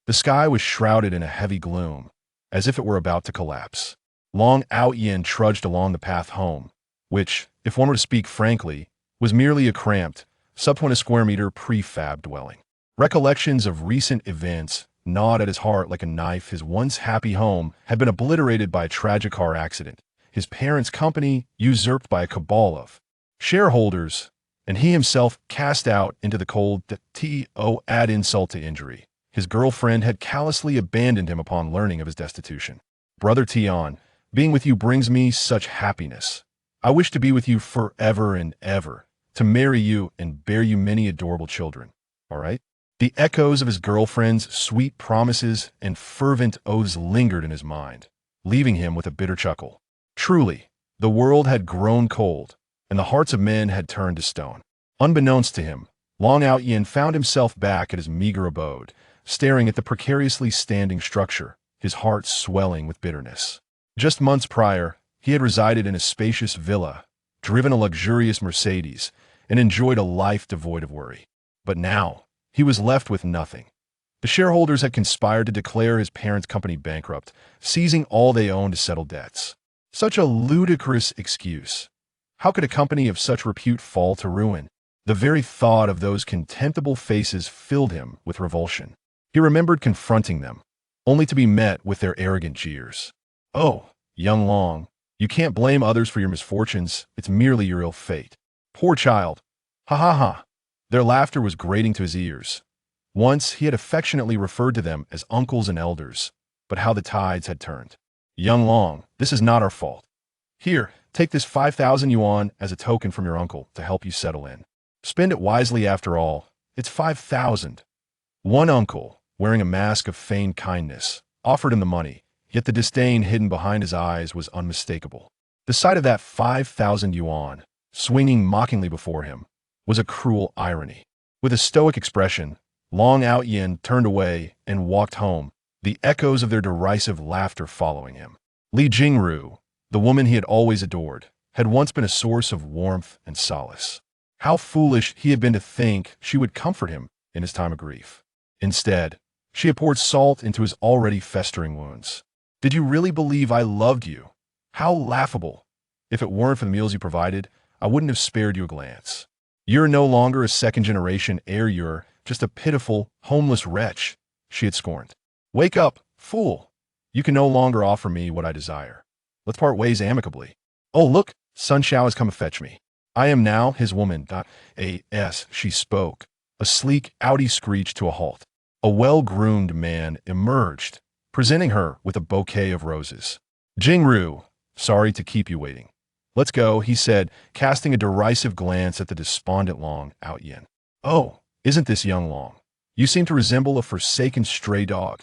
The sky was shrouded in a heavy gloom, as if it were about to collapse. Long Out Yin trudged along the path home, which, if one were to speak frankly, was merely a cramped, sub-20 square meter prefab dwelling. Recollections of recent events gnawed at his heart like a knife. His once happy home had been obliterated by a tragic car accident, his parents' company usurped by a cabal of shareholders, and he himself cast out into the cold. Add insult to injury. His girlfriend had callously abandoned him upon learning of his destitution. Brother Tion, being with you brings me such happiness. I wish to be with you forever and ever, to marry you and bear you many adorable children. All right? The echoes of his girlfriend's sweet promises and fervent oaths lingered in his mind, leaving him with a bitter chuckle. Truly, the world had grown cold, and the hearts of men had turned to stone. Unbeknownst to him, Long Out Yin found himself back at his meager abode, staring at the precariously standing structure, his heart swelling with bitterness. Just months prior, he had resided in a spacious villa, driven a luxurious Mercedes, and enjoyed a life devoid of worry. But now, he was left with nothing. The shareholders had conspired to declare his parents' company bankrupt, seizing all they owned to settle debts. Such a ludicrous excuse. How could a company of such repute fall to ruin? The very thought of those contemptible faces filled him with revulsion. He remembered confronting them, only to be met with their arrogant jeers. Oh, young Long, you can't blame others for your misfortunes. It's merely your ill fate. Poor child. Ha ha ha. Their laughter was grating to his ears. Once he had affectionately referred to them as uncles and elders, but how the tides had turned. Young Long, this is not our fault. Here, take this 5,000 yuan as a token from your uncle to help you settle in. Spend it wisely after all. It's 5,000. One uncle, wearing a mask of feigned kindness, offered him the money, yet the disdain hidden behind his eyes was unmistakable. The sight of that 5,000 yuan, swinging mockingly before him, was a cruel irony. With a stoic expression, Long Out Yin turned away and walked home, the echoes of their derisive laughter following him. Li Jingru, the woman he had always adored, had once been a source of warmth and solace. How foolish he had been to think she would comfort him in his time of grief. Instead, she had poured salt into his already festering wounds. Did you really believe I loved you? How laughable. If it weren't for the meals you provided, I wouldn't have spared you a glance. You're no longer a second-generation heir, you're just a pitiful, homeless wretch, she had scorned. Wake up, fool. You can no longer offer me what I desire. Let's part ways amicably. Oh, look, Sun Xiao has come to fetch me. I am now his woman. As she spoke, a sleek Audi screeched to a halt. A well-groomed man emerged, presenting her with a bouquet of roses. Jingru, sorry to keep you waiting. Let's go, he said, casting a derisive glance at the despondent Long Out Yin. Oh, isn't this young Long? You seem to resemble a forsaken stray dog.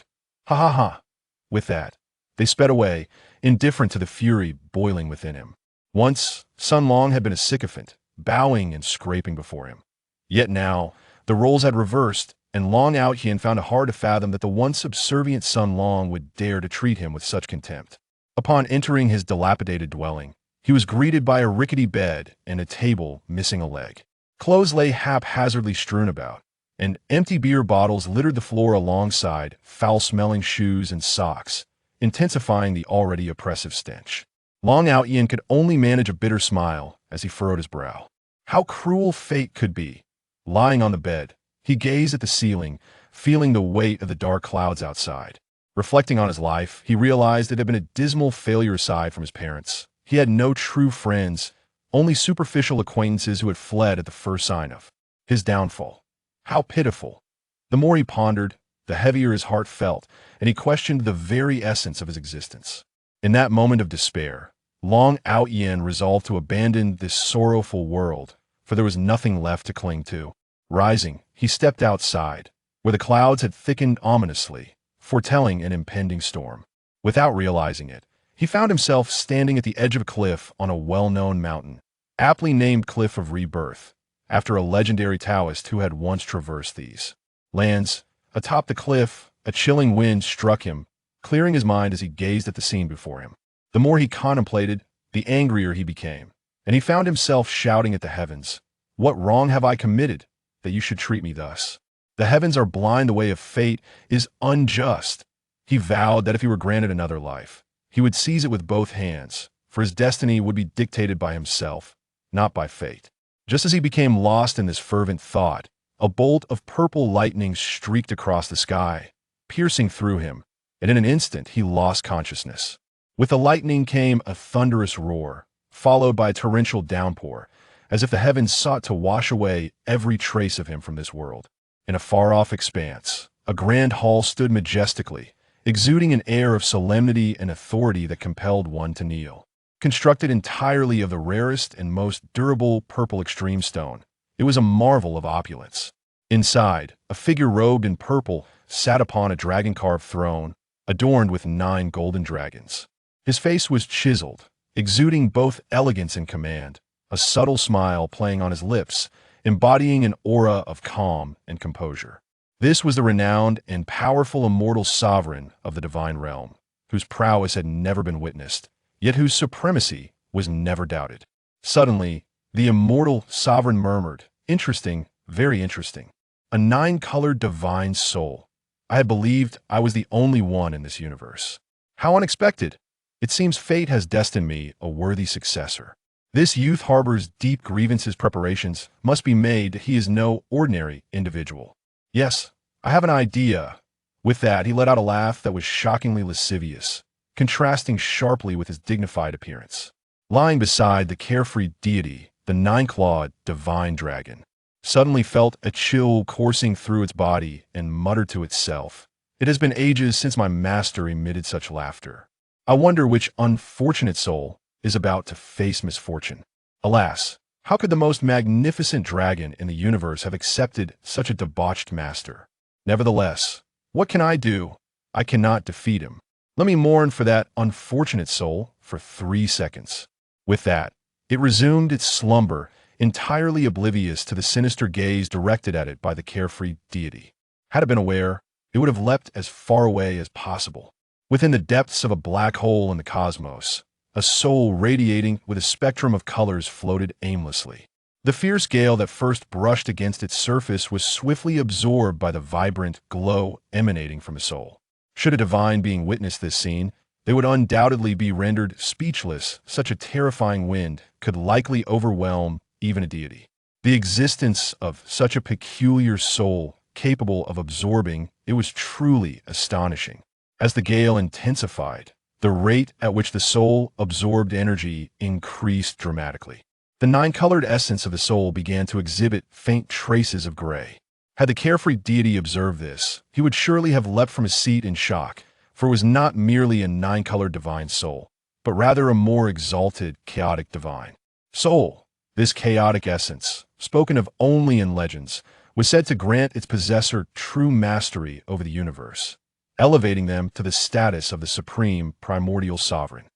Ha ha ha. With that, they sped away, indifferent to the fury boiling within him. Once, Sun Long had been a sycophant, bowing and scraping before him. Yet now, the roles had reversed, and Long Out Yin found it hard to fathom that the once subservient Sun Long would dare to treat him with such contempt. Upon entering his dilapidated dwelling, he was greeted by a rickety bed and a table missing a leg. Clothes lay haphazardly strewn about, and empty beer bottles littered the floor alongside foul-smelling shoes and socks, intensifying the already oppressive stench. Long Out Yin could only manage a bitter smile as he furrowed his brow. How cruel fate could be. Lying on the bed, he gazed at the ceiling, feeling the weight of the dark clouds outside. Reflecting on his life, he realized it had been a dismal failure aside from his parents. He had no true friends, only superficial acquaintances who had fled at the first sign of his downfall. How pitiful. The more he pondered, the heavier his heart felt, and he questioned the very essence of his existence. In that moment of despair, Long Out Yin resolved to abandon this sorrowful world, for there was nothing left to cling to. Rising, he stepped outside, where the clouds had thickened ominously, foretelling an impending storm. Without realizing it, he found himself standing at the edge of a cliff on a well-known mountain, aptly named Cliff of Rebirth, after a legendary Taoist who had once traversed these lands. Atop the cliff, a chilling wind struck him, clearing his mind as he gazed at the scene before him. The more he contemplated, the angrier he became, and he found himself shouting at the heavens, "What wrong have I committed, that you should treat me thus? The heavens are blind, the way of fate is unjust. He vowed that if he were granted another life, he would seize it with both hands, for his destiny would be dictated by himself, not by fate. Just as he became lost in this fervent thought, a bolt of purple lightning streaked across the sky, piercing through him, and in an instant he lost consciousness. With the lightning came a thunderous roar, followed by a torrential downpour, as if the heavens sought to wash away every trace of him from this world. In a far-off expanse, a grand hall stood majestically, exuding an air of solemnity and authority that compelled one to kneel. Constructed entirely of the rarest and most durable purple extreme stone, it was a marvel of opulence. Inside, a figure robed in purple sat upon a dragon-carved throne, adorned with 9 golden dragons. His face was chiseled, exuding both elegance and command, a subtle smile playing on his lips, embodying an aura of calm and composure. This was the renowned and powerful immortal sovereign of the divine realm, whose prowess had never been witnessed, yet whose supremacy was never doubted. Suddenly, the immortal sovereign murmured, "Interesting, very interesting. A 9-colored divine soul. I had believed I was the only one in this universe. How unexpected! It seems fate has destined me a worthy successor. This youth harbors deep grievances. Preparations must be made. He is no ordinary individual. Yes, I have an idea." With that, he let out a laugh that was shockingly lascivious, contrasting sharply with his dignified appearance. Lying beside the carefree deity, the 9-clawed divine dragon suddenly felt a chill coursing through its body and muttered to itself, "It has been ages since my master emitted such laughter. I wonder which unfortunate soul is about to face misfortune. Alas, how could the most magnificent dragon in the universe have accepted such a debauched master? Nevertheless, what can I do? I cannot defeat him. Let me mourn for that unfortunate soul for 3 seconds." With that, it resumed its slumber, entirely oblivious to the sinister gaze directed at it by the carefree deity. Had it been aware, it would have leapt as far away as possible. Within the depths of a black hole in the cosmos, a soul radiating with a spectrum of colors floated aimlessly. The fierce gale that first brushed against its surface was swiftly absorbed by the vibrant glow emanating from a soul. Should a divine being witness this scene, they would undoubtedly be rendered speechless. Such a terrifying wind could likely overwhelm even a deity. The existence of such a peculiar soul capable of absorbing it was truly astonishing. As the gale intensified, the rate at which the soul absorbed energy increased dramatically. The 9-colored essence of the soul began to exhibit faint traces of gray. Had the carefree deity observed this, he would surely have leapt from his seat in shock, for it was not merely a 9-colored divine soul, but rather a more exalted, chaotic divine soul. This chaotic essence, spoken of only in legends, was said to grant its possessor true mastery over the universe, elevating them to the status of the supreme primordial sovereign.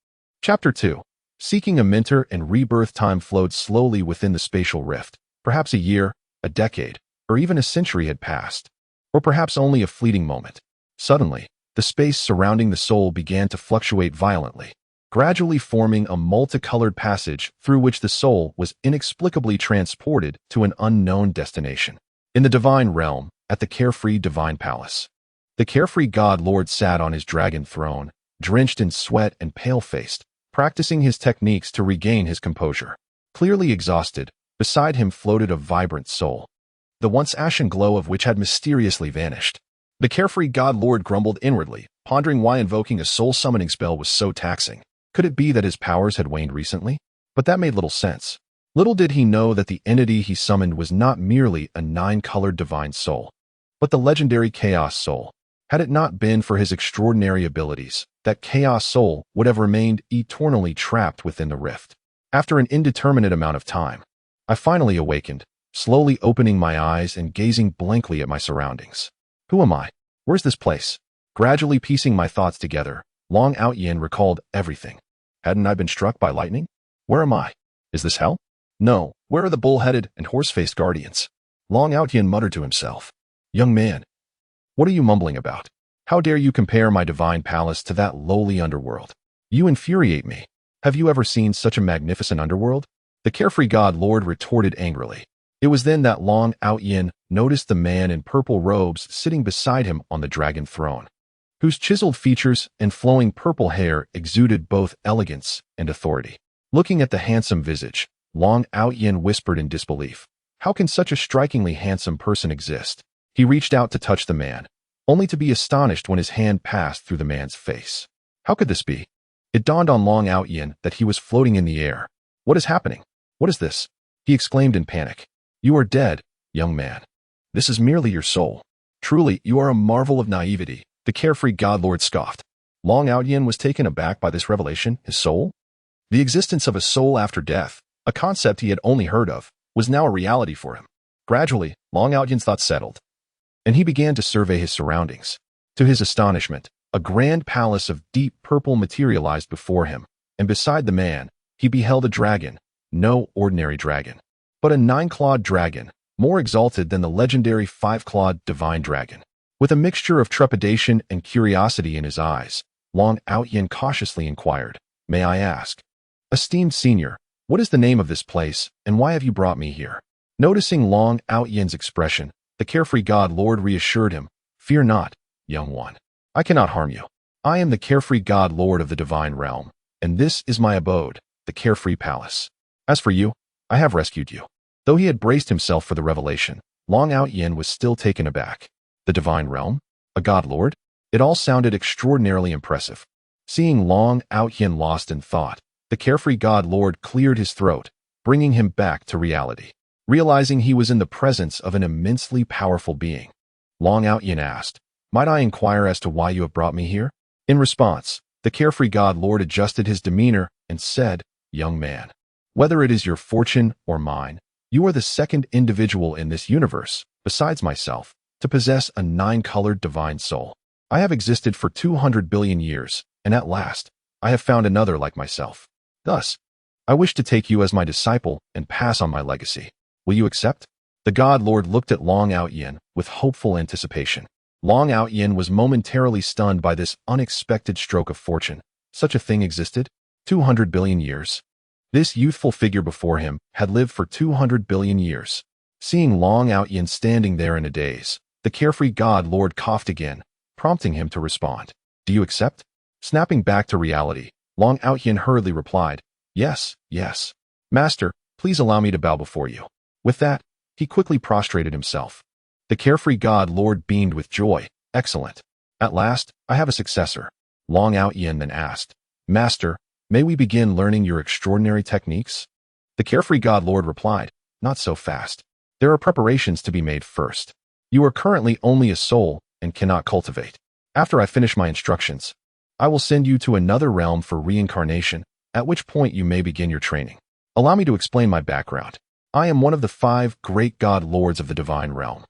Chapter 2. Seeking a mentor and rebirth. Time flowed slowly within the spatial rift. Perhaps a year, a decade, or even a century had passed, or perhaps only a fleeting moment. Suddenly, the space surrounding the soul began to fluctuate violently, gradually forming a multicolored passage through which the soul was inexplicably transported to an unknown destination. In the divine realm, at the carefree divine palace, the carefree god lord sat on his dragon throne, drenched in sweat and pale-faced, practicing his techniques to regain his composure. Clearly exhausted, beside him floated a vibrant soul, the once ashen glow of which had mysteriously vanished. The carefree god lord grumbled inwardly, pondering why invoking a soul-summoning spell was so taxing. Could it be that his powers had waned recently? But that made little sense. Little did he know that the entity he summoned was not merely a 9-colored divine soul, but the legendary Chaos Soul. Had it not been for his extraordinary abilities, that Chaos Soul would have remained eternally trapped within the rift. After an indeterminate amount of time, I finally awakened, slowly opening my eyes and gazing blankly at my surroundings. Who am I? Where's this place? Gradually piecing my thoughts together, Long Outyin recalled everything. Hadn't I been struck by lightning? Where am I? Is this hell? No, where are the bull-headed and horse-faced guardians? Long Outyin muttered to himself. Young man, what are you mumbling about? How dare you compare my divine palace to that lowly underworld? You infuriate me. Have you ever seen such a magnificent underworld? The carefree god lord retorted angrily. It was then that Long Outyin noticed the man in purple robes sitting beside him on the dragon throne, whose chiseled features and flowing purple hair exuded both elegance and authority. Looking at the handsome visage, Long Outyin whispered in disbelief, "How can such a strikingly handsome person exist?" He reached out to touch the man, only to be astonished when his hand passed through the man's face. How could this be? It dawned on Long Outyin that he was floating in the air. "What is happening? What is this?" he exclaimed in panic. "You are dead, young man. This is merely your soul. Truly, you are a marvel of naivety," the carefree god lord scoffed. Long Outyin was taken aback by this revelation. His soul? The existence of a soul after death, a concept he had only heard of, was now a reality for him. Gradually, Long Outyin's thoughts settled, and he began to survey his surroundings. To his astonishment, a grand palace of deep purple materialized before him, and beside the man, he beheld a dragon, no ordinary dragon, but a 9-clawed dragon, more exalted than the legendary 5-clawed divine dragon. With a mixture of trepidation and curiosity in his eyes, Long Outyin cautiously inquired, "May I ask, esteemed senior, what is the name of this place, and why have you brought me here?" Noticing Long Outyin's expression, the carefree god lord reassured him, "Fear not, young one. I cannot harm you. I am the carefree god lord of the divine realm, and this is my abode, the carefree palace. As for you, I have rescued you." Though he had braced himself for the revelation, Long Outyin was still taken aback. The divine realm? A god lord? It all sounded extraordinarily impressive. Seeing Long Outyin lost in thought, the carefree god lord cleared his throat, bringing him back to reality. Realizing he was in the presence of an immensely powerful being, Long Outyin asked, "Might I inquire as to why you have brought me here?" In response, the carefree god lord adjusted his demeanor and said, "Young man, whether it is your fortune or mine, you are the second individual in this universe, besides myself, to possess a 9-colored divine soul. I have existed for 200 billion years, and at last, I have found another like myself. Thus, I wish to take you as my disciple and pass on my legacy. Will you accept?" The god lord looked at Long Outyin with hopeful anticipation. Long Outyin was momentarily stunned by this unexpected stroke of fortune. Such a thing existed? 200 billion years? This youthful figure before him had lived for 200 billion years. Seeing Long Outyin standing there in a daze, the carefree god lord coughed again, prompting him to respond. "Do you accept?" Snapping back to reality, Long Outyin hurriedly replied, "Yes, yes. Master, please allow me to bow before you." With that, he quickly prostrated himself. The carefree god lord beamed with joy. "Excellent. At last, I have a successor." Long Outyin then asked, "Master, may we begin learning your extraordinary techniques?" The carefree god lord replied, "Not so fast. There are preparations to be made first. You are currently only a soul and cannot cultivate. After I finish my instructions, I will send you to another realm for reincarnation, at which point you may begin your training. Allow me to explain my background. I am one of the 5 great god lords of the divine realm,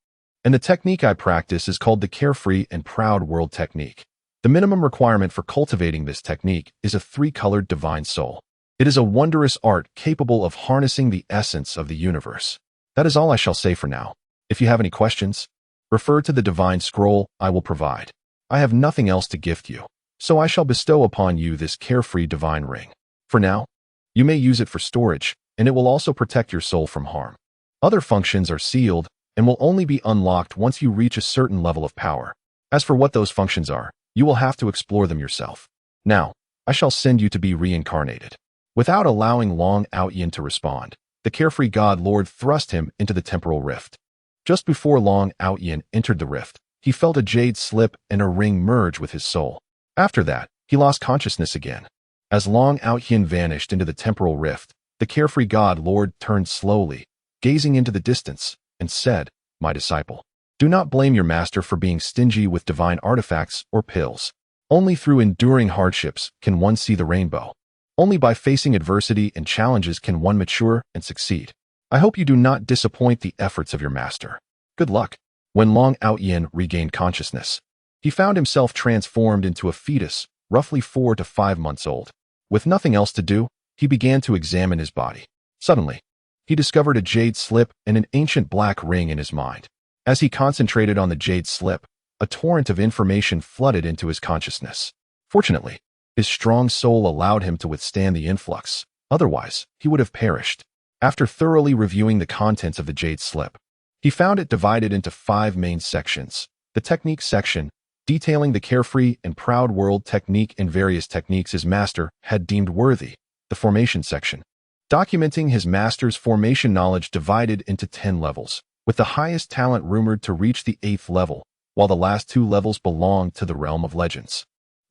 and the technique I practice is called the carefree and proud world technique. The minimum requirement for cultivating this technique is a 3-colored divine soul. It is a wondrous art capable of harnessing the essence of the universe. That is all I shall say for now. If you have any questions, refer to the divine scroll I will provide. I have nothing else to gift you, so I shall bestow upon you this carefree divine ring. For now, you may use it for storage, and it will also protect your soul from harm. Other functions are sealed and will only be unlocked once you reach a certain level of power. As for what those functions are, you will have to explore them yourself. Now, I shall send you to be reincarnated." Without allowing Long Outyin to respond, the carefree god lord thrust him into the temporal rift. Just before Long Outyin entered the rift, he felt a jade slip and a ring merge with his soul. After that, he lost consciousness again. As Long Outyin vanished into the temporal rift, the carefree god lord turned slowly, gazing into the distance, and said, "My disciple, do not blame your master for being stingy with divine artifacts or pills. Only through enduring hardships can one see the rainbow. Only by facing adversity and challenges can one mature and succeed. I hope you do not disappoint the efforts of your master. Good luck." When Long Outyin regained consciousness, he found himself transformed into a fetus, roughly 4 to 5 months old. With nothing else to do, he began to examine his body. Suddenly, he discovered a jade slip and an ancient black ring in his mind. As he concentrated on the jade slip, a torrent of information flooded into his consciousness. Fortunately, his strong soul allowed him to withstand the influx. Otherwise, he would have perished. After thoroughly reviewing the contents of the jade slip, He found it divided into 5 main sections. The technique section, detailing the carefree and proud world technique and various techniques his master had deemed worthy. The formation section, documenting his master's formation knowledge divided into 10 levels, with the highest talent rumored to reach the 8th level, while the last 2 levels belonged to the realm of legends.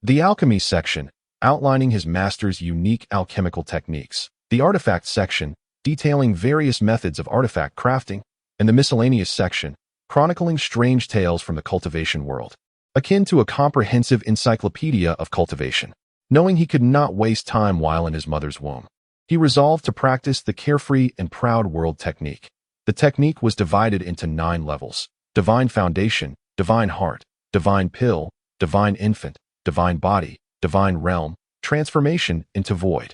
The alchemy section, outlining his master's unique alchemical techniques. The artifact section, detailing various methods of artifact crafting, and the miscellaneous section, chronicling strange tales from the cultivation world, akin to a comprehensive encyclopedia of cultivation. Knowing he could not waste time while in his mother's womb, he resolved to practice the carefree and proud world technique. The technique was divided into 9 levels: divine foundation, divine heart, divine pill, divine infant, divine body, divine realm, transformation into void,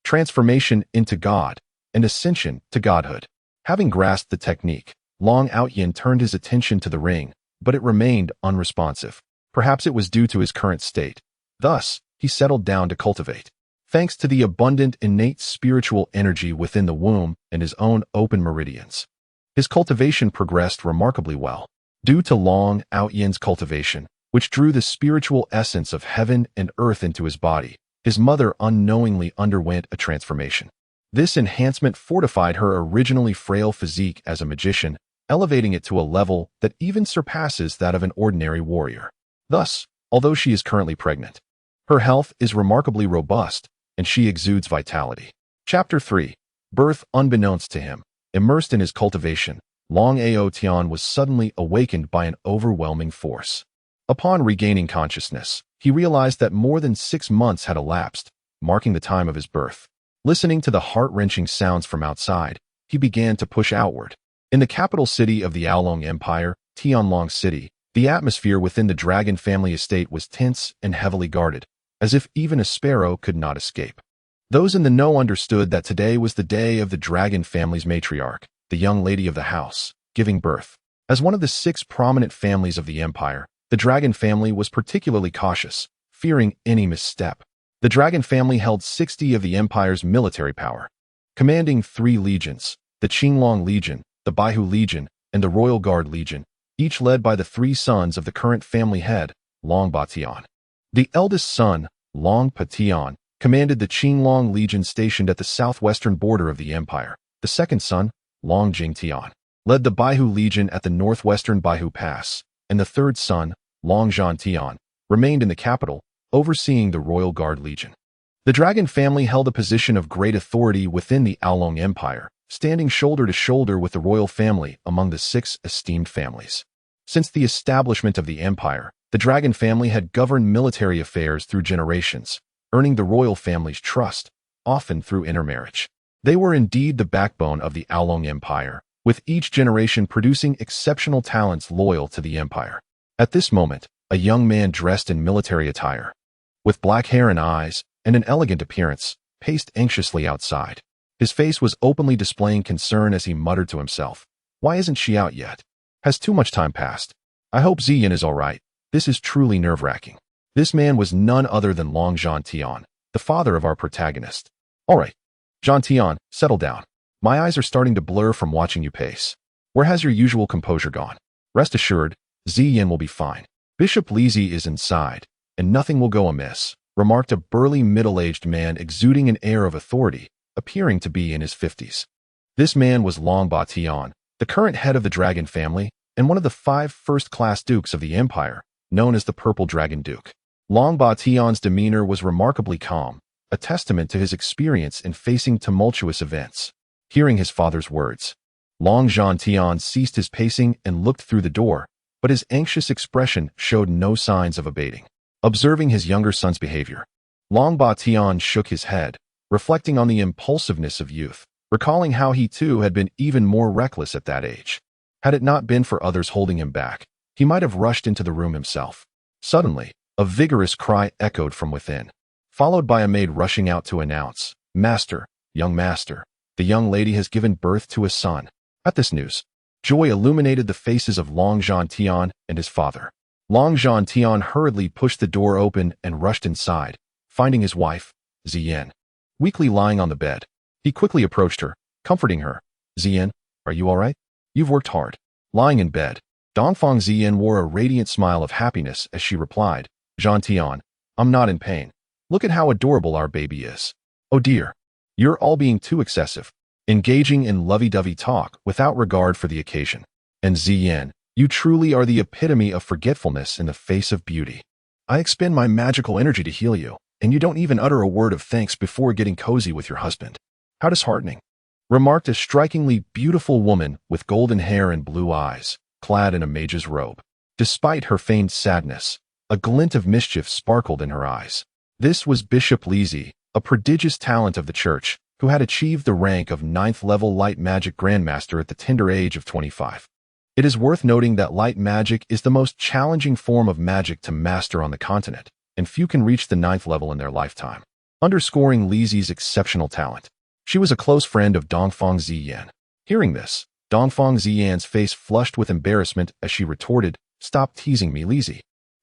transformation into God, and ascension to godhood. Having grasped the technique, Long Outyin turned his attention to the ring, but it remained unresponsive. Perhaps it was due to his current state. Thus, he settled down to cultivate. Thanks to the abundant innate spiritual energy within the womb and his own open meridians, his cultivation progressed remarkably well. Due to Long Outyin's cultivation, which drew the spiritual essence of heaven and earth into his body, his mother unknowingly underwent a transformation. This enhancement fortified her originally frail physique as a magician, elevating it to a level that even surpasses that of an ordinary warrior. Thus, although she is currently pregnant, her health is remarkably robust, and she exudes vitality. Chapter 3. Birth. Unbeknownst to him, immersed in his cultivation, Long Aotian was suddenly awakened by an overwhelming force. Upon regaining consciousness, he realized that more than 6 months had elapsed, marking the time of his birth. Listening to the heart-wrenching sounds from outside, he began to push outward. In the capital city of the Aolong Empire, Tianlong City, the atmosphere within the dragon family estate was tense and heavily guarded, as if even a sparrow could not escape. Those in the know understood that today was the day of the dragon family's matriarch, the young lady of the house, giving birth. As one of the 6 prominent families of the empire, the dragon family was particularly cautious, fearing any misstep. The dragon family held 60 of the empire's military power, commanding 3 legions: the Qinglong Legion, the Baihu Legion, and the Royal Guard Legion, each led by the 3 sons of the current family head, Long Batian. The eldest son, Long Patian, commanded the Qinglong Legion stationed at the southwestern border of the empire. The second son, Long Jingtian, led the Baihu Legion at the northwestern Baihu Pass, and the third son, Long Zhantian, remained in the capital, overseeing the Royal Guard Legion. The dragon family held a position of great authority within the Aolong Empire, standing shoulder to shoulder with the royal family among the 6 esteemed families. Since the establishment of the empire, the dragon family had governed military affairs through generations, earning the royal family's trust, often through intermarriage. They were indeed the backbone of the Aolong Empire, with each generation producing exceptional talents loyal to the empire. At this moment, a young man dressed in military attire, with black hair and eyes, and an elegant appearance, paced anxiously outside. His face was openly displaying concern as he muttered to himself, "Why isn't she out yet? Has too much time passed? I hope Ziyin is all right. This is truly nerve-wracking." This man was none other than Long Zhantian, the father of our protagonist. "All right, Zhantian, settle down. My eyes are starting to blur from watching you pace. Where has your usual composure gone? Rest assured, Ziyin will be fine. Bishop Lizi is inside, and nothing will go amiss," remarked a burly middle-aged man exuding an air of authority, appearing to be in his 50s. This man was Long Batian, the current head of the dragon family, and one of the 5 first-class dukes of the empire, known as the Purple Dragon Duke. Long Batian's demeanor was remarkably calm, a testament to his experience in facing tumultuous events. Hearing his father's words, Long Zhantian ceased his pacing and looked through the door, but his anxious expression showed no signs of abating. Observing his younger son's behavior, Long Batian shook his head, reflecting on the impulsiveness of youth, recalling how he too had been even more reckless at that age. Had it not been for others holding him back, he might have rushed into the room himself. Suddenly, a vigorous cry echoed from within, followed by a maid rushing out to announce, Master, the young lady has given birth to a son." At this news, joy illuminated the faces of Long Zhantian and his father. Long Zhantian hurriedly pushed the door open and rushed inside, finding his wife, Ziyin, weakly lying on the bed. He quickly approached her, comforting her. "Ziyin, are you all right? You've worked hard. Lying in bed, Dongfang Ziyan wore a radiant smile of happiness as she replied, Jean Tian, I'm not in pain. Look at how adorable our baby is. Oh dear. You're all being too excessive, engaging in lovey-dovey talk without regard for the occasion. And Ziyan, you truly are the epitome of forgetfulness in the face of beauty. I expend my magical energy to heal you, and you don't even utter a word of thanks before getting cozy with your husband. How disheartening, remarked a strikingly beautiful woman with golden hair and blue eyes, clad in a mage's robe. Despite her feigned sadness, a glint of mischief sparkled in her eyes. This was Bishop Lizi, a prodigious talent of the church, who had achieved the rank of 9th-level light magic grandmaster at the tender age of 25. It is worth noting that light magic is the most challenging form of magic to master on the continent, and few can reach the 9th level in their lifetime, underscoring Lizi's exceptional talent. She was a close friend of Dongfang Ziyan. Hearing this, Dongfang Ziyan's face flushed with embarrassment as she retorted, Stop teasing me, Lizi.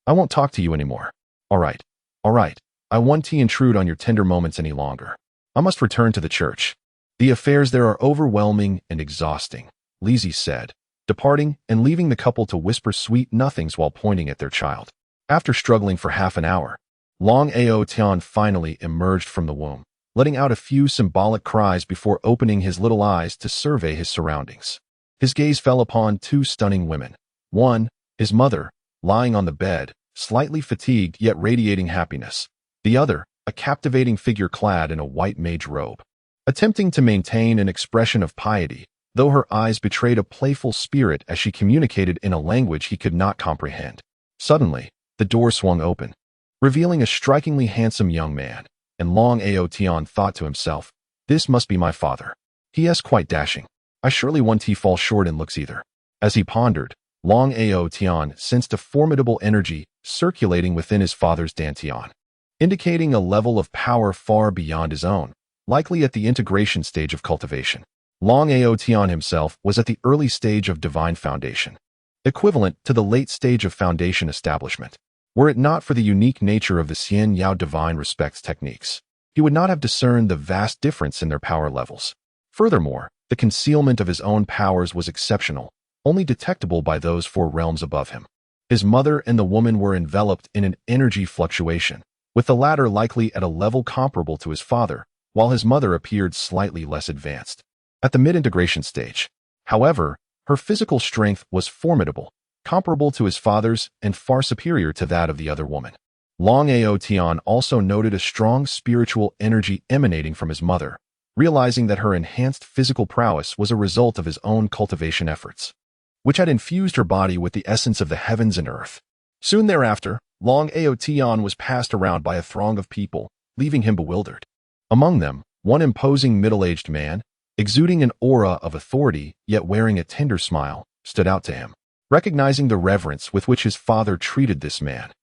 I won't talk to you anymore. All right. I won't intrude on your tender moments any longer. I must return to the church. The affairs there are overwhelming and exhausting, Lizi said, departing and leaving the couple to whisper sweet nothings while pointing at their child. After struggling for half an hour, Long Ao Tian finally emerged from the womb, letting out a few symbolic cries before opening his little eyes to survey his surroundings. His gaze fell upon two stunning women. One, his mother, lying on the bed, slightly fatigued yet radiating happiness. The other, a captivating figure clad in a white mage robe. Attempting to maintain an expression of piety, though her eyes betrayed a playful spirit as she communicated in a language he could not comprehend. Suddenly, the door swung open, revealing a strikingly handsome young man, and Long Ao Tian thought to himself, this must be my father. He is quite dashing. I surely won't fall short in looks either. As he pondered, Long Ao Tian sensed a formidable energy circulating within his father's dantian, indicating a level of power far beyond his own, likely at the integration stage of cultivation. Long Ao Tian himself was at the early stage of divine foundation, equivalent to the late stage of foundation establishment. Were it not for the unique nature of the Xian Yao divine respects techniques, he would not have discerned the vast difference in their power levels. Furthermore, the concealment of his own powers was exceptional, only detectable by those 4 realms above him. His mother and the woman were enveloped in an energy fluctuation, with the latter likely at a level comparable to his father, while his mother appeared slightly less advanced. At the mid-integration stage, however, her physical strength was formidable, comparable to his father's and far superior to that of the other woman. Long Ao Tian also noted a strong spiritual energy emanating from his mother, realizing that her enhanced physical prowess was a result of his own cultivation efforts, which had infused her body with the essence of the heavens and earth. Soon thereafter, Long Ao Tian was passed around by a throng of people, leaving him bewildered. Among them, one imposing middle-aged man, exuding an aura of authority yet wearing a tender smile, stood out to him. Recognizing the reverence with which his father treated this man,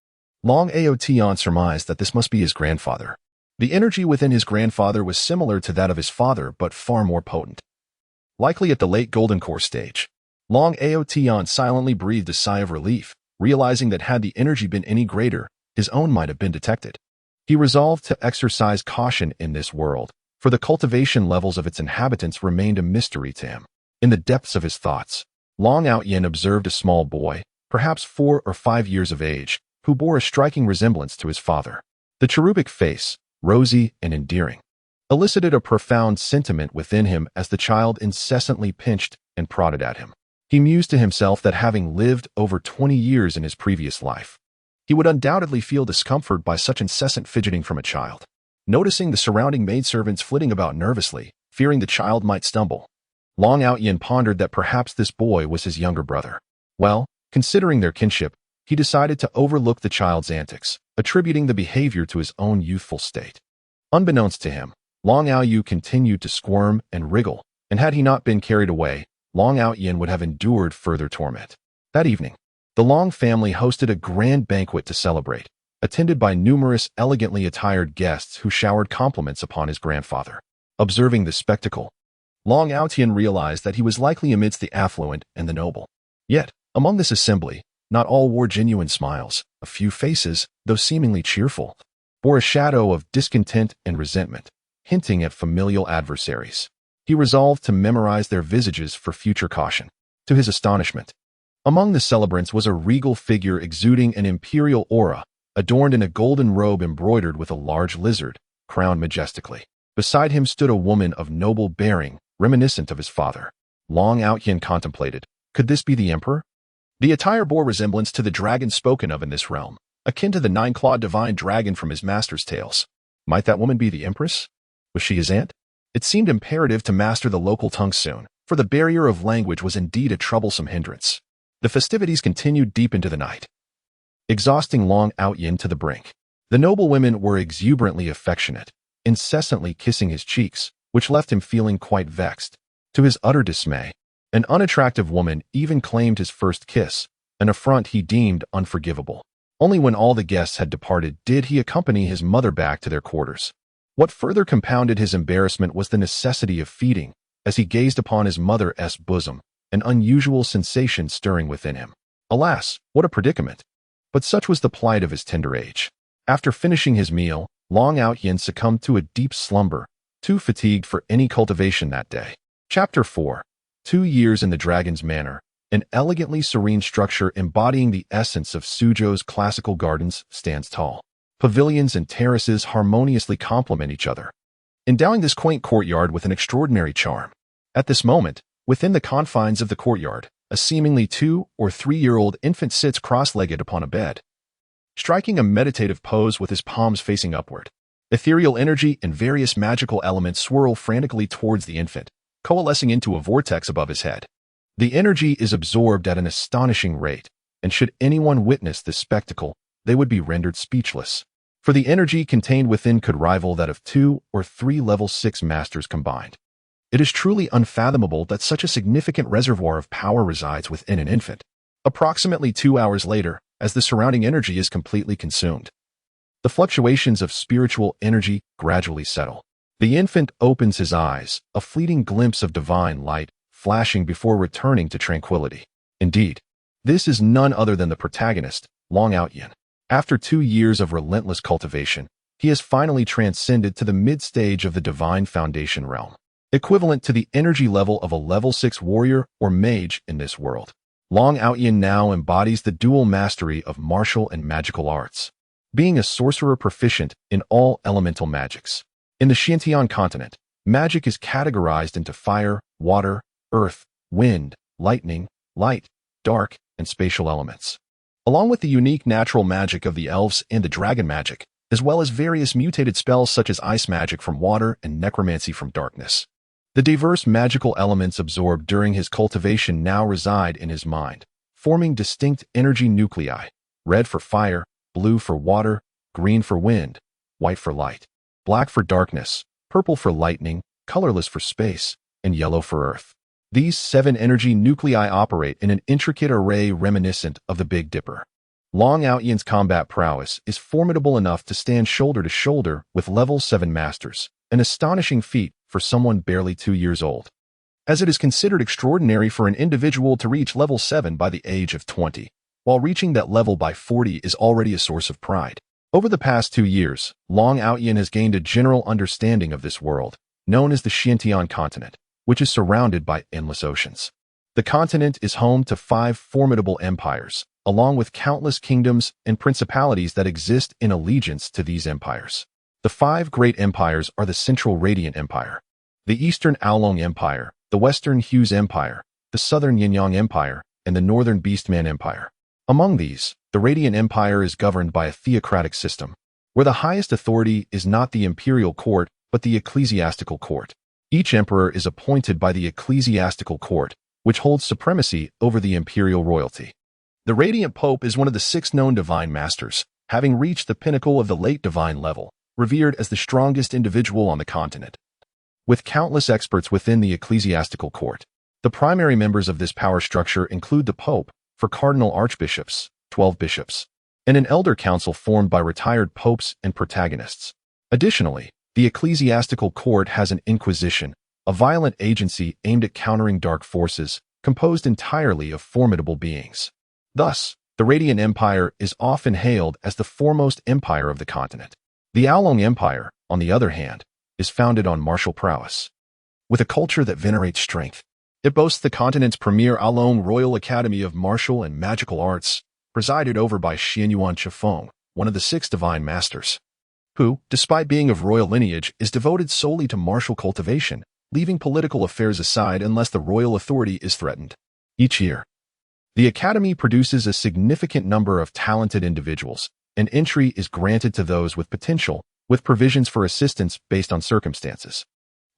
Long Ao Tian surmised that this must be his grandfather. The energy within his grandfather was similar to that of his father but far more potent. Likely at the late Golden Core stage, Long Ao Tian silently breathed a sigh of relief, realizing that had the energy been any greater, his own might have been detected. He resolved to exercise caution in this world, for the cultivation levels of its inhabitants remained a mystery to him. In the depths of his thoughts, Long Ao Yin observed a small boy, perhaps 4 or 5 years of age, who bore a striking resemblance to his father. The cherubic face, rosy and endearing, elicited a profound sentiment within him as the child incessantly pinched and prodded at him. He mused to himself that having lived over 20 years in his previous life, he would undoubtedly feel discomfort by such incessant fidgeting from a child. Noticing the surrounding maidservants flitting about nervously, fearing the child might stumble, Long Ao Yin pondered that perhaps this boy was his younger brother. Well, considering their kinship, he decided to overlook the child's antics, attributing the behavior to his own youthful state. Unbeknownst to him, Long Ao Yu continued to squirm and wriggle, and had he not been carried away, Long Ao Yin would have endured further torment. That evening, the Long family hosted a grand banquet to celebrate, attended by numerous elegantly attired guests who showered compliments upon his grandfather. Observing this spectacle, Long Ao Tian realized that he was likely amidst the affluent and the noble. Yet, among this assembly, not all wore genuine smiles. A few faces, though seemingly cheerful, bore a shadow of discontent and resentment, hinting at familial adversaries. He resolved to memorize their visages for future caution. To his astonishment, Among the celebrants was a regal figure exuding an imperial aura, adorned in a golden robe embroidered with a large lizard, crowned majestically. Beside him stood a woman of noble bearing, reminiscent of his father. Long Outyin contemplated, could this be the emperor? The attire bore resemblance to the dragon spoken of in this realm, akin to the nine-clawed divine dragon from his master's tales. Might that woman be the empress? Was she his aunt? It seemed imperative to master the local tongue soon, for the barrier of language was indeed a troublesome hindrance. The festivities continued deep into the night, exhausting Long Outyin to the brink. The noble women were exuberantly affectionate, incessantly kissing his cheeks, which left him feeling quite vexed. To his utter dismay, an unattractive woman even claimed his first kiss, an affront he deemed unforgivable. Only when all the guests had departed did he accompany his mother back to their quarters. What further compounded his embarrassment was the necessity of feeding, as he gazed upon his mother's bosom, an unusual sensation stirring within him. Alas, what a predicament! But such was the plight of his tender age. After finishing his meal, Long Outyin succumbed to a deep slumber, too fatigued for any cultivation that day. Chapter 4. 2 years in the Dragon's Manor, an elegantly serene structure embodying the essence of Suzhou's classical gardens, stands tall. Pavilions and terraces harmoniously complement each other, endowing this quaint courtyard with an extraordinary charm. At this moment, within the confines of the courtyard, a seemingly 2- or 3-year-old infant sits cross-legged upon a bed, striking a meditative pose with his palms facing upward. Ethereal energy and various magical elements swirl frantically towards the infant, coalescing into a vortex above his head. The energy is absorbed at an astonishing rate, and should anyone witness this spectacle, they would be rendered speechless. For the energy contained within could rival that of 2 or 3 level 6 masters combined. It is truly unfathomable that such a significant reservoir of power resides within an infant. Approximately 2 hours later, as the surrounding energy is completely consumed, the fluctuations of spiritual energy gradually settle. The infant opens his eyes, a fleeting glimpse of divine light flashing before returning to tranquility. Indeed, this is none other than the protagonist, Long Outyin. After 2 years of relentless cultivation, he has finally transcended to the mid-stage of the divine foundation realm, equivalent to the energy level of a level 6 warrior or mage in this world. Long Outyin now embodies the dual mastery of martial and magical arts, being a sorcerer proficient in all elemental magics. In the Xintian continent, magic is categorized into fire, water, earth, wind, lightning, light, dark, and spatial elements, along with the unique natural magic of the elves and the dragon magic, as well as various mutated spells such as ice magic from water and necromancy from darkness. The diverse magical elements absorbed during his cultivation now reside in his mind, forming distinct energy nuclei: red for fire, blue for water, green for wind, white for light, black for darkness, purple for lightning, colorless for space, and yellow for earth. These 7 energy nuclei operate in an intricate array reminiscent of the Big Dipper. Long Outyin's combat prowess is formidable enough to stand shoulder to shoulder with level 7 masters, an astonishing feat for someone barely 2 years old, as it is considered extraordinary for an individual to reach level 7 by the age of 20, while reaching that level by 40 is already a source of pride. Over the past 2 years, Long Outyin has gained a general understanding of this world, known as the Xintian continent, which is surrounded by endless oceans. The continent is home to 5 formidable empires, along with countless kingdoms and principalities that exist in allegiance to these empires. The 5 great empires are the Central Radiant Empire, the Eastern Aolong Empire, the Western Hughes Empire, the Southern Yinyang Empire, and the Northern Beastman Empire. Among these, the Radiant Empire is governed by a theocratic system, where the highest authority is not the imperial court, but the ecclesiastical court. Each emperor is appointed by the ecclesiastical court, which holds supremacy over the imperial royalty. The Radiant Pope is one of the 6 known divine masters, having reached the pinnacle of the late divine level, revered as the strongest individual on the continent. With countless experts within the ecclesiastical court, the primary members of this power structure include the Pope, for cardinal archbishops, 12 bishops, and an elder council formed by retired popes and protagonists. Additionally, the ecclesiastical court has an inquisition, a violent agency aimed at countering dark forces, composed entirely of formidable beings. Thus, the Radiant Empire is often hailed as the foremost empire of the continent. The Aolong Empire, on the other hand, is founded on martial prowess, with a culture that venerates strength, It boasts the continent's premier Along Royal Academy of Martial and Magical Arts, presided over by Xianyuan Chifeng, one of the 6 divine masters, who, despite being of royal lineage, is devoted solely to martial cultivation, leaving political affairs aside unless the royal authority is threatened. Each year, the Academy produces a significant number of talented individuals, and entry is granted to those with potential, with provisions for assistance based on circumstances.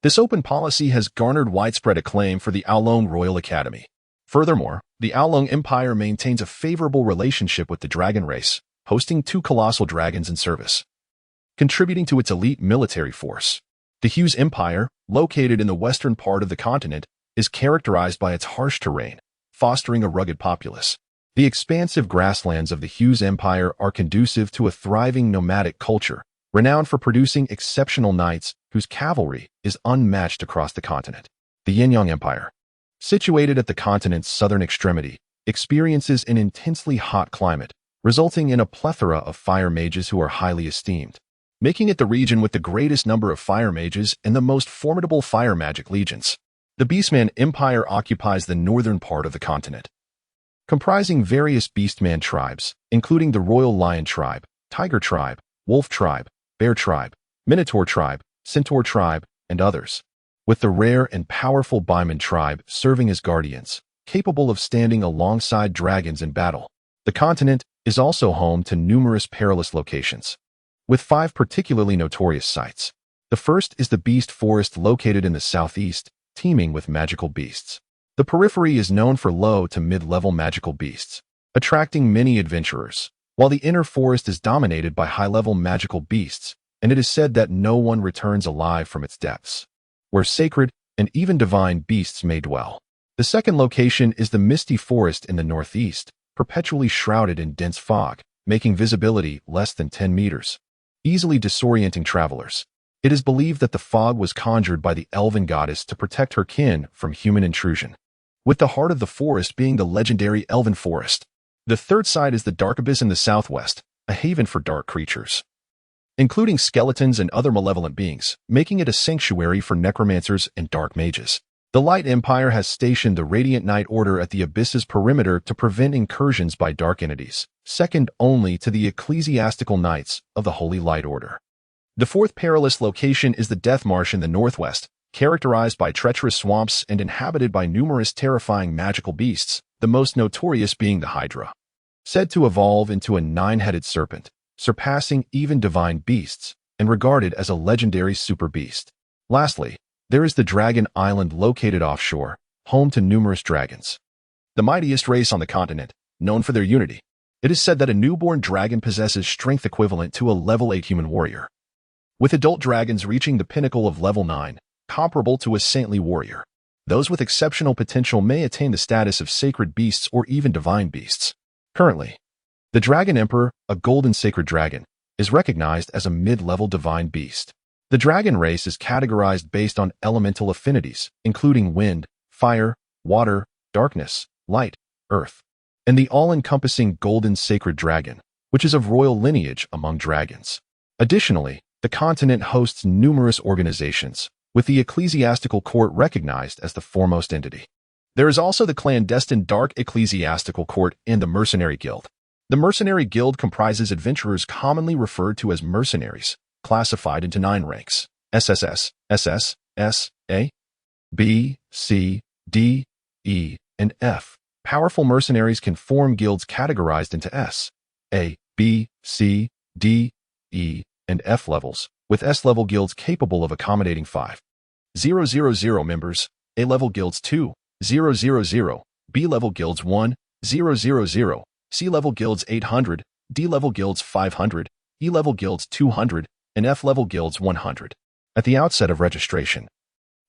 This open policy has garnered widespread acclaim for the Along Royal Academy. Furthermore, the Along Empire maintains a favorable relationship with the dragon race, hosting 2 colossal dragons in service, contributing to its elite military force. The Hughes Empire, located in the western part of the continent, is characterized by its harsh terrain, fostering a rugged populace. The expansive grasslands of the Hughes Empire are conducive to a thriving nomadic culture, renowned for producing exceptional knights whose cavalry is unmatched across the continent. The Yinyang Empire, situated at the continent's southern extremity, experiences an intensely hot climate, resulting in a plethora of fire mages who are highly esteemed, making it the region with the greatest number of fire mages and the most formidable fire magic legions. The Beastman Empire occupies the northern part of the continent, comprising various Beastman tribes, including the Royal Lion Tribe, Tiger Tribe, Wolf Tribe, Bear Tribe, Minotaur Tribe, Centaur Tribe, and others, with the rare and powerful Baiman Tribe serving as guardians, capable of standing alongside dragons in battle. The continent is also home to numerous perilous locations, with 5 particularly notorious sites. The first is the Beast Forest located in the southeast, teeming with magical beasts. The periphery is known for low to mid-level magical beasts, attracting many adventurers, while the inner forest is dominated by high-level magical beasts, and it is said that no one returns alive from its depths, where sacred and even divine beasts may dwell. The second location is the Misty Forest in the northeast, perpetually shrouded in dense fog, making visibility less than 10 meters, easily disorienting travelers. It is believed that the fog was conjured by the elven goddess to protect her kin from human intrusion, with the heart of the forest being the legendary Elven Forest. The third site is the Dark Abyss in the southwest, a haven for dark creatures, including skeletons and other malevolent beings, making it a sanctuary for necromancers and dark mages. The Light Empire has stationed the Radiant Knight Order at the Abyss's perimeter to prevent incursions by dark entities, second only to the Ecclesiastical Knights of the Holy Light Order. The fourth perilous location is the Death Marsh in the northwest, characterized by treacherous swamps and inhabited by numerous terrifying magical beasts, the most notorious being the Hydra, said to evolve into a 9-headed serpent, surpassing even divine beasts, and regarded as a legendary super beast. Lastly, there is the Dragon Island located offshore, home to numerous dragons, the mightiest race on the continent, known for their unity. It is said that a newborn dragon possesses strength equivalent to a level 8 human warrior, with adult dragons reaching the pinnacle of level 9, comparable to a saintly warrior. Those with exceptional potential may attain the status of sacred beasts or even divine beasts. Currently, the Dragon Emperor, a golden sacred dragon, is recognized as a mid-level divine beast. The dragon race is categorized based on elemental affinities, including wind, fire, water, darkness, light, earth, and the all-encompassing golden sacred dragon, which is of royal lineage among dragons. Additionally, the continent hosts numerous organizations, with the ecclesiastical court recognized as the foremost entity. There is also the clandestine Dark Ecclesiastical Court and the Mercenary Guild. The Mercenary Guild comprises adventurers commonly referred to as mercenaries, classified into 9 ranks: SSS, SS, S, A, B, C, D, E, and F. Powerful mercenaries can form guilds categorized into S, A, B, C, D, E, and F levels, with S-level guilds capable of accommodating 5,000 members, A-level guilds 2,000, B-level guilds 1,000, C-level guilds 800, D-level guilds 500, E-level guilds 200, and F-level guilds 100. At the outset of registration,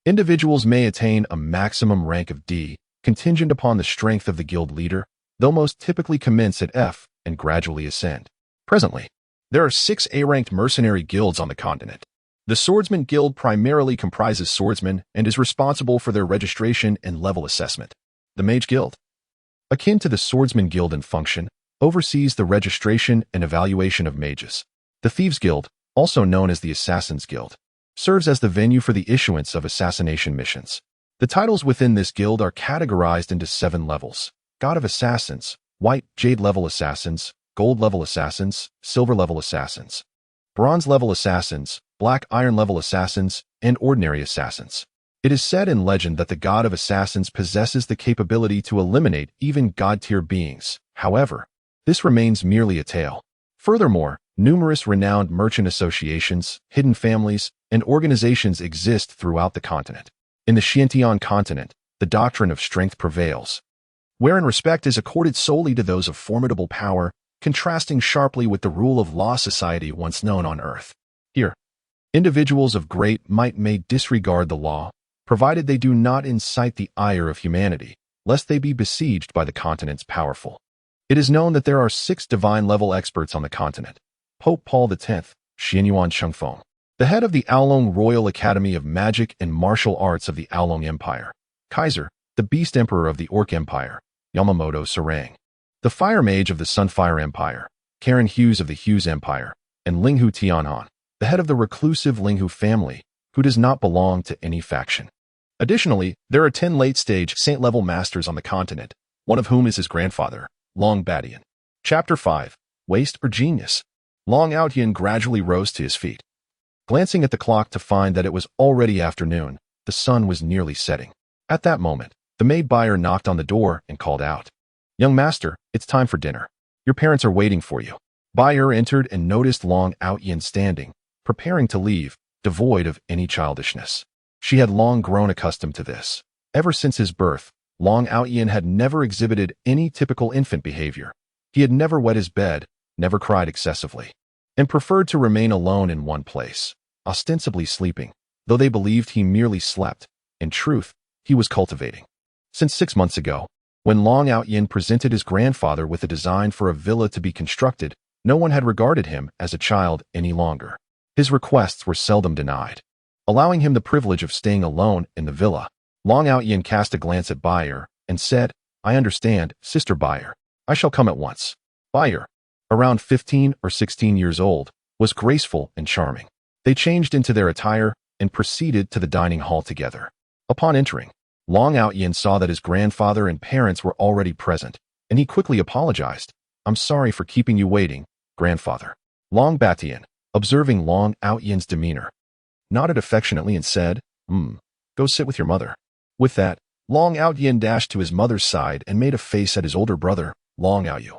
individuals may attain a maximum rank of D, contingent upon the strength of the guild leader, though most typically commence at F and gradually ascend. Presently, there are 6 A-ranked mercenary guilds on the continent. The Swordsman Guild primarily comprises swordsmen and is responsible for their registration and level assessment. The Mage Guild, akin to the Swordsman Guild in function, oversees the registration and evaluation of mages. The Thieves Guild, also known as the Assassins Guild, serves as the venue for the issuance of assassination missions. The titles within this guild are categorized into 7 levels: God of Assassins, White Jade level Assassins, Gold level Assassins, Silver level Assassins, Bronze level Assassins, Black Iron level Assassins, and Ordinary Assassins. It is said in legend that the God of Assassins possesses the capability to eliminate even God-tier beings. However, this remains merely a tale. Furthermore, numerous renowned merchant associations, hidden families, and organizations exist throughout the continent. In the Xiantian continent, the doctrine of strength prevails, wherein respect is accorded solely to those of formidable power, contrasting sharply with the rule of law society once known on Earth. Here, individuals of great might may disregard the law, provided they do not incite the ire of humanity, lest they be besieged by the continent's powerful. It is known that there are 6 divine-level experts on the continent: Pope Paul X, Xianyuan Chengfeng, the head of the Aolong Royal Academy of Magic and Martial Arts of the Aolong Empire; Kaiser, the Beast Emperor of the Orc Empire, Yamamoto Sarang; the Fire Mage of the Sunfire Empire, Karen Hughes of the Hughes Empire; and Linghu Tianhan, the head of the reclusive Linghu family, who does not belong to any faction. Additionally, there are 10 late-stage saint-level masters on the continent, one of whom is his grandfather, Long Badian. Chapter 5. Waste or Genius? Long Outyin gradually rose to his feet. Glancing at the clock to find that it was already afternoon, the sun was nearly setting. At that moment, the maid buyer knocked on the door and called out, "Young master, it's time for dinner. Your parents are waiting for you." Buyer entered and noticed Long Outyin standing, preparing to leave, devoid of any childishness. She had long grown accustomed to this. Ever since his birth, Long Outyin had never exhibited any typical infant behavior. He had never wet his bed, never cried excessively, and preferred to remain alone in one place, ostensibly sleeping, though they believed he merely slept. In truth, he was cultivating. Since 6 months ago, when Long Outyin presented his grandfather with a design for a villa to be constructed, no one had regarded him as a child any longer. His requests were seldom denied, allowing him the privilege of staying alone in the villa. Long Outyin cast a glance at Buyer and said, "I understand, Sister Buyer. I shall come at once." Buyer, around 15 or 16 years old, was graceful and charming. They changed into their attire and proceeded to the dining hall together. Upon entering, Long Outyin saw that his grandfather and parents were already present, and he quickly apologized. "I'm sorry for keeping you waiting, grandfather." Long Batian, observing Long Outyin's demeanor, nodded affectionately and said, "Go sit with your mother." With that, Long Outyin dashed to his mother's side and made a face at his older brother, Long Outyu,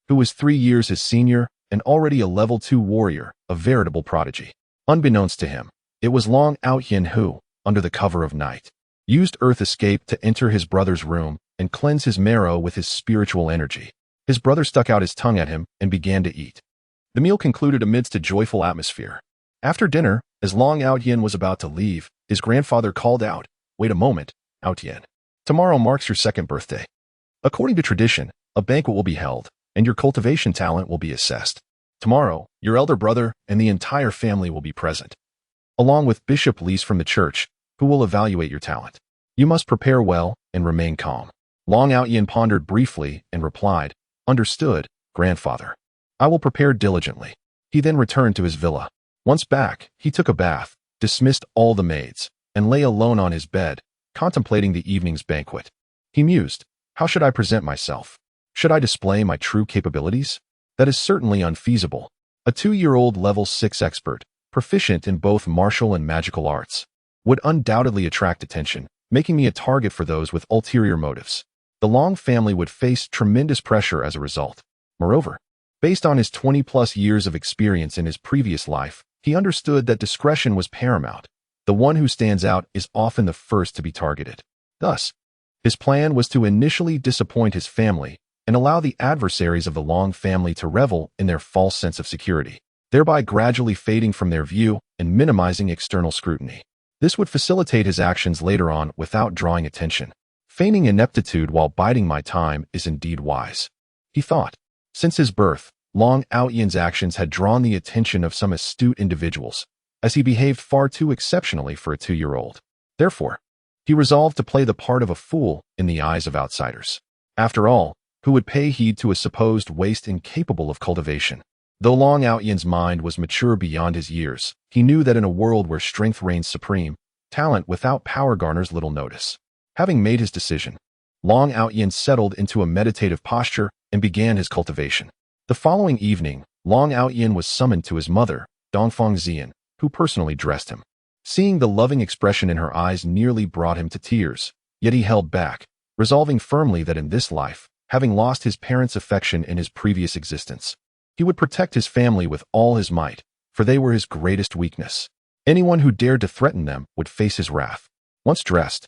who was 3 years his senior and already a level 2 warrior, a veritable prodigy. Unbeknownst to him, it was Long Outyin who, under the cover of night, used Earth Escape to enter his brother's room and cleanse his marrow with his spiritual energy. His brother stuck out his tongue at him and began to eat. The meal concluded amidst a joyful atmosphere. After dinner, as Long Outyin was about to leave, his grandfather called out, "Wait a moment, Outyin. Tomorrow marks your 2nd birthday. According to tradition, a banquet will be held, and your cultivation talent will be assessed. Tomorrow, your elder brother and the entire family will be present, along with Bishop Lees from the church, who will evaluate your talent. You must prepare well and remain calm." Long Outyin pondered briefly and replied, "Understood, grandfather. I will prepare diligently." He then returned to his villa. Once back, he took a bath, dismissed all the maids, and lay alone on his bed, contemplating the evening's banquet. He mused, "How should I present myself? Should I display my true capabilities? That is certainly unfeasible. A 2-year-old level 6 expert, proficient in both martial and magical arts, would undoubtedly attract attention, making me a target for those with ulterior motives. The Long family would face tremendous pressure as a result. Moreover, based on his 20-plus years of experience in his previous life, he understood that discretion was paramount. The one who stands out is often the first to be targeted. Thus, his plan was to initially disappoint his family and allow the adversaries of the Long family to revel in their false sense of security, thereby gradually fading from their view and minimizing external scrutiny. This would facilitate his actions later on without drawing attention. Feigning ineptitude while biding my time is indeed wise, he thought. Since his birth, Long Outyin's actions had drawn the attention of some astute individuals, as he behaved far too exceptionally for a 2-year-old. Therefore, he resolved to play the part of a fool in the eyes of outsiders. After all, who would pay heed to a supposed waste incapable of cultivation? Though Long Outyin's mind was mature beyond his years, he knew that in a world where strength reigns supreme, talent without power garners little notice. Having made his decision, Long Outyin settled into a meditative posture and began his cultivation. The following evening, Long Outyin was summoned to his mother, Dongfang Xian, who personally dressed him. Seeing the loving expression in her eyes nearly brought him to tears, yet he held back, resolving firmly that in this life, having lost his parents' affection in his previous existence, he would protect his family with all his might, for they were his greatest weakness. Anyone who dared to threaten them would face his wrath. Once dressed,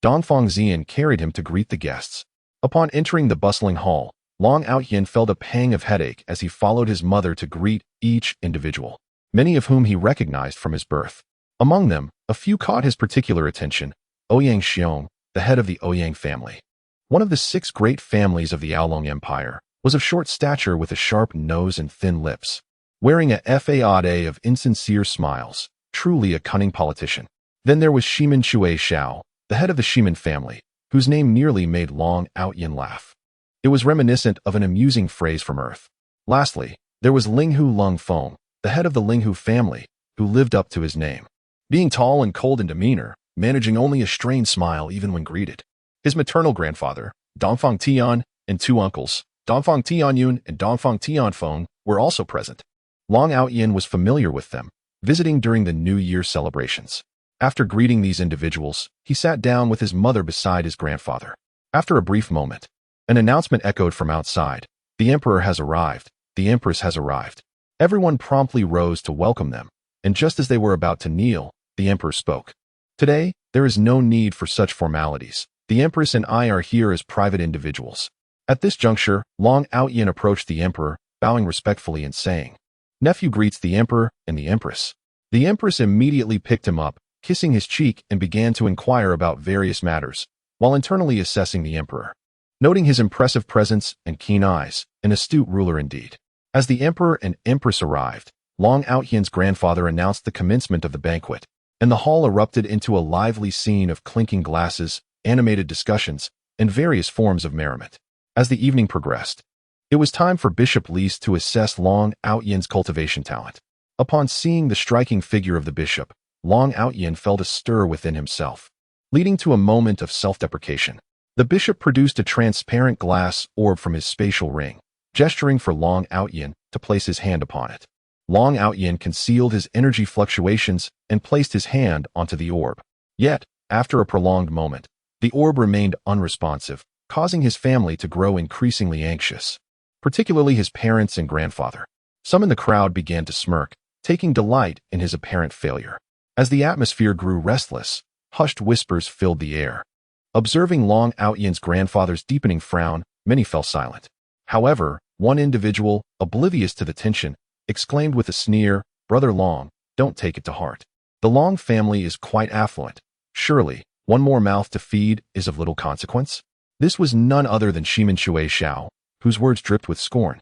Dongfang Xian carried him to greet the guests. Upon entering the bustling hall, Long Outyin felt a pang of headache as he followed his mother to greet each individual, many of whom he recognized from his birth. Among them, a few caught his particular attention: Ouyang Xiong, the head of the Ouyang family. One of the 6 great families of the Aolong Empire, was of short stature with a sharp nose and thin lips, wearing a facade of insincere smiles, truly a cunning politician. Then there was Shimin Shui Xiao, the head of the Shimin family, whose name nearly made Long Outyin laugh. It was reminiscent of an amusing phrase from Earth. Lastly, there was Linghu Lung Feng, the head of the Linghu family, who lived up to his name, being tall and cold in demeanor, managing only a strained smile even when greeted. His maternal grandfather, Dongfang Tian, and 2 uncles, Dongfang Tianyun and Dongfang Tianfeng, were also present. Long Outyin was familiar with them, visiting during the New Year celebrations. After greeting these individuals, he sat down with his mother beside his grandfather. After a brief moment, an announcement echoed from outside: "The Emperor has arrived. The Empress has arrived." Everyone promptly rose to welcome them, and just as they were about to kneel, the Emperor spoke. "Today, there is no need for such formalities. The Empress and I are here as private individuals." At this juncture, Long Outyin approached the Emperor, bowing respectfully and saying, "Nephew greets the Emperor and the Empress." The Empress immediately picked him up, kissing his cheek, and began to inquire about various matters, while internally assessing the Emperor. Noting his impressive presence and keen eyes, an astute ruler indeed. As the Emperor and Empress arrived, Long Outyin's grandfather announced the commencement of the banquet, and the hall erupted into a lively scene of clinking glasses, animated discussions, and various forms of merriment. As the evening progressed, it was time for Bishop Least to assess Long Outyin's cultivation talent. Upon seeing the striking figure of the bishop, Long Outyin felt a stir within himself, leading to a moment of self-deprecation. The bishop produced a transparent glass orb from his spatial ring, gesturing for Long Outyin to place his hand upon it. Long Outyin concealed his energy fluctuations and placed his hand onto the orb. Yet, after a prolonged moment, the orb remained unresponsive, causing his family to grow increasingly anxious, particularly his parents and grandfather. Some in the crowd began to smirk, taking delight in his apparent failure. As the atmosphere grew restless, hushed whispers filled the air. Observing Long Outyin's grandfather's deepening frown, many fell silent. However, one individual, oblivious to the tension, exclaimed with a sneer, "Brother Long, don't take it to heart. The Long family is quite affluent. Surely, one more mouth to feed is of little consequence." This was none other than Shimin Shui Xiao, whose words dripped with scorn,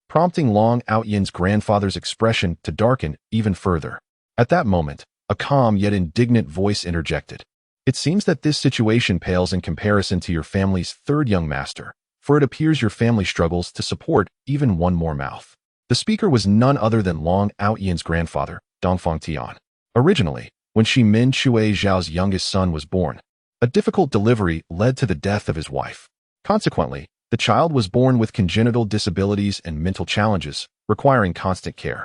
prompting Long Outyin's grandfather's expression to darken even further. At that moment, a calm yet indignant voice interjected. "It seems that this situation pales in comparison to your family's 3rd young master, for it appears your family struggles to support even one more mouth." The speaker was none other than Long Outyin's grandfather, Dongfang Tian. Originally, when Shimin Shui Zhao's youngest son was born, a difficult delivery led to the death of his wife. Consequently, the child was born with congenital disabilities and mental challenges, requiring constant care.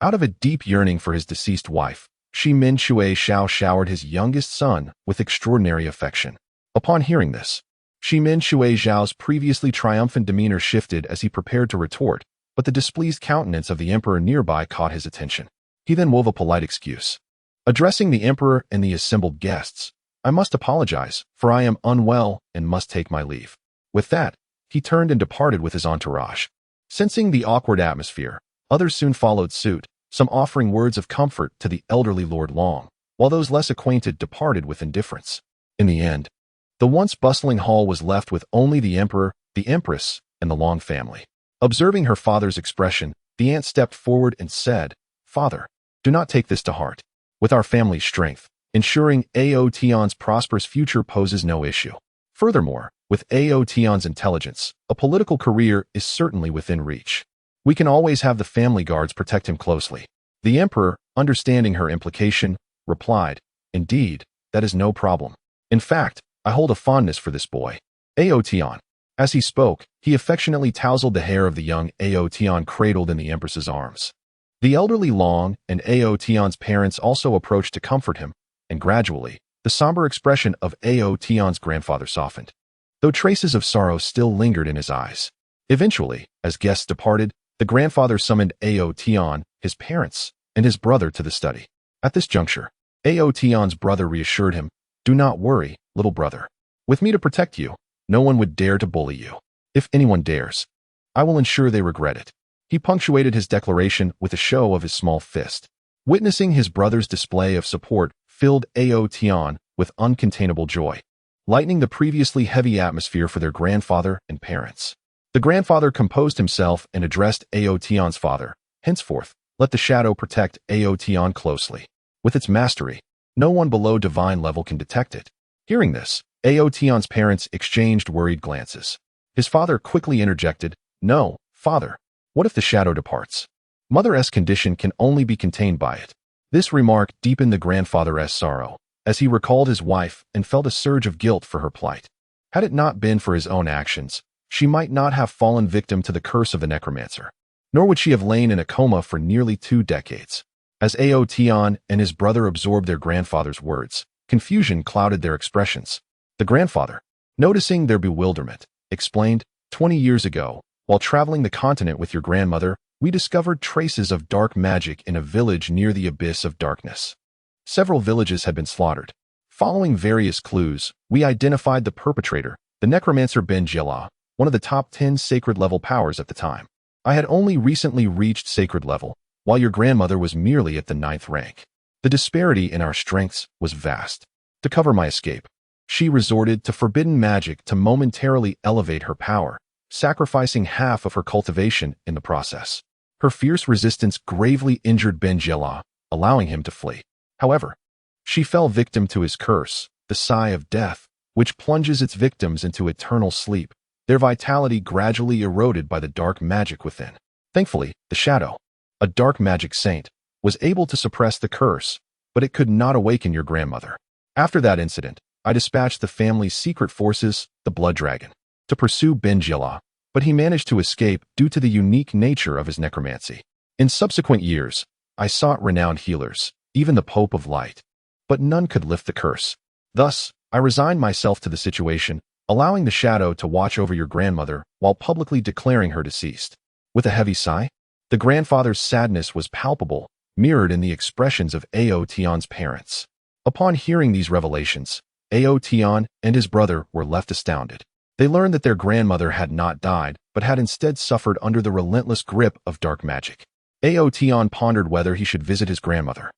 Out of a deep yearning for his deceased wife, Shimin Shui Xiao showered his youngest son with extraordinary affection. Upon hearing this, Shimin Shui Zhao's previously triumphant demeanor shifted as he prepared to retort, but the displeased countenance of the emperor nearby caught his attention. He then wove a polite excuse. Addressing the emperor and the assembled guests, "I must apologize, for I am unwell and must take my leave." With that, he turned and departed with his entourage. Sensing the awkward atmosphere, others soon followed suit, some offering words of comfort to the elderly Lord Long, while those less acquainted departed with indifference. In the end, the once bustling hall was left with only the emperor, the empress, and the Long family. Observing her father's expression, the aunt stepped forward and said, "Father, do not take this to heart. With our family's strength, ensuring Ao Tian's prosperous future poses no issue. Furthermore, with Ao Tian's intelligence, a political career is certainly within reach. We can always have the family guards protect him closely." The emperor, understanding her implication, replied, "Indeed, that is no problem. In fact, I hold a fondness for this boy. Aotion. As he spoke, he affectionately tousled the hair of the young Aotion cradled in the Empress's arms. The elderly Long and Aotion's parents also approached to comfort him, and gradually, the somber expression of Aotion's grandfather softened, though traces of sorrow still lingered in his eyes. Eventually, as guests departed, the grandfather summoned Aotion, his parents, and his brother to the study. At this juncture, Aotion's brother reassured him, "Do not worry, little brother. With me to protect you, no one would dare to bully you. If anyone dares, I will ensure they regret it." He punctuated his declaration with a show of his small fist. Witnessing his brother's display of support filled Aotion with uncontainable joy, lightening the previously heavy atmosphere for their grandfather and parents. The grandfather composed himself and addressed Aotion's father. "Henceforth, let the shadow protect Aotion closely. With its mastery, no one below divine level can detect it." Hearing this, Aotion's parents exchanged worried glances. His father quickly interjected, "No, father. What if the shadow departs? Mother's condition can only be contained by it." This remark deepened the grandfather's sorrow, as he recalled his wife and felt a surge of guilt for her plight. Had it not been for his own actions, she might not have fallen victim to the curse of the necromancer, nor would she have lain in a coma for nearly 2 decades. As Aotion and his brother absorbed their grandfather's words, confusion clouded their expressions. The grandfather, noticing their bewilderment, explained, "20 years ago, while traveling the continent with your grandmother, we discovered traces of dark magic in a village near the abyss of darkness. Several villages had been slaughtered. Following various clues, we identified the perpetrator, the necromancer Ben-Jila, one of the top 10 sacred level powers at the time. I had only recently reached sacred level, while your grandmother was merely at the 9th rank. The disparity in our strengths was vast. To cover my escape, she resorted to forbidden magic to momentarily elevate her power, sacrificing half of her cultivation in the process. Her fierce resistance gravely injured Ben-Jila, allowing him to flee. However, she fell victim to his curse, the sigh of death, which plunges its victims into eternal sleep, their vitality gradually eroded by the dark magic within. Thankfully, the shadow, a dark magic saint, was able to suppress the curse, but it could not awaken your grandmother. After that incident, I dispatched the family's secret forces, the Blood Dragon, to pursue Ben-Jila, but he managed to escape due to the unique nature of his necromancy. In subsequent years, I sought renowned healers, even the Pope of Light, but none could lift the curse. Thus, I resigned myself to the situation, allowing the shadow to watch over your grandmother while publicly declaring her deceased." With a heavy sigh, the grandfather's sadness was palpable, mirrored in the expressions of Aotion's parents. Upon hearing these revelations, Aotion and his brother were left astounded. They learned that their grandmother had not died, but had instead suffered under the relentless grip of dark magic. Aotion pondered whether he should visit his grandmother,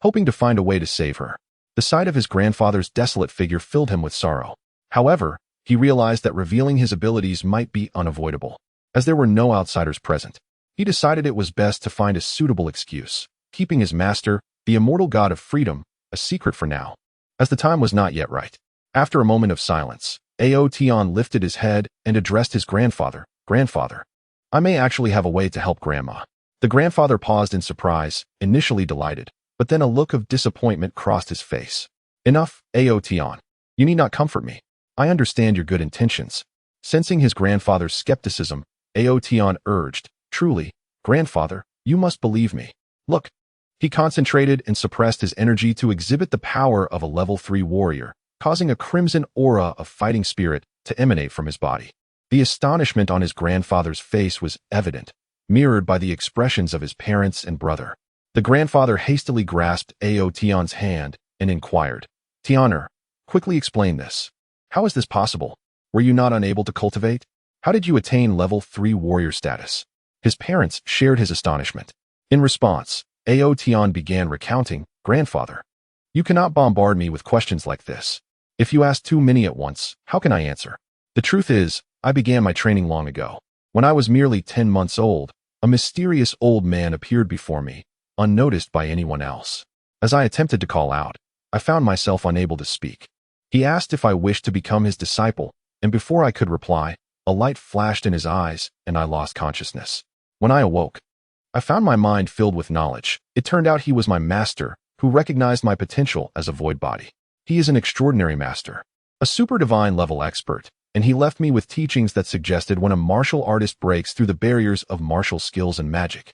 hoping to find a way to save her. The sight of his grandfather's desolate figure filled him with sorrow. However, he realized that revealing his abilities might be unavoidable. As there were no outsiders present, he decided it was best to find a suitable excuse, keeping his master, the immortal god of freedom, a secret for now, as the time was not yet right. After a moment of silence, Aotion lifted his head and addressed his grandfather. "Grandfather, I may actually have a way to help Grandma." The grandfather paused in surprise, initially delighted, but then a look of disappointment crossed his face. "Enough, Aotion. You need not comfort me. I understand your good intentions." Sensing his grandfather's skepticism, Aotion urged, "Truly, grandfather, you must believe me. Look." He concentrated and suppressed his energy to exhibit the power of a level 3 warrior, causing a crimson aura of fighting spirit to emanate from his body. The astonishment on his grandfather's face was evident, mirrored by the expressions of his parents and brother. The grandfather hastily grasped Aotion's hand and inquired, "Tianer, quickly explain this. How is this possible? Were you not unable to cultivate? How did you attain level 3 warrior status?" His parents shared his astonishment. In response, Aotion began recounting, "Grandfather, you cannot bombard me with questions like this. If you ask too many at once, how can I answer? The truth is, I began my training long ago. When I was merely 10 months old, a mysterious old man appeared before me, unnoticed by anyone else. As I attempted to call out, I found myself unable to speak. He asked if I wished to become his disciple, and before I could reply, a light flashed in his eyes, and I lost consciousness. When I awoke, I found my mind filled with knowledge. It turned out he was my master, who recognized my potential as a void body. He is an extraordinary master, a super divine level expert, and he left me with teachings that suggested when a martial artist breaks through the barriers of martial skills and magic,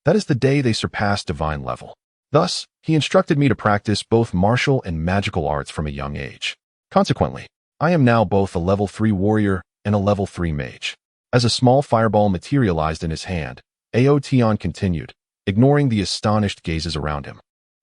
that is the day they surpass divine level. Thus, he instructed me to practice both martial and magical arts from a young age. Consequently, I am now both a level 3 warrior and a level 3 mage. As a small fireball materialized in his hand, Aotion continued, ignoring the astonished gazes around him.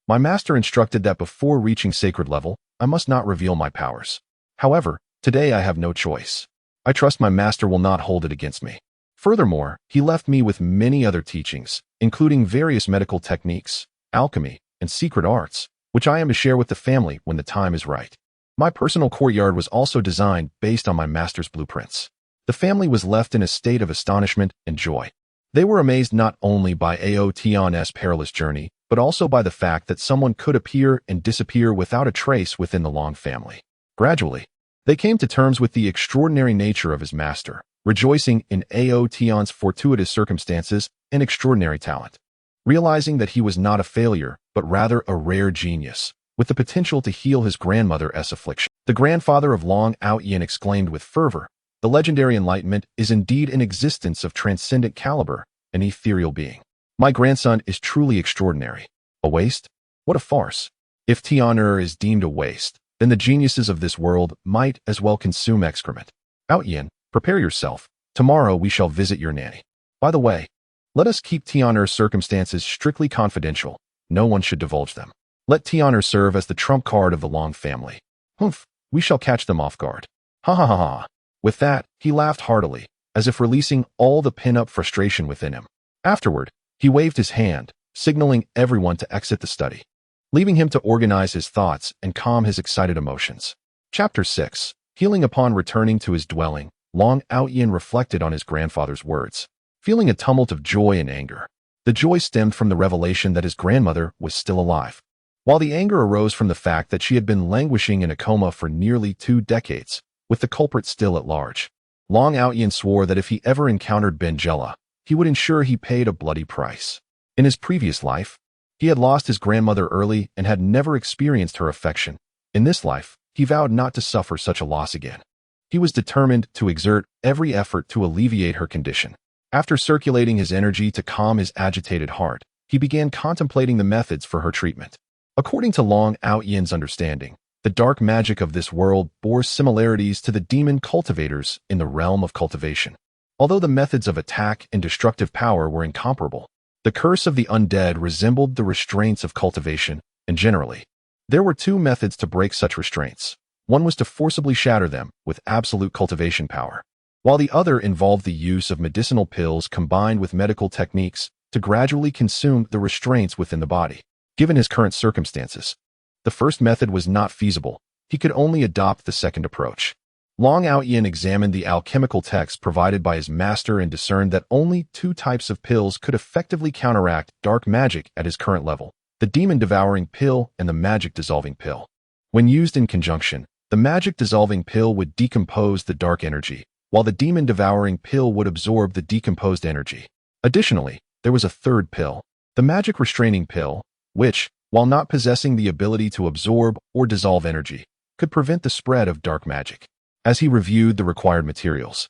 My master instructed that before reaching sacred level, I must not reveal my powers. However, today I have no choice. I trust my master will not hold it against me. Furthermore, he left me with many other teachings, including various medical techniques, alchemy, and secret arts, which I am to share with the family when the time is right. My personal courtyard was also designed based on my master's blueprints. The family was left in a state of astonishment and joy. They were amazed not only by Aotion's perilous journey, but also by the fact that someone could appear and disappear without a trace within the Long family. Gradually, they came to terms with the extraordinary nature of his master, rejoicing in Aotion's fortuitous circumstances and extraordinary talent. Realizing that he was not a failure, but rather a rare genius, with the potential to heal his grandmother's affliction, the grandfather of Long Outyin exclaimed with fervor, "The legendary enlightenment is indeed an existence of transcendent caliber, an ethereal being. My grandson is truly extraordinary. A waste? What a farce. If Tian'er is deemed a waste, then the geniuses of this world might as well consume excrement. Outyin, prepare yourself. Tomorrow we shall visit your nanny. By the way, let us keep Tian'er's circumstances strictly confidential. No one should divulge them. Let Tian'er serve as the trump card of the Long family. Humph, we shall catch them off guard. Ha ha ha ha." With that, he laughed heartily, as if releasing all the pin-up frustration within him. Afterward, he waved his hand, signaling everyone to exit the study, leaving him to organize his thoughts and calm his excited emotions. Chapter 6. Healing. Upon returning to his dwelling, Long Outyin reflected on his grandfather's words, feeling a tumult of joy and anger. The joy stemmed from the revelation that his grandmother was still alive, while the anger arose from the fact that she had been languishing in a coma for nearly 2 decades, with the culprit still at large. Long Outyin swore that if he ever encountered Benjela, he would ensure he paid a bloody price. In his previous life, he had lost his grandmother early and had never experienced her affection. In this life, he vowed not to suffer such a loss again. He was determined to exert every effort to alleviate her condition. After circulating his energy to calm his agitated heart, he began contemplating the methods for her treatment. According to Long Outyin's understanding, the dark magic of this world bore similarities to the demon cultivators in the realm of cultivation. Although the methods of attack and destructive power were incomparable, the curse of the undead resembled the restraints of cultivation, and generally, there were 2 methods to break such restraints. One was to forcibly shatter them with absolute cultivation power, while the other involved the use of medicinal pills combined with medical techniques to gradually consume the restraints within the body. Given his current circumstances, the first method was not feasible. He could only adopt the second approach. Long Outyin examined the alchemical text provided by his master and discerned that only 2 types of pills could effectively counteract dark magic at his current level: the demon-devouring pill and the magic-dissolving pill. When used in conjunction, the magic-dissolving pill would decompose the dark energy, while the demon-devouring pill would absorb the decomposed energy. Additionally, there was a third pill, the magic-restraining pill, which, while not possessing the ability to absorb or dissolve energy, could prevent the spread of dark magic. As he reviewed the required materials,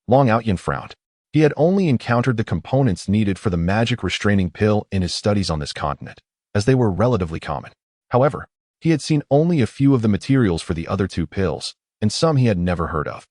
Long Outyin frowned. He had only encountered the components needed for the magic-restraining pill in his studies on this continent, as they were relatively common. However, he had seen only a few of the materials for the other 2 pills, and some he had never heard of.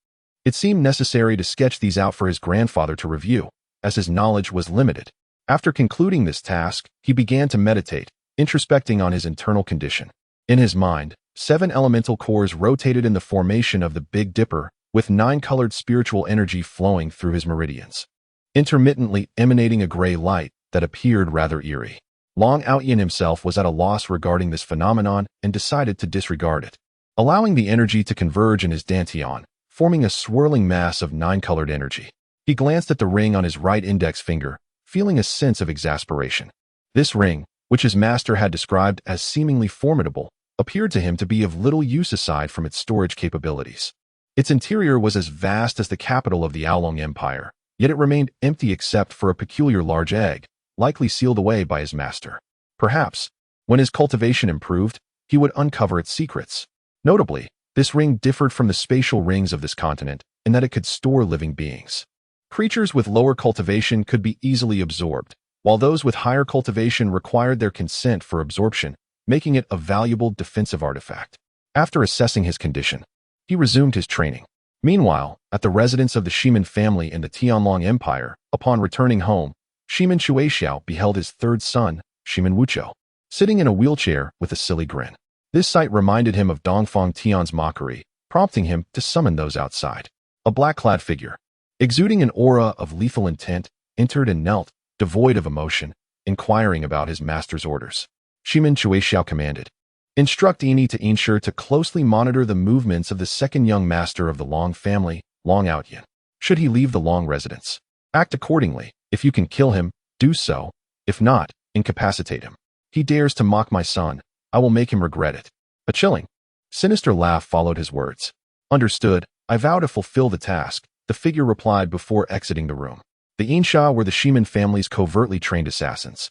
It seemed necessary to sketch these out for his grandfather to review, as his knowledge was limited. After concluding this task, he began to meditate, introspecting on his internal condition. In his mind, 7 elemental cores rotated in the formation of the Big Dipper, with 9-colored spiritual energy flowing through his meridians, intermittently emanating a gray light that appeared rather eerie. Long Outyin himself was at a loss regarding this phenomenon and decided to disregard it, allowing the energy to converge in his dantian, forming a swirling mass of 9-colored energy. He glanced at the ring on his right index finger, feeling a sense of exasperation. This ring, which his master had described as seemingly formidable, appeared to him to be of little use aside from its storage capabilities. Its interior was as vast as the capital of the Aolong Empire, yet it remained empty except for a peculiar large egg, likely sealed away by his master. Perhaps, when his cultivation improved, he would uncover its secrets. Notably, this ring differed from the spatial rings of this continent in that it could store living beings. Creatures with lower cultivation could be easily absorbed, while those with higher cultivation required their consent for absorption, making it a valuable defensive artifact. After assessing his condition, he resumed his training. Meanwhile, at the residence of the Shimin family in the Tianlong Empire, upon returning home, Shimin Shuexiao beheld his third son, Shimin Wuqiu, sitting in a wheelchair with a silly grin. This sight reminded him of Dongfang Tian's mockery, prompting him to summon those outside. A black-clad figure, exuding an aura of lethal intent, entered and knelt, devoid of emotion, inquiring about his master's orders. Shimin Shuexiao commanded, "Instruct Ini to ensure to closely monitor the movements of the second young master of the Long family, Long Outyin. Should he leave the Long residence, act accordingly. If you can kill him, do so. If not, incapacitate him. He dares to mock my son, I will make him regret it." A chilling, sinister laugh followed his words. "Understood, I vow to fulfill the task," the figure replied before exiting the room. The Insha were the Shimin family's covertly trained assassins,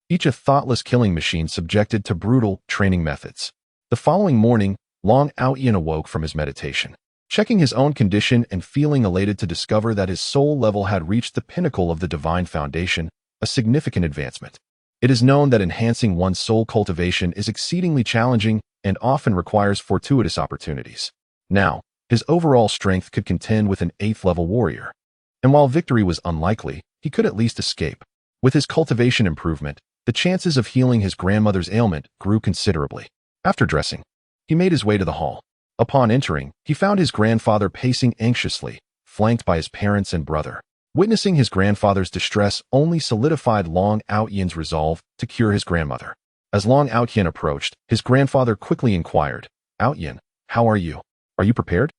each a thoughtless killing machine subjected to brutal training methods. The following morning, Long Outyin awoke from his meditation, checking his own condition and feeling elated to discover that his soul level had reached the pinnacle of the divine foundation, a significant advancement. It is known that enhancing one's soul cultivation is exceedingly challenging and often requires fortuitous opportunities. Now, his overall strength could contend with an 8th-level warrior. And while victory was unlikely, he could at least escape. With his cultivation improvement, the chances of healing his grandmother's ailment grew considerably. After dressing, he made his way to the hall. Upon entering, he found his grandfather pacing anxiously, flanked by his parents and brother. Witnessing his grandfather's distress only solidified Long Outyin's resolve to cure his grandmother. As Long Outyin approached, his grandfather quickly inquired, "Outyin, how are you? Are you prepared?"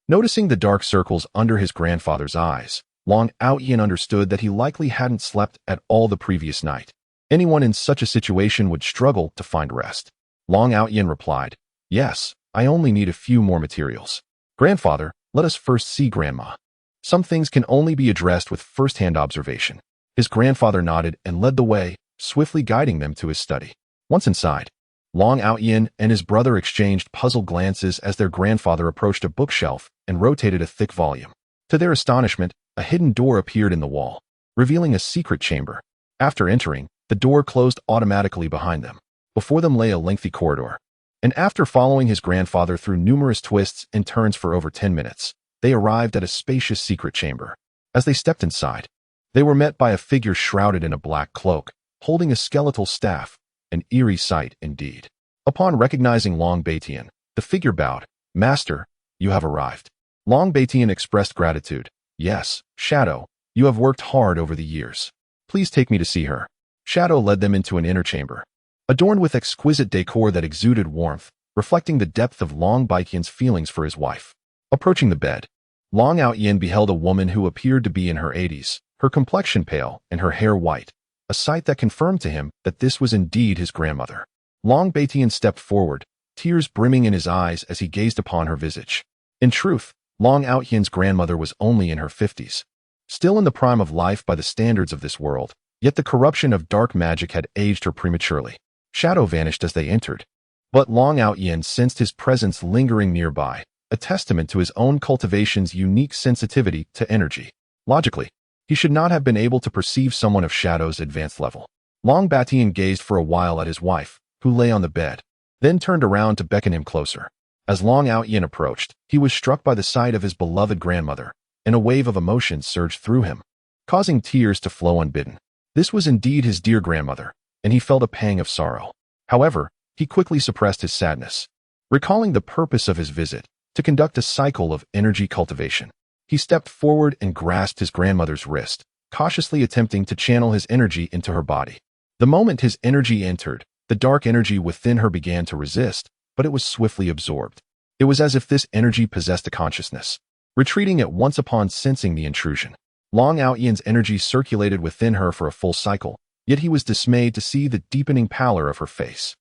Noticing the dark circles under his grandfather's eyes, Long Outyin understood that he likely hadn't slept at all the previous night. Anyone in such a situation would struggle to find rest. Long Outyin replied, "Yes, I only need a few more materials. Grandfather, let us first see Grandma. Some things can only be addressed with first-hand observation." His grandfather nodded and led the way, swiftly guiding them to his study. Once inside, Long Outyin and his brother exchanged puzzled glances as their grandfather approached a bookshelf and rotated a thick volume. To their astonishment, a hidden door appeared in the wall, revealing a secret chamber. After entering, the door closed automatically behind them. Before them lay a lengthy corridor. And after following his grandfather through numerous twists and turns for over 10 minutes, they arrived at a spacious secret chamber. As they stepped inside, they were met by a figure shrouded in a black cloak, holding a skeletal staff, an eerie sight indeed. Upon recognizing Long Baitian, the figure bowed, "Master, you have arrived." Long Baitian expressed gratitude. "Yes, Shadow, you have worked hard over the years. Please take me to see her." Shadow led them into an inner chamber, adorned with exquisite decor that exuded warmth, reflecting the depth of Long Baitian's feelings for his wife. Approaching the bed, Long Outyin beheld a woman who appeared to be in her 80s, her complexion pale and her hair white, a sight that confirmed to him that this was indeed his grandmother. Long Baitian stepped forward, tears brimming in his eyes as he gazed upon her visage. In truth, Long Outyin's grandmother was only in her 50s, still in the prime of life by the standards of this world, yet the corruption of dark magic had aged her prematurely. Shadow vanished as they entered, but Long Outyin sensed his presence lingering nearby, a testament to his own cultivation's unique sensitivity to energy. Logically, he should not have been able to perceive someone of Shadow's advanced level. Long Baitian gazed for a while at his wife, who lay on the bed, then turned around to beckon him closer. As Long Outyin approached, he was struck by the sight of his beloved grandmother, and a wave of emotion surged through him, causing tears to flow unbidden. This was indeed his dear grandmother, and he felt a pang of sorrow. However, he quickly suppressed his sadness, recalling the purpose of his visit, to conduct a cycle of energy cultivation. He stepped forward and grasped his grandmother's wrist, cautiously attempting to channel his energy into her body. The moment his energy entered, the dark energy within her began to resist, but it was swiftly absorbed. It was as if this energy possessed a consciousness, retreating at once upon sensing the intrusion. Long Outyin's energy circulated within her for a full cycle, yet he was dismayed to see the deepening pallor of her face.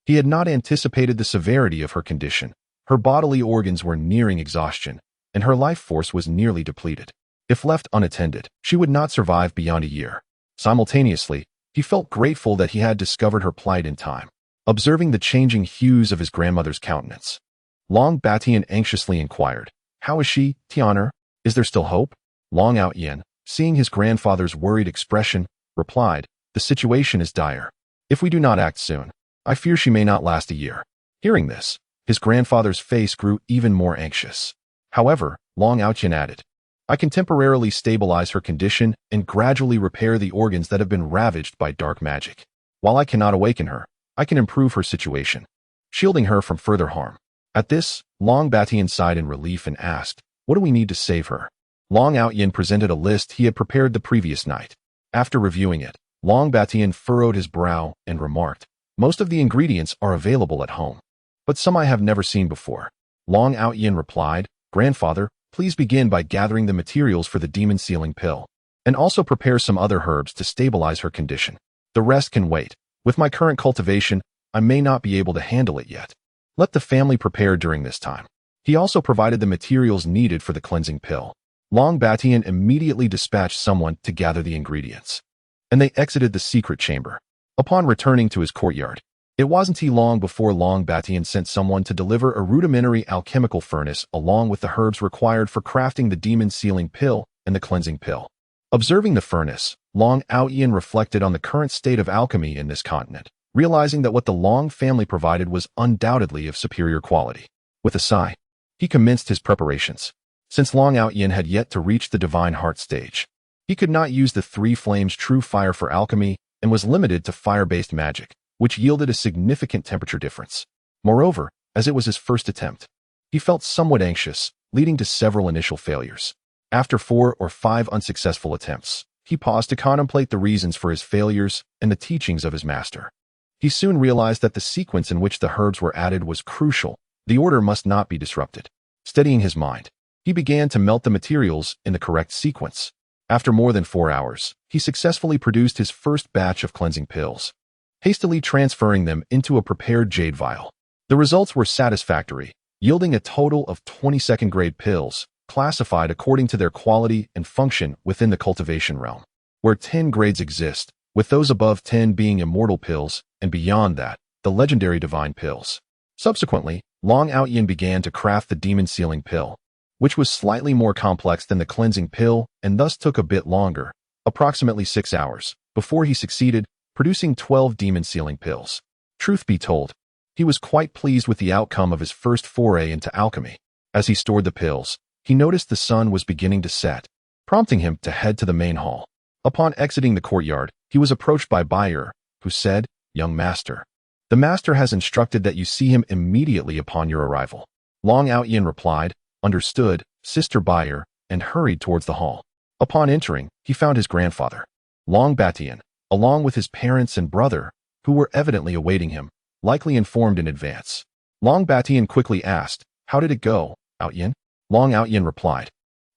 He had not anticipated the severity of her condition. Her bodily organs were nearing exhaustion, and her life force was nearly depleted. If left unattended, she would not survive beyond a year. Simultaneously, he felt grateful that he had discovered her plight in time. Observing the changing hues of his grandmother's countenance, Long Batian anxiously inquired. How is she, Tianer? Is there still hope? Long Outyen, seeing his grandfather's worried expression, replied, the situation is dire. If we do not act soon, I fear she may not last a year. Hearing this, his grandfather's face grew even more anxious. However, Long Outyen added, I can temporarily stabilize her condition and gradually repair the organs that have been ravaged by dark magic. While I cannot awaken her, I can improve her situation, shielding her from further harm. At this, Long Batian sighed in relief and asked, what do we need to save her? Long Outyen presented a list he had prepared the previous night. After reviewing it, Long Batian furrowed his brow and remarked, most of the ingredients are available at home, but some I have never seen before. Long Outyen replied, Grandfather, please begin by gathering the materials for the demon sealing pill, and also prepare some other herbs to stabilize her condition. The rest can wait. With my current cultivation, I may not be able to handle it yet. Let the family prepare during this time. He also provided the materials needed for the cleansing pill. Long Batian immediately dispatched someone to gather the ingredients, and they exited the secret chamber. Upon returning to his courtyard, it wasn't long before Long Batian sent someone to deliver a rudimentary alchemical furnace along with the herbs required for crafting the demon sealing pill and the cleansing pill. Observing the furnace, Long Outyen reflected on the current state of alchemy in this continent, realizing that what the Long family provided was undoubtedly of superior quality. With a sigh, he commenced his preparations. Since Long Outyen had yet to reach the divine heart stage, he could not use the three flames true fire for alchemy and was limited to fire-based magic, which yielded a significant temperature difference. Moreover, as it was his first attempt, he felt somewhat anxious, leading to several initial failures. After 4 or 5 unsuccessful attempts, he paused to contemplate the reasons for his failures and the teachings of his master. He soon realized that the sequence in which the herbs were added was crucial. The order must not be disrupted. Steadying his mind, he began to melt the materials in the correct sequence. After more than 4 hours, he successfully produced his first batch of cleansing pills, hastily transferring them into a prepared jade vial. The results were satisfactory, yielding a total of 20 second-grade pills, classified according to their quality and function within the cultivation realm, where 10 grades exist, with those above 10 being immortal pills, and beyond that, the legendary divine pills. Subsequently, Long Outyen began to craft the demon sealing pill, which was slightly more complex than the cleansing pill and thus took a bit longer, approximately 6 hours, before he succeeded, producing 12 demon sealing pills. Truth be told, he was quite pleased with the outcome of his first foray into alchemy. As he stored the pills, he noticed the sun was beginning to set, prompting him to head to the main hall. Upon exiting the courtyard, he was approached by Bayer, who said, Young master, the master has instructed that you see him immediately upon your arrival. Long Outyen replied, Understood, Sister Bayer, and hurried towards the hall. Upon entering, he found his grandfather, Long Batian, along with his parents and brother, who were evidently awaiting him, likely informed in advance. Long Batian quickly asked, How did it go, Outyen? Long Outyen replied,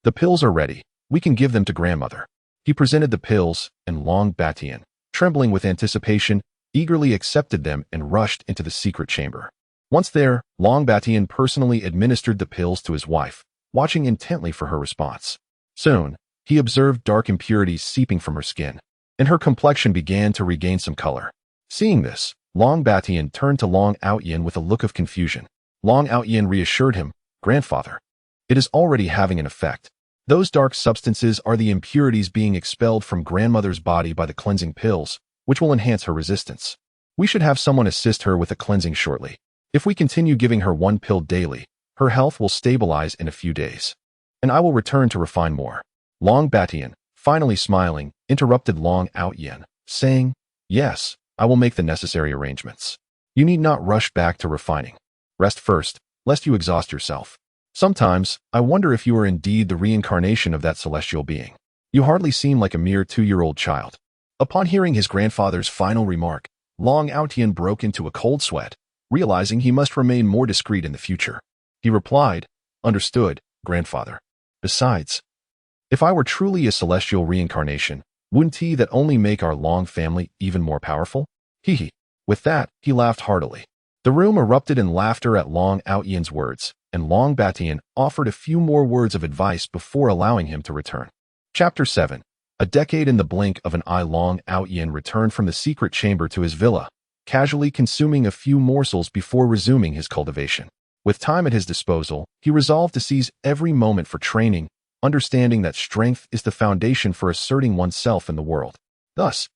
The pills are ready. We can give them to grandmother. He presented the pills, and Long Batian, trembling with anticipation, eagerly accepted them and rushed into the secret chamber. Once there, Long Batian personally administered the pills to his wife, watching intently for her response. Soon, he observed dark impurities seeping from her skin, and her complexion began to regain some color. Seeing this, Long Batian turned to Long Outyen with a look of confusion. Long Outyen reassured him, Grandfather, it is already having an effect. Those dark substances are the impurities being expelled from grandmother's body by the cleansing pills, which will enhance her resistance. We should have someone assist her with the cleansing shortly. If we continue giving her 1 pill daily, her health will stabilize in a few days, and I will return to refine more. Long Batian, finally smiling, interrupted Long Outyen, saying, Yes, I will make the necessary arrangements. You need not rush back to refining. Rest first, lest you exhaust yourself. Sometimes, I wonder if you are indeed the reincarnation of that celestial being. You hardly seem like a mere 2-year-old child. Upon hearing his grandfather's final remark, Long Outyen broke into a cold sweat, realizing he must remain more discreet in the future. He replied, Understood, Grandfather. Besides, if I were truly a celestial reincarnation, wouldn't that only make our Long family even more powerful? Hee hee. With that, he laughed heartily. The room erupted in laughter at Long Outyen's words, and Long Batian offered a few more words of advice before allowing him to return. Chapter 7. A decade in the blink of an eye. Long Outyen returned from the secret chamber to his villa, casually consuming a few morsels before resuming his cultivation. With time at his disposal, he resolved to seize every moment for training, understanding that strength is the foundation for asserting oneself in the world. Thus,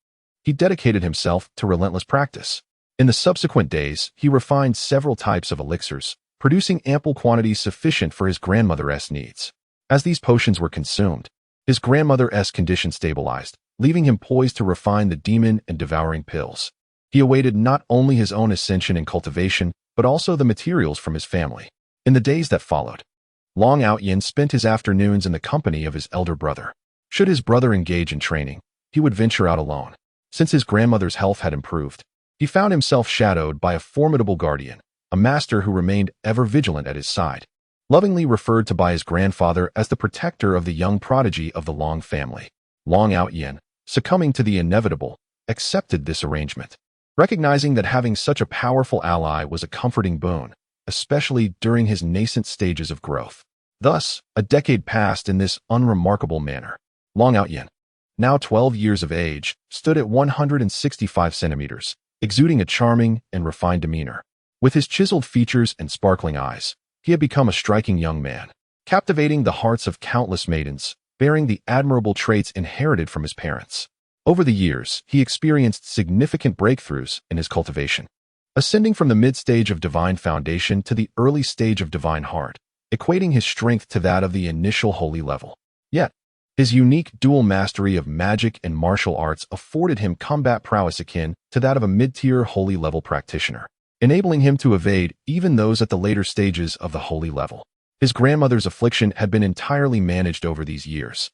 he dedicated himself to relentless practice. In the subsequent days, he refined several types of elixirs, producing ample quantities sufficient for his grandmother's needs. As these potions were consumed, his grandmother's condition stabilized, leaving him poised to refine the demon and devouring pills. He awaited not only his own ascension and cultivation, but also the materials from his family. In the days that followed, Long Outyin spent his afternoons in the company of his elder brother. Should his brother engage in training, he would venture out alone. Since his grandmother's health had improved, he found himself shadowed by a formidable guardian, a master who remained ever vigilant at his side. Lovingly referred to by his grandfather as the protector of the young prodigy of the Long family, Long Outyin, succumbing to the inevitable, accepted this arrangement, recognizing that having such a powerful ally was a comforting boon, especially during his nascent stages of growth. Thus, a decade passed in this unremarkable manner. Long Outyin, now 12 years of age, stood at 165 centimeters, exuding a charming and refined demeanor. With his chiseled features and sparkling eyes, he had become a striking young man, captivating the hearts of countless maidens, bearing the admirable traits inherited from his parents. Over the years, he experienced significant breakthroughs in his cultivation, ascending from the mid-stage of divine foundation to the early stage of divine heart, equating his strength to that of the initial holy level. Yet, his unique dual mastery of magic and martial arts afforded him combat prowess akin to that of a mid-tier holy level practitioner, enabling him to evade even those at the later stages of the holy level. His grandmother's affliction had been entirely managed over these years.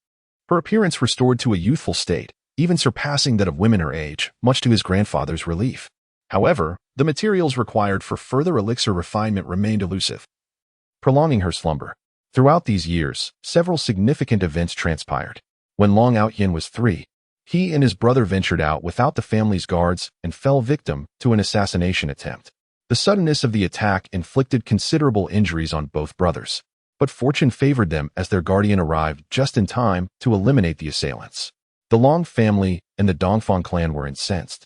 Her appearance restored to a youthful state, even surpassing that of women her age, much to his grandfather's relief. However, the materials required for further elixir refinement remained elusive, prolonging her slumber. Throughout these years, several significant events transpired. When Long Outyin was 3, he and his brother ventured out without the family's guards and fell victim to an assassination attempt. The suddenness of the attack inflicted considerable injuries on both brothers, but fortune favored them as their guardian arrived just in time to eliminate the assailants. The Long family and the Dongfang clan were incensed,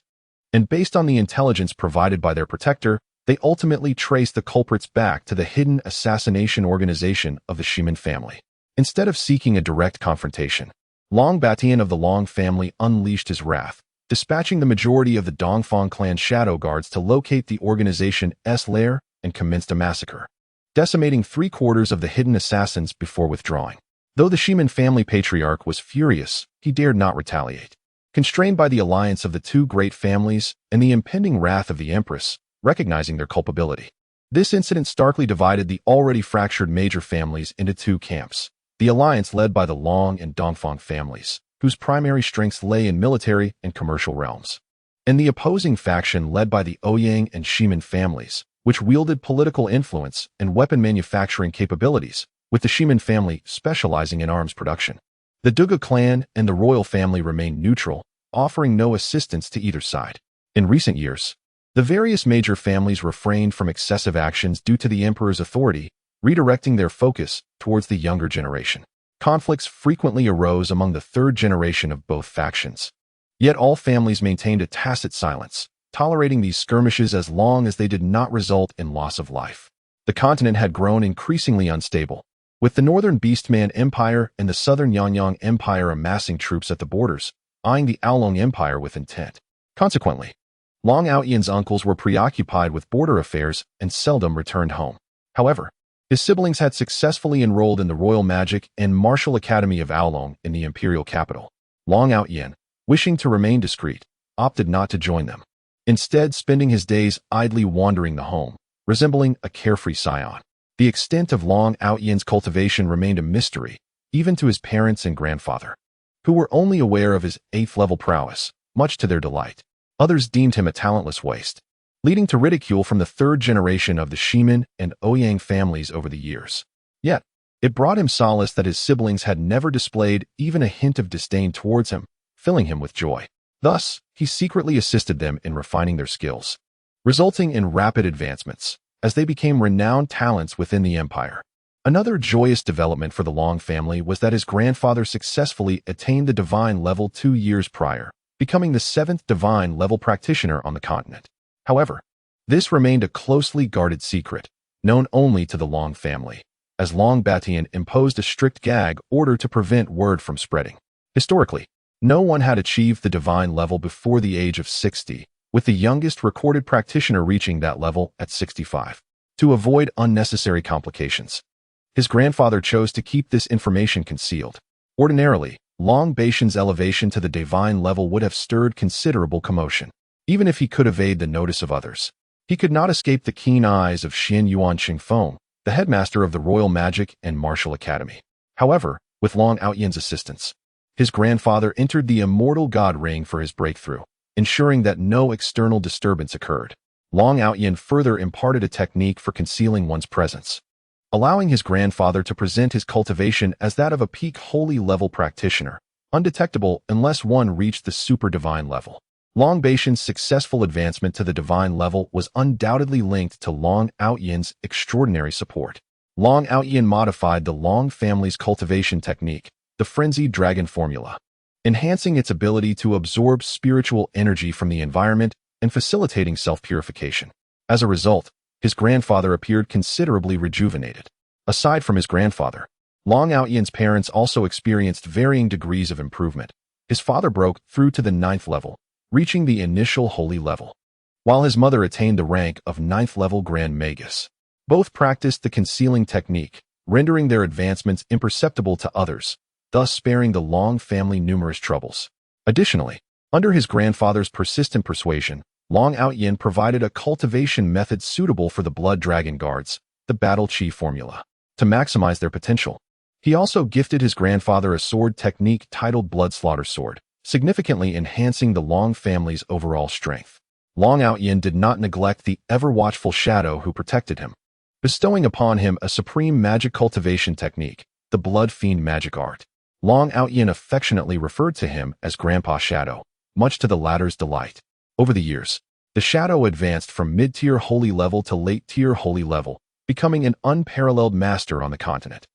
and based on the intelligence provided by their protector, they ultimately traced the culprits back to the hidden assassination organization of the Shimin family. Instead of seeking a direct confrontation, Long Batian of the Long family unleashed his wrath, dispatching the majority of the Dongfang clan shadow guards to locate the organization's lair and commenced a massacre, decimating 3/4 of the hidden assassins before withdrawing. Though the Shimin family patriarch was furious, he dared not retaliate. Constrained by the alliance of the two great families and the impending wrath of the empress, recognizing their culpability, this incident starkly divided the already fractured major families into two camps: the alliance led by the Long and Dongfang families, whose primary strengths lay in military and commercial realms, and the opposing faction led by the Ouyang and Shimin families, which wielded political influence and weapon manufacturing capabilities, with the Shimin family specializing in arms production. The Duga clan and the royal family remained neutral, offering no assistance to either side. In recent years, the various major families refrained from excessive actions due to the emperor's authority, redirecting their focus towards the younger generation. Conflicts frequently arose among the third generation of both factions. Yet all families maintained a tacit silence, tolerating these skirmishes as long as they did not result in loss of life. The continent had grown increasingly unstable, with the northern Beastman Empire and the southern Yanyang Empire amassing troops at the borders, eyeing the Aolong Empire with intent. Consequently, Long Outyen's uncles were preoccupied with border affairs and seldom returned home. However, his siblings had successfully enrolled in the Royal Magic and Martial Academy of Aolong in the imperial capital. Long Outyen, wishing to remain discreet, opted not to join them, instead spending his days idly wandering the home, resembling a carefree scion. The extent of Long Outyen's cultivation remained a mystery, even to his parents and grandfather, who were only aware of his 8th-level prowess, much to their delight. Others deemed him a talentless waste, leading to ridicule from the third generation of the Shimin and Ouyang families over the years. Yet, it brought him solace that his siblings had never displayed even a hint of disdain towards him, filling him with joy. Thus, he secretly assisted them in refining their skills, resulting in rapid advancements, as they became renowned talents within the empire. Another joyous development for the Long family was that his grandfather successfully attained the divine level 2 years prior, becoming the 7th divine level practitioner on the continent. However, this remained a closely guarded secret, known only to the Long family, as Long Batian imposed a strict gag order to prevent word from spreading. Historically, no one had achieved the divine level before the age of 60, with the youngest recorded practitioner reaching that level at 65. To avoid unnecessary complications, his grandfather chose to keep this information concealed. Ordinarily, Long Batian's elevation to the divine level would have stirred considerable commotion, even if he could evade the notice of others. He could not escape the keen eyes of Xin Yuan Qingfeng, the headmaster of the Royal Magic and Martial Academy. However, with Long Aoyan's assistance, his grandfather entered the immortal god ring for his breakthrough, ensuring that no external disturbance occurred. Long Aoyan further imparted a technique for concealing one's presence, allowing his grandfather to present his cultivation as that of a peak holy level practitioner, undetectable unless one reached the super divine level. Long Batian's successful advancement to the divine level was undoubtedly linked to Long Aoyan's extraordinary support. Long Aoyan modified the Long family's cultivation technique, the frenzied dragon formula, enhancing its ability to absorb spiritual energy from the environment and facilitating self-purification. As a result, his grandfather appeared considerably rejuvenated. Aside from his grandfather, Long Aoyan's parents also experienced varying degrees of improvement. His father broke through to the 9th level, reaching the initial holy level, while his mother attained the rank of 9th level Grand Magus. Both practiced the concealing technique, rendering their advancements imperceptible to others, thus sparing the Long family numerous troubles. Additionally, under his grandfather's persistent persuasion, Long Aoyan provided a cultivation method suitable for the Blood Dragon Guards, the Battle Chi formula, to maximize their potential. He also gifted his grandfather a sword technique titled Blood Slaughter Sword, significantly enhancing the Long family's overall strength. Long Aoyan did not neglect the ever-watchful Shadow who protected him, bestowing upon him a supreme magic cultivation technique, the Blood Fiend magic art. Long Aoyan affectionately referred to him as Grandpa Shadow, much to the latter's delight. Over the years, the Shadow advanced from mid-tier holy level to late-tier holy level, becoming an unparalleled master on the continent.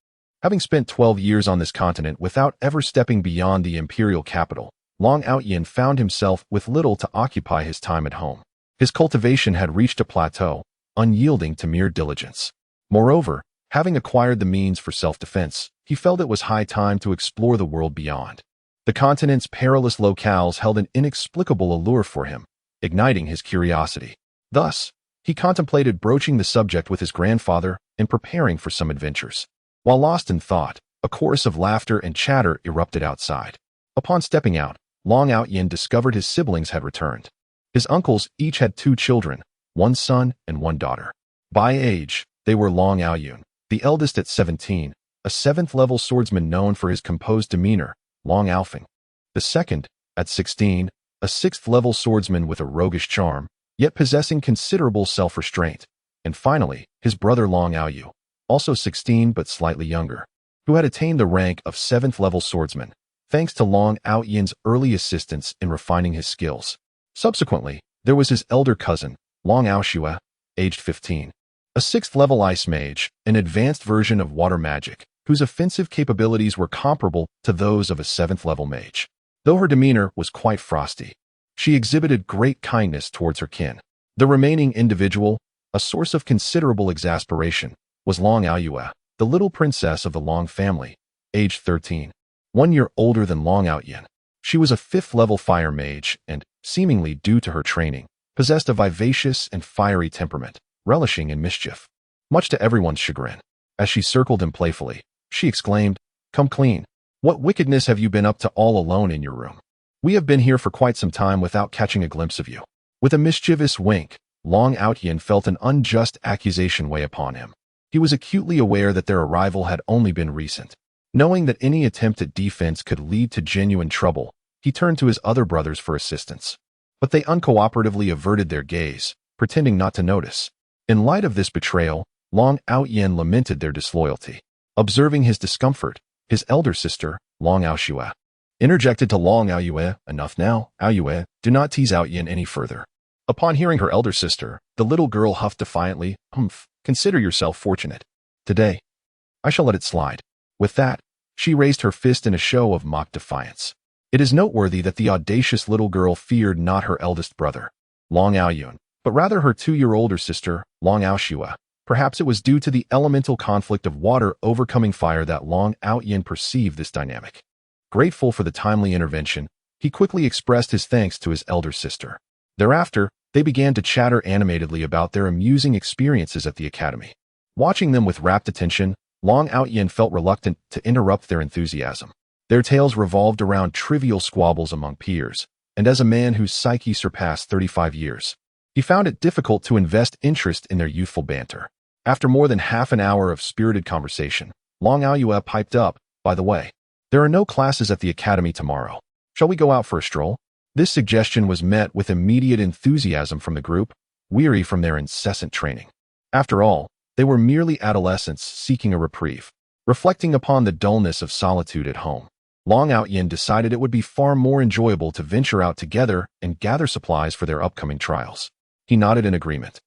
Having spent 12 years on this continent without ever stepping beyond the imperial capital, Long Aoyan found himself with little to occupy his time at home. His cultivation had reached a plateau, unyielding to mere diligence. Moreover, having acquired the means for self-defense, he felt it was high time to explore the world beyond. The continent's perilous locales held an inexplicable allure for him, igniting his curiosity. Thus, he contemplated broaching the subject with his grandfather and preparing for some adventures. While lost in thought, a chorus of laughter and chatter erupted outside. Upon stepping out, Long Aoyan discovered his siblings had returned. His uncles each had 2 children, 1 son and 1 daughter. By age, they were Long Aoyan, the eldest at 17, a 7th-level swordsman known for his composed demeanor, Long Aofeng. The second, at 16, a 6th-level swordsman with a roguish charm, yet possessing considerable self-restraint. And finally, his brother Long Aoyu, also 16 but slightly younger, who had attained the rank of 7th-level swordsman, thanks to Long Aoyan's early assistance in refining his skills. Subsequently, there was his elder cousin, Long Aoshua, aged 15, a 6th-level ice mage, an advanced version of water magic, whose offensive capabilities were comparable to those of a 7th-level mage. Though her demeanor was quite frosty, she exhibited great kindness towards her kin. The remaining individual, a source of considerable exasperation, was Long Aoyue, the little princess of the Long family, aged 13, 1 year older than Long Aoyan. She was a 5th-level fire mage and, seemingly due to her training, possessed a vivacious and fiery temperament, relishing in mischief. Much to everyone's chagrin, as she circled him playfully, she exclaimed, "Come clean. What wickedness have you been up to all alone in your room? We have been here for quite some time without catching a glimpse of you." With a mischievous wink, Long Aoyan felt an unjust accusation weigh upon him. He was acutely aware that their arrival had only been recent. Knowing that any attempt at defense could lead to genuine trouble, he turned to his other brothers for assistance. But they uncooperatively averted their gaze, pretending not to notice. In light of this betrayal, Long Aoyan lamented their disloyalty. Observing his discomfort, his elder sister, Long Aoshua, interjected to Long Aoyue, "Enough now, Aoyue, do not tease Aoyan any further." Upon hearing her elder sister, the little girl huffed defiantly, "Humph, consider yourself fortunate. Today, I shall let it slide." With that, she raised her fist in a show of mock defiance. It is noteworthy that the audacious little girl feared not her eldest brother, Long Aoyun, but rather her 2-year older sister, Long Aoshua, Perhaps it was due to the elemental conflict of water overcoming fire that Long Outyin perceived this dynamic. Grateful for the timely intervention, he quickly expressed his thanks to his elder sister. Thereafter, they began to chatter animatedly about their amusing experiences at the academy. Watching them with rapt attention, Long Outyin felt reluctant to interrupt their enthusiasm. Their tales revolved around trivial squabbles among peers, and as a man whose psyche surpassed 35 years, he found it difficult to invest interest in their youthful banter. After more than half an hour of spirited conversation, Long Aoyue piped up, "By the way, there are no classes at the academy tomorrow. Shall we go out for a stroll?" This suggestion was met with immediate enthusiasm from the group, weary from their incessant training. After all, they were merely adolescents seeking a reprieve. Reflecting upon the dullness of solitude at home, Long Outyin decided it would be far more enjoyable to venture out together and gather supplies for their upcoming trials. He nodded in agreement.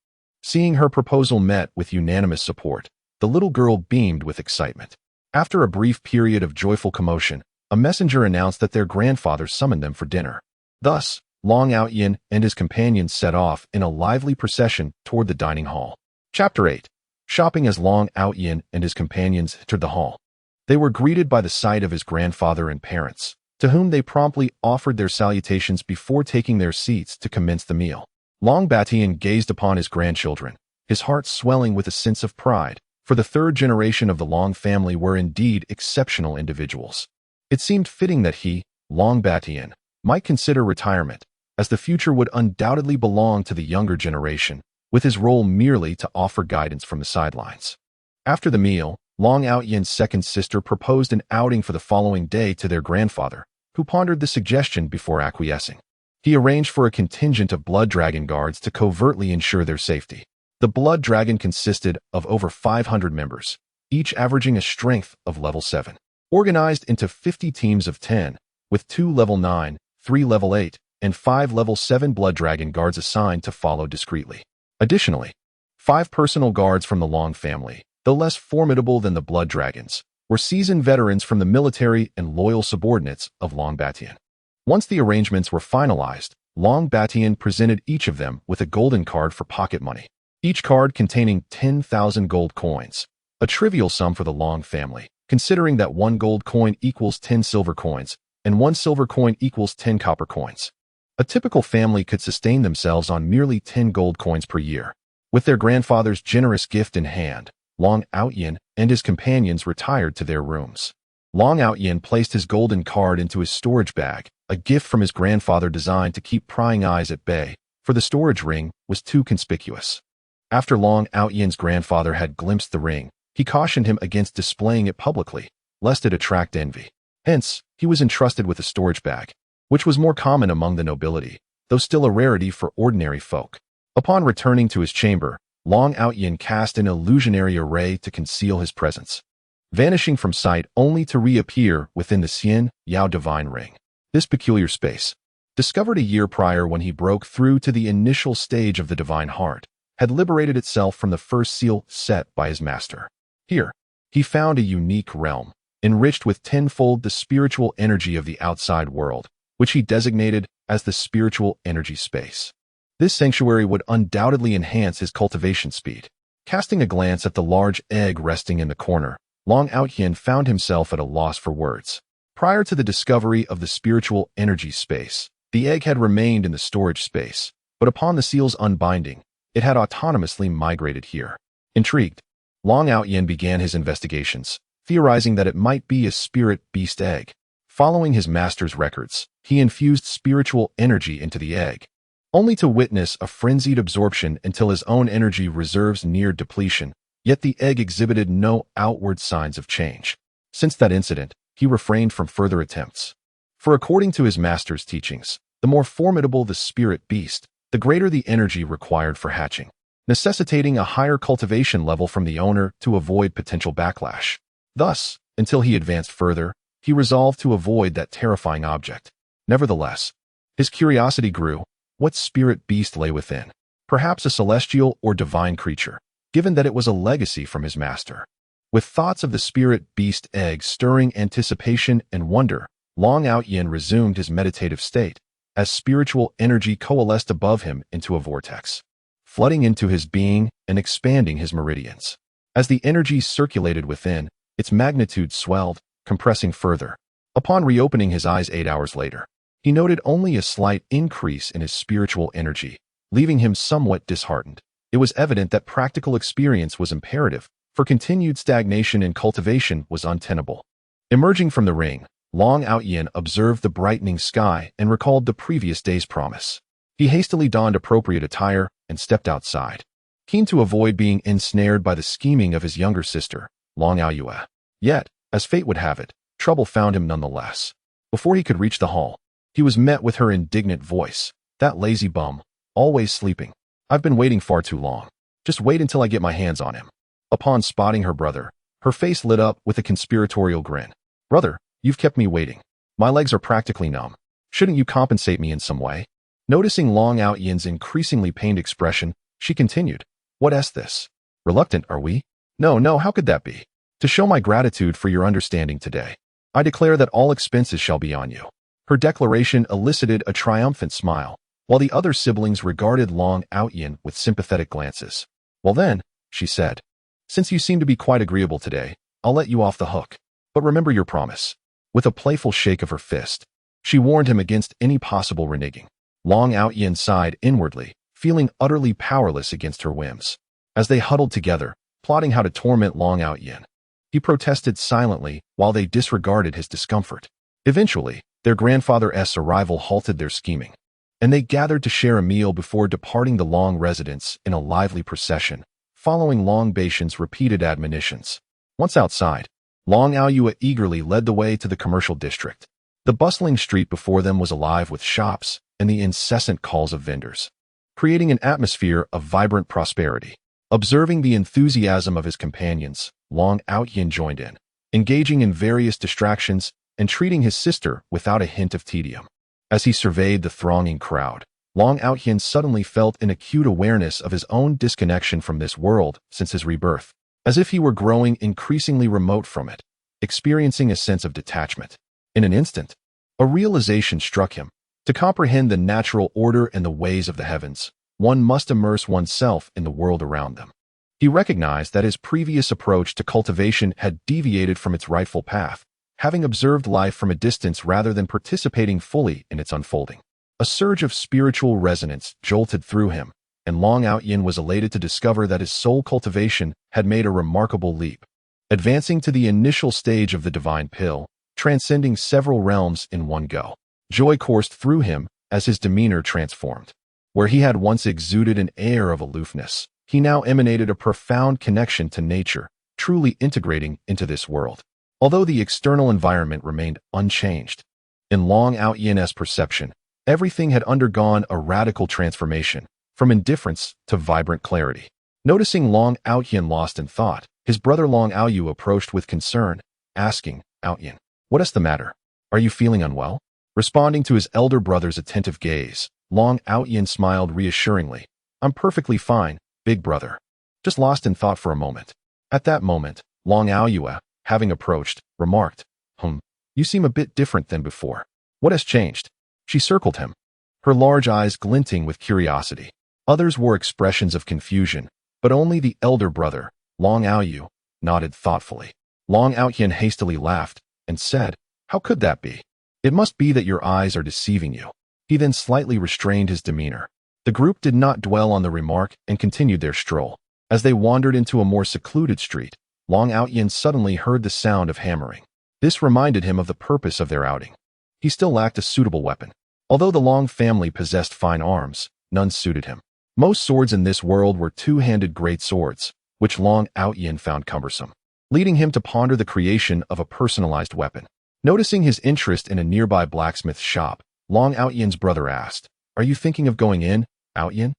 Seeing her proposal met with unanimous support, the little girl beamed with excitement. After a brief period of joyful commotion, a messenger announced that their grandfather summoned them for dinner. Thus, Long Outyin and his companions set off in a lively procession toward the dining hall. Chapter 8. Shopping. As Long Outyin and his companions entered the hall, they were greeted by the sight of his grandfather and parents, to whom they promptly offered their salutations before taking their seats to commence the meal. Long Batian gazed upon his grandchildren, his heart swelling with a sense of pride, for the third generation of the Long family were indeed exceptional individuals. It seemed fitting that he, Long Batian, might consider retirement, as the future would undoubtedly belong to the younger generation, with his role merely to offer guidance from the sidelines. After the meal, Long Outyin's second sister proposed an outing for the following day to their grandfather, who pondered the suggestion before acquiescing. He arranged for a contingent of blood dragon guards to covertly ensure their safety. The blood dragon consisted of over 500 members, each averaging a strength of level 7, organized into 50 teams of 10, with 2 level 9, 3 level 8, and 5 level 7 blood dragon guards assigned to follow discreetly. Additionally, 5 personal guards from the Long family, though less formidable than the blood dragons, were seasoned veterans from the military and loyal subordinates of Long Batian. Once the arrangements were finalized, Long Batian presented each of them with a golden card for pocket money, each card containing 10,000 gold coins, a trivial sum for the Long family, considering that 1 gold coin equals 10 silver coins, and 1 silver coin equals 10 copper coins. A typical family could sustain themselves on merely 10 gold coins per year. With their grandfather's generous gift in hand, Long Outyin and his companions retired to their rooms. Long Outyin placed his golden card into his storage bag, a gift from his grandfather designed to keep prying eyes at bay, for the storage ring was too conspicuous. After Long Outyin's grandfather had glimpsed the ring, he cautioned him against displaying it publicly, lest it attract envy. Hence, he was entrusted with a storage bag, which was more common among the nobility, though still a rarity for ordinary folk. Upon returning to his chamber, Long Outyin cast an illusionary array to conceal his presence, vanishing from sight only to reappear within the Xian Yao divine ring. This peculiar space, discovered a year prior when he broke through to the initial stage of the divine heart, had liberated itself from the first seal set by his master. Here, he found a unique realm, enriched with tenfold the spiritual energy of the outside world, which he designated as the spiritual energy space. This sanctuary would undoubtedly enhance his cultivation speed. Casting a glance at the large egg resting in the corner, Long Outyin found himself at a loss for words. Prior to the discovery of the spiritual energy space, the egg had remained in the storage space, but upon the seal's unbinding, it had autonomously migrated here. Intrigued, Long Outyin began his investigations, theorizing that it might be a spirit beast egg. Following his master's records, he infused spiritual energy into the egg, only to witness a frenzied absorption until his own energy reserves neared depletion, yet the egg exhibited no outward signs of change. Since that incident, he refrained from further attempts. For according to his master's teachings, the more formidable the spirit beast, the greater the energy required for hatching, necessitating a higher cultivation level from the owner to avoid potential backlash. Thus, until he advanced further, he resolved to avoid that terrifying object. Nevertheless, his curiosity grew. What spirit beast lay within? Perhaps a celestial or divine creature, given that it was a legacy from his master. With thoughts of the spirit beast egg stirring anticipation and wonder, Long Outyin resumed his meditative state, as spiritual energy coalesced above him into a vortex. flooding into his being and expanding his meridians. As the energy circulated within, its magnitude swelled, compressing further. Upon reopening his eyes 8 hours later, he noted only a slight increase in his spiritual energy, leaving him somewhat disheartened. It was evident that practical experience was imperative, for continued stagnation in cultivation was untenable. Emerging from the ring, Long Outyin observed the brightening sky and recalled the previous day's promise. He hastily donned appropriate attire and stepped outside, keen to avoid being ensnared by the scheming of his younger sister, Long Aoyue. Yet, as fate would have it, trouble found him nonetheless. Before he could reach the hall, he was met with her indignant voice. "That lazy bum, always sleeping. I've been waiting far too long. Just wait until I get my hands on him." Upon spotting her brother, her face lit up with a conspiratorial grin. "Brother, you've kept me waiting. My legs are practically numb. Shouldn't you compensate me in some way?" Noticing Long Outyin's increasingly pained expression, she continued, "What's this? Reluctant, are we?" No, how could that be? To show my gratitude for your understanding today, I declare that all expenses shall be on you." Her declaration elicited a triumphant smile, while the other siblings regarded Long Outyin with sympathetic glances. "Well then," she said, "since you seem to be quite agreeable today, I'll let you off the hook. But remember your promise." With a playful shake of her fist, she warned him against any possible reneging. Long Outyin sighed inwardly, feeling utterly powerless against her whims. As they huddled together, plotting how to torment Long Outyin, he protested silently while they disregarded his discomfort. Eventually, their grandfather's arrival halted their scheming, and they gathered to share a meal before departing the Long residence in a lively procession, following Long Baishan's repeated admonitions. Once outside, Long Aoyue eagerly led the way to the commercial district. The bustling street before them was alive with shops and the incessant calls of vendors, creating an atmosphere of vibrant prosperity. Observing the enthusiasm of his companions, Long Outyin joined in, engaging in various distractions and treating his sister without a hint of tedium. As he surveyed the thronging crowd, Long Outyin suddenly felt an acute awareness of his own disconnection from this world since his rebirth, as if he were growing increasingly remote from it, experiencing a sense of detachment. In an instant, a realization struck him. To comprehend the natural order and the ways of the heavens, one must immerse oneself in the world around them. He recognized that his previous approach to cultivation had deviated from its rightful path, having observed life from a distance rather than participating fully in its unfolding. A surge of spiritual resonance jolted through him, and Long Outyin was elated to discover that his soul cultivation had made a remarkable leap, advancing to the initial stage of the divine pill, transcending several realms in one go. Joy coursed through him as his demeanor transformed. Where he had once exuded an air of aloofness, he now emanated a profound connection to nature, truly integrating into this world. Although the external environment remained unchanged, in Long Outyin's perception, everything had undergone a radical transformation, from indifference to vibrant clarity. Noticing Long Outyin lost in thought, his brother Long Aoyue approached with concern, asking, "Outyin, what is the matter? Are you feeling unwell?" Responding to his elder brother's attentive gaze, Long Outyin smiled reassuringly. "I'm perfectly fine, big brother. Just lost in thought for a moment." At that moment, Long Aoyue, having approached, remarked, "You seem a bit different than before. What has changed?" She circled him, her large eyes glinting with curiosity. Others wore expressions of confusion, but only the elder brother, Long Aoyue, nodded thoughtfully. Long Outyin hastily laughed and said, "How could that be? It must be that your eyes are deceiving you." He then slightly restrained his demeanor. The group did not dwell on the remark and continued their stroll. As they wandered into a more secluded street, Long Outyin suddenly heard the sound of hammering. This reminded him of the purpose of their outing. He still lacked a suitable weapon. Although the Long family possessed fine arms, none suited him. Most swords in this world were two-handed great swords, which Long Outyin found cumbersome, leading him to ponder the creation of a personalized weapon. Noticing his interest in a nearby blacksmith shop, Long Outyin's brother asked, "Are you thinking of going in, Outyin?"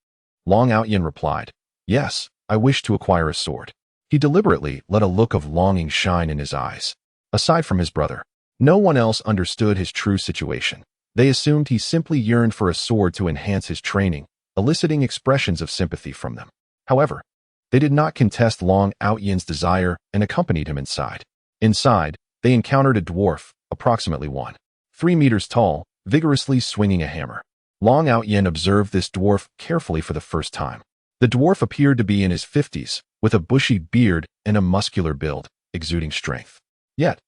Long Outyin replied, "Yes, I wish to acquire a sword." He deliberately let a look of longing shine in his eyes. Aside from his brother, no one else understood his true situation. They assumed he simply yearned for a sword to enhance his training, eliciting expressions of sympathy from them. However, they did not contest Long Outyin's desire and accompanied him inside. Inside, they encountered a dwarf, approximately 1.3 meters tall, vigorously swinging a hammer. Long Outyin observed this dwarf carefully for the first time. The dwarf appeared to be in his 50s, with a bushy beard and a muscular build, exuding strength. Yet,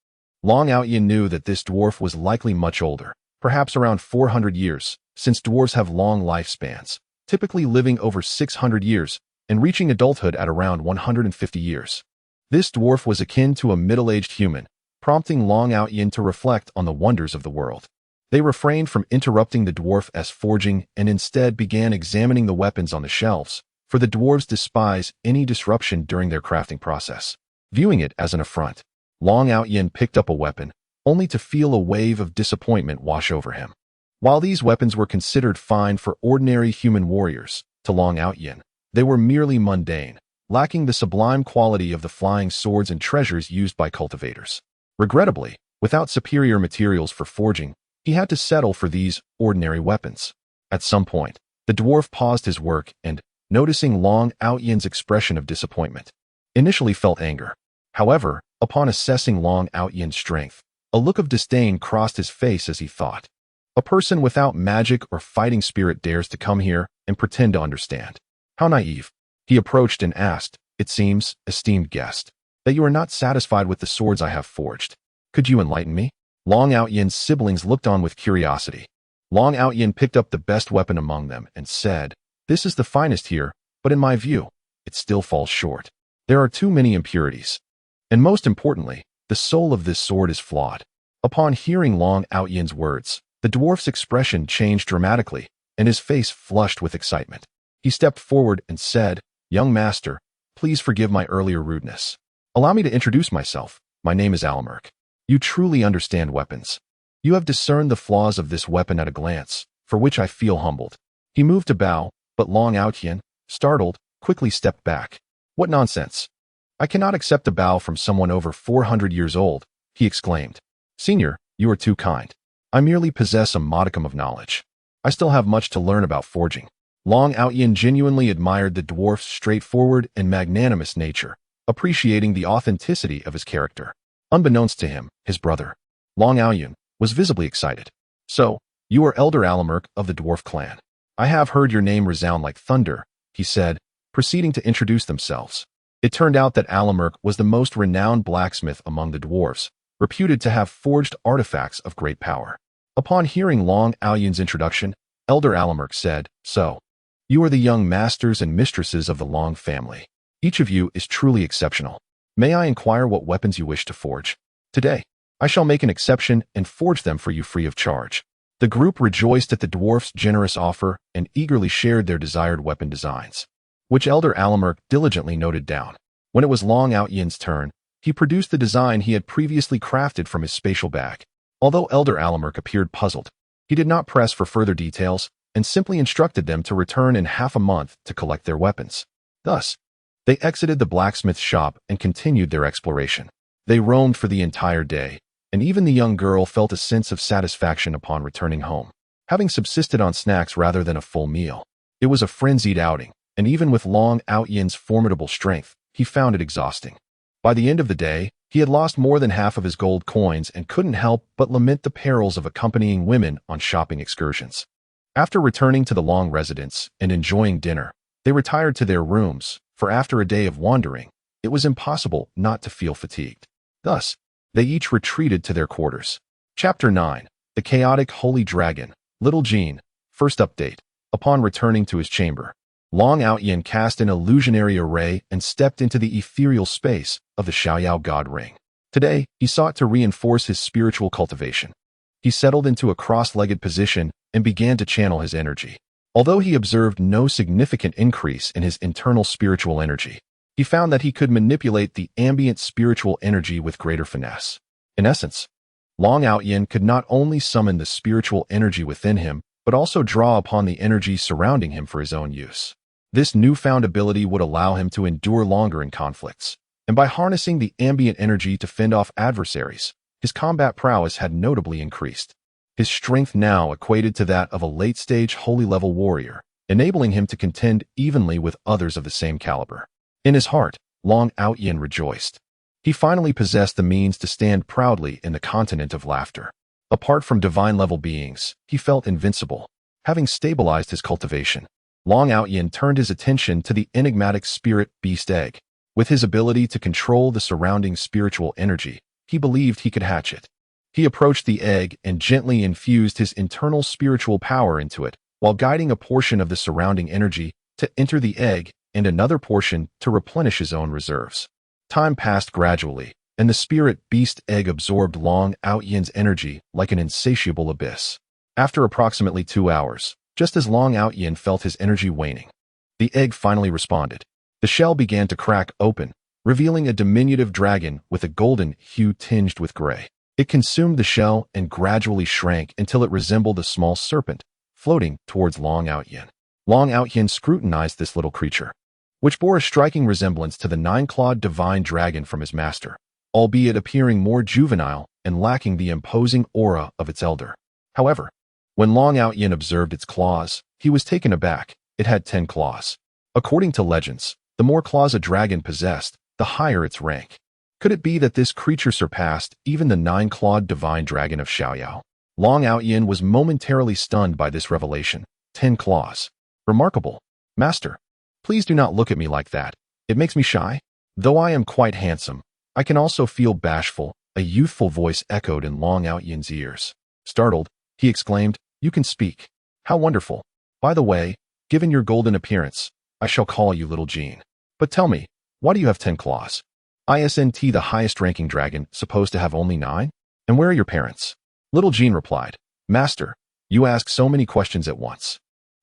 Long Outyin knew that this dwarf was likely much older, perhaps around 400 years, since dwarves have long lifespans, typically living over 600 years and reaching adulthood at around 150 years. This dwarf was akin to a middle-aged human, prompting Long Outyin to reflect on the wonders of the world. They refrained from interrupting the dwarf's forging and instead began examining the weapons on the shelves, for the dwarves despise any disruption during their crafting process. Viewing it as an affront, Long Outyin picked up a weapon, only to feel a wave of disappointment wash over him. While these weapons were considered fine for ordinary human warriors, to Long Outyin, they were merely mundane, lacking the sublime quality of the flying swords and treasures used by cultivators. Regrettably, without superior materials for forging, he had to settle for these ordinary weapons. At some point, the dwarf paused his work and, noticing Long Outyin's expression of disappointment, initially felt anger. However, upon assessing Long Outyin's strength, a look of disdain crossed his face as he thought, "A person without magic or fighting spirit dares to come here and pretend to understand. How naive." He approached and asked, "It seems, esteemed guest, that you are not satisfied with the swords I have forged. Could you enlighten me?" Long Outyin's siblings looked on with curiosity. Long Outyin picked up the best weapon among them and said, "This is the finest here, but in my view, it still falls short. There are too many impurities. And most importantly, the soul of this sword is flawed." Upon hearing Long Outyin's words, the dwarf's expression changed dramatically, and his face flushed with excitement. He stepped forward and said, "Young master, please forgive my earlier rudeness. Allow me to introduce myself. My name is Alamerk. You truly understand weapons. You have discerned the flaws of this weapon at a glance, for which I feel humbled." He moved to bow, but Long Outyin, startled, quickly stepped back. "What nonsense! I cannot accept a bow from someone over 400 years old," he exclaimed. "Senior, you are too kind. I merely possess a modicum of knowledge. I still have much to learn about forging." Long Outyin genuinely admired the dwarf's straightforward and magnanimous nature, appreciating the authenticity of his character. Unbeknownst to him, his brother, Long Outyin, was visibly excited. "So, you are Elder Alamerk of the dwarf clan. I have heard your name resound like thunder," he said, proceeding to introduce themselves. It turned out that Alamerk was the most renowned blacksmith among the dwarves, reputed to have forged artifacts of great power. Upon hearing Long Outyin's introduction, Elder Alamerk said, "So, you are the young masters and mistresses of the Long family. Each of you is truly exceptional. May I inquire what weapons you wish to forge? Today, I shall make an exception and forge them for you free of charge." The group rejoiced at the dwarf's generous offer and eagerly shared their desired weapon designs, which Elder Alamerk diligently noted down. When it was Long Outyin's turn, he produced the design he had previously crafted from his spatial bag. Although Elder Alamerk appeared puzzled, he did not press for further details and simply instructed them to return in half a month to collect their weapons. Thus, they exited the blacksmith's shop and continued their exploration. They roamed for the entire day, and even the young girl felt a sense of satisfaction upon returning home, having subsisted on snacks rather than a full meal. It was a frenzied outing, and even with Long Outyin's formidable strength, he found it exhausting. By the end of the day, he had lost more than half of his gold coins and couldn't help but lament the perils of accompanying women on shopping excursions. After returning to the Long residence and enjoying dinner, they retired to their rooms, for after a day of wandering, it was impossible not to feel fatigued. Thus, they each retreated to their quarters. Chapter 9. The Chaotic Holy Dragon, Little Jean. First update. Upon returning to his chamber, Long Outyin cast an illusionary array and stepped into the ethereal space of the Xiaoyao God Ring. Today, he sought to reinforce his spiritual cultivation. He settled into a cross-legged position and began to channel his energy. Although he observed no significant increase in his internal spiritual energy, he found that he could manipulate the ambient spiritual energy with greater finesse. In essence, Long Outyin could not only summon the spiritual energy within him, but also draw upon the energy surrounding him for his own use. This newfound ability would allow him to endure longer in conflicts, and by harnessing the ambient energy to fend off adversaries, his combat prowess had notably increased. His strength now equated to that of a late-stage holy-level warrior, enabling him to contend evenly with others of the same caliber. In his heart, Long Outyin rejoiced. He finally possessed the means to stand proudly in the continent of laughter. Apart from divine-level beings, he felt invincible, having stabilized his cultivation. Long Outyin turned his attention to the enigmatic spirit beast egg. With his ability to control the surrounding spiritual energy, he believed he could hatch it. He approached the egg and gently infused his internal spiritual power into it, while guiding a portion of the surrounding energy to enter the egg and another portion to replenish his own reserves. Time passed gradually, and the spirit beast egg absorbed Long Outyin's energy like an insatiable abyss. After approximately 2 hours, just as Long Outyin felt his energy waning, the egg finally responded. The shell began to crack open, revealing a diminutive dragon with a golden hue tinged with gray. It consumed the shell and gradually shrank until it resembled a small serpent, floating towards Long Outyin. Long Outyin scrutinized this little creature, which bore a striking resemblance to the 9-clawed divine dragon from his master, albeit appearing more juvenile and lacking the imposing aura of its elder. However, when Long Outyin observed its claws, he was taken aback. It had 10 claws. According to legends, the more claws a dragon possessed, the higher its rank. Could it be that this creature surpassed even the 9-clawed divine dragon of Xiaoyao? Long Outyin was momentarily stunned by this revelation. 10 claws. Remarkable. Master, please do not look at me like that. It makes me shy. Though I am quite handsome, I can also feel bashful, a youthful voice echoed in Long Outyin's ears. Startled, he exclaimed, "You can speak. How wonderful. By the way, given your golden appearance, I shall call you Little Jean. But tell me, why do you have 10 claws? Isn't the highest-ranking dragon supposed to have only 9? And where are your parents?" Little Jean replied, "Master, you ask so many questions at once.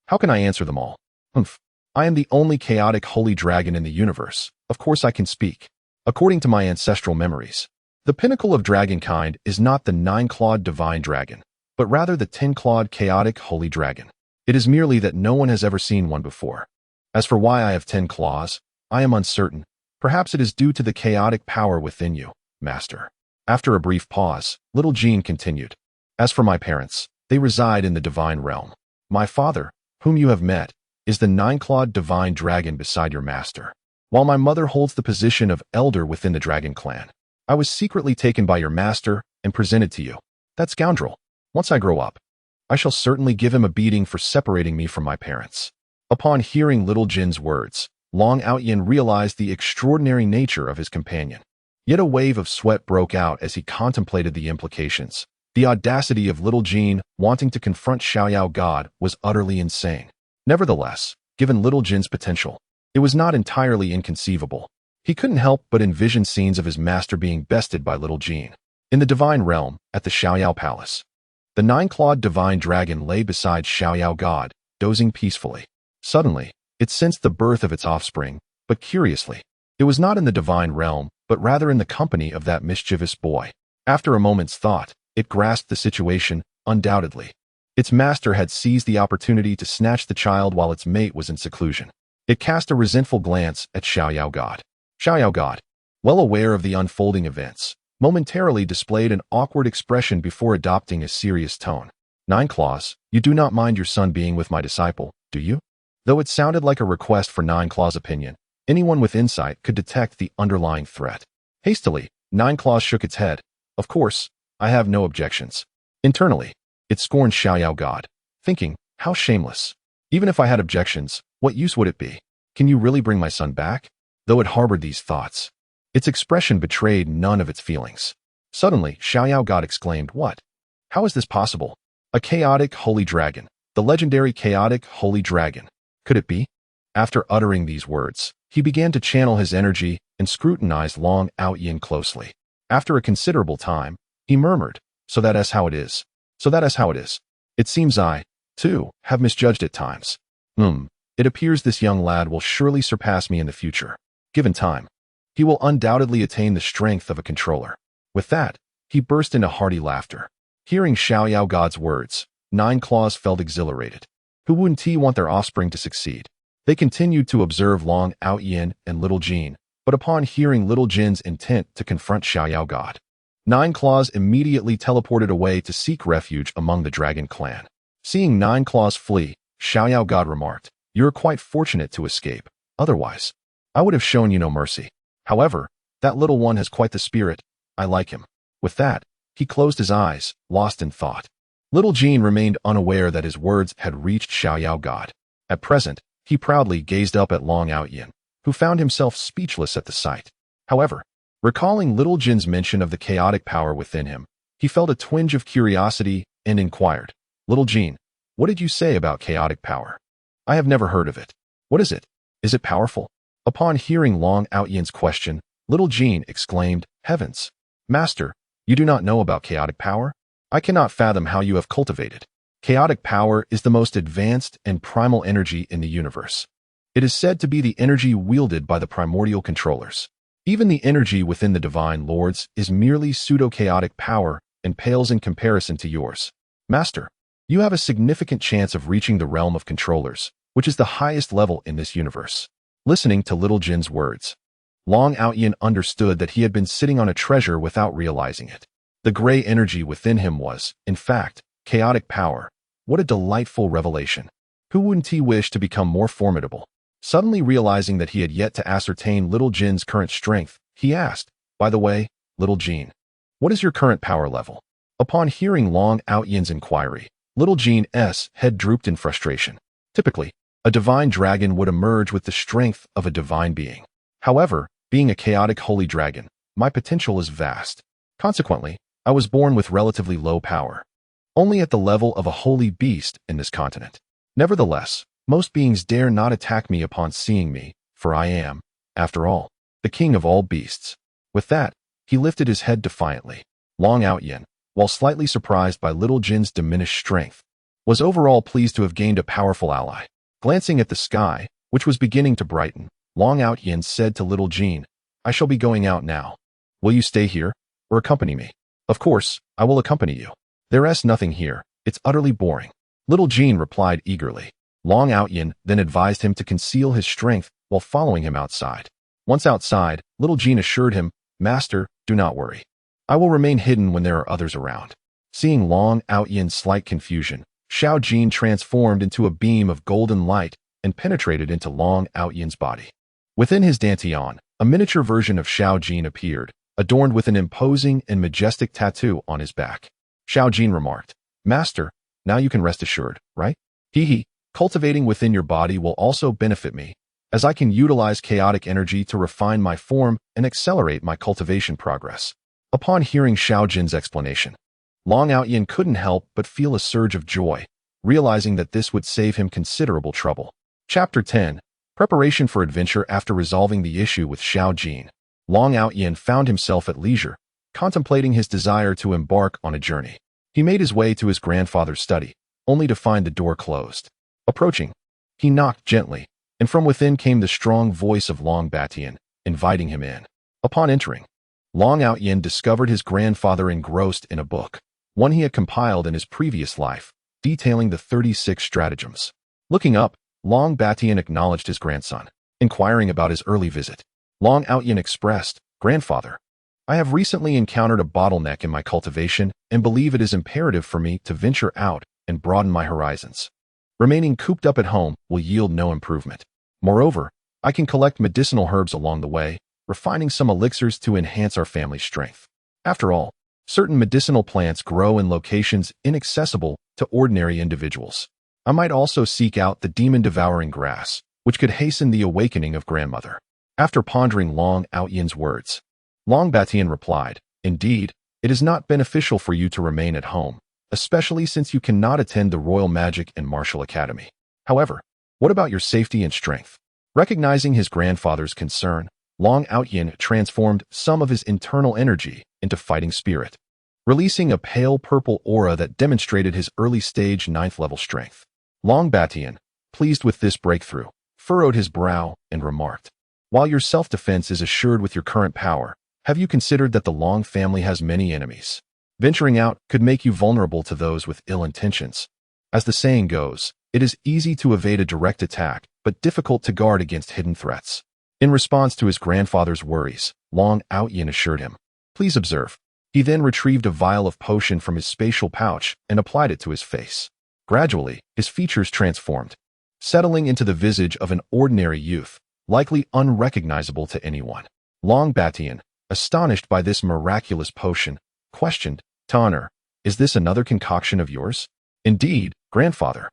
How can I answer them all? Humph. I am the only chaotic holy dragon in the universe. Of course I can speak. According to my ancestral memories, the pinnacle of dragonkind is not the 9-clawed divine dragon, but rather the 10-clawed chaotic holy dragon. It is merely that no one has ever seen one before. As for why I have 10 claws, I am uncertain. Perhaps it is due to the chaotic power within you, Master." After a brief pause, Little Jean continued, "As for my parents, they reside in the divine realm. My father, whom you have met, is the 9-clawed divine dragon beside your master, while my mother holds the position of elder within the dragon clan. I was secretly taken by your master and presented to you. That scoundrel. Once I grow up, I shall certainly give him a beating for separating me from my parents." Upon hearing Little Jin's words, Long Outyin realized the extraordinary nature of his companion. Yet a wave of sweat broke out as he contemplated the implications. The audacity of Little Jean wanting to confront Xiaoyao God was utterly insane. Nevertheless, given Little Jin's potential, it was not entirely inconceivable. He couldn't help but envision scenes of his master being bested by Little Jean. In the divine realm, at the Xiaoyao Palace, the 9-clawed divine dragon lay beside Xiaoyao God, dozing peacefully. Suddenly, it sensed the birth of its offspring, but curiously, it was not in the divine realm, but rather in the company of that mischievous boy. After a moment's thought, it grasped the situation, undoubtedly. Its master had seized the opportunity to snatch the child while its mate was in seclusion. It cast a resentful glance at Xiaoyao God. Xiaoyao God, well aware of the unfolding events, momentarily displayed an awkward expression before adopting a serious tone. 9 claws, you do not mind your son being with my disciple, do you? Though it sounded like a request for 9 claws' opinion, anyone with insight could detect the underlying threat. Hastily, 9 claws shook its head. Of course, I have no objections. Internally, it scorned Xiaoyao God, thinking, how shameless. Even if I had objections, what use would it be? Can you really bring my son back? Though it harbored these thoughts, its expression betrayed none of its feelings. Suddenly, Xiaoyao God exclaimed, "What? How is this possible? A chaotic holy dragon, the legendary chaotic holy dragon. Could it be?" After uttering these words, he began to channel his energy and scrutinized Long Outyin closely. After a considerable time, he murmured, So that is how it is. It seems I, too, have misjudged at times. It appears this young lad will surely surpass me in the future. Given time, he will undoubtedly attain the strength of a controller. With that, he burst into hearty laughter. Hearing Xiaoyao God's words, 9 claws felt exhilarated. Who wouldn't want their offspring to succeed? They continued to observe Long Outyin and Little Jean, but upon hearing Little Jin's intent to confront Xiaoyao God, 9 claws immediately teleported away to seek refuge among the dragon clan. Seeing 9 claws flee, Xiaoyao God remarked, "You're quite fortunate to escape. Otherwise, I would have shown you no mercy. However, that little one has quite the spirit. I like him." With that, he closed his eyes, lost in thought. Little Jean remained unaware that his words had reached Xiaoyao God. At present, He proudly gazed up at Long Outyin, who found himself speechless at the sight. However, recalling Little Jin's mention of the chaotic power within him, he felt a twinge of curiosity and inquired, "Little Jin, what did you say about chaotic power? I have never heard of it. What is it? Is it powerful?" Upon hearing Long Outyin's question, Little Jin exclaimed, "Heavens! Master, you do not know about chaotic power? I cannot fathom how you have cultivated. Chaotic power is the most advanced and primal energy in the universe. It is said to be the energy wielded by the primordial controllers. Even the energy within the divine lords is merely pseudo-chaotic power and pales in comparison to yours. Master, you have a significant chance of reaching the realm of controllers, which is the highest level in this universe." Listening to Little Jin's words, Long Outyin understood that he had been sitting on a treasure without realizing it. The gray energy within him was, in fact, chaotic power. What a delightful revelation. Who wouldn't he wish to become more formidable? Suddenly realizing that he had yet to ascertain Little Jin's current strength, he asked, "By the way, Little Jin, what is your current power level?" Upon hearing Long Outyin's inquiry, Little Jin's head drooped in frustration. Typically, a divine dragon would emerge with the strength of a divine being. However, being a chaotic holy dragon, my potential is vast. Consequently, I was born with relatively low power, only at the level of a holy beast in this continent. Nevertheless, most beings dare not attack me upon seeing me, for I am, after all, the king of all beasts. With that, he lifted his head defiantly. Long Outyin, while slightly surprised by Little Jin's diminished strength, was overall pleased to have gained a powerful ally. Glancing at the sky, which was beginning to brighten, Long Outyin said to Little Jin, "I shall be going out now. Will you stay here, or accompany me?" "Of course, I will accompany you. There's nothing here, it's utterly boring," Little Jin replied eagerly. Long Outyin then advised him to conceal his strength while following him outside. Once outside, Little Jin assured him, "Master, do not worry. I will remain hidden when there are others around." Seeing Long Outyin's slight confusion, Xiao Jin transformed into a beam of golden light and penetrated into Long Outyin's body. Within his dantian, a miniature version of Xiao Jin appeared, adorned with an imposing and majestic tattoo on his back. Xiao Jin remarked, "Master, now you can rest assured, right? Hee, cultivating within your body will also benefit me, as I can utilize chaotic energy to refine my form and accelerate my cultivation progress." Upon hearing Xiao Jin's explanation, Long Outyin couldn't help but feel a surge of joy, realizing that this would save him considerable trouble. Chapter 10. Preparation for Adventure. After resolving the issue with Xiao Jin, Long Outyin found himself at leisure, contemplating his desire to embark on a journey. He made his way to his grandfather's study, only to find the door closed. Approaching, he knocked gently, and from within came the strong voice of Long Batian, inviting him in. Upon entering, Long Outyin discovered his grandfather engrossed in a book, one he had compiled in his previous life, detailing the 36 stratagems. Looking up, Long Batian acknowledged his grandson, inquiring about his early visit. Long Outyin expressed, "Grandfather, I have recently encountered a bottleneck in my cultivation and believe it is imperative for me to venture out and broaden my horizons. Remaining cooped up at home will yield no improvement. Moreover, I can collect medicinal herbs along the way, refining some elixirs to enhance our family's strength. After all, certain medicinal plants grow in locations inaccessible to ordinary individuals. I might also seek out the demon-devouring grass, which could hasten the awakening of grandmother." After pondering Long Outyin's words, Long Batian replied, "Indeed, it is not beneficial for you to remain at home, especially since you cannot attend the Royal Magic and Martial Academy. However, what about your safety and strength?" Recognizing his grandfather's concern, Long Outyin transformed some of his internal energy into fighting spirit, releasing a pale purple aura that demonstrated his early-stage 9th-level strength. Long Batian, pleased with this breakthrough, furrowed his brow and remarked, "While your self-defense is assured with your current power, have you considered that the Long family has many enemies? Venturing out could make you vulnerable to those with ill intentions. As the saying goes, it is easy to evade a direct attack, but difficult to guard against hidden threats." In response to his grandfather's worries, Long Outyin assured him, "Please observe." He then retrieved a vial of potion from his spatial pouch and applied it to his face. Gradually, his features transformed, settling into the visage of an ordinary youth, likely unrecognizable to anyone. Long Batian, astonished by this miraculous potion, questioned, "Tanner, is this another concoction of yours?" "Indeed, grandfather.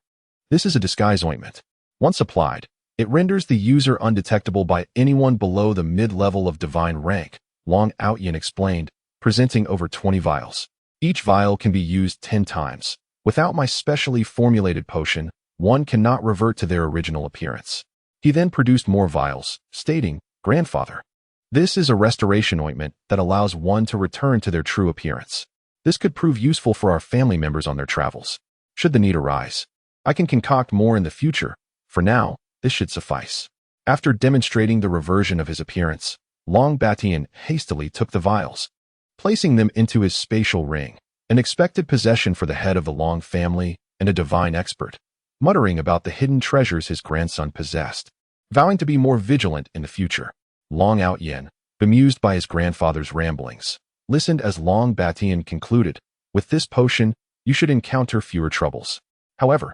This is a disguise ointment. Once applied, It renders the user undetectable by anyone below the mid-level of divine rank, Long Outyin explained, presenting over 20 vials. Each vial can be used 10 times. Without my specially formulated potion, one cannot revert to their original appearance. He then produced more vials, stating, "Grandfather, this is a restoration ointment that allows one to return to their true appearance. This could prove useful for our family members on their travels. Should the need arise, I can concoct more in the future. For now, this should suffice." After demonstrating the reversion of his appearance, Long Batian hastily took the vials, placing them into his spatial ring, an expected possession for the head of the Long family and a divine expert, muttering about the hidden treasures his grandson possessed, vowing to be more vigilant in the future. Long Outyin, bemused by his grandfather's ramblings, listened as Long Batian concluded, "With this potion, you should encounter fewer troubles. However,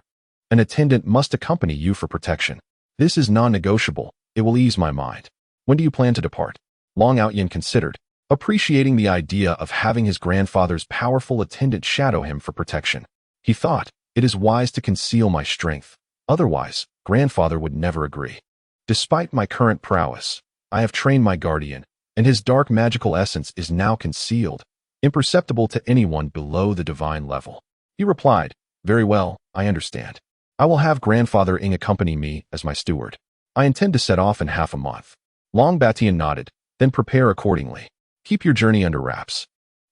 an attendant must accompany you for protection. This is non-negotiable. It will ease my mind. When do you plan to depart?" Long Outyin considered, appreciating the idea of having his grandfather's powerful attendant shadow him for protection. He thought, "It is wise to conceal my strength. Otherwise, grandfather would never agree. Despite my current prowess, I have trained my guardian, and his dark magical essence is now concealed, imperceptible to anyone below the divine level." He replied, "Very well, I understand. I will have Grandfather Ing accompany me as my steward. I intend to set off in half a month." Long Batian nodded, "Then prepare accordingly. Keep your journey under wraps,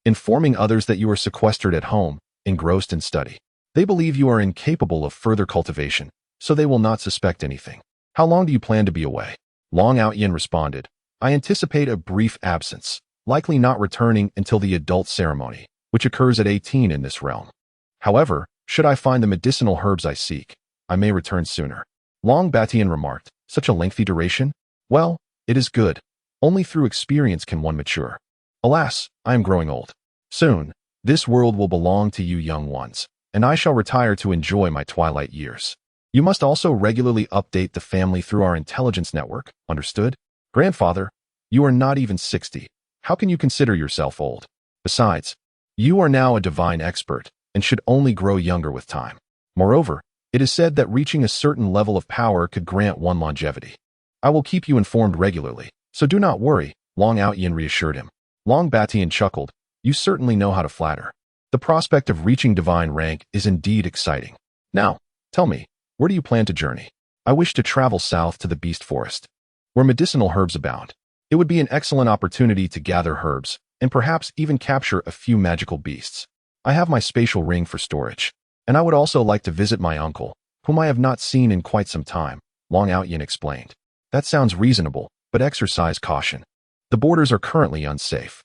informing others that you are sequestered at home, engrossed in study. They believe you are incapable of further cultivation, so they will not suspect anything. How long do you plan to be away?" Long Outyin responded, "I anticipate a brief absence, likely not returning until the adult ceremony, which occurs at 18 in this realm. However, should I find the medicinal herbs I seek, I may return sooner." Long Batian remarked, "Such a lengthy duration? Well, it is good. Only through experience can one mature. Alas, I am growing old. Soon, this world will belong to you young ones, and I shall retire to enjoy my twilight years. You must also regularly update the family through our intelligence network, understood? Grandfather, you are not even 60. How can you consider yourself old? Besides, you are now a divine expert and should only grow younger with time. Moreover, it is said that reaching a certain level of power could grant one longevity. I will keep you informed regularly, so do not worry," Long Outyin reassured him. Long Batian chuckled, "You certainly know how to flatter. The prospect of reaching divine rank is indeed exciting. Now, tell me, where do you plan to journey?" "I wish to travel south to the beast forest, where medicinal herbs abound. It would be an excellent opportunity to gather herbs, and perhaps even capture a few magical beasts. I have my spatial ring for storage, and I would also like to visit my uncle, whom I have not seen in quite some time," Long Outyin explained. "That sounds reasonable, but exercise caution. The borders are currently unsafe.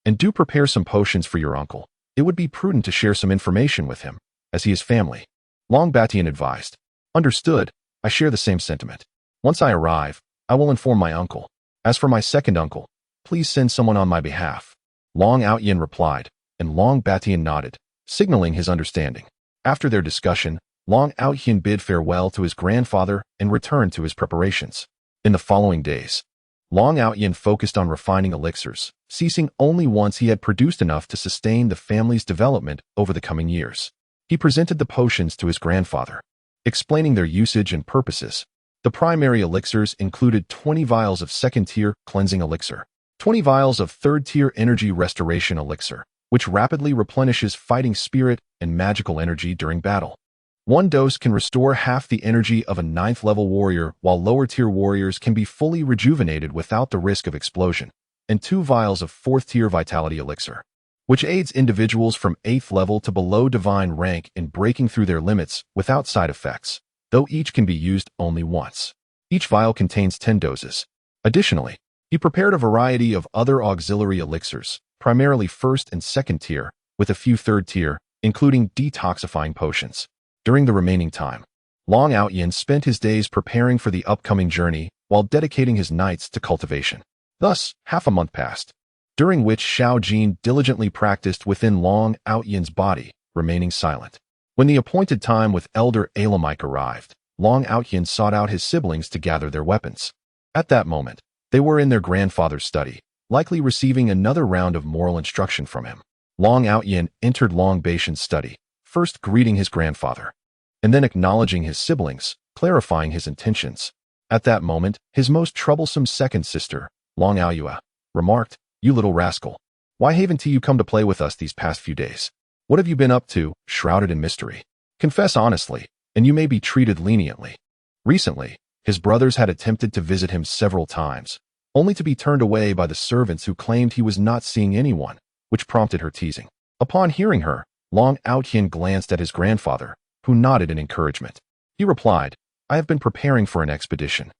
And do prepare some potions for your uncle. It would be prudent to share some information with him, as he is family," Long Batian advised. "Understood, I share the same sentiment. Once I arrive, I will inform my uncle. As for my second uncle, please send someone on my behalf," Long Outyin replied, and Long Batian nodded, signaling his understanding. After their discussion, Long Outyin bid farewell to his grandfather and returned to his preparations. In the following days, Long Outyin focused on refining elixirs, ceasing only once he had produced enough to sustain the family's development over the coming years. He presented the potions to his grandfather, explaining their usage and purposes. The primary elixirs included 20 vials of second-tier cleansing elixir, 20 vials of third-tier energy restoration elixir, which rapidly replenishes fighting spirit and magical energy during battle. One dose can restore half the energy of a 9th-level warrior, while lower-tier warriors can be fully rejuvenated without the risk of explosion, and 2 vials of 4th-tier vitality elixir, which aids individuals from 8th level to below divine rank in breaking through their limits without side effects, though each can be used only once. Each vial contains 10 doses. Additionally, he prepared a variety of other auxiliary elixirs, primarily 1st and 2nd tier, with a few 3rd tier, including detoxifying potions. During the remaining time, Long Outyin spent his days preparing for the upcoming journey while dedicating his nights to cultivation. Thus, half a month passed, during which Xiao Jin diligently practiced within Long Outyin's body, remaining silent. When the appointed time with Elder Alamike arrived, Long Outyin sought out his siblings to gather their weapons. At that moment, they were in their grandfather's study, likely receiving another round of moral instruction from him. Long Outyin entered Long Baishan's study, first greeting his grandfather, and then acknowledging his siblings, clarifying his intentions. At that moment, his most troublesome second sister, Long Aoyue, remarked, "You little rascal. Why haven't you come to play with us these past few days? What have you been up to, shrouded in mystery? Confess honestly, and you may be treated leniently." Recently, his brothers had attempted to visit him several times, only to be turned away by the servants who claimed he was not seeing anyone, which prompted her teasing. Upon hearing her, Long Aotian glanced at his grandfather, who nodded in encouragement. He replied, "I have been preparing for an expedition.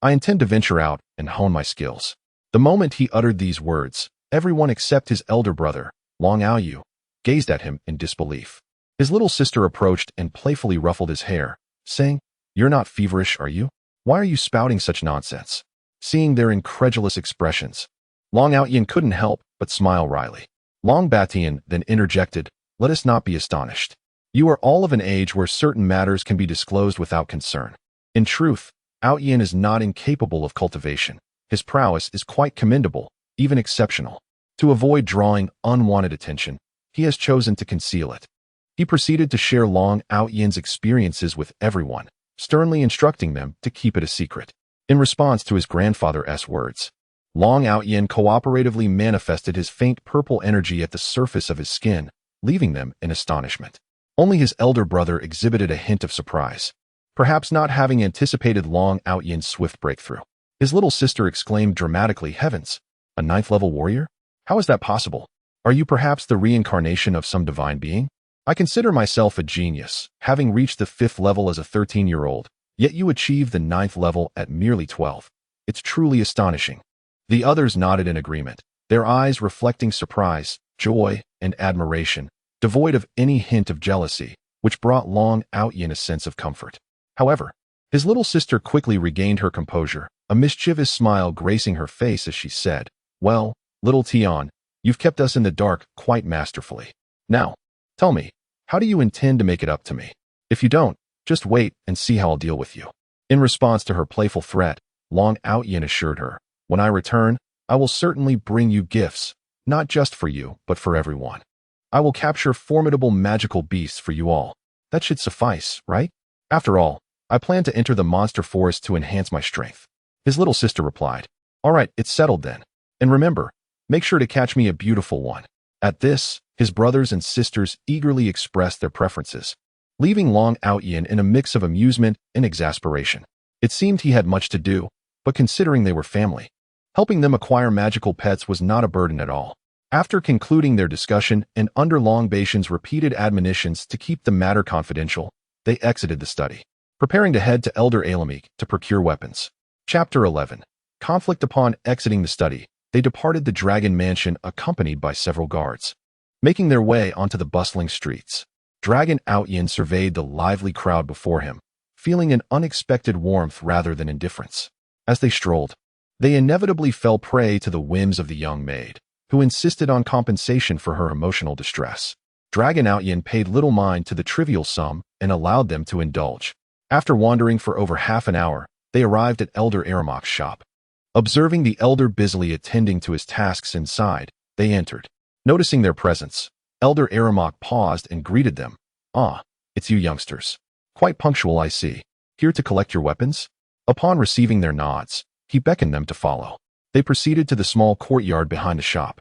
I intend to venture out and hone my skills." The moment he uttered these words, everyone except his elder brother, Long Aoyu, gazed at him in disbelief. His little sister approached and playfully ruffled his hair, saying, "You're not feverish, are you? Why are you spouting such nonsense?" Seeing their incredulous expressions, Long Aotian couldn't help but smile wryly. Long Batian then interjected, "Let us not be astonished. You are all of an age where certain matters can be disclosed without concern. In truth, Aotian is not incapable of cultivation. His prowess is quite commendable, even exceptional. To avoid drawing unwanted attention, he has chosen to conceal it." He proceeded to share Long Aotian's experiences with everyone, sternly instructing them to keep it a secret. In response to his grandfather's words, Long Aotian cooperatively manifested his faint purple energy at the surface of his skin, leaving them in astonishment. Only his elder brother exhibited a hint of surprise, perhaps not having anticipated Long Aotian's swift breakthrough. His little sister exclaimed dramatically, "Heavens! A 9th-level warrior? How is that possible? Are you perhaps the reincarnation of some divine being? I consider myself a genius, having reached the 5th level as a 13-year-old, yet you achieved the 9th level at merely 12. It's truly astonishing." The others nodded in agreement, their eyes reflecting surprise, joy, and admiration, devoid of any hint of jealousy, which brought Long Aotian a sense of comfort. However, his little sister quickly regained her composure, a mischievous smile gracing her face as she said, "Well, little Tian, you've kept us in the dark quite masterfully. Now, tell me, how do you intend to make it up to me? If you don't, just wait and see how I'll deal with you." In response to her playful threat, Long Aotian assured her, "When I return, I will certainly bring you gifts, not just for you, but for everyone. I will capture formidable magical beasts for you all. That should suffice, right? After all, I plan to enter the monster forest to enhance my strength." His little sister replied, "All right, it's settled then. And remember, make sure to catch me a beautiful one." At this, his brothers and sisters eagerly expressed their preferences, leaving Long Aotian in a mix of amusement and exasperation. It seemed he had much to do, but considering they were family, helping them acquire magical pets was not a burden at all. After concluding their discussion and under Long Batian's repeated admonitions to keep the matter confidential, they exited the study, preparing to head to Elder Alamik to procure weapons. Chapter 11. Conflict. Upon exiting the study, they departed the Dragon Mansion accompanied by several guards. Making their way onto the bustling streets, Dragon Aotian surveyed the lively crowd before him, feeling an unexpected warmth rather than indifference. As they strolled, they inevitably fell prey to the whims of the young maid, who insisted on compensation for her emotional distress. Dragon Aotian paid little mind to the trivial sum and allowed them to indulge. After wandering for over half an hour, they arrived at Elder Aramok's shop. Observing the elder busily attending to his tasks inside, they entered. Noticing their presence, Elder Aramok paused and greeted them. "Ah, it's you youngsters. Quite punctual, I see. Here to collect your weapons?" Upon receiving their nods, he beckoned them to follow. They proceeded to the small courtyard behind the shop,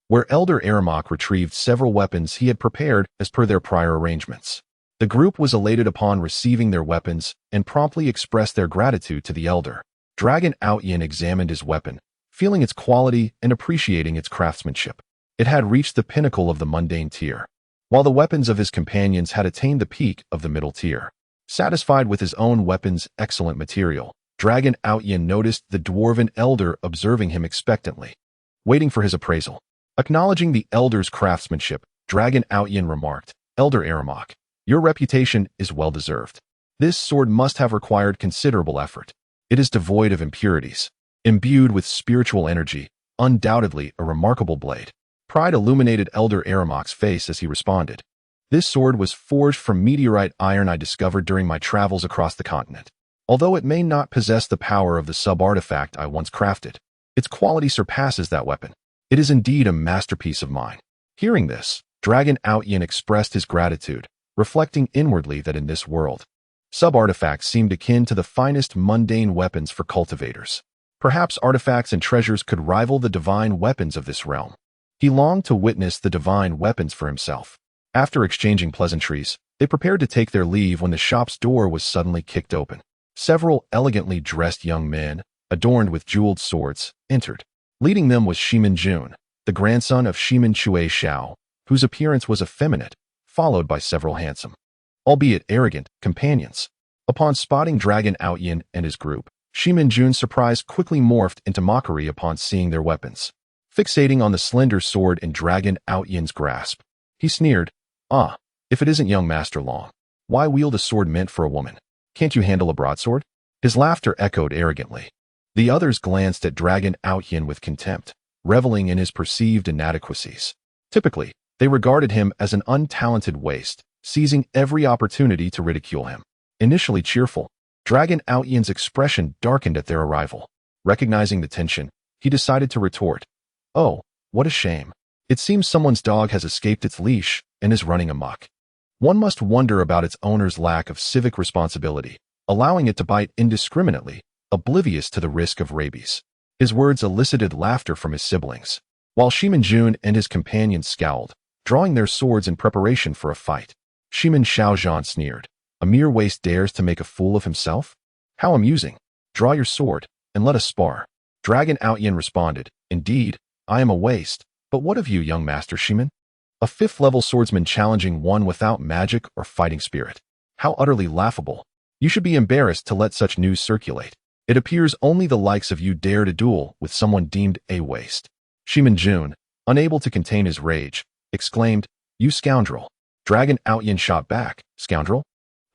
where Elder Aramok retrieved several weapons he had prepared as per their prior arrangements. The group was elated upon receiving their weapons and promptly expressed their gratitude to the elder. Dragon Aotian examined his weapon, feeling its quality and appreciating its craftsmanship. It had reached the pinnacle of the mundane tier, while the weapons of his companions had attained the peak of the middle tier. Satisfied with his own weapon's excellent material, Dragon Aotian noticed the dwarven elder observing him expectantly, waiting for his appraisal. Acknowledging the elder's craftsmanship, Dragon Aotian remarked, "Elder Aramok, your reputation is well-deserved. This sword must have required considerable effort. It is devoid of impurities, imbued with spiritual energy, undoubtedly a remarkable blade." Pride illuminated Elder Aramok's face as he responded, "This sword was forged from meteorite iron I discovered during my travels across the continent. Although it may not possess the power of the sub-artifact I once crafted, its quality surpasses that weapon. It is indeed a masterpiece of mine." Hearing this, Dragon Aotian expressed his gratitude, reflecting inwardly that in this world, Sub-artifacts seemed akin to the finest mundane weapons for cultivators. Perhaps artifacts and treasures could rival the divine weapons of this realm. He longed to witness the divine weapons for himself. After exchanging pleasantries, they prepared to take their leave when the shop's door was suddenly kicked open. Several elegantly dressed young men, adorned with jeweled swords, entered. Leading them was Shimin Jun, the grandson of Shimin Chui Xiao, whose appearance was effeminate, followed by several handsome, albeit arrogant, companions. Upon spotting Dragon Outyin and his group, Shimin Jun's surprise quickly morphed into mockery upon seeing their weapons. Fixating on the slender sword in Dragon Outyin's grasp, he sneered, "Ah, if it isn't young Master Long, why wield a sword meant for a woman? Can't you handle a broadsword?" His laughter echoed arrogantly. The others glanced at Dragon Outyin with contempt, reveling in his perceived inadequacies. Typically, they regarded him as an untalented waste, seizing every opportunity to ridicule him. Initially cheerful, Dragon Outyin's expression darkened at their arrival. Recognizing the tension, he decided to retort, "Oh, what a shame. It seems someone's dog has escaped its leash and is running amok. One must wonder about its owner's lack of civic responsibility, allowing it to bite indiscriminately, oblivious to the risk of rabies." His words elicited laughter from his siblings, while Shimin Jun and his companions scowled, drawing their swords in preparation for a fight. Shimin Xiaozhan sneered, "A mere waste dares to make a fool of himself? How amusing. Draw your sword, and let us spar." Dragon Outyin responded, "Indeed, I am a waste, but what of you, young Master Shimin? A 5th-level swordsman challenging one without magic or fighting spirit. How utterly laughable. You should be embarrassed to let such news circulate. It appears only the likes of you dare to duel with someone deemed a waste." Shimin Jun, unable to contain his rage, exclaimed, "You scoundrel." Dragon Outyin shot back, "Scoundrel?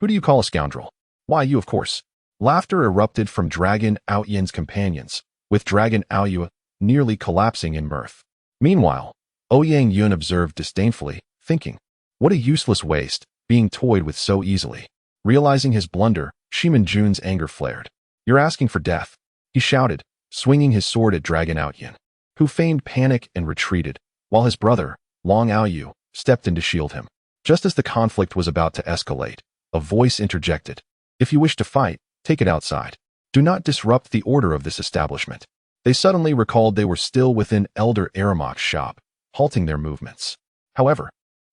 Who do you call a scoundrel? Why, you of course." Laughter erupted from Dragon Outyin's companions, with Dragon Aoyu nearly collapsing in mirth. Meanwhile, Ouyang Yun observed disdainfully, thinking, "What a useless waste, being toyed with so easily." Realizing his blunder, Shimin Jun's anger flared. "You're asking for death," he shouted, swinging his sword at Dragon Outyin, who feigned panic and retreated, while his brother, Long Aoyu, stepped in to shield him. Just as the conflict was about to escalate, a voice interjected, "If you wish to fight, take it outside. Do not disrupt the order of this establishment." They suddenly recalled they were still within Elder Aramok's shop, halting their movements. However,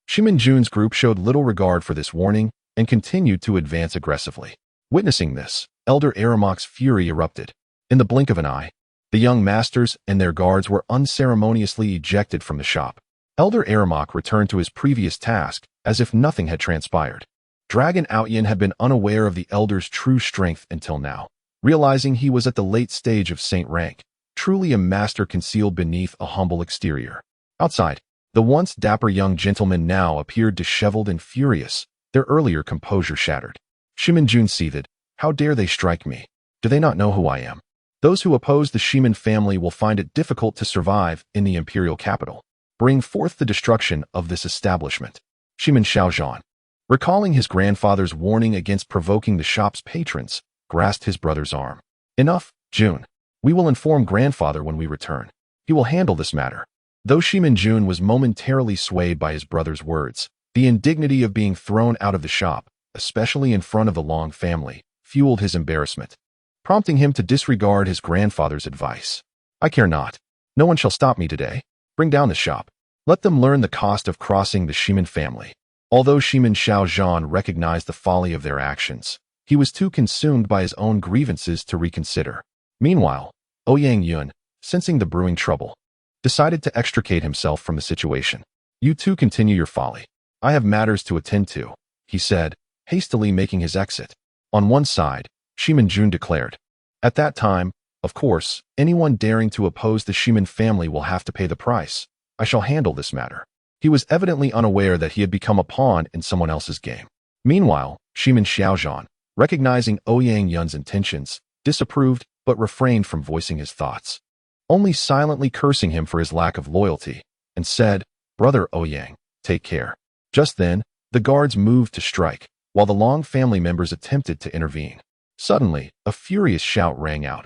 Shimin Jun's group showed little regard for this warning and continued to advance aggressively. Witnessing this, Elder Aramok's fury erupted. In the blink of an eye, the young masters and their guards were unceremoniously ejected from the shop. Elder Aramok returned to his previous task as if nothing had transpired. Dragon Outyin had been unaware of the Elder's true strength until now, realizing he was at the late stage of saint rank, truly a master concealed beneath a humble exterior. Outside, the once dapper young gentleman now appeared disheveled and furious, their earlier composure shattered. Shimin Jun seethed, "How dare they strike me? Do they not know who I am? Those who oppose the Shimin family will find it difficult to survive in the imperial capital. Bring forth the destruction of this establishment." Shimin Xiaozhan, recalling his grandfather's warning against provoking the shop's patrons, grasped his brother's arm. "Enough, Jun. We will inform grandfather when we return. He will handle this matter." Though Shimin Jun was momentarily swayed by his brother's words, the indignity of being thrown out of the shop, especially in front of the Long family, fueled his embarrassment, prompting him to disregard his grandfather's advice. "I care not. No one shall stop me today. Bring down the shop. Let them learn the cost of crossing the Shimin family." Although Shimin Xiaozhan recognized the folly of their actions, he was too consumed by his own grievances to reconsider. Meanwhile, Ouyang Yun, sensing the brewing trouble, decided to extricate himself from the situation. "You two continue your folly. I have matters to attend to," he said, hastily making his exit. On one side, Shimin Jun declared, "At that time, of course, anyone daring to oppose the Shimin family will have to pay the price. I shall handle this matter." He was evidently unaware that he had become a pawn in someone else's game. Meanwhile, Shimin Xiaozhan, recognizing Ouyang Yun's intentions, disapproved but refrained from voicing his thoughts, only silently cursing him for his lack of loyalty, and said, "Brother Ouyang, take care." Just then, the guards moved to strike, while the Long family members attempted to intervene. Suddenly, a furious shout rang out.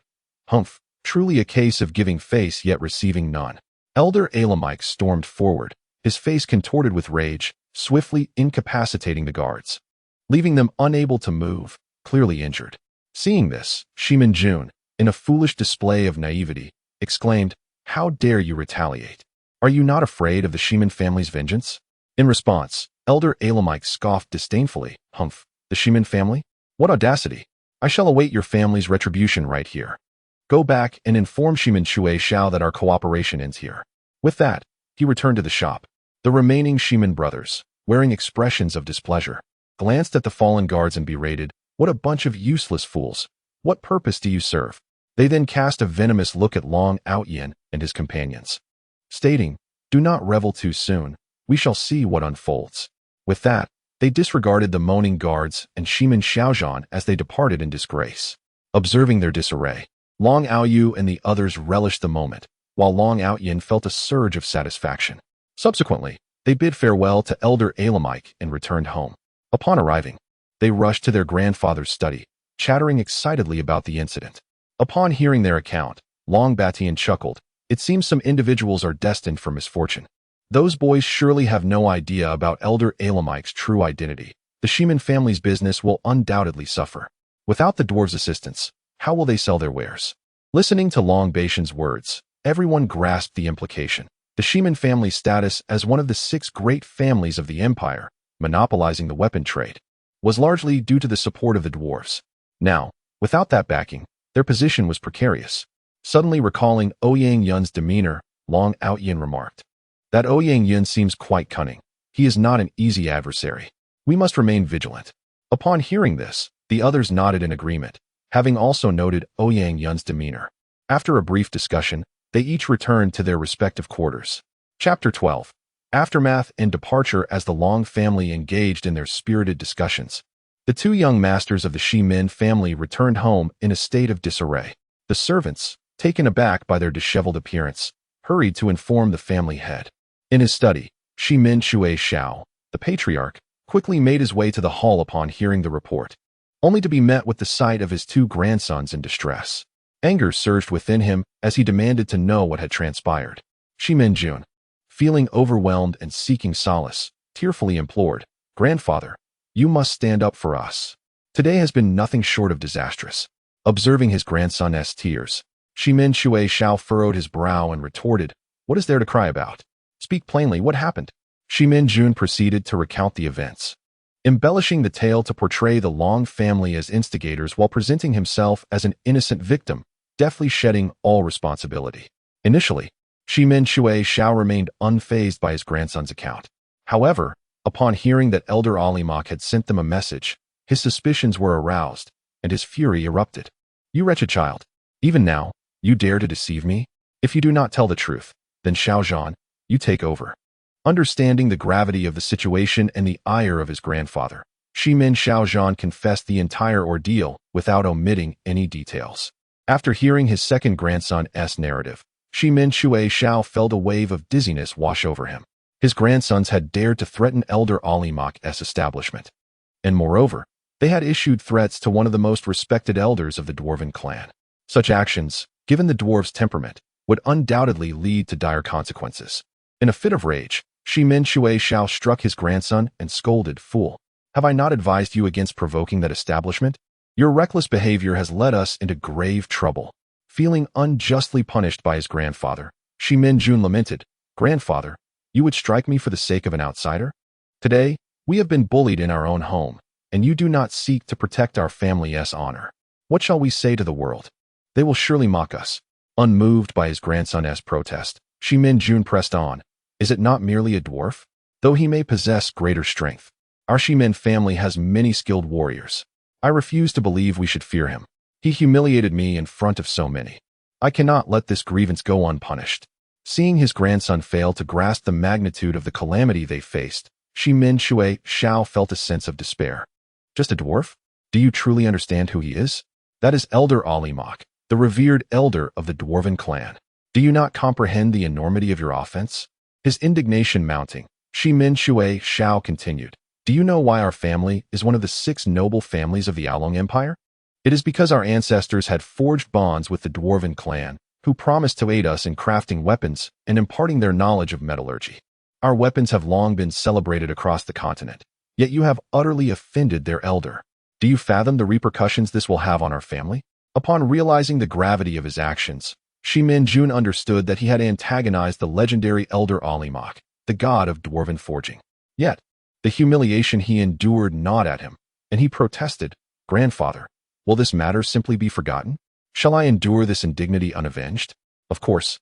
"Humph, truly a case of giving face yet receiving none." Elder Alamike stormed forward, his face contorted with rage, swiftly incapacitating the guards. Leaving them unable to move, clearly injured. Seeing this, Shimin Jun, in a foolish display of naivety, exclaimed, "How dare you retaliate? Are you not afraid of the Shimin family's vengeance?" In response, Elder Alamike scoffed disdainfully, "Humph, the Shimin family? What audacity! I shall await your family's retribution right here. Go back and inform Shimin Shui Xiao that our cooperation ends here." With that, he returned to the shop. The remaining Shimin brothers, wearing expressions of displeasure, glanced at the fallen guards and berated, "What a bunch of useless fools! What purpose do you serve?" They then cast a venomous look at Long Outyin and his companions, stating, "Do not revel too soon. We shall see what unfolds." With that, they disregarded the moaning guards and Shimin Xiaozhan as they departed in disgrace. Observing their disarray, Long Aoyu and the others relished the moment, while Long Outyin felt a surge of satisfaction. Subsequently, they bid farewell to Elder Alamike and returned home. Upon arriving, they rushed to their grandfather's study, chattering excitedly about the incident. Upon hearing their account, Long Batian chuckled, "It seems some individuals are destined for misfortune. Those boys surely have no idea about Elder Alamike's true identity. The Shimin family's business will undoubtedly suffer. Without the dwarves' assistance, how will they sell their wares?" Listening to Long Batian's words, everyone grasped the implication. The Shimin family's status as one of the 6 great families of the empire, monopolizing the weapon trade, was largely due to the support of the dwarves. Now, without that backing, their position was precarious. Suddenly recalling Ouyang Yun's demeanor, Long Outyin remarked, "That Ouyang Yun seems quite cunning. He is not an easy adversary. We must remain vigilant." Upon hearing this, the others nodded in agreement, having also noted Ouyang Yun's demeanor. After a brief discussion, they each returned to their respective quarters. Chapter 12. Aftermath and departure. As the Long family engaged in their spirited discussions, the 2 young masters of the Shimin family returned home in a state of disarray. The servants, taken aback by their disheveled appearance, hurried to inform the family head. In his study, Shimin Shui Xiao, the patriarch, quickly made his way to the hall upon hearing the report, only to be met with the sight of his 2 grandsons in distress. Anger surged within him as he demanded to know what had transpired. Shimin Jun, feeling overwhelmed and seeking solace, tearfully implored, "Grandfather, you must stand up for us. Today has been nothing short of disastrous." Observing his grandson's tears, Shimin Shui Xiao furrowed his brow and retorted, "What is there to cry about? Speak plainly, what happened?" Shimin Jun proceeded to recount the events, embellishing the tale to portray the Long family as instigators while presenting himself as an innocent victim, deftly shedding all responsibility. Initially, Shimin Shui Xiao remained unfazed by his grandson's account. However, upon hearing that Elder Alimok had sent them a message, his suspicions were aroused, and his fury erupted. "You wretched child! Even now, you dare to deceive me? If you do not tell the truth, then Xiaozhan, you take over." Understanding the gravity of the situation and the ire of his grandfather, Shimin Xiaozhan confessed the entire ordeal without omitting any details. After hearing his second grandson's narrative, Shimin Shui Xiao felt a wave of dizziness wash over him. His grandsons had dared to threaten Elder Alimok's establishment, and moreover, they had issued threats to one of the most respected elders of the dwarven clan. Such actions, given the dwarf's temperament, would undoubtedly lead to dire consequences. In a fit of rage, Shimin Shui Xiao struck his grandson and scolded, "Fool! Have I not advised you against provoking that establishment? Your reckless behavior has led us into grave trouble." Feeling unjustly punished by his grandfather, Shimin Jun lamented, "Grandfather, you would strike me for the sake of an outsider? Today, we have been bullied in our own home, and you do not seek to protect our family's honor. What shall we say to the world? They will surely mock us." Unmoved by his grandson's protest, Shimin Jun pressed on, "Is it not merely a dwarf? Though he may possess greater strength, our Shimin family has many skilled warriors. I refuse to believe we should fear him. He humiliated me in front of so many. I cannot let this grievance go unpunished." Seeing his grandson fail to grasp the magnitude of the calamity they faced, Shimin Shui Xiao felt a sense of despair. "Just a dwarf? Do you truly understand who he is? That is Elder Alimok, the revered elder of the dwarven clan. Do you not comprehend the enormity of your offense?" His indignation mounting, Shimin Shui Xiao continued, "Do you know why our family is one of the 6 noble families of the Aolong Empire? It is because our ancestors had forged bonds with the dwarven clan, who promised to aid us in crafting weapons and imparting their knowledge of metallurgy. Our weapons have long been celebrated across the continent, yet you have utterly offended their elder. Do you fathom the repercussions this will have on our family? Upon realizing the gravity of his actions, Shi-Min-Jun understood that he had antagonized the legendary Elder Alimok, the god of dwarven forging. Yet, the humiliation he endured gnawed at him, and he protested, "Grandfather, will this matter simply be forgotten? Shall I endure this indignity unavenged?" "Of course,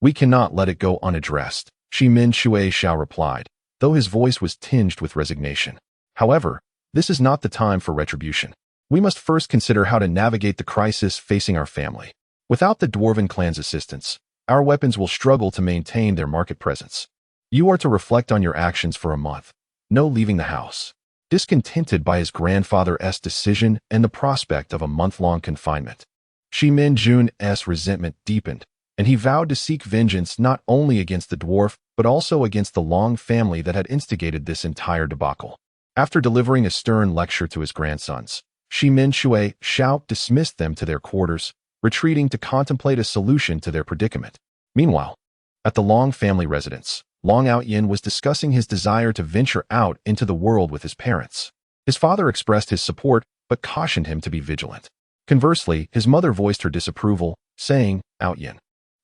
we cannot let it go unaddressed," Shi-Min-Shui replied, though his voice was tinged with resignation. "However, this is not the time for retribution. We must first consider how to navigate the crisis facing our family. Without the Dwarven clan's assistance, our weapons will struggle to maintain their market presence. You are to reflect on your actions for a month. No leaving the house." Discontented by his grandfather's decision and the prospect of a month-long confinement, Shi-Min-Jun's resentment deepened, and he vowed to seek vengeance not only against the dwarf, but also against the Long family that had instigated this entire debacle. After delivering a stern lecture to his grandsons, Shi-Min-Shui dismissed them to their quarters, retreating to contemplate a solution to their predicament. Meanwhile, at the Long family residence, Long Outyin was discussing his desire to venture out into the world with his parents. His father expressed his support, but cautioned him to be vigilant. Conversely, his mother voiced her disapproval, saying, "Outyin,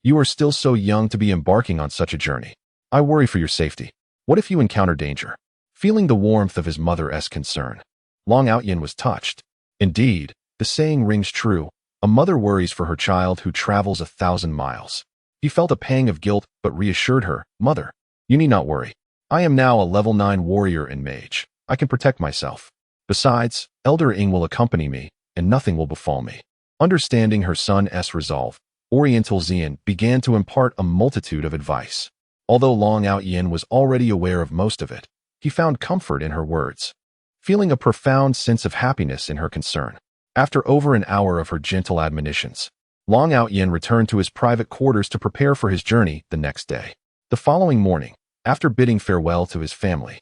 you are still so young to be embarking on such a journey. I worry for your safety. What if you encounter danger?" Feeling the warmth of his mother's concern, Long Outyin was touched. Indeed, the saying rings true: a mother worries for her child who travels 1,000 miles. He felt a pang of guilt, but reassured her, "Mother, you need not worry. I am now a level 9 warrior and mage. I can protect myself. Besides, Elder Ing will accompany me, and nothing will befall me." Understanding her son's resolve, Oriental Xian began to impart a multitude of advice. Although Long Outyin was already aware of most of it, he found comfort in her words, feeling a profound sense of happiness in her concern. After over an hour of her gentle admonitions, Long Outyin returned to his private quarters to prepare for his journey the next day. The following morning, after bidding farewell to his family,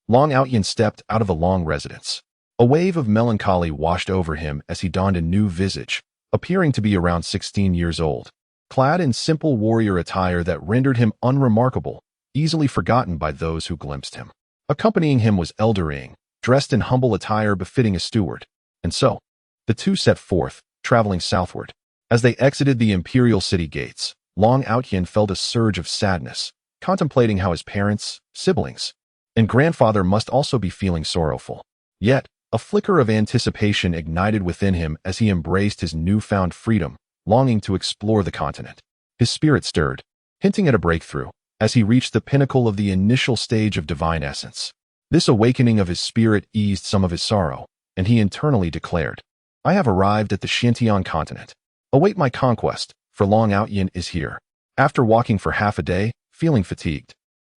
Long Outyin stepped out of a long residence. A wave of melancholy washed over him as he donned a new visage, appearing to be around 16 years old, clad in simple warrior attire that rendered him unremarkable, easily forgotten by those who glimpsed him. Accompanying him was Elder Ing, dressed in humble attire befitting a steward. And so, the two set forth, traveling southward. As they exited the imperial city gates, Long Outyin felt a surge of sadness, contemplating how his parents, siblings, and grandfather must also be feeling sorrowful. Yet, a flicker of anticipation ignited within him as he embraced his newfound freedom, longing to explore the continent. His spirit stirred, hinting at a breakthrough, as he reached the pinnacle of the initial stage of divine essence. This awakening of his spirit eased some of his sorrow, and he internally declared, "I have arrived at the Shintian continent. Await my conquest, for Long Outyin is here." After walking for half a day, feeling fatigued,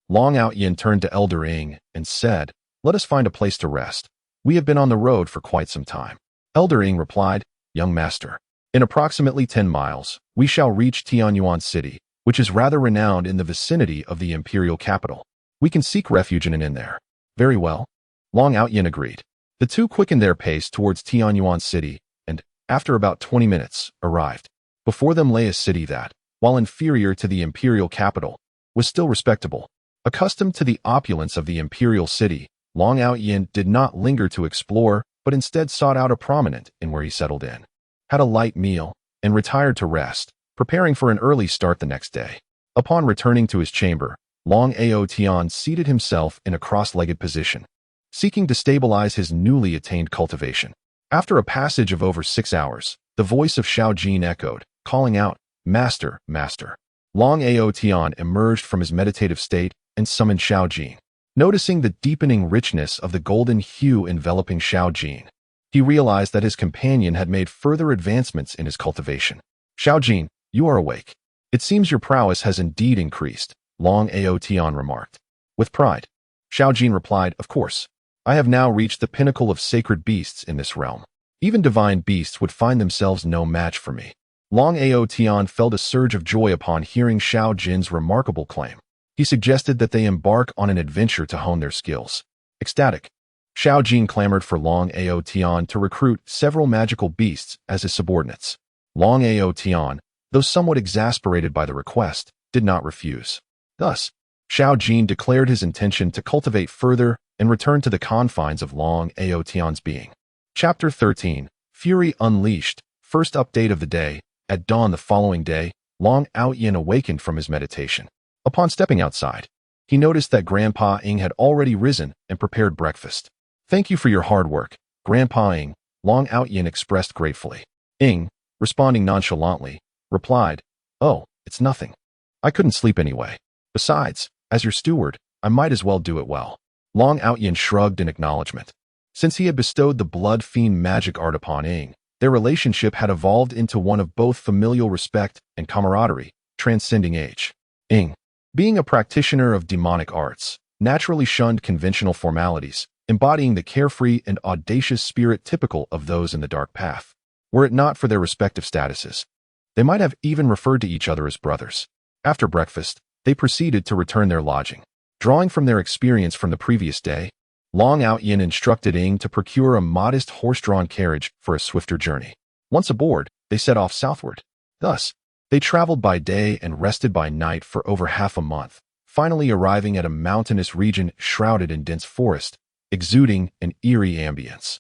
Long Outyin turned to Elder Ing and said, "Let us find a place to rest. We have been on the road for quite some time." Elder Ing replied, "Young master, in approximately 10 miles, we shall reach Tianyuan City, which is rather renowned in the vicinity of the imperial capital. We can seek refuge in an inn there." "Very well," Long Outyin agreed. The two quickened their pace towards Tianyuan City and, after about 20 minutes, arrived. Before them lay a city that, while inferior to the imperial capital, was still respectable. Accustomed to the opulence of the imperial city, Long Outyin did not linger to explore, but instead sought out a prominent inn where he settled in, had a light meal, and retired to rest, preparing for an early start the next day. Upon returning to his chamber, Long Aotian seated himself in a cross-legged position, seeking to stabilize his newly attained cultivation. After a passage of over 6 hours, the voice of Xiao Jin echoed, calling out, "Master, master." Long Aotian emerged from his meditative state and summoned Xiao Jin. Noticing the deepening richness of the golden hue enveloping Xiao Jin, he realized that his companion had made further advancements in his cultivation. "Xiao Jin, you are awake. It seems your prowess has indeed increased," Long Aotian remarked. With pride, Xiao Jin replied, "Of course. I have now reached the pinnacle of sacred beasts in this realm. Even divine beasts would find themselves no match for me." Long Aotian felt a surge of joy upon hearing Xiao Jin's remarkable claim. He suggested that they embark on an adventure to hone their skills. Ecstatic, Xiao Jin clamored for Long Aotian to recruit several magical beasts as his subordinates. Long Aotian, though somewhat exasperated by the request, did not refuse. Thus, Xiao Jin declared his intention to cultivate further and return to the confines of Long Aotian's being. Chapter 13. Fury Unleashed. First update of the day. At dawn the following day, Long Out-yin awakened from his meditation. Upon stepping outside, he noticed that Grandpa Ing had already risen and prepared breakfast. "Thank you for your hard work, Grandpa Ing," Long Out-yin expressed gratefully. Ing, responding nonchalantly, replied, "Oh, it's nothing. I couldn't sleep anyway. Besides, as your steward, I might as well do it well." Long Out-yin shrugged in acknowledgement. Since he had bestowed the blood fiend magic art upon Ing, their relationship had evolved into one of both familial respect and camaraderie, transcending age. Ing, being a practitioner of demonic arts, naturally shunned conventional formalities, embodying the carefree and audacious spirit typical of those in the dark path. Were it not for their respective statuses, they might have even referred to each other as brothers. After breakfast, they proceeded to return their lodging. Drawing from their experience from the previous day, Long Out-yin instructed Ing to procure a modest horse-drawn carriage for a swifter journey. Once aboard, they set off southward. Thus, they traveled by day and rested by night for over half a month, finally arriving at a mountainous region shrouded in dense forest, exuding an eerie ambience.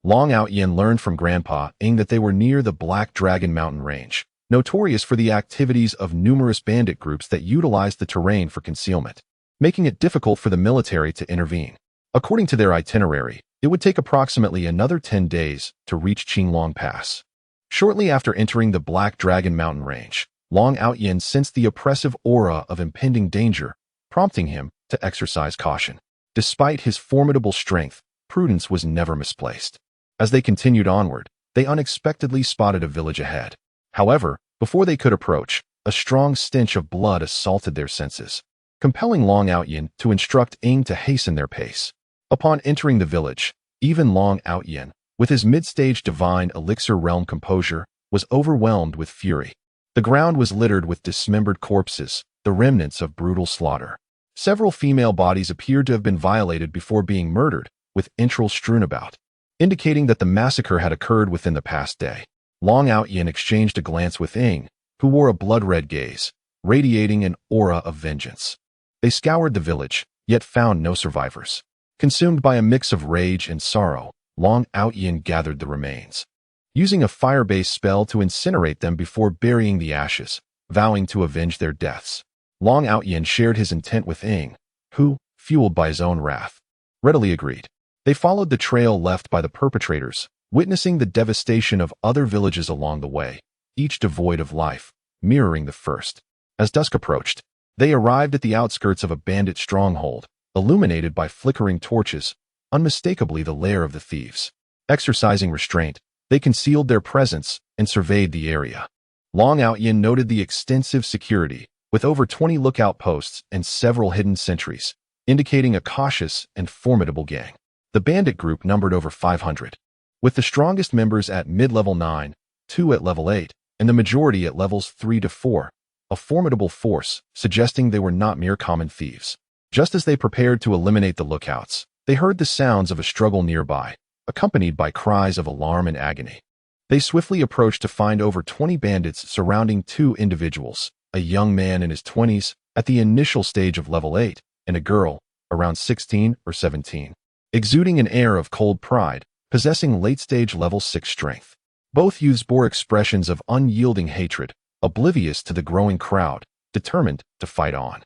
Long Out-yin learned from Grandpa Ing that they were near the Black Dragon mountain range, notorious for the activities of numerous bandit groups that utilized the terrain for concealment, making it difficult for the military to intervene. According to their itinerary, it would take approximately another 10 days to reach Qinglong Pass. Shortly after entering the Black Dragon mountain range, Long Out-yin sensed the oppressive aura of impending danger, prompting him to exercise caution. Despite his formidable strength, prudence was never misplaced. As they continued onward, they unexpectedly spotted a village ahead. However, before they could approach, a strong stench of blood assaulted their senses, compelling Long Out-yin to instruct Ing to hasten their pace. Upon entering the village, even Long Out-yin, with his mid-stage divine elixir realm composure, was overwhelmed with fury. The ground was littered with dismembered corpses, the remnants of brutal slaughter. Several female bodies appeared to have been violated before being murdered, with entrails strewn about, indicating that the massacre had occurred within the past day. Long Out-yin exchanged a glance with Ing, who wore a blood-red gaze, radiating an aura of vengeance. They scoured the village, yet found no survivors. Consumed by a mix of rage and sorrow, Long Out-yin gathered the remains, using a fire-based spell to incinerate them before burying the ashes, vowing to avenge their deaths. Long Out-yin shared his intent with Ing, who, fueled by his own wrath, readily agreed. They followed the trail left by the perpetrators, witnessing the devastation of other villages along the way, each devoid of life, mirroring the first. As dusk approached, they arrived at the outskirts of a bandit stronghold, illuminated by flickering torches, unmistakably the lair of the thieves. Exercising restraint, they concealed their presence and surveyed the area. Long Out-yin noted the extensive security, with over 20 lookout posts and several hidden sentries, indicating a cautious and formidable gang. The bandit group numbered over 500, with the strongest members at mid-level 9, 2 at level 8, and the majority at levels 3 to 4, a formidable force, suggesting they were not mere common thieves. Just as they prepared to eliminate the lookouts, they heard the sounds of a struggle nearby, accompanied by cries of alarm and agony. They swiftly approached to find over 20 bandits surrounding 2 individuals, a young man in his 20s, at the initial stage of level 8, and a girl, around 16 or 17, exuding an air of cold pride, possessing late-stage level 6 strength. Both youths bore expressions of unyielding hatred, oblivious to the growing crowd, determined to fight on.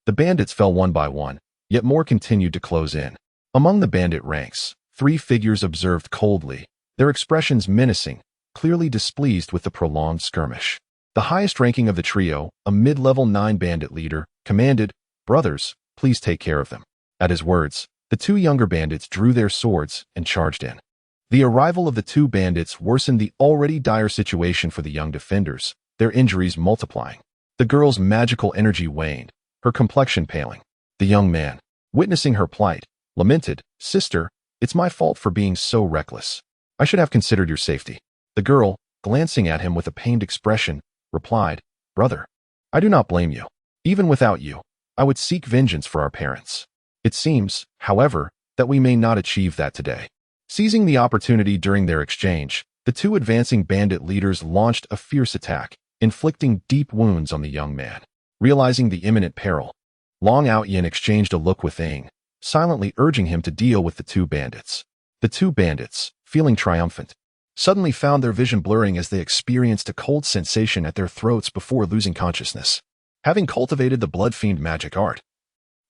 The bandits fell one by one, yet more continued to close in. Among the bandit ranks, 3 figures observed coldly, their expressions menacing, clearly displeased with the prolonged skirmish. The highest ranking of the trio, a mid-level 9 bandit leader, commanded, "Brothers, please take care of them." At his words, the 2 younger bandits drew their swords and charged in. The arrival of the 2 bandits worsened the already dire situation for the young defenders, their injuries multiplying. The girl's magical energy waned, her complexion paling. The young man, witnessing her plight, lamented, "Sister, it's my fault for being so reckless. I should have considered your safety." The girl, glancing at him with a pained expression, replied, "Brother, I do not blame you. Even without you, I would seek vengeance for our parents. It seems, however, that we may not achieve that today." Seizing the opportunity during their exchange, the 2 advancing bandit leaders launched a fierce attack, inflicting deep wounds on the young man. Realizing the imminent peril, Long Out-yin exchanged a look with Ing, silently urging him to deal with the 2 bandits. The 2 bandits, feeling triumphant, suddenly found their vision blurring as they experienced a cold sensation at their throats before losing consciousness. Having cultivated the blood fiend magic art,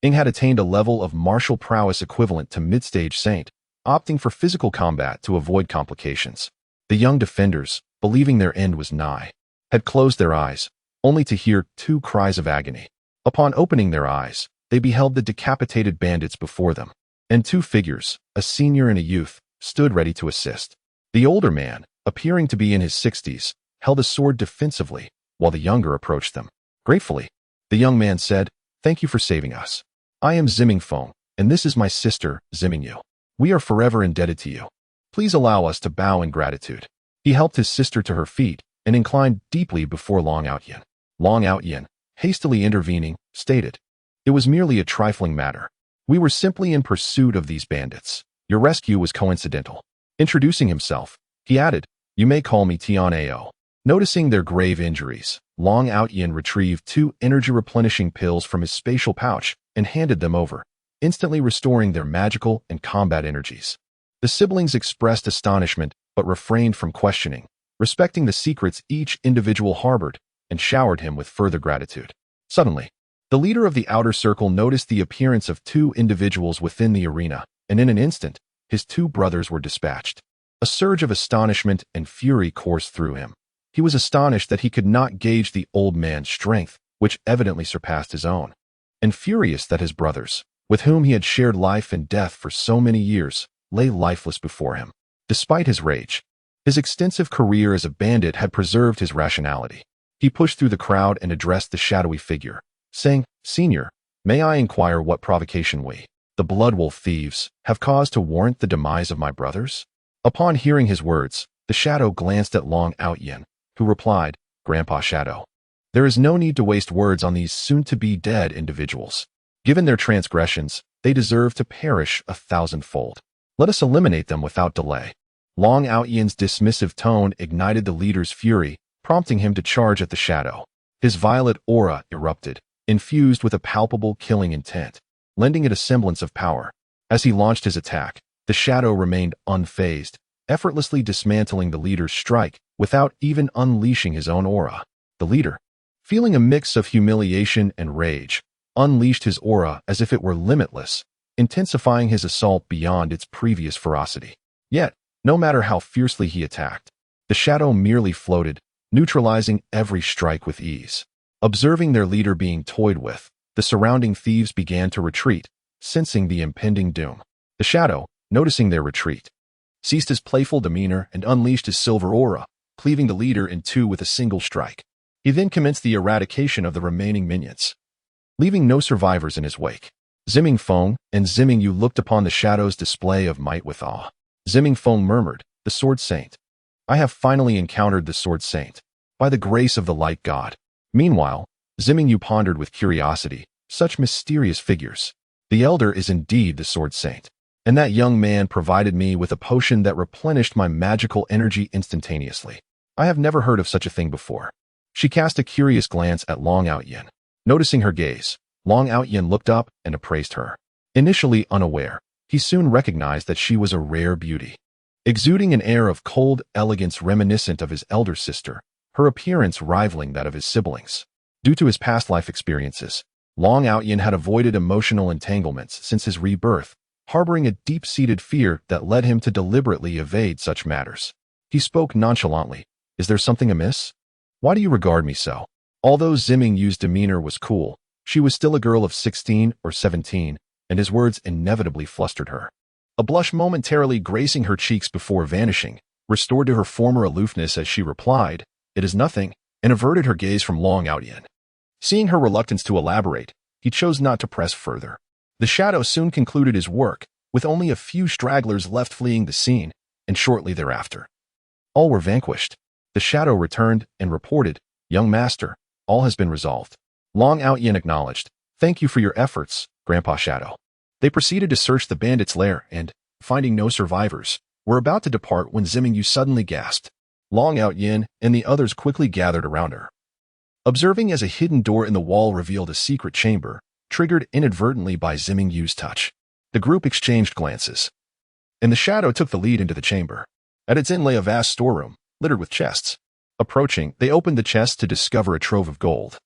Ing had attained a level of martial prowess equivalent to mid-stage saint, opting for physical combat to avoid complications. The young defenders, believing their end was nigh, had closed their eyes, only to hear two cries of agony. Upon opening their eyes, they beheld the decapitated bandits before them, and two figures, a senior and a youth, stood ready to assist. The older man, appearing to be in his 60s, held a sword defensively, while the younger approached them. Gratefully, the young man said, "Thank you for saving us. I am Zimingfeng, and this is my sister, Zimingyu. We are forever indebted to you. Please allow us to bow in gratitude." He helped his sister to her feet and inclined deeply before Long Outyin. Long Outyin, hastily intervening, stated, "It was merely a trifling matter. We were simply in pursuit of these bandits. Your rescue was coincidental." Introducing himself, he added, "You may call me Tianao." Noticing their grave injuries, Long Outyin retrieved 2 energy-replenishing pills from his spatial pouch and handed them over, instantly restoring their magical and combat energies. The siblings expressed astonishment but refrained from questioning, respecting the secrets each individual harbored, and showered him with further gratitude. Suddenly, the leader of the outer circle noticed the appearance of 2 individuals within the arena, and in an instant, his 2 brothers were dispatched. A surge of astonishment and fury coursed through him. He was astonished that he could not gauge the old man's strength, which evidently surpassed his own, and furious that his brothers, with whom he had shared life and death for so many years, lay lifeless before him. Despite his rage, his extensive career as a bandit had preserved his rationality. He pushed through the crowd and addressed the shadowy figure, saying, "Senior, may I inquire what provocation we, the Bloodwolf thieves, have caused to warrant the demise of my brothers?" Upon hearing his words, the shadow glanced at Long Outyin, who replied, "Grandpa Shadow, there is no need to waste words on these soon-to-be dead individuals. Given their transgressions, they deserve to perish 1,000-fold. Let us eliminate them without delay." Long Outyin's dismissive tone ignited the leader's fury, prompting him to charge at the shadow. His violet aura erupted, infused with a palpable killing intent, lending it a semblance of power. As he launched his attack, the shadow remained unfazed, effortlessly dismantling the leader's strike without even unleashing his own aura. The leader, feeling a mix of humiliation and rage, unleashed his aura as if it were limitless, intensifying his assault beyond its previous ferocity. Yet, no matter how fiercely he attacked, the shadow merely floated, neutralizing every strike with ease. Observing their leader being toyed with, the surrounding thieves began to retreat, sensing the impending doom. The shadow, noticing their retreat, ceased his playful demeanor and unleashed his silver aura, cleaving the leader in 2 with a single strike. He then commenced the eradication of the remaining minions, leaving no survivors in his wake. Zimingfeng and Zimingyu looked upon the shadow's display of might with awe. Zimingfeng murmured, "The Sword Saint. I have finally encountered the Sword Saint, by the grace of the Light God." Meanwhile, Zimingyu pondered with curiosity, such mysterious figures. The elder is indeed the Sword Saint, and that young man provided me with a potion that replenished my magical energy instantaneously. I have never heard of such a thing before. She cast a curious glance at Long Outyin. Noticing her gaze, Long Outyin looked up and appraised her. Initially unaware, he soon recognized that she was a rare beauty. Exuding an air of cold elegance reminiscent of his elder sister, her appearance rivaling that of his siblings. Due to his past life experiences, Long Outyin had avoided emotional entanglements since his rebirth, harboring a deep-seated fear that led him to deliberately evade such matters. He spoke nonchalantly, "Is there something amiss? Why do you regard me so?" Although Zimingyu's demeanor was cool, she was still a girl of 16 or 17, and his words inevitably flustered her. A blush momentarily gracing her cheeks before vanishing, restored to her former aloofness as she replied, "It is nothing," and averted her gaze from Long Outyin. Seeing her reluctance to elaborate, he chose not to press further. The shadow soon concluded his work, with only a few stragglers left fleeing the scene, and shortly thereafter, all were vanquished. The shadow returned and reported, "Young master, all has been resolved." Long Outyin acknowledged, "Thank you for your efforts, Grandpa Shadow." They proceeded to search the bandits' lair and, finding no survivors, were about to depart when Zimingyu suddenly gasped. Long Outyin and the others quickly gathered around her. Observing as a hidden door in the wall revealed a secret chamber, triggered inadvertently by Zimingyu's touch. The group exchanged glances. and the shadow took the lead into the chamber. At its end lay a vast storeroom, littered with chests. Approaching, they opened the chests to discover a trove of gold,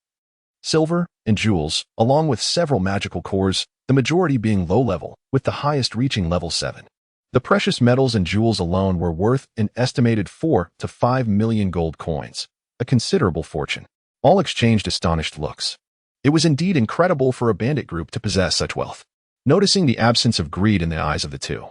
silver, and jewels, along with several magical cores, the majority being low-level, with the highest reaching level 7. The precious metals and jewels alone were worth an estimated 4 to 5 million gold coins, a considerable fortune. All exchanged astonished looks. It was indeed incredible for a bandit group to possess such wealth. Noticing the absence of greed in the eyes of the two,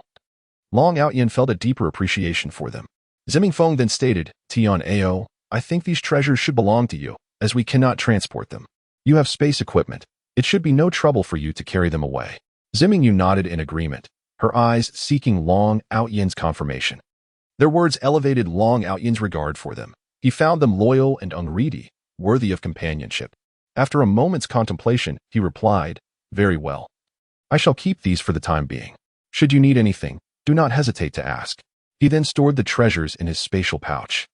Long Outyin felt a deeper appreciation for them. Zimingfeng then stated, Tian Ao, I think these treasures should belong to you, as we cannot transport them. You have space equipment. It should be no trouble for you to carry them away. Zimingyu nodded in agreement, her eyes seeking Long Outyin's confirmation. Their words elevated Long Outyin's regard for them. He found them loyal and unready, worthy of companionship. After a moment's contemplation, he replied, Very well. I shall keep these for the time being. Should you need anything, do not hesitate to ask. He then stored the treasures in his spatial pouch.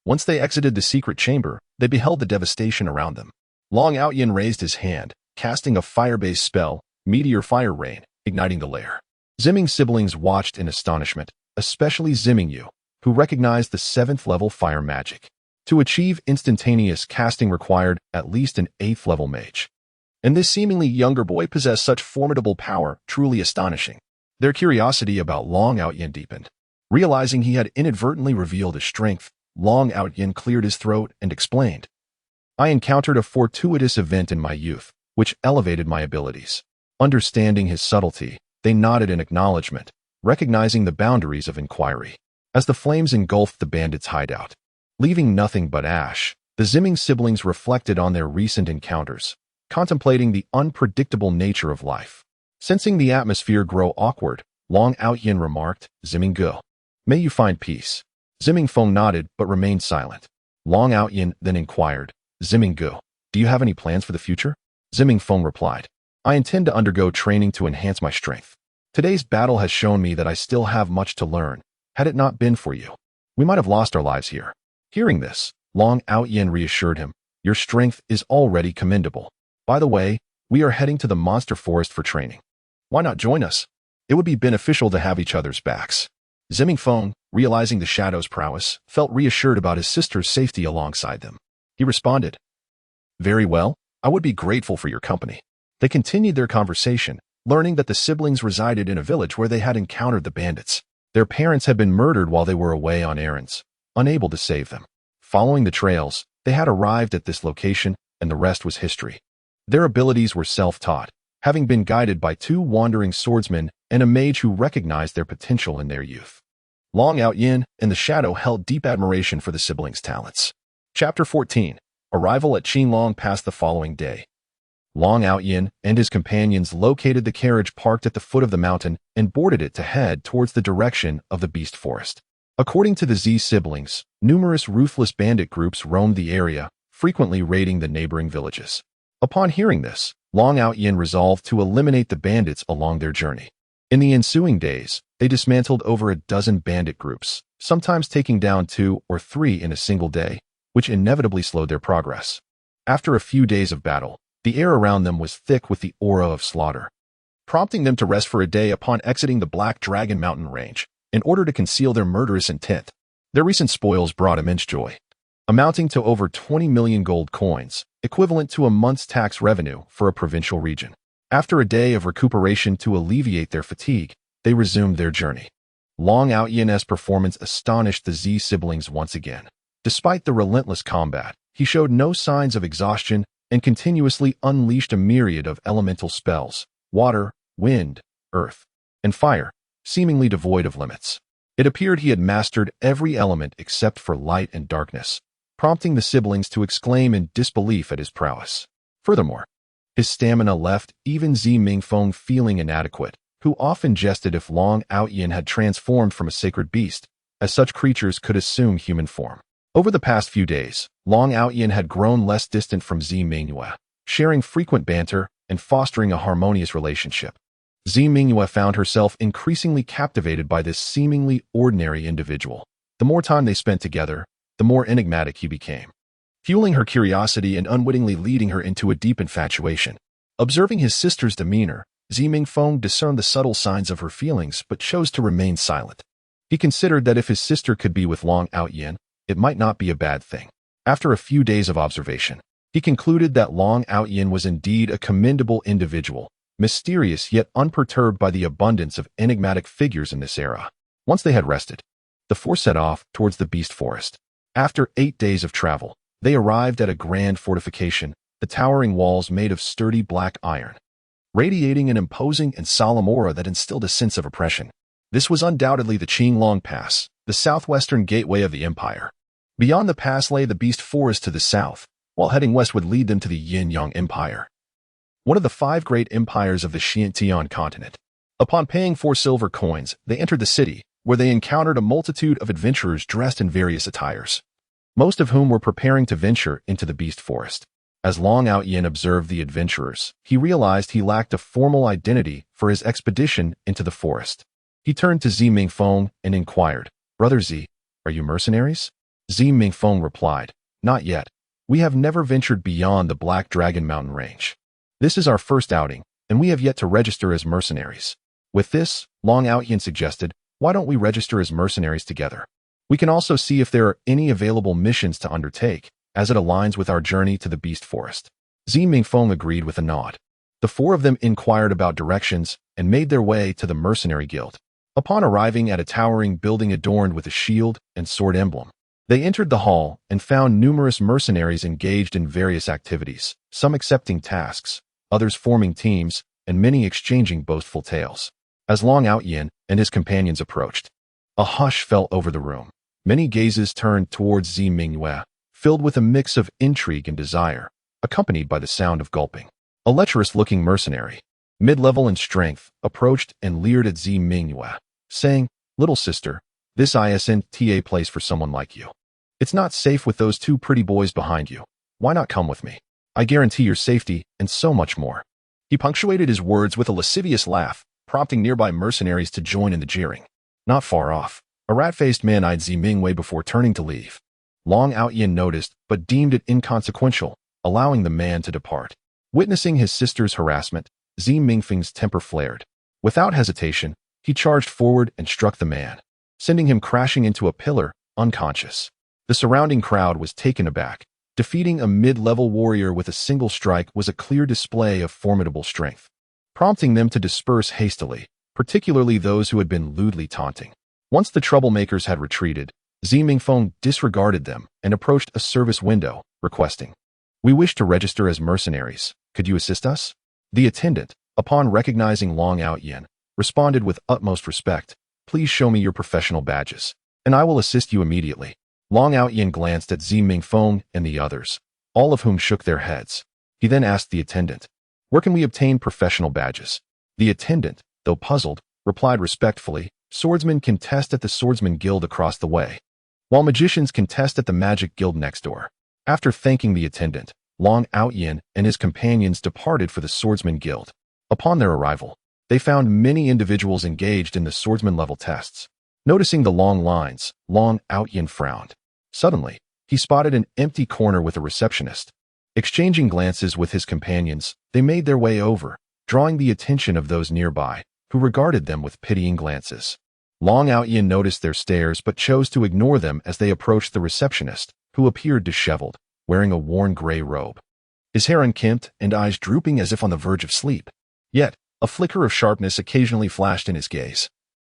Once they exited the secret chamber, they beheld the devastation around them. Long Outyin raised his hand, casting a fire-based spell, Meteor Fire Rain, igniting the lair. Ziming's siblings watched in astonishment, especially Zimingyu, who recognized the 7th level fire magic. To achieve instantaneous casting required at least an 8th level mage. And this seemingly younger boy possessed such formidable power, truly astonishing. Their curiosity about Long Outyin deepened. Realizing he had inadvertently revealed his strength, Long Outyin cleared his throat and explained, I encountered a fortuitous event in my youth, which elevated my abilities. Understanding his subtlety, they nodded in acknowledgement, recognizing the boundaries of inquiry. As the flames engulfed the bandits' hideout, leaving nothing but ash, the Ziming siblings reflected on their recent encounters, contemplating the unpredictable nature of life. Sensing the atmosphere grow awkward, Long Outyin remarked, Ziming-gu, may you find peace. Zimingfeng nodded but remained silent. Long Outyin then inquired, Ziming-gu, do you have any plans for the future? Zimingfeng replied, I intend to undergo training to enhance my strength. Today's battle has shown me that I still have much to learn. Had it not been for you, we might have lost our lives here. Hearing this, Long Outyin reassured him, your strength is already commendable. By the way, we are heading to the monster forest for training. Why not join us? It would be beneficial to have each other's backs. Zimingfeng, realizing the shadow's prowess, felt reassured about his sister's safety alongside them. He responded, Very well, I would be grateful for your company. They continued their conversation, learning that the siblings resided in a village where they had encountered the bandits. Their parents had been murdered while they were away on errands, unable to save them. Following the trails, they had arrived at this location, and the rest was history. Their abilities were self-taught, having been guided by 2 wandering swordsmen and a mage who recognized their potential in their youth. Long Outyin and the Shadow held deep admiration for the siblings' talents. Chapter 14. Arrival at Qinglong passed the following day. Long Outyin and his companions located the carriage parked at the foot of the mountain and boarded it to head towards the direction of the beast forest. According to the Z siblings, numerous ruthless bandit groups roamed the area, frequently raiding the neighboring villages. Upon hearing this, Long Outyin resolved to eliminate the bandits along their journey. In the ensuing days, they dismantled over a dozen bandit groups, sometimes taking down 2 or 3 in a single day, which inevitably slowed their progress. After a few days of battle, the air around them was thick with the aura of slaughter, prompting them to rest for a day upon exiting the Black Dragon mountain range, in order to conceal their murderous intent. Their recent spoils brought immense joy, amounting to over 20 million gold coins, equivalent to a month's tax revenue for a provincial region. After a day of recuperation to alleviate their fatigue, they resumed their journey. Long Outyin's performance astonished the Z siblings once again. Despite the relentless combat, he showed no signs of exhaustion and continuously unleashed a myriad of elemental spells, water, wind, earth, and fire, seemingly devoid of limits. It appeared he had mastered every element except for light and darkness, prompting the siblings to exclaim in disbelief at his prowess. Furthermore, his stamina left even Z Mingfeng feeling inadequate, who often jested if Long Outyin had transformed from a sacred beast, as such creatures could assume human form. Over the past few days, Long Outyin had grown less distant from Z Mingyue, sharing frequent banter and fostering a harmonious relationship. Z Mingyue found herself increasingly captivated by this seemingly ordinary individual. The more time they spent together, the more enigmatic he became, fueling her curiosity and unwittingly leading her into a deep infatuation. Observing his sister's demeanor, Zi Mingfeng discerned the subtle signs of her feelings but chose to remain silent. He considered that if his sister could be with Long Outyin, it might not be a bad thing. After a few days of observation, he concluded that Long Outyin was indeed a commendable individual, mysterious yet unperturbed by the abundance of enigmatic figures in this era. Once they had rested, the four set off towards the beast forest. After 8 days of travel, they arrived at a grand fortification, the towering walls made of sturdy black iron, radiating an imposing and solemn aura that instilled a sense of oppression. This was undoubtedly the Qinglong Pass, the southwestern gateway of the empire. Beyond the pass lay the beast forest to the south, while heading west would lead them to the Yin-Yang Empire, one of the 5 great empires of the Xiantian continent. Upon paying 4 silver coins, they entered the city, where they encountered a multitude of adventurers dressed in various attires, most of whom were preparing to venture into the beast forest. As Long Outyin observed the adventurers, he realized he lacked a formal identity for his expedition into the forest. He turned to Zi Mingfeng and inquired, "Brother Zi, are you mercenaries?" Zi Mingfeng replied, "Not yet. We have never ventured beyond the Black Dragon Mountain range. This is our first outing, and we have yet to register as mercenaries." With this, Long Outyin suggested, "Why don't we register as mercenaries together? We can also see if there are any available missions to undertake, as it aligns with our journey to the beast forest." Zi Mingfeng agreed with a nod. The 4 of them inquired about directions and made their way to the mercenary guild. Upon arriving at a towering building adorned with a shield and sword emblem, they entered the hall and found numerous mercenaries engaged in various activities, some accepting tasks, others forming teams, and many exchanging boastful tales. As Long Outyin and his companions approached, a hush fell over the room. Many gazes turned towards Zi Mingyue, filled with a mix of intrigue and desire, accompanied by the sound of gulping. A lecherous-looking mercenary, mid-level in strength, approached and leered at Zi Mingyue, saying, "Little sister, this isn't a place for someone like you. It's not safe with those 2 pretty boys behind you. Why not come with me? I guarantee your safety and so much more." He punctuated his words with a lascivious laugh, prompting nearby mercenaries to join in the jeering. Not far off, a rat-faced man eyed Zi Mingwei before turning to leave. Long Outyin noticed, but deemed it inconsequential, allowing the man to depart. Witnessing his sister's harassment, Zi Mingfeng's temper flared. Without hesitation, he charged forward and struck the man, sending him crashing into a pillar, unconscious. The surrounding crowd was taken aback. Defeating a mid-level warrior with a single strike was a clear display of formidable strength, prompting them to disperse hastily, particularly those who had been lewdly taunting. Once the troublemakers had retreated, Zi Mingfeng disregarded them and approached a service window, requesting, "We wish to register as mercenaries. Could you assist us?" The attendant, upon recognizing Long Outyin, responded with utmost respect, "Please show me your professional badges, and I will assist you immediately." Long Outyin glanced at Zi Mingfeng and the others, all of whom shook their heads. He then asked the attendant, "Where can we obtain professional badges?" The attendant, though puzzled, replied respectfully, "Swordsmen can test at the Swordsman Guild across the way, while magicians can test at the Magic Guild next door." After thanking the attendant, Long Outyin and his companions departed for the Swordsman Guild. Upon their arrival, they found many individuals engaged in the swordsman-level tests. Noticing the long lines, Long Outyin frowned. Suddenly, he spotted an empty corner with a receptionist. Exchanging glances with his companions, they made their way over, drawing the attention of those nearby, who regarded them with pitying glances. Long Outyin noticed their stares but chose to ignore them as they approached the receptionist, who appeared disheveled, wearing a worn gray robe, his hair unkempt and eyes drooping as if on the verge of sleep. Yet, a flicker of sharpness occasionally flashed in his gaze,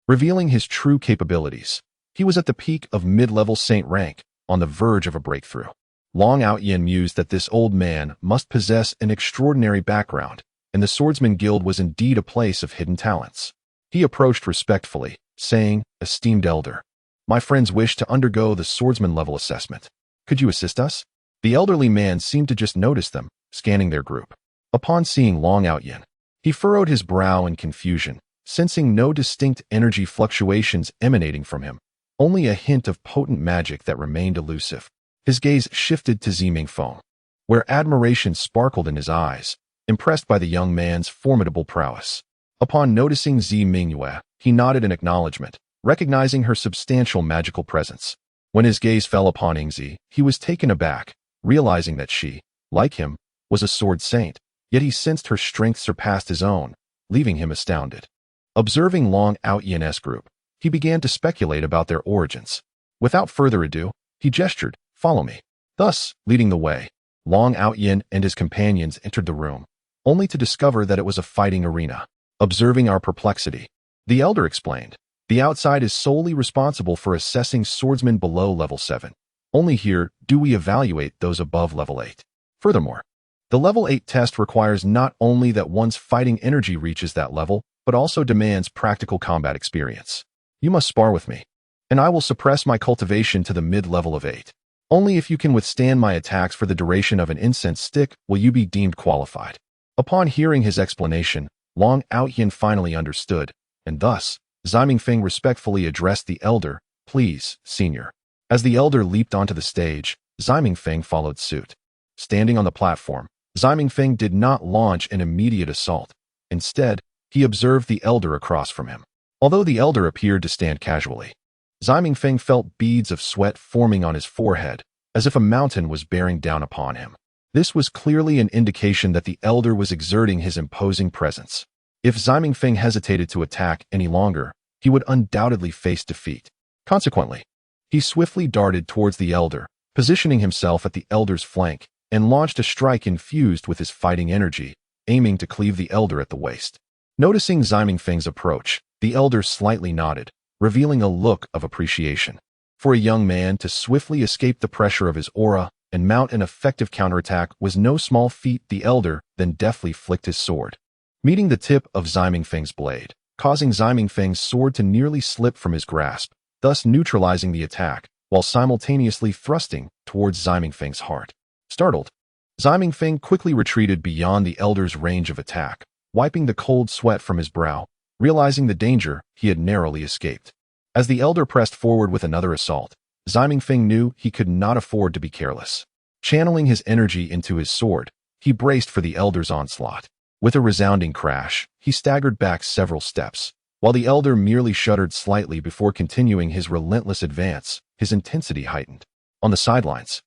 revealing his true capabilities. He was at the peak of mid-level saint rank, on the verge of a breakthrough. Long Outyin mused that this old man must possess an extraordinary background, and the Swordsman Guild was indeed a place of hidden talents. He approached respectfully, saying, "Esteemed elder, my friends wish to undergo the swordsman level assessment. Could you assist us?" The elderly man seemed to just notice them, scanning their group. Upon seeing Long Outyin, he furrowed his brow in confusion, sensing no distinct energy fluctuations emanating from him, only a hint of potent magic that remained elusive. His gaze shifted to Zi Mingfeng, where admiration sparkled in his eyes, impressed by the young man's formidable prowess. Upon noticing Zi Mingyue, he nodded in acknowledgement, recognizing her substantial magical presence. When his gaze fell upon Yingzi, he was taken aback, realizing that she, like him, was a sword saint, yet he sensed her strength surpassed his own, leaving him astounded. Observing Long Out Yin's group, he began to speculate about their origins. Without further ado, he gestured, "Follow me." Thus, leading the way, Long Out Yin and his companions entered the room, only to discover that it was a fighting arena. Observing our perplexity, the elder explained, "The outside is solely responsible for assessing swordsmen below level 7. Only here do we evaluate those above level 8. Furthermore, the level 8 test requires not only that one's fighting energy reaches that level, but also demands practical combat experience. You must spar with me, and I will suppress my cultivation to the mid-level of 8. Only if you can withstand my attacks for the duration of an incense stick will you be deemed qualified." Upon hearing his explanation, Long Out Yin finally understood, and thus, Ziming Feng respectfully addressed the elder, "Please, senior." As the elder leaped onto the stage, Ziming Feng followed suit. Standing on the platform, Ziming Feng did not launch an immediate assault. Instead, he observed the elder across from him. Although the elder appeared to stand casually, Ziming Feng felt beads of sweat forming on his forehead, as if a mountain was bearing down upon him. This was clearly an indication that the elder was exerting his imposing presence. If Ziming Feng hesitated to attack any longer, he would undoubtedly face defeat. Consequently, he swiftly darted towards the elder, positioning himself at the elder's flank, and launched a strike infused with his fighting energy, aiming to cleave the elder at the waist. Noticing Ziming Feng's approach, the elder slightly nodded, revealing a look of appreciation. For a young man to swiftly escape the pressure of his aura and mount an effective counterattack was no small feat. The elder then deftly flicked his sword, meeting the tip of Ziming Feng's blade, causing Ziming Feng's sword to nearly slip from his grasp, thus neutralizing the attack, while simultaneously thrusting towards Ziming Feng's heart. Startled, Ziming Feng quickly retreated beyond the elder's range of attack, wiping the cold sweat from his brow, realizing the danger he had narrowly escaped. As the elder pressed forward with another assault, Ziming Feng knew he could not afford to be careless. Channeling his energy into his sword, he braced for the elder's onslaught. With a resounding crash, he staggered back several steps, while the elder merely shuddered slightly before continuing his relentless advance, his intensity heightened. On the sidelines,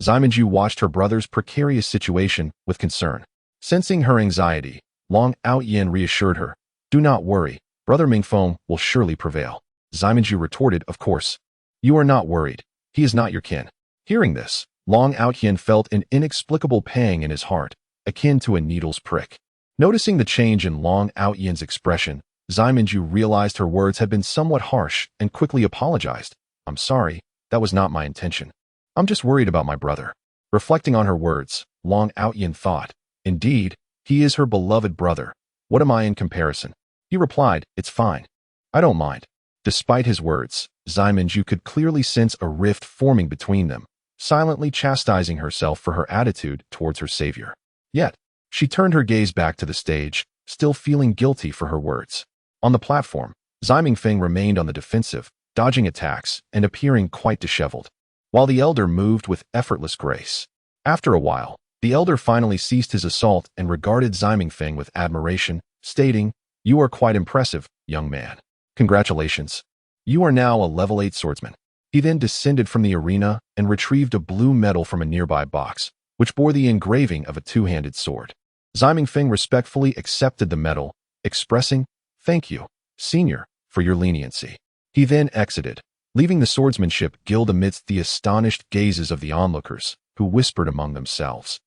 Ziminju watched her brother's precarious situation with concern. Sensing her anxiety, Long Out Yin reassured her, "Do not worry, Brother Mingfeng will surely prevail." Ziminju retorted, "Of course. You are not worried. He is not your kin." Hearing this, Long Out Yin felt an inexplicable pang in his heart, akin to a needle's prick. Noticing the change in Long Out Yin's expression, Ziminju realized her words had been somewhat harsh and quickly apologized. "I'm sorry, that was not my intention. I'm just worried about my brother." Reflecting on her words, Long Out Yin thought, "Indeed, he is her beloved brother. What am I in comparison?" He replied, "It's fine. I don't mind." Despite his words, Ziminju could clearly sense a rift forming between them, silently chastising herself for her attitude towards her savior. Yet, she turned her gaze back to the stage, still feeling guilty for her words. On the platform, Ziming Feng remained on the defensive, dodging attacks and appearing quite disheveled, while the elder moved with effortless grace. After a while, the elder finally ceased his assault and regarded Ziming Feng with admiration, stating, "You are quite impressive, young man. Congratulations. You are now a level 8 swordsman." He then descended from the arena and retrieved a blue medal from a nearby box, which bore the engraving of a two-handed sword. Ziming Feng respectfully accepted the medal, expressing, "Thank you, senior, for your leniency." He then exited, leaving the swordsmanship guild amidst the astonished gazes of the onlookers, who whispered among themselves,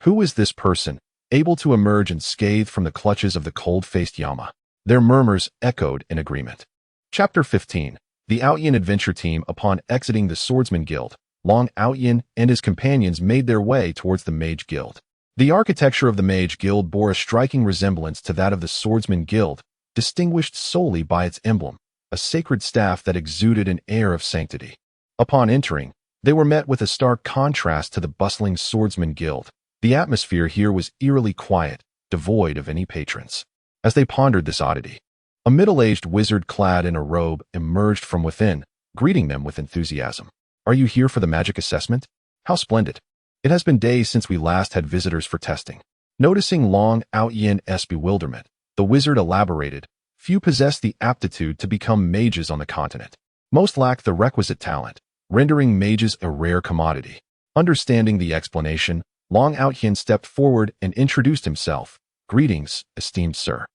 "Who is this person, able to emerge unscathed from the clutches of the cold-faced Yama?" Their murmurs echoed in agreement. Chapter 15. The Outyin Adventure Team. Upon exiting the Swordsman Guild, Long Outyin and his companions made their way towards the Mage Guild. The architecture of the Mage Guild bore a striking resemblance to that of the Swordsman Guild, distinguished solely by its emblem, a sacred staff that exuded an air of sanctity. Upon entering, they were met with a stark contrast to the bustling Swordsman Guild. The atmosphere here was eerily quiet, devoid of any patrons. As they pondered this oddity, a middle-aged wizard clad in a robe emerged from within, greeting them with enthusiasm. "Are you here for the magic assessment? How splendid. It has been days since we last had visitors for testing." Noticing Long Out-Yin's bewilderment, the wizard elaborated, "Few possess the aptitude to become mages on the continent. Most lack the requisite talent, rendering mages a rare commodity." Understanding the explanation, Long Out-Yin stepped forward and introduced himself. "Greetings, esteemed sir.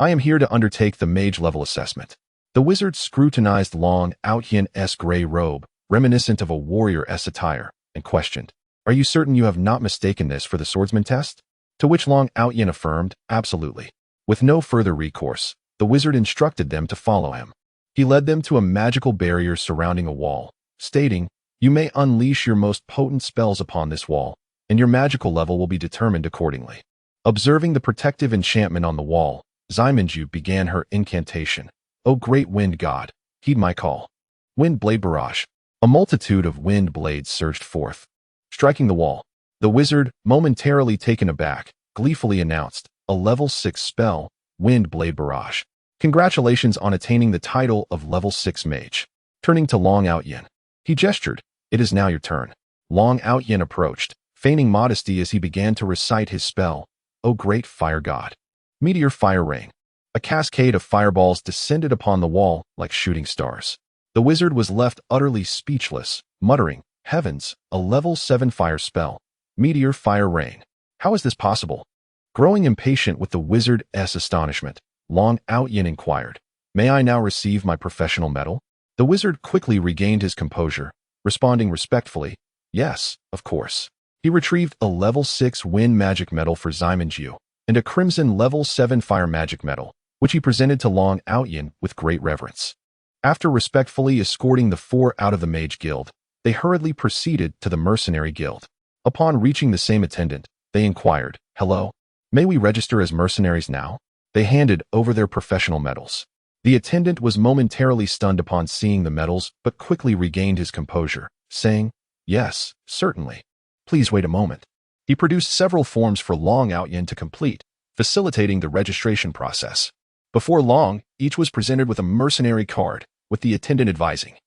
I am here to undertake the mage level assessment. The wizard scrutinized Long Out-Yin's gray robe, reminiscent of a warrior's attire, and questioned, "Are you certain you have not mistaken this for the swordsman test?" To which Long Out-Yin affirmed, "Absolutely." With no further recourse, the wizard instructed them to follow him. He led them to a magical barrier surrounding a wall, stating, "You may unleash your most potent spells upon this wall, and your magical level will be determined accordingly." Observing the protective enchantment on the wall, Ximenju began her incantation. "O great wind god, heed my call." Wind blade barrage. A multitude of wind blades surged forth, striking the wall. The wizard, momentarily taken aback, gleefully announced, "A level 6 spell, wind blade barrage. Congratulations on attaining the title of level 6 mage." Turning to Long Out-Yin, he gestured, "It is now your turn." Long Out-Yin approached, feigning modesty as he began to recite his spell, "O great fire god." Meteor fire rain. A cascade of fireballs descended upon the wall like shooting stars. The wizard was left utterly speechless, muttering, "Heavens, a level 7 fire spell. Meteor fire rain. How is this possible?" Growing impatient with the wizard's astonishment, Long Out-Yin inquired, "May I now receive my professional medal?" The wizard quickly regained his composure, responding respectfully, "Yes, of course." He retrieved a level 6 wind magic medal for Ximenju, and a crimson level 7 fire magic medal, which he presented to Long Out-Yin with great reverence. After respectfully escorting the 4 out of the mage guild, they hurriedly proceeded to the mercenary guild. Upon reaching the same attendant, they inquired, "Hello, may we register as mercenaries now?" They handed over their professional medals. The attendant was momentarily stunned upon seeing the medals, but quickly regained his composure, saying, "Yes, certainly. Please wait a moment." He produced several forms for Long Out-Yin to complete, facilitating the registration process. Before long, each was presented with a mercenary card, with the attendant advising,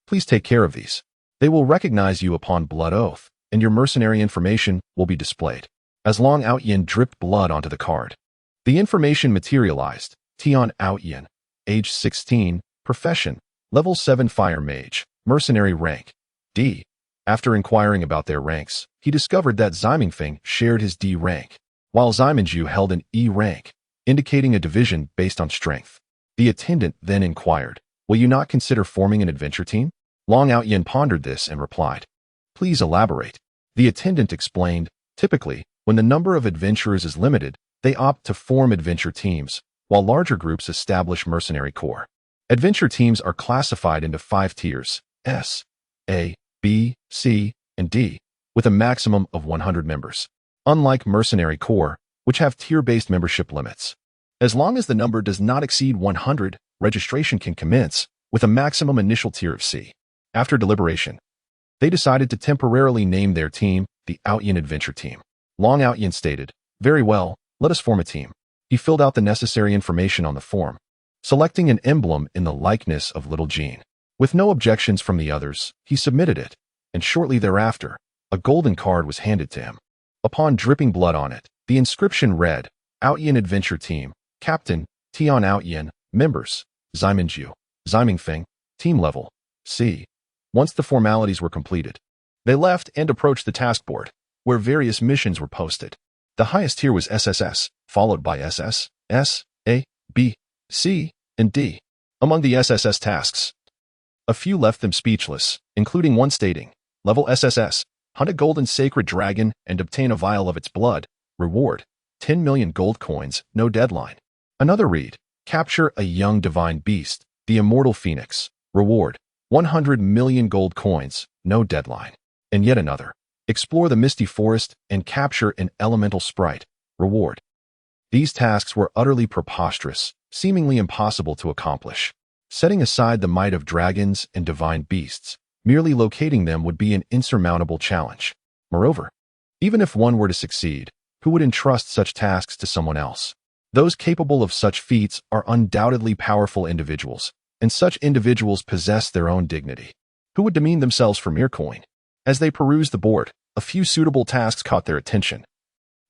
"Please take care of these. They will recognize you upon blood oath, and your mercenary information will be displayed." As Long Out-Yin dripped blood onto the card, the information materialized. Tian Out-Yin, age 16, profession, level 7 fire mage, mercenary rank, D. After inquiring about their ranks, he discovered that Ximenfeng shared his D rank, while Ximenju held an E rank, indicating a division based on strength. The attendant then inquired, "Will you not consider forming an adventure team?" Long Out-Yin pondered this and replied, "Please elaborate." The attendant explained, "Typically, when the number of adventurers is limited, they opt to form adventure teams, while larger groups establish mercenary corps. Adventure teams are classified into 5 tiers, S, A, B, C, and D, with a maximum of 100 members. Unlike mercenary corps, which have tier-based membership limits. As long as the number does not exceed 100, registration can commence, with a maximum initial tier of C. After deliberation, they decided to temporarily name their team the Out-Yin Adventure Team. Long Out-Yin stated, "Very well, let us form a team." He filled out the necessary information on the form, selecting an emblem in the likeness of Little Jean. With no objections from the others, he submitted it, and shortly thereafter, a golden card was handed to him. Upon dripping blood on it, the inscription read, "Out-Yin Adventure Team, Captain, Tian Out-Yin, Members, Ximenju, Ximenfeng, Team Level, C." Once the formalities were completed, they left and approached the task board, where various missions were posted. The highest tier was SSS, followed by SS, S, A, B, C, and D. Among the SSS tasks, a few left them speechless, including one stating, "Level SSS, hunt a golden sacred dragon and obtain a vial of its blood. Reward, 10 million gold coins, no deadline." Another read, "Capture a young divine beast, the immortal phoenix. Reward, 100 million gold coins, no deadline." And yet another, "Explore the misty forest and capture an elemental sprite. Reward." These tasks were utterly preposterous, seemingly impossible to accomplish. Setting aside the might of dragons and divine beasts, merely locating them would be an insurmountable challenge. Moreover, even if one were to succeed, who would entrust such tasks to someone else? Those capable of such feats are undoubtedly powerful individuals, and such individuals possess their own dignity. Who would demean themselves for mere coin? As they perused the board, a few suitable tasks caught their attention,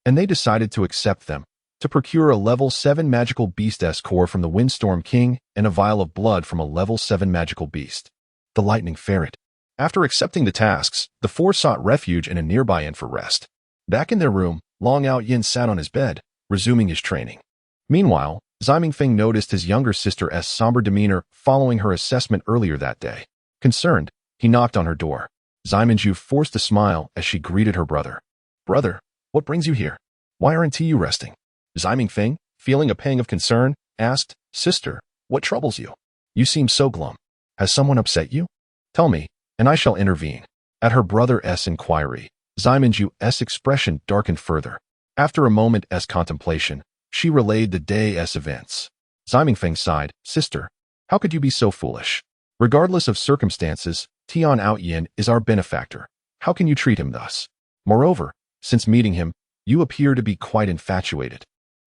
and they decided to accept them. To procure a level 7 magical beast's core from the Windstorm King and a vial of blood from a level 7 magical beast, the Lightning Ferret. After accepting the tasks, the 4 sought refuge in a nearby inn for rest. Back in their room, Long Out-Yin sat on his bed, resuming his training. Meanwhile, Ziming Feng noticed his younger sister's somber demeanor following her assessment earlier that day. Concerned, he knocked on her door. Ziminju forced a smile as she greeted her brother. "Brother, what brings you here? Why aren't you resting?" Ziming Feng, feeling a pang of concern, asked, "Sister, what troubles you? You seem so glum. Has someone upset you? Tell me, and I shall intervene." At her brother's inquiry, Ziminju's expression darkened further. After a moment's contemplation, she relayed the day's events. Ziming Feng sighed, "Sister, how could you be so foolish? Regardless of circumstances, Tian Outyin is our benefactor. How can you treat him thus? Moreover, since meeting him, you appear to be quite infatuated.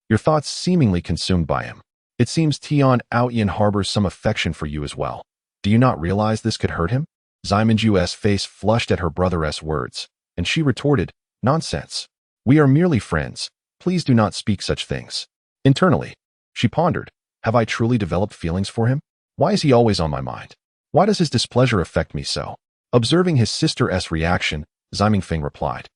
Your thoughts seemingly consumed by him. It seems Tian Outyin harbors some affection for you as well. Do you not realize this could hurt him?" Ziminju's face flushed at her brother's words, and she retorted, "Nonsense. We are merely friends. Please do not speak such things." Internally, she pondered, have I truly developed feelings for him? Why is he always on my mind? Why does his displeasure affect me so? Observing his sister's reaction, Ziming Feng replied,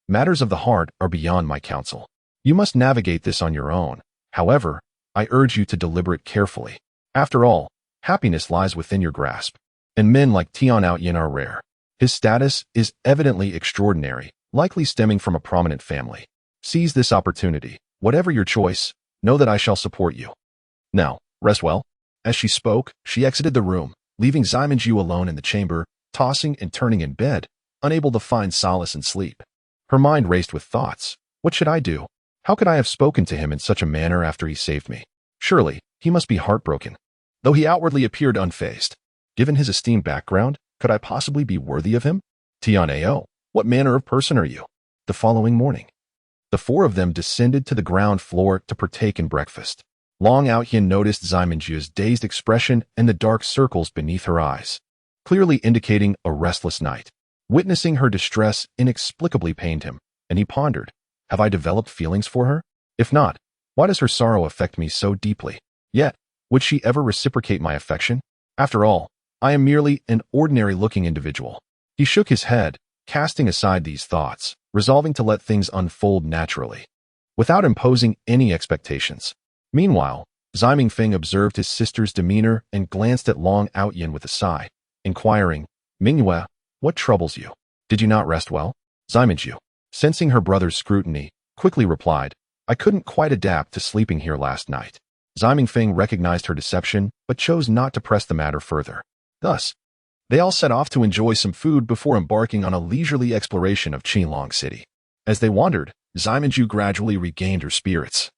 Matters of the heart are beyond my counsel. You must navigate this on your own. However, I urge you to deliberate carefully. After all, happiness lies within your grasp. And men like Tian Outyin are rare. His status is evidently extraordinary, likely stemming from a prominent family. Seize this opportunity. Whatever your choice, know that I shall support you. Now, rest well." As she spoke, she exited the room, leaving Ziminju alone in the chamber, tossing and turning in bed, unable to find solace in sleep. Her mind raced with thoughts. What should I do? How could I have spoken to him in such a manner after he saved me? Surely, he must be heartbroken. Though he outwardly appeared unfazed. Given his esteemed background, could I possibly be worthy of him? Tian Ao, what manner of person are you? The following morning, the four of them descended to the ground floor to partake in breakfast. Long Outyin noticed Ziminju's dazed expression and the dark circles beneath her eyes, clearly indicating a restless night. Witnessing her distress inexplicably pained him, and he pondered, have I developed feelings for her? If not, why does her sorrow affect me so deeply? Yet, would she ever reciprocate my affection? After all, I am merely an ordinary-looking individual. He shook his head, casting aside these thoughts, resolving to let things unfold naturally, without imposing any expectations. Meanwhile, Ziming Feng observed his sister's demeanor and glanced at Long Outyin with a sigh, inquiring, "Mingyue, what troubles you? Did you not rest well?" Ziminju, sensing her brother's scrutiny, quickly replied, "I couldn't quite adapt to sleeping here last night." Ziming Feng recognized her deception, but chose not to press the matter further. Thus, they all set off to enjoy some food before embarking on a leisurely exploration of Qinglong City. As they wandered, Ziminju gradually regained her spirits,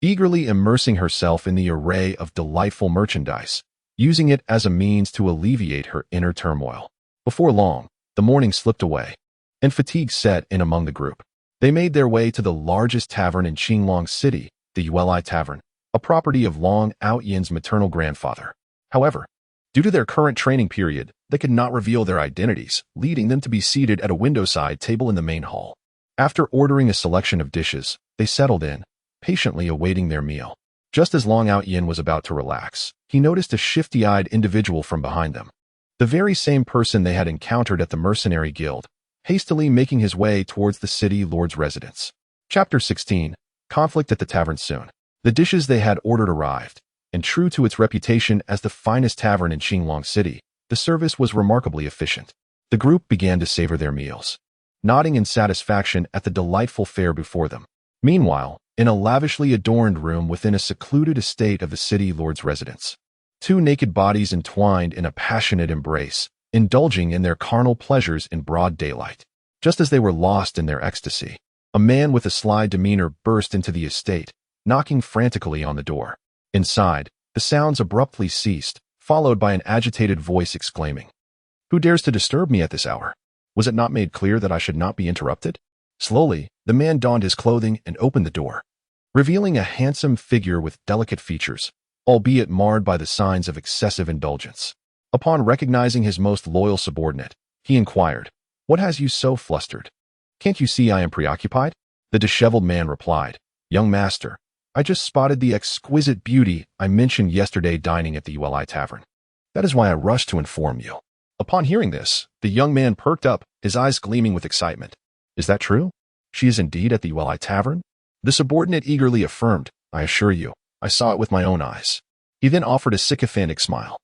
eagerly immersing herself in the array of delightful merchandise, using it as a means to alleviate her inner turmoil. Before long, the morning slipped away, and fatigue set in among the group. They made their way to the largest tavern in Qinglong City, the Yueli Tavern, a property of Long Outyin's maternal grandfather. However, due to their current training period, they could not reveal their identities, leading them to be seated at a window-side table in the main hall. After ordering a selection of dishes, they settled in, patiently awaiting their meal. Just as Long Outyin was about to relax, he noticed a shifty-eyed individual from behind them. The very same person they had encountered at the mercenary guild, hastily making his way towards the city lord's residence. Chapter 16. Conflict at the tavern soon. The dishes they had ordered arrived, and true to its reputation as the finest tavern in Qinglong City, the service was remarkably efficient. The group began to savor their meals, nodding in satisfaction at the delightful fare before them. Meanwhile, in a lavishly adorned room within a secluded estate of the city lord's residence, two naked bodies entwined in a passionate embrace, indulging in their carnal pleasures in broad daylight. Just as they were lost in their ecstasy, a man with a sly demeanor burst into the estate, knocking frantically on the door. Inside, the sounds abruptly ceased, followed by an agitated voice exclaiming, "Who dares to disturb me at this hour? Was it not made clear that I should not be interrupted?" Slowly, the man donned his clothing and opened the door, revealing a handsome figure with delicate features, albeit marred by the signs of excessive indulgence. Upon recognizing his most loyal subordinate, he inquired, "What has you so flustered? Can't you see I am preoccupied?" The disheveled man replied, "Young master, I just spotted the exquisite beauty I mentioned yesterday dining at the Yueli Tavern. That is why I rushed to inform you." Upon hearing this, the young man perked up, his eyes gleaming with excitement. "Is that true? She is indeed at the Yueli Tavern?" The subordinate eagerly affirmed, "I assure you, I saw it with my own eyes. He then offered a sycophantic smile.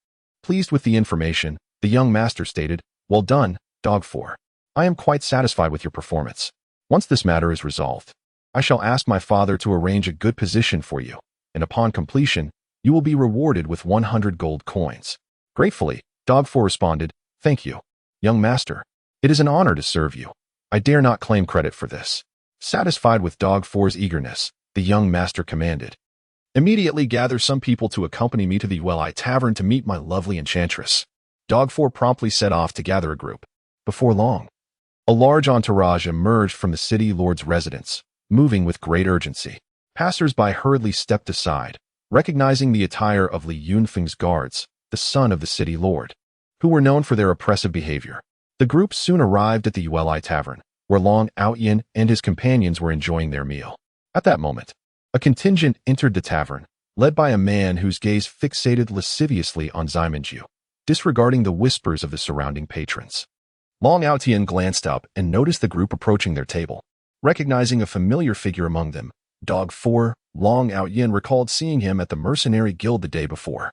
Pleased with the information, the young master stated, Well done, Dog 4. I am quite satisfied with your performance. Once this matter is resolved, I shall ask my father to arrange a good position for you, and upon completion, you will be rewarded with 100 gold coins. Gratefully, Dog 4 responded, Thank you, young master. It is an honor to serve you. I dare not claim credit for this. Satisfied with Dog 4's eagerness, the young master commanded, Immediately gather some people to accompany me to the Tavern to meet my lovely enchantress. Dog 4 promptly set off to gather a group. Before long, a large entourage emerged from the city lord's residence, moving with great urgency. Passers-by hurriedly stepped aside, recognizing the attire of Li Yunfeng's guards, the son of the city lord, who were known for their oppressive behavior. The group soon arrived at the Tavern, where Long Outyin and his companions were enjoying their meal. At that moment, a contingent entered the tavern, led by a man whose gaze fixated lasciviously on Ximenju, disregarding the whispers of the surrounding patrons. Long Outyin glanced up and noticed the group approaching their table. Recognizing a familiar figure among them, Dog 4, Long Outyin recalled seeing him at the mercenary guild the day before.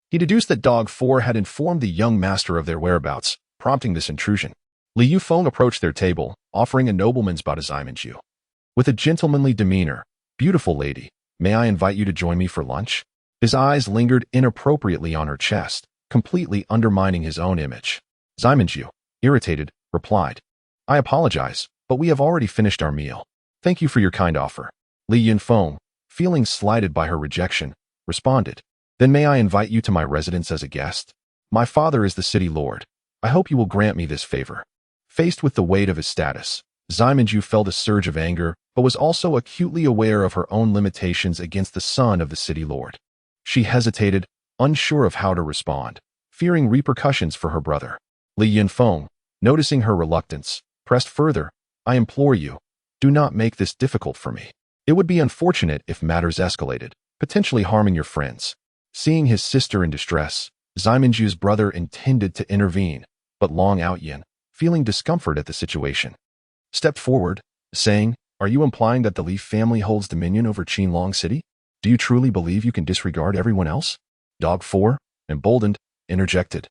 He deduced that Dog 4 had informed the young master of their whereabouts, prompting this intrusion. Li Yufeng approached their table, offering a nobleman's bow to Ximenju. With a gentlemanly demeanor, Beautiful lady, may I invite you to join me for lunch? His eyes lingered inappropriately on her chest, completely undermining his own image. Ximenju, irritated, replied, I apologize, but we have already finished our meal. Thank you for your kind offer. Li Yunfeng, feeling slighted by her rejection, responded, Then may I invite you to my residence as a guest? My father is the city lord. I hope you will grant me this favor. Faced with the weight of his status, Ximenju felt a surge of anger, but was also acutely aware of her own limitations against the son of the city lord. She hesitated, unsure of how to respond, fearing repercussions for her brother. Li Yunfeng, noticing her reluctance, pressed further, I implore you, do not make this difficult for me. It would be unfortunate if matters escalated, potentially harming your friends. Seeing his sister in distress, Ximenju's brother intended to intervene, but Long Outyin, feeling discomfort at the situation, stepped forward, saying, Are you implying that the Li family holds dominion over Qinglong City? Do you truly believe you can disregard everyone else? Dog 4, emboldened, interjected.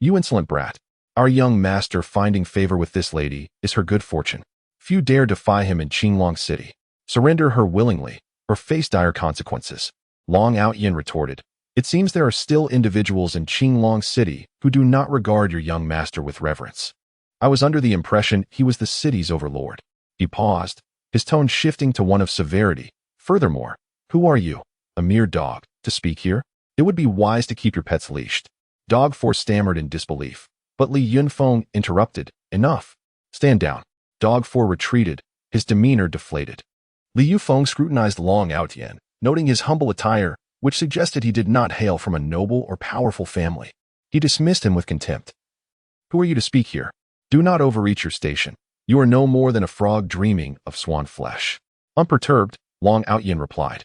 You insolent brat. Our young master finding favor with this lady is her good fortune. Few dare defy him in Qinglong City. Surrender her willingly, or face dire consequences. Long Outyin retorted, It seems there are still individuals in Qinglong City who do not regard your young master with reverence. I was under the impression he was the city's overlord. He paused, his tone shifting to one of severity. Furthermore, who are you, a mere dog, to speak here? It would be wise to keep your pets leashed. Dog 4 stammered in disbelief, but Li Yunfeng interrupted, Enough. Stand down. Dog 4 retreated, his demeanor deflated. Li Yufeng scrutinized Long Outyin, noting his humble attire, which suggested he did not hail from a noble or powerful family. He dismissed him with contempt. Who are you to speak here? Do not overreach your station. You are no more than a frog dreaming of swan flesh. Unperturbed, Long Outyin replied,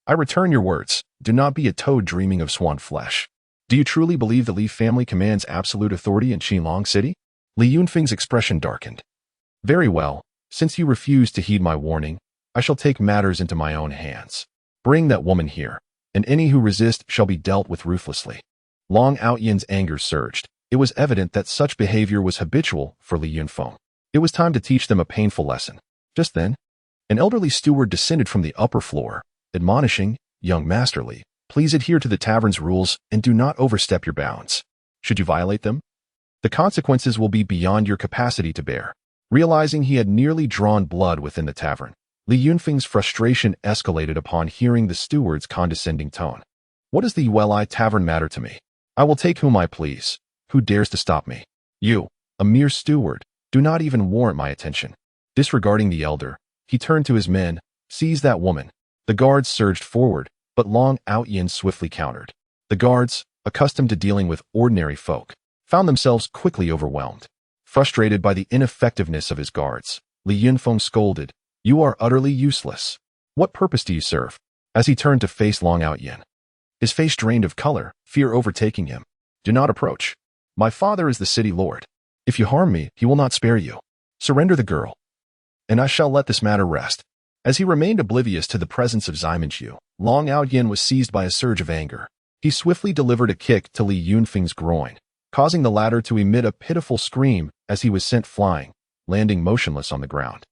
I return your words. Do not be a toad dreaming of swan flesh. Do you truly believe the Li family commands absolute authority in Qinglong City? Li Yunfeng's expression darkened. Very well, since you refuse to heed my warning, I shall take matters into my own hands. Bring that woman here, and any who resist shall be dealt with ruthlessly. Long Outyin's anger surged. It was evident that such behavior was habitual for Li Yunfeng. It was time to teach them a painful lesson. Just then, an elderly steward descended from the upper floor, admonishing, Young Master Li, please adhere to the tavern's rules and do not overstep your bounds. Should you violate them, the consequences will be beyond your capacity to bear. Realizing he had nearly drawn blood within the tavern, Li Yunfeng's frustration escalated upon hearing the steward's condescending tone. What does the Tavern matter to me? I will take whom I please. Who dares to stop me? You, a mere steward, do not even warrant my attention. Disregarding the elder, he turned to his men, Seize that woman. The guards surged forward, but Long Outyin swiftly countered. The guards, accustomed to dealing with ordinary folk, found themselves quickly overwhelmed. Frustrated by the ineffectiveness of his guards, Li Yunfeng scolded, You are utterly useless. What purpose do you serve? As he turned to face Long Outyin, his face drained of color, fear overtaking him. Do not approach. My father is the city lord. If you harm me, he will not spare you. Surrender the girl, and I shall let this matter rest. As he remained oblivious to the presence of Ximenju, Long Aoyan was seized by a surge of anger. He swiftly delivered a kick to Li Yunfeng's groin, causing the latter to emit a pitiful scream as he was sent flying, landing motionless on the ground,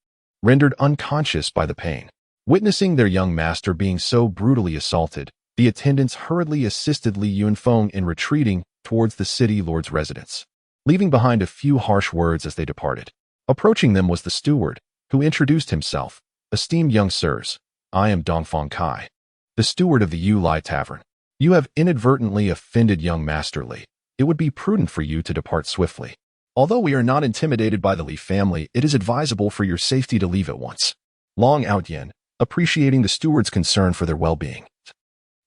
rendered unconscious by the pain. Witnessing their young master being so brutally assaulted, the attendants hurriedly assisted Li Yunfeng in retreating towards the city lord's residence, leaving behind a few harsh words as they departed. Approaching them was the steward, who introduced himself. "Esteemed young sirs, I am Dongfang Kai, the steward of the Yulai Tavern. You have inadvertently offended young Master Li. It would be prudent for you to depart swiftly. Although we are not intimidated by the Li family, it is advisable for your safety to leave at once." Long Aoyan, appreciating the steward's concern for their well-being,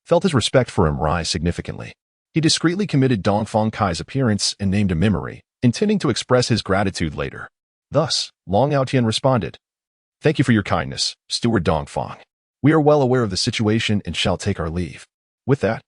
felt his respect for him rise significantly. He discreetly committed Dongfang Kai's appearance and named a memory, intending to express his gratitude later. Thus, Long Aoyan responded, "Thank you for your kindness, Steward Dongfang. We are well aware of the situation and shall take our leave." With that,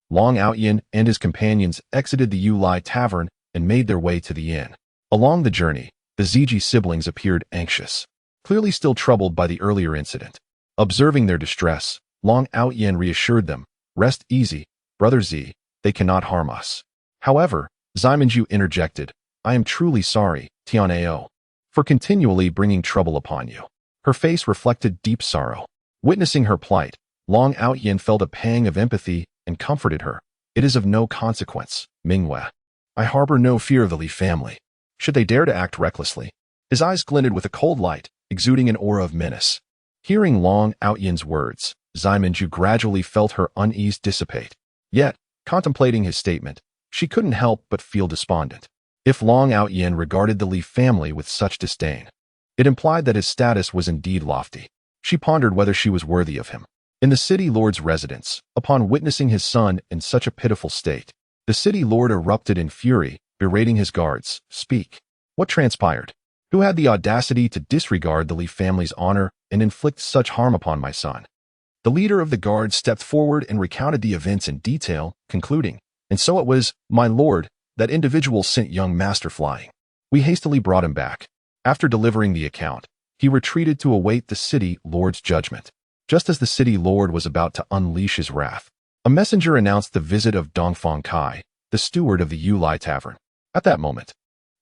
Long Aoyan and his companions exited the Yulai Tavern and made their way to the inn. Along the journey, the Ziji siblings appeared anxious, clearly still troubled by the earlier incident. Observing their distress, Long Aoyan reassured them, "Rest easy, Brother Z, they cannot harm us." However, Ximenju interjected, "I am truly sorry, Tianao, for continually bringing trouble upon you." Her face reflected deep sorrow. Witnessing her plight, Long Aoyan felt a pang of empathy and comforted her. "It is of no consequence, Mingwei. I harbor no fear of the Li family. Should they dare to act recklessly?" His eyes glinted with a cold light, exuding an aura of menace. Hearing Long Aoyan's words, Ximenju gradually felt her unease dissipate. Yet, contemplating his statement, she couldn't help but feel despondent. If Long Aoyan regarded the Li family with such disdain, it implied that his status was indeed lofty. She pondered whether she was worthy of him. In the city lord's residence, upon witnessing his son in such a pitiful state, the city lord erupted in fury, berating his guards. "Speak. What transpired? Who had the audacity to disregard the Li family's honor and inflict such harm upon my son?" The leader of the guards stepped forward and recounted the events in detail, concluding, "And so it was, my lord, that individual sent young master flying. We hastily brought him back. After delivering the account, he retreated to await the city lord's judgment. Just as the city lord was about to unleash his wrath, a messenger announced the visit of Dongfang Kai, the steward of the Yulai Tavern. At that moment,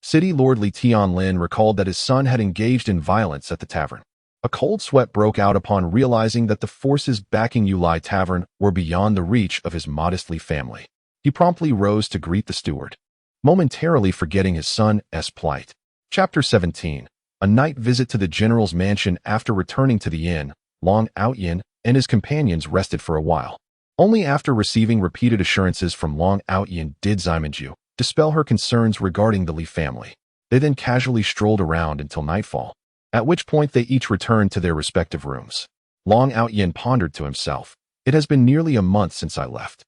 City Lord Li Tianlin recalled that his son had engaged in violence at the tavern. A cold sweat broke out upon realizing that the forces backing Yulai Tavern were beyond the reach of his modest Li family. He promptly rose to greet the steward, momentarily forgetting his son's plight. Chapter 17. A night visit to the general's mansion. After returning to the inn, Long Aoyan and his companions rested for a while. Only after receiving repeated assurances from Long Aoyan did Ximenju dispel her concerns regarding the Li family. They then casually strolled around until nightfall, at which point they each returned to their respective rooms. Long Aoyan pondered to himself, "It has been nearly a month since I left.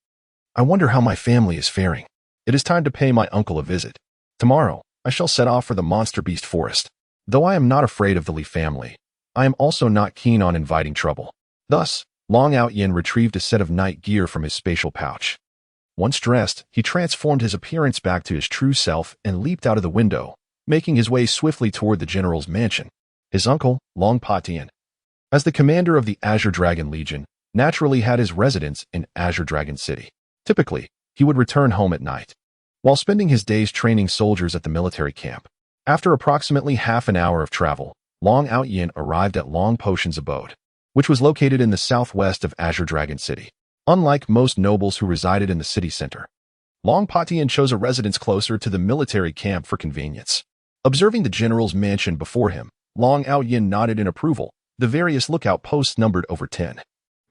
I wonder how my family is faring. It is time to pay my uncle a visit. Tomorrow, I shall set off for the monster beast forest. Though I am not afraid of the Li family, I am also not keen on inviting trouble." Thus, Long Aoyan retrieved a set of night gear from his spatial pouch. Once dressed, he transformed his appearance back to his true self and leaped out of the window, making his way swiftly toward the general's mansion. His uncle, Long Patian, as the commander of the Azure Dragon Legion, naturally had his residence in Azure Dragon City. Typically, he would return home at night, while spending his days training soldiers at the military camp. After approximately half an hour of travel, Long Aoyan arrived at Long Potion's abode, which was located in the southwest of Azure Dragon City. Unlike most nobles who resided in the city center, Long Patian chose a residence closer to the military camp for convenience. Observing the general's mansion before him, Long Aoyan nodded in approval. The various lookout posts numbered over 10,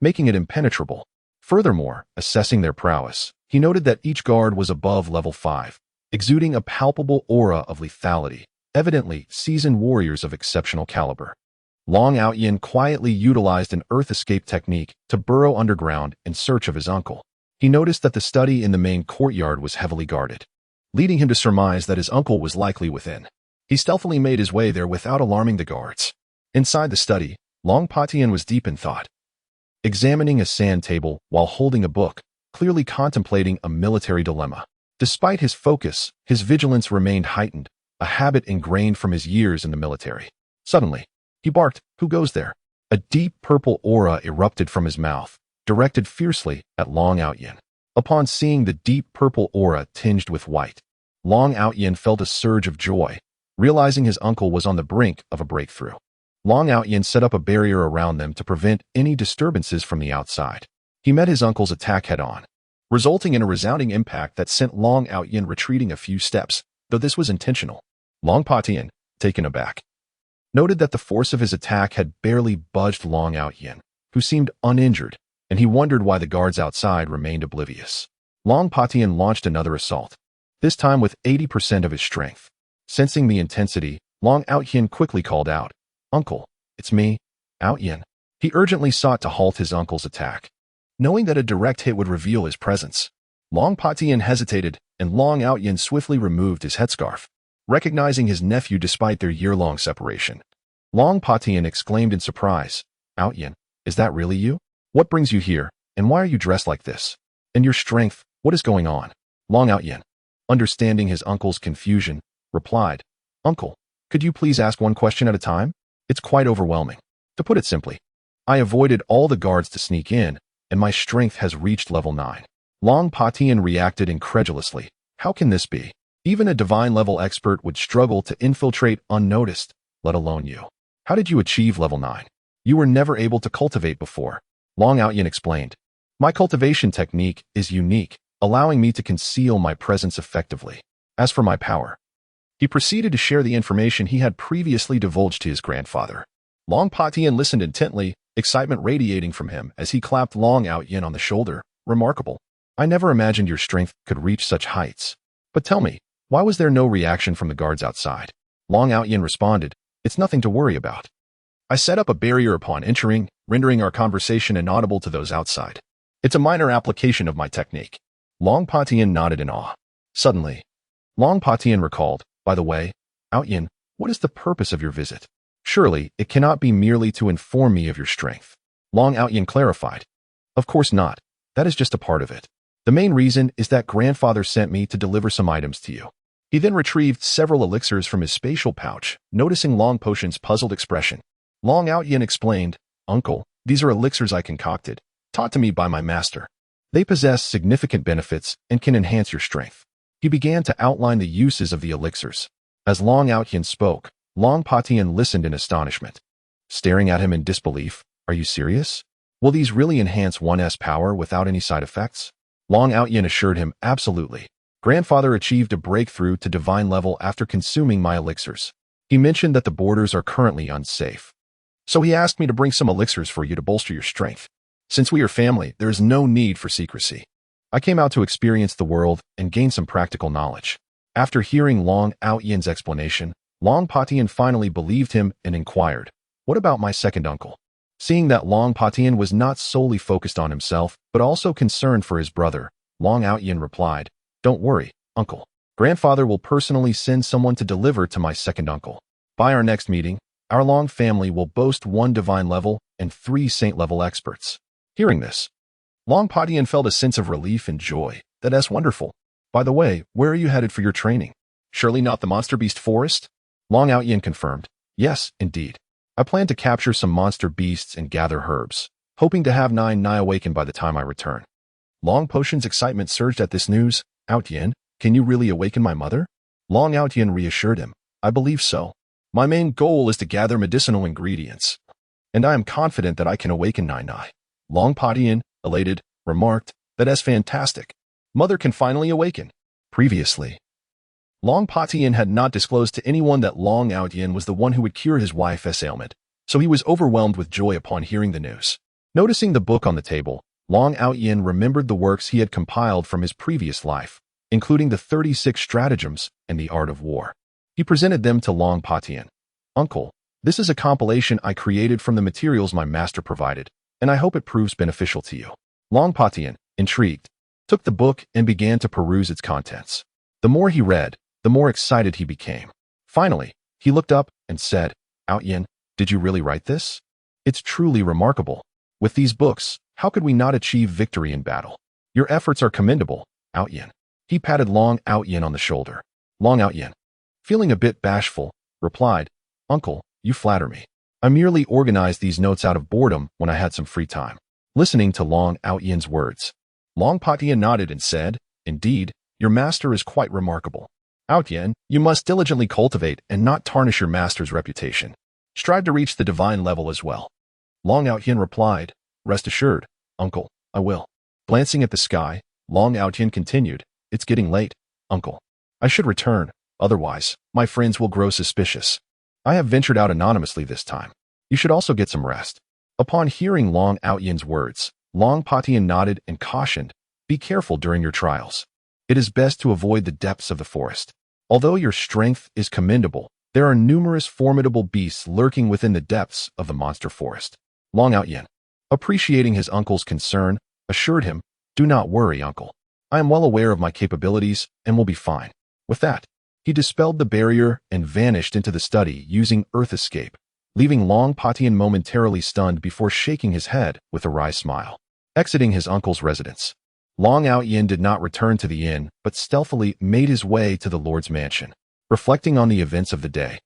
making it impenetrable. Furthermore, assessing their prowess, he noted that each guard was above level 5, exuding a palpable aura of lethality, evidently seasoned warriors of exceptional caliber. Long Aoyan quietly utilized an earth escape technique to burrow underground in search of his uncle. He noticed that the study in the main courtyard was heavily guarded, leading him to surmise that his uncle was likely within. He stealthily made his way there without alarming the guards. Inside the study, Long Patian was deep in thought, examining a sand table while holding a book, clearly contemplating a military dilemma. Despite his focus, his vigilance remained heightened, a habit ingrained from his years in the military. Suddenly, he barked, "Who goes there?" A deep purple aura erupted from his mouth, directed fiercely at Long Outyin. Upon seeing the deep purple aura tinged with white, Long Outyin felt a surge of joy, realizing his uncle was on the brink of a breakthrough. Long Outyin set up a barrier around them to prevent any disturbances from the outside. He met his uncle's attack head-on, resulting in a resounding impact that sent Long Outyin retreating a few steps, though this was intentional. Long Patian, taken aback, noted that the force of his attack had barely budged Long Outyin, who seemed uninjured, and he wondered why the guards outside remained oblivious. Long Patian launched another assault, this time with 80% of his strength. Sensing the intensity, Long Outyin quickly called out, "Uncle, it's me, Outyin." He urgently sought to halt his uncle's attack, knowing that a direct hit would reveal his presence. Long Patian hesitated, and Long Outyin swiftly removed his headscarf, recognizing his nephew despite their year-long separation. Long Patian exclaimed in surprise, "Outyin, is that really you? What brings you here, and why are you dressed like this? And your strength, what is going on?" Long Outyin, understanding his uncle's confusion, replied, "Uncle, could you please ask one question at a time? It's quite overwhelming. To put it simply, I avoided all the guards to sneak in, and my strength has reached level 9. Long Patian reacted incredulously. How can this be? Even a divine-level expert would struggle to infiltrate unnoticed, let alone you. How did you achieve level 9? You were never able to cultivate before." Long Outyin explained, "My cultivation technique is unique, allowing me to conceal my presence effectively. As for my power," he proceeded to share the information he had previously divulged to his grandfather. Long Patian listened intently, excitement radiating from him as he clapped Long Outyin on the shoulder. "Remarkable. I never imagined your strength could reach such heights. But tell me, why was there no reaction from the guards outside?" Long Outyin responded, "It's nothing to worry about. I set up a barrier upon entering, rendering our conversation inaudible to those outside. It's a minor application of my technique." Long Patian nodded in awe. Suddenly, Long Patian recalled, "By the way, Outyin, what is the purpose of your visit? Surely, it cannot be merely to inform me of your strength." Long Outyin clarified, "Of course not. That is just a part of it. The main reason is that grandfather sent me to deliver some items to you." He then retrieved several elixirs from his spatial pouch, noticing Long Potion's puzzled expression. Long Outyin explained, "Uncle, these are elixirs I concocted, taught to me by my master. They possess significant benefits and can enhance your strength." He began to outline the uses of the elixirs. As Long Outyin spoke, Long Patian listened in astonishment, staring at him in disbelief. "Are you serious? Will these really enhance one's power without any side effects?" Long Outyin assured him, "Absolutely. Grandfather achieved a breakthrough to divine level after consuming my elixirs. He mentioned that the borders are currently unsafe, so he asked me to bring some elixirs for you to bolster your strength. Since we are family, there is no need for secrecy. I came out to experience the world and gain some practical knowledge." After hearing Long Outyin's explanation, Long Patian finally believed him and inquired, "What about my second uncle?" Seeing that Long Patian was not solely focused on himself, but also concerned for his brother, Long Outyin replied, "Don't worry, uncle. Grandfather will personally send someone to deliver to my second uncle. By our next meeting, our Long family will boast 1 divine level and 3 saint level experts." Hearing this, Long Patian felt a sense of relief and joy. "That's wonderful. By the way, where are you headed for your training? Surely not the Monster Beast Forest?" Long Outyin confirmed, "Yes, indeed. I plan to capture some monster beasts and gather herbs, hoping to have 9 nigh awakened by the time I return." Long Potion's excitement surged at this news. "Outyin, can you really awaken my mother?" Long Outyin reassured him, "I believe so. My main goal is to gather medicinal ingredients, and I am confident that I can awaken 9 nigh." Long Patian, elated, remarked, "That's fantastic. Mother can finally awaken." Previously, Long Patian had not disclosed to anyone that Long Outyin was the one who would cure his wife's ailment, so he was overwhelmed with joy upon hearing the news. Noticing the book on the table, Long Outyin remembered the works he had compiled from his previous life, including the 36 stratagems and the art of war. He presented them to Long Patian. "Uncle, this is a compilation I created from the materials my master provided, and I hope it proves beneficial to you." Long Patian, intrigued, took the book and began to peruse its contents. The more he read, the more excited he became. Finally, he looked up and said, "Outyin, did you really write this? It's truly remarkable. With these books, how could we not achieve victory in battle? Your efforts are commendable, Outyin." He patted Long Outyin on the shoulder. Long Outyin, feeling a bit bashful, replied, "Uncle, you flatter me. I merely organized these notes out of boredom when I had some free time. Listening to Long Outyen's words, Long Patien nodded and said, "Indeed, your master is quite remarkable. Outyen, you must diligently cultivate and not tarnish your master's reputation. Strive to reach the divine level as well." Long Outyen replied, "Rest assured, uncle, I will." Glancing at the sky, Long Outyen continued, "It's getting late, uncle. I should return, otherwise, my friends will grow suspicious. I have ventured out anonymously this time. You should also get some rest." Upon hearing Long Outyen's words, Long Patien nodded and cautioned, "Be careful during your trials. It is best to avoid the depths of the forest. Although your strength is commendable, there are numerous formidable beasts lurking within the depths of the monster forest." Long Outyen, appreciating his uncle's concern, assured him, "Do not worry, uncle. I am well aware of my capabilities and will be fine." With that, he dispelled the barrier and vanished into the study using Earth Escape, leaving Long Patien momentarily stunned before shaking his head with a wry smile. Exiting his uncle's residence, Long Outyen did not return to the inn, but stealthily made his way to the Lord's mansion. Reflecting on the events of the day,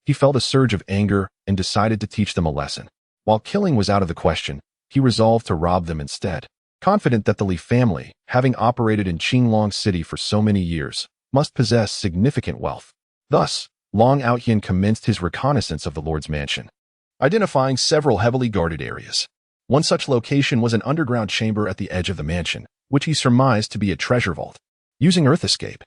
he felt a surge of anger and decided to teach them a lesson. While killing was out of the question, he resolved to rob them instead. Confident that the Li family, having operated in Qinglong City for so many years, must possess significant wealth. Thus, Long Outyen commenced his reconnaissance of the Lord's mansion, identifying several heavily guarded areas. One such location was an underground chamber at the edge of the mansion, which he surmised to be a treasure vault. Using Earth Escape,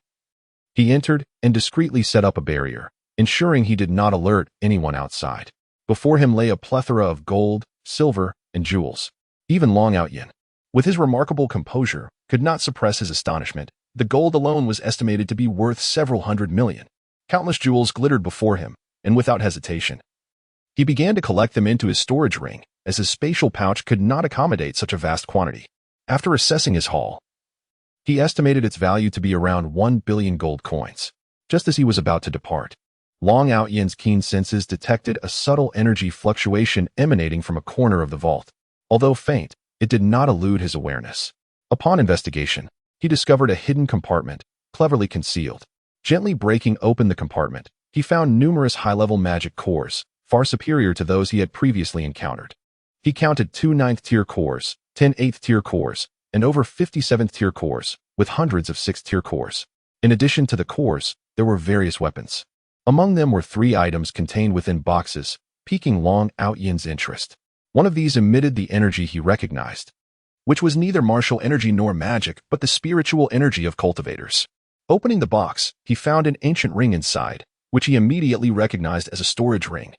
he entered and discreetly set up a barrier, ensuring he did not alert anyone outside. Before him lay a plethora of gold, silver, and jewels. Even Long Outyen, with his remarkable composure, could not suppress his astonishment. The gold alone was estimated to be worth several hundred million. Countless jewels glittered before him, and without hesitation, he began to collect them into his storage ring, as his spatial pouch could not accommodate such a vast quantity. After assessing his haul, he estimated its value to be around 1 billion gold coins. Just as he was about to depart, Long Outyen's keen senses detected a subtle energy fluctuation emanating from a corner of the vault. Although faint, it did not elude his awareness. Upon investigation, he discovered a hidden compartment, cleverly concealed. Gently breaking open the compartment, he found numerous high-level magic cores, far superior to those he had previously encountered. He counted 2 9th-tier cores, 10 8th-tier cores, and over 50 7th-tier cores, with hundreds of 6th-tier cores. In addition to the cores, there were various weapons. Among them were 3 items contained within boxes, piquing Long Outyen's interest. One of these emitted the energy he recognized, which was neither martial energy nor magic, but the spiritual energy of cultivators. Opening the box, he found an ancient ring inside, which he immediately recognized as a storage ring.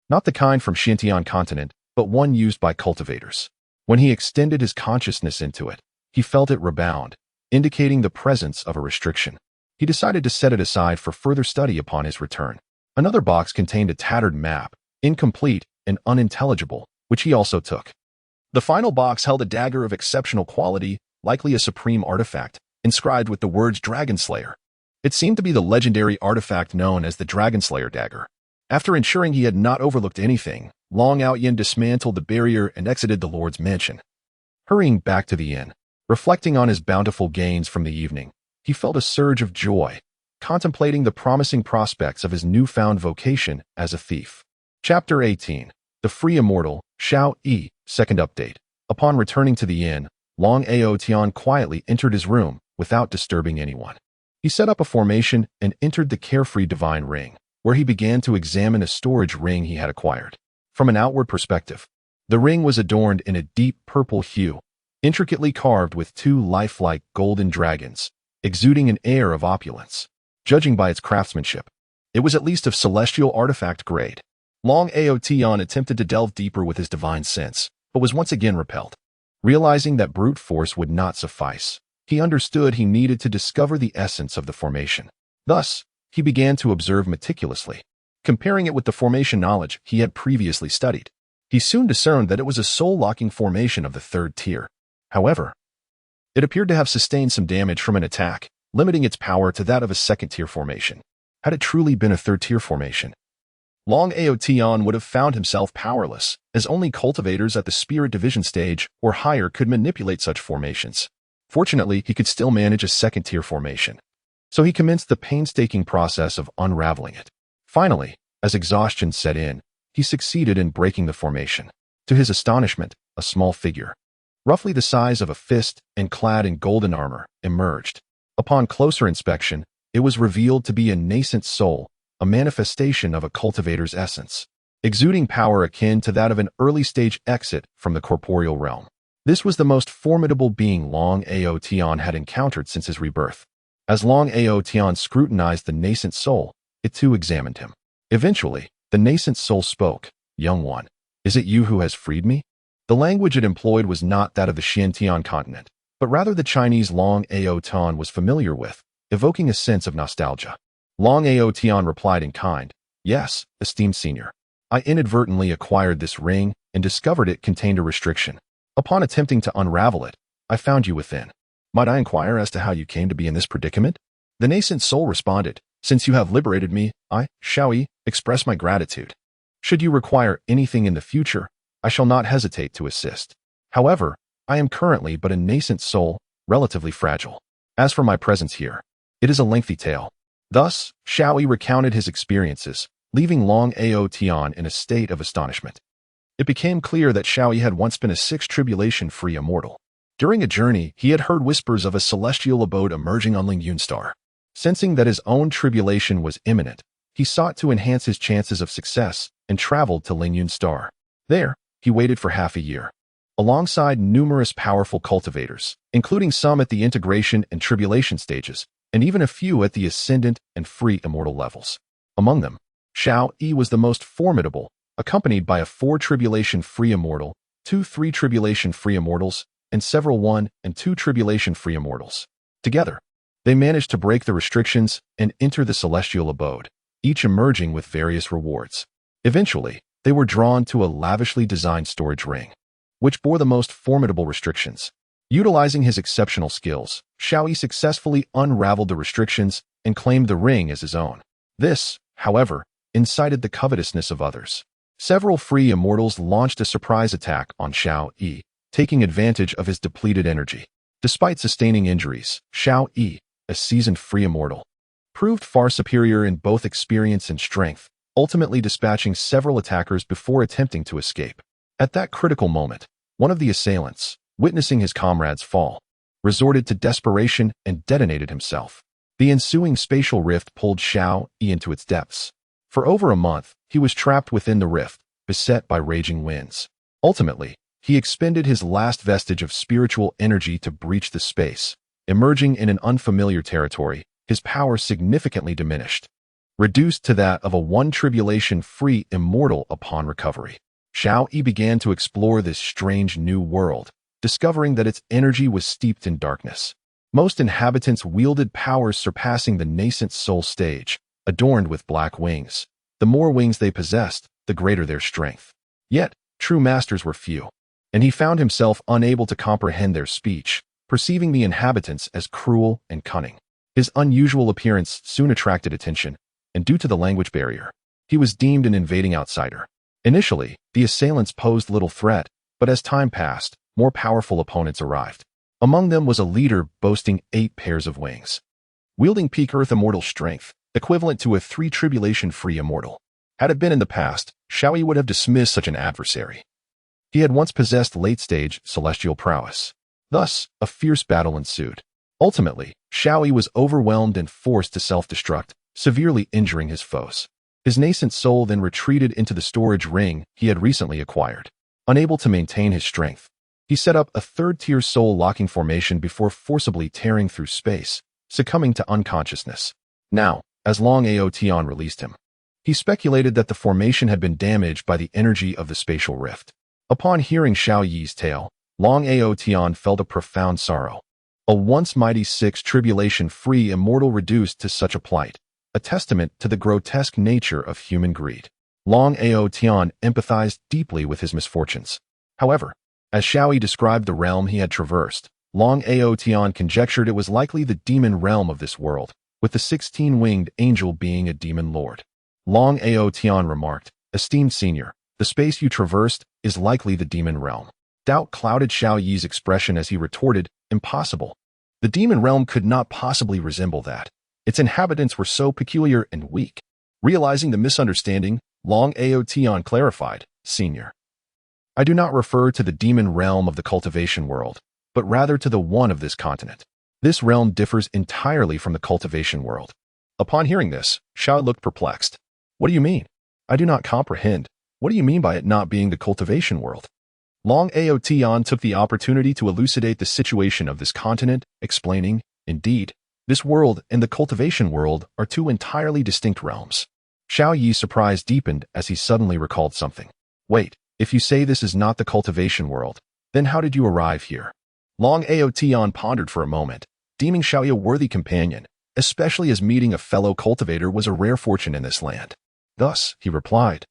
Not the kind from Xintian continent, but one used by cultivators. When he extended his consciousness into it, he felt it rebound, indicating the presence of a restriction. He decided to set it aside for further study upon his return. Another box contained a tattered map, incomplete and unintelligible, which he also took. The final box held a dagger of exceptional quality, likely a supreme artifact, inscribed with the words Dragon Slayer. It seemed to be the legendary artifact known as the Dragon Slayer dagger. After ensuring he had not overlooked anything, Long Outyen dismantled the barrier and exited the Lord's mansion. Hurrying back to the inn, reflecting on his bountiful gains from the evening, he felt a surge of joy, contemplating the promising prospects of his newfound vocation as a thief. Chapter 18. The Free Immortal, Shao Yi, Second Update. Upon returning to the inn, Long Aotian quietly entered his room without disturbing anyone. He set up a formation and entered the carefree divine ring, where he began to examine a storage ring he had acquired. From an outward perspective, the ring was adorned in a deep purple hue, intricately carved with 2 lifelike golden dragons, exuding an air of opulence. Judging by its craftsmanship, it was at least of celestial artifact grade. Long Aotian attempted to delve deeper with his divine sense, but was once again repelled. Realizing that brute force would not suffice, he understood he needed to discover the essence of the formation. Thus, he began to observe meticulously, comparing it with the formation knowledge he had previously studied. He soon discerned that it was a soul-locking formation of the 3rd tier. However, it appeared to have sustained some damage from an attack, limiting its power to that of a 2nd-tier formation. Had it truly been a 3rd-tier formation, Long Aotian would have found himself powerless, as only cultivators at the Spirit Division stage or higher could manipulate such formations. Fortunately, he could still manage a 2nd-tier formation, so he commenced the painstaking process of unraveling it. Finally, as exhaustion set in, he succeeded in breaking the formation. To his astonishment, a small figure, roughly the size of a fist and clad in golden armor, emerged. Upon closer inspection, it was revealed to be a nascent soul, a manifestation of a cultivator's essence, exuding power akin to that of an early-stage exit from the corporeal realm. This was the most formidable being Long Aotian had encountered since his rebirth. As Long Aotian scrutinized the nascent soul, it too examined him. Eventually, the nascent soul spoke. "Young one, is it you who has freed me?" The language it employed was not that of the Xiantian continent, but rather the Chinese Long Aotian was familiar with, evoking a sense of nostalgia. Long Aotian replied in kind, "Yes, esteemed senior. I inadvertently acquired this ring and discovered it contained a restriction. Upon attempting to unravel it, I found you within. Might I inquire as to how you came to be in this predicament?" The nascent soul responded, "Since you have liberated me, I, Xiaoyi, express my gratitude. Should you require anything in the future, I shall not hesitate to assist. However, I am currently but a nascent soul, relatively fragile. As for my presence here, it is a lengthy tale." Thus, Xiaoyi recounted his experiences, leaving Long Aotian in a state of astonishment. It became clear that Xiaoyi had once been a tribulation-free immortal. During a journey, he had heard whispers of a celestial abode emerging on Lingyun Star. Sensing that his own tribulation was imminent, he sought to enhance his chances of success and traveled to Lingyun Star. There, he waited for half a year. Alongside numerous powerful cultivators, including some at the integration and tribulation stages, and even a few at the ascendant and free immortal levels. Among them, Xiao Yi was the most formidable, accompanied by a 4 tribulation-free immortal, 2 3 tribulation-free immortals, and several 1 and 2 tribulation-free immortals. Together, they managed to break the restrictions and enter the celestial abode, each emerging with various rewards. Eventually, they were drawn to a lavishly designed storage ring, which bore the most formidable restrictions. Utilizing his exceptional skills, Xiaoyi successfully unraveled the restrictions and claimed the ring as his own. This, however, incited the covetousness of others. Several free immortals launched a surprise attack on Xiao Yi, taking advantage of his depleted energy. Despite sustaining injuries, Xiao Yi, a seasoned free immortal, proved far superior in both experience and strength, ultimately dispatching several attackers before attempting to escape. At that critical moment, one of the assailants, witnessing his comrade's fall, resorted to desperation and detonated himself. The ensuing spatial rift pulled Xiao Yi into its depths. For over a month, he was trapped within the rift, beset by raging winds. Ultimately, he expended his last vestige of spiritual energy to breach the space. Emerging in an unfamiliar territory, his power significantly diminished, reduced to that of a 1 tribulation-free immortal upon recovery. Xiao Yi began to explore this strange new world, discovering that its energy was steeped in darkness. Most inhabitants wielded powers surpassing the nascent soul stage, adorned with black wings. The more wings they possessed, the greater their strength. Yet, true masters were few, and he found himself unable to comprehend their speech, perceiving the inhabitants as cruel and cunning. His unusual appearance soon attracted attention, and due to the language barrier, he was deemed an invading outsider. Initially, the assailants posed little threat, but as time passed, more powerful opponents arrived. Among them was a leader boasting 8 pairs of wings. Wielding peak Earth immortal strength, equivalent to a 3 tribulation-free immortal. Had it been in the past, Xiaoyi would have dismissed such an adversary. He had once possessed late-stage celestial prowess. Thus, a fierce battle ensued. Ultimately, Xiaoyi was overwhelmed and forced to self-destruct, severely injuring his foes. His nascent soul then retreated into the storage ring he had recently acquired. Unable to maintain his strength, he set up a 3rd-tier soul-locking formation before forcibly tearing through space, succumbing to unconsciousness. Now, as Long Aotian released him, he speculated that the formation had been damaged by the energy of the spatial rift. Upon hearing Xiao Yi's tale, Long Aotian felt a profound sorrow. A once mighty 6 tribulation-free immortal reduced to such a plight, a testament to the grotesque nature of human greed. Long Aotian empathized deeply with his misfortunes. However, as Xiaoyi described the realm he had traversed, Long Aotian conjectured it was likely the demon realm of this world, with the 16-winged angel being a demon lord. Long Aotian remarked, "Esteemed senior, the space you traversed is likely the demon realm." Doubt clouded Xiao Yi's expression as he retorted, "Impossible. The demon realm could not possibly resemble that. Its inhabitants were so peculiar and weak." Realizing the misunderstanding, Long Aotion clarified, Senior. I do not refer to the demon realm of the cultivation world, but rather to the one of this continent. This realm differs entirely from the cultivation world. Upon hearing this, Xiao looked perplexed. What do you mean? I do not comprehend. What do you mean by it not being the cultivation world? Long Aotion took the opportunity to elucidate the situation of this continent, explaining, indeed, this world and the cultivation world are two entirely distinct realms. Xiao Yi's surprise deepened as he suddenly recalled something. Wait, if you say this is not the cultivation world, then how did you arrive here? Long Aotion pondered for a moment, deeming Xiao Yi a worthy companion, especially as meeting a fellow cultivator was a rare fortune in this land. Thus, he replied,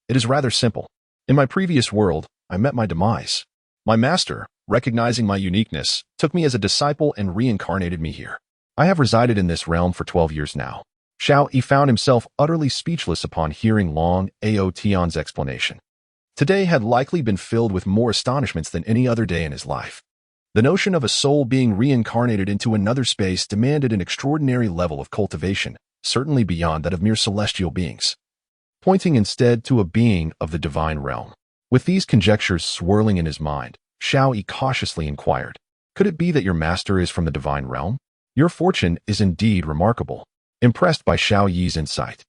it is rather simple. In my previous world, I met my demise. My master, recognizing my uniqueness, took me as a disciple and reincarnated me here. I have resided in this realm for 12 years now. Xiao Yi found himself utterly speechless upon hearing Long Aotion's explanation. Today had likely been filled with more astonishments than any other day in his life. The notion of a soul being reincarnated into another space demanded an extraordinary level of cultivation, certainly beyond that of mere celestial beings, pointing instead to a being of the divine realm. With these conjectures swirling in his mind, Xiao Yi cautiously inquired, could it be that your master is from the divine realm? Your fortune is indeed remarkable. Impressed by Xiao Yi's insight,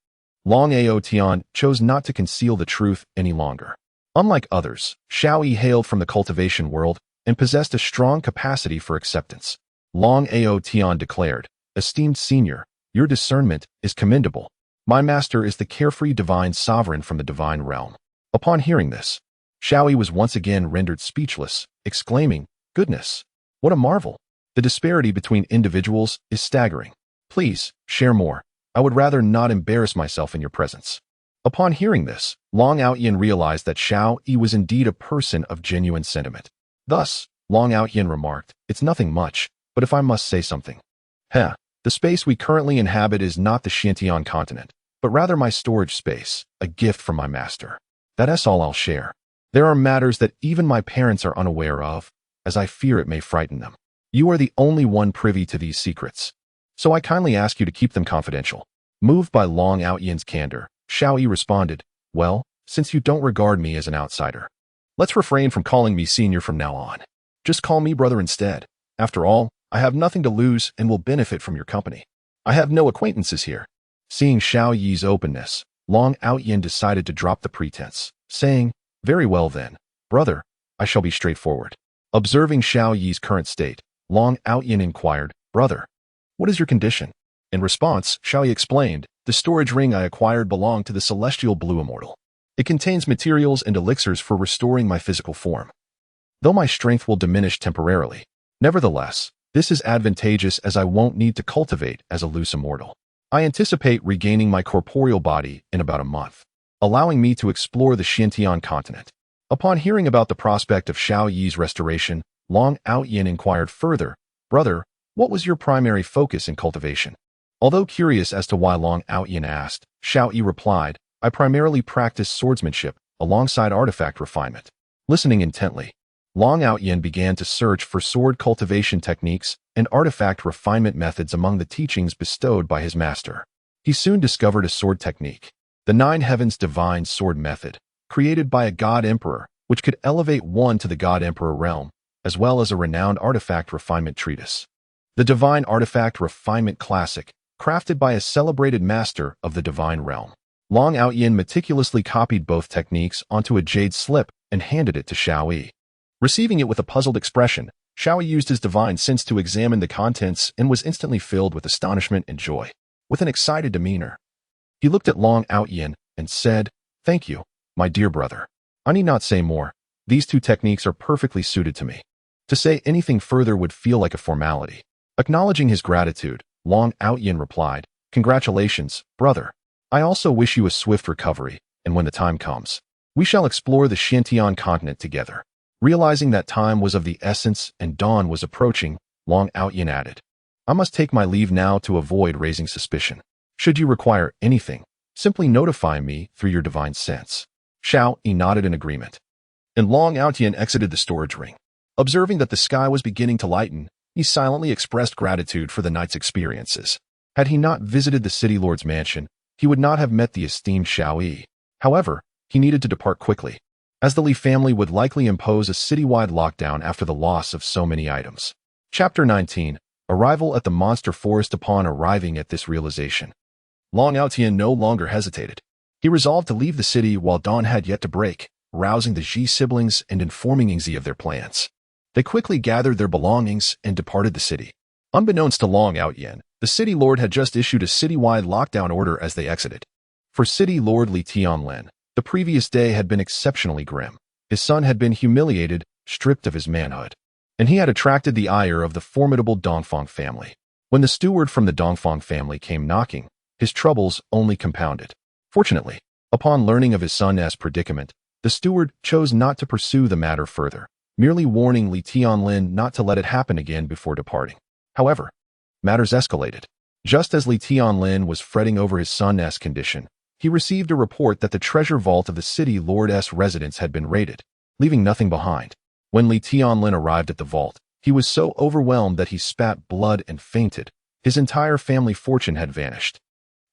Long Aotion chose not to conceal the truth any longer. Unlike others, Xiao Yi hailed from the cultivation world and possessed a strong capacity for acceptance. Long Aotion declared, esteemed senior, your discernment is commendable. My master is the carefree divine sovereign from the divine realm. Upon hearing this, Xiao Yi was once again rendered speechless, exclaiming, goodness, what a marvel! The disparity between individuals is staggering. Please, share more. I would rather not embarrass myself in your presence. Upon hearing this, Long Aotion realized that Xiao Yi was indeed a person of genuine sentiment. Thus, Long Aotion remarked, it's nothing much, but if I must say something. The space we currently inhabit is not the Xiantian continent, but rather my storage space, a gift from my master. That's all I'll share. There are matters that even my parents are unaware of, as I fear it may frighten them. You are the only one privy to these secrets, so I kindly ask you to keep them confidential. Moved by Long Aotion's candor, Xiao Yi responded, well, since you don't regard me as an outsider, let's refrain from calling me senior from now on. Just call me brother instead. After all, I have nothing to lose and will benefit from your company. I have no acquaintances here. Seeing Xiao Yi's openness, Long Aotion decided to drop the pretense, saying, very well then, brother, I shall be straightforward. Observing Xiao Yi's current state, Long Aotion inquired, brother, what is your condition? In response, Xiao Yi explained, the storage ring I acquired belonged to the celestial blue immortal. It contains materials and elixirs for restoring my physical form. Though my strength will diminish temporarily, nevertheless, this is advantageous as I won't need to cultivate as a loose immortal. I anticipate regaining my corporeal body in about a month, allowing me to explore the Xiantian continent. Upon hearing about the prospect of Xiao Yi's restoration, Long Aotion inquired further, brother, what was your primary focus in cultivation? Although curious as to why Long Aotion asked, Xiao Yi replied, I primarily practice swordsmanship alongside artifact refinement. Listening intently, Long Aotion began to search for sword cultivation techniques and artifact refinement methods among the teachings bestowed by his master. He soon discovered a sword technique, the Nine Heavens Divine Sword Method, created by a God Emperor, which could elevate one to the God Emperor realm, as well as a renowned artifact refinement treatise, the Divine Artifact Refinement Classic, crafted by a celebrated master of the divine realm. Long Aotion meticulously copied both techniques onto a jade slip and handed it to Xiao Yi. Receiving it with a puzzled expression, Xiao Yi used his divine sense to examine the contents and was instantly filled with astonishment and joy. With an excited demeanor, he looked at Long Aotion and said, thank you, my dear brother. I need not say more. These two techniques are perfectly suited to me. To say anything further would feel like a formality. Acknowledging his gratitude, Long Aotion replied, congratulations, brother. I also wish you a swift recovery, and when the time comes, we shall explore the Xiantian continent together. Realizing that time was of the essence and dawn was approaching, Long Aotion added, I must take my leave now to avoid raising suspicion. Should you require anything, simply notify me through your divine sense. Xiao Yi nodded in agreement, and Long Aotion exited the storage ring. Observing that the sky was beginning to lighten, he silently expressed gratitude for the night's experiences. Had he not visited the city lord's mansion, he would not have met the esteemed Xiao Yi. However, he needed to depart quickly, as the Li family would likely impose a citywide lockdown after the loss of so many items. Chapter 19. Arrival at the Monster Forest. Upon arriving at this realization, Long Aotian no longer hesitated. He resolved to leave the city while dawn had yet to break, rousing the Ji siblings and informing Yingzi of their plans. They quickly gathered their belongings and departed the city. Unbeknownst to Long Aotian, the city lord had just issued a citywide lockdown order as they exited. For city lord Li Tianlin, the previous day had been exceptionally grim. His son had been humiliated, stripped of his manhood, and he had attracted the ire of the formidable Dongfang family. When the steward from the Dongfang family came knocking, his troubles only compounded. Fortunately, upon learning of his son's predicament, the steward chose not to pursue the matter further, merely warning Li Tianlin not to let it happen again before departing. However, matters escalated. Just as Li Tianlin was fretting over his son's condition, he received a report that the treasure vault of the city lord's residence had been raided, leaving nothing behind. When Li Tianlin arrived at the vault, he was so overwhelmed that he spat blood and fainted. His entire family fortune had vanished,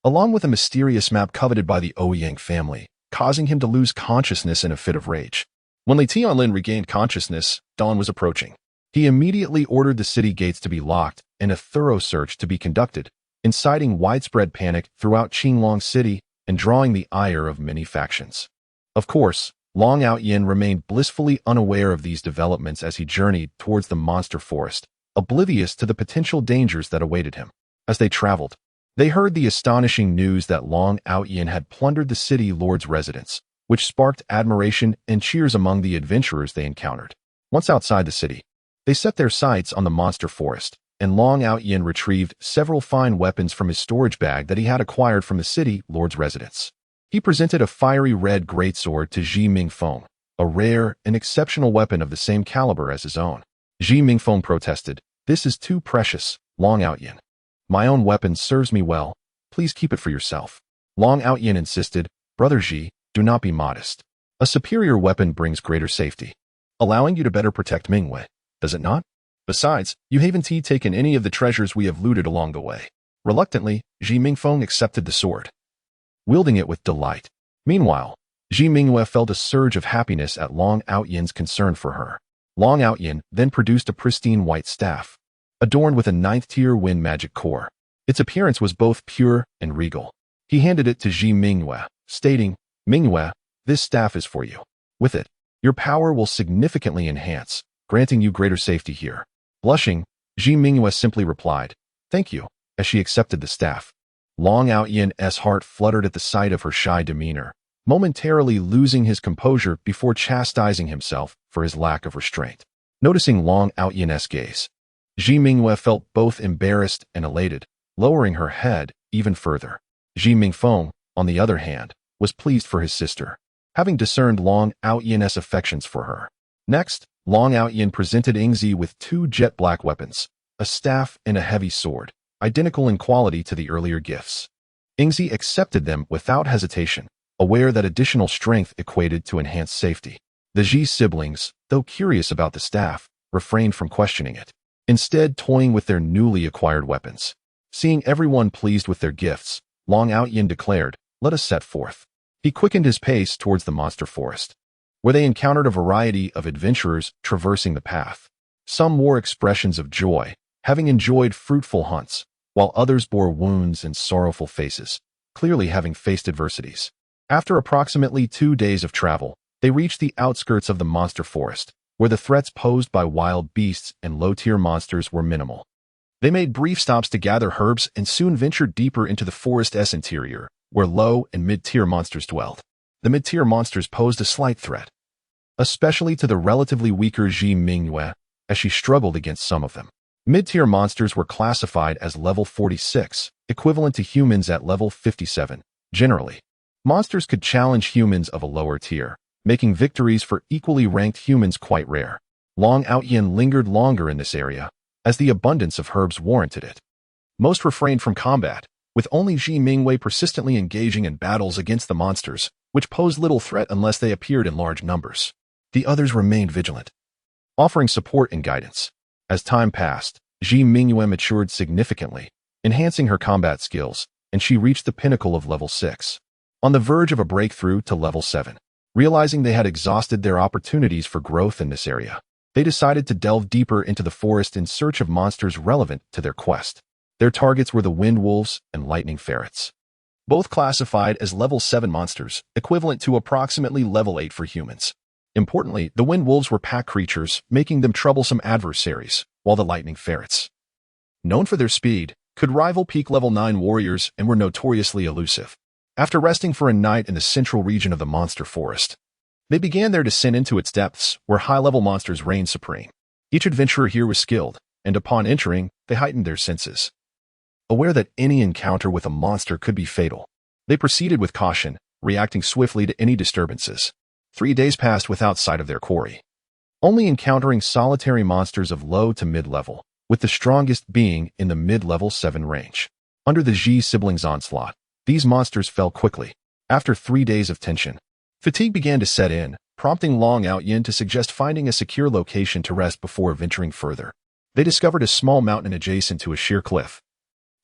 along with a mysterious map coveted by the Ouyang family, causing him to lose consciousness in a fit of rage. When Li Tianlin regained consciousness, dawn was approaching. He immediately ordered the city gates to be locked and a thorough search to be conducted, inciting widespread panic throughout Qinglong City and drawing the ire of many factions. Of course, Long Aotian remained blissfully unaware of these developments as he journeyed towards the monster forest, oblivious to the potential dangers that awaited him. As they traveled, they heard the astonishing news that Long Aotian had plundered the city lord's residence, which sparked admiration and cheers among the adventurers they encountered. Once outside the city, they set their sights on the monster forest, and Long Aotian retrieved several fine weapons from his storage bag that he had acquired from the city lord's residence. He presented a fiery red greatsword to Ji Mingfeng, a rare and exceptional weapon of the same caliber as his own. Ji Mingfeng protested, "This is too precious, Long Aotian. My own weapon serves me well. Please keep it for yourself." Long Aotian insisted, "Brother Ji, do not be modest. A superior weapon brings greater safety, allowing you to better protect Mingwei, does it not? Besides, you haven't taken any of the treasures we have looted along the way." Reluctantly, Ji Mingfeng accepted the sword, wielding it with delight. Meanwhile, Ji Mingwei felt a surge of happiness at Long Aotian's concern for her. Long Aotian then produced a pristine white staff, adorned with a 9th-tier wind magic core. Its appearance was both pure and regal. He handed it to Ji Mingwei, stating, "Mingwei, this staff is for you. With it, your power will significantly enhance, granting you greater safety here." Blushing, Ji Mingwei simply replied, "Thank you," as she accepted the staff. Long Aotian's heart fluttered at the sight of her shy demeanor, momentarily losing his composure before chastising himself for his lack of restraint. Noticing Long Aotian's gaze, Ji Mingwei felt both embarrassed and elated, lowering her head even further. Ji Mingfeng, on the other hand, was pleased for his sister, having discerned Long Aotian's affections for her. Next, Long Aotian presented Yingzi with 2 jet-black weapons, a staff and a heavy sword, identical in quality to the earlier gifts. Yingzi accepted them without hesitation, aware that additional strength equated to enhanced safety. The Ji siblings, though curious about the staff, refrained from questioning it, instead toying with their newly acquired weapons. Seeing everyone pleased with their gifts, Long Aotian declared, "Let us set forth." He quickened his pace towards the monster forest, where they encountered a variety of adventurers traversing the path. Some wore expressions of joy, having enjoyed fruitful hunts, while others bore wounds and sorrowful faces, clearly having faced adversities. After approximately 2 days of travel, they reached the outskirts of the monster forest, where the threats posed by wild beasts and low-tier monsters were minimal. They made brief stops to gather herbs and soon ventured deeper into the forest's interior, where low and mid-tier monsters dwelled. The mid-tier monsters posed a slight threat, especially to the relatively weaker Ji Mingwei, as she struggled against some of them. Mid-tier monsters were classified as level 46, equivalent to humans at level 57. Generally, monsters could challenge humans of a lower tier, making victories for equally ranked humans quite rare. Long Aotian lingered longer in this area, as the abundance of herbs warranted it. Most refrained from combat, with only Ji Mingwei persistently engaging in battles against the monsters, which posed little threat unless they appeared in large numbers. The others remained vigilant, offering support and guidance. As time passed, Ji Mingwei matured significantly, enhancing her combat skills and she reached the pinnacle of level 6, on the verge of a breakthrough to level 7. Realizing they had exhausted their opportunities for growth in this area, they decided to delve deeper into the forest in search of monsters relevant to their quest. Their targets were the wind wolves and lightning ferrets, both classified as level 7 monsters, equivalent to approximately level 8 for humans. Importantly, the wind wolves were pack creatures, making them troublesome adversaries, while the lightning ferrets, known for their speed, could rival peak level 9 warriors and were notoriously elusive. After resting for a night in the central region of the monster forest, they began their descent into its depths, where high-level monsters reigned supreme. Each adventurer here was skilled, and upon entering, they heightened their senses. Aware that any encounter with a monster could be fatal, they proceeded with caution, reacting swiftly to any disturbances. 3 days passed without sight of their quarry, only encountering solitary monsters of low to mid-level, with the strongest being in the mid-level 7 range. Under the G siblings' onslaught, these monsters fell quickly. After 3 days of tension, fatigue began to set in, prompting Long Outyin to suggest finding a secure location to rest before venturing further. They discovered a small mountain adjacent to a sheer cliff,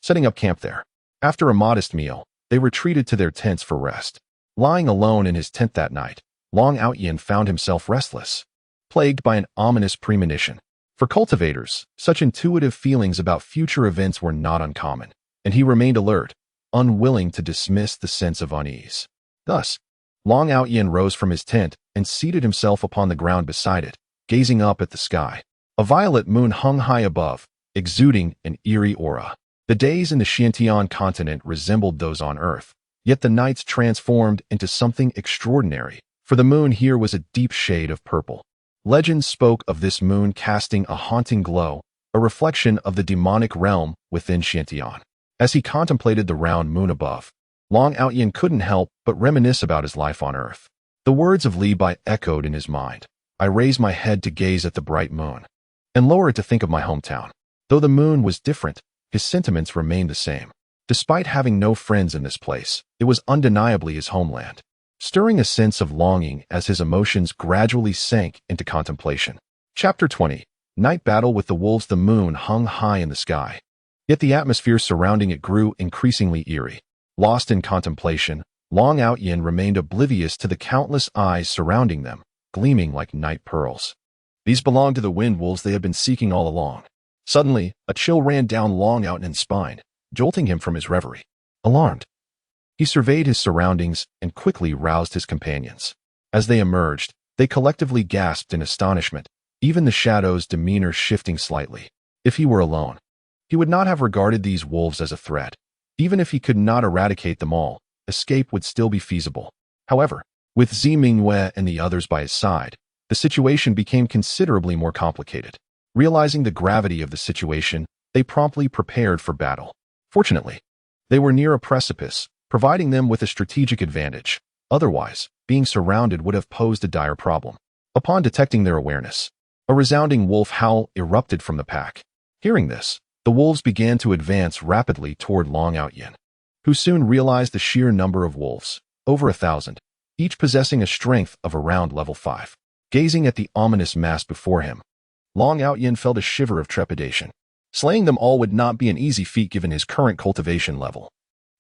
setting up camp there. After a modest meal, they retreated to their tents for rest. Lying alone in his tent that night, Long Outyin found himself restless, plagued by an ominous premonition. For cultivators, such intuitive feelings about future events were not uncommon, and he remained alert, unwilling to dismiss the sense of unease. Thus, Long Outyin rose from his tent and seated himself upon the ground beside it, gazing up at the sky. A violet moon hung high above, exuding an eerie aura. The days in the Xiantian continent resembled those on Earth, yet the nights transformed into something extraordinary, for the moon here was a deep shade of purple. Legends spoke of this moon casting a haunting glow, a reflection of the demonic realm within Xiantian. As he contemplated the round moon above, Long Outyin couldn't help but reminisce about his life on Earth. The words of Li Bai echoed in his mind. I raised my head to gaze at the bright moon, and lowered to think of my hometown. Though the moon was different, his sentiments remained the same. Despite having no friends in this place, it was undeniably his homeland, stirring a sense of longing as his emotions gradually sank into contemplation. Chapter 20. Night Battle with the Wolves. The moon hung high in the sky, yet the atmosphere surrounding it grew increasingly eerie. Lost in contemplation, Long Outyin remained oblivious to the countless eyes surrounding them, gleaming like night pearls. These belonged to the wind wolves they had been seeking all along. Suddenly, a chill ran down Long Outyin's spine, jolting him from his reverie. Alarmed, he surveyed his surroundings and quickly roused his companions. As they emerged, they collectively gasped in astonishment, even the shadow's demeanor shifting slightly. If he were alone, he would not have regarded these wolves as a threat. Even if he could not eradicate them all, escape would still be feasible. However, with Zi Mingyue and the others by his side, the situation became considerably more complicated. Realizing the gravity of the situation, they promptly prepared for battle. Fortunately, they were near a precipice, providing them with a strategic advantage. Otherwise, being surrounded would have posed a dire problem. Upon detecting their awareness, a resounding wolf howl erupted from the pack. Hearing this, the wolves began to advance rapidly toward Long Outyin, who soon realized the sheer number of wolves, over 1,000, each possessing a strength of around level 5. Gazing at the ominous mass before him, Long Outyin felt a shiver of trepidation. Slaying them all would not be an easy feat given his current cultivation level.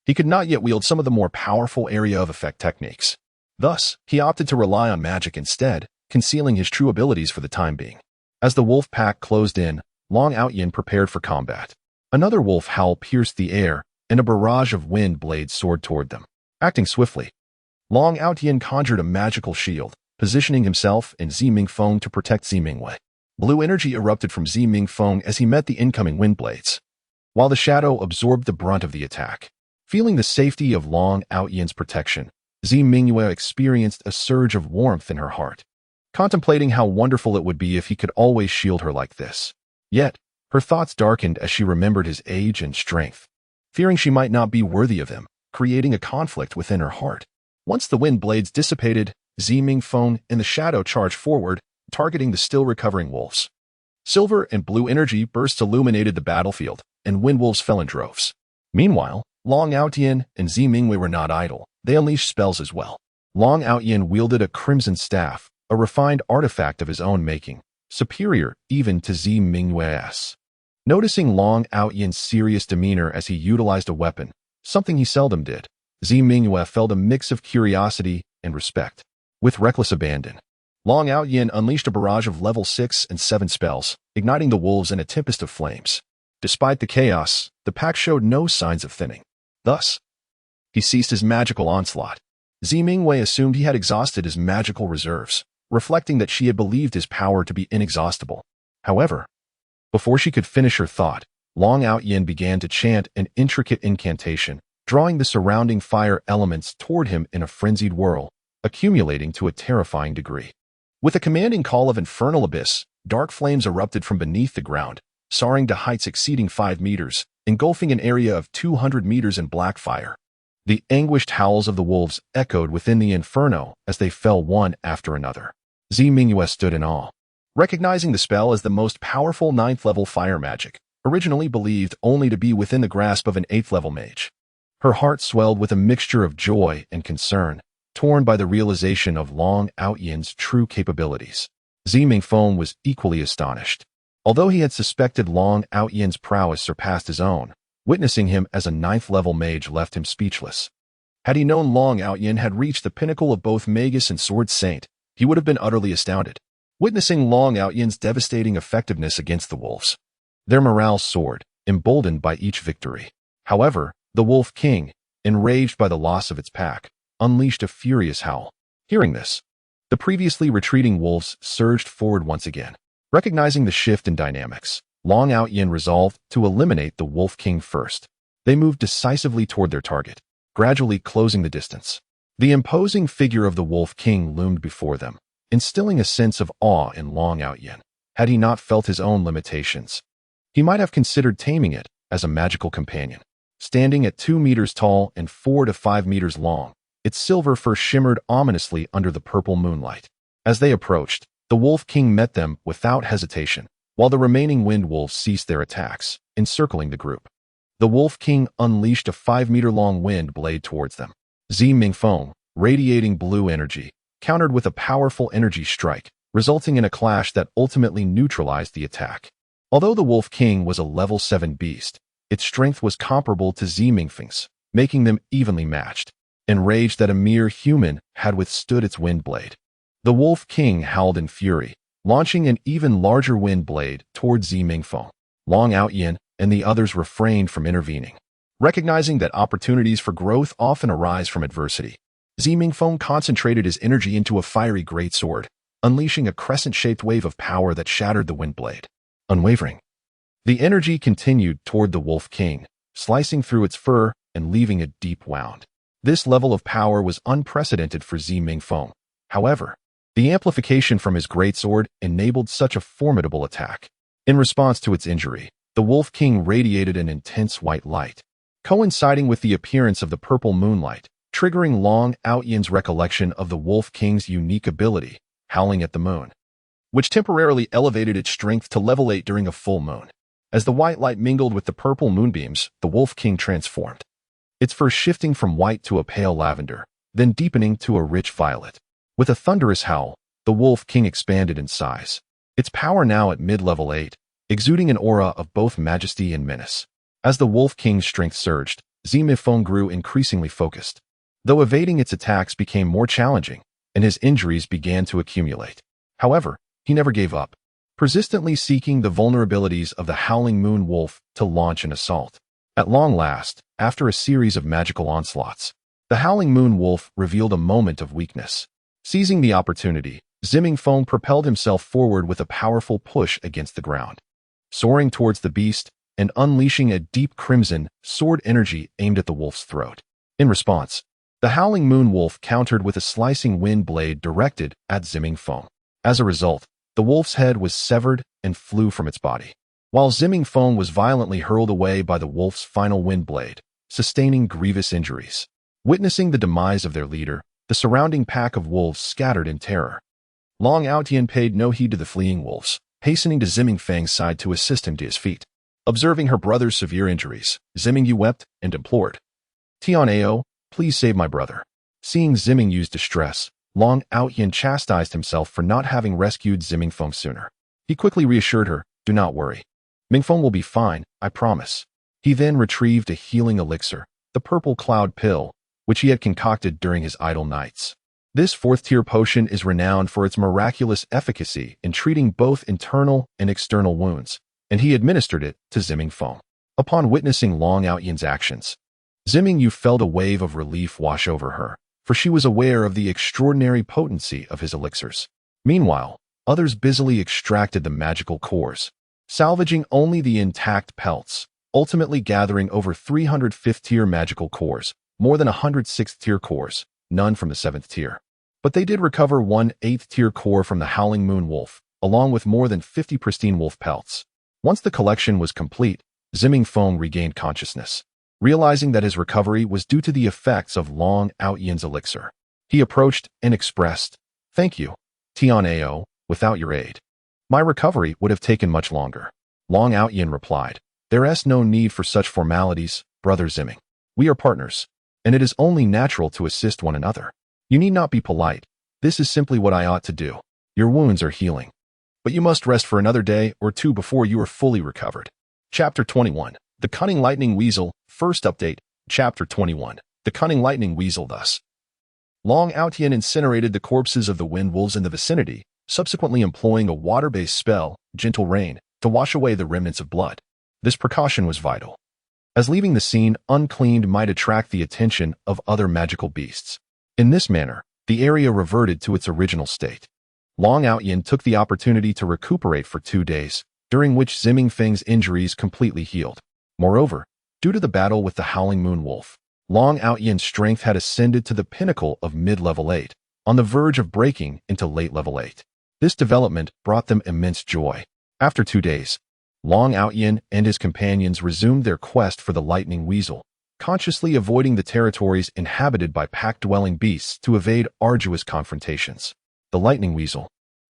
He could not yet wield some of the more powerful area of effect techniques. Thus, he opted to rely on magic instead, concealing his true abilities for the time being. As the wolf pack closed in, Long Outyin prepared for combat. Another wolf howl pierced the air, and a barrage of wind blades soared toward them. Acting swiftly, Long Outyin conjured a magical shield, positioning himself and Zi Mingfeng to protect Zi Mingyue. Blue energy erupted from Zi Mingfeng as he met the incoming wind blades, while the shadow absorbed the brunt of the attack. Feeling the safety of Long Outyin's protection, Zi Mingyue experienced a surge of warmth in her heart, contemplating how wonderful it would be if he could always shield her like this. Yet, her thoughts darkened as she remembered his age and strength, fearing she might not be worthy of him, creating a conflict within her heart. Once the wind blades dissipated, Zi Mingfeng and the shadow charged forward, targeting the still recovering wolves. Silver and blue energy bursts illuminated the battlefield, and wind wolves fell in droves. Meanwhile, Long Outyin and Zi Mingyue were not idle. They unleashed spells as well. Long Outyin wielded a crimson staff, a refined artifact of his own making, superior even to Zi Mingyue's. Noticing Long Outyin's serious demeanor as he utilized a weapon, something he seldom did. Zi Mingyue felt a mix of curiosity and respect. With reckless abandon, Long Outyin unleashed a barrage of level 6 and 7 spells, igniting the wolves in a tempest of flames. Despite the chaos, the pack showed no signs of thinning. Thus, he ceased his magical onslaught. Zi Mingyue assumed he had exhausted his magical reserves, reflecting that she had believed his power to be inexhaustible. However, before she could finish her thought, Long Outyin began to chant an intricate incantation, drawing the surrounding fire elements toward him in a frenzied whirl, accumulating to a terrifying degree. With a commanding call of infernal abyss, dark flames erupted from beneath the ground, soaring to heights exceeding 5 meters, engulfing an area of 200 meters in black fire. The anguished howls of the wolves echoed within the inferno as they fell one after another. Zi Mingyue stood in awe, recognizing the spell as the most powerful 9th-level fire magic, originally believed only to be within the grasp of an 8th-level mage. Her heart swelled with a mixture of joy and concern, torn by the realization of Long Outyin's true capabilities. Zi Mingyue was equally astonished. Although he had suspected Long Outyin's prowess surpassed his own, witnessing him as a 9th-level mage left him speechless. Had he known Long Outyin had reached the pinnacle of both magus and sword saint, he would have been utterly astounded, witnessing Long Outyin's devastating effectiveness against the wolves. Their morale soared, emboldened by each victory. However, the Wolf King, enraged by the loss of its pack, unleashed a furious howl. Hearing this, the previously retreating wolves surged forward once again. Recognizing the shift in dynamics, Long Outyin resolved to eliminate the Wolf King first. They moved decisively toward their target, gradually closing the distance. The imposing figure of the Wolf King loomed before them, instilling a sense of awe in Long Outyin. Had he not felt his own limitations, he might have considered taming it as a magical companion. Standing at 2 meters tall and 4 to 5 meters long, its silver fur shimmered ominously under the purple moonlight. As they approached, the Wolf King met them without hesitation, while the remaining wind wolves ceased their attacks, encircling the group. The Wolf King unleashed a 5-meter-long wind blade towards them. Zi Mingyue, radiating blue energy, countered with a powerful energy strike, resulting in a clash that ultimately neutralized the attack. Although the Wolf King was a level 7 beast, its strength was comparable to Zi Mingyue's, making them evenly matched. Enraged that a mere human had withstood its wind blade, the Wolf King howled in fury, launching an even larger wind blade toward Zi Mingyue. Long Outyin and the others refrained from intervening. Recognizing that opportunities for growth often arise from adversity, Zi Mingyue concentrated his energy into a fiery greatsword, unleashing a crescent-shaped wave of power that shattered the wind blade. Unwavering, the energy continued toward the Wolf King, slicing through its fur and leaving a deep wound. This level of power was unprecedented for Zi Mingyue. However, the amplification from his greatsword enabled such a formidable attack. In response to its injury, the Wolf King radiated an intense white light, coinciding with the appearance of the purple moonlight, triggering Long Outyin's recollection of the Wolf King's unique ability, howling at the moon, which temporarily elevated its strength to level 8 during a full moon. As the white light mingled with the purple moonbeams, the Wolf King transformed, its fur shifting from white to a pale lavender, then deepening to a rich violet. With a thunderous howl, the Wolf King expanded in size, its power now at mid-level 8, exuding an aura of both majesty and menace. As the Wolf King's strength surged, Zi Mingyue grew increasingly focused, though evading its attacks became more challenging, and his injuries began to accumulate. However, he never gave up, persistently seeking the vulnerabilities of the Howling Moon Wolf to launch an assault. At long last, after a series of magical onslaughts, the Howling Moon Wolf revealed a moment of weakness. Seizing the opportunity, Zi Mingyue propelled himself forward with a powerful push against the ground, soaring towards the beast and unleashing a deep crimson, sword energy aimed at the wolf's throat. In response, the Howling Moon Wolf countered with a slicing wind blade directed at Zi Mingyue. As a result, the wolf's head was severed and flew from its body, while Zi Mingyue was violently hurled away by the wolf's final wind blade, sustaining grievous injuries. Witnessing the demise of their leader, the surrounding pack of wolves scattered in terror. Long Outyin paid no heed to the fleeing wolves, hastening to Zi Mingyue's side to assist him to his feet. Observing her brother's severe injuries, Zi Mingyue wept and implored, "Tian'ao, please save my brother." Seeing Zi Mingyue's distress, Long Outyin chastised himself for not having rescued Zi Mingyue sooner. He quickly reassured her, "Do not worry. Mingyue will be fine, I promise." He then retrieved a healing elixir, the purple cloud pill, which he had concocted during his idle nights. This fourth-tier potion is renowned for its miraculous efficacy in treating both internal and external wounds, and he administered it to Ziming. Upon witnessing Long Outyan's actions, Ziming felt a wave of relief wash over her, for she was aware of the extraordinary potency of his elixirs. Meanwhile, others busily extracted the magical cores, salvaging only the intact pelts, ultimately gathering over 300 fifth-tier magical cores, more than 100 sixth-tier cores, none from the 7th tier. But they did recover one 8th-tier core from the Howling Moon Wolf, along with more than 50 pristine wolf pelts. Once the collection was complete, Ziming regained consciousness, realizing that his recovery was due to the effects of Long Outyan's elixir. He approached and expressed, "Thank you, Tian Ao, without your aid, my recovery would have taken much longer." Long Outyan replied, "There's no need for such formalities, Brother Ziming. We are partners, and it is only natural to assist one another. You need not be polite. This is simply what I ought to do. Your wounds are healing, but you must rest for another day or two before you are fully recovered." Chapter 21. The Cunning Lightning Weasel. First update. Chapter 21. The Cunning Lightning Weasel. Thus, Long Outyan incinerated the corpses of the wind wolves in the vicinity, subsequently employing a water-based spell, Gentle Rain, to wash away the remnants of blood. This precaution was vital, as leaving the scene uncleaned might attract the attention of other magical beasts. In this manner, the area reverted to its original state. Long Outyan took the opportunity to recuperate for 2 days, during which Ziming injuries completely healed. Moreover, due to the battle with the Howling Moon Wolf, Long Outyan's strength had ascended to the pinnacle of mid-level 8, on the verge of breaking into late level 8. This development brought them immense joy. After 2 days, Long Outyan and his companions resumed their quest for the Lightning Weasel, consciously avoiding the territories inhabited by pack-dwelling beasts to evade arduous confrontations. The Lightning Weasel,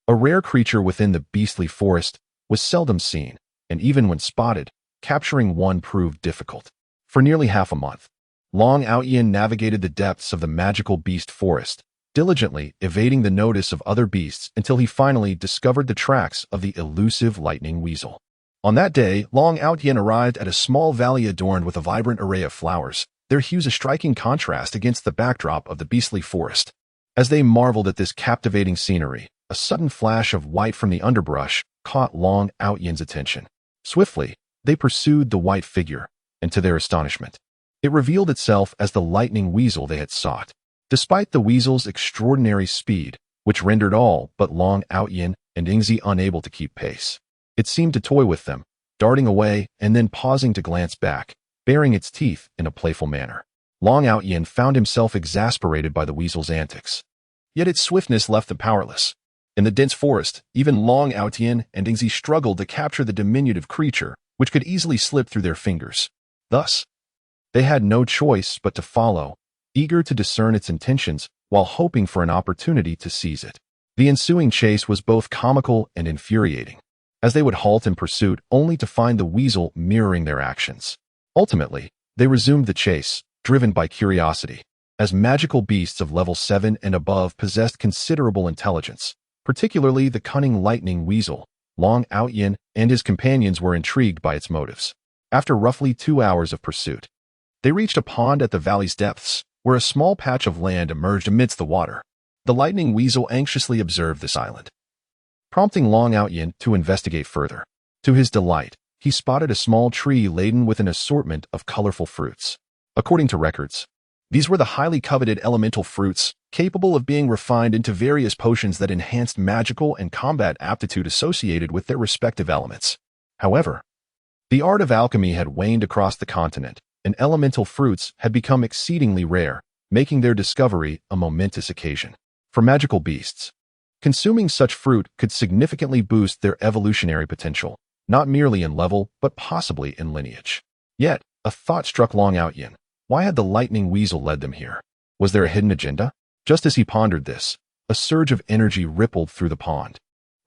a rare creature within the beastly forest, was seldom seen, and even when spotted, capturing one proved difficult. For nearly half a month, Long Outyan navigated the depths of the magical beast forest, diligently evading the notice of other beasts until he finally discovered the tracks of the elusive Lightning Weasel. On that day, Long Outyan arrived at a small valley adorned with a vibrant array of flowers, their hues a striking contrast against the backdrop of the beastly forest. As they marveled at this captivating scenery, a sudden flash of white from the underbrush caught Long Outyan's attention. Swiftly, they pursued the white figure, and to their astonishment, it revealed itself as the Lightning Weasel they had sought. Despite the weasel's extraordinary speed, which rendered all but Long Outyan and Ingzi unable to keep pace, it seemed to toy with them, darting away and then pausing to glance back, baring its teeth in a playful manner. Long Outyan found himself exasperated by the weasel's antics. Yet its swiftness left them powerless. In the dense forest, even Long Outyan and Ingzi struggled to capture the diminutive creature, which could easily slip through their fingers. Thus, they had no choice but to follow, eager to discern its intentions while hoping for an opportunity to seize it. The ensuing chase was both comical and infuriating, as they would halt in pursuit only to find the weasel mirroring their actions. Ultimately, they resumed the chase, driven by curiosity, as magical beasts of level 7 and above possessed considerable intelligence, particularly the cunning Lightning Weasel. Long Outyan and his companions were intrigued by its motives. After roughly 2 hours of pursuit, they reached a pond at the valley's depths, where a small patch of land emerged amidst the water. The Lightning Weasel anxiously observed this island, prompting Long Outyan to investigate further. To his delight, he spotted a small tree laden with an assortment of colorful fruits. According to records, these were the highly coveted elemental fruits, capable of being refined into various potions that enhanced magical and combat aptitude associated with their respective elements. However, the art of alchemy had waned across the continent, and elemental fruits had become exceedingly rare, making their discovery a momentous occasion. For magical beasts, consuming such fruit could significantly boost their evolutionary potential, not merely in level, but possibly in lineage. Yet, a thought struck Long Outyan. Why had the Lightning Weasel led them here? Was there a hidden agenda? Just as he pondered this, a surge of energy rippled through the pond,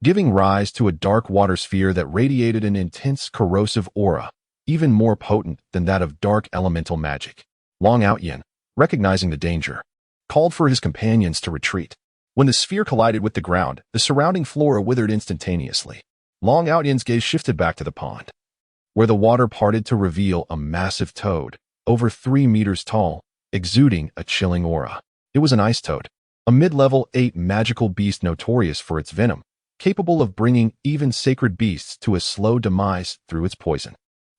giving rise to a dark water sphere that radiated an intense corrosive aura, even more potent than that of dark elemental magic. Long Outyan, recognizing the danger, called for his companions to retreat. When the sphere collided with the ground, the surrounding flora withered instantaneously. Long Outyan's gaze shifted back to the pond, where the water parted to reveal a massive toad, over 3 meters tall, exuding a chilling aura. It was an ice toad, a mid-level 8 magical beast notorious for its venom, capable of bringing even sacred beasts to a slow demise through its poison.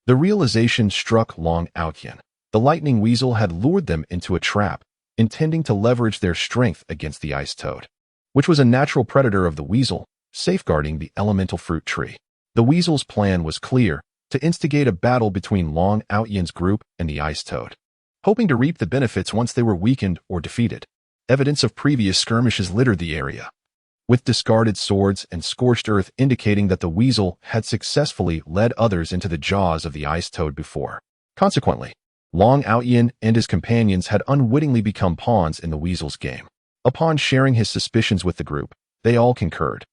The realization struck Long Outyin. The lightning weasel had lured them into a trap, intending to leverage their strength against the ice toad, which was a natural predator of the weasel, safeguarding the elemental fruit tree. The weasel's plan was clear: to instigate a battle between Long Outyin's group and the ice toad, hoping to reap the benefits once they were weakened or defeated. Evidence of previous skirmishes littered the area, with discarded swords and scorched earth indicating that the weasel had successfully led others into the jaws of the ice toad before. Consequently, Long Outyin and his companions had unwittingly become pawns in the weasel's game. Upon sharing his suspicions with the group, they all concurred,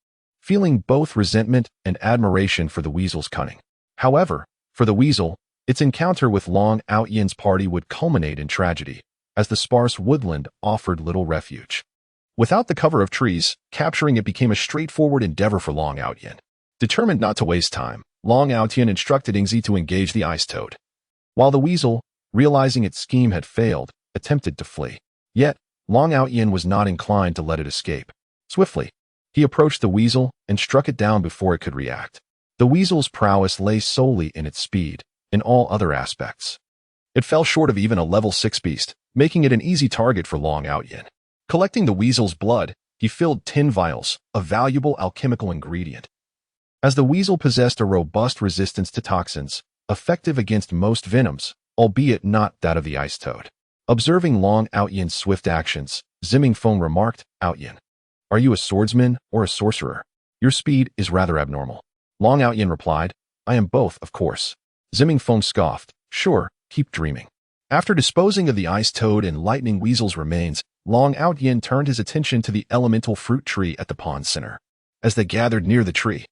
feeling both resentment and admiration for the weasel's cunning. However, for the weasel, its encounter with Long Outyin's party would culminate in tragedy, as the sparse woodland offered little refuge. Without the cover of trees, capturing it became a straightforward endeavor for Long Outyin. Determined not to waste time, Long Outyin instructed Ingzi to engage the ice toad, while the weasel, realizing its scheme had failed, attempted to flee. Yet, Long Outyin was not inclined to let it escape. Swiftly, he approached the weasel and struck it down before it could react. The weasel's prowess lay solely in its speed. In all other aspects, it fell short of even a level 6 beast, making it an easy target for Long Outyin. Collecting the weasel's blood, he filled 10 vials, a valuable alchemical ingredient. As the weasel possessed a robust resistance to toxins, effective against most venoms, albeit not that of the ice toad. Observing Long Outyin's swift actions, Zimingfeng remarked, "Outyin, are you a swordsman or a sorcerer? Your speed is rather abnormal." Long Outyin replied, "I am both, of course." Zimingfeng scoffed, "Sure, keep dreaming." After disposing of the ice toad and lightning weasel's remains, Long Outyin turned his attention to the elemental fruit tree at the pond center. As they gathered near the tree,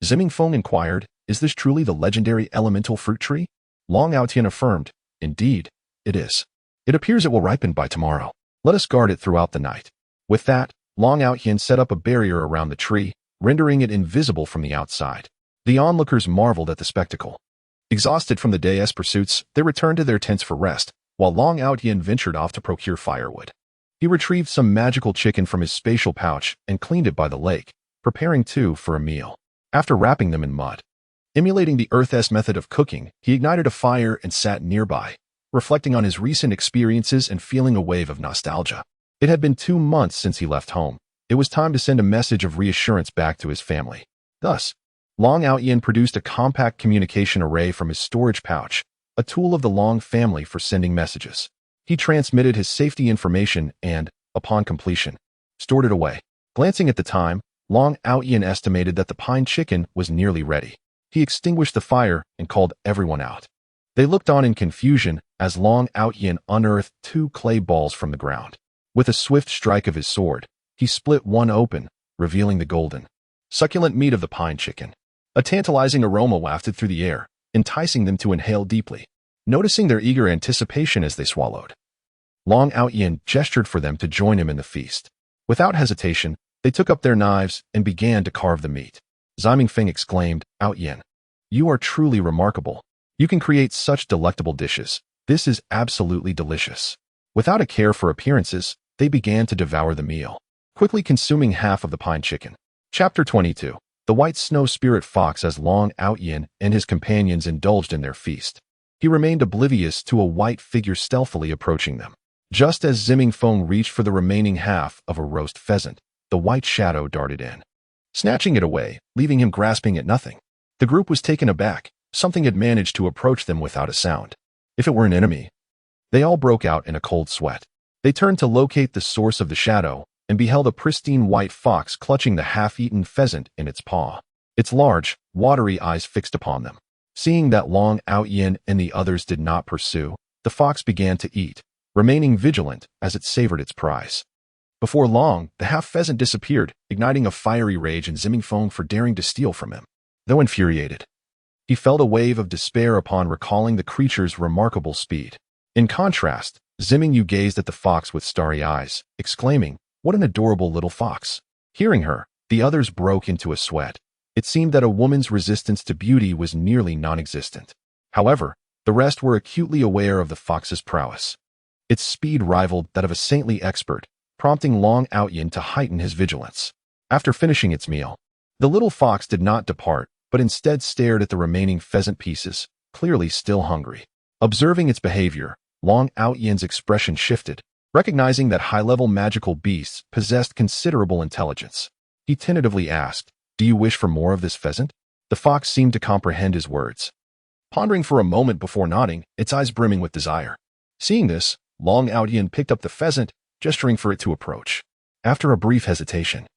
Zimingfeng inquired, "Is this truly the legendary elemental fruit tree?" Long Outyin affirmed, "Indeed, it is. It appears it will ripen by tomorrow. Let us guard it throughout the night." With that, Long Outyin set up a barrier around the tree, rendering it invisible from the outside. The onlookers marveled at the spectacle. Exhausted from the day's pursuits, they returned to their tents for rest, while Long Outyin ventured off to procure firewood. He retrieved some magical chicken from his spatial pouch and cleaned it by the lake, preparing two for a meal. After wrapping them in mud, emulating the Earth's method of cooking, he ignited a fire and sat nearby, reflecting on his recent experiences and feeling a wave of nostalgia. It had been 2 months since he left home. It was time to send a message of reassurance back to his family. Thus, Long Outyin produced a compact communication array from his storage pouch, a tool of the Long family for sending messages. He transmitted his safety information and, upon completion, stored it away. Glancing at the time, Long Outyin estimated that the pine chicken was nearly ready. He extinguished the fire and called everyone out. They looked on in confusion as Long Outyin unearthed 2 clay balls from the ground. With a swift strike of his sword, he split one open, revealing the golden, succulent meat of the pine chicken. A tantalizing aroma wafted through the air, enticing them to inhale deeply. Noticing their eager anticipation as they swallowed, Long Outyin gestured for them to join him in the feast. Without hesitation, they took up their knives and began to carve the meat. Zimingfeng exclaimed, "Outyin, you are truly remarkable. You can create such delectable dishes. This is absolutely delicious." Without a care for appearances, they began to devour the meal, quickly consuming half of the pine chicken. Chapter 22. The White Snow Spirit Fox. As Long Outyin and his companions indulged in their feast, he remained oblivious to a white figure stealthily approaching them. Just as Zimingfeng reached for the remaining half of a roast pheasant, the white shadow darted in, snatching it away, leaving him grasping at nothing. The group was taken aback. Something had managed to approach them without a sound. If it were an enemy, they all broke out in a cold sweat. They turned to locate the source of the shadow and beheld a pristine white fox clutching the half-eaten pheasant in its paw, its large, watery eyes fixed upon them. Seeing that Long Outyin and the others did not pursue, the fox began to eat, remaining vigilant as it savored its prize. Before long, the half-pheasant disappeared, igniting a fiery rage in Zimingfeng for daring to steal from him. Though infuriated, he felt a wave of despair upon recalling the creature's remarkable speed. In contrast, Zimingyu gazed at the fox with starry eyes, exclaiming, "What an adorable little fox." Hearing her, the others broke into a sweat. It seemed that a woman's resistance to beauty was nearly non-existent. However, The rest were acutely aware of the fox's prowess. Its speed rivaled that of a saintly expert, prompting Long Outyin to heighten his vigilance. After finishing its meal, the little fox did not depart, but instead stared at the remaining pheasant pieces, clearly still hungry. Observing its behavior, Long Outyin's expression shifted, recognizing that high-level magical beasts possessed considerable intelligence. He tentatively asked, "Do you wish for more of this pheasant?" The fox seemed to comprehend his words, pondering for a moment before nodding, its eyes brimming with desire. Seeing this, Long Outyin picked up the pheasant, gesturing for it to approach. After a brief hesitation,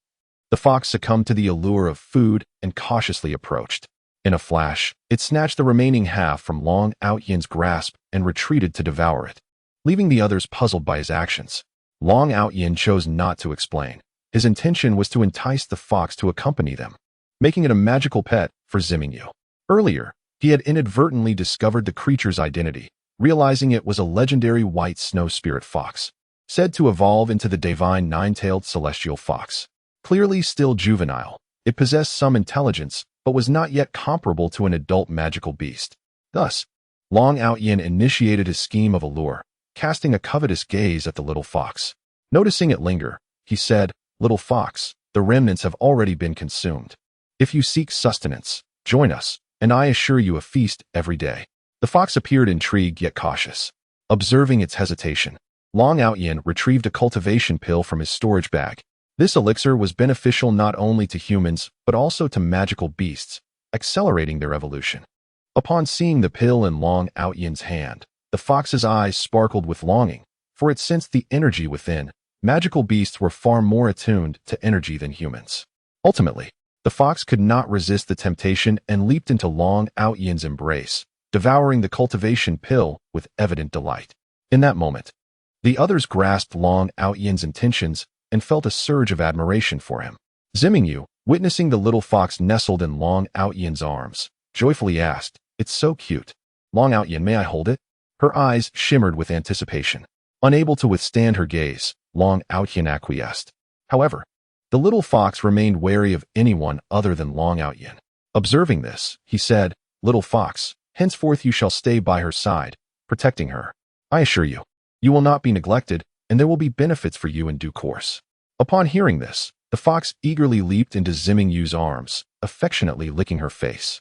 the fox succumbed to the allure of food and cautiously approached. In a flash, it snatched the remaining half from Long Outyin's grasp and retreated to devour it, leaving the others puzzled by his actions. Long Outyin chose not to explain. His intention was to entice the fox to accompany them, making it a magical pet for Zimingyu. Earlier, he had inadvertently discovered the creature's identity, realizing it was a legendary white snow spirit fox, said to evolve into the divine nine-tailed celestial fox. Clearly still juvenile, it possessed some intelligence, but was not yet comparable to an adult magical beast. Thus, Long Outyin initiated his scheme of allure, casting a covetous gaze at the little fox. Noticing it linger, he said, "Little fox, the remnants have already been consumed. If you seek sustenance, join us, and I assure you a feast every day." The fox appeared intrigued yet cautious. Observing its hesitation, Long Outyin retrieved a cultivation pill from his storage bag. This elixir was beneficial not only to humans, but also to magical beasts, accelerating their evolution. Upon seeing the pill in Long Outyin's hand, the fox's eyes sparkled with longing, for it sensed the energy within. Magical beasts were far more attuned to energy than humans. Ultimately, the fox could not resist the temptation and leaped into Long Outyin's embrace, devouring the cultivation pill with evident delight. In that moment, the others grasped Long Outyin's intentions and felt a surge of admiration for him. Zimingyu, witnessing the little fox nestled in Long Outyin's arms, joyfully asked, "It's so cute. Long Outyin, may I hold it?" Her eyes shimmered with anticipation. Unable to withstand her gaze, Long Outyin acquiesced. However, the little fox remained wary of anyone other than Long Outyin. Observing this, he said, "Little fox, henceforth you shall stay by her side, protecting her. I assure you, you will not be neglected, and there will be benefits for you in due course." Upon hearing this, the fox eagerly leaped into Zimingyu's arms, affectionately licking her face,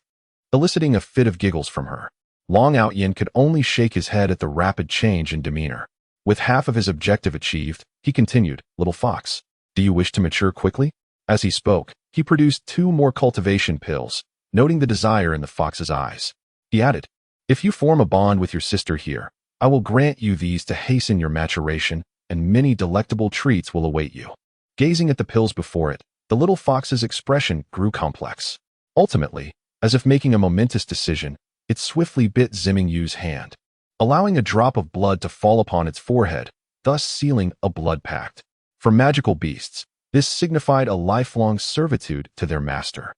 eliciting a fit of giggles from her. Long Outyin could only shake his head at the rapid change in demeanor. With half of his objective achieved, he continued, "Little fox, do you wish to mature quickly?" As he spoke, he produced 2 more cultivation pills, noting the desire in the fox's eyes. He added, "If you form a bond with your sister here, I will grant you these to hasten your maturation, and many delectable treats will await you." Gazing at the pills before it, the little fox's expression grew complex. Ultimately, as if making a momentous decision, it swiftly bit Zimingyu's hand, allowing a drop of blood to fall upon its forehead, thus sealing a blood pact. For magical beasts, this signified a lifelong servitude to their master,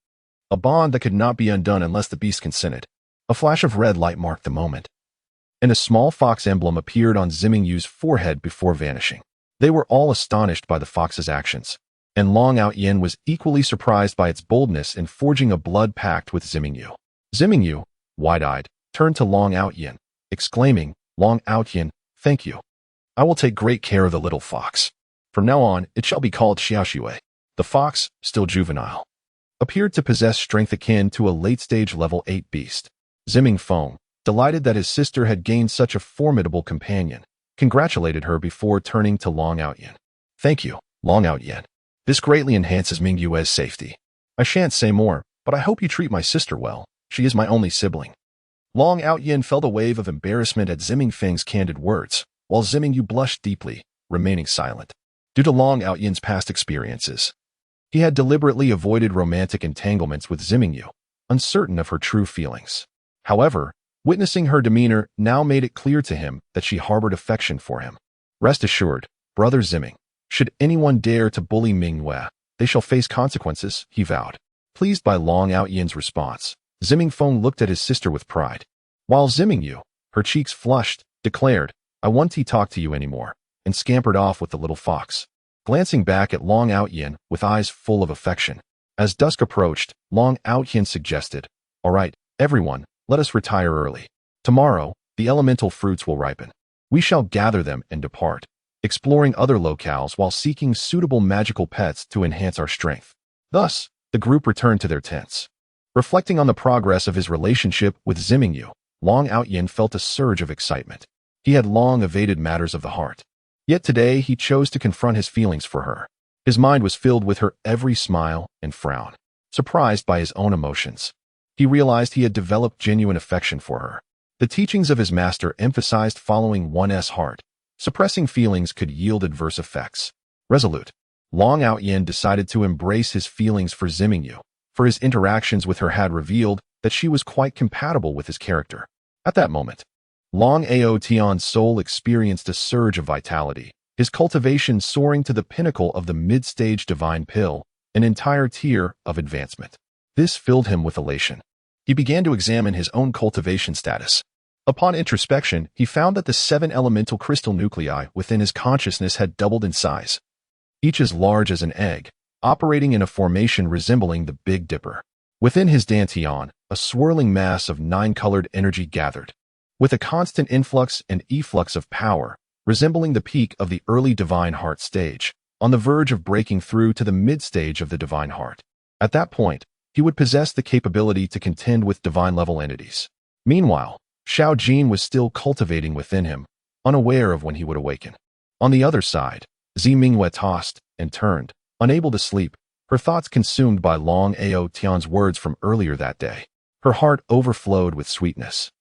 a bond that could not be undone unless the beast consented. A flash of red light marked the moment, and a small fox emblem appeared on Zimingyu's forehead before vanishing. They were all astonished by the fox's actions, and Long Outyin was equally surprised by its boldness in forging a blood pact with Zimingyu. Zimingyu, wide-eyed, turned to Long Outyin, exclaiming, "Long Outyin, thank you. I will take great care of the little fox. From now on, it shall be called Xiaoxue." The fox, still juvenile, appeared to possess strength akin to a late-stage level 8 beast. Zimingfeng, delighted that his sister had gained such a formidable companion, congratulated her before turning to Long Outyin. "Thank you, Long Outyin. This greatly enhances Mingyue's safety. I shan't say more, but I hope you treat my sister well. She is my only sibling." Long Outyin felt a wave of embarrassment at Zimingfeng's candid words, while Zimingyu blushed deeply, remaining silent. Due to Long Outyin's past experiences, he had deliberately avoided romantic entanglements with Zimingyu, uncertain of her true feelings. However, witnessing her demeanor now made it clear to him that she harbored affection for him. "Rest assured, Brother Ziming, should anyone dare to bully Mingyue, they shall face consequences," he vowed. Pleased by Long Outyin's response, Zimingfeng looked at his sister with pride, while Zimingyu, her cheeks flushed, declared, "I won't talk to you anymore," and scampered off with the little fox, glancing back at Long Outyin with eyes full of affection. As dusk approached, Long Outyin suggested, "All right, everyone, let us retire early. Tomorrow, the elemental fruits will ripen. We shall gather them and depart, exploring other locales while seeking suitable magical pets to enhance our strength. Thus, the group returned to their tents. Reflecting on the progress of his relationship with Zimingyu, Long Outyin felt a surge of excitement. He had long evaded matters of the heart. Yet today he chose to confront his feelings for her. His mind was filled with her every smile and frown. Surprised by his own emotions, he realized he had developed genuine affection for her. The teachings of his master emphasized following one's heart. Suppressing feelings could yield adverse effects. Resolute, Long Outyin decided to embrace his feelings for Zimingyu, for his interactions with her had revealed that she was quite compatible with his character. At that moment, Long Aotion's soul experienced a surge of vitality, his cultivation soaring to the pinnacle of the mid-stage divine pill, an entire tier of advancement. This filled him with elation. He began to examine his own cultivation status. Upon introspection, he found that the 7 elemental crystal nuclei within his consciousness had doubled in size, each as large as an egg, operating in a formation resembling the Big Dipper. Within his dantian, a swirling mass of 9-colored energy gathered, with a constant influx and efflux of power, resembling the peak of the early divine heart stage, on the verge of breaking through to the mid-stage of the divine heart. At that point, he would possess the capability to contend with divine-level entities. Meanwhile, Xiao Jin was still cultivating within him, unaware of when he would awaken. On the other side, Zi Mingwei tossed and turned, unable to sleep, her thoughts consumed by Long Aotion's words from earlier that day. Her heart overflowed with sweetness.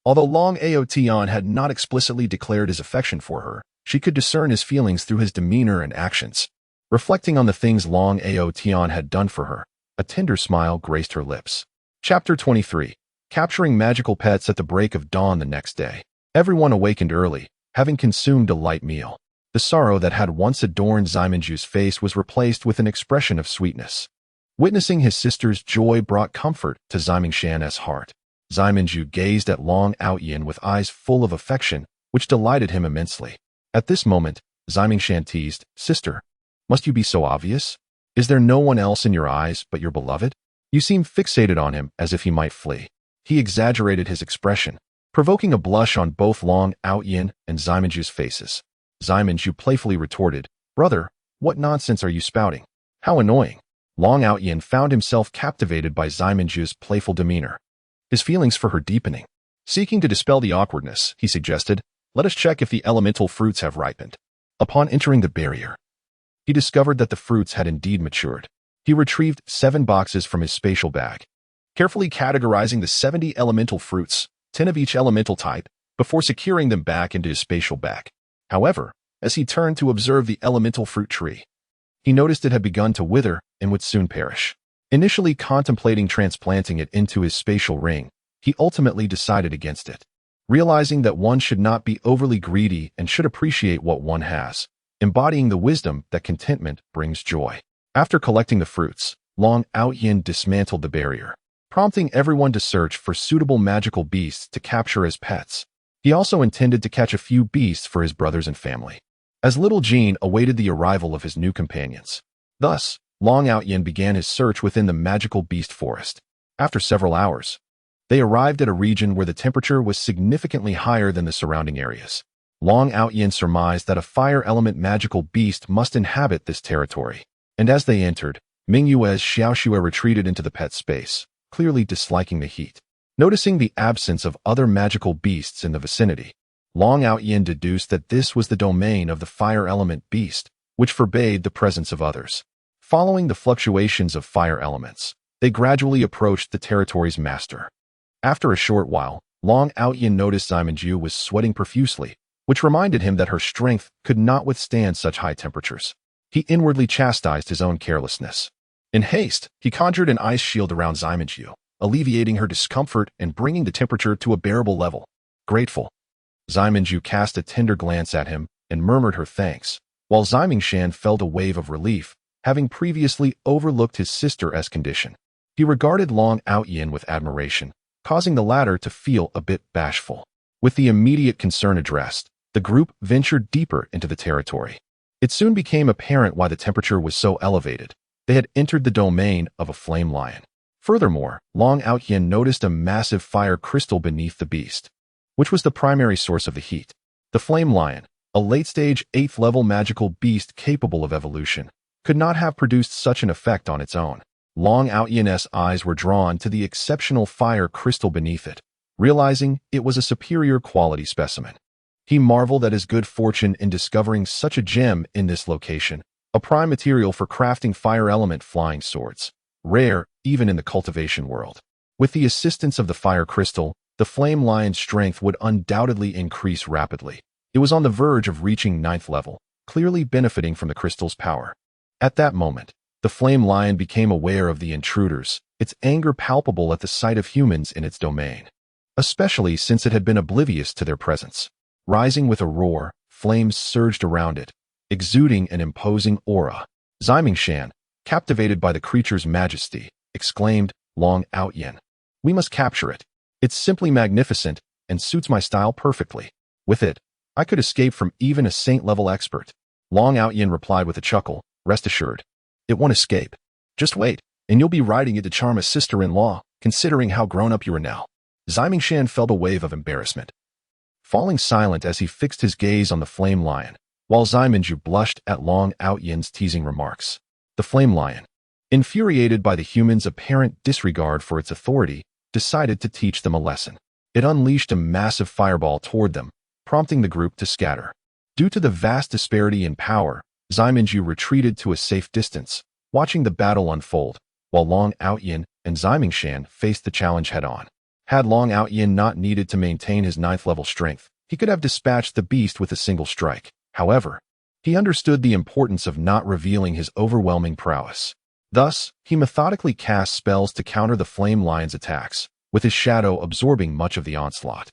Although Long Aotion had not explicitly declared his affection for her, she could discern his feelings through his demeanor and actions. Reflecting on the things Long Aotion had done for her, a tender smile graced her lips. Chapter 23. Capturing magical pets at the break of dawn the next day. Everyone awakened early, having consumed a light meal. The sorrow that had once adorned Ximenju's face was replaced with an expression of sweetness. Witnessing his sister's joy brought comfort to Ximengshan's heart. Ximenju gazed at Long Outyin with eyes full of affection, which delighted him immensely. At this moment, Ximengshan teased, "Sister, must you be so obvious? Is there no one else in your eyes but your beloved? You seem fixated on him as if he might flee." He exaggerated his expression, provoking a blush on both Long Outyin and Ximenju's faces. Ximenju playfully retorted, "Brother, what nonsense are you spouting? How annoying." Long Outyin found himself captivated by Ximenju's playful demeanor, his feelings for her deepening. Seeking to dispel the awkwardness, he suggested, "Let us check if the elemental fruits have ripened." Upon entering the barrier, he discovered that the fruits had indeed matured. He retrieved 7 boxes from his spatial bag, carefully categorizing the 70 elemental fruits, 10 of each elemental type, before securing them back into his spatial bag. However, as he turned to observe the elemental fruit tree, he noticed it had begun to wither and would soon perish. Initially contemplating transplanting it into his spatial ring, he ultimately decided against it, realizing that one should not be overly greedy and should appreciate what one has, embodying the wisdom that contentment brings joy. After collecting the fruits, Long Outyin dismantled the barrier, prompting everyone to search for suitable magical beasts to capture as pets. He also intended to catch a few beasts for his brothers and family, as little Jean awaited the arrival of his new companions. Thus, Long Outyin began his search within the magical beast forest. After several hours, they arrived at a region where the temperature was significantly higher than the surrounding areas. Long Outyin surmised that a fire element magical beast must inhabit this territory, and as they entered, Mingyue's Xiaoxue retreated into the pet space, clearly disliking the heat. Noticing the absence of other magical beasts in the vicinity, Long Outyin deduced that this was the domain of the fire element beast, which forbade the presence of others. Following the fluctuations of fire elements, they gradually approached the territory's master. After a short while, Long Outyin noticed Ximenju was sweating profusely, which reminded him that her strength could not withstand such high temperatures. He inwardly chastised his own carelessness. In haste, he conjured an ice shield around Ximenju, alleviating her discomfort and bringing the temperature to a bearable level. Grateful, Ximenju cast a tender glance at him and murmured her thanks, while Ximengshan felt a wave of relief, having previously overlooked his sister as condition. He regarded Long Outyin with admiration, causing the latter to feel a bit bashful. With the immediate concern addressed, the group ventured deeper into the territory. It soon became apparent why the temperature was so elevated. They had entered the domain of a flame lion. Furthermore, Long Outyin noticed a massive fire crystal beneath the beast. which was the primary source of the heat. The flame lion, a late-stage 8th-level magical beast capable of evolution, could not have produced such an effect on its own. Long Out-Yin's eyes were drawn to the exceptional fire crystal beneath it, realizing it was a superior quality specimen. He marveled at his good fortune in discovering such a gem in this location, a prime material for crafting fire element flying swords, rare even in the cultivation world. With the assistance of the fire crystal, the flame lion's strength would undoubtedly increase rapidly. It was on the verge of reaching 9th level, clearly benefiting from the crystal's power. At that moment, the flame lion became aware of the intruders, its anger palpable at the sight of humans in its domain, especially since it had been oblivious to their presence. Rising with a roar, flames surged around it, exuding an imposing aura. Ximengshan, captivated by the creature's majesty, exclaimed, "Long Out-Yin. We must capture it. It's simply magnificent and suits my style perfectly. With it, I could escape from even a saint-level expert." Long Out-Yin replied with a chuckle, "Rest assured, it won't escape. Just wait, and you'll be riding it to charm a sister-in-law, considering how grown-up you are now." Ximengshan felt a wave of embarrassment, falling silent as he fixed his gaze on the flame lion, while Ximenju blushed at Long Out-Yin's teasing remarks. The flame lion, infuriated by the humans' apparent disregard for its authority, decided to teach them a lesson. It unleashed a massive fireball toward them, prompting the group to scatter. Due to the vast disparity in power, Ximenju retreated to a safe distance, watching the battle unfold, while Long Out-Yin and Ximengshan faced the challenge head-on. Had Long Out-Yin not needed to maintain his 9th-level strength, he could have dispatched the beast with a single strike. However, he understood the importance of not revealing his overwhelming prowess. Thus, he methodically cast spells to counter the flame lion's attacks, with his shadow absorbing much of the onslaught.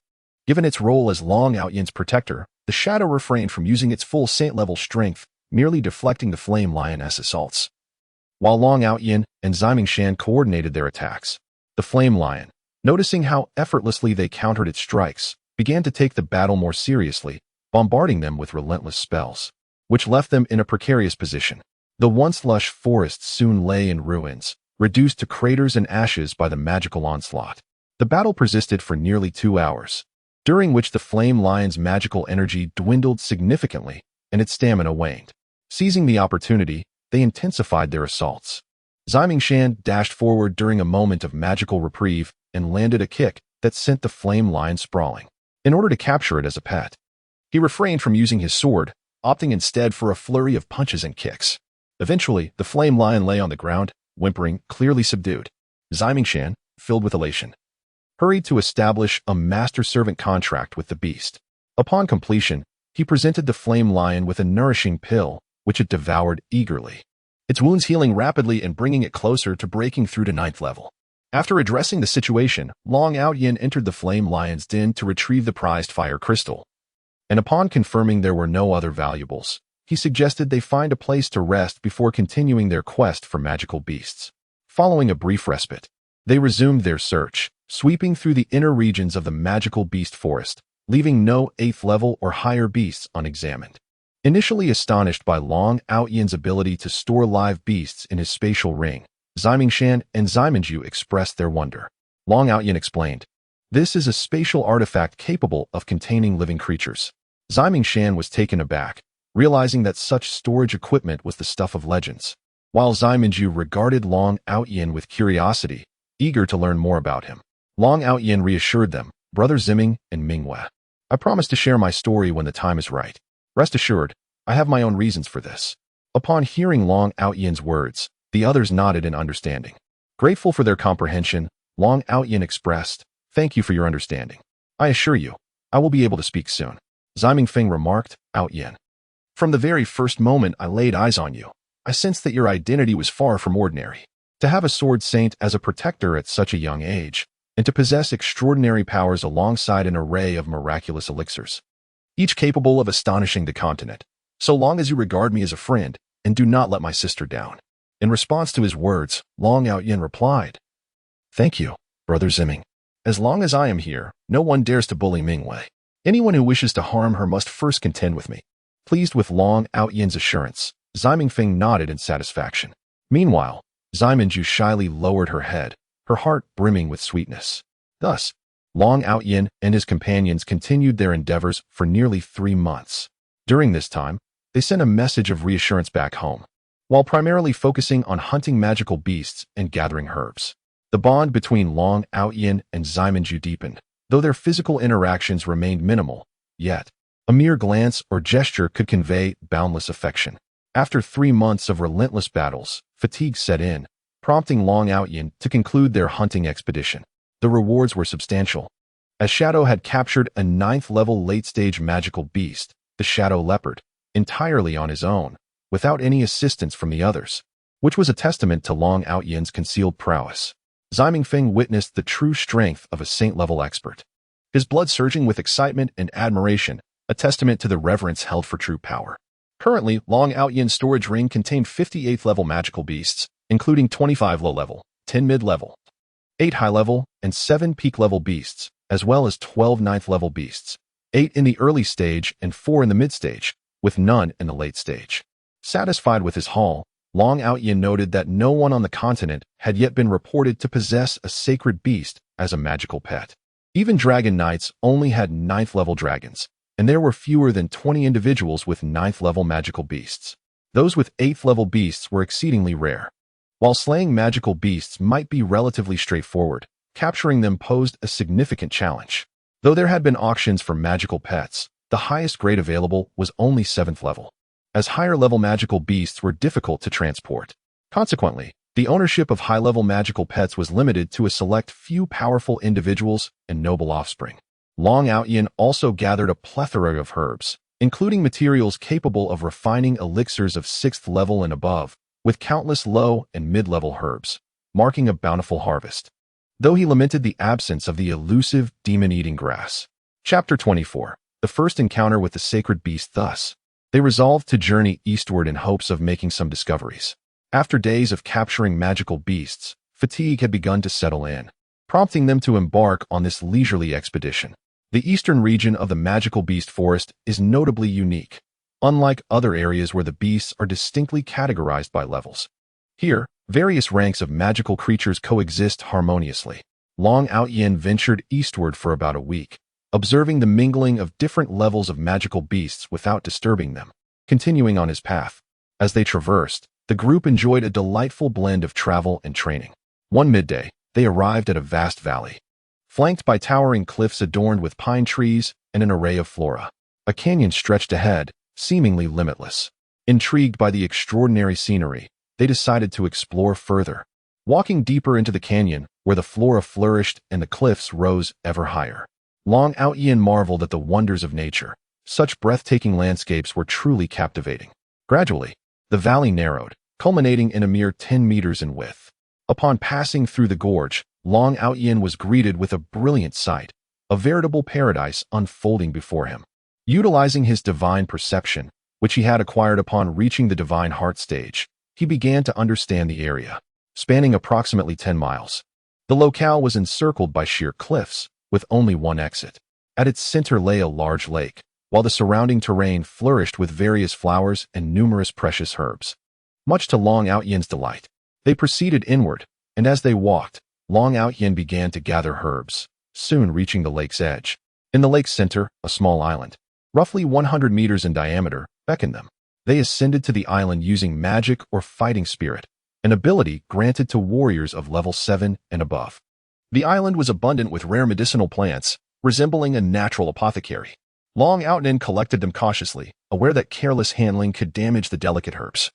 Given its role as Long Out-Yin's protector, the shadow refrained from using its full saint-level strength, merely deflecting the flame lion's assaults. While Long Out-Yin and Ximengshan coordinated their attacks, the flame lion, noticing how effortlessly they countered its strikes, began to take the battle more seriously, bombarding them with relentless spells, which left them in a precarious position. The once lush forests soon lay in ruins, reduced to craters and ashes by the magical onslaught. The battle persisted for nearly 2 hours, during which the flame lion's magical energy dwindled significantly and its stamina waned. Seizing the opportunity, they intensified their assaults. Ximengshan dashed forward during a moment of magical reprieve and landed a kick that sent the flame lion sprawling. In order to capture it as a pet, he refrained from using his sword, opting instead for a flurry of punches and kicks. Eventually, the flame lion lay on the ground, whimpering, clearly subdued. Ximengshan, filled with elation, hurried to establish a master-servant contract with the beast. Upon completion, he presented the flame lion with a nourishing pill, which it devoured eagerly, its wounds healing rapidly and bringing it closer to breaking through to 9th level. After addressing the situation, Long Out-Yin entered the flame lion's den to retrieve the prized fire crystal, and upon confirming there were no other valuables, he suggested they find a place to rest before continuing their quest for magical beasts. Following a brief respite, they resumed their search, sweeping through the inner regions of the magical beast forest, leaving no 8th level or higher beasts unexamined. Initially astonished by Long Out-Yin's ability to store live beasts in his spatial ring, Ximengshan and Ximenju expressed their wonder. Long Out-Yin explained, "This is a spatial artifact capable of containing living creatures." Ximengshan was taken aback, realizing that such storage equipment was the stuff of legends, while Ximenju regarded Long Out-Yin with curiosity, eager to learn more about him. Long Out-Yin reassured them, "Brother Ziming and Mingwei, I promise to share my story when the time is right. Rest assured, I have my own reasons for this." Upon hearing Long Out-Yin's words, the others nodded in understanding. Grateful for their comprehension, Long Out-Yin expressed, "Thank you for your understanding. I assure you, I will be able to speak soon." Ximingfeng remarked, "Out-Yin, from the very first moment I laid eyes on you, I sensed that your identity was far from ordinary. To have a sword saint as a protector at such a young age, and to possess extraordinary powers alongside an array of miraculous elixirs, each capable of astonishing the continent, so long as you regard me as a friend and do not let my sister down." In response to his words, Long Out-Yin replied, "Thank you, Brother Ziming. As long as I am here, no one dares to bully Mingwei. Anyone who wishes to harm her must first contend with me." Pleased with Long Out-Yin's assurance, Ximingfeng nodded in satisfaction. Meanwhile, Ximenju shyly lowered her head, her heart brimming with sweetness. Thus, Long Outyin and his companions continued their endeavors for nearly 3 months. During this time, they sent a message of reassurance back home, while primarily focusing on hunting magical beasts and gathering herbs. The bond between Long Outyin and Ximenju deepened, though their physical interactions remained minimal, yet a mere glance or gesture could convey boundless affection. After 3 months of relentless battles, fatigue set in, prompting Long Outyin to conclude their hunting expedition. The rewards were substantial, as Shadow had captured a 9th-level late-stage magical beast, the Shadow Leopard, entirely on his own, without any assistance from the others, which was a testament to Long Outyin's concealed prowess. Zimingfeng witnessed the true strength of a saint-level expert, his blood surging with excitement and admiration, a testament to the reverence held for true power. Currently, Long Outyin's storage ring contained 58th-level magical beasts, including 25 low-level, 10 mid-level, 8 high-level, and 7 peak-level beasts, as well as 12 9th-level beasts, 8 in the early stage and 4 in the mid-stage, with none in the late stage. Satisfied with his haul, Long Outyin noted that no one on the continent had yet been reported to possess a sacred beast as a magical pet. Even Dragon Knights only had 9th-level dragons, and there were fewer than 20 individuals with 9th-level magical beasts. Those with 8th-level beasts were exceedingly rare. While slaying magical beasts might be relatively straightforward, capturing them posed a significant challenge. Though there had been auctions for magical pets, the highest grade available was only 7th level, as higher-level magical beasts were difficult to transport. Consequently, the ownership of high-level magical pets was limited to a select few powerful individuals and noble offspring. Long Outyin also gathered a plethora of herbs, including materials capable of refining elixirs of 6th level and above, with countless low and mid-level herbs, marking a bountiful harvest. Though he lamented the absence of the elusive demon-eating grass. Chapter 24. The first encounter with the sacred beast. Thus, they resolved to journey eastward in hopes of making some discoveries. After days of capturing magical beasts, fatigue had begun to settle in, prompting them to embark on this leisurely expedition. The eastern region of the magical beast forest is notably unique, unlike other areas where the beasts are distinctly categorized by levels. Here, various ranks of magical creatures coexist harmoniously. Long Outyin ventured eastward for about a week, observing the mingling of different levels of magical beasts without disturbing them. Continuing on his path, as they traversed, the group enjoyed a delightful blend of travel and training. One midday, they arrived at a vast valley, flanked by towering cliffs adorned with pine trees and an array of flora. A canyon stretched ahead, seemingly limitless. Intrigued by the extraordinary scenery, they decided to explore further, walking deeper into the canyon where the flora flourished and the cliffs rose ever higher. Long Outyin marveled at the wonders of nature. Such breathtaking landscapes were truly captivating. Gradually, the valley narrowed, culminating in a mere 10 meters in width. Upon passing through the gorge, Long Outyin was greeted with a brilliant sight, a veritable paradise unfolding before him. Utilizing his divine perception, which he had acquired upon reaching the divine heart stage, he began to understand the area, spanning approximately 10 miles. The locale was encircled by sheer cliffs, with only one exit. At its center lay a large lake, while the surrounding terrain flourished with various flowers and numerous precious herbs. Much to Long Outyin's delight, they proceeded inward, and as they walked, Long Outyin began to gather herbs, soon reaching the lake's edge. In the lake's center, a small island, roughly 100 meters in diameter, beckoned them. They ascended to the island using magic or fighting spirit, an ability granted to warriors of level 7 and above. The island was abundant with rare medicinal plants, resembling a natural apothecary. Long Outyin collected them cautiously, aware that careless handling could damage the delicate herbs,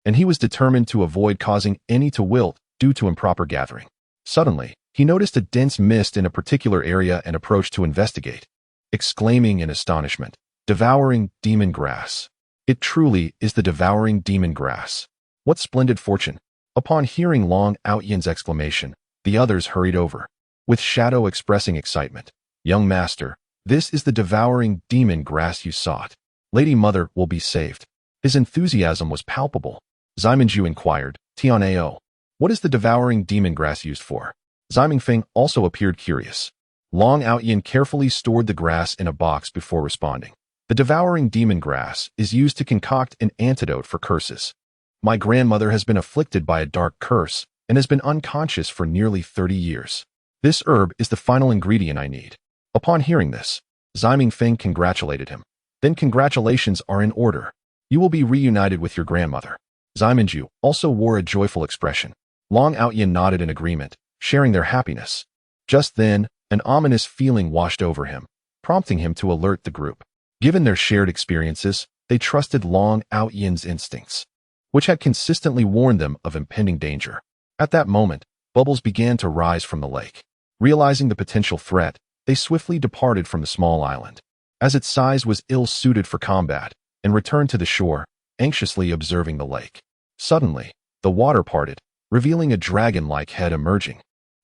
and he was determined to avoid causing any to wilt due to improper gathering. Suddenly, he noticed a dense mist in a particular area and approached to investigate, exclaiming in astonishment, "Devouring demon grass! It truly is the devouring demon grass! What splendid fortune!" Upon hearing Long Outyin's exclamation, the others hurried over, with Shadow expressing excitement. "Young master, this is the devouring demon grass you sought. Lady Mother will be saved." His enthusiasm was palpable. Ximenju inquired, "Tianao, what is the devouring demon grass used for?" Zimingfeng also appeared curious. Long Outyin carefully stored the grass in a box before responding. "The devouring demon grass is used to concoct an antidote for curses. My grandmother has been afflicted by a dark curse and has been unconscious for nearly 30 years. This herb is the final ingredient I need. Upon hearing this, Ziming Feng congratulated him. Then congratulations are in order. You will be reunited with your grandmother. Ziminju also wore a joyful expression. Long Outyin nodded in agreement, sharing their happiness. Just then, an ominous feeling washed over him, prompting him to alert the group. Given their shared experiences, they trusted Long Outyin's instincts, which had consistently warned them of impending danger. At that moment, bubbles began to rise from the lake. Realizing the potential threat, they swiftly departed from the small island, as its size was ill-suited for combat, and returned to the shore, anxiously observing the lake. Suddenly, the water parted, revealing a dragon-like head emerging,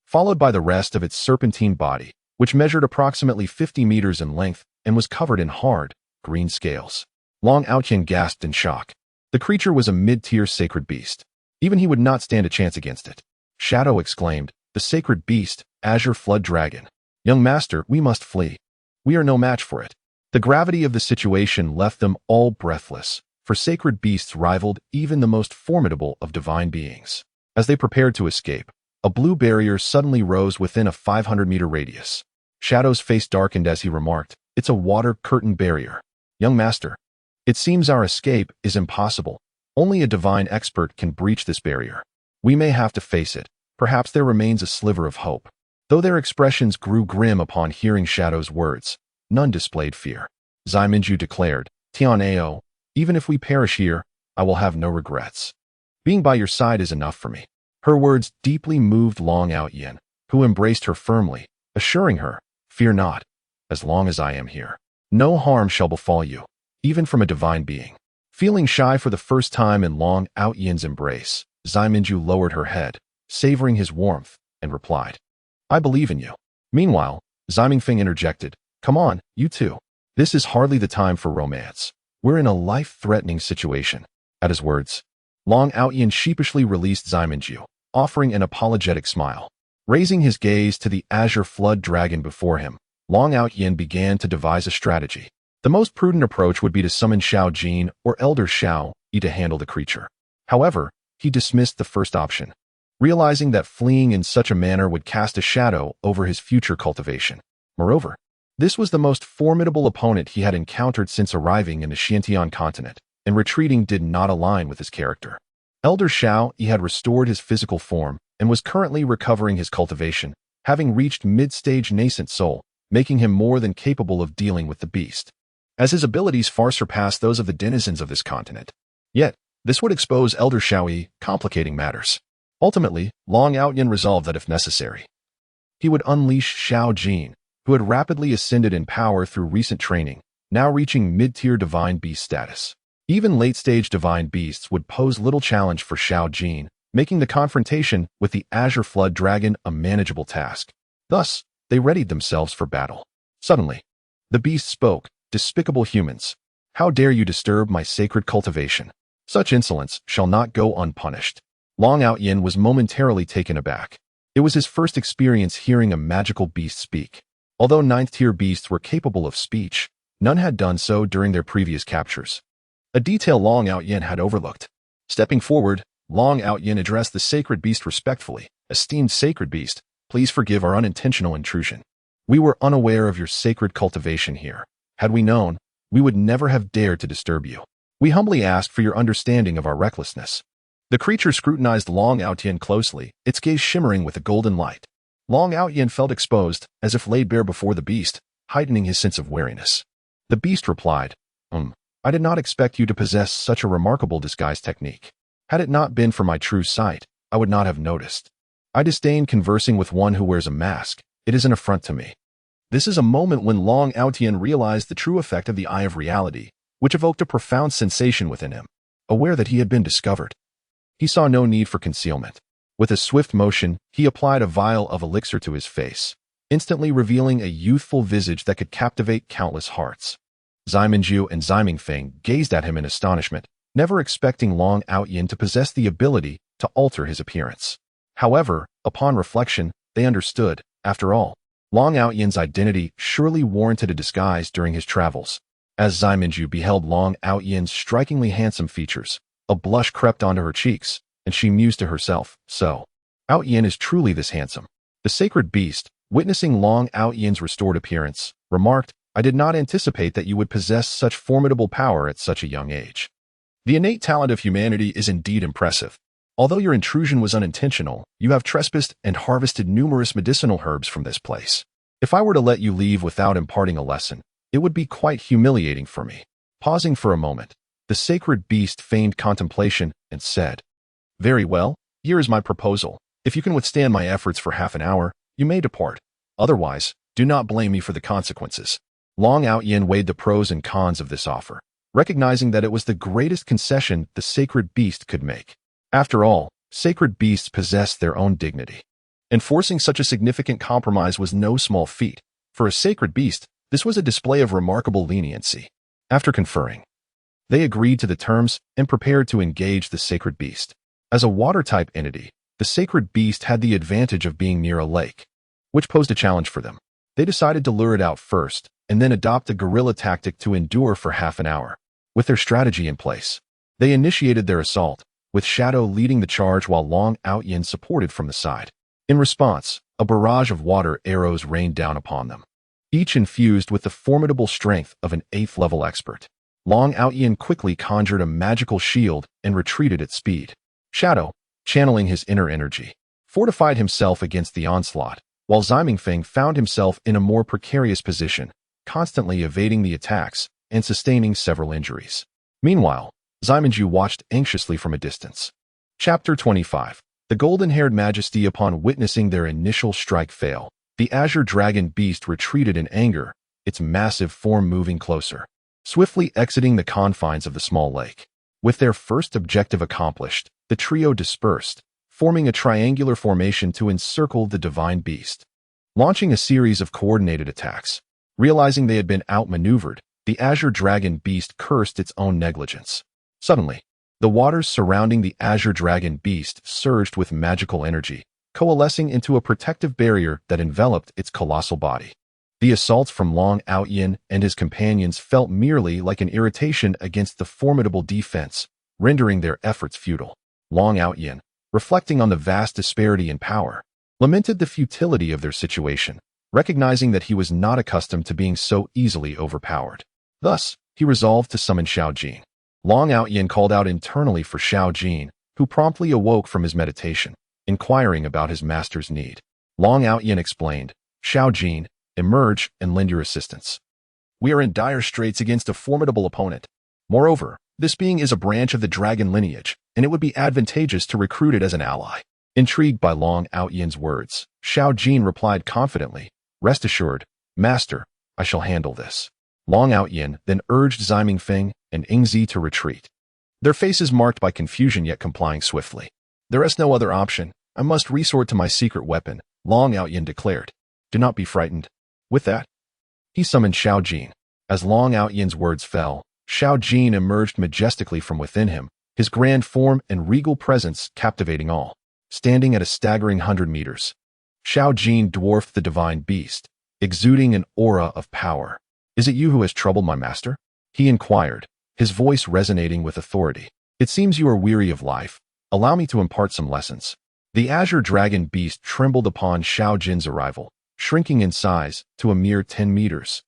followed by the rest of its serpentine body, which measured approximately 50 meters in length and was covered in hard, green scales. Long Outyin gasped in shock. The creature was a mid-tier sacred beast. Even he would not stand a chance against it. Shadow exclaimed, "The sacred beast, Azure Flood Dragon. Young master, we must flee. We are no match for it." The gravity of the situation left them all breathless, for sacred beasts rivaled even the most formidable of divine beings. As they prepared to escape, a blue barrier suddenly rose within a 500-meter radius. Shadow's face darkened as he remarked, "It's a water curtain barrier. Young master, it seems our escape is impossible. Only a divine expert can breach this barrier. We may have to face it. Perhaps there remains a sliver of hope." Though their expressions grew grim upon hearing Shadow's words, none displayed fear. Ziminju declared, "Tianao, even if we perish here, I will have no regrets. Being by your side is enough for me." Her words deeply moved Long Outyin, who embraced her firmly, assuring her, "Fear not. As long as I am here, no harm shall befall you, even from a divine being." Feeling shy for the first time in Long Outyin's embrace, Ziminju lowered her head, savoring his warmth, and replied, "I believe in you." Meanwhile, Ziming Feng interjected, "Come on, you two. This is hardly the time for romance. We're in a life-threatening situation." At his words, Long Outyin sheepishly released Ziminju, offering an apologetic smile. Raising his gaze to the Azure Flood Dragon before him, Long Outyin began to devise a strategy. The most prudent approach would be to summon Xiao Jin or Elder Xiao-Yi to handle the creature. However, he dismissed the first option, realizing that fleeing in such a manner would cast a shadow over his future cultivation. Moreover, this was the most formidable opponent he had encountered since arriving in the Xiantian continent, and retreating did not align with his character. Elder Xiao-Yi had restored his physical form and was currently recovering his cultivation, having reached mid-stage nascent soul, making him more than capable of dealing with the beast, as his abilities far surpassed those of the denizens of this continent. Yet, this would expose Elder Xiao-Yi, complicating matters. Ultimately, Long Outyin resolved that if necessary, he would unleash Xiao Jin, who had rapidly ascended in power through recent training, now reaching mid-tier divine beast status. Even late-stage divine beasts would pose little challenge for Xiao Jin, making the confrontation with the Azure Flood Dragon a manageable task. Thus, they readied themselves for battle. Suddenly, the beast spoke, "Despicable humans! How dare you disturb my sacred cultivation? Such insolence shall not go unpunished." Long Outyin was momentarily taken aback. It was his first experience hearing a magical beast speak. Although 9th-tier beasts were capable of speech, none had done so during their previous captures, a detail Long Outyin had overlooked. Stepping forward, Long Outyin addressed the sacred beast respectfully. "Esteemed sacred beast, please forgive our unintentional intrusion. We were unaware of your sacred cultivation here. Had we known, we would never have dared to disturb you. We humbly ask for your understanding of our recklessness." The creature scrutinized Long Outyin closely, its gaze shimmering with a golden light. Long Outyin felt exposed, as if laid bare before the beast, heightening his sense of wariness. The beast replied, I did not expect you to possess such a remarkable disguise technique. Had it not been for my true sight, I would not have noticed. I disdain conversing with one who wears a mask. It is an affront to me." This is a moment when Long Outyin realized the true effect of the Eye of Reality, which evoked a profound sensation within him. Aware that he had been discovered, he saw no need for concealment. With a swift motion, he applied a vial of elixir to his face, instantly revealing a youthful visage that could captivate countless hearts. Ziminju and Ziming Feng gazed at him in astonishment, never expecting Long Outyin to possess the ability to alter his appearance. However, upon reflection, they understood, after all, Long Outyin's identity surely warranted a disguise during his travels. As Ziminju beheld Long Outyin's strikingly handsome features, a blush crept onto her cheeks, and she mused to herself, "So, Outyin is truly this handsome. The sacred beast, witnessing Long Out-Yin's restored appearance, remarked, "I did not anticipate that you would possess such formidable power at such a young age. The innate talent of humanity is indeed impressive. Although your intrusion was unintentional, you have trespassed and harvested numerous medicinal herbs from this place. If I were to let you leave without imparting a lesson, it would be quite humiliating for me." Pausing for a moment, the sacred beast feigned contemplation and said, "Very well, here is my proposal. If you can withstand my efforts for half an hour, you may depart. Otherwise, do not blame me for the consequences." Long Out-Yin weighed the pros and cons of this offer, recognizing that it was the greatest concession the sacred beast could make. After all, sacred beasts possess their own dignity. Enforcing such a significant compromise was no small feat. For a sacred beast, this was a display of remarkable leniency. After conferring, they agreed to the terms and prepared to engage the sacred beast. As a water-type entity, the sacred beast had the advantage of being near a lake, which posed a challenge for them. They decided to lure it out first, and then adopt a guerrilla tactic to endure for half an hour. With their strategy in place, they initiated their assault, with Shadow leading the charge while Long Out-Yin supported from the side. In response, a barrage of water arrows rained down upon them, each infused with the formidable strength of an 8th-level expert. Long Out-Yin quickly conjured a magical shield and retreated at speed. Shadow, channeling his inner energy, fortified himself against the onslaught, while Zimingfeng found himself in a more precarious position, constantly evading the attacks and sustaining several injuries. Meanwhile, Ximenju watched anxiously from a distance. Chapter 25. The golden-haired majesty. Upon witnessing their initial strike fail, the azure dragon beast retreated in anger, its massive form moving closer, swiftly exiting the confines of the small lake. With their first objective accomplished, the trio dispersed, forming a triangular formation to encircle the divine beast. Launching a series of coordinated attacks, realizing they had been outmaneuvered, the azure dragon beast cursed its own negligence. Suddenly, the waters surrounding the azure dragon beast surged with magical energy, coalescing into a protective barrier that enveloped its colossal body. The assaults from Long Out-Yin and his companions felt merely like an irritation against the formidable defense, rendering their efforts futile. Long Out-Yin, reflecting on the vast disparity in power, lamented the futility of their situation, recognizing that he was not accustomed to being so easily overpowered. Thus, he resolved to summon Xiao Jin. Long Out-Yin called out internally for Xiao Jin, who promptly awoke from his meditation, inquiring about his master's need. Long Out-Yin explained, "Xiao Jin, emerge and lend your assistance. We are in dire straits against a formidable opponent. Moreover, this being is a branch of the dragon lineage, and it would be advantageous to recruit it as an ally." Intrigued by Long Out-Yin's words, Xiao Jin replied confidently, "Rest assured, Master, I shall handle this." Long Out-Yin then urged Zimingfeng and Yingzi to retreat, their faces marked by confusion yet complying swiftly. "There is no other option. I must resort to my secret weapon," Long Out-Yin declared. "Do not be frightened." With that, he summoned Xiao Jin. As Long Out-Yin's words fell, Xiao Jin emerged majestically from within him, his grand form and regal presence captivating all. Standing at a staggering 100 meters, Xiao Jin dwarfed the divine beast, exuding an aura of power. "Is it you who has troubled my master?" he inquired, his voice resonating with authority. "It seems you are weary of life. Allow me to impart some lessons." The azure dragon beast trembled upon Xiao Jin's arrival, shrinking in size to a mere 10 meters,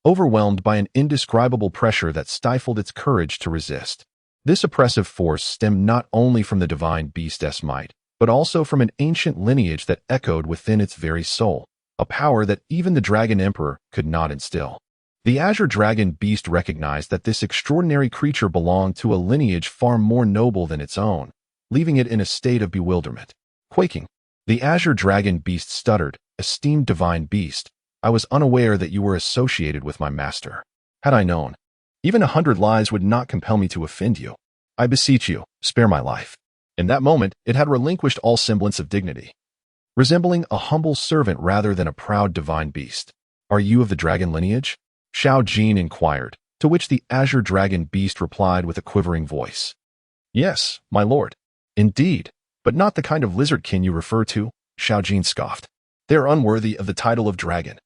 overwhelmed by an indescribable pressure that stifled its courage to resist. This oppressive force stemmed not only from the divine beast's might, but also from an ancient lineage that echoed within its very soul, a power that even the Dragon Emperor could not instill. The azure dragon beast recognized that this extraordinary creature belonged to a lineage far more noble than its own, leaving it in a state of bewilderment. Quaking, the azure dragon beast stuttered, "Esteemed divine beast, I was unaware that you were associated with my master. Had I known, even 100 lives would not compel me to offend you. I beseech you, spare my life." In that moment, it had relinquished all semblance of dignity, resembling a humble servant rather than a proud divine beast. "Are you of the dragon lineage?" Xiao Jin inquired, to which the azure dragon beast replied with a quivering voice. "Yes, my lord." "Indeed, but not the kind of lizardkin you refer to," Xiao Jin scoffed. "They are unworthy of the title of dragon,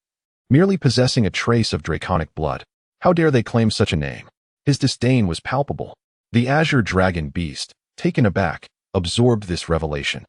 merely possessing a trace of draconic blood. How dare they claim such a name?" His disdain was palpable. The azure dragon beast, taken aback, absorbed this revelation.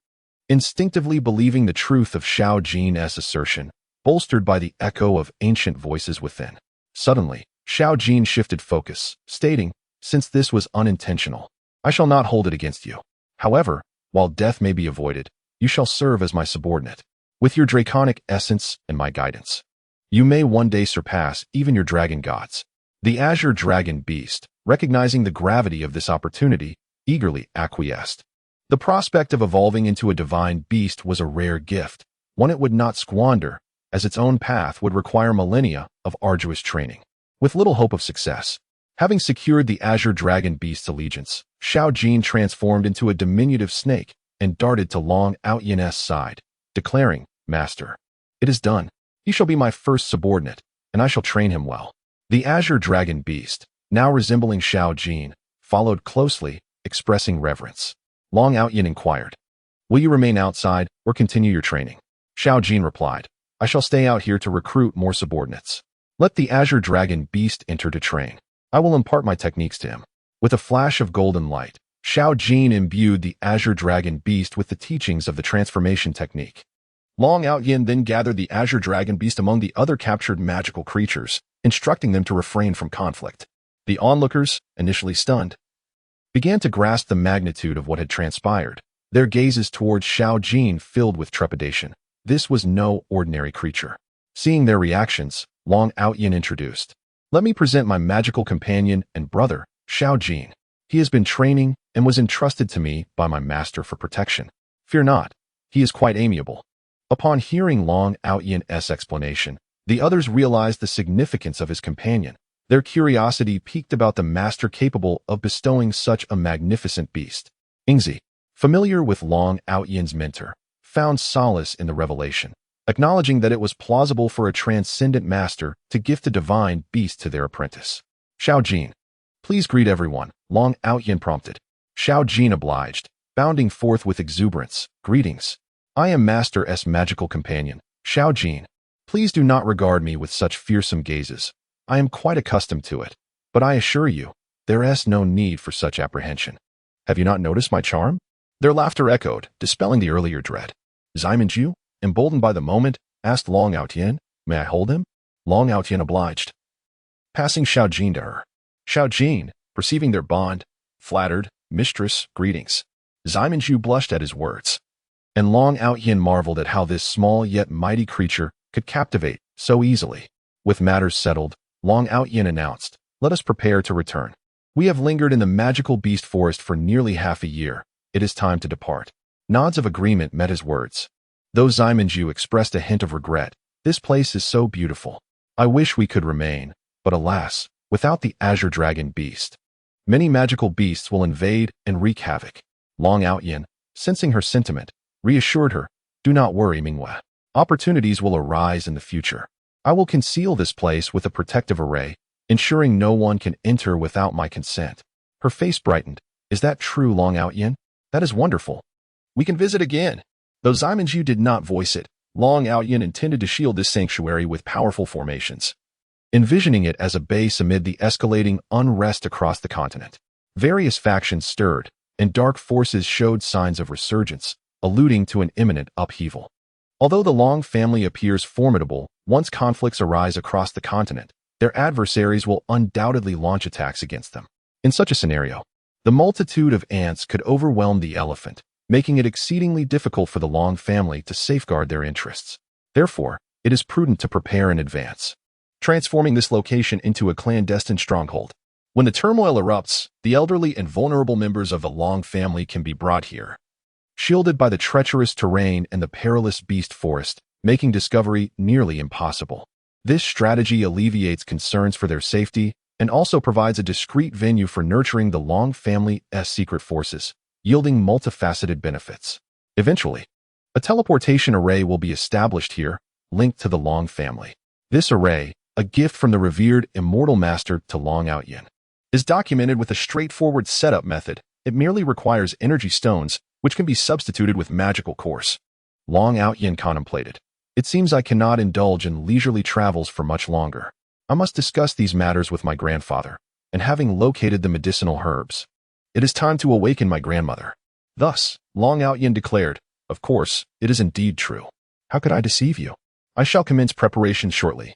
instinctively believing the truth of Xiao Jin's assertion, bolstered by the echo of ancient voices within. Suddenly, Xiao Jin shifted focus, stating, "Since this was unintentional, I shall not hold it against you. However, while death may be avoided, you shall serve as my subordinate, with your draconic essence and my guidance. You may one day surpass even your dragon gods." The azure dragon beast, recognizing the gravity of this opportunity, eagerly acquiesced. The prospect of evolving into a divine beast was a rare gift, one it would not squander, as its own path would require millennia of arduous training. With little hope of success, having secured the azure dragon beast's allegiance, Xiao Jin transformed into a diminutive snake and darted to Long Outyan's side, declaring, "Master, it is done. He shall be my first subordinate, and I shall train him well." The azure dragon beast, now resembling Xiao Jin, followed closely, expressing reverence. Long Outyan inquired, "Will you remain outside or continue your training?" Xiao Jin replied, "I shall stay out here to recruit more subordinates. Let the azure dragon beast enter to train. I will impart my techniques to him." With a flash of golden light, Xiao Jin imbued the azure dragon beast with the teachings of the transformation technique. Long Outyan then gathered the azure dragon beast among the other captured magical creatures, instructing them to refrain from conflict. The onlookers, initially stunned, began to grasp the magnitude of what had transpired, their gazes towards Xiao Jin filled with trepidation. This was no ordinary creature. Seeing their reactions, Long Outyan introduced, "Let me present my magical companion and brother, Xiao Jin. He has been training and was entrusted to me by my master for protection. Fear not, he is quite amiable." Upon hearing Long Outyan's explanation, the others realized the significance of his companion. Their curiosity piqued about the master capable of bestowing such a magnificent beast. Ingzi, familiar with Long Outyan's mentor, found solace in the revelation, acknowledging that it was plausible for a transcendent master to gift a divine beast to their apprentice. "Xiao Jin, please greet everyone," Long Outyan prompted. Xiao Jin obliged, bounding forth with exuberance. "Greetings. I am Master's magical companion, Xiao Jin. Please do not regard me with such fearsome gazes. I am quite accustomed to it, but I assure you, there is no need for such apprehension. Have you not noticed my charm?" Their laughter echoed, dispelling the earlier dread. Zimanju, emboldened by the moment, asked Long Outyan, "May I hold him?" Long Outyan obliged, passing Xiao Jin to her. Xiao Jin, perceiving their bond, flattered, "Mistress, greetings." Zimanju blushed at his words, and Long Outyan marveled at how this small yet mighty creature could captivate so easily. With matters settled, Long Outyan announced, "Let us prepare to return. We have lingered in the magical beast forest for nearly half a year. It is time to depart." Nods of agreement met his words. Though Zimanju expressed a hint of regret, "This place is so beautiful. I wish we could remain, but alas, without the azure dragon beast, many magical beasts will invade and wreak havoc." Long Outyan, sensing her sentiment, reassured her, "Do not worry, Mingwe. Opportunities will arise in the future. I will conceal this place with a protective array, ensuring no one can enter without my consent." Her face brightened. "Is that true, Long Outyan? That is wonderful. We can visit again." Though Zimanju did not voice it, Long Outyan intended to shield this sanctuary with powerful formations, envisioning it as a base amid the escalating unrest across the continent. Various factions stirred, and dark forces showed signs of resurgence, alluding to an imminent upheaval. Although the Long family appears formidable, once conflicts arise across the continent, their adversaries will undoubtedly launch attacks against them. In such a scenario, the multitude of ants could overwhelm the elephant, making it exceedingly difficult for the Long family to safeguard their interests. Therefore, it is prudent to prepare in advance, transforming this location into a clandestine stronghold. When the turmoil erupts, the elderly and vulnerable members of the Long family can be brought here, shielded by the treacherous terrain and the perilous beast forest, making discovery nearly impossible. This strategy alleviates concerns for their safety and also provides a discreet venue for nurturing the Long family's secret forces, yielding multifaceted benefits. Eventually, a teleportation array will be established here, linked to the Long family. This array, a gift from the revered immortal master to Long Outyan, is documented with a straightforward setup method. It merely requires energy stones, which can be substituted with magical cores. Long Outyan contemplated. "It seems I cannot indulge in leisurely travels for much longer. I must discuss these matters with my grandfather, and having located the medicinal herbs, it is time to awaken my grandmother." Thus, Long Outyan declared, Of course, it is indeed true. How could I deceive you? I shall commence preparations shortly,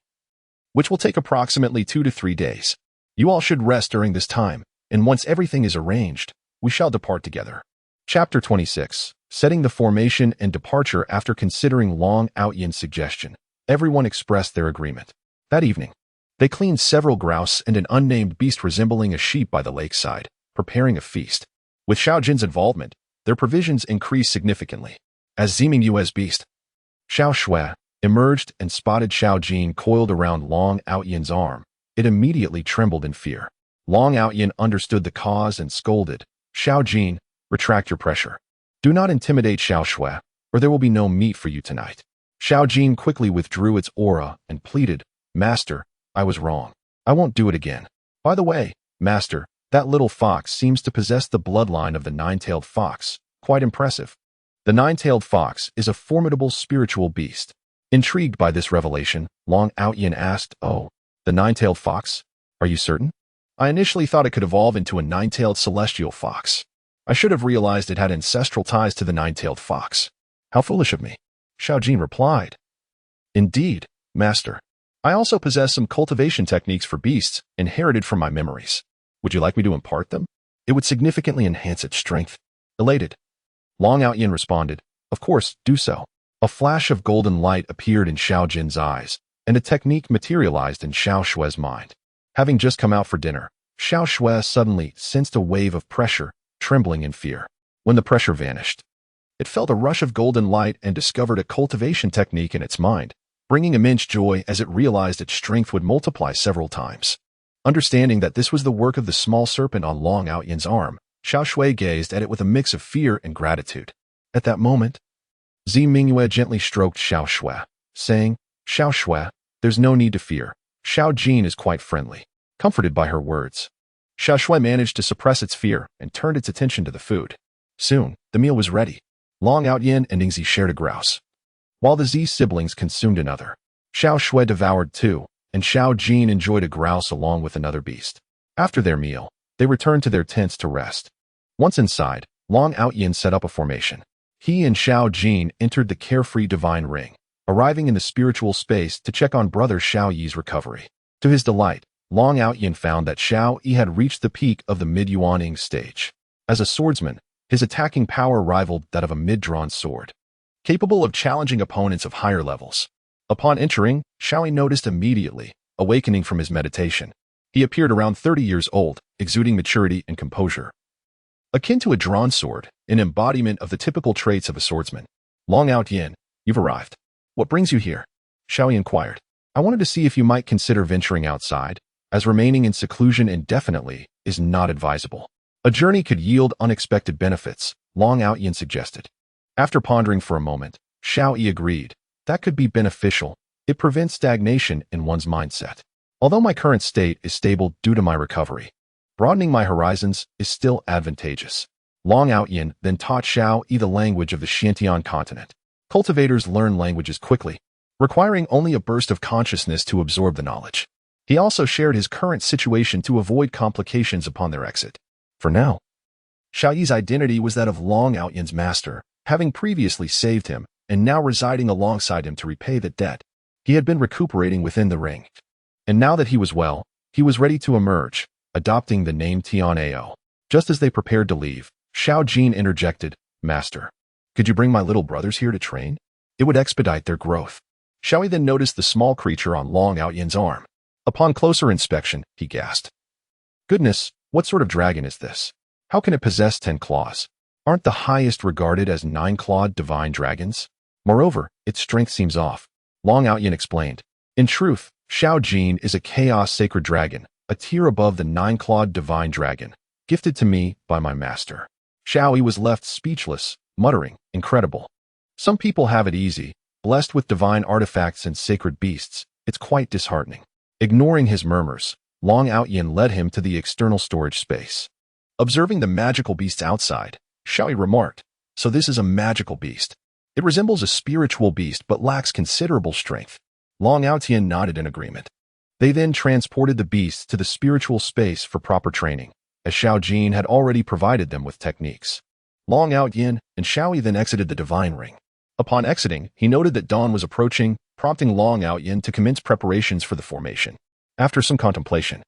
which will take approximately 2 to 3 days. You all should rest during this time, and once everything is arranged, we shall depart together. Chapter 26. Setting the formation and departure. After considering Long Out-Yin's suggestion, everyone expressed their agreement. That evening, they cleaned several grouse and an unnamed beast resembling a sheep by the lakeside, preparing a feast. With Xiao Jin's involvement, their provisions increased significantly. As Ziming Yue's beast, Xiao Shui, emerged and spotted Xiao Jin coiled around Long Out-Yin's arm, it immediately trembled in fear. Long Out-Yin understood the cause and scolded, "Xiao Jin, retract your pressure. Do not intimidate Xiao Shui, or there will be no meat for you tonight." Xiao Jin quickly withdrew its aura and pleaded, "Master, I was wrong. I won't do it again. By the way, Master, that little fox seems to possess the bloodline of the nine-tailed fox. Quite impressive." The nine-tailed fox is a formidable spiritual beast. Intrigued by this revelation, Long Out-Yin asked, "Oh, the nine-tailed fox? Are you certain? I initially thought it could evolve into a nine-tailed celestial fox. I should have realized it had ancestral ties to the nine-tailed fox. How foolish of me." Xiao Jin replied, "Indeed, Master. I also possess some cultivation techniques for beasts inherited from my memories. Would you like me to impart them? It would significantly enhance its strength." Elated, Long Out-Yin responded, "Of course, do so." A flash of golden light appeared in Xiao Jin's eyes, and a technique materialized in Xiao Shui's mind. Having just come out for dinner, Xiao Shui suddenly sensed a wave of pressure, trembling in fear. When the pressure vanished, it felt a rush of golden light and discovered a cultivation technique in its mind, bringing immense joy as it realized its strength would multiply several times. Understanding that this was the work of the small serpent on Long Out-Yin's arm, Xiao Shui gazed at it with a mix of fear and gratitude. At that moment, Zi Mingyue gently stroked Xiao Shui, saying, "Xiao Shui, there's no need to fear. Xiao Jin is quite friendly." Comforted by her words, Xiao Shui managed to suppress its fear and turned its attention to the food. Soon, the meal was ready. Long Out-Yin and Ningzi shared a grouse, while the Zi siblings consumed another. Xiao Shui devoured two, and Xiao Jin enjoyed a grouse along with another beast. After their meal, they returned to their tents to rest. Once inside, Long Out-Yin set up a formation. He and Xiao Jin entered the carefree divine ring, arriving in the spiritual space to check on brother Xiao Yi's recovery. To his delight, Long Out-Yin found that Xiao Yi had reached the peak of the mid-yuaning stage. As a swordsman, his attacking power rivaled that of a mid-drawn sword, capable of challenging opponents of higher levels. Upon entering, Xiao Yi noticed immediately, awakening from his meditation. He appeared around 30 years old, exuding maturity and composure. Akin to a drawn sword, an embodiment of the typical traits of a swordsman. "Long Out-Yin, you've arrived. What brings you here?" Xiao Yi inquired. "I wanted to see if you might consider venturing outside, as remaining in seclusion indefinitely is not advisable. A journey could yield unexpected benefits," Long Out-Yin suggested. After pondering for a moment, Xiao Yi agreed. "That could be beneficial. It prevents stagnation in one's mindset. Although my current state is stable due to my recovery, broadening my horizons is still advantageous." Long Out-Yin then taught Xiao Yi the language of the Xiantian continent. Cultivators learn languages quickly, requiring only a burst of consciousness to absorb the knowledge. He also shared his current situation to avoid complications upon their exit. For now, Xiao Yi's identity was that of Long Out-Yin's master, having previously saved him and now residing alongside him to repay the debt. He had been recuperating within the ring, and now that he was well, he was ready to emerge, adopting the name Tianao. Just as they prepared to leave, Xiao Jin interjected, "Master, could you bring my little brothers here to train? It would expedite their growth." Xiao Yi then noticed the small creature on Long Out-Yin's arm. Upon closer inspection, he gasped, "Goodness, what sort of dragon is this? How can it possess 10 claws? Aren't the highest regarded as 9-clawed divine dragons? Moreover, its strength seems off." Long Out-Yin explained. "In truth, Xiao Jin is a chaos sacred dragon, a tier above the 9-clawed divine dragon, gifted to me by my master." Xiao Yi was left speechless, muttering, "Incredible. Some people have it easy, blessed with divine artifacts and sacred beasts. It's quite disheartening." Ignoring his murmurs, Long Out-Yin led him to the external storage space. Observing the magical beasts outside, Xiao Yi remarked, "So this is a magical beast. It resembles a spiritual beast but lacks considerable strength." Long Out-Yin nodded in agreement. They then transported the beasts to the spiritual space for proper training, as Xiao Jin had already provided them with techniques. Long Outyin and Xiaoyi then exited the divine ring. Upon exiting, he noted that dawn was approaching, prompting Long Outyin to commence preparations for the formation. After some contemplation,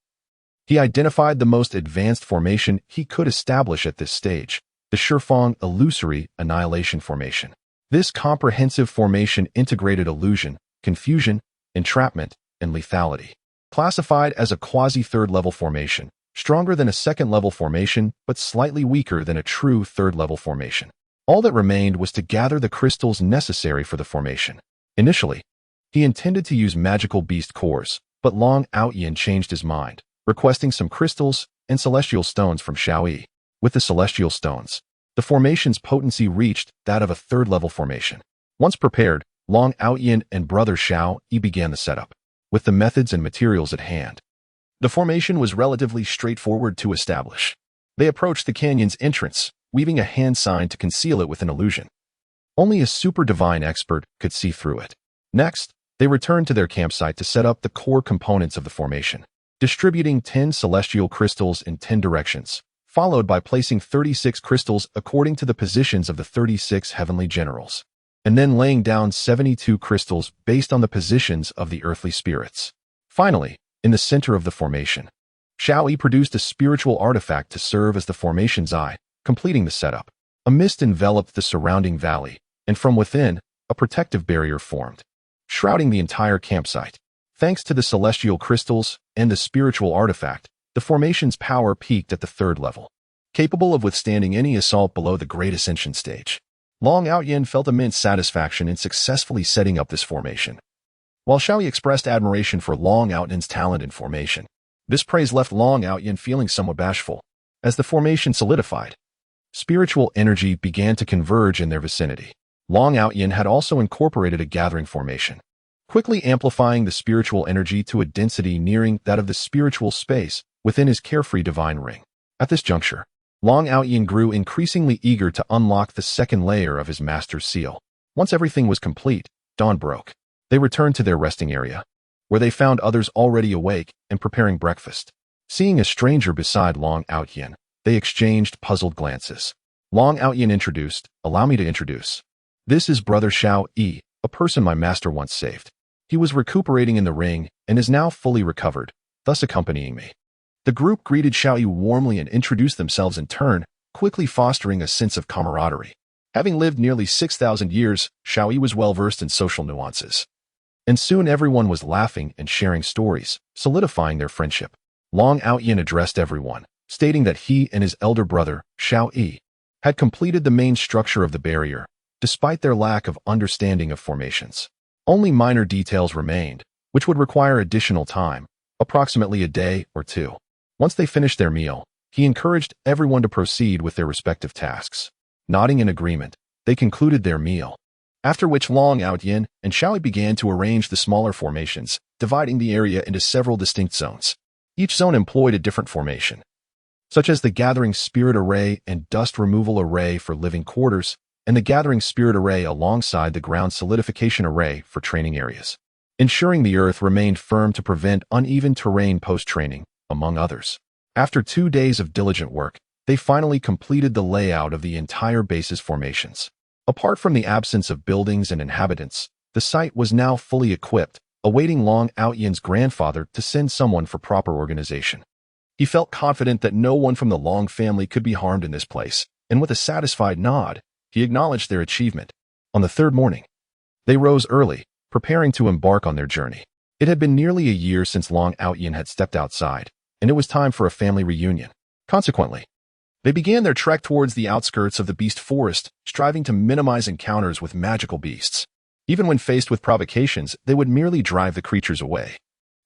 he identified the most advanced formation he could establish at this stage, the Shifeng Illusory Annihilation Formation. This comprehensive formation integrated illusion, confusion, entrapment, and lethality. Classified as a quasi-third-level formation, stronger than a second-level formation, but slightly weaker than a true third-level formation. All that remained was to gather the crystals necessary for the formation. Initially, he intended to use magical beast cores, but Long Outyin changed his mind, requesting some crystals and celestial stones from Xiaoyi. With the celestial stones, the formation's potency reached that of a third-level formation. Once prepared, Long Outyin and brother Xiaoyi began the setup. With the methods and materials at hand, the formation was relatively straightforward to establish. They approached the canyon's entrance, weaving a hand sign to conceal it with an illusion. Only a super divine expert could see through it. Next, they returned to their campsite to set up the core components of the formation, distributing 10 celestial crystals in 10 directions, followed by placing 36 crystals according to the positions of the 36 heavenly generals, and then laying down 72 crystals based on the positions of the earthly spirits. Finally, in the center of the formation, Xiaoyi produced a spiritual artifact to serve as the formation's eye, completing the setup. A mist enveloped the surrounding valley, and from within, a protective barrier formed, shrouding the entire campsite. Thanks to the celestial crystals and the spiritual artifact, the formation's power peaked at the third level, capable of withstanding any assault below the Great Ascension stage. Long Outyin felt immense satisfaction in successfully setting up this formation, while Xiaoyi expressed admiration for Long Outyin's talent in formation. This praise left Long Outyin feeling somewhat bashful. As the formation solidified, spiritual energy began to converge in their vicinity. Long Outyin had also incorporated a gathering formation, quickly amplifying the spiritual energy to a density nearing that of the spiritual space within his carefree divine ring. At this juncture, Long Outyin grew increasingly eager to unlock the second layer of his master's seal. Once everything was complete, dawn broke. They returned to their resting area, where they found others already awake and preparing breakfast. Seeing a stranger beside Long Outyin, they exchanged puzzled glances. Long Outyin introduced, "Allow me to introduce. This is brother Xiaoyi, a person my master once saved. He was recuperating in the ring and is now fully recovered, thus accompanying me." The group greeted Xiaoyi warmly and introduced themselves in turn, quickly fostering a sense of camaraderie. Having lived nearly 6,000 years, Xiaoyi was well-versed in social nuances, and soon everyone was laughing and sharing stories, solidifying their friendship. Long Outyin addressed everyone, stating that he and his elder brother, Xiaoyi, had completed the main structure of the barrier, despite their lack of understanding of formations. Only minor details remained, which would require additional time, approximately a day or two. Once they finished their meal, he encouraged everyone to proceed with their respective tasks. Nodding in agreement, they concluded their meal, after which Long Outyin and Xiaoyi began to arrange the smaller formations, dividing the area into several distinct zones. Each zone employed a different formation, such as the Gathering Spirit Array and Dust Removal Array for living quarters, and the Gathering Spirit Array alongside the Ground Solidification Array for training areas, ensuring the earth remained firm to prevent uneven terrain post-training, among others. After 2 days of diligent work, they finally completed the layout of the entire base's formations. Apart from the absence of buildings and inhabitants, the site was now fully equipped, awaiting Long Outyin's grandfather to send someone for proper organization. He felt confident that no one from the Long family could be harmed in this place, and with a satisfied nod, he acknowledged their achievement. On the third morning, they rose early, preparing to embark on their journey. It had been nearly a year since Long Outyin had stepped outside, and it was time for a family reunion. Consequently, they began their trek towards the outskirts of the beast forest, striving to minimize encounters with magical beasts. Even when faced with provocations, they would merely drive the creatures away,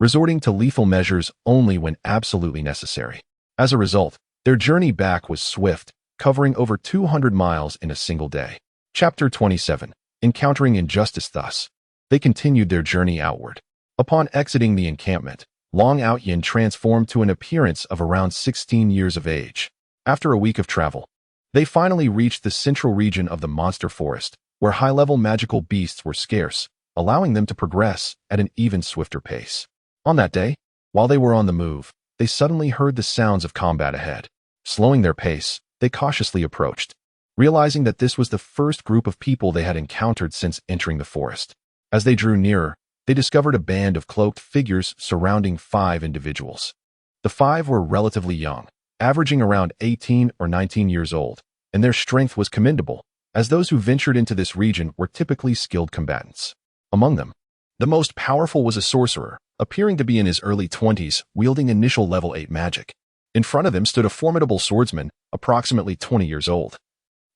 resorting to lethal measures only when absolutely necessary. As a result, their journey back was swift, covering over 200 miles in a single day. Chapter 27. Encountering Injustice. Thus, they continued their journey outward. Upon exiting the encampment, Long Outyin transformed to an appearance of around 16 years of age. After a week of travel, they finally reached the central region of the monster forest, where high-level magical beasts were scarce, allowing them to progress at an even swifter pace. On that day, while they were on the move, they suddenly heard the sounds of combat ahead. Slowing their pace, they cautiously approached, realizing that this was the first group of people they had encountered since entering the forest. As they drew nearer, they discovered a band of cloaked figures surrounding 5 individuals. The 5 were relatively young, averaging around 18 or 19 years old, and their strength was commendable, as those who ventured into this region were typically skilled combatants. Among them, the most powerful was a sorcerer, appearing to be in his early 20s, wielding initial level 8 magic. In front of him stood a formidable swordsman, approximately 20 years old,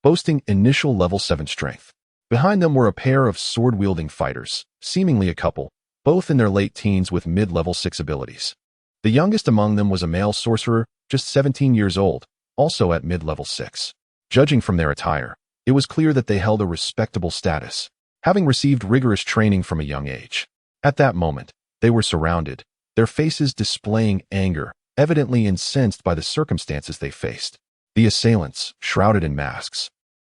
boasting initial level 7 strength. Behind them were a pair of sword-wielding fighters, seemingly a couple, both in their late teens with mid-level 6 abilities. The youngest among them was a male sorcerer, just 17 years old, also at mid-level 6. Judging from their attire, it was clear that they held a respectable status, having received rigorous training from a young age. At that moment, they were surrounded, their faces displaying anger, evidently incensed by the circumstances they faced. The assailants, shrouded in masks,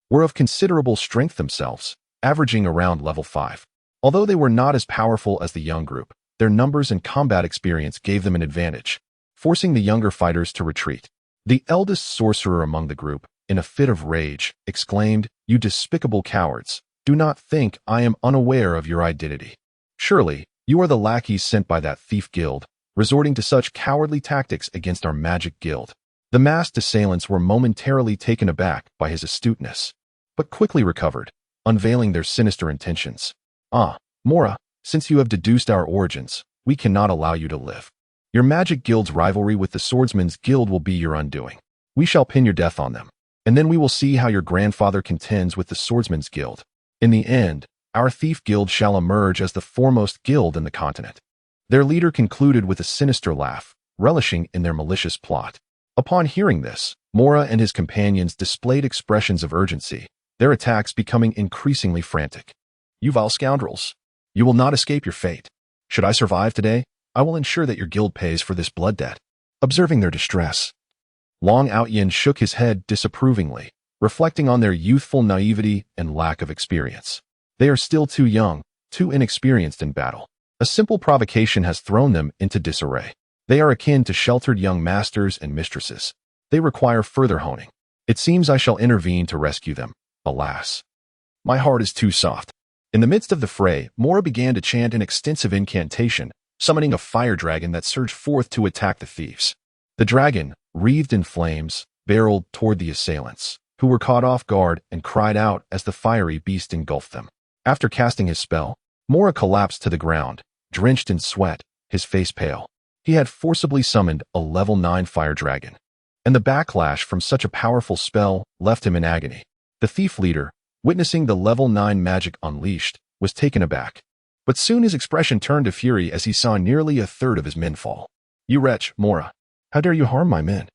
were of considerable strength themselves, averaging around level 5. Although they were not as powerful as the young group, their numbers and combat experience gave them an advantage, forcing the younger fighters to retreat. The eldest sorcerer among the group, in a fit of rage, exclaimed, "You despicable cowards! Do not think I am unaware of your identity. Surely, you are the lackeys sent by that thief guild, resorting to such cowardly tactics against our magic guild." The masked assailants were momentarily taken aback by his astuteness, but quickly recovered, unveiling their sinister intentions. "Ah, Mora, since you have deduced our origins, we cannot allow you to live. Your magic guild's rivalry with the swordsman's guild will be your undoing. We shall pin your death on them, and then we will see how your grandfather contends with the swordsman's guild. In the end, our thief guild shall emerge as the foremost guild in the continent." Their leader concluded with a sinister laugh, relishing in their malicious plot. Upon hearing this, Mora and his companions displayed expressions of urgency, their attacks becoming increasingly frantic. "You vile scoundrels! You will not escape your fate. Should I survive today, I will ensure that your guild pays for this blood debt." Observing their distress, Long Outyin shook his head disapprovingly, reflecting on their youthful naivety and lack of experience. They are still too young, too inexperienced in battle. A simple provocation has thrown them into disarray. They are akin to sheltered young masters and mistresses. They require further honing. It seems I shall intervene to rescue them. Alas, my heart is too soft. In the midst of the fray, Mora began to chant an extensive incantation, summoning a fire dragon that surged forth to attack the thieves. The dragon, wreathed in flames, barreled toward the assailants, who were caught off guard and cried out as the fiery beast engulfed them. After casting his spell, Mora collapsed to the ground, drenched in sweat, his face pale. He had forcibly summoned a level 9 fire dragon, and the backlash from such a powerful spell left him in agony. The thief leader, witnessing the level 9 magic unleashed, was taken aback. But soon his expression turned to fury as he saw nearly a third of his men fall. "You wretch, Mora! How dare you harm my men?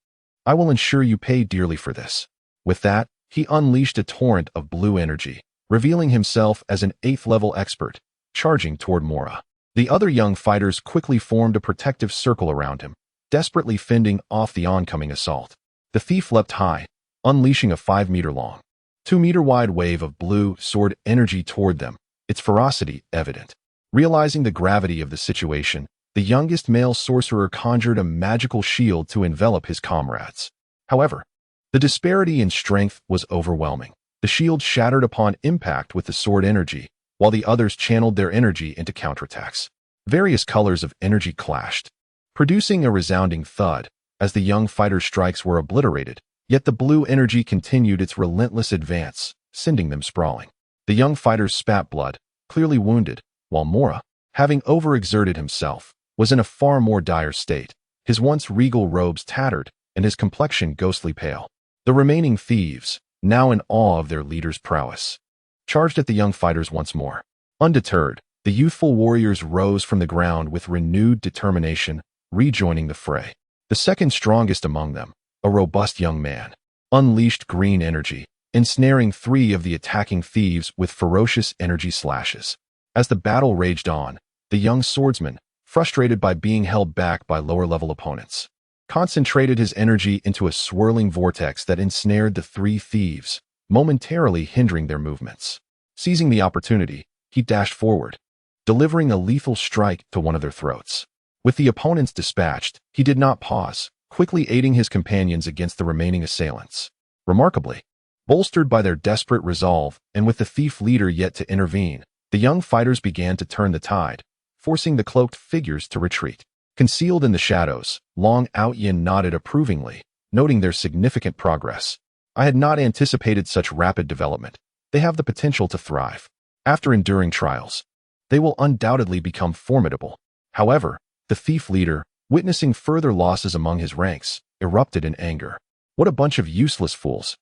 I will ensure you pay dearly for this." With that, he unleashed a torrent of blue energy, revealing himself as an 8th level expert, charging toward Mora. The other young fighters quickly formed a protective circle around him, desperately fending off the oncoming assault. The thief leapt high, unleashing a 5-meter-long, 2-meter-wide wave of blue sword energy toward them, its ferocity evident. Realizing the gravity of the situation, the youngest male sorcerer conjured a magical shield to envelop his comrades. However, the disparity in strength was overwhelming. The shield shattered upon impact with the sword energy, while the others channeled their energy into counterattacks. Various colors of energy clashed, producing a resounding thud as the young fighter's strikes were obliterated, yet the blue energy continued its relentless advance, sending them sprawling. The young fighters spat blood, clearly wounded, while Mora, having overexerted himself, was in a far more dire state, his once regal robes tattered and his complexion ghostly pale. The remaining thieves, now in awe of their leader's prowess, charged at the young fighters once more. Undeterred, the youthful warriors rose from the ground with renewed determination, rejoining the fray. The second strongest among them, a robust young man, unleashed green energy, ensnaring 3 of the attacking thieves with ferocious energy slashes. As the battle raged on, the young swordsman, frustrated by being held back by lower-level opponents, concentrated his energy into a swirling vortex that ensnared the 3 thieves, momentarily hindering their movements. Seizing the opportunity, he dashed forward, delivering a lethal strike to one of their throats. With the opponents dispatched, he did not pause, quickly aiding his companions against the remaining assailants. Remarkably, Bolstered by their desperate resolve, and with the thief leader yet to intervene, the young fighters began to turn the tide, forcing the cloaked figures to retreat. Concealed in the shadows, Long Outyin nodded approvingly, noting their significant progress. I had not anticipated such rapid development. They have the potential to thrive. After enduring trials, they will undoubtedly become formidable. However, the thief leader, witnessing further losses among his ranks, erupted in anger. What a bunch of useless fools.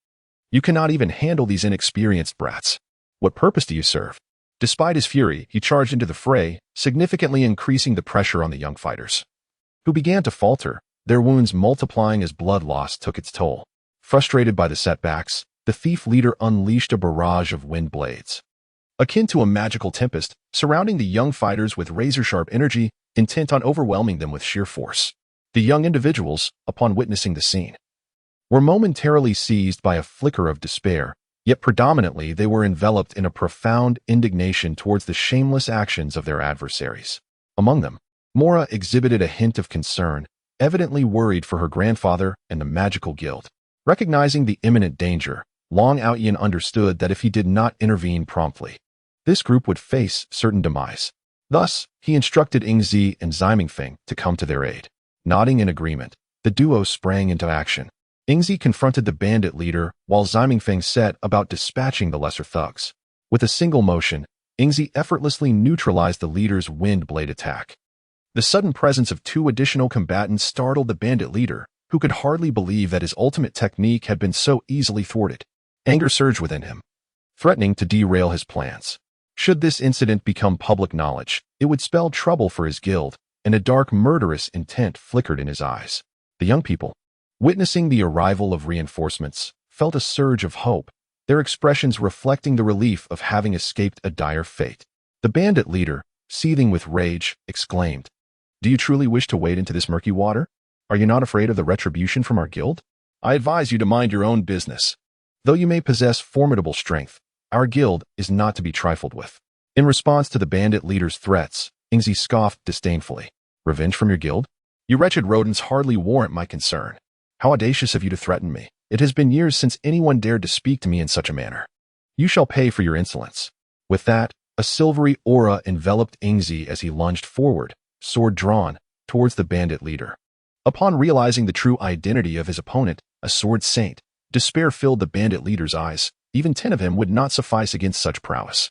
You cannot even handle these inexperienced brats. What purpose do you serve? Despite his fury, he charged into the fray, significantly increasing the pressure on the young fighters, who began to falter, their wounds multiplying as blood loss took its toll. Frustrated by the setbacks, the thief leader unleashed a barrage of wind blades, akin to a magical tempest, surrounding the young fighters with razor-sharp energy, intent on overwhelming them with sheer force. The young individuals, upon witnessing the scene, were momentarily seized by a flicker of despair, yet predominantly they were enveloped in a profound indignation towards the shameless actions of their adversaries. Among them, Mora exhibited a hint of concern, evidently worried for her grandfather and the magical guild. Recognizing the imminent danger, Long Outyin understood that if he did not intervene promptly, this group would face certain demise. Thus, he instructed Yingzi and Zimingfeng to come to their aid. Nodding in agreement, the duo sprang into action. Yingzi confronted the bandit leader, while Zimingfeng set about dispatching the lesser thugs. With a single motion, Yingzi effortlessly neutralized the leader's wind blade attack. The sudden presence of two additional combatants startled the bandit leader, who could hardly believe that his ultimate technique had been so easily thwarted. Anger surged within him, threatening to derail his plans. Should this incident become public knowledge, it would spell trouble for his guild, and a dark murderous intent flickered in his eyes. The young people, witnessing the arrival of reinforcements, felt a surge of hope, their expressions reflecting the relief of having escaped a dire fate. The bandit leader, seething with rage, exclaimed, "Do you truly wish to wade into this murky water? Are you not afraid of the retribution from our guild? I advise you to mind your own business. Though you may possess formidable strength, our guild is not to be trifled with." In response to the bandit leader's threats, Yingzi scoffed disdainfully. "Revenge from your guild? You wretched rodents hardly warrant my concern. How audacious of you to threaten me. It has been years since anyone dared to speak to me in such a manner. You shall pay for your insolence." With that, a silvery aura enveloped Yingzi as he lunged forward, sword drawn, towards the bandit leader. Upon realizing the true identity of his opponent, a sword saint, despair filled the bandit leader's eyes. Even 10 of him would not suffice against such prowess.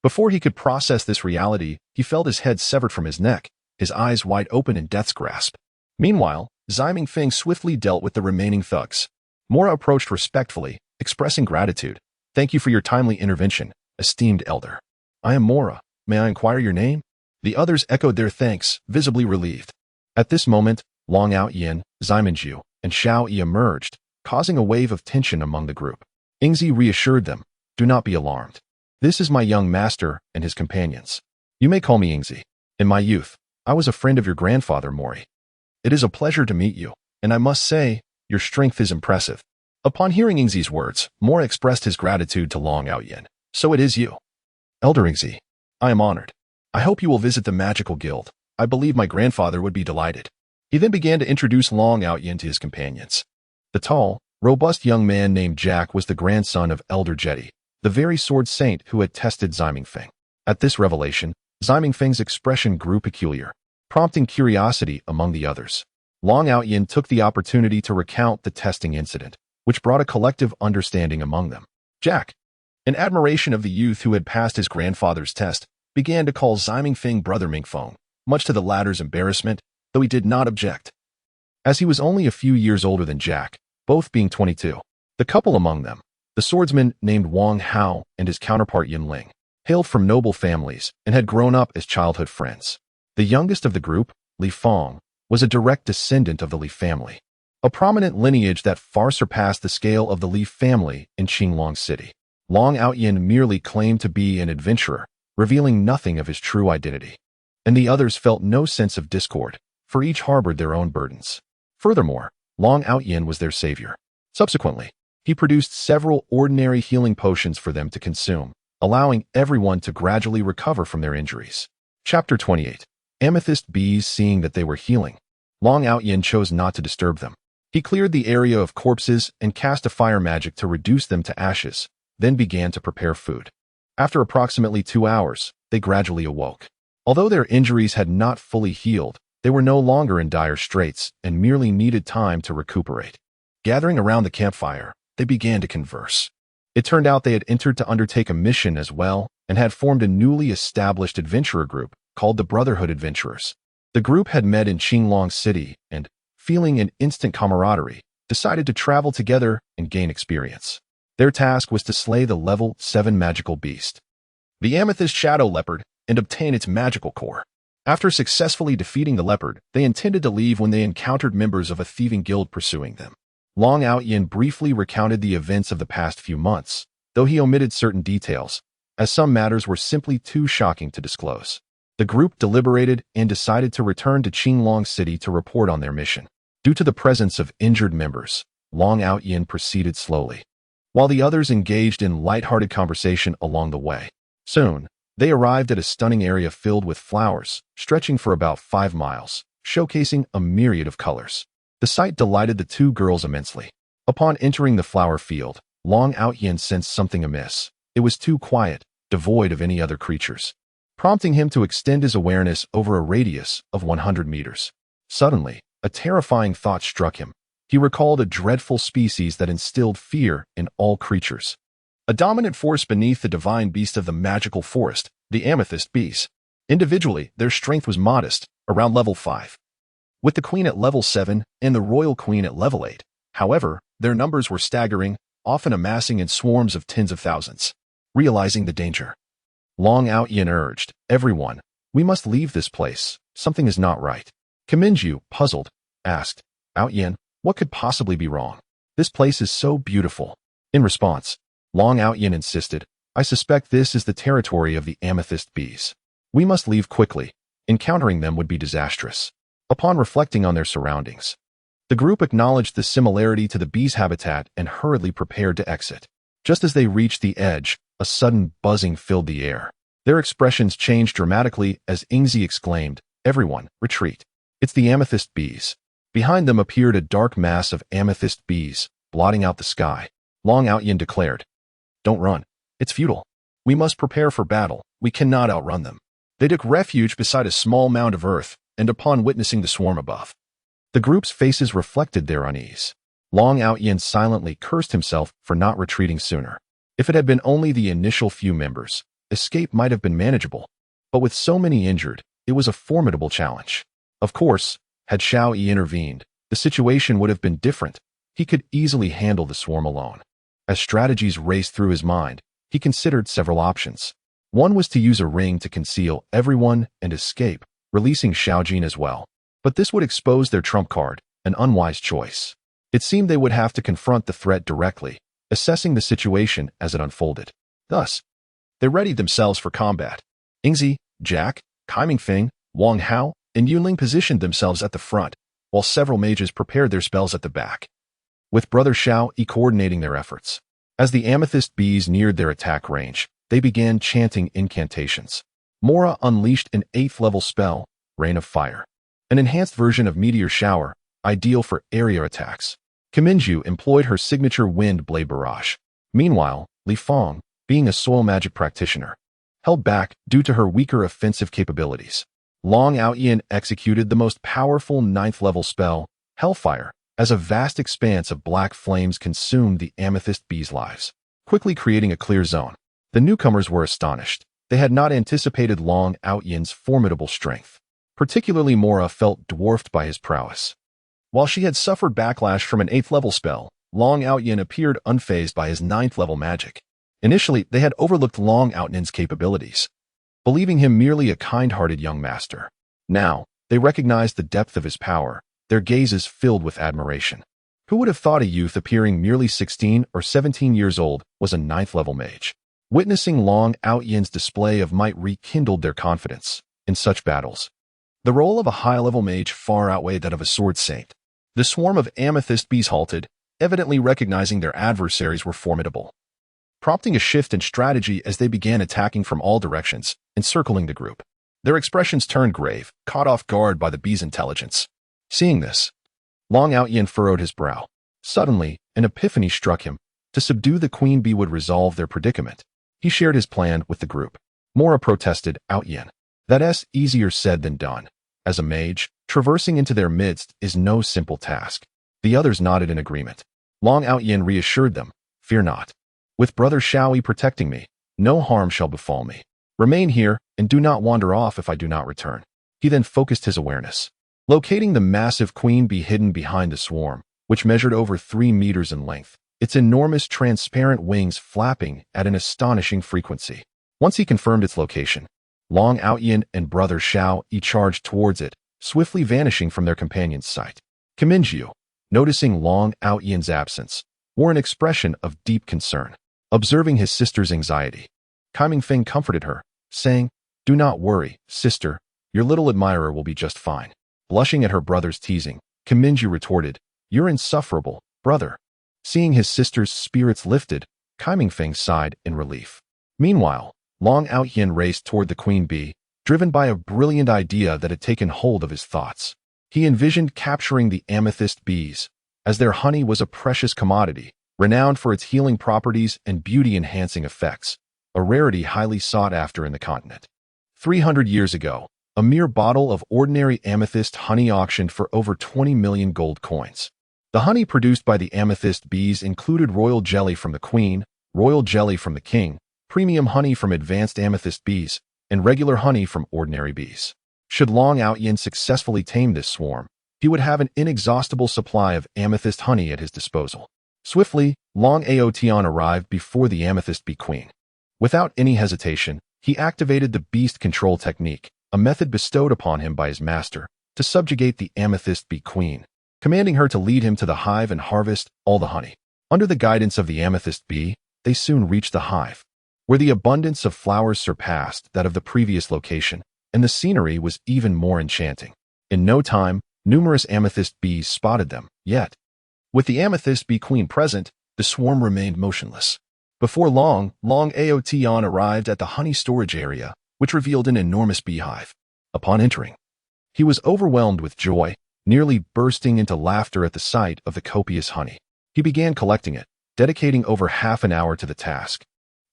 Before he could process this reality, he felt his head severed from his neck, his eyes wide open in death's grasp. Meanwhile, Zimingfeng swiftly dealt with the remaining thugs. Mora approached respectfully, expressing gratitude. "Thank you for your timely intervention, esteemed elder." "I am Mora. May I inquire your name?" The others echoed their thanks, visibly relieved. At this moment, Long Outyin, Ziminju, and Xiao Yi emerged, causing a wave of tension among the group. Yingzi reassured them, "Do not be alarmed. This is my young master and his companions. You may call me Yingzi. In my youth, I was a friend of your grandfather, Mori. It is a pleasure to meet you, and I must say, your strength is impressive." Upon hearing Yingzi's words, Mora expressed his gratitude to Long Outyin. "So it is you, Elder Yingzi. I am honored. I hope you will visit the magical guild. I believe my grandfather would be delighted." He then began to introduce Long Outyin to his companions. The tall, robust young man named Jack was the grandson of Elder Jeti, the very sword saint who had tested Zimingfeng. At this revelation, Zimingfeng's expression grew peculiar, prompting curiosity among the others. Long Outyin took the opportunity to recount the testing incident, which brought a collective understanding among them. Jack, in admiration of the youth who had passed his grandfather's test, began to call Zimingfeng Brother Mingfeng, much to the latter's embarrassment, though he did not object, as he was only a few years older than Jack, both being 22. The couple among them, the swordsman named Wang Hao and his counterpart Yin Ling, hailed from noble families and had grown up as childhood friends. The youngest of the group, Li Feng, was a direct descendant of the Li family, a prominent lineage that far surpassed the scale of the Li family in Qinglong City. Long Outyin merely claimed to be an adventurer, revealing nothing of his true identity, and the others felt no sense of discord, for each harbored their own burdens. Furthermore, Long Outyin was their savior. Subsequently, he produced several ordinary healing potions for them to consume, allowing everyone to gradually recover from their injuries. Chapter 28. Amethyst bees. Seeing that they were healing, Long Outyin chose not to disturb them. He cleared the area of corpses and cast a fire magic to reduce them to ashes, then began to prepare food. After approximately 2 hours, they gradually awoke. Although their injuries had not fully healed, they were no longer in dire straits and merely needed time to recuperate. Gathering around the campfire, they began to converse. It turned out they had entered to undertake a mission as well and had formed a newly established adventurer group called the Brotherhood Adventurers. The group had met in Qinglong City and, feeling an instant camaraderie, decided to travel together and gain experience. Their task was to slay the level 7 magical beast, the Amethyst Shadow Leopard, and obtain its magical core. After successfully defeating the leopard, they intended to leave when they encountered members of a thieving guild pursuing them. Long Outyin briefly recounted the events of the past few months, though he omitted certain details, as some matters were simply too shocking to disclose. The group deliberated and decided to return to Qinglong City to report on their mission. Due to the presence of injured members, Long Outyin proceeded slowly, while the others engaged in light-hearted conversation along the way. Soon, they arrived at a stunning area filled with flowers, stretching for about 5 miles, showcasing a myriad of colors. The sight delighted the two girls immensely. Upon entering the flower field, Long Outyin sensed something amiss. It was too quiet, devoid of any other creatures, prompting him to extend his awareness over a radius of 100 meters. Suddenly, a terrifying thought struck him. He recalled a dreadful species that instilled fear in all creatures. A dominant force beneath the divine beast of the magical forest, the amethyst bees. Individually, their strength was modest, around level 5. With the queen at level 7 and the royal queen at level 8. However, their numbers were staggering, often amassing in swarms of tens of thousands. Realizing the danger, Long Outyin urged, "Everyone, we must leave this place. Something is not right." Kaminju, puzzled, asked, "Outyin, what could possibly be wrong? This place is so beautiful." In response, Long Outyin insisted, "I suspect this is the territory of the amethyst bees. We must leave quickly. Encountering them would be disastrous." Upon reflecting on their surroundings, the group acknowledged the similarity to the bees' habitat and hurriedly prepared to exit. Just as they reached the edge, a sudden buzzing filled the air. Their expressions changed dramatically as Ingzi exclaimed, "Everyone, retreat. It's the amethyst bees." Behind them appeared a dark mass of amethyst bees, blotting out the sky. Long Outyin declared, "Don't run. It's futile. We must prepare for battle. We cannot outrun them." They took refuge beside a small mound of earth, and upon witnessing the swarm above, the group's faces reflected their unease. Long Outyin silently cursed himself for not retreating sooner. If it had been only the initial few members, escape might have been manageable, but with so many injured, it was a formidable challenge. Of course, had Xiao Yi intervened, the situation would have been different. He could easily handle the swarm alone. As strategies raced through his mind, he considered several options. One was to use a ring to conceal everyone and escape, releasing Xiaojin as well. But this would expose their trump card, an unwise choice. It seemed they would have to confront the threat directly, assessing the situation as it unfolded. Thus, they readied themselves for combat. Ingzi, Jack, Kaimingfeng, Wang Hao, and Yunling positioned themselves at the front, while several mages prepared their spells at the back, with Brother Xiao coordinating their efforts. As the amethyst bees neared their attack range, they began chanting incantations. Mora unleashed an 8th level spell, Rain of Fire, an enhanced version of Meteor Shower, ideal for area attacks. Kaminju employed her signature Wind Blade Barrage. Meanwhile, Li Feng, being a soil magic practitioner, held back due to her weaker offensive capabilities. Long Outyin executed the most powerful 9th level spell, Hellfire, as a vast expanse of black flames consumed the amethyst bees' lives, quickly creating a clear zone. The newcomers were astonished. They had not anticipated Long Outyin's formidable strength. Particularly Mora felt dwarfed by his prowess. While she had suffered backlash from an 8th level spell, Long Outyin appeared unfazed by his 9th level magic. Initially, they had overlooked Long Outyin's capabilities, believing him merely a kind-hearted young master. Now, they recognized the depth of his power, their gazes filled with admiration. Who would have thought a youth appearing merely 16 or 17 years old was a 9th level mage? Witnessing Long Outyin's display of might rekindled their confidence. In such battles, the role of a high-level mage far outweighed that of a sword saint. The swarm of amethyst bees halted, evidently recognizing their adversaries were formidable, prompting a shift in strategy as they began attacking from all directions, encircling the group. Their expressions turned grave, caught off guard by the bees' intelligence. Seeing this, Long Outyin furrowed his brow. Suddenly, an epiphany struck him. To subdue the queen bee would resolve their predicament. He shared his plan with the group. Mora protested, Outyin. That's easier said than done. As a mage, traversing into their midst is no simple task. The others nodded in agreement. Long Outyin reassured them, Fear not. With Brother Shaoyi protecting me, no harm shall befall me. Remain here, and do not wander off if I do not return. He then focused his awareness. Locating the massive queen bee hidden behind the swarm, which measured over 3 meters in length, its enormous transparent wings flapping at an astonishing frequency. Once he confirmed its location, Long Outyin and Brother Shaoyi charged towards it, swiftly vanishing from their companion's sight. Kaminju, noticing Long Outyin's absence, wore an expression of deep concern. Observing his sister's anxiety, Kaimingfeng comforted her, saying, Do not worry, sister, your little admirer will be just fine. Blushing at her brother's teasing, Kaminju retorted, You're insufferable, brother. Seeing his sister's spirits lifted, Kaimingfeng sighed in relief. Meanwhile, Long Outyin raced toward the queen bee, driven by a brilliant idea that had taken hold of his thoughts. He envisioned capturing the amethyst bees, as their honey was a precious commodity, renowned for its healing properties and beauty-enhancing effects, a rarity highly sought after in the continent. 300 years ago, a mere bottle of ordinary amethyst honey auctioned for over 20 million gold coins. The honey produced by the amethyst bees included royal jelly from the queen, royal jelly from the king, premium honey from advanced amethyst bees, and regular honey from ordinary bees. Should Long Outyin successfully tame this swarm, he would have an inexhaustible supply of amethyst honey at his disposal. Swiftly, Long Aotion arrived before the amethyst bee queen. Without any hesitation, he activated the beast control technique, a method bestowed upon him by his master, to subjugate the amethyst bee queen, commanding her to lead him to the hive and harvest all the honey. Under the guidance of the amethyst bee, they soon reached the hive, where the abundance of flowers surpassed that of the previous location, and the scenery was even more enchanting. In no time, numerous amethyst bees spotted them, yet, with the amethyst bee queen present, the swarm remained motionless. Before long, Long Aotion arrived at the honey storage area, which revealed an enormous beehive. Upon entering, he was overwhelmed with joy, nearly bursting into laughter at the sight of the copious honey. He began collecting it, dedicating over half an hour to the task.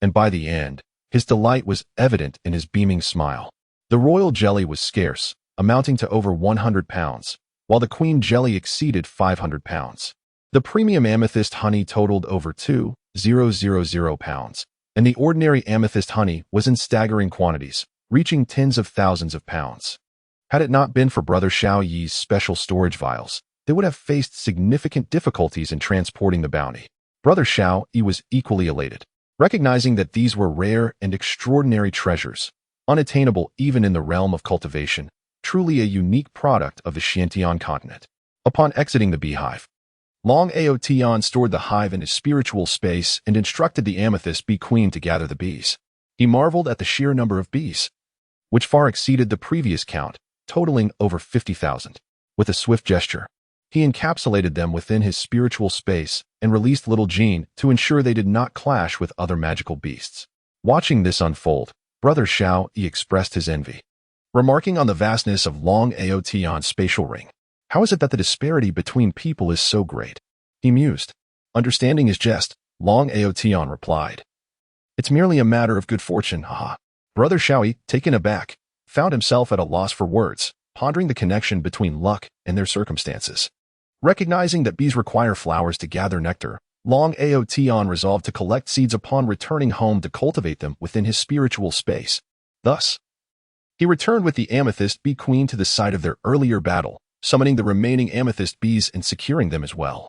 And by the end, his delight was evident in his beaming smile. The royal jelly was scarce, amounting to over 100 pounds, while the queen jelly exceeded 500 pounds. The premium amethyst honey totaled over 2,000 pounds, and the ordinary amethyst honey was in staggering quantities, reaching tens of thousands of pounds. Had it not been for Brother Shaoyi's special storage vials, they would have faced significant difficulties in transporting the bounty. Brother Shaoyi was equally elated, recognizing that these were rare and extraordinary treasures, unattainable even in the realm of cultivation, truly a unique product of the Xiantian continent. Upon exiting the beehive, Long Aotion stored the hive in his spiritual space and instructed the amethyst bee queen to gather the bees. He marveled at the sheer number of bees, which far exceeded the previous count, totaling over 50,000. With a swift gesture, he encapsulated them within his spiritual space and released Little Jean to ensure they did not clash with other magical beasts. Watching this unfold, Brother Shaoyi expressed his envy, remarking on the vastness of Long Aotion's spatial ring. How is it that the disparity between people is so great? He mused. Understanding his jest, Long Aotion replied, It's merely a matter of good fortune, haha. Brother Shaoyi, taken aback, found himself at a loss for words, pondering the connection between luck and their circumstances. Recognizing that bees require flowers to gather nectar, Long Aotion resolved to collect seeds upon returning home to cultivate them within his spiritual space. Thus, he returned with the amethyst bee queen to the site of their earlier battle, summoning the remaining amethyst bees and securing them as well.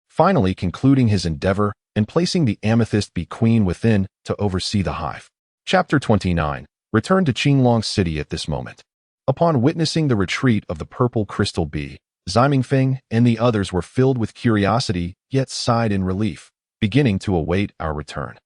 Finally concluding his endeavor and placing the amethyst bee queen within to oversee the hive. Chapter 29. Returned to Qinglong City at this moment. Upon witnessing the retreat of the purple crystal bee, Ximingfeng and the others were filled with curiosity, yet sighed in relief, beginning to await our return.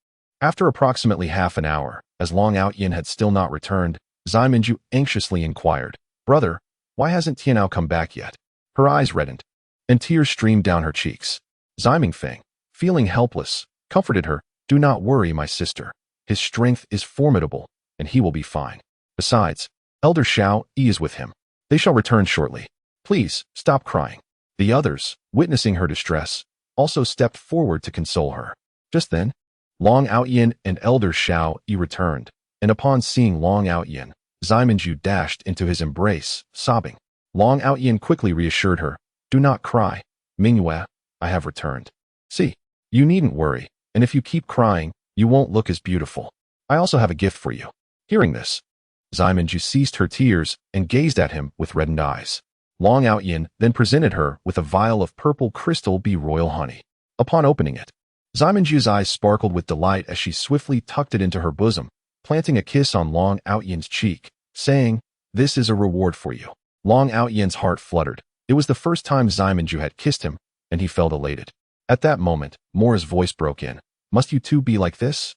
After approximately half an hour, as Long Outyin had still not returned, Ximinju anxiously inquired, Brother, why hasn't Tianao come back yet? Her eyes reddened, and tears streamed down her cheeks. Ximingfeng, feeling helpless, comforted her, Do not worry, my sister. His strength is formidable, and he will be fine. Besides, Elder Shaoyi is with him. They shall return shortly. Please, stop crying. The others, witnessing her distress, also stepped forward to console her. Just then, Long Outyin and Elder Shao Yi returned, and upon seeing Long Outyin, Zimanju dashed into his embrace, sobbing. Long Outyin quickly reassured her, "Do not cry, Mingyue, I have returned. See, you needn't worry, and if you keep crying, you won't look as beautiful. I also have a gift for you." Hearing this, Zimanju ceased her tears and gazed at him with reddened eyes. Long Outyin then presented her with a vial of purple crystal royal honey. Upon opening it, Zimanju's eyes sparkled with delight as she swiftly tucked it into her bosom, planting a kiss on Long Outyin's cheek, saying, "This is a reward for you." Long Outyin's heart fluttered. It was the first time Zimanju had kissed him, and he felt elated. At that moment, Mora's voice broke in. "Must you too be like this?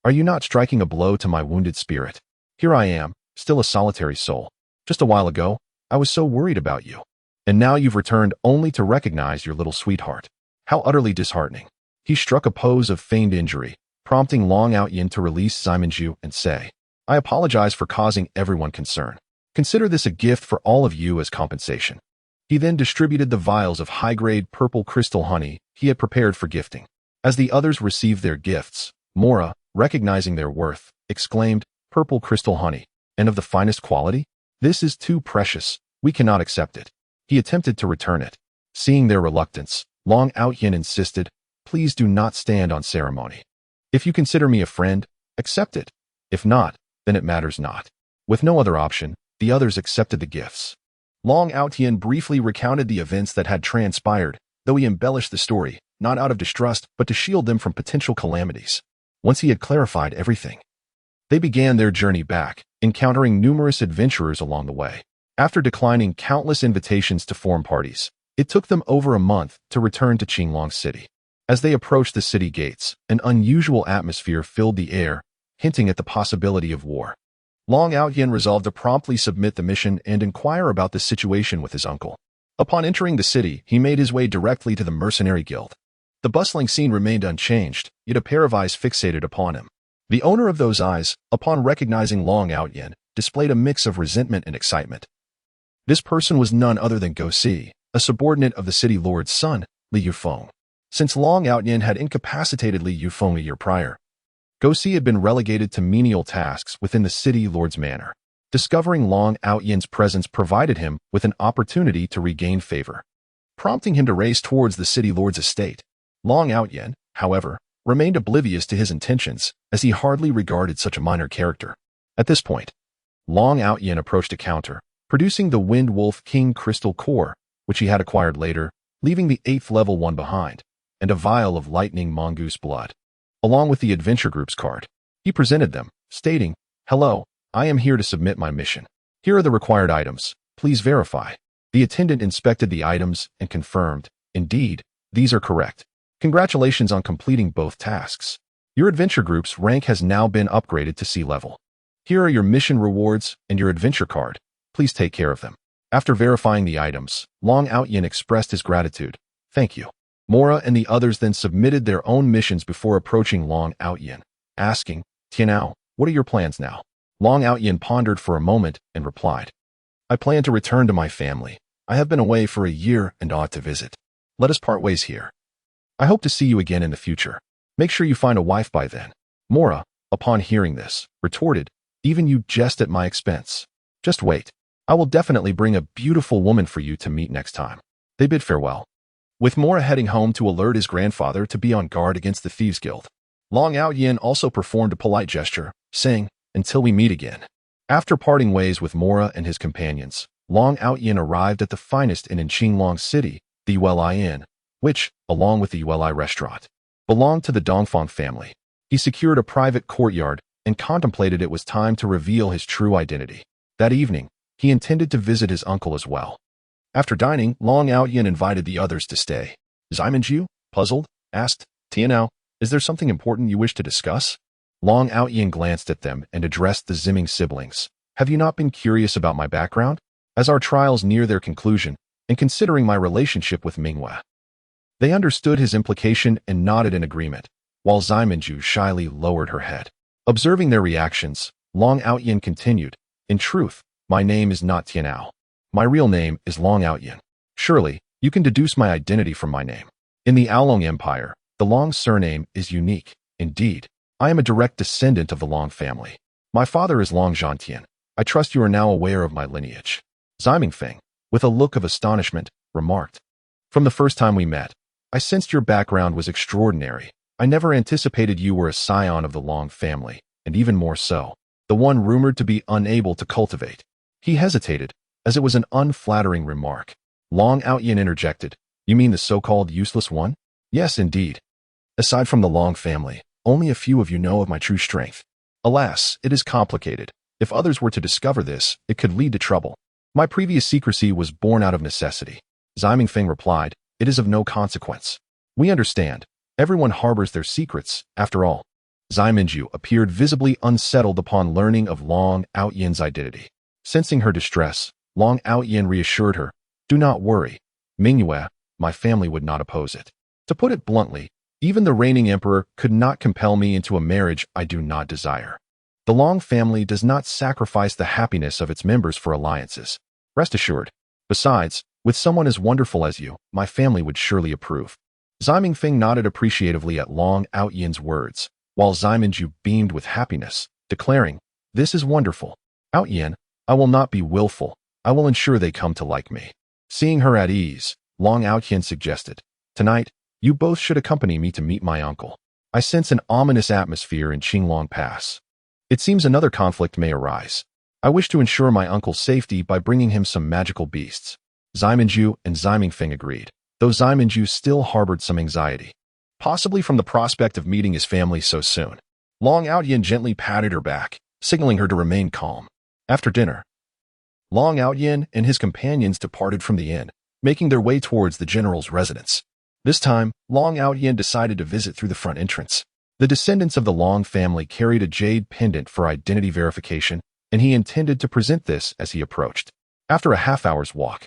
Are you not striking a blow to my wounded spirit? Here I am, still a solitary soul. Just a while ago, I was so worried about you. And now you've returned only to recognize your little sweetheart. How utterly disheartening." He struck a pose of feigned injury, prompting Long Outyin to release Zimanju and say, "I apologize for causing everyone concern. Consider this a gift for all of you as compensation." He then distributed the vials of high-grade purple crystal honey he had prepared for gifting. As the others received their gifts, Mora, recognizing their worth, exclaimed, "Purple crystal honey, and of the finest quality? This is too precious. We cannot accept it." He attempted to return it. Seeing their reluctance, Long Outyin insisted, "Please do not stand on ceremony. If you consider me a friend, accept it. If not, then it matters not." With no other option, the others accepted the gifts. Long Outyin briefly recounted the events that had transpired, though he embellished the story, not out of distrust, but to shield them from potential calamities. Once he had clarified everything, they began their journey back, encountering numerous adventurers along the way. After declining countless invitations to form parties, it took them over a month to return to Qinglong City. As they approached the city gates, an unusual atmosphere filled the air, hinting at the possibility of war. Long Outyin resolved to promptly submit the mission and inquire about the situation with his uncle. Upon entering the city, he made his way directly to the mercenary guild. The bustling scene remained unchanged, yet a pair of eyes fixated upon him. The owner of those eyes, upon recognizing Long Outyin, displayed a mix of resentment and excitement. This person was none other than Go Si, a subordinate of the city lord's son, Li Yufeng. Since Long Outyin had incapacitated Li Yufeng a year prior, Go Si had been relegated to menial tasks within the city lord's manor. Discovering Long Outyin's presence provided him with an opportunity to regain favor, prompting him to race towards the city lord's estate. Long Outyin, however, remained oblivious to his intentions, as he hardly regarded such a minor character. At this point, Long Outyin approached a counter, producing the Wind Wolf King Crystal Core, which he had acquired later, leaving the 8th level one behind, and a vial of lightning mongoose blood, along with the adventure group's card. He presented them, stating, "Hello, I am here to submit my mission. Here are the required items. Please verify." The attendant inspected the items and confirmed, "Indeed, these are correct. Congratulations on completing both tasks. Your adventure group's rank has now been upgraded to C level. Here are your mission rewards and your adventure card. Please take care of them." After verifying the items, Long Outyin expressed his gratitude. "Thank you." Mora and the others then submitted their own missions before approaching Long Outyin, asking, "Tianao, what are your plans now?" Long Outyin pondered for a moment and replied, "I plan to return to my family. I have been away for a year and ought to visit. Let us part ways here. I hope to see you again in the future. Make sure you find a wife by then." Mora, upon hearing this, retorted, "Even you jest at my expense. Just wait. I will definitely bring a beautiful woman for you to meet next time." They bid farewell, with Mora heading home to alert his grandfather to be on guard against the Thieves Guild. Long Outyin also performed a polite gesture, saying, "Until we meet again." After parting ways with Mora and his companions, Long Outyin arrived at the finest inn in Qinglong City, the Yueli Inn, which, along with the Yueli restaurant, belonged to the Dongfang family. He secured a private courtyard and contemplated it was time to reveal his true identity. That evening, he intended to visit his uncle as well. After dining, Long Outyin invited the others to stay. Zimanju, puzzled, asked, "Tianao, is there something important you wish to discuss?" Long Outyin glanced at them and addressed the Zimming siblings. "Have you not been curious about my background? As our trials near their conclusion, and considering my relationship with Mingyue." They understood his implication and nodded in agreement, while Zimanju shyly lowered her head. Observing their reactions, Long Outyin continued, "In truth, my name is not Tianao. My real name is Long Outyin. Surely, You can deduce my identity from my name. In the Aolong Empire, the Long surname is unique. Indeed, I am a direct descendant of the Long family. My father is Long Zhantian. I trust you are now aware of my lineage. Zimingfeng, with a look of astonishment, remarked. From the first time we met, I sensed your background was extraordinary. I never anticipated you were a scion of the Long family, and even more so, the one rumored to be unable to cultivate. He hesitated, as it was an unflattering remark. Long Outyin interjected. You mean the so-called useless one? Yes, indeed. Aside from the Long family, only a few of you know of my true strength. Alas, it is complicated. If others were to discover this, it could lead to trouble. My previous secrecy was born out of necessity. Zimingfeng replied, it is of no consequence. We understand. Everyone harbors their secrets, after all. Ziminju appeared visibly unsettled upon learning of Long Outyin's identity. Sensing her distress, Long Outyin reassured her, do not worry. Mingyue, my family would not oppose it. To put it bluntly, even the reigning emperor could not compel me into a marriage I do not desire. The Long family does not sacrifice the happiness of its members for alliances. Rest assured. Besides, with someone as wonderful as you, my family would surely approve. Zimingfeng nodded appreciatively at Long Outyin's words, while Ziminju beamed with happiness, declaring, this is wonderful. Outyin, I will not be willful. I will ensure they come to like me. Seeing her at ease, Long Outyin suggested, tonight, you both should accompany me to meet my uncle. I sense an ominous atmosphere in Qinglong Pass. It seems another conflict may arise. I wish to ensure my uncle's safety by bringing him some magical beasts. Ziminju and Zimingfeng agreed, though Ziminju still harbored some anxiety, possibly from the prospect of meeting his family so soon. Long Outyin gently patted her back, signaling her to remain calm. After dinner, Long Outyin and his companions departed from the inn, making their way towards the general's residence. This time, Long Outyin decided to visit through the front entrance. The descendants of the Long family carried a jade pendant for identity verification, and he intended to present this as he approached. After a half-hour's walk,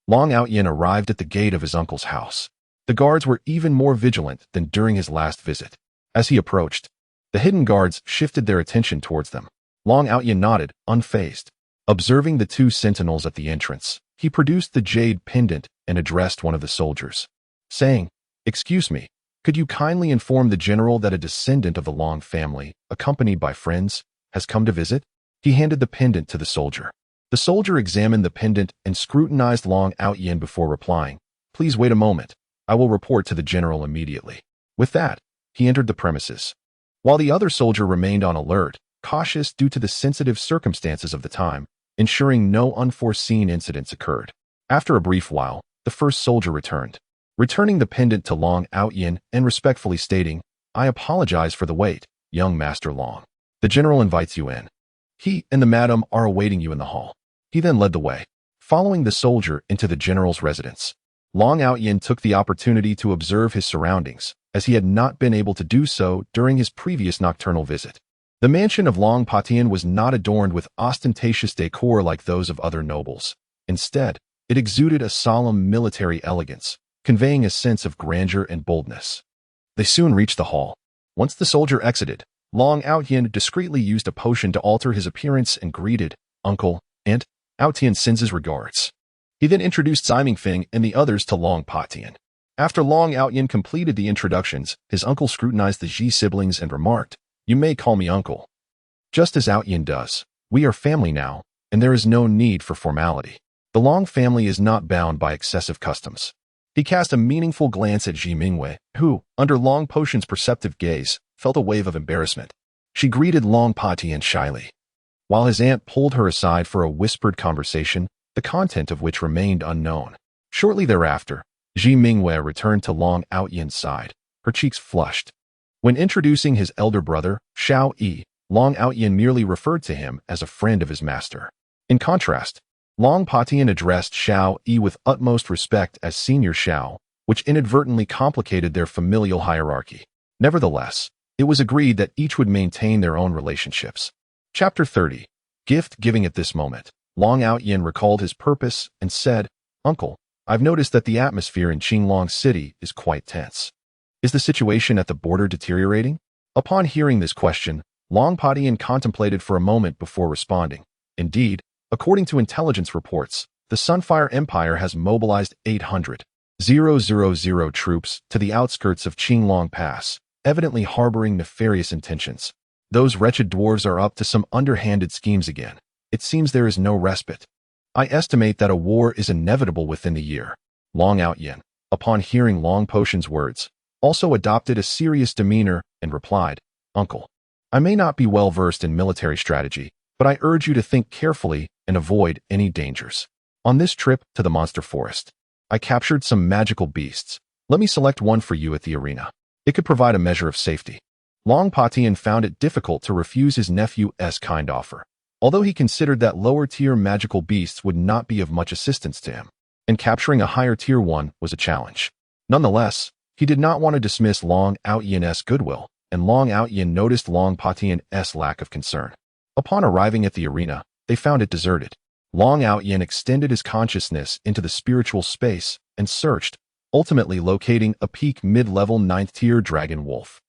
Long Outyin arrived at the gate of his uncle's house. The guards were even more vigilant than during his last visit. As he approached, the hidden guards shifted their attention towards them. Long Outyin nodded, unfazed. Observing the two sentinels at the entrance, he produced the jade pendant and addressed one of the soldiers, saying, excuse me, could you kindly inform the general that a descendant of the Long family, accompanied by friends, has come to visit? He handed the pendant to the soldier. The soldier examined the pendant and scrutinized Long Outyin before replying, please wait a moment. I will report to the general immediately. With that, he entered the premises. While the other soldier remained on alert, cautious due to the sensitive circumstances of the time, ensuring no unforeseen incidents occurred. After a brief while, the first soldier returned, returning the pendant to Long Outyin and respectfully stating, I apologize for the wait, young Master Long. The general invites you in. He and the madam are awaiting you in the hall. He then led the way, following the soldier into the general's residence. Long Outyin took the opportunity to observe his surroundings, as he had not been able to do so during his previous nocturnal visit. The mansion of Long Patian was not adorned with ostentatious decor like those of other nobles. Instead, it exuded a solemn military elegance, conveying a sense of grandeur and boldness. They soon reached the hall. Once the soldier exited, Long Outyin discreetly used a potion to alter his appearance and greeted, Uncle, Aunt, Outyin sends his regards. He then introduced Zimingfeng and the others to Long Patian. After Long Outyin completed the introductions, his uncle scrutinized the Ji siblings and remarked, you may call me uncle. Just as Outyin does, we are family now, and there is no need for formality. The Long family is not bound by excessive customs. He cast a meaningful glance at Ji Mingyue, who, under Long Potion's perceptive gaze, felt a wave of embarrassment. She greeted Long Patian shyly, while his aunt pulled her aside for a whispered conversation, the content of which remained unknown. Shortly thereafter, Ji Mingyue returned to Long Outyin's side, her cheeks flushed. When introducing his elder brother, Xiao Yi, Long Outyin merely referred to him as a friend of his master. In contrast, Long Patian addressed Xiao Yi with utmost respect as Senior Xiao, which inadvertently complicated their familial hierarchy. Nevertheless, it was agreed that each would maintain their own relationships. Chapter 30. Gift Giving. At this moment, Long Outyin recalled his purpose and said, Uncle, I've noticed that the atmosphere in Qinglong City is quite tense. Is the situation at the border deteriorating? Upon hearing this question, Long Patian contemplated for a moment before responding. Indeed, according to intelligence reports, the Sunfire Empire has mobilized 800 000 troops to the outskirts of Qinglong Pass, evidently harboring nefarious intentions. Those wretched dwarves are up to some underhanded schemes again. It seems there is no respite. I estimate that a war is inevitable within the year. Long Outyin, upon hearing Long Potion's words, also adopted a serious demeanor and replied, "Uncle, I may not be well versed in military strategy, but I urge you to think carefully and avoid any dangers. On this trip to the monster forest, I captured some magical beasts. Let me select one for you at the arena. It could provide a measure of safety." Long Patian found it difficult to refuse his nephew's kind offer, although he considered that lower-tier magical beasts would not be of much assistance to him, and capturing a higher-tier one was a challenge. Nonetheless, he did not want to dismiss Long Outyan's goodwill, and Long Outyan noticed Long Patian's lack of concern. Upon arriving at the arena, they found it deserted. Long Outyan extended his consciousness into the spiritual space and searched, ultimately locating a peak mid-level 9th-tier dragon wolf.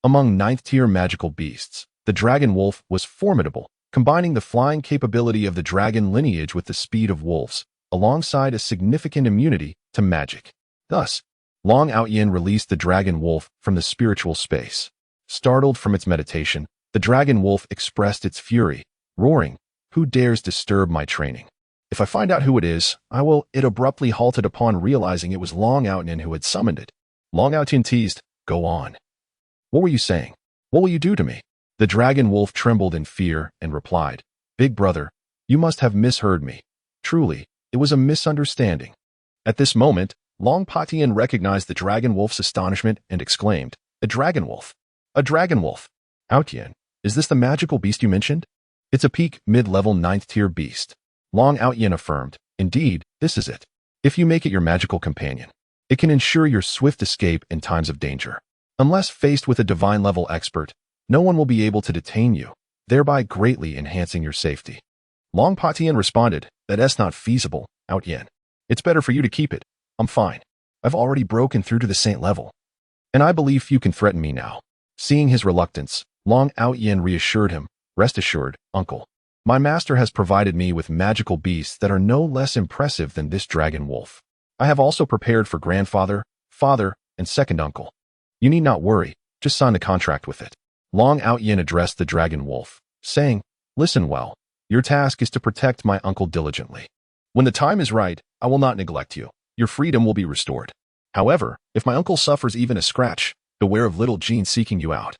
Among 9th-tier magical beasts, the dragon wolf was formidable, combining the flying capability of the dragon lineage with the speed of wolves, alongside a significant immunity to magic. Thus, Long Outyan released the dragon wolf from the spiritual space. Startled from its meditation, the dragon wolf expressed its fury, roaring, "Who dares disturb my training? If I find out who it is, I will." It abruptly halted upon realizing it was Long Outyan who had summoned it. Long Outyan teased, "Go on. What were you saying? What will you do to me?" The dragon wolf trembled in fear and replied, "Big brother, you must have misheard me. Truly, it was a misunderstanding." At this moment, Long Patian recognized the dragon wolf's astonishment and exclaimed, "A dragon wolf! A dragon wolf! Outyan, is this the magical beast you mentioned?" "It's a peak mid-level 9th-tier beast," Long Outyan affirmed. "Indeed, this is it. If you make it your magical companion, it can ensure your swift escape in times of danger. Unless faced with a divine-level expert, no one will be able to detain you, thereby greatly enhancing your safety." Long Patian responded, "That's not feasible, Outyan. It's better for you to keep it. I'm fine. I've already broken through to the saint level, and I believe few can threaten me now." Seeing his reluctance, Long Outyan reassured him, "Rest assured, uncle. My master has provided me with magical beasts that are no less impressive than this dragon wolf. I have also prepared for grandfather, father, and second uncle. You need not worry, just sign the contract with it." Long Outyan addressed the dragon wolf, saying, "Listen well. Your task is to protect my uncle diligently. When the time is right, I will not neglect you. Your freedom will be restored. However, if my uncle suffers even a scratch, beware of little Jean seeking you out."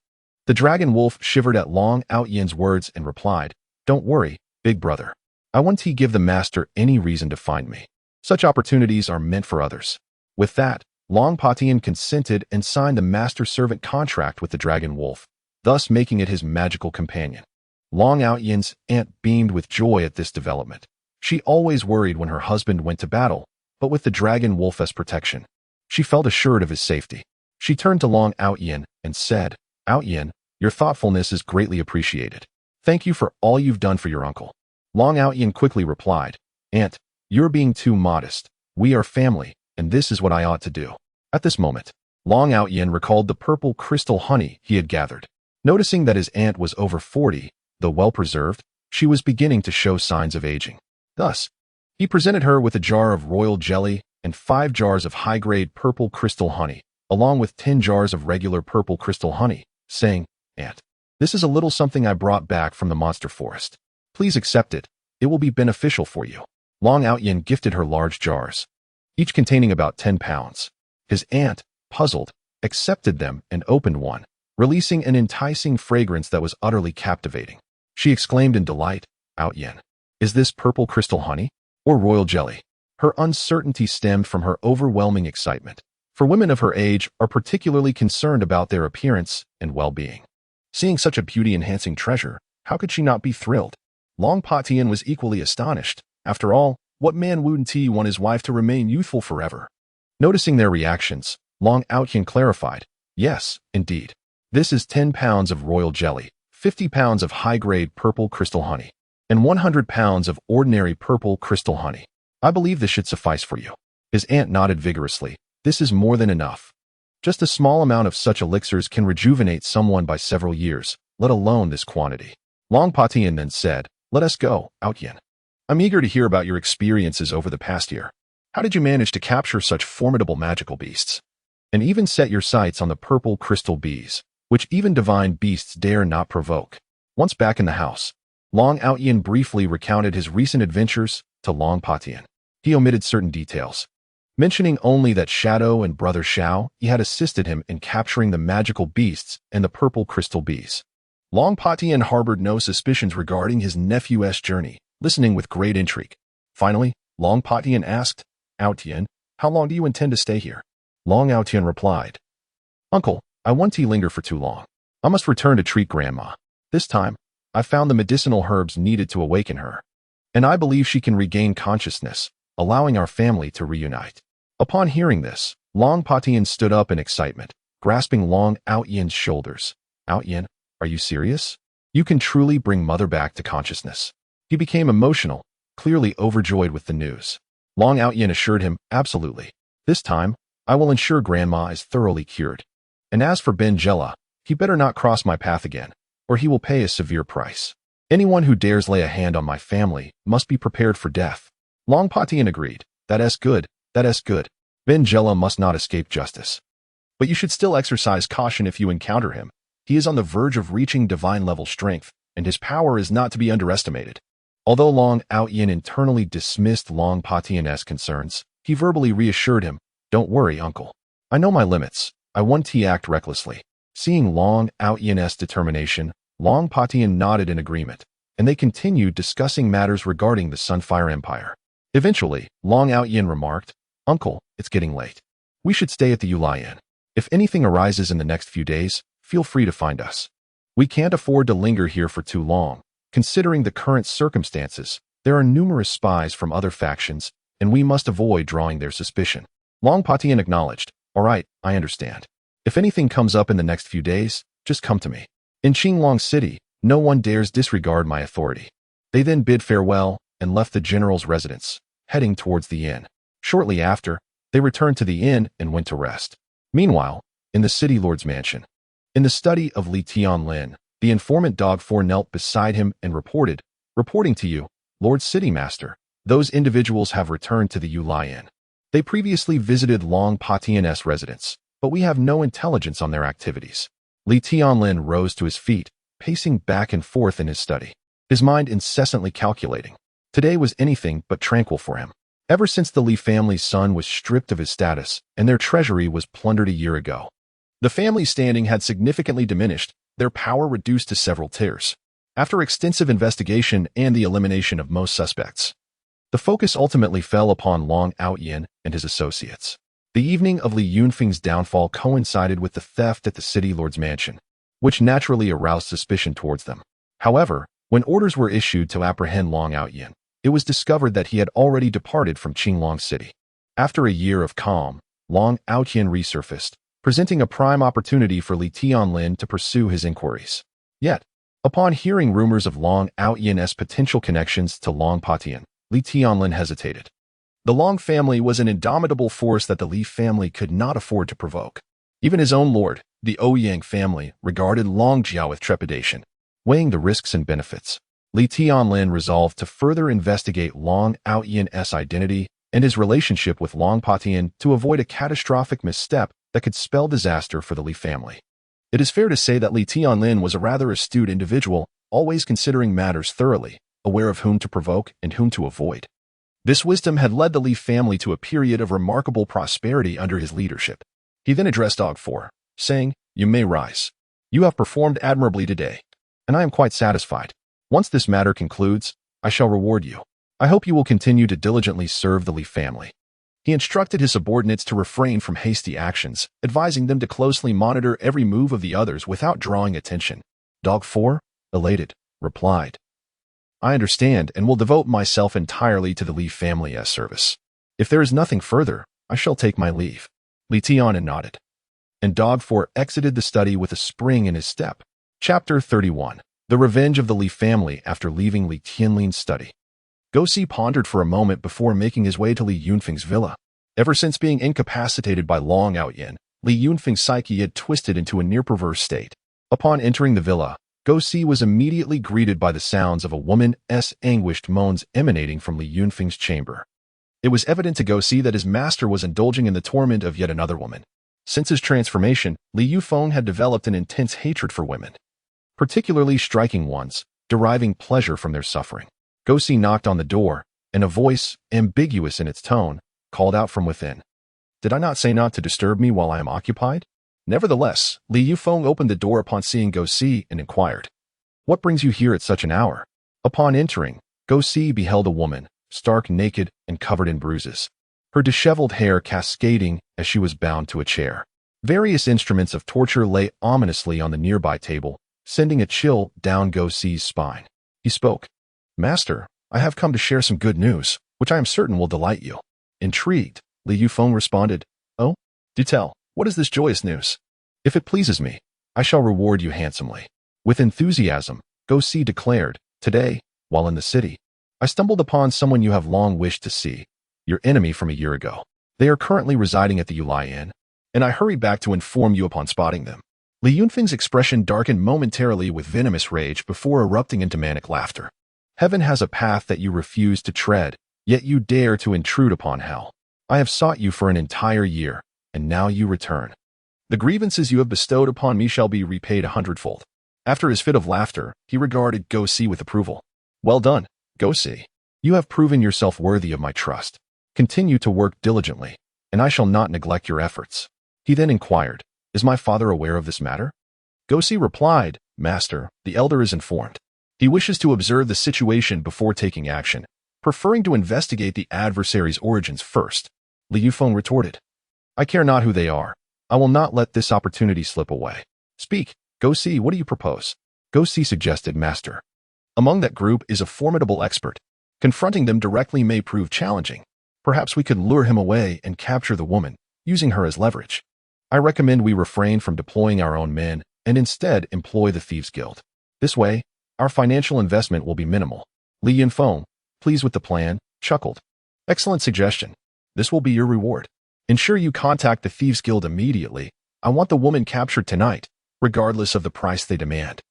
The dragon wolf shivered at Long Outyan's words and replied, "Don't worry, big brother. I won't give the master any reason to find me. Such opportunities are meant for others." With that, Long Patian consented and signed the master-servant contract with the dragon wolf, thus making it his magical companion. Long Outyan's aunt beamed with joy at this development. She always worried when her husband went to battle, but with the dragon wolf as protection, she felt assured of his safety. She turned to Long Outyan and said, "Outyan, your thoughtfulness is greatly appreciated. Thank you for all you've done for your uncle." Long Outyan quickly replied, "Aunt, you're being too modest. We are family, and this is what I ought to do." At this moment, Long Outyan recalled the purple crystal honey he had gathered. Noticing that his aunt was over 40, though well-preserved, she was beginning to show signs of aging. Thus, he presented her with a jar of royal jelly and 5 jars of high-grade purple crystal honey, along with 10 jars of regular purple crystal honey, saying, "Aunt, this is a little something I brought back from the monster forest. Please accept it. It will be beneficial for you." Long Outyan gifted her large jars, each containing about 10 pounds. His aunt, puzzled, accepted them and opened one, releasing an enticing fragrance that was utterly captivating. She exclaimed in delight, "Outyan, is this purple crystal honey or royal jelly?" Her uncertainty stemmed from her overwhelming excitement, for women of her age are particularly concerned about their appearance and well-being. Seeing such a beauty-enhancing treasure, how could she not be thrilled? Long Patian was equally astonished. After all, what man wouldn't want his wife to remain youthful forever? Noticing their reactions, Long Outyan clarified, "Yes, indeed. This is 10 pounds of royal jelly, 50 pounds of high-grade purple crystal honey, and 100 pounds of ordinary purple crystal honey. I believe this should suffice for you." His aunt nodded vigorously. "This is more than enough. Just a small amount of such elixirs can rejuvenate someone by several years, let alone this quantity." Long Patian then said, "Let us go, Outyan. I'm eager to hear about your experiences over the past year. How did you manage to capture such formidable magical beasts? And even set your sights on the purple crystal bees, which even divine beasts dare not provoke. Once back in the house, Long Outyen briefly recounted his recent adventures to Long Patian. He omitted certain details, mentioning only that Shadow and Brother Xiao had assisted him in capturing the magical beasts and the purple crystal bees. Long Patian harbored no suspicions regarding his nephew's journey, listening with great intrigue. Finally, Long Patian asked, "Outyen, how long do you intend to stay here?" Long Outyen replied, "Uncle, I won't linger for too long. I must return to treat Grandma. This time, I found the medicinal herbs needed to awaken her, and I believe she can regain consciousness, allowing our family to reunite." Upon hearing this, Long Patian stood up in excitement, grasping Long Outyen's shoulders. "Outyen, are you serious? You can truly bring Mother back to consciousness." He became emotional, clearly overjoyed with the news. Long Outyen assured him, "Absolutely. This time, I will ensure Grandma is thoroughly cured. And as for Ben Jella, he better not cross my path again, or he will pay a severe price. Anyone who dares lay a hand on my family must be prepared for death." Long Patian agreed. "That's good. That's good. Ben Jella must not escape justice. But you should still exercise caution if you encounter him. He is on the verge of reaching divine-level strength, and his power is not to be underestimated." Although Long Outyen internally dismissed Long Patian's concerns, he verbally reassured him, "Don't worry, uncle. I know my limits. I won't act recklessly." Seeing Long Outyen's determination, Long Patian nodded in agreement, and they continued discussing matters regarding the Sunfire Empire. Eventually, Long Outyen remarked, "Uncle, it's getting late. We should stay at the Yulian. If anything arises in the next few days, feel free to find us. We can't afford to linger here for too long. Considering the current circumstances, there are numerous spies from other factions, and we must avoid drawing their suspicion." Long Patian acknowledged, "All right, I understand. If anything comes up in the next few days, just come to me. In Qinglong City, no one dares disregard my authority." They then bid farewell and left the general's residence, heading towards the inn. Shortly after, they returned to the inn and went to rest. Meanwhile, in the city lord's mansion, in the study of Li Tianlin, the informant Dog 4 knelt beside him and reporting to you, Lord City Master, those individuals have returned to the Yulian. They previously visited Long Patian's residence, but we have no intelligence on their activities." Li Tianlin rose to his feet, pacing back and forth in his study, his mind incessantly calculating. Today was anything but tranquil for him. Ever since the Li family's son was stripped of his status and their treasury was plundered a year ago, the family's standing had significantly diminished, their power reduced to several tiers. After extensive investigation and the elimination of most suspects, the focus ultimately fell upon Long Outyen and his associates. The evening of Li Yunfeng's downfall coincided with the theft at the city lord's mansion, which naturally aroused suspicion towards them. However, when orders were issued to apprehend Long Outyen, it was discovered that he had already departed from Qinglong City. After a year of calm, Long Outyen resurfaced, presenting a prime opportunity for Li Tianlin to pursue his inquiries. Yet, upon hearing rumors of Long Outyen's potential connections to Long Patian, Li Tianlin hesitated. The Long family was an indomitable force that the Li family could not afford to provoke. Even his own lord, the Ouyang family, regarded Long Jiao with trepidation. Weighing the risks and benefits, Li Tianlin resolved to further investigate Long Outyen's identity and his relationship with Long Patian to avoid a catastrophic misstep that could spell disaster for the Li family. It is fair to say that Li Tianlin was a rather astute individual, always considering matters thoroughly, aware of whom to provoke and whom to avoid. This wisdom had led the Li family to a period of remarkable prosperity under his leadership. He then addressed Dog 4, saying, "You may rise. You have performed admirably today, and I am quite satisfied. Once this matter concludes, I shall reward you. I hope you will continue to diligently serve the Li family." He instructed his subordinates to refrain from hasty actions, advising them to closely monitor every move of the others without drawing attention. Dog 4, elated, replied, "I understand and will devote myself entirely to the Li family's service. If there is nothing further, I shall take my leave." Li Tianlin nodded, and Dog 4 exited the study with a spring in his step. Chapter 31. The Revenge of the Li Family after leaving Li Tianlin's study. Gosi pondered for a moment before making his way to Li Yunfeng's villa. Ever since being incapacitated by Long Outyen, Li Yunfeng's psyche had twisted into a near-perverse state. Upon entering the villa, Gosi was immediately greeted by the sounds of a woman's anguished moans emanating from Li Yunfeng's chamber. It was evident to Go see that his master was indulging in the torment of yet another woman. Since his transformation, Li Yufeng had developed an intense hatred for women, particularly striking ones, deriving pleasure from their suffering. Go see knocked on the door, and a voice, ambiguous in its tone, called out from within. Did I not say not to disturb me while I am occupied? Nevertheless, Li Yufeng opened the door upon seeing Go see and inquired, What brings you here at such an hour? Upon entering, Go see beheld a woman, stark naked and covered in bruises, her disheveled hair cascading as she was bound to a chair. Various instruments of torture lay ominously on the nearby table, sending a chill down Go see's spine. He spoke. Master, I have come to share some good news, which I am certain will delight you. Intrigued, Li Yufeng responded, Oh? Do tell, what is this joyous news? If it pleases me, I shall reward you handsomely. With enthusiasm, Go see declared, Today, while in the city, I stumbled upon someone you have long wished to see, your enemy from a year ago. They are currently residing at the Yulai Inn, and I hurried back to inform you upon spotting them. Li Yunfeng's expression darkened momentarily with venomous rage before erupting into manic laughter. Heaven has a path that you refuse to tread, yet you dare to intrude upon hell. I have sought you for an entire year, and now you return. The grievances you have bestowed upon me shall be repaid 100-fold. After his fit of laughter, he regarded Go see with approval. Well done, Go see. You have proven yourself worthy of my trust. Continue to work diligently, and I shall not neglect your efforts. He then inquired, Is my father aware of this matter? Go see replied, Master, the elder is informed. He wishes to observe the situation before taking action, preferring to investigate the adversary's origins first. Li Yufeng retorted, I care not who they are. I will not let this opportunity slip away. Speak, Go see, what do you propose? Go see suggested, Master. Among that group is a formidable expert. Confronting them directly may prove challenging. Perhaps we could lure him away and capture the woman, using her as leverage. I recommend we refrain from deploying our own men and instead employ the Thieves' Guild. This way, our financial investment will be minimal. Li Yunfeng, pleased with the plan, chuckled. Excellent suggestion. This will be your reward. Ensure you contact the Thieves' Guild immediately. I want the woman captured tonight, regardless of the price they demand.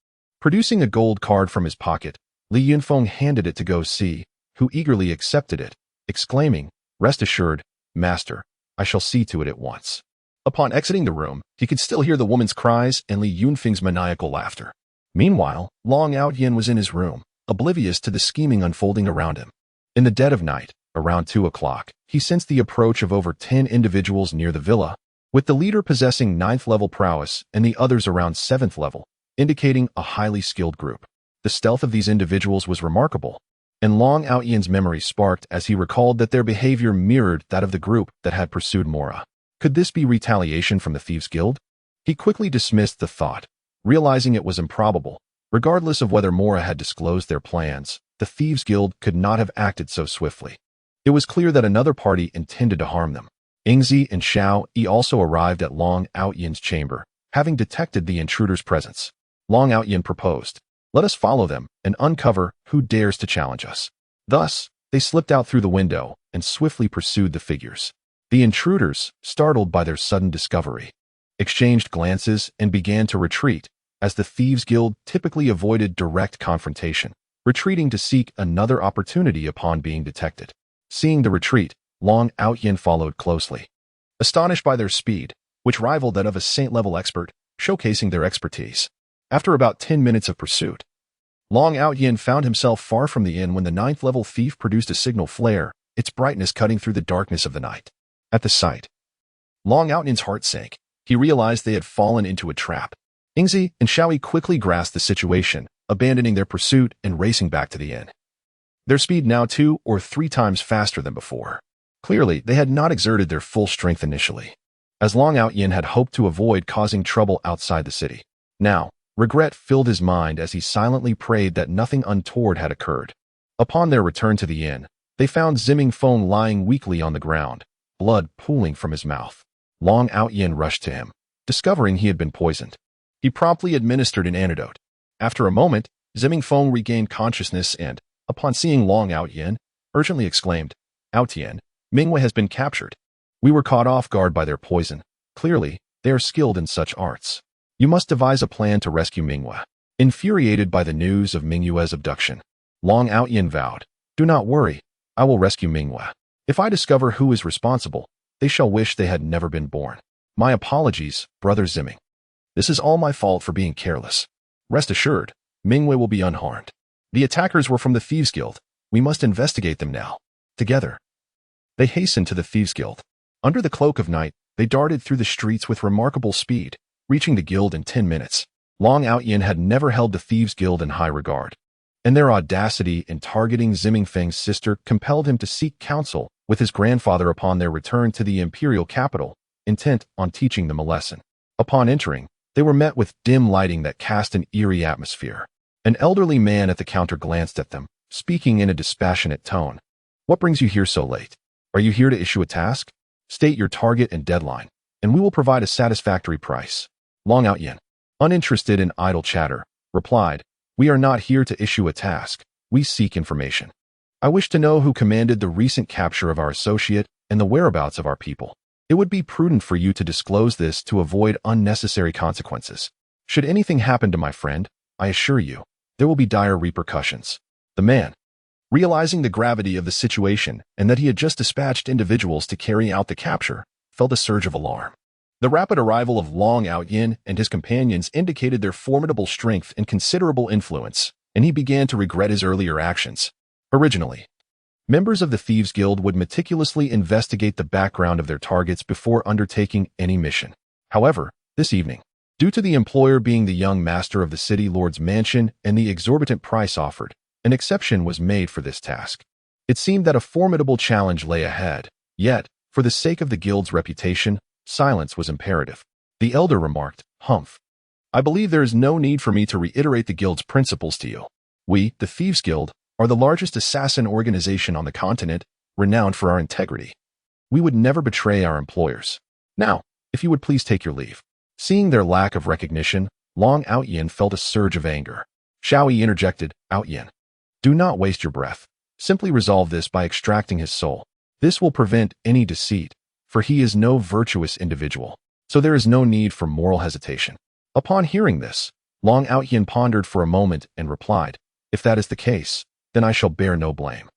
Producing a gold card from his pocket, Li Yunfeng handed it to Go see, who eagerly accepted it, exclaiming, Rest assured, Master, I shall see to it at once. Upon exiting the room, he could still hear the woman's cries and Li Yunfeng's maniacal laughter. Meanwhile, Long Outyin was in his room, oblivious to the scheming unfolding around him. In the dead of night, around 2 o'clock, he sensed the approach of over 10 individuals near the villa, with the leader possessing 9th-level prowess and the others around 7th level, indicating a highly skilled group. The stealth of these individuals was remarkable, and Long Outyen's memory sparked as he recalled that their behavior mirrored that of the group that had pursued Mora. Could this be retaliation from the Thieves' Guild? He quickly dismissed the thought, realizing it was improbable. Regardless of whether Mora had disclosed their plans, the Thieves' Guild could not have acted so swiftly. It was clear that another party intended to harm them. Ingzi and Xiao Yi also arrived at Long Outyen's chamber, having detected the intruder's presence. Long Outyen proposed, Let us follow them and uncover who dares to challenge us. Thus, they slipped out through the window and swiftly pursued the figures. The intruders, startled by their sudden discovery, exchanged glances and began to retreat, as the Thieves' Guild typically avoided direct confrontation, retreating to seek another opportunity upon being detected. Seeing the retreat, Long Outyen followed closely, astonished by their speed, which rivaled that of a saint-level expert, showcasing their expertise. After about 10 minutes of pursuit, Long Outyen found himself far from the inn when the 9th-level thief produced a signal flare, its brightness cutting through the darkness of the night. At the sight, Long Outyen's heart sank. He realized they had fallen into a trap. Ingzi and Xiaoyi quickly grasped the situation, abandoning their pursuit and racing back to the inn. Their speed now 2 or 3 times faster than before. Clearly, they had not exerted their full strength initially, as Long Outyen had hoped to avoid causing trouble outside the city. Now, regret filled his mind as he silently prayed that nothing untoward had occurred. Upon their return to the inn, they found Zimming Feng lying weakly on the ground, blood pooling from his mouth. Long Outyen rushed to him, discovering he had been poisoned. He promptly administered an antidote. After a moment, Zimming Feng regained consciousness and, upon seeing Long Outyen, urgently exclaimed, Outyen, Mingwei has been captured. We were caught off guard by their poison. Clearly, they are skilled in such arts. You must devise a plan to rescue Mingwei. Infuriated by the news of Mingyue's abduction, Long Outyen vowed, Do not worry, I will rescue Mingwei. If I discover who is responsible, they shall wish they had never been born. My apologies, Brother Zimming. This is all my fault for being careless. Rest assured, Mingwei will be unharmed. The attackers were from the Thieves Guild. We must investigate them now. Together. They hastened to the Thieves Guild. Under the cloak of night, they darted through the streets with remarkable speed, reaching the guild in 10 minutes. Long Outyin had never held the Thieves Guild in high regard, and their audacity in targeting Zimming Feng's sister compelled him to seek counsel with his grandfather upon their return to the imperial capital, intent on teaching them a lesson. Upon entering, they were met with dim lighting that cast an eerie atmosphere. An elderly man at the counter glanced at them, speaking in a dispassionate tone. What brings you here so late? Are you here to issue a task? State your target and deadline, and we will provide a satisfactory price. Long Outyin, uninterested in idle chatter, replied, We are not here to issue a task. We seek information. I wish to know who commanded the recent capture of our associate and the whereabouts of our people. It would be prudent for you to disclose this to avoid unnecessary consequences. Should anything happen to my friend, I assure you, there will be dire repercussions. The man, realizing the gravity of the situation and that he had just dispatched individuals to carry out the capture, felt a surge of alarm. The rapid arrival of Long Outyin and his companions indicated their formidable strength and considerable influence, and he began to regret his earlier actions. Originally, members of the Thieves Guild would meticulously investigate the background of their targets before undertaking any mission. However, this evening, due to the employer being the young master of the City Lord's mansion and the exorbitant price offered, an exception was made for this task. It seemed that a formidable challenge lay ahead, yet, for the sake of the guild's reputation, silence was imperative. The elder remarked, Humph. I believe there is no need for me to reiterate the guild's principles to you. We, the Thieves Guild, are the largest assassin organization on the continent, renowned for our integrity. We would never betray our employers. Now, if you would please take your leave. Seeing their lack of recognition, Long Outyin felt a surge of anger. Xiaoyi interjected, Outyin, do not waste your breath. Simply resolve this by extracting his soul. This will prevent any deceit, for he is no virtuous individual, so there is no need for moral hesitation. Upon hearing this, Long Outyin pondered for a moment and replied, If that is the case, then I shall bear no blame.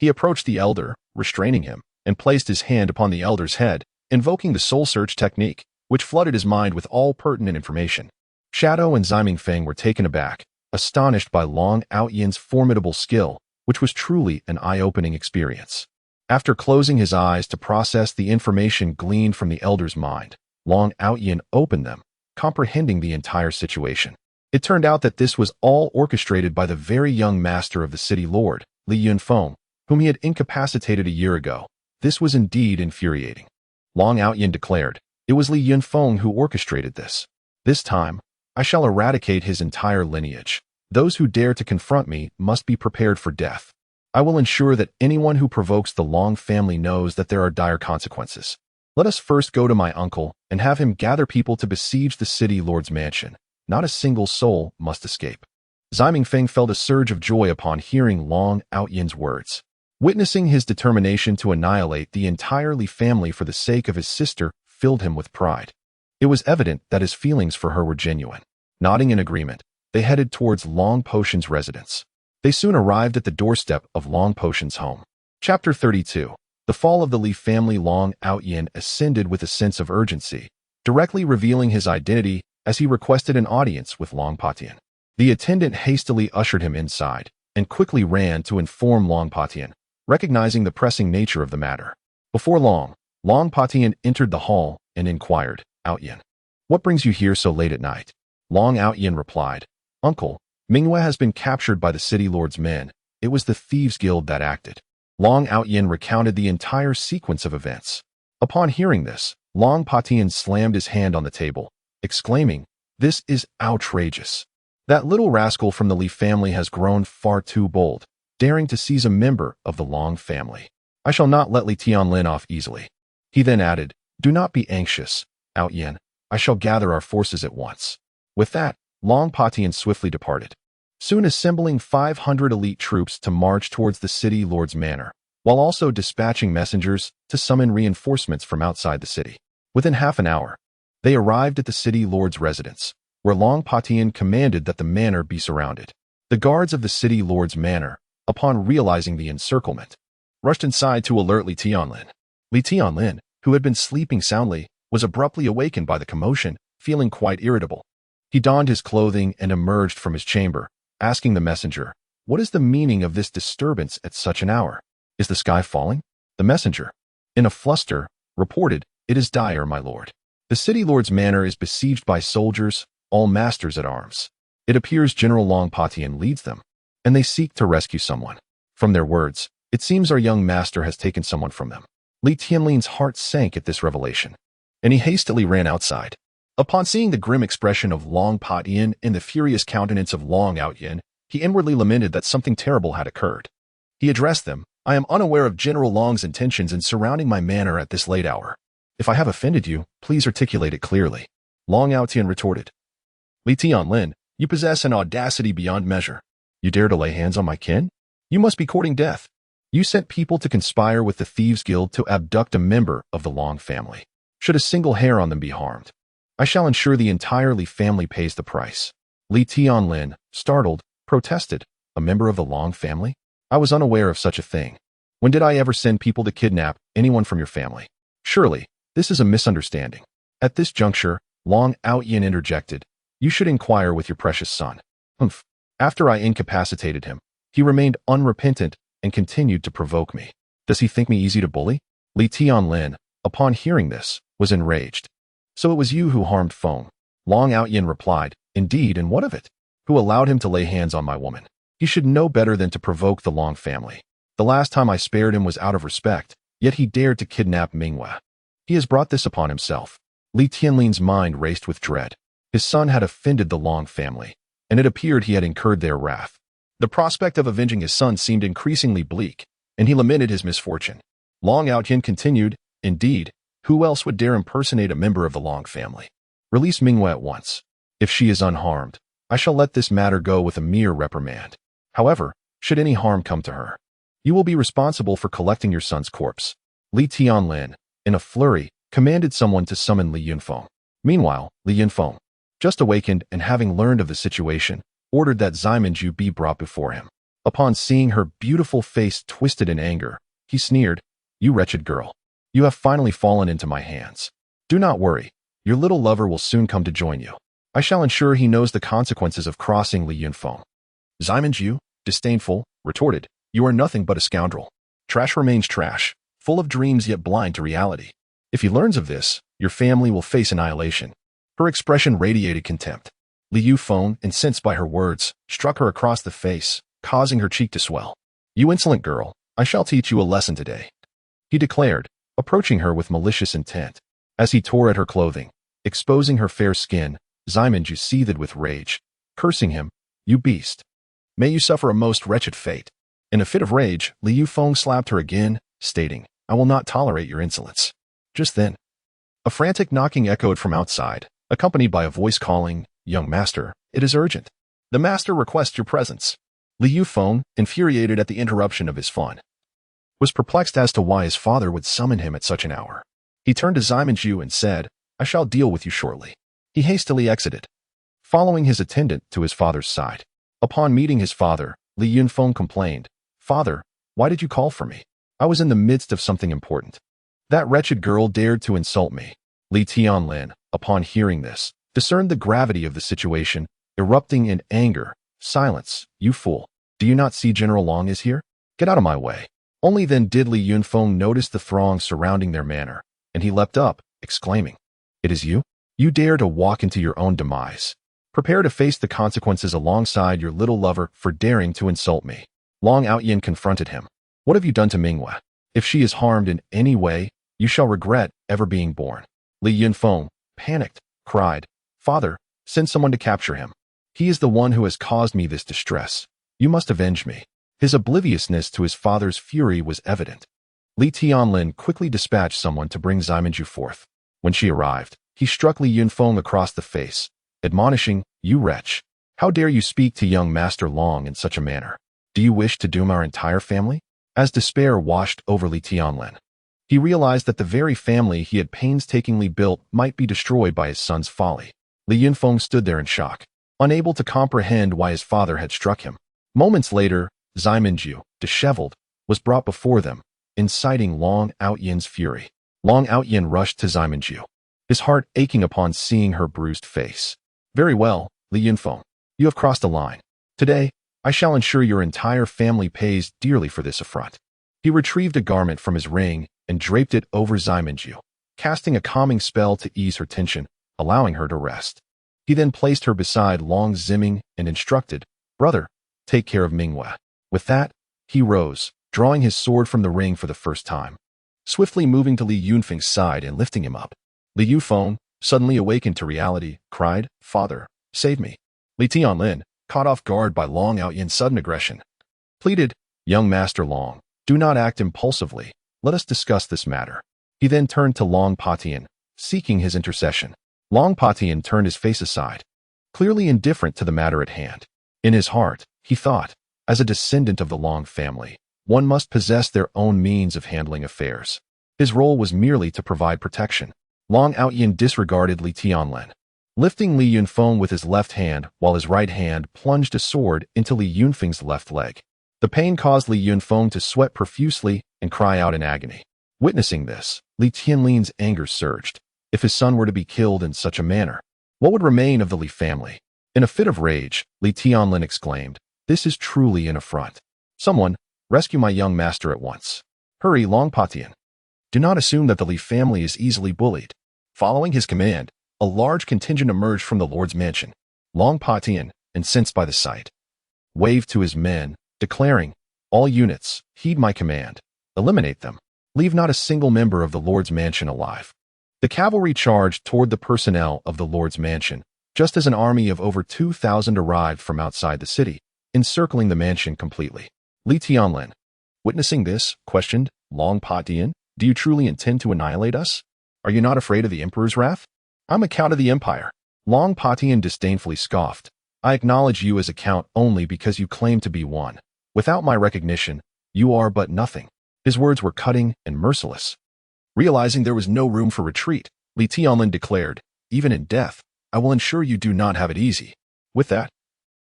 He approached the elder, restraining him, and placed his hand upon the elder's head, invoking the soul search technique, which flooded his mind with all pertinent information. Shadow and Zimming Feng were taken aback, astonished by Long Outyin's formidable skill, which was truly an eye-opening experience. After closing his eyes to process the information gleaned from the elder's mind, Long Outyin opened them, comprehending the entire situation. It turned out that this was all orchestrated by the very young master of the City Lord, Li Yunfeng, whom he had incapacitated a year ago. This was indeed infuriating. Long Outyin declared, It was Li Yunfeng who orchestrated this. This time, I shall eradicate his entire lineage. Those who dare to confront me must be prepared for death. I will ensure that anyone who provokes the Long family knows that there are dire consequences. Let us first go to my uncle and have him gather people to besiege the City Lord's mansion. Not a single soul must escape. Zimming Feng felt a surge of joy upon hearing Long Outyin's words. Witnessing his determination to annihilate the entire Li family for the sake of his sister filled him with pride. It was evident that his feelings for her were genuine. Nodding in agreement, they headed towards Long Potion's residence. They soon arrived at the doorstep of Long Potion's home. Chapter 32. The fall of the Li family. Long Outyin ascended with a sense of urgency, directly revealing his identity as he requested an audience with Long Potion. The attendant hastily ushered him inside and quickly ran to inform Long Potion, recognizing the pressing nature of the matter. Before long, Long Potion entered the hall and inquired, Outyin, what brings you here so late at night? Long Outyin replied, Uncle, Mingwei has been captured by the City Lord's men. It was the Thieves Guild that acted. Long Outyin recounted the entire sequence of events. Upon hearing this, Long Potion slammed his hand on the table, exclaiming, This is outrageous. That little rascal from the Li family has grown far too bold, daring to seize a member of the Long family. I shall not let Li Tianlin off easily. He then added, Do not be anxious, Outyin. I shall gather our forces at once. With that, Long Potion swiftly departed, soon assembling 500 elite troops to march towards the City Lord's manor, while also dispatching messengers to summon reinforcements from outside the city. Within half an hour, they arrived at the City Lord's residence, where Long Potion commanded that the manor be surrounded. The guards of the City Lord's manor, upon realizing the encirclement, rushed inside to alert Li Tianlin. Li Tianlin, who had been sleeping soundly, was abruptly awakened by the commotion, feeling quite irritable. He donned his clothing and emerged from his chamber, asking the messenger, "What is the meaning of this disturbance at such an hour? Is the sky falling?" The messenger, in a fluster, reported, "It is dire, my lord. The city lord's manor is besieged by soldiers, all masters at arms. It appears General Long Patian leads them, and they seek to rescue someone. From their words, it seems our young master has taken someone from them." Li Tianlin's heart sank at this revelation, and he hastily ran outside. Upon seeing the grim expression of Long Patian and the furious countenance of Long Outyin, he inwardly lamented that something terrible had occurred. He addressed them, "I am unaware of General Long's intentions in surrounding my manor at this late hour. If I have offended you, please articulate it clearly." Long Outyin retorted, "Li Tianlin, you possess an audacity beyond measure. You dare to lay hands on my kin? You must be courting death. You sent people to conspire with the Thieves' Guild to abduct a member of the Long family. Should a single hair on them be harmed, I shall ensure the entire Li family pays the price." Li Tianlin, startled, protested, "A member of the Long family? I was unaware of such a thing. When did I ever send people to kidnap anyone from your family? Surely, this is a misunderstanding." At this juncture, Long Outyin interjected, "You should inquire with your precious son." "Humph. After I incapacitated him, he remained unrepentant and continued to provoke me. Does he think me easy to bully?" Li Tianlin, upon hearing this, was enraged. "So it was you who harmed Feng?" Long Outyin replied, "Indeed, and what of it? Who allowed him to lay hands on my woman? He should know better than to provoke the Long family. The last time I spared him was out of respect, yet he dared to kidnap Mingwe. He has brought this upon himself." Li Tianlin's mind raced with dread. His son had offended the Long family, and it appeared he had incurred their wrath. The prospect of avenging his son seemed increasingly bleak, and he lamented his misfortune. Long Outyin continued, "Indeed, who else would dare impersonate a member of the Long family? Release Mingwe at once. If she is unharmed, I shall let this matter go with a mere reprimand. However, should any harm come to her, you will be responsible for collecting your son's corpse." Li Tianlin, in a flurry, commanded someone to summon Li Yunfeng. Meanwhile, Li Yunfeng, just awakened and having learned of the situation, ordered that Ximenju be brought before him. Upon seeing her beautiful face twisted in anger, he sneered, "You wretched girl, you have finally fallen into my hands. Do not worry, your little lover will soon come to join you. I shall ensure he knows the consequences of crossing Li Yunfeng." Ximenju, disdainful, retorted, "You are nothing but a scoundrel. Trash remains trash, full of dreams yet blind to reality. If he learns of this, your family will face annihilation." Her expression radiated contempt. Li Yunfeng, incensed by her words, struck her across the face, causing her cheek to swell. "You insolent girl, I shall teach you a lesson today," he declared, approaching her with malicious intent. As he tore at her clothing, exposing her fair skin, Ximenju seethed with rage, cursing him, "You beast. May you suffer a most wretched fate." In a fit of rage, Li Yunfeng slapped her again, stating, "I will not tolerate your insolence." Just then, a frantic knocking echoed from outside, accompanied by a voice calling, "Young master, it is urgent. The master requests your presence." Li Yunfeng, infuriated at the interruption of his fun, was perplexed as to why his father would summon him at such an hour. He turned to Ximenju and said, "I shall deal with you shortly." He hastily exited, following his attendant to his father's side. Upon meeting his father, Li Yunfeng complained, "Father, why did you call for me? I was in the midst of something important. That wretched girl dared to insult me." Li Tianlin, upon hearing this, discerned the gravity of the situation, erupting in anger. "Silence, you fool. Do you not see General Long is here? Get out of my way." Only then did Li Yunfeng notice the throng surrounding their manor, and he leapt up, exclaiming, "It is you? You dare to walk into your own demise. Prepare to face the consequences alongside your little lover for daring to insult me." Long Outyin confronted him. "What have you done to Mingwe? If she is harmed in any way, you shall regret ever being born." Li Yunfeng, panicked, cried, "Father, send someone to capture him. He is the one who has caused me this distress. You must avenge me." His obliviousness to his father's fury was evident. Li Tianlin quickly dispatched someone to bring Ximenju forth. When she arrived, he struck Li Yunfeng across the face, admonishing, "You wretch! How dare you speak to young Master Long in such a manner? Do you wish to doom our entire family?" As despair washed over Li Tianlin, he realized that the very family he had painstakingly built might be destroyed by his son's folly. Li Yunfeng stood there in shock, unable to comprehend why his father had struck him. Moments later, Ximenju, disheveled, was brought before them, inciting Long Outyen's fury. Long Outyen rushed to Ximenju, his heart aching upon seeing her bruised face. Very well, Li Yunfeng. You have crossed a line. Today, I shall ensure your entire family pays dearly for this affront. He retrieved a garment from his ring and draped it over Ximenju, casting a calming spell to ease her tension, allowing her to rest. He then placed her beside Long Ziming and instructed, "Brother, take care of Mingwe." With that, he rose, drawing his sword from the ring for the first time, swiftly moving to Li Yunfeng's side and lifting him up. Li Yunfeng, suddenly awakened to reality, cried, "Father, save me." Li Tianlin, caught off guard by Long Outyen's sudden aggression, pleaded, "Young Master Long, do not act impulsively. Let us discuss this matter." He then turned to Long Patian, seeking his intercession. Long Patian turned his face aside, clearly indifferent to the matter at hand. In his heart, he thought, as a descendant of the Long family, one must possess their own means of handling affairs. His role was merely to provide protection. Long Outyen disregarded Li Tianlin, lifting Li Yunfeng with his left hand while his right hand plunged a sword into Li Yunfeng's left leg. The pain caused Li Yunfeng to sweat profusely and cry out in agony. Witnessing this, Li Tianlin's anger surged. If his son were to be killed in such a manner, what would remain of the Li family? In a fit of rage, Li Tianlin exclaimed, "This is truly an affront. Someone, rescue my young master at once. Hurry, Long Patian. Do not assume that the Li family is easily bullied." Following his command, a large contingent emerged from the Lord's mansion. Long Patian, incensed by the sight, waved to his men, declaring, "All units, heed my command. Eliminate them. Leave not a single member of the Lord's mansion alive." The cavalry charged toward the personnel of the Lord's mansion, just as an army of over 2,000 arrived from outside the city, encircling the mansion completely. Li Tianlin, witnessing this, questioned, "Long Patian, do you truly intend to annihilate us? Are you not afraid of the Emperor's wrath?" "I'm a count of the Empire." Long Patian disdainfully scoffed. "I acknowledge you as a count only because you claim to be one. Without my recognition, you are but nothing." His words were cutting and merciless. Realizing there was no room for retreat, Li Tianlin declared, "Even in death, I will ensure you do not have it easy." With that,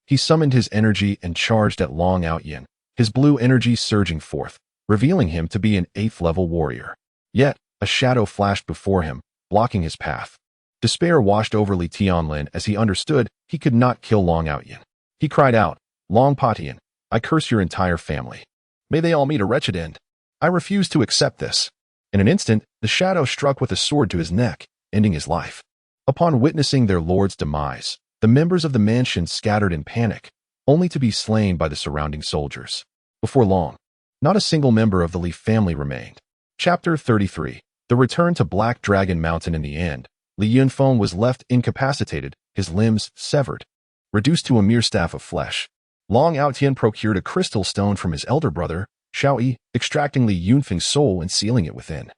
he summoned his energy and charged at Long Outyen, his blue energy surging forth, revealing him to be an 8th-level warrior. Yet, a shadow flashed before him, blocking his path. Despair washed over Li Tianlin as he understood he could not kill Long Outyen. He cried out, "Long Patian, I curse your entire family. May they all meet a wretched end. I refuse to accept this." In an instant, the shadow struck with a sword to his neck, ending his life. Upon witnessing their lord's demise, the members of the mansion scattered in panic, only to be slain by the surrounding soldiers. Before long, not a single member of the Li family remained. Chapter 33. The return to Black Dragon Mountain. In the end, Li Yunfeng was left incapacitated, his limbs severed, reduced to a mere staff of flesh. Long Outyen procured a crystal stone from his elder brother, Xiaoyi, extracting Li Yunfeng's soul and sealing it within,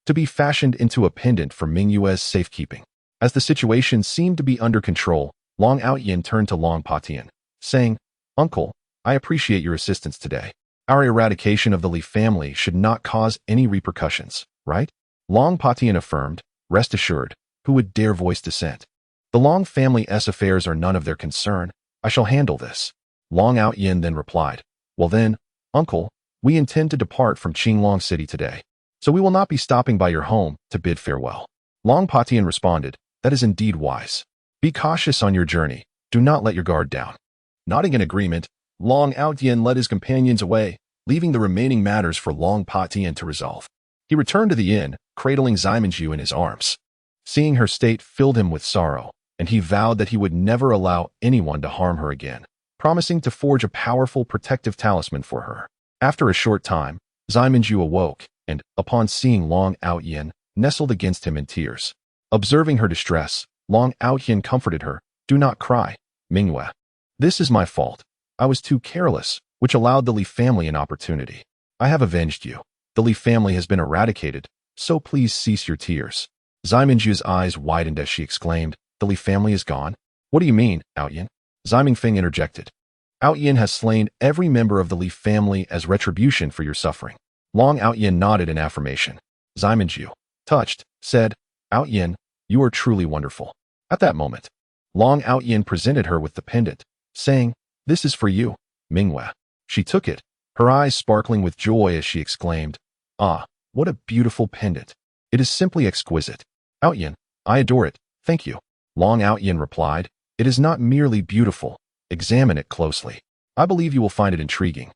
to be fashioned into a pendant for Mingyue's safekeeping. As the situation seemed to be under control, Long Outyen turned to Long Patian, saying, "Uncle, I appreciate your assistance today. Our eradication of the Li family should not cause any repercussions, right?" Long Patian affirmed, "Rest assured, who would dare voice dissent? The Long family's affairs are none of their concern. I shall handle this." Long Outyen then replied, "Well then, Uncle, we intend to depart from Qinglong City today, so we will not be stopping by your home to bid farewell." Long Patian responded, "That is indeed wise. Be cautious on your journey. Do not let your guard down." Nodding in agreement, Long Outyen led his companions away, leaving the remaining matters for Long Patian to resolve. He returned to the inn, cradling Ximenju in his arms. Seeing her state filled him with sorrow, and he vowed that he would never allow anyone to harm her again, promising to forge a powerful protective talisman for her. After a short time, Ximenju awoke, and, upon seeing Long Outyen, nestled against him in tears. Observing her distress, Long Outyen comforted her, "Do not cry, Mingyue. This is my fault. I was too careless, which allowed the Li family an opportunity. I have avenged you. The Li family has been eradicated, so please cease your tears." Ximenju's eyes widened as she exclaimed, "The Li family is gone? What do you mean, Outyen?" Ximingfeng interjected, "Outyen has slain every member of the Li family as retribution for your suffering." Long Outyen nodded in affirmation. Ximenju, touched, said, "Outyen, you are truly wonderful." At that moment, Long Outyen presented her with the pendant, saying, "This is for you, Mingyue." She took it, her eyes sparkling with joy as she exclaimed, Ah, what a beautiful pendant. It is simply exquisite. Outyin, I adore it, thank you. Long Outyin replied, it is not merely beautiful. Examine it closely. I believe you will find it intriguing.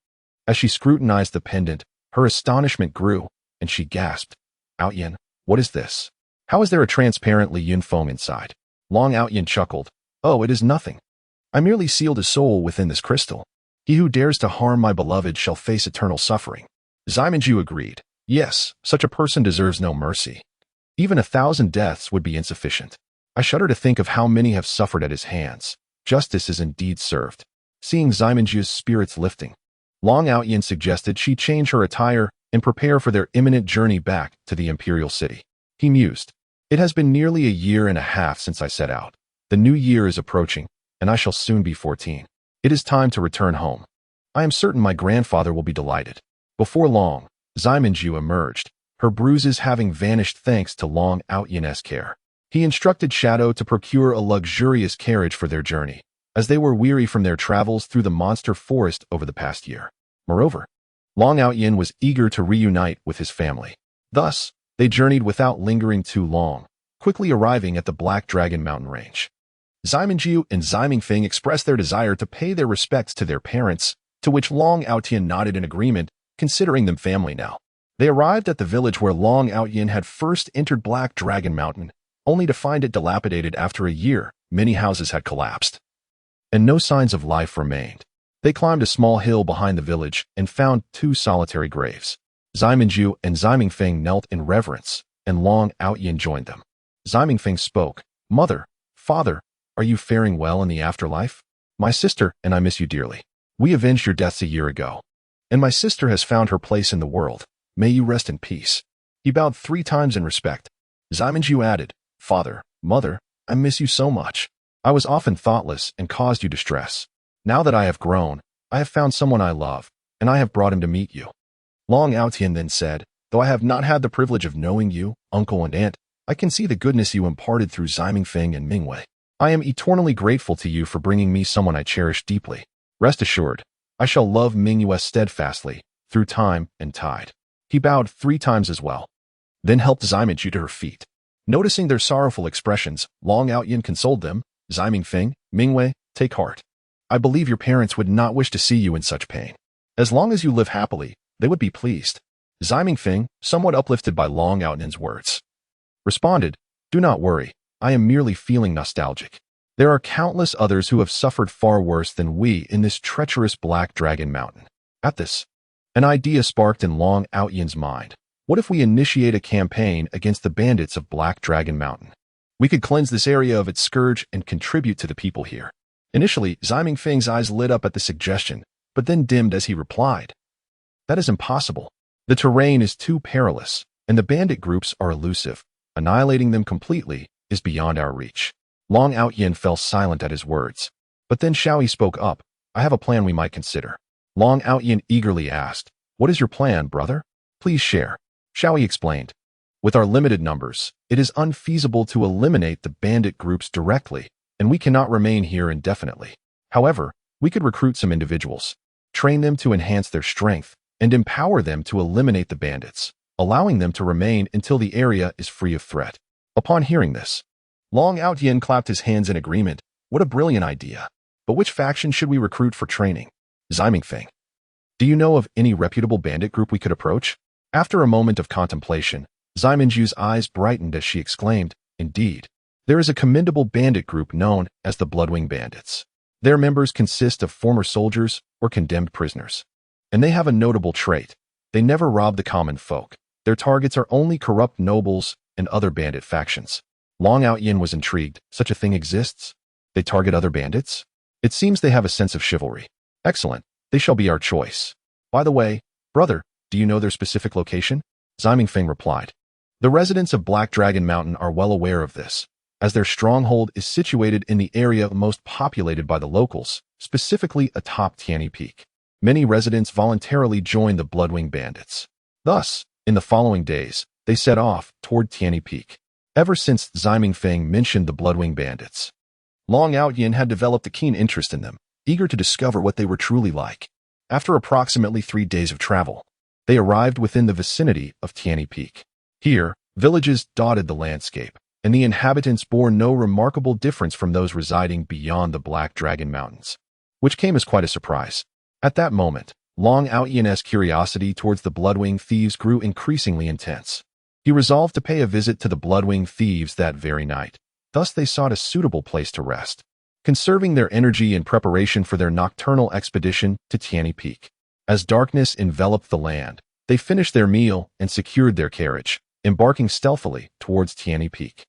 As she scrutinized the pendant, her astonishment grew, and she gasped, Outyin, what is this? How is there a transparent Yun foam inside? Long Outyin chuckled, oh, it is nothing. I merely sealed a soul within this crystal. He who dares to harm my beloved shall face eternal suffering. Ximenju agreed, yes, such a person deserves no mercy. Even 1,000 deaths would be insufficient. I shudder to think of how many have suffered at his hands. Justice is indeed served. Seeing Ximenju's spirits lifting, Long Outyin suggested she change her attire and prepare for their imminent journey back to the imperial city. He mused, it has been nearly a year and a half since I set out. The new year is approaching, and I shall soon be 14. It is time to return home. I am certain my grandfather will be delighted. Before long, Ximenju emerged, her bruises having vanished thanks to Long Outyin's care. He instructed Shadow to procure a luxurious carriage for their journey, as they were weary from their travels through the monster forest over the past year. Moreover, Long Outyin was eager to reunite with his family. Thus, they journeyed without lingering too long, quickly arriving at the Black Dragon mountain range. Ximenju and Ximingfeng expressed their desire to pay their respects to their parents, to which Long Outyin nodded in agreement, considering them family now. They arrived at the village where Long Outyin had first entered Black Dragon Mountain, only to find it dilapidated after a year. Many houses had collapsed, and no signs of life remained. They climbed a small hill behind the village and found 2 solitary graves. Ximenju and Ximingfeng knelt in reverence, and Long Outyin joined them. Ximingfeng spoke, Mother, Father, are you faring well in the afterlife? My sister and I miss you dearly. We avenged your deaths a year ago, and my sister has found her place in the world. May you rest in peace. He bowed 3 times in respect. Ximenju added, Father, Mother, I miss you so much. I was often thoughtless and caused you distress. Now that I have grown, I have found someone I love, and I have brought him to meet you. Long Outyin then said, though I have not had the privilege of knowing you, uncle and aunt, I can see the goodness you imparted through Ximingfeng and Mingwei. I am eternally grateful to you for bringing me someone I cherish deeply. Rest assured, I shall love Mingyue steadfastly, through time and tide. He bowed 3 times as well, then helped Ximenju to her feet. Noticing their sorrowful expressions, Long Outyin consoled them, Ximingfeng, Mingwei, take heart. I believe your parents would not wish to see you in such pain. As long as you live happily, they would be pleased. Ximingfeng, somewhat uplifted by Long Outyin's words, responded, do not worry, I am merely feeling nostalgic. There are countless others who have suffered far worse than we in this treacherous Black Dragon Mountain. At this, an idea sparked in Long Outyin's mind. What if we initiate a campaign against the bandits of Black Dragon Mountain? We could cleanse this area of its scourge and contribute to the people here. Initially, Ximingfeng's eyes lit up at the suggestion, but then dimmed as he replied, that is impossible. The terrain is too perilous, and the bandit groups are elusive. Annihilating them completely is beyond our reach. Long Outyin fell silent at his words, but then Shaoyi spoke up, I have a plan we might consider. Long Outyin eagerly asked, what is your plan, brother? Please share. Shaoyi explained, with our limited numbers, it is unfeasible to eliminate the bandit groups directly, and we cannot remain here indefinitely. However, we could recruit some individuals, train them to enhance their strength, and empower them to eliminate the bandits, allowing them to remain until the area is free of threat. Upon hearing this, Long Outyin clapped his hands in agreement. What a brilliant idea. But which faction should we recruit for training? Ximingfeng, do you know of any reputable bandit group we could approach? After a moment of contemplation, Ximenju's eyes brightened as she exclaimed, indeed, there is a commendable bandit group known as the Bloodwing Bandits. Their members consist of former soldiers or condemned prisoners. And they have a notable trait. They never rob the common folk. Their targets are only corrupt nobles and other bandit factions. Long Outyin was intrigued. Such a thing exists? They target other bandits? It seems they have a sense of chivalry. Excellent. They shall be our choice. By the way, brother, do you know their specific location? Ximingfeng replied. The residents of Black Dragon Mountain are well aware of this, as their stronghold is situated in the area most populated by the locals, specifically atop Tianyi Peak. Many residents voluntarily joined the Bloodwing Bandits. Thus, in the following days, they set off toward Tianyi Peak. Ever since Ximingfeng mentioned the Bloodwing Bandits, Long Outyin had developed a keen interest in them, eager to discover what they were truly like. After approximately 3 days of travel, they arrived within the vicinity of Tianyi Peak. Here, villages dotted the landscape, and the inhabitants bore no remarkable difference from those residing beyond the Black Dragon Mountains, which came as quite a surprise. At that moment, Long Outyan's curiosity towards the Bloodwing thieves grew increasingly intense. He resolved to pay a visit to the Bloodwing thieves that very night. Thus they sought a suitable place to rest, conserving their energy in preparation for their nocturnal expedition to Tianyi Peak. As darkness enveloped the land, they finished their meal and secured their carriage, embarking stealthily towards Tianyi Peak.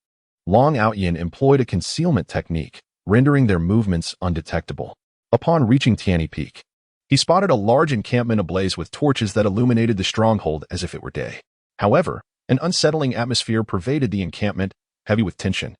Long Outyan employed a concealment technique, rendering their movements undetectable. Upon reaching Tianyi Peak, he spotted a large encampment ablaze with torches that illuminated the stronghold as if it were day. However, an unsettling atmosphere pervaded the encampment, heavy with tension,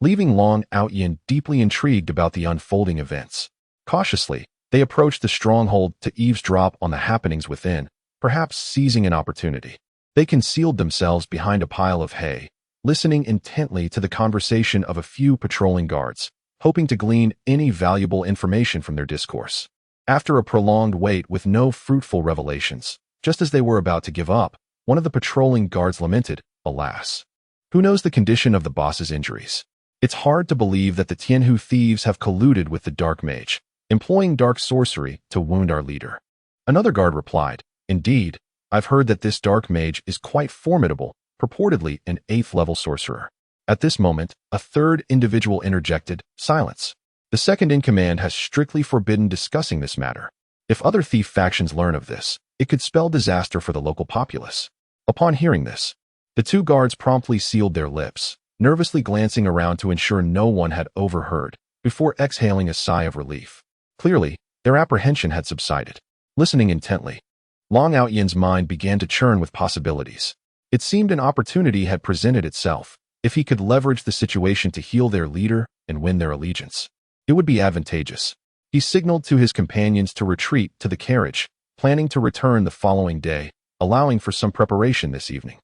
leaving Long Outyan deeply intrigued about the unfolding events. Cautiously, they approached the stronghold to eavesdrop on the happenings within, perhaps seizing an opportunity. They concealed themselves behind a pile of hay, listening intently to the conversation of a few patrolling guards, hoping to glean any valuable information from their discourse. After a prolonged wait with no fruitful revelations, just as they were about to give up, one of the patrolling guards lamented, "Alas, who knows the condition of the boss's injuries? It's hard to believe that the Tianhu thieves have colluded with the Dark Mage, employing dark sorcery to wound our leader." Another guard replied, "Indeed, I've heard that this Dark Mage is quite formidable, purportedly an 8th-level sorcerer." At this moment, a third individual interjected, "Silence. The second-in-command has strictly forbidden discussing this matter. If other thief factions learn of this, it could spell disaster for the local populace." Upon hearing this, the two guards promptly sealed their lips, nervously glancing around to ensure no one had overheard, before exhaling a sigh of relief. Clearly, their apprehension had subsided. Listening intently, Long Outyan's mind began to churn with possibilities. It seemed an opportunity had presented itself. If he could leverage the situation to heal their leader and win their allegiance, it would be advantageous. He signaled to his companions to retreat to the carriage, planning to return the following day, allowing for some preparation this evening.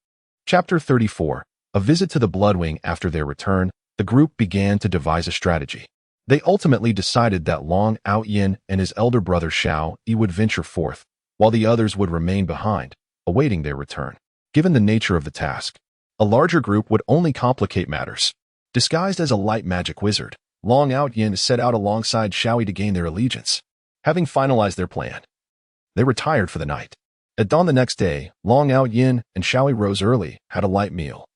Chapter 34. A visit to the Bloodwing. After their return, the group began to devise a strategy. They ultimately decided that Long Outyan and his elder brother Shao Yi would venture forth, while the others would remain behind, awaiting their return. Given the nature of the task, a larger group would only complicate matters. Disguised as a light magic wizard, Long Outyan set out alongside Shao Yi to gain their allegiance. Having finalized their plan, they retired for the night. At dawn the next day, Long Outyan and Shao Yi rose early, had a light meal,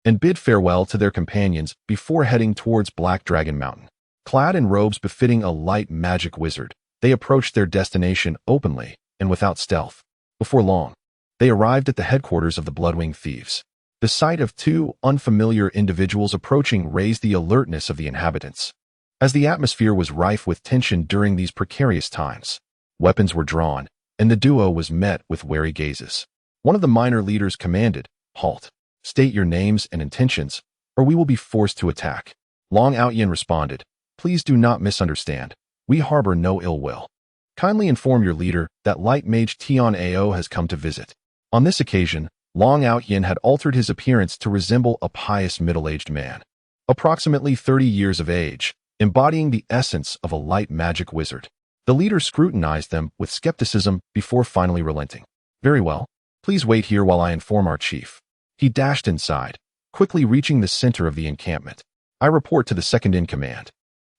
and bid farewell to their companions before heading towards Black Dragon Mountain. Clad in robes befitting a light magic wizard, they approached their destination openly and without stealth. Before long, they arrived at the headquarters of the Bloodwing thieves. The sight of two unfamiliar individuals approaching raised the alertness of the inhabitants. As the atmosphere was rife with tension during these precarious times, weapons were drawn, and the duo was met with wary gazes. One of the minor leaders commanded, "Halt. State your names and intentions, or we will be forced to attack." Long Outyan responded, "Please do not misunderstand. We harbor no ill will. Kindly inform your leader that Light Mage Tian Ao has come to visit." On this occasion, Long Outyan had altered his appearance to resemble a pious middle-aged man, approximately 30 years of age, embodying the essence of a light magic wizard. The leader scrutinized them with skepticism before finally relenting. "Very well. Please wait here while I inform our chief." He dashed inside, quickly reaching the center of the encampment. "I report to the second-in-command.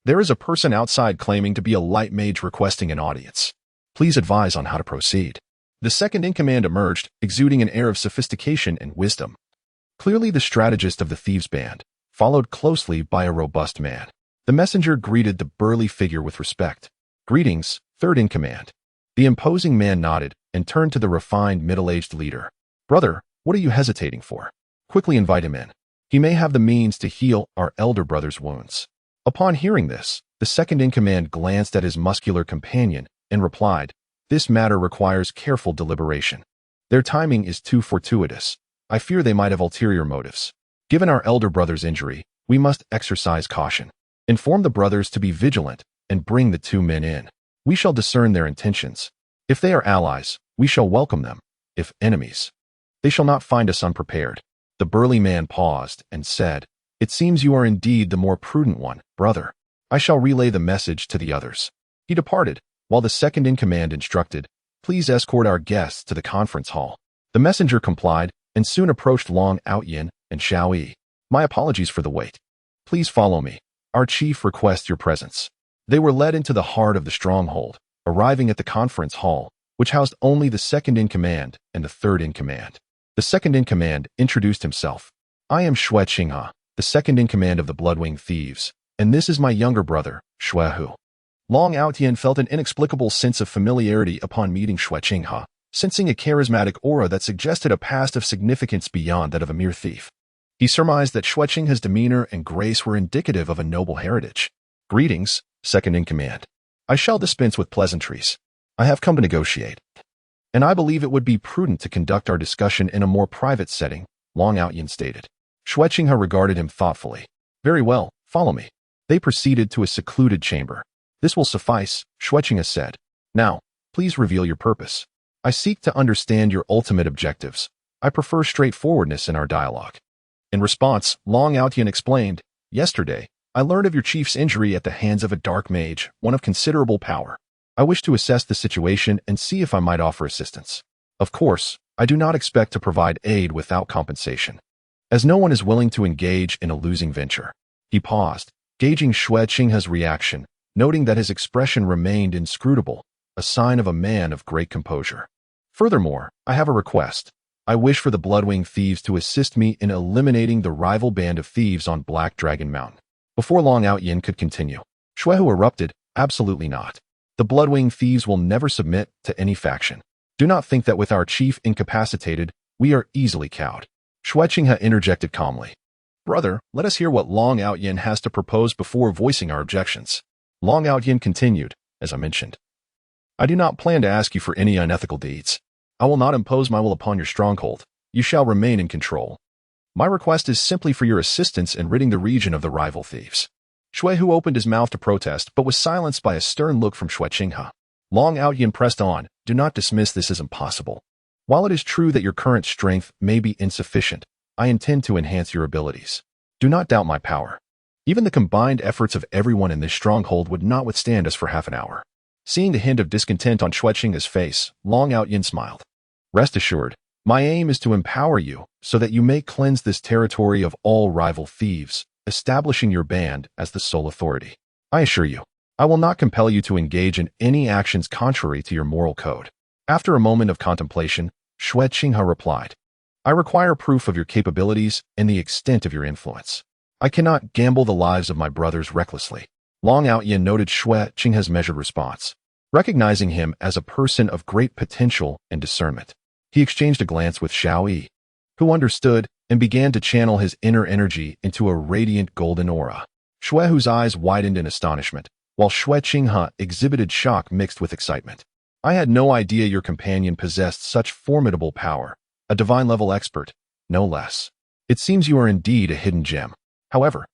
There is a person outside claiming to be a light mage requesting an audience. Please advise on how to proceed." The second-in-command emerged, exuding an air of sophistication and wisdom. Clearly the strategist of the thieves' band, followed closely by a robust man. The messenger greeted the burly figure with respect. "Greetings, third-in-command." The imposing man nodded and turned to the refined middle-aged leader. "Brother, what are you hesitating for? Quickly invite him in. He may have the means to heal our elder brother's wounds." Upon hearing this, the second-in-command glanced at his muscular companion and replied, "This matter requires careful deliberation. Their timing is too fortuitous. I fear they might have ulterior motives. Given our elder brother's injury, we must exercise caution. Inform the brothers to be vigilant and bring the two men in. We shall discern their intentions. If they are allies, we shall welcome them. If enemies, they shall not find us unprepared." The burly man paused and said, "It seems you are indeed the more prudent one, brother. I shall relay the message to the others." He departed, while the second-in-command instructed, please escort our guests to the conference hall. The messenger complied and soon approached Long Outyin and Xiao Yi. My apologies for the wait. Please follow me. Our chief requests your presence. They were led into the heart of the stronghold, arriving at the conference hall, which housed only the second-in-command and the third-in-command. The second-in-command introduced himself. I am Xue Qinghe, the second-in-command of the Bloodwing Thieves, and this is my younger brother, Xue Hu. Long Outyin felt an inexplicable sense of familiarity upon meeting Xue Qinghe, sensing a charismatic aura that suggested a past of significance beyond that of a mere thief. He surmised that Xue Qinghe's demeanor and grace were indicative of a noble heritage. Greetings, second-in-command. I shall dispense with pleasantries. I have come to negotiate. And I believe it would be prudent to conduct our discussion in a more private setting, Long Outyin stated. Xue Qinghe regarded him thoughtfully. Very well, follow me. They proceeded to a secluded chamber. This will suffice, Xue Qinghe said. Now, please reveal your purpose. I seek to understand your ultimate objectives. I prefer straightforwardness in our dialogue. In response, Long Outyin explained, Yesterday, I learned of your chief's injury at the hands of a dark mage, one of considerable power. I wish to assess the situation and see if I might offer assistance. Of course, I do not expect to provide aid without compensation, as no one is willing to engage in a losing venture. He paused, gauging Xue Qinghe's reaction, noting that his expression remained inscrutable, a sign of a man of great composure. Furthermore, I have a request. I wish for the Bloodwing Thieves to assist me in eliminating the rival band of thieves on Black Dragon Mountain. Before Long Outyin could continue, Xue Hu erupted, Absolutely not. The Bloodwing Thieves will never submit to any faction. Do not think that with our chief incapacitated, we are easily cowed. Xue Qinghe interjected calmly. Brother, let us hear what Long Outyin has to propose before voicing our objections. Long Outyin continued, as I mentioned. I do not plan to ask you for any unethical deeds. I will not impose my will upon your stronghold. You shall remain in control. My request is simply for your assistance in ridding the region of the rival thieves. Xue Hu opened his mouth to protest, but was silenced by a stern look from Xue Qinghe. Long Outyin pressed on, Do not dismiss this as impossible. While it is true that your current strength may be insufficient, I intend to enhance your abilities. Do not doubt my power. Even the combined efforts of everyone in this stronghold would not withstand us for half an hour. Seeing the hint of discontent on Xue Qinghe's face, Long Outyin smiled. Rest assured, my aim is to empower you so that you may cleanse this territory of all rival thieves, establishing your band as the sole authority. I assure you, I will not compel you to engage in any actions contrary to your moral code. After a moment of contemplation, Xue Qinghe replied, I require proof of your capabilities and the extent of your influence. I cannot gamble the lives of my brothers recklessly. Long Outyin noted Xue Qinghe's measured response, recognizing him as a person of great potential and discernment. He exchanged a glance with Xiao Yi, who understood and began to channel his inner energy into a radiant golden aura. Xue Hu's eyes widened in astonishment, while Xue Qinghe exhibited shock mixed with excitement. I had no idea your companion possessed such formidable power, a divine-level expert, no less. It seems you are indeed a hidden gem. However,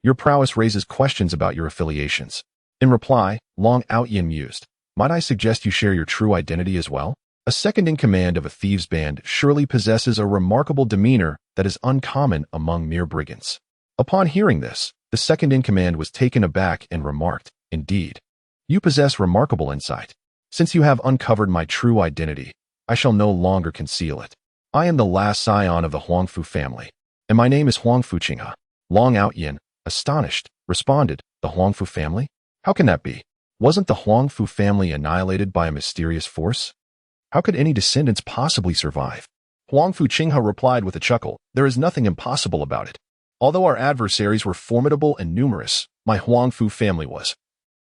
your prowess raises questions about your affiliations. In reply, Long Outyin mused, Might I suggest you share your true identity as well? A second-in-command of a thieves' band surely possesses a remarkable demeanor that is uncommon among mere brigands. Upon hearing this, the second-in-command was taken aback and remarked, Indeed, you possess remarkable insight. Since you have uncovered my true identity, I shall no longer conceal it. I am the last scion of the Huangfu family, and my name is Huangfu Qinghe. Long Outyin, astonished, responded, The Huangfu family? How can that be? Wasn't the Huangfu family annihilated by a mysterious force? How could any descendants possibly survive? Huangfu Qinghe replied with a chuckle, There is nothing impossible about it. Although our adversaries were formidable and numerous, my Huangfu family was,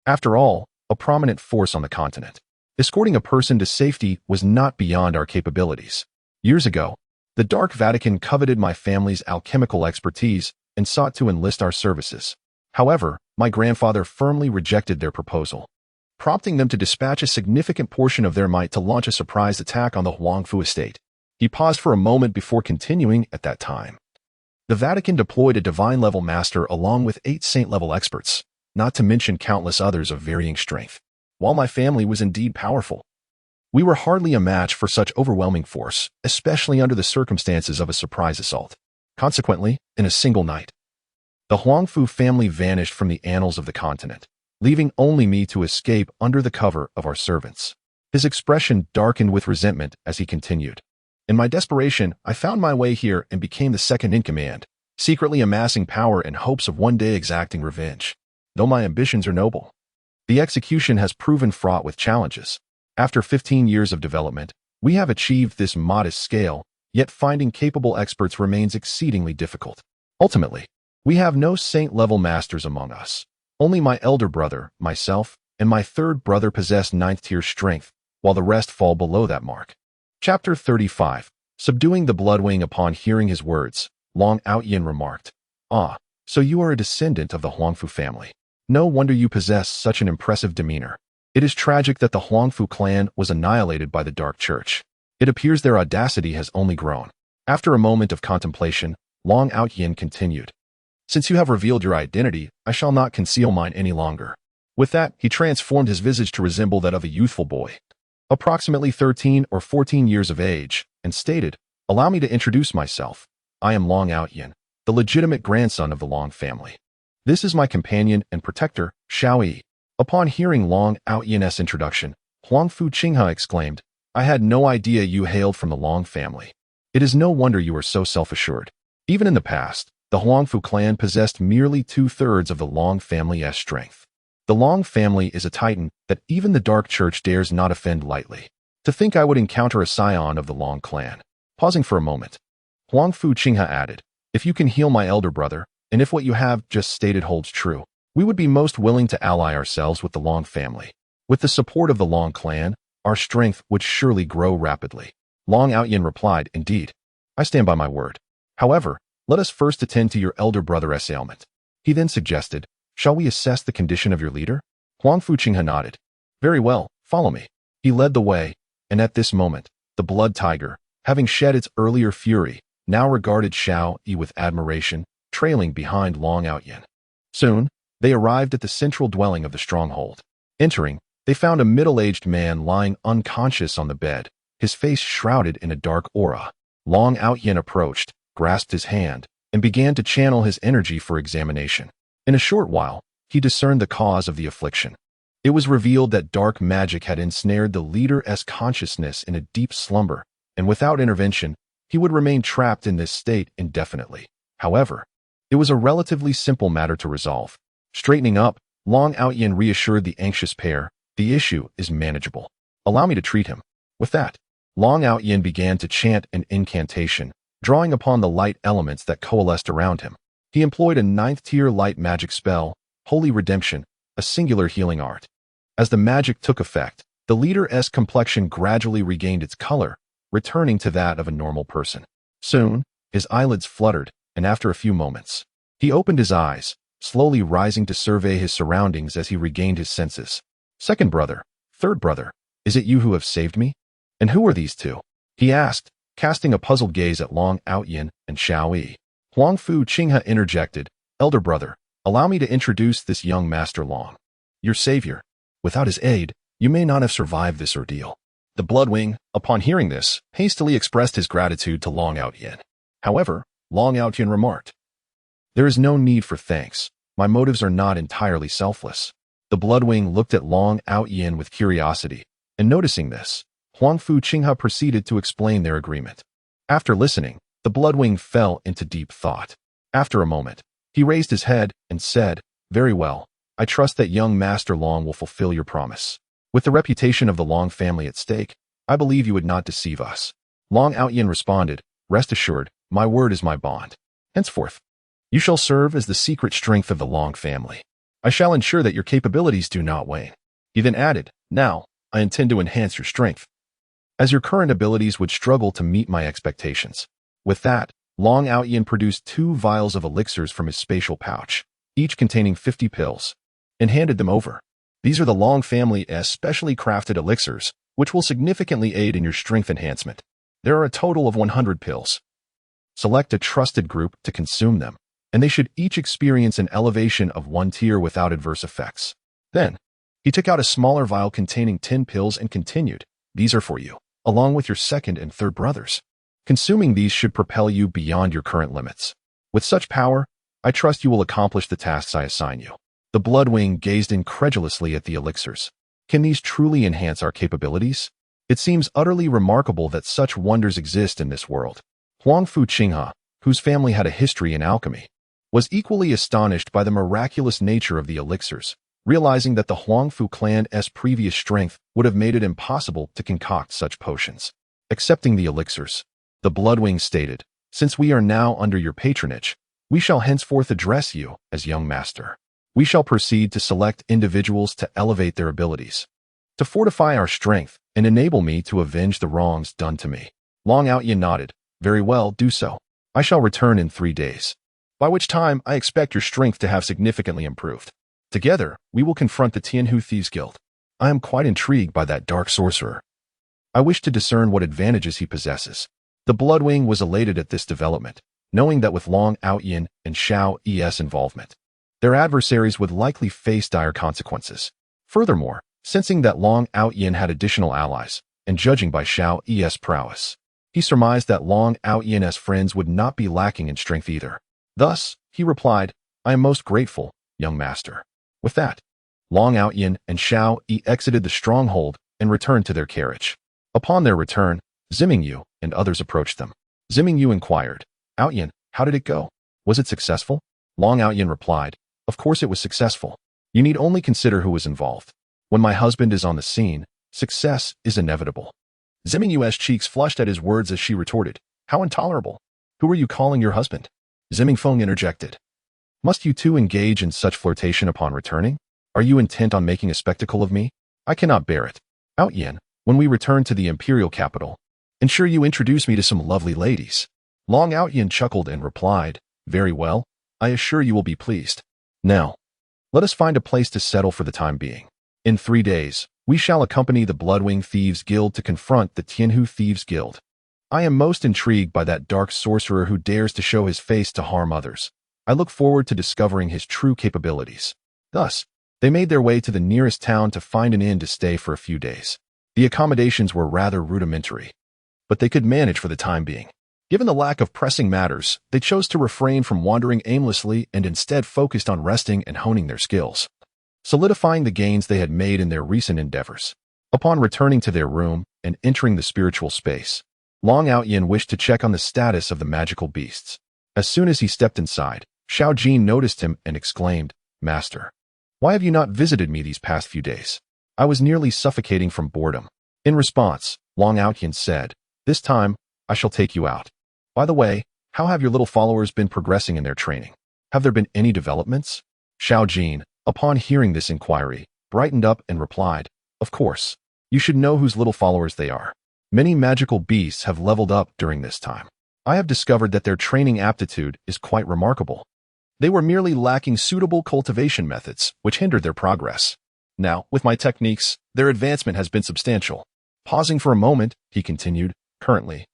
after all, a prominent force on the continent. Escorting a person to safety was not beyond our capabilities. Years ago, the Dark Vatican coveted my family's alchemical expertise and sought to enlist our services. However, my grandfather firmly rejected their proposal, prompting them to dispatch a significant portion of their might to launch a surprise attack on the Huangfu estate. He paused for a moment before continuing. At that time, the Vatican deployed a divine-level master along with 8 saint-level experts, not to mention countless others of varying strength. While my family was indeed powerful, we were hardly a match for such overwhelming force, especially under the circumstances of a surprise assault. Consequently, in a single night, the Huangfu family vanished from the annals of the continent, leaving only me to escape under the cover of our servants. His expression darkened with resentment as he continued. In my desperation, I found my way here and became the second in command, secretly amassing power in hopes of one day exacting revenge. Though my ambitions are noble, the execution has proven fraught with challenges. After 15 years of development, we have achieved this modest scale, yet finding capable experts remains exceedingly difficult. Ultimately, we have no saint-level masters among us. Only my elder brother, myself, and my third brother possess 9th-tier strength, while the rest fall below that mark. Chapter 35. Subduing the Bloodwing. Upon hearing his words, Long Outyin remarked, "Ah, so you are a descendant of the Huangfu family. No wonder you possess such an impressive demeanor. It is tragic that the Huangfu clan was annihilated by the Dark Church. It appears their audacity has only grown." After a moment of contemplation, Long Outyin continued, "Since you have revealed your identity, I shall not conceal mine any longer." With that, he transformed his visage to resemble that of a youthful boy, approximately 13 or 14 years of age, and stated, "Allow me to introduce myself. I am Long Outyin, the legitimate grandson of the Long family. This is my companion and protector, Xiao Yi." Upon hearing Long Outyin's introduction, Huangfu Qinghe exclaimed, "I had no idea you hailed from the Long family. It is no wonder you are so self-assured." Even in the past, the Huangfu clan possessed merely 2/3 of the Long family's strength. The Long family is a titan that even the Dark Church dares not offend lightly. To think I would encounter a scion of the Long clan. Pausing for a moment, Huangfu Qinghe added, "If you can heal my elder brother, and if what you have just stated holds true, we would be most willing to ally ourselves with the Long family. With the support of the Long clan, our strength would surely grow rapidly." Long Outyin replied, "Indeed, I stand by my word. However, let us first attend to your elder brother's ailment." He then suggested, "Shall we assess the condition of your leader?" Huangfu Qinghe nodded. "Very well, follow me." He led the way, and at this moment, the blood tiger, having shed its earlier fury, now regarded Xiao Yi with admiration, trailing behind Long Outyin. Soon, they arrived at the central dwelling of the stronghold. Entering, they found a middle-aged man lying unconscious on the bed, his face shrouded in a dark aura. Long Outyin approached, grasped his hand, and began to channel his energy for examination. In a short while, he discerned the cause of the affliction. It was revealed that dark magic had ensnared the leader's consciousness in a deep slumber, and without intervention, he would remain trapped in this state indefinitely. However, it was a relatively simple matter to resolve. Straightening up, Long Outyin reassured the anxious pair, "The issue is manageable. Allow me to treat him." With that, Long Outyin began to chant an incantation, drawing upon the light elements that coalesced around him. He employed a 9th-tier light magic spell, Holy Redemption, a singular healing art. As the magic took effect, the leader's complexion gradually regained its color, returning to that of a normal person. Soon, his eyelids fluttered, and after a few moments, he opened his eyes, slowly rising to survey his surroundings as he regained his senses. "Second brother, third brother, is it you who have saved me? And who are these two?" he asked, casting a puzzled gaze at Long Outyin and Xiao Yi. Huangfu Qinghe interjected, "Elder brother, allow me to introduce this young Master Long, your savior. Without his aid, you may not have survived this ordeal." The Bloodwing, upon hearing this, hastily expressed his gratitude to Long Outyin. However, Long Outyin remarked, "There is no need for thanks. My motives are not entirely selfless." The Bloodwing looked at Long Outyin with curiosity, and noticing this, Huangfu Qinghe proceeded to explain their agreement. After listening, the Bloodwing fell into deep thought. After a moment, he raised his head and said, "Very well. I trust that young Master Long will fulfill your promise. With the reputation of the Long family at stake, I believe you would not deceive us." Long Outyin responded, "Rest assured, my word is my bond. Henceforth, you shall serve as the secret strength of the Long family. I shall ensure that your capabilities do not wane." He then added, "Now, I intend to enhance your strength, as your current abilities would struggle to meet my expectations." With that, Long Outyin produced 2 vials of elixirs from his spatial pouch, each containing 50 pills, and handed them over. "These are the Long family's specially crafted elixirs, which will significantly aid in your strength enhancement. There are a total of 100 pills. Select a trusted group to consume them, and they should each experience an elevation of 1 tier without adverse effects." Then, he took out a smaller vial containing 10 pills and continued, "These are for you, along with your second and third brothers. Consuming these should propel you beyond your current limits. With such power, I trust you will accomplish the tasks I assign you." The Bloodwing gazed incredulously at the elixirs. Can these truly enhance our capabilities? It seems utterly remarkable that such wonders exist in this world. Huangfu Qinghe, whose family had a history in alchemy, was equally astonished by the miraculous nature of the elixirs, realizing that the Huangfu clan's previous strength would have made it impossible to concoct such potions. Accepting the elixirs, the Bloodwing stated, "Since we are now under your patronage, we shall henceforth address you as young master. We shall proceed to select individuals to elevate their abilities, to fortify our strength and enable me to avenge the wrongs done to me." Long Outyin nodded. "Very well, do so. I shall return in 3 days, by which time I expect your strength to have significantly improved. Together, we will confront the Tianhu Thieves Guild. I am quite intrigued by that dark sorcerer. I wish to discern what advantages he possesses." The Bloodwing was elated at this development, knowing that with Long Outyin and Xiao's involvement, their adversaries would likely face dire consequences. Furthermore, sensing that Long Outyin had additional allies, and judging by Xiao's prowess, he surmised that Long Outyin's friends would not be lacking in strength either. Thus, he replied, "I am most grateful, young master." With that, Long Outyin and Xiao exited the stronghold and returned to their carriage. Upon their return, Zimingyu and others approached them. Zimingyu inquired, "Outyin, how did it go? Was it successful?" Long Outyin replied, "Of course it was successful. You need only consider who was involved. When my husband is on the scene, success is inevitable." Zimingyu's cheeks flushed at his words as she retorted, "How intolerable! Who are you calling your husband?" Zimingfeng interjected, "Must you two engage in such flirtation upon returning? Are you intent on making a spectacle of me? I cannot bear it. Outyin, when we return to the imperial capital, ensure you introduce me to some lovely ladies." Long Outyin chuckled and replied, "Very well, I assure you will be pleased. Now, let us find a place to settle for the time being. In 3 days, we shall accompany the Bloodwing Thieves Guild to confront the Tianhu Thieves Guild. I am most intrigued by that dark sorcerer who dares to show his face to harm others. I look forward to discovering his true capabilities." Thus, they made their way to the nearest town to find an inn to stay for a few days. The accommodations were rather rudimentary, but they could manage for the time being. Given the lack of pressing matters, they chose to refrain from wandering aimlessly and instead focused on resting and honing their skills, solidifying the gains they had made in their recent endeavors. Upon returning to their room and entering the spiritual space, Long Outyin wished to check on the status of the magical beasts. As soon as he stepped inside, Xiao Jin noticed him and exclaimed, "Master, why have you not visited me these past few days? I was nearly suffocating from boredom." In response, Long Outyin said, "This time, I shall take you out. By the way, how have your little followers been progressing in their training? Have there been any developments?" Xiao Jin, upon hearing this inquiry, brightened up and replied, "Of course. You should know whose little followers they are. Many magical beasts have leveled up during this time. I have discovered that their training aptitude is quite remarkable. They were merely lacking suitable cultivation methods, which hindered their progress. Now, with my techniques, their advancement has been substantial." Pausing for a moment, he continued, "Currently,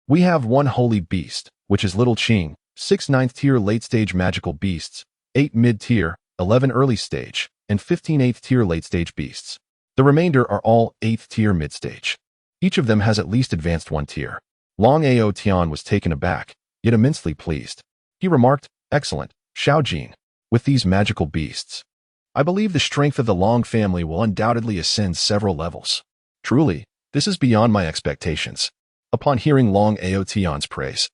we have 1 holy beast, which is Little Qing, 6 9th-tier late-stage magical beasts, 8 mid-tier, 11 early-stage, and 15 8th-tier late-stage beasts. The remainder are all 8th-tier mid-stage. Each of them has at least advanced 1 tier." Long Ao Tian was taken aback, yet immensely pleased. He remarked, "Excellent, Xiao Jin. With these magical beasts, I believe the strength of the Long family will undoubtedly ascend several levels. Truly, this is beyond my expectations." Upon hearing Long Ao Tian's praise,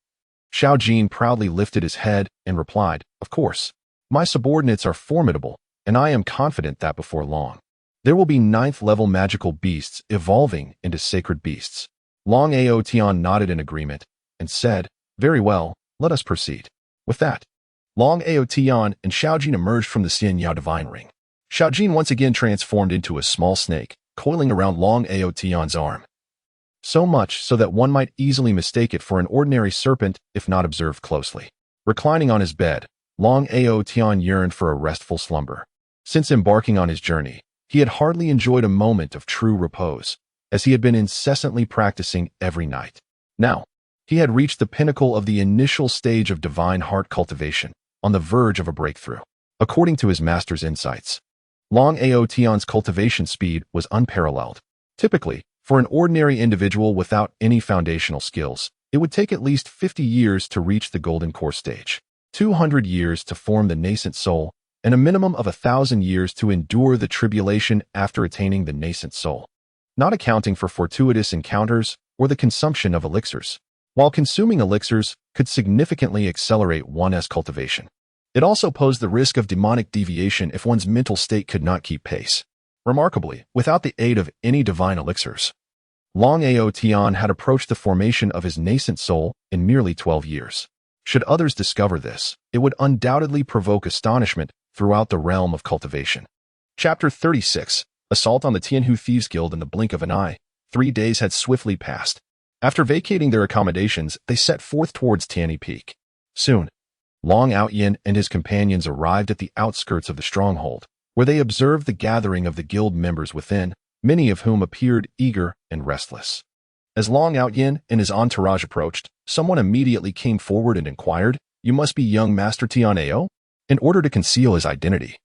Xiao Jin proudly lifted his head and replied, "Of course, my subordinates are formidable, and I am confident that before long, there will be 9th-level magical beasts evolving into sacred beasts." Long Ao Tian nodded in agreement and said, "Very well, let us proceed." With that, Long Ao Tian and Xiao Jin emerged from the Xian Yao Divine Ring. Xiao Jin once again transformed into a small snake, coiling around Long Ao Tian's arm. So much so that one might easily mistake it for an ordinary serpent if not observed closely. Reclining on his bed, Long Ao Tian yearned for a restful slumber. Since embarking on his journey, he had hardly enjoyed a moment of true repose, as he had been incessantly practicing every night. Now, he had reached the pinnacle of the initial stage of divine heart cultivation, on the verge of a breakthrough. According to his master's insights, Long Ao Tian's cultivation speed was unparalleled. Typically, for an ordinary individual without any foundational skills, it would take at least 50 years to reach the golden core stage, 200 years to form the nascent soul, and a minimum of 1,000 years to endure the tribulation after attaining the nascent soul, not accounting for fortuitous encounters or the consumption of elixirs. While consuming elixirs could significantly accelerate one's cultivation, it also posed the risk of demonic deviation if one's mental state could not keep pace. Remarkably, without the aid of any divine elixirs, Long Ao Tian had approached the formation of his nascent soul in merely 12 years. Should others discover this, it would undoubtedly provoke astonishment throughout the realm of cultivation. Chapter 36. Assault on the Tianhu Thieves Guild in the blink of an eye. 3 days had swiftly passed. After vacating their accommodations, they set forth towards Tianyi Peak. Soon, Long Outyin and his companions arrived at the outskirts of the stronghold, where they observed the gathering of the guild members within, many of whom appeared eager and restless. As Long Outyin and his entourage approached, someone immediately came forward and inquired, "You must be young Master Tian Ao?" In order to conceal his identity,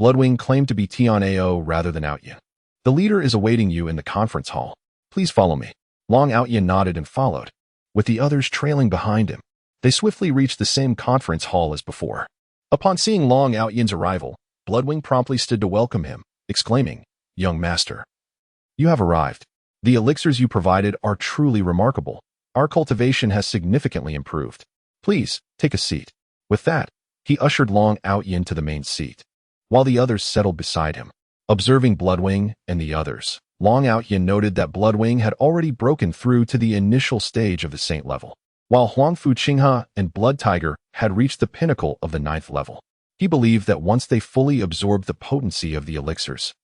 Bloodwing claimed to be Tian Ao rather than Outyin. "The leader is awaiting you in the conference hall. Please follow me." Long Outyin nodded and followed, with the others trailing behind him. They swiftly reached the same conference hall as before. Upon seeing Long Outyin's arrival, Bloodwing promptly stood to welcome him, exclaiming, "Young master, you have arrived. The elixirs you provided are truly remarkable. Our cultivation has significantly improved. Please, take a seat." With that, he ushered Long Outyin to the main seat, while the others settled beside him. Observing Bloodwing and the others, Long Outyin noted that Bloodwing had already broken through to the initial stage of the Saint level, while Huangfu Qinghe and Blood Tiger had reached the pinnacle of the 9th level. He believed that once they fully absorbed the potency of the elixirs,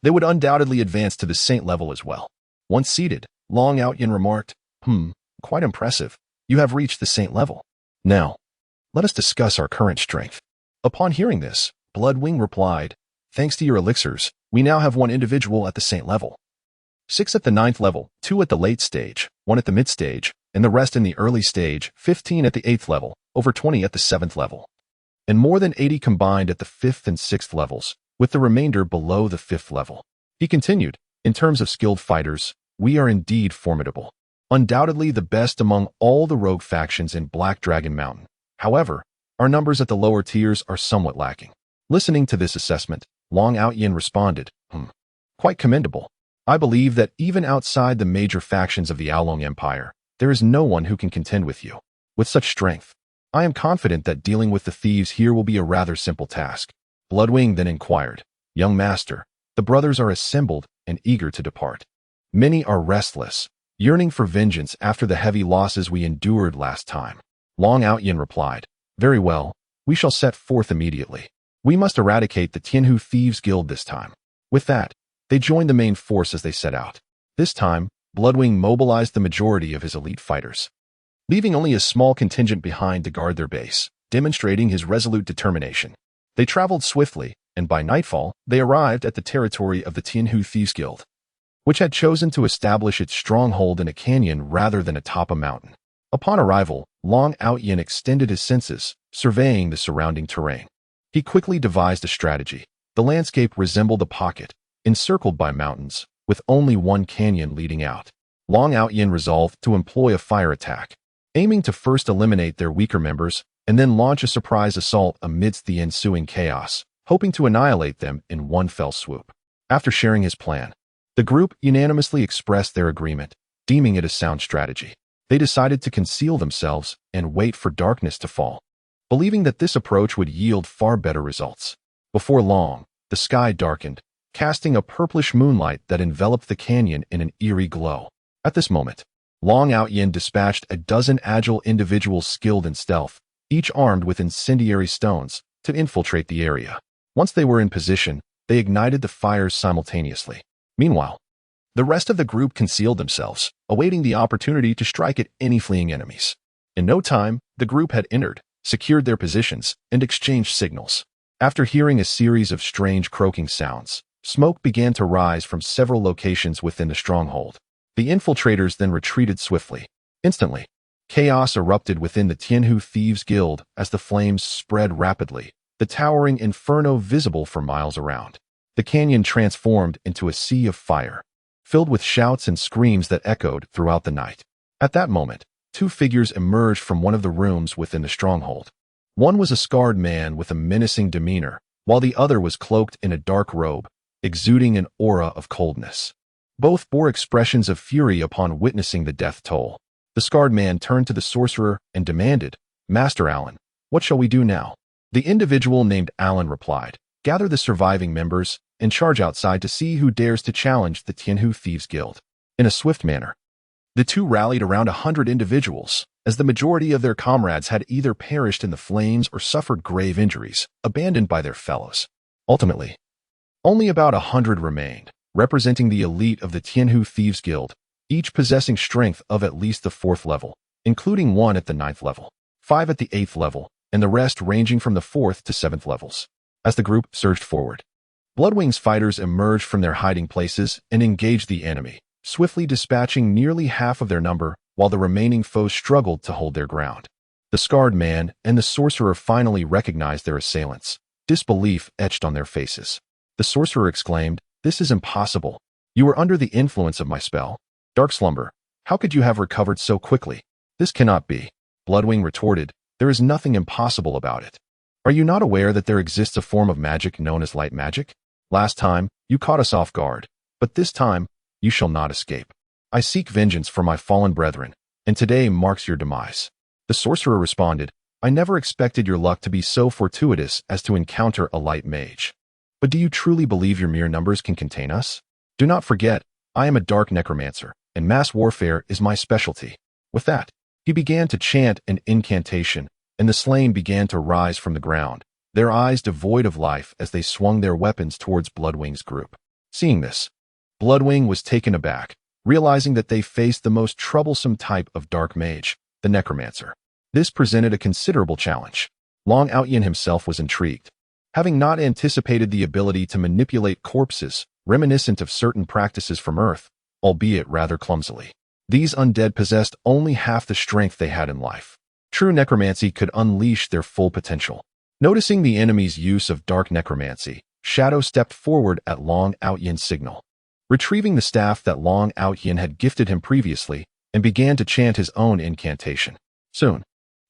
they would undoubtedly advance to the Saint level as well. Once seated, Long Outyin remarked, "Quite impressive. You have reached the Saint level. Now, let us discuss our current strength." Upon hearing this, Bloodwing replied, "Thanks to your elixirs, we now have 1 individual at the Saint level, 6 at the 9th level, 2 at the late stage, 1 at the mid stage, and the rest in the early stage, 15 at the 8th level, over 20 at the 7th level, and more than 80 combined at the 5th and 6th levels, with the remainder below the 5th level." He continued, "In terms of skilled fighters, we are indeed formidable. Undoubtedly the best among all the rogue factions in Black Dragon Mountain. However, our numbers at the lower tiers are somewhat lacking." Listening to this assessment, Long Outyin responded, "Quite commendable. I believe that even outside the major factions of the Aolong Empire, there is no one who can contend with you. With such strength, I am confident that dealing with the thieves here will be a rather simple task." Bloodwing then inquired, "Young master, the brothers are assembled and eager to depart. Many are restless, yearning for vengeance after the heavy losses we endured last time." Long Outyin replied, "Very well, we shall set forth immediately. We must eradicate the Tianhu Thieves Guild this time." With that, they joined the main force as they set out. This time, Bloodwing mobilized the majority of his elite fighters, leaving only a small contingent behind to guard their base, demonstrating his resolute determination. They traveled swiftly, and by nightfall, they arrived at the territory of the Tianhu Thieves Guild, which had chosen to establish its stronghold in a canyon rather than atop a mountain. Upon arrival, Long Outyin extended his senses, surveying the surrounding terrain. He quickly devised a strategy. The landscape resembled a pocket, encircled by mountains, with only one canyon leading out. Long Outyin resolved to employ a fire attack, aiming to first eliminate their weaker members and then launch a surprise assault amidst the ensuing chaos, hoping to annihilate them in one fell swoop. After sharing his plan, the group unanimously expressed their agreement, deeming it a sound strategy. They decided to conceal themselves and wait for darkness to fall, believing that this approach would yield far better results. Before long, the sky darkened, casting a purplish moonlight that enveloped the canyon in an eerie glow. At this moment, Long Outyin dispatched a dozen agile individuals skilled in stealth, each armed with incendiary stones, to infiltrate the area. Once they were in position, they ignited the fires simultaneously. Meanwhile, the rest of the group concealed themselves, awaiting the opportunity to strike at any fleeing enemies. In no time, the group had entered, secured their positions, and exchanged signals. After hearing a series of strange croaking sounds, smoke began to rise from several locations within the stronghold. The infiltrators then retreated swiftly. Instantly, chaos erupted within the Tianhu Thieves Guild as the flames spread rapidly, the towering inferno visible for miles around. The canyon transformed into a sea of fire, filled with shouts and screams that echoed throughout the night. At that moment, 2 figures emerged from one of the rooms within the stronghold. One was a scarred man with a menacing demeanor, while the other was cloaked in a dark robe, exuding an aura of coldness. Both bore expressions of fury upon witnessing the death toll. The scarred man turned to the sorcerer and demanded, "Master Alan, what shall we do now?" The individual named Alan replied, "Gather the surviving members and charge outside to see who dares to challenge the Tianhu Thieves Guild." In a swift manner, the two rallied around 100 individuals, as the majority of their comrades had either perished in the flames or suffered grave injuries, abandoned by their fellows. Ultimately, only about 100 remained, representing the elite of the Tianhu Thieves Guild, each possessing strength of at least the 4th level, including one at the 9th level, 5 at the 8th level, and the rest ranging from the 4th to 7th levels. As the group surged forward, Bloodwing's fighters emerged from their hiding places and engaged the enemy, swiftly dispatching nearly half of their number, while the remaining foes struggled to hold their ground. The scarred man and the sorcerer finally recognized their assailants, disbelief etched on their faces. The sorcerer exclaimed, "This is impossible. You were under the influence of my spell. Dark Slumber, how could you have recovered so quickly? This cannot be." Bloodwing retorted, "There is nothing impossible about it. Are you not aware that there exists a form of magic known as light magic? Last time, you caught us off guard, but this time, you shall not escape. I seek vengeance for my fallen brethren, and today marks your demise." The sorcerer responded, "I never expected your luck to be so fortuitous as to encounter a light mage. But do you truly believe your mere numbers can contain us? Do not forget, I am a dark necromancer, and mass warfare is my specialty." With that, he began to chant an incantation, and the slain began to rise from the ground, their eyes devoid of life as they swung their weapons towards Bloodwing's group. Seeing this, Bloodwing was taken aback, realizing that they faced the most troublesome type of dark mage, the necromancer. This presented a considerable challenge. Long Outyin himself was intrigued. Having not anticipated the ability to manipulate corpses, reminiscent of certain practices from Earth, albeit rather clumsily, these undead possessed only half the strength they had in life. True necromancy could unleash their full potential. Noticing the enemy's use of dark necromancy, Shadow stepped forward at Long Outyin's signal, retrieving the staff that Long Outyin had gifted him previously, and began to chant his own incantation. Soon,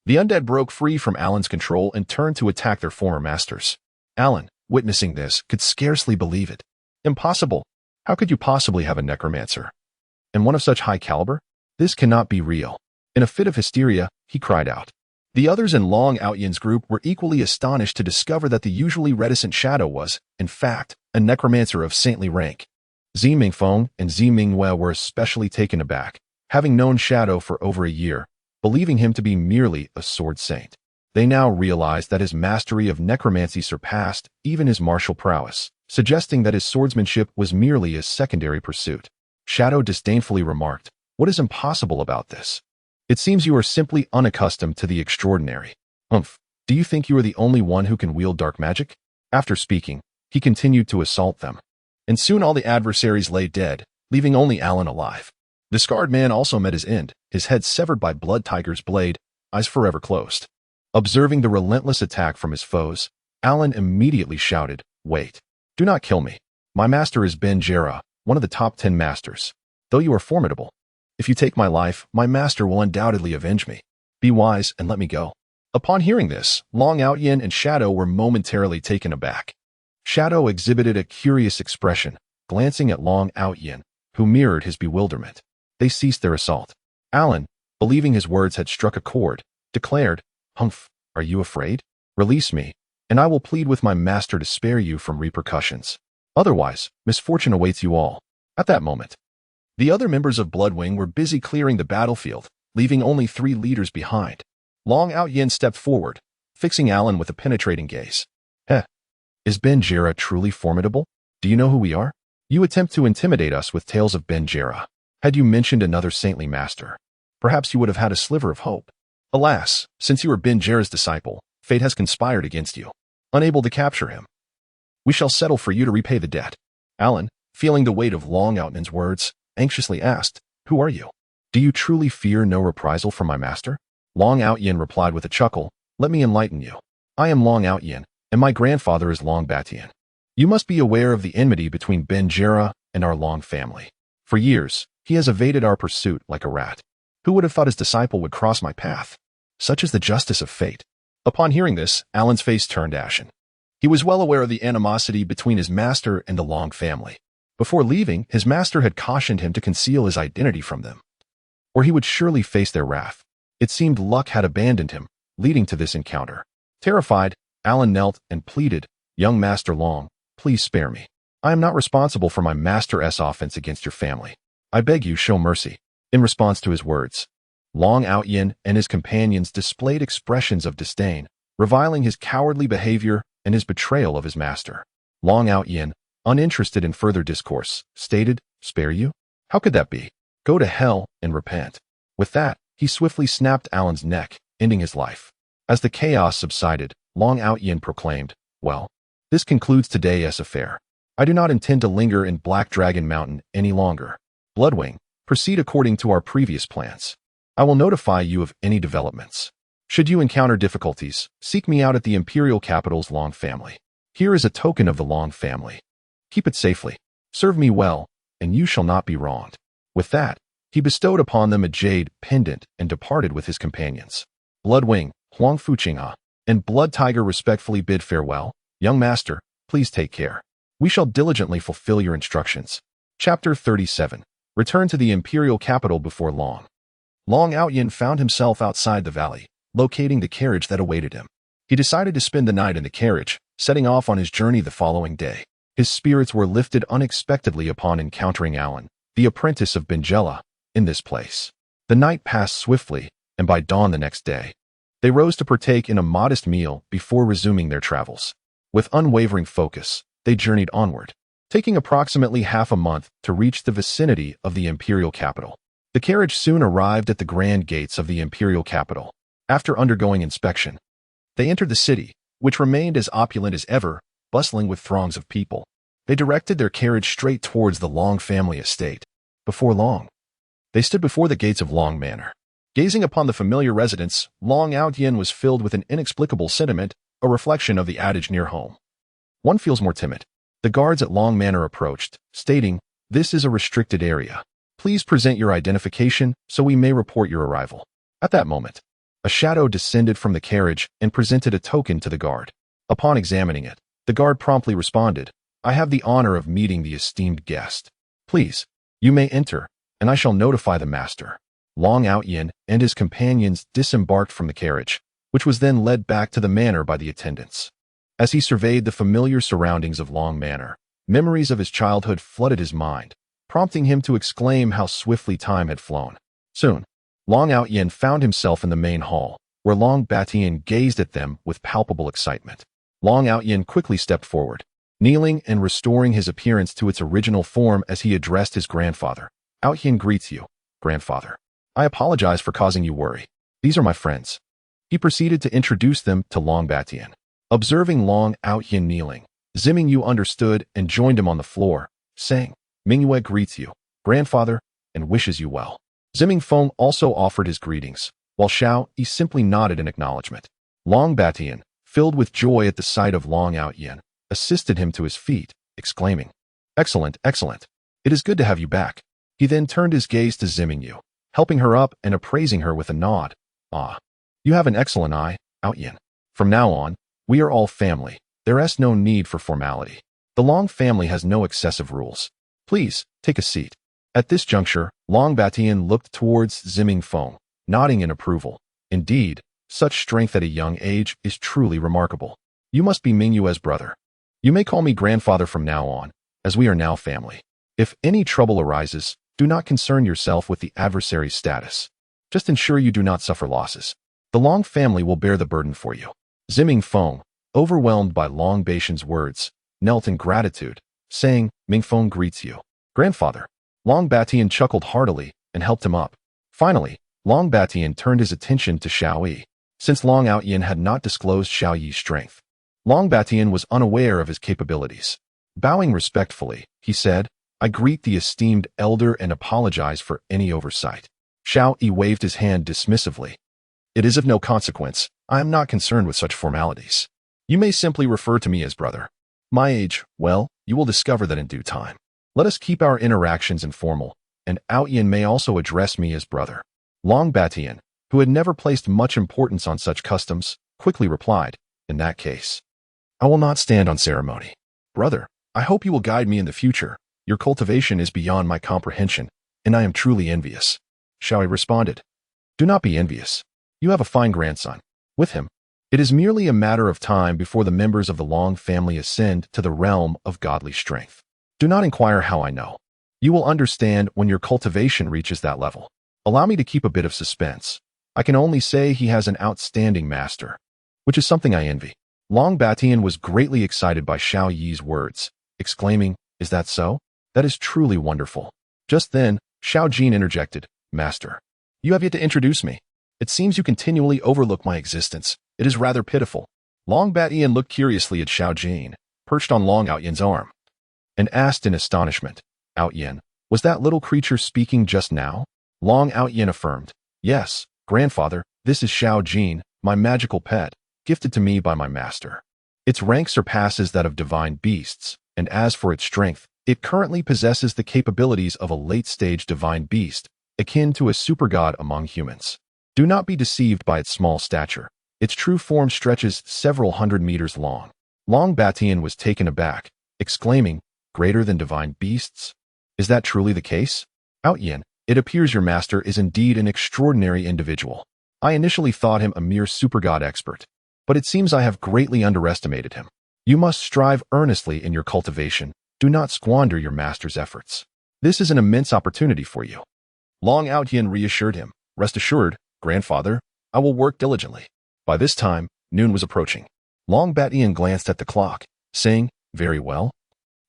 the undead broke free from Alan's control and turned to attack their former masters. Alan, witnessing this, could scarcely believe it. "Impossible! How could you possibly have a necromancer? And one of such high caliber? This cannot be real." In a fit of hysteria, he cried out. The others in Long Outyin's group were equally astonished to discover that the usually reticent Shadow was, in fact, a necromancer of saintly rank. Zi Mingfeng and Zi Mingwei were especially taken aback, having known Shadow for over a year, believing him to be merely a sword saint. They now realized that his mastery of necromancy surpassed even his martial prowess, suggesting that his swordsmanship was merely a secondary pursuit. Shadow disdainfully remarked, "What is impossible about this? It seems you are simply unaccustomed to the extraordinary. Humph, do you think you are the only one who can wield dark magic?" After speaking, he continued to assault them. And soon all the adversaries lay dead, leaving only Alan alive. The scarred man also met his end, his head severed by Blood Tiger's blade, eyes forever closed. Observing the relentless attack from his foes, Alan immediately shouted, "Wait. Do not kill me. My master is Ben Jera, one of the top 10 masters. Though you are formidable, if you take my life, my master will undoubtedly avenge me. Be wise and let me go." Upon hearing this, Long Outyin and Shadow were momentarily taken aback. Shadow exhibited a curious expression, glancing at Long Outyin, who mirrored his bewilderment. They ceased their assault. Alan, believing his words had struck a chord, declared, "Humph, are you afraid? Release me, and I will plead with my master to spare you from repercussions. Otherwise, misfortune awaits you all." At that moment, the other members of Bloodwing were busy clearing the battlefield, leaving only 3 leaders behind. Long Outyin stepped forward, fixing Alan with a penetrating gaze. Is Ben Jera truly formidable? Do you know who we are? You attempt to intimidate us with tales of Ben Jera. Had you mentioned another saintly master, perhaps you would have had a sliver of hope. Alas, since you are Ben Jera's disciple, fate has conspired against you. Unable to capture him, we shall settle for you to repay the debt." Alan, feeling the weight of Long Outyin's words, anxiously asked, "Who are you? Do you truly fear no reprisal from my master?" Long Outyin replied with a chuckle, "Let me enlighten you. I am Long Outyin, and my grandfather is Long Batian. You must be aware of the enmity between Ben Jera and our Long family. For years, he has evaded our pursuit like a rat. Who would have thought his disciple would cross my path? Such is the justice of fate." Upon hearing this, Alan's face turned ashen. He was well aware of the animosity between his master and the Long family. Before leaving, his master had cautioned him to conceal his identity from them, or he would surely face their wrath. It seemed luck had abandoned him, leading to this encounter. Terrified, Alan knelt and pleaded, "Young Master Long, please spare me. I am not responsible for my master's offense against your family. I beg you, show mercy." In response to his words, Long Outyin and his companions displayed expressions of disdain, reviling his cowardly behavior and his betrayal of his master. Long Outyin, uninterested in further discourse, stated, "Spare you? How could that be? Go to hell and repent." With that, he swiftly snapped Alan's neck, ending his life. As the chaos subsided, Long Outyin proclaimed, "Well, this concludes today's affair. I do not intend to linger in Black Dragon Mountain any longer. Bloodwing, proceed according to our previous plans. I will notify you of any developments. Should you encounter difficulties, seek me out at the Imperial Capital's Long family. Here is a token of the Long family. Keep it safely. Serve me well, and you shall not be wronged." With that, he bestowed upon them a jade pendant and departed with his companions. Bloodwing, Huang Fuqingha, and Blood Tiger respectfully bid farewell. "Young master, please take care. We shall diligently fulfill your instructions." Chapter 37. Return to the Imperial Capital before long. Long Outyin found himself outside the valley, locating the carriage that awaited him. He decided to spend the night in the carriage, setting off on his journey the following day. His spirits were lifted unexpectedly upon encountering Alan, the apprentice of Benjela, in this place. The night passed swiftly, and by dawn the next day, they rose to partake in a modest meal before resuming their travels. With unwavering focus, they journeyed onward, taking approximately half a month to reach the vicinity of the Imperial Capital. The carriage soon arrived at the grand gates of the Imperial Capital. After undergoing inspection, they entered the city, which remained as opulent as ever, bustling with throngs of people. They directed their carriage straight towards the Long family estate. Before long, they stood before the gates of Long Manor. Gazing upon the familiar residence, Long Outyin was filled with an inexplicable sentiment, a reflection of the adage near home. One feels more timid. The guards at Long Manor approached, stating, "This is a restricted area. Please present your identification so we may report your arrival." At that moment, a shadow descended from the carriage and presented a token to the guard. Upon examining it, the guard promptly responded, "I have the honor of meeting the esteemed guest. Please, you may enter, and I shall notify the master." Long Outyin and his companions disembarked from the carriage, which was then led back to the manor by the attendants. As he surveyed the familiar surroundings of Long Manor, memories of his childhood flooded his mind, prompting him to exclaim how swiftly time had flown. Soon, Long Outyin found himself in the main hall, where Long Batian gazed at them with palpable excitement. Long Outyin quickly stepped forward, kneeling and restoring his appearance to its original form as he addressed his grandfather. "Outyin greets you, grandfather. I apologize for causing you worry. These are my friends." He proceeded to introduce them to Long Batian. Observing Long Outyin kneeling, Zimingyu understood and joined him on the floor, saying, "Mingyue greets you, grandfather, and wishes you well." Zimingfeng also offered his greetings, while Xiao Yi simply nodded in acknowledgement. Long Batian, filled with joy at the sight of Long Outyin, assisted him to his feet, exclaiming, "Excellent, excellent. It is good to have you back." He then turned his gaze to Zimingyu, helping her up and appraising her with a nod. "Ah, you have an excellent eye, Outyin. From now on, we are all family. There is no need for formality. The Long family has no excessive rules. Please, take a seat." At this juncture, Long Batian looked towards Zimingfeng, nodding in approval. "Indeed, such strength at a young age is truly remarkable. You must be Mingyue's brother. You may call me grandfather from now on, as we are now family. If any trouble arises, do not concern yourself with the adversary's status. Just ensure you do not suffer losses. The Long family will bear the burden for you." Zimingfeng, overwhelmed by Long Batian's words, knelt in gratitude, saying, "Mingfeng greets you, grandfather." Long Batian chuckled heartily and helped him up. Finally, Long Batian turned his attention to Xiao Yi. Since Long Outyin had not disclosed Xiao Yi's strength, Long Batian was unaware of his capabilities. Bowing respectfully, he said, "I greet the esteemed elder and apologize for any oversight." Xiao Yi waved his hand dismissively. "It is of no consequence. I am not concerned with such formalities. You may simply refer to me as brother. My age, well, you will discover that in due time. Let us keep our interactions informal, and Outyin may also address me as brother." Long Batian, who had never placed much importance on such customs, quickly replied, "In that case, I will not stand on ceremony. Brother, I hope you will guide me in the future. Your cultivation is beyond my comprehension, and I am truly envious. Xiaoyi responded. Do not be envious. You have a fine grandson. With him, it is merely a matter of time before the members of the Long family ascend to the realm of godly strength. Do not inquire how I know. You will understand when your cultivation reaches that level. Allow me to keep a bit of suspense. I can only say he has an outstanding master, which is something I envy. Long Batian was greatly excited by Xiao Yi's words, exclaiming, Is that so? That is truly wonderful. Just then, Xiao Jin interjected, Master, you have yet to introduce me. It seems you continually overlook my existence. It is rather pitiful. Long Batian looked curiously at Xiao Jin, perched on Long Outyan's arm, and asked in astonishment, Outyan, was that little creature speaking just now? Long Outyan affirmed, Yes, grandfather, this is Xiao Jin, my magical pet, gifted to me by my master. Its rank surpasses that of divine beasts, and as for its strength, it currently possesses the capabilities of a late-stage divine beast, akin to a supergod among humans. Do not be deceived by its small stature. Its true form stretches several hundred meters long. Long Batian was taken aback, exclaiming, Greater than divine beasts? Is that truly the case? Outyan, it appears your master is indeed an extraordinary individual. I initially thought him a mere supergod expert, but it seems I have greatly underestimated him. You must strive earnestly in your cultivation. Do not squander your master's efforts. This is an immense opportunity for you. Long Outyan reassured him. Rest assured, grandfather, I will work diligently. By this time, noon was approaching. Long Batian glanced at the clock, saying, Very well.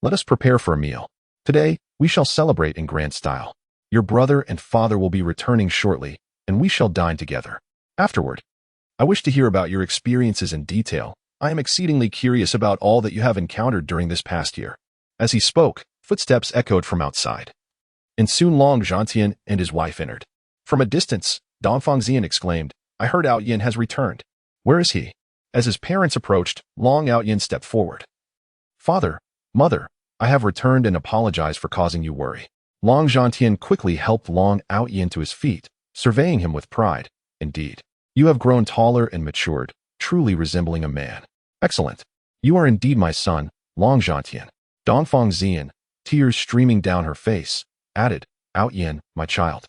Let us prepare for a meal. Today, we shall celebrate in grand style. Your brother and father will be returning shortly, and we shall dine together. Afterward, I wish to hear about your experiences in detail. I am exceedingly curious about all that you have encountered during this past year. As he spoke, footsteps echoed from outside, and soon Long Zhantian and his wife entered. From a distance, Dongfang Xian exclaimed, I heard Outyan has returned. Where is he? As his parents approached, Long Outyan stepped forward. Father, mother, I have returned and apologize for causing you worry. Long Zhantian quickly helped Long Outyan to his feet, surveying him with pride. Indeed, you have grown taller and matured, truly resembling a man. Excellent. You are indeed my son, Long Zhantian. Dongfang Xian, tears streaming down her face, added, Outyan, my child.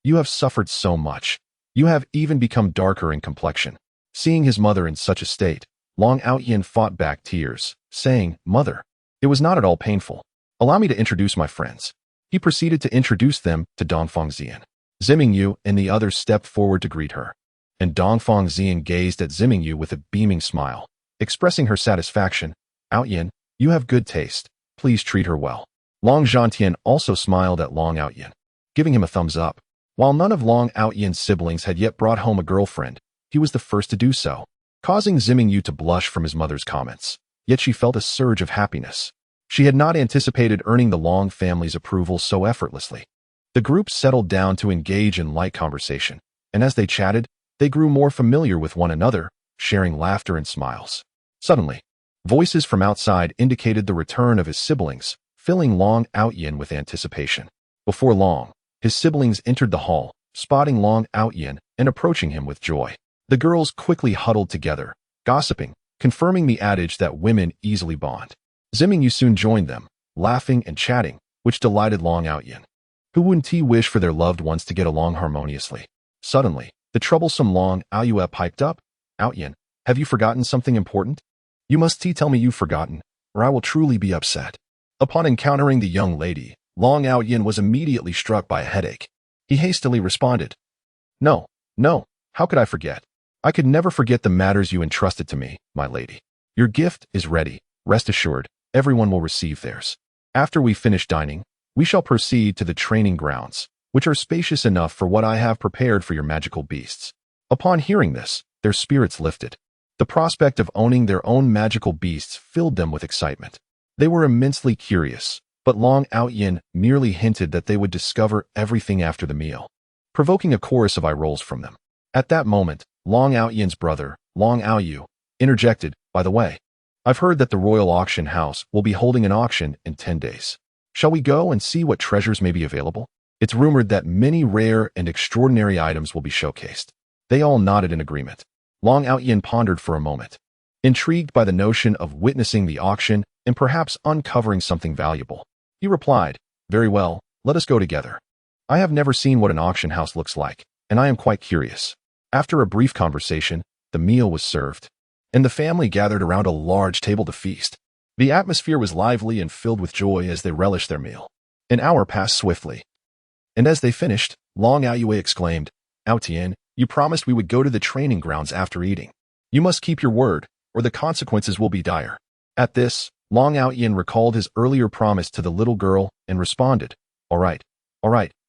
You have suffered so much. You have even become darker in complexion. Seeing his mother in such a state, Long Outyan fought back tears, saying, Mother, it was not at all painful. Allow me to introduce my friends. He proceeded to introduce them to Dongfang Xian. Zimingyu and the others stepped forward to greet her, and Dongfang Xian gazed at Zimingyu with a beaming smile, expressing her satisfaction. Outyan, you have good taste. Please treat her well. Long Zhantian also smiled at Long Outyan, giving him a thumbs up. While none of Long Outyan's siblings had yet brought home a girlfriend, he was the first to do so, causing Zimingyu to blush from his mother's comments. Yet she felt a surge of happiness. She had not anticipated earning the Long family's approval so effortlessly. The group settled down to engage in light conversation, and as they chatted, they grew more familiar with one another, sharing laughter and smiles. Suddenly, voices from outside indicated the return of his siblings, filling Long Outyan with anticipation. Before long, his siblings entered the hall, spotting Long Outyan and approaching him with joy. The girls quickly huddled together, gossiping, confirming the adage that women easily bond. Zimingyu soon joined them, laughing and chatting, which delighted Long Outyan. Who wouldn't he wish for their loved ones to get along harmoniously? Suddenly, the troublesome Long Aoyue piped up. Outyan, have you forgotten something important? You must tell me you've forgotten, or I will truly be upset. Upon encountering the young lady, Long Outyan was immediately struck by a headache. He hastily responded, No, how could I forget? I could never forget the matters you entrusted to me, my lady. Your gift is ready. Rest assured, everyone will receive theirs. After we finish dining, we shall proceed to the training grounds, which are spacious enough for what I have prepared for your magical beasts. Upon hearing this, their spirits lifted. The prospect of owning their own magical beasts filled them with excitement. They were immensely curious, but Long Outyan merely hinted that they would discover everything after the meal, provoking a chorus of eye rolls from them. At that moment, Long Outyan's brother, Long Aoyu, interjected, By the way, I've heard that the Royal Auction House will be holding an auction in 10 days. Shall we go and see what treasures may be available? It's rumored that many rare and extraordinary items will be showcased. They all nodded in agreement. Long Outyan pondered for a moment. intrigued by the notion of witnessing the auction and perhaps uncovering something valuable. He replied, "Very well, let us go together. I have never seen what an auction house looks like, and I am quite curious." After a brief conversation, the meal was served, and the family gathered around a large table to feast. The atmosphere was lively and filled with joy as they relished their meal. An hour passed swiftly, and as they finished, Long Aoyue exclaimed, "Ao Tian, you promised we would go to the training grounds after eating. You must keep your word, or the consequences will be dire." At this, Long Aoyan recalled his earlier promise to the little girl and responded, all right,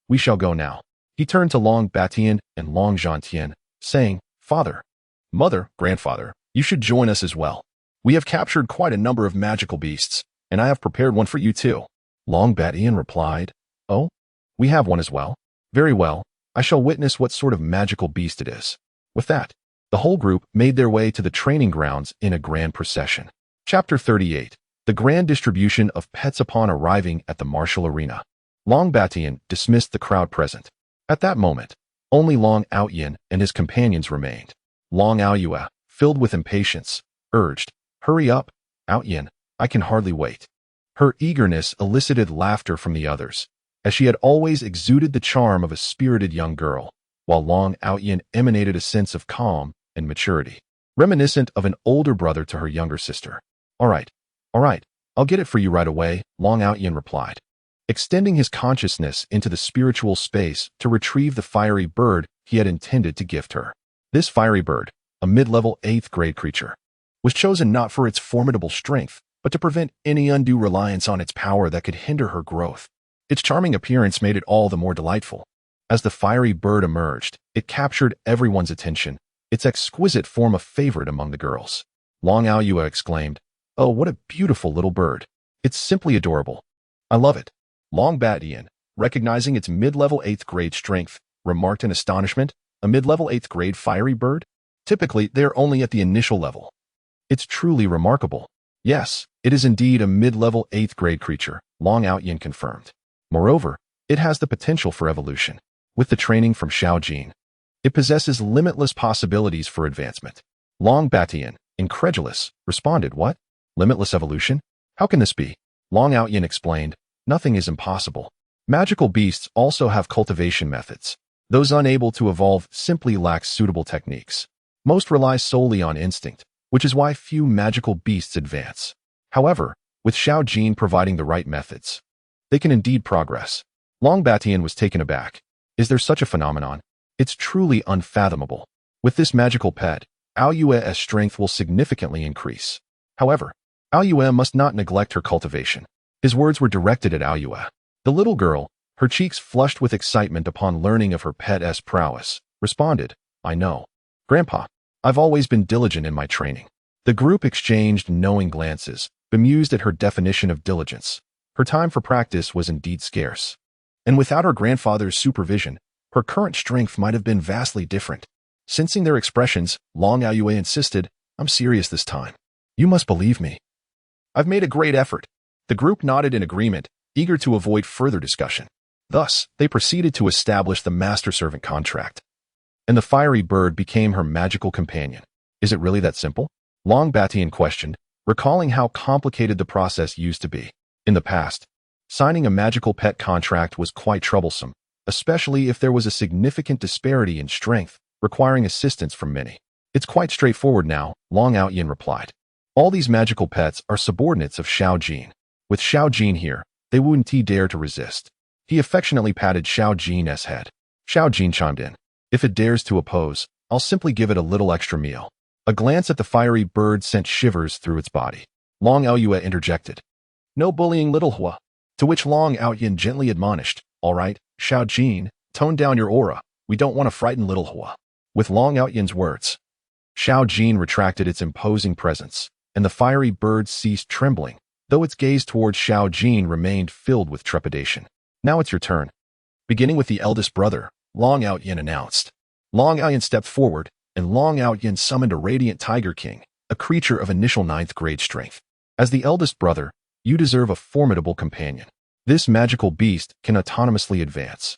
we shall go now." He turned to Long Batian and Long Zhantian, saying, "Father, mother, grandfather, you should join us as well. We have captured quite a number of magical beasts, and I have prepared one for you too." Long Batian replied, "Oh, we have one as well. Very well, I shall witness what sort of magical beast it is." With that, the whole group made their way to the training grounds in a grand procession. Chapter 38. The Grand Distribution of Pets. Upon arriving at the martial arena, Long Batian dismissed the crowd present. At that moment, only Long Aoyan and his companions remained. Long Aoyue, filled with impatience, urged, "Hurry up, Aoyan, I can hardly wait." Her eagerness elicited laughter from the others, as she had always exuded the charm of a spirited young girl, while Long Aoyan emanated a sense of calm and maturity, reminiscent of an older brother to her younger sister. All right, I'll get it for you right away," Long Aoyan replied, extending his consciousness into the spiritual space to retrieve the fiery bird he had intended to gift her. This fiery bird, a mid-level 8th grade creature, was chosen not for its formidable strength, but to prevent any undue reliance on its power that could hinder her growth. Its charming appearance made it all the more delightful. As the fiery bird emerged, it captured everyone's attention, its exquisite form a favorite among the girls. Long Aoyue exclaimed, "Oh, what a beautiful little bird. It's simply adorable. I love it." Long Batian, recognizing its mid-level 8th grade strength, remarked in astonishment, "A mid-level 8th grade fiery bird? Typically, they are only at the initial level. It's truly remarkable." "Yes, it is indeed a mid-level 8th grade creature," Long Aoyan confirmed. "Moreover, it has the potential for evolution. With the training from Xiaojin, it possesses limitless possibilities for advancement." Long Batian, incredulous, responded, "What? Limitless evolution? How can this be?" Long Aoyan explained, "Nothing is impossible. Magical beasts also have cultivation methods. Those unable to evolve simply lack suitable techniques. Most rely solely on instinct, which is why few magical beasts advance. However, with Xiaojin providing the right methods, they can indeed progress." Long Batian was taken aback. Is there such a phenomenon? It's truly unfathomable. With this magical pet, Aoyue's strength will significantly increase. However, Aoyue must not neglect her cultivation. His words were directed at Aoyue. The little girl, her cheeks flushed with excitement upon learning of her pet's prowess, responded, "I know. Grandpa, I've always been diligent in my training." The group exchanged knowing glances, bemused at her definition of diligence. Her time for practice was indeed scarce, and without her grandfather's supervision, her current strength might have been vastly different. Sensing their expressions, Long Aoyue insisted, "I'm serious this time. You must believe me. I've made a great effort." The group nodded in agreement, eager to avoid further discussion. Thus, they proceeded to establish the master-servant contract, and the fiery bird became her magical companion. Is it really that simple? Long Batian questioned, recalling how complicated the process used to be. In the past, signing a magical pet contract was quite troublesome, especially if there was a significant disparity in strength, requiring assistance from many. "It's quite straightforward now," Long Aoyan replied. "All these magical pets are subordinates of Xiaojin. With Xiaojin here, they wouldn't dare to resist." He affectionately patted Xiaojin's head. Xiaojin chimed in, "If it dares to oppose, I'll simply give it a little extra meal." A glance at the fiery bird sent shivers through its body. Long Aoyue interjected, "No bullying, little Hua." To which Long Aoyan gently admonished, "All right, Xiaojin, tone down your aura. We don't want to frighten little Hua." With Long Aoyan's words, Xiaojin retracted its imposing presence, and the fiery bird ceased trembling, though its gaze towards Xiaojin remained filled with trepidation. "Now it's your turn." Beginning with the eldest brother, Long Aoyan announced. Long Aoyan stepped forward, and Long Aoyan summoned a radiant tiger king, a creature of initial 9th grade strength. As the eldest brother, you deserve a formidable companion. This magical beast can autonomously advance.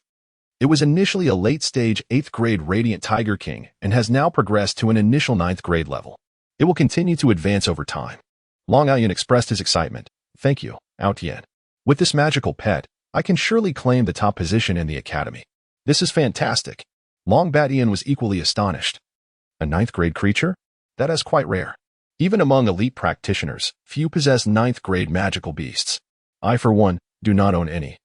It was initially a late-stage 8th grade radiant tiger king and has now progressed to an initial 9th grade level. It will continue to advance over time. Long Aoyan expressed his excitement. Thank you, Aotian. With this magical pet, I can surely claim the top position in the academy. This is fantastic. Long Batian was equally astonished. A ninth-grade creature? That is quite rare. Even among elite practitioners, few possess ninth-grade magical beasts. I, for one, do not own any.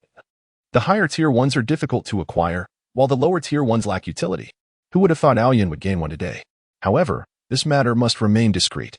The higher-tier ones are difficult to acquire, while the lower-tier ones lack utility. Who would have thought Aoyan would gain one today? However, this matter must remain discreet.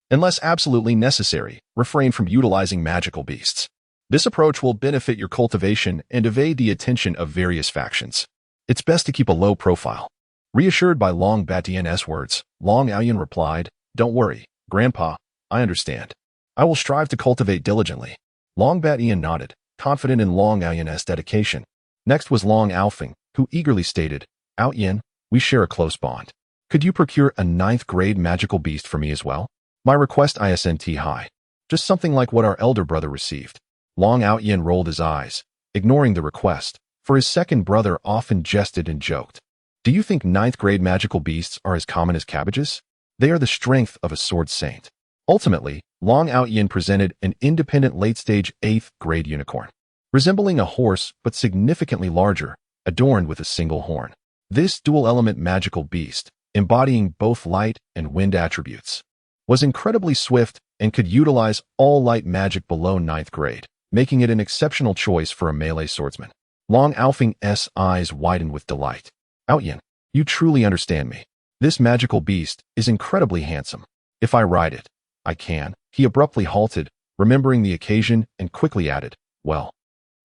Unless absolutely necessary, refrain from utilizing magical beasts. This approach will benefit your cultivation and evade the attention of various factions. It's best to keep a low profile. Reassured by Long Batian's words, Long Aoyan replied, Don't worry, Grandpa, I understand. I will strive to cultivate diligently. Long Batian nodded, confident in Long Aoyan's dedication. Next was Long Aofing, who eagerly stated, Aoyan, we share a close bond. Could you procure a ninth-grade magical beast for me as well? My request isn't high. Just something like what our elder brother received. Long Aoyan rolled his eyes, ignoring the request, for his second brother often jested and joked. Do you think ninth-grade magical beasts are as common as cabbages? They are the strength of a sword saint. Ultimately, Long Aoyan presented an independent late-stage 8th-grade unicorn, resembling a horse but significantly larger, adorned with a single horn. This dual-element magical beast, embodying both light and wind attributes, was incredibly swift and could utilize all light magic below 9th grade, making it an exceptional choice for a melee swordsman. Long Aofing's eyes widened with delight. Aoyan, you truly understand me. This magical beast is incredibly handsome. If I ride it, I can. He abruptly halted, remembering the occasion, and quickly added, well,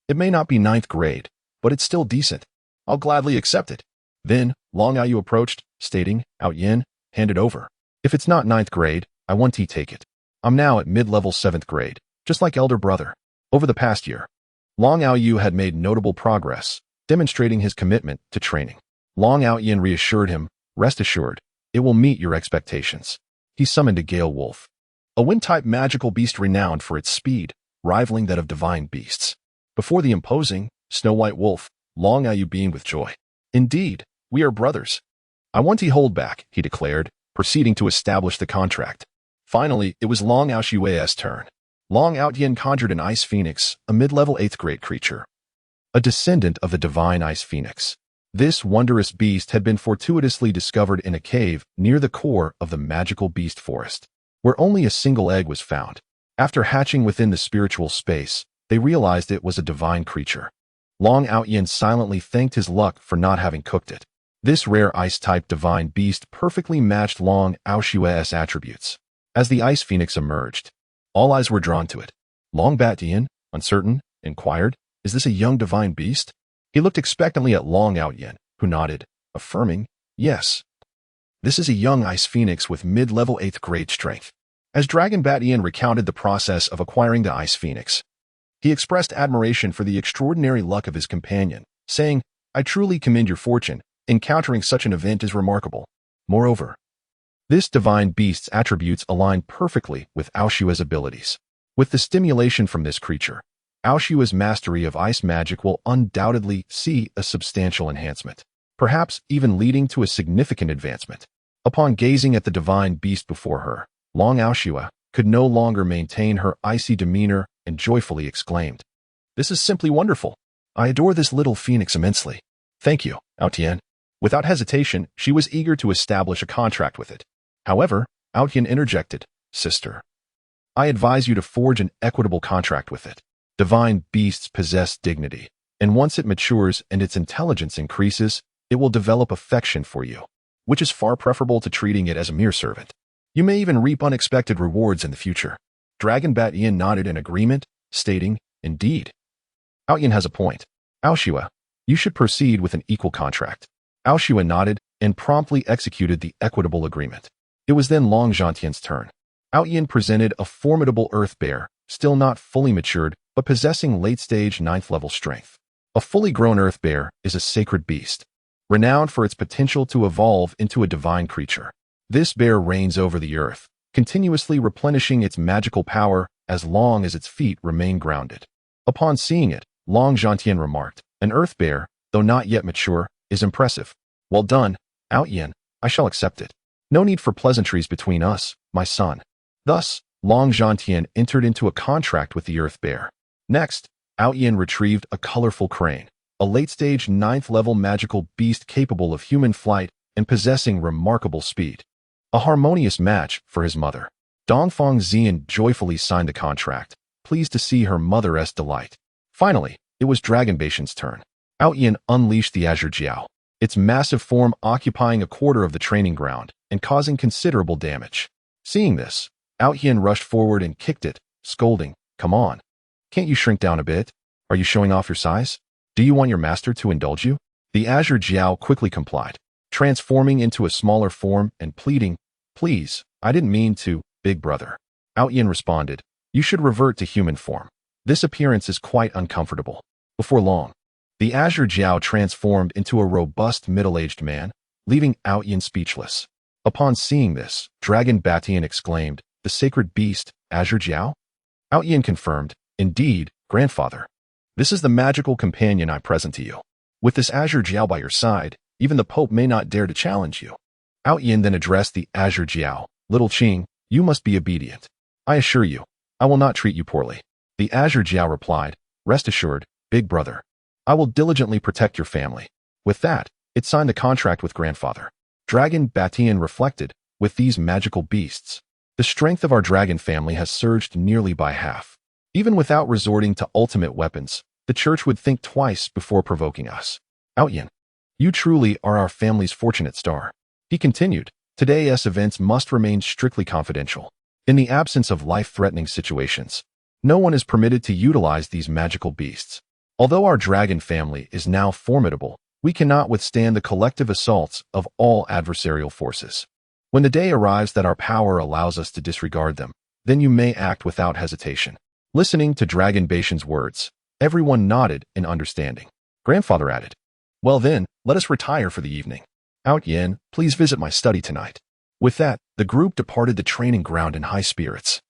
it may not be 9th grade, but it's still decent. I'll gladly accept it. Then, Long Aoyu approached, stating, Aoyan, hand it over. If it's not 9th grade, I want to take it. I'm now at mid-level 7th grade, just like elder brother. Over the past year, Long Aoyu had made notable progress, demonstrating his commitment to training. Long Aoyan reassured him, rest assured, it will meet your expectations. He summoned a gale wolf, a wind-type magical beast renowned for its speed, rivaling that of divine beasts. Before the imposing, snow-white wolf, Long Aoyu beamed with joy. Indeed, we are brothers. I want to hold back, he declared, proceeding to establish the contract. Finally, it was Long Aoshue's turn. Long Aoyan conjured an ice phoenix, a mid-level 8th grade creature, a descendant of the divine ice phoenix. This wondrous beast had been fortuitously discovered in a cave near the core of the magical beast forest, where only a single egg was found. After hatching within the spiritual space, they realized it was a divine creature. Long Aoyan silently thanked his luck for not having cooked it. This rare ice-type divine beast perfectly matched Long Aoshue's attributes. As the ice phoenix emerged, all eyes were drawn to it. Long Batian, uncertain, inquired, is this a young divine beast? He looked expectantly at Long Aoyan, who nodded, affirming, yes. This is a young ice phoenix with mid-level 8th grade strength. As Dragon Batian recounted the process of acquiring the ice phoenix, he expressed admiration for the extraordinary luck of his companion, saying, I truly commend your fortune. Encountering such an event is remarkable. Moreover, this divine beast's attributes align perfectly with Aoshua's abilities. With the stimulation from this creature, Aoshua's mastery of ice magic will undoubtedly see a substantial enhancement, perhaps even leading to a significant advancement. Upon gazing at the divine beast before her, Long Aoshua could no longer maintain her icy demeanor and joyfully exclaimed, This is simply wonderful. I adore this little phoenix immensely. Thank you, Aotian. Without hesitation, she was eager to establish a contract with it. However, Aotian interjected, Sister, I advise you to forge an equitable contract with it. Divine beasts possess dignity, and once it matures and its intelligence increases, it will develop affection for you, which is far preferable to treating it as a mere servant. You may even reap unexpected rewards in the future. Dragon Batian nodded in agreement, stating, Indeed. Aotian has a point. Aoshua, you should proceed with an equal contract. Aoshua nodded and promptly executed the equitable agreement. It was then Long Zhantian's turn. Aotian presented a formidable earth bear, still not fully matured, but possessing late-stage 9th level strength. A fully grown earth bear is a sacred beast, renowned for its potential to evolve into a divine creature. This bear reigns over the earth, continuously replenishing its magical power as long as its feet remain grounded. Upon seeing it, Long Zhantian remarked, An earth bear, though not yet mature, is impressive. Well done, Aotian. I shall accept it. No need for pleasantries between us, my son. Thus, Long Zhantian entered into a contract with the Earth Bear. Next, Outyin retrieved a colorful crane, a late-stage 9th-level magical beast capable of human flight and possessing remarkable speed. A harmonious match for his mother. Dongfang Xian joyfully signed the contract, pleased to see her mother's delight. Finally, it was Dragon Bashan's turn. Outyin unleashed the Azure Jiao, its massive form occupying a quarter of the training ground and causing considerable damage. Seeing this, Outyin rushed forward and kicked it, scolding, "Come on. Can't you shrink down a bit? Are you showing off your size? Do you want your master to indulge you?" The Azure Jiao quickly complied, transforming into a smaller form and pleading, "Please, I didn't mean to, big brother." Outyin responded, "You should revert to human form. This appearance is quite uncomfortable." Before long, the Azure Jiao transformed into a robust middle-aged man, leaving Outyin speechless. Upon seeing this, Dragon Batian exclaimed, "The sacred beast, Azure Jiao?" Outyin confirmed, "Indeed, grandfather. This is the magical companion I present to you. With this Azure Jiao by your side, even the Pope may not dare to challenge you." Outyin then addressed the Azure Jiao, "Little Qing, you must be obedient. I assure you, I will not treat you poorly." The Azure Jiao replied, "Rest assured, big brother. I will diligently protect your family." With that, it signed a contract with grandfather. Dragon Batian reflected, "With these magical beasts, the strength of our dragon family has surged nearly by half. Even without resorting to ultimate weapons, the church would think twice before provoking us. Outyin, you truly are our family's fortunate star." He continued, "Today's events must remain strictly confidential. In the absence of life-threatening situations, no one is permitted to utilize these magical beasts. Although our dragon family is now formidable, we cannot withstand the collective assaults of all adversarial forces. When the day arrives that our power allows us to disregard them, then you may act without hesitation." Listening to Dragon Bashan's words, everyone nodded in understanding. Grandfather added, "Well then, let us retire for the evening. Outyin, please visit my study tonight." With that, the group departed the training ground in high spirits,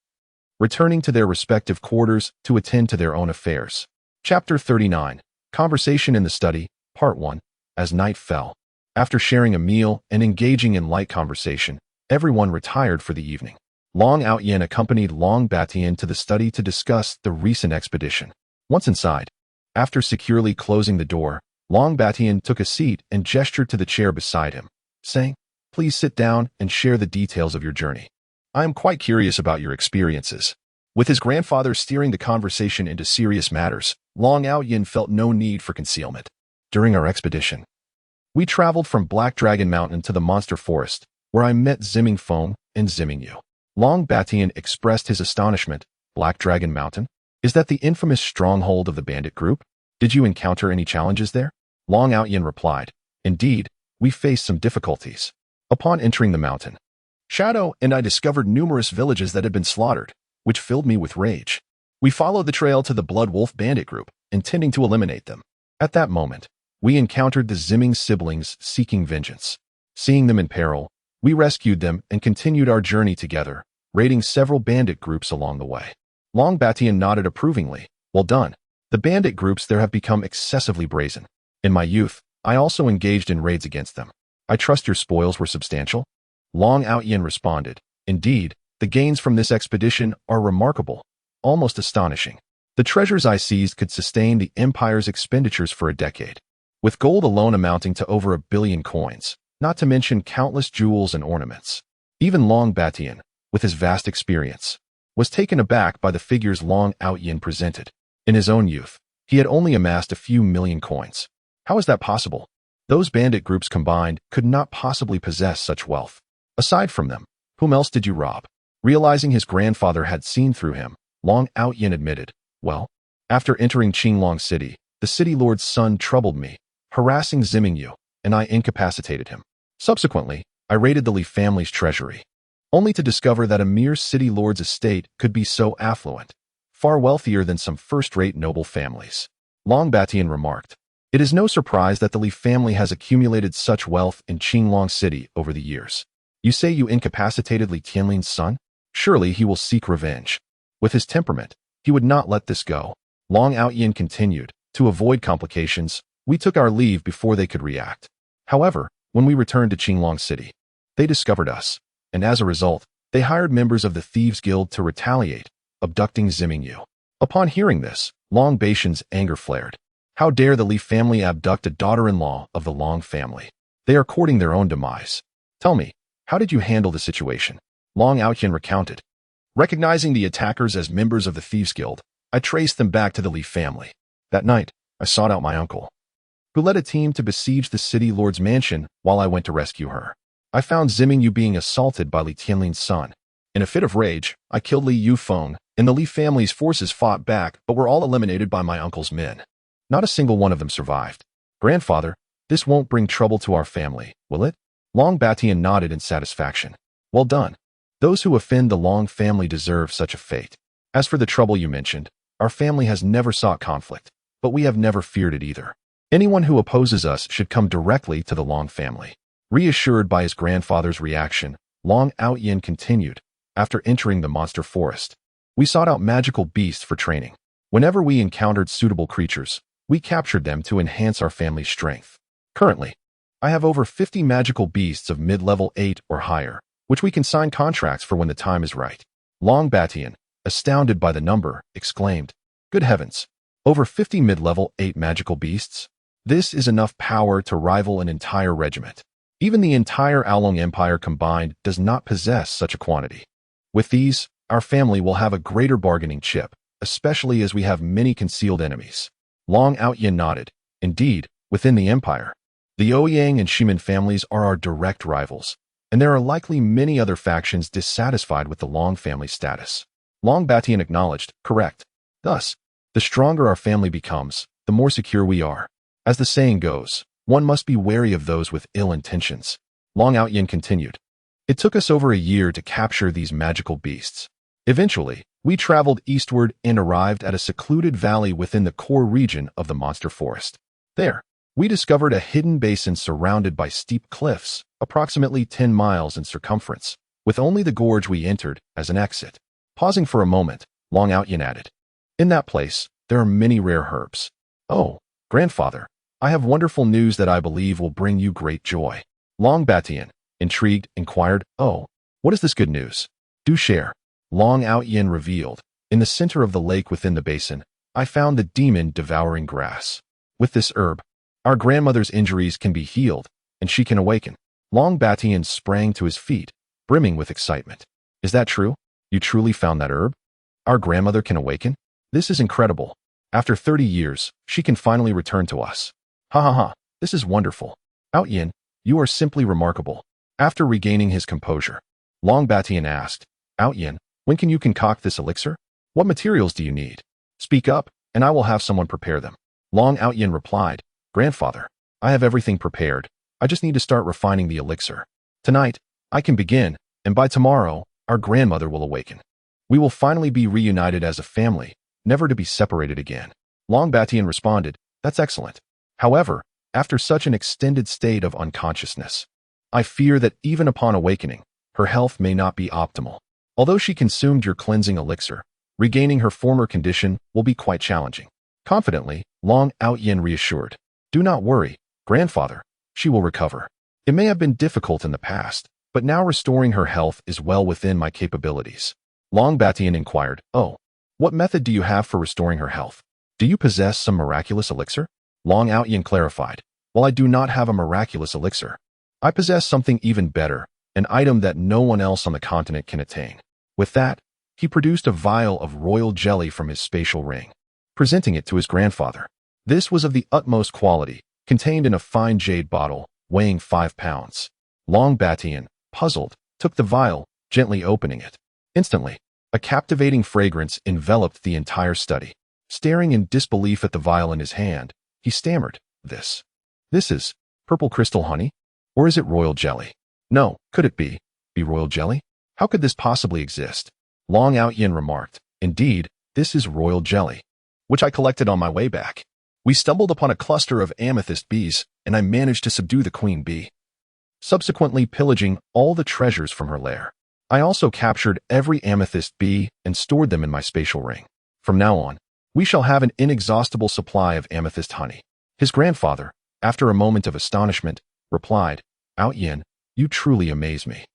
returning to their respective quarters to attend to their own affairs. Chapter 39, Conversation in the Study, Part 1. As night fell, after sharing a meal and engaging in light conversation, everyone retired for the evening. Long Outyin accompanied Long Batian to the study to discuss the recent expedition. Once inside, after securely closing the door, Long Batian took a seat and gestured to the chair beside him, saying, "Please sit down and share the details of your journey. I am quite curious about your experiences." With his grandfather steering the conversation into serious matters, Long Outyin felt no need for concealment. "During our expedition, we traveled from Black Dragon Mountain to the Monster Forest, where I met Zimming Feng and Zimming Yu." Long Batian expressed his astonishment. "Black Dragon Mountain? Is that the infamous stronghold of the bandit group? Did you encounter any challenges there?" Long Outyin replied, "Indeed, we faced some difficulties. Upon entering the mountain, Shadow and I discovered numerous villages that had been slaughtered, which filled me with rage. We followed the trail to the Blood Wolf bandit group, intending to eliminate them. At that moment, we encountered the Zimming siblings seeking vengeance. Seeing them in peril, we rescued them and continued our journey together, raiding several bandit groups along the way." Long Batian nodded approvingly. "Well done. The bandit groups there have become excessively brazen. In my youth, I also engaged in raids against them. I trust your spoils were substantial?" Long Outyin responded, "Indeed, the gains from this expedition are remarkable, almost astonishing. The treasures I seized could sustain the Empire's expenditures for a decade, with gold alone amounting to over 1 billion coins, not to mention countless jewels and ornaments." Even Long Batian, with his vast experience, was taken aback by the figures Long Outyin presented. In his own youth, he had only amassed a few million coins. How is that possible? Those bandit groups combined could not possibly possess such wealth. Aside from them, whom else did you rob? Realizing his grandfather had seen through him, Long Outyin admitted, "Well, after entering Qinglong City, the city lord's son troubled me, harassing Zimming Yu, and I incapacitated him. Subsequently, I raided the Li family's treasury, only to discover that a mere city lord's estate could be so affluent, far wealthier than some first-rate noble families." Long Batian remarked, "It is no surprise that the Li family has accumulated such wealth in Qinglong City over the years. You say you incapacitated Li Tianlin's son? Surely he will seek revenge. With his temperament, he would not let this go." Long Outyin continued, "To avoid complications, we took our leave before they could react. However, when we returned to Qinglong City, They discovered us, and as a result, they hired members of the Thieves Guild to retaliate, abducting Yu. Upon hearing this, Long Baitian's anger flared. How dare the Li family abduct a daughter-in-law of the Long family? They are courting their own demise. Tell me, how did you handle the situation? Long Outyin recounted. Recognizing the attackers as members of the Thieves Guild, I traced them back to the Li family. That night, I sought out my uncle, who led a team to besiege the city lord's mansion while I went to rescue her. I found Yu being assaulted by Li Tianlin's son. In a fit of rage, I killed Li Yufeng, and the Li family's forces fought back but were all eliminated by my uncle's men. Not a single one of them survived. Grandfather, this won't bring trouble to our family, will it? Long Batian nodded in satisfaction. Well done. Those who offend the Long family deserve such a fate. As for the trouble you mentioned, our family has never sought conflict, but we have never feared it either. Anyone who opposes us should come directly to the Long family. Reassured by his grandfather's reaction, Long Outyin continued. After entering the monster forest, we sought out magical beasts for training. Whenever we encountered suitable creatures, we captured them to enhance our family's strength. Currently, I have over 50 magical beasts of mid-level 8 or higher, which we can sign contracts for when the time is right. Long Batian, astounded by the number, exclaimed, Good heavens! Over 50 mid-level 8 magical beasts? This is enough power to rival an entire regiment. Even the entire Aolong Empire combined does not possess such a quantity. With these, our family will have a greater bargaining chip, especially as we have many concealed enemies. Long Outyin nodded. Indeed, within the empire, the Ouyang and Shimin families are our direct rivals, and there are likely many other factions dissatisfied with the Long family status. Long Batian acknowledged, correct. Thus, the stronger our family becomes, the more secure we are. As the saying goes, one must be wary of those with ill intentions. Long Outyin continued. It took us over a year to capture these magical beasts. Eventually, we traveled eastward and arrived at a secluded valley within the core region of the monster forest. There, we discovered a hidden basin surrounded by steep cliffs, approximately 10 miles in circumference, with only the gorge we entered as an exit. Pausing for a moment, Long Outyin added, In that place, there are many rare herbs. Oh, grandfather, I have wonderful news that I believe will bring you great joy. Long Batian, intrigued, inquired, Oh, what is this good news? Do share. Long Outyin revealed, In the center of the lake within the basin, I found the demon devouring grass. With this herb, our grandmother's injuries can be healed, and she can awaken. Long Batian sprang to his feet, brimming with excitement. Is that true? You truly found that herb? Our grandmother can awaken? This is incredible. After 30 years, she can finally return to us. Ha ha ha, this is wonderful. Outyin, you are simply remarkable. After regaining his composure, Long Batian asked, Outyin, when can you concoct this elixir? What materials do you need? Speak up, and I will have someone prepare them. Long Outyin replied, Grandfather, I have everything prepared. I just need to start refining the elixir. Tonight, I can begin, and by tomorrow, our grandmother will awaken. We will finally be reunited as a family, never to be separated again. Long Batian responded, That's excellent. However, after such an extended state of unconsciousness, I fear that even upon awakening, her health may not be optimal. Although she consumed your cleansing elixir, regaining her former condition will be quite challenging. Confidently, Long Outyin reassured, Do not worry, grandfather, she will recover. It may have been difficult in the past, but now restoring her health is well within my capabilities. Long Batian inquired, Oh, what method do you have for restoring her health? Do you possess some miraculous elixir? Long Outyin clarified, While I do not have a miraculous elixir, I possess something even better, an item that no one else on the continent can attain. With that, he produced a vial of royal jelly from his spatial ring, presenting it to his grandfather. This was of the utmost quality, contained in a fine jade bottle, weighing 5 pounds. Long Batian, puzzled, took the vial, gently opening it. Instantly, a captivating fragrance enveloped the entire study. Staring in disbelief at the vial in his hand, he stammered, This is purple crystal honey? Or is it royal jelly? No, could it be royal jelly? How could this possibly exist? Long Outyin remarked, Indeed, this is royal jelly, which I collected on my way back. We stumbled upon a cluster of amethyst bees, and I managed to subdue the queen bee, subsequently pillaging all the treasures from her lair. I also captured every amethyst bee and stored them in my spatial ring. From now on, we shall have an inexhaustible supply of amethyst honey. His grandfather, after a moment of astonishment, replied, Outyin, You truly amaze me.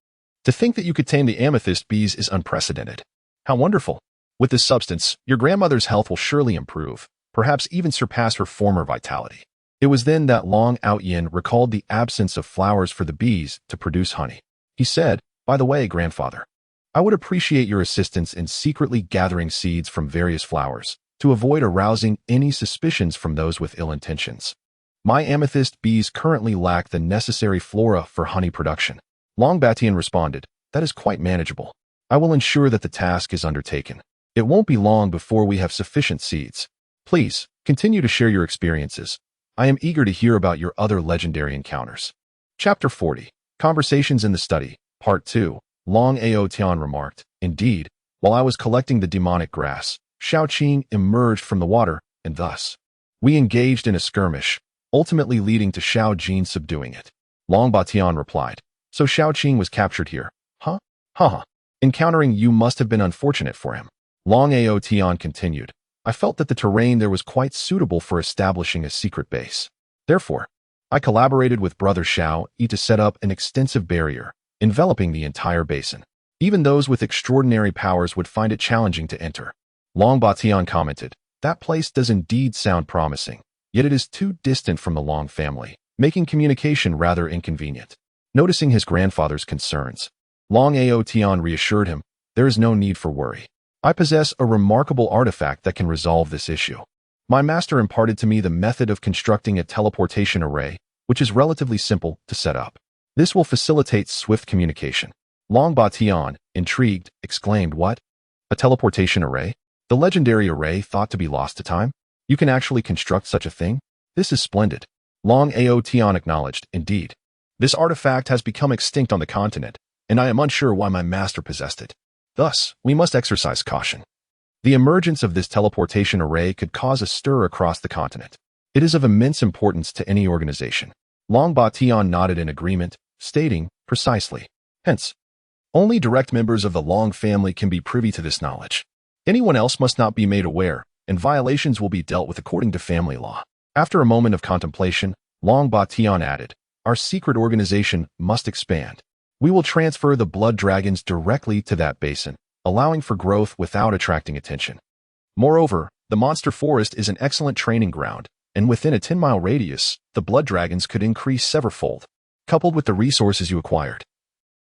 To think that you could tame the amethyst bees is unprecedented. How wonderful. With this substance, your grandmother's health will surely improve, perhaps even surpass her former vitality. It was then that Long Out Yin recalled the absence of flowers for the bees to produce honey. He said, "By the way, grandfather, I would appreciate your assistance in secretly gathering seeds from various flowers to avoid arousing any suspicions from those with ill intentions. My amethyst bees currently lack the necessary flora for honey production." Long Batian responded, "That is quite manageable. I will ensure that the task is undertaken. It won't be long before we have sufficient seeds. Please, continue to share your experiences. I am eager to hear about your other legendary encounters." Chapter 40, Conversations in the Study, Part 2. Long Ao Tian remarked, "Indeed, while I was collecting the demonic grass, Shao Qing emerged from the water, and thus we engaged in a skirmish, ultimately leading to Shao Jin subduing it." Long Batian replied, "So Shao Qing was captured here, huh? Haha. Encountering you must have been unfortunate for him." Long Ao Tian continued, "I felt that the terrain there was quite suitable for establishing a secret base. Therefore, I collaborated with Brother Shao Yi to set up an extensive barrier, enveloping the entire basin. Even those with extraordinary powers would find it challenging to enter." Long Batian commented, "That place does indeed sound promising, yet it is too distant from the Long family, making communication rather inconvenient." Noticing his grandfather's concerns, Long Ao Tian reassured him, "There is no need for worry. I possess a remarkable artifact that can resolve this issue. My master imparted to me the method of constructing a teleportation array, which is relatively simple to set up. This will facilitate swift communication." Long Batian, intrigued, exclaimed, "What? A teleportation array? The legendary array thought to be lost to time? You can actually construct such a thing? This is splendid." Long Ao Tian acknowledged, "Indeed. This artifact has become extinct on the continent, and I am unsure why my master possessed it. Thus, we must exercise caution. The emergence of this teleportation array could cause a stir across the continent. It is of immense importance to any organization." Long Batian nodded in agreement, stating, "Precisely. Hence, only direct members of the Long family can be privy to this knowledge. Anyone else must not be made aware, and violations will be dealt with according to family law." After a moment of contemplation, Long Batian added, "Our secret organization must expand. We will transfer the blood dragons directly to that basin, allowing for growth without attracting attention. Moreover, the monster forest is an excellent training ground, and within a 10-mile radius, the blood dragons could increase severalfold, coupled with the resources you acquired.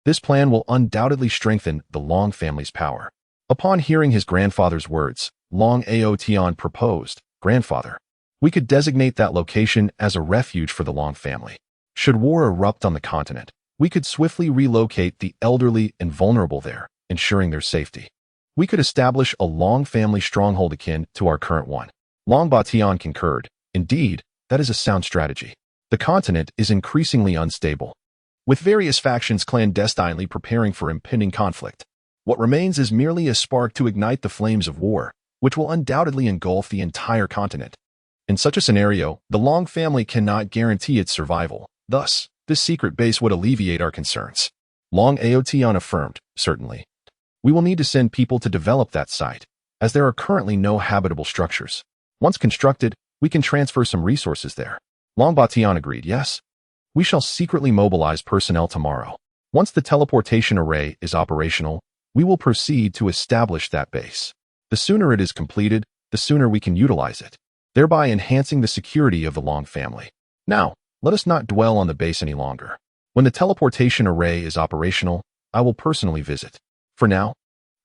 This plan will undoubtedly strengthen the Long family's power." Upon hearing his grandfather's words, Long Ao Tian proposed, "Grandfather, we could designate that location as a refuge for the Long family. Should war erupt on the continent, we could swiftly relocate the elderly and vulnerable there, ensuring their safety. We could establish a Long family stronghold akin to our current one." Long Batian concurred, "Indeed, that is a sound strategy. The continent is increasingly unstable, with various factions clandestinely preparing for impending conflict. What remains is merely a spark to ignite the flames of war, which will undoubtedly engulf the entire continent. In such a scenario, the Long family cannot guarantee its survival. Thus, this secret base would alleviate our concerns." Long Ao Tian affirmed, "Certainly. We will need to send people to develop that site, as there are currently no habitable structures. Once constructed, we can transfer some resources there." Long Batian agreed, "Yes. We shall secretly mobilize personnel tomorrow. Once the teleportation array is operational, we will proceed to establish that base. The sooner it is completed, the sooner we can utilize it, thereby enhancing the security of the Long family. Now, let us not dwell on the base any longer. When the teleportation array is operational, I will personally visit. For now,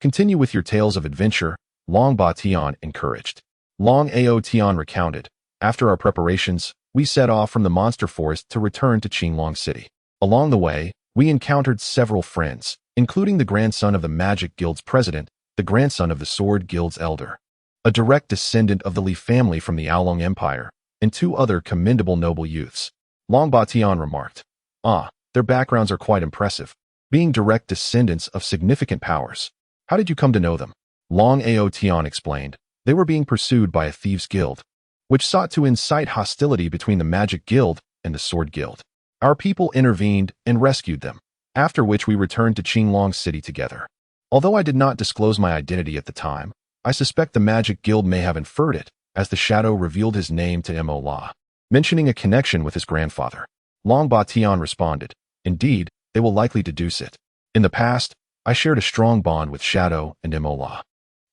continue with your tales of adventure," Long Batian encouraged. Long Ao Tian recounted, "After our preparations, we set off from the monster forest to return to Qinglong City. Along the way, we encountered several friends, including the grandson of the Magic Guild's president, the grandson of the Sword Guild's elder, a direct descendant of the Li family from the Aolong Empire, and 2 other commendable noble youths." Long Batian remarked, "Ah, their backgrounds are quite impressive, being direct descendants of significant powers. How did you come to know them?" Long Ao Tian explained, "They were being pursued by a thieves' guild, which sought to incite hostility between the Magic Guild and the Sword Guild. Our people intervened and rescued them, after which we returned to Qinglong City together. Although I did not disclose my identity at the time, I suspect the Magic Guild may have inferred it, as the shadow revealed his name to Mo La, mentioning a connection with his grandfather." Long Batian responded, "Indeed, they will likely deduce it. In the past, I shared a strong bond with Shadow and Imola.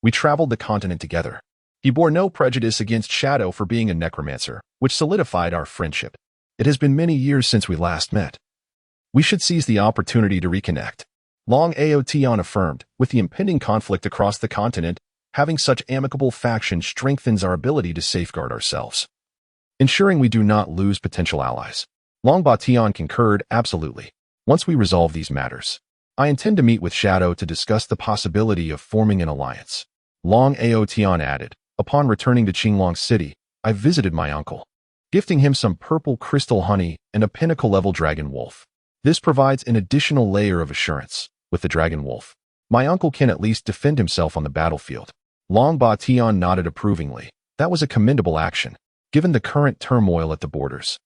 We traveled the continent together. He bore no prejudice against Shadow for being a necromancer, which solidified our friendship. It has been many years since we last met. We should seize the opportunity to reconnect. Long Aotion affirmed, with the impending conflict across the continent, having such amicable factions strengthens our ability to safeguard ourselves, ensuring we do not lose potential allies. Long Bation concurred absolutely. Once we resolve these matters, I intend to meet with Shadow to discuss the possibility of forming an alliance. Long Aotion added, upon returning to Qinglong City, I visited my uncle, gifting him some purple crystal honey and a pinnacle-level dragon wolf. This provides an additional layer of assurance. With the dragon wolf, my uncle can at least defend himself on the battlefield. Long Bation nodded approvingly. That was a commendable action, given the current turmoil at the borders.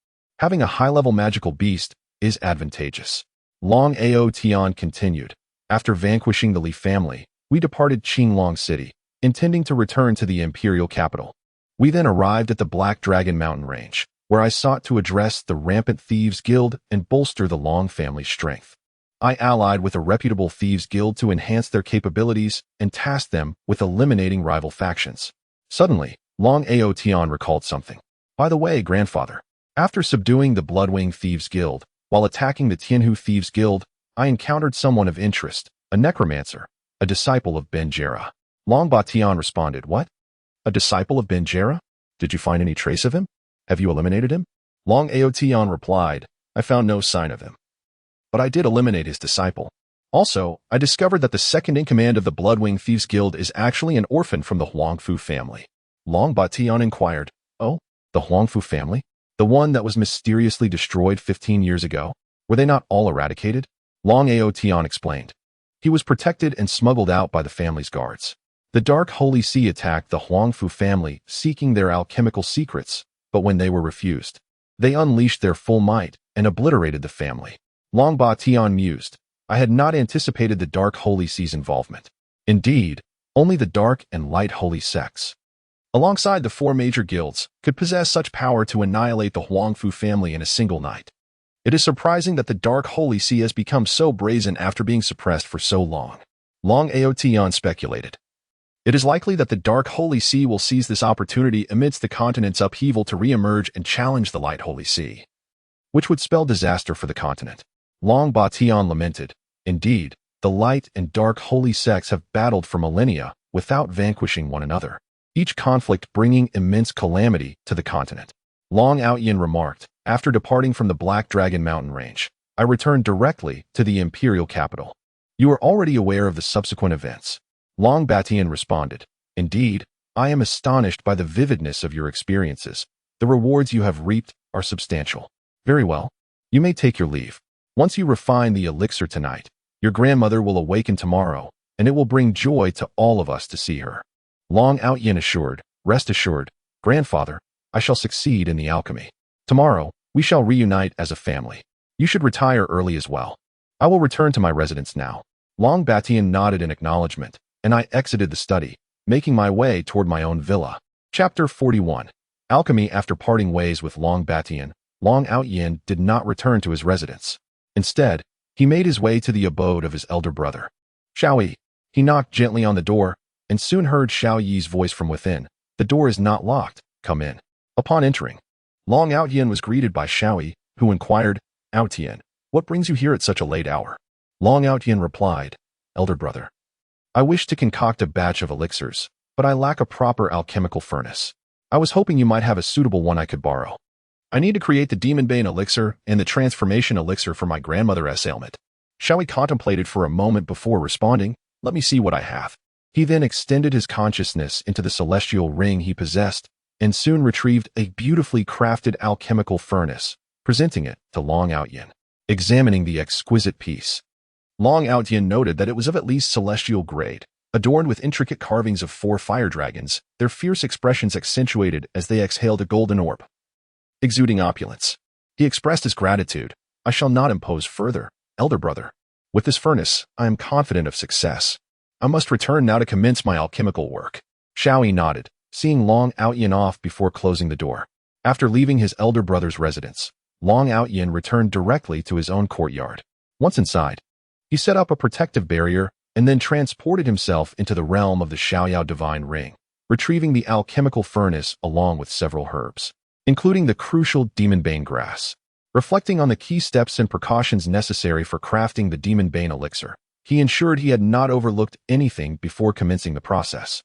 Having a high-level magical beast is advantageous. Long Aotion continued. After vanquishing the Li family, we departed Qinglong City, intending to return to the imperial capital. We then arrived at the Black Dragon mountain range, where I sought to address the rampant thieves guild and bolster the Long family's strength. I allied with a reputable thieves guild to enhance their capabilities and tasked them with eliminating rival factions. Suddenly, Long Aotion recalled something. By the way, grandfather, after subduing the Bloodwing Thieves Guild, while attacking the Tianhu Thieves Guild, I encountered someone of interest, a necromancer, a disciple of Ben Jera. Long Bation responded, what? A disciple of Ben Jera? Did you find any trace of him? Have you eliminated him? Long Aotion replied, I found no sign of him, but I did eliminate his disciple. Also, I discovered that the second-in-command of the Bloodwing Thieves Guild is actually an orphan from the Huangfu family. Long Bation inquired, oh, the Huangfu family? The one that was mysteriously destroyed 15 years ago? Were they not all eradicated? Long Aotion explained. He was protected and smuggled out by the family's guards. The Dark Holy See attacked the Huangfu family, seeking their alchemical secrets, but when they were refused, they unleashed their full might and obliterated the family. Long Bation mused, I had not anticipated the Dark Holy See's involvement. Indeed, only the Dark and Light Holy sects, alongside the four major guilds, could possess such power to annihilate the Huangfu family in a single night. It is surprising that the Dark Holy See has become so brazen after being suppressed for so long. Long Aotion speculated. It is likely that the Dark Holy See will seize this opportunity amidst the continent's upheaval to re-emerge and challenge the Light Holy See, which would spell disaster for the continent. Long Bation lamented. Indeed, the Light and Dark Holy sects have battled for millennia without vanquishing one another, each conflict bringing immense calamity to the continent. Long Aotion remarked, after departing from the Black Dragon mountain range, I returned directly to the imperial capital. You are already aware of the subsequent events. Long Bation responded, indeed, I am astonished by the vividness of your experiences. The rewards you have reaped are substantial. Very well. You may take your leave. Once you refine the elixir tonight, your grandmother will awaken tomorrow, and it will bring joy to all of us to see her. Long Aotion assured, rest assured, grandfather, I shall succeed in the alchemy. Tomorrow, we shall reunite as a family. You should retire early as well. I will return to my residence now. Long Bation nodded in acknowledgement, and I exited the study, making my way toward my own villa. Chapter 41. Alchemy. After parting ways with Long Bation, Long Aotion did not return to his residence. Instead, he made his way to the abode of his elder brother, Xiao Yi. He knocked gently on the door, and soon heard Xiao Yi's voice from within. The door is not locked. Come in. Upon entering, Long Aotion was greeted by Xiao Yi, who inquired, Aotion, what brings you here at such a late hour? Long Aotion replied, elder brother, I wish to concoct a batch of elixirs, but I lack a proper alchemical furnace. I was hoping you might have a suitable one I could borrow. I need to create the Demonbane elixir and the transformation elixir for my grandmother's ailment. Xiao Yi contemplated for a moment before responding, let me see what I have. He then extended his consciousness into the celestial ring he possessed, and soon retrieved a beautifully crafted alchemical furnace, presenting it to Long Aotion. Examining the exquisite piece, Long Aotion noted that it was of at least celestial grade, adorned with intricate carvings of 4 fire dragons, their fierce expressions accentuated as they exhaled a golden orb, exuding opulence. He expressed his gratitude. I shall not impose further, elder brother. With this furnace, I am confident of success. I must return now to commence my alchemical work. Xiao Yi nodded, seeing Long Aotion off before closing the door. After leaving his elder brother's residence, Long Aotion returned directly to his own courtyard. Once inside, he set up a protective barrier and then transported himself into the realm of the Xiaoyao divine ring, retrieving the alchemical furnace along with several herbs, including the crucial demon bane grass. Reflecting on the key steps and precautions necessary for crafting the demon bane elixir, he ensured he had not overlooked anything before commencing the process.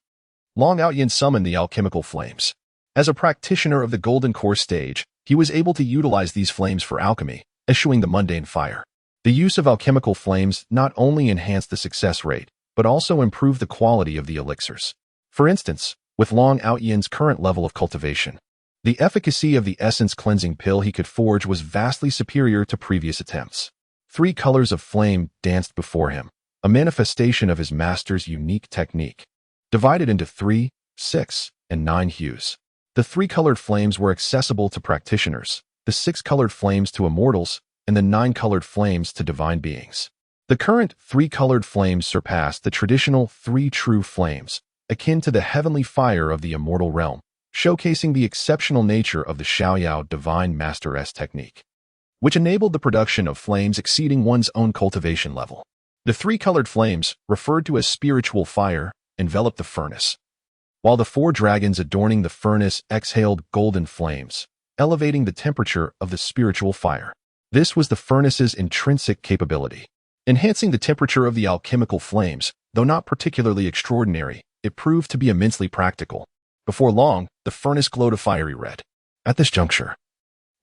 Long Outyin summoned the alchemical flames. As a practitioner of the golden core stage, he was able to utilize these flames for alchemy, eschewing the mundane fire. The use of alchemical flames not only enhanced the success rate, but also improved the quality of the elixirs. For instance, with Long Outyin's current level of cultivation, the efficacy of the essence cleansing pill he could forge was vastly superior to previous attempts. 3 colors of flame danced before him, a manifestation of his master's unique technique. Divided into 3, 6, and 9 hues. The 3-colored flames were accessible to practitioners, the 6-colored flames to immortals, and the 9-colored flames to divine beings. The current 3-colored flames surpassed the traditional 3 true flames, akin to the heavenly fire of the immortal realm, showcasing the exceptional nature of the Xiaoyao Divine Master-S technique, which enabled the production of flames exceeding one's own cultivation level. The 3-colored flames, referred to as spiritual fire, enveloped the furnace, while the 4 dragons adorning the furnace exhaled golden flames, elevating the temperature of the spiritual fire. This was the furnace's intrinsic capability. Enhancing the temperature of the alchemical flames, though not particularly extraordinary, it proved to be immensely practical. Before long, the furnace glowed a fiery red. At this juncture,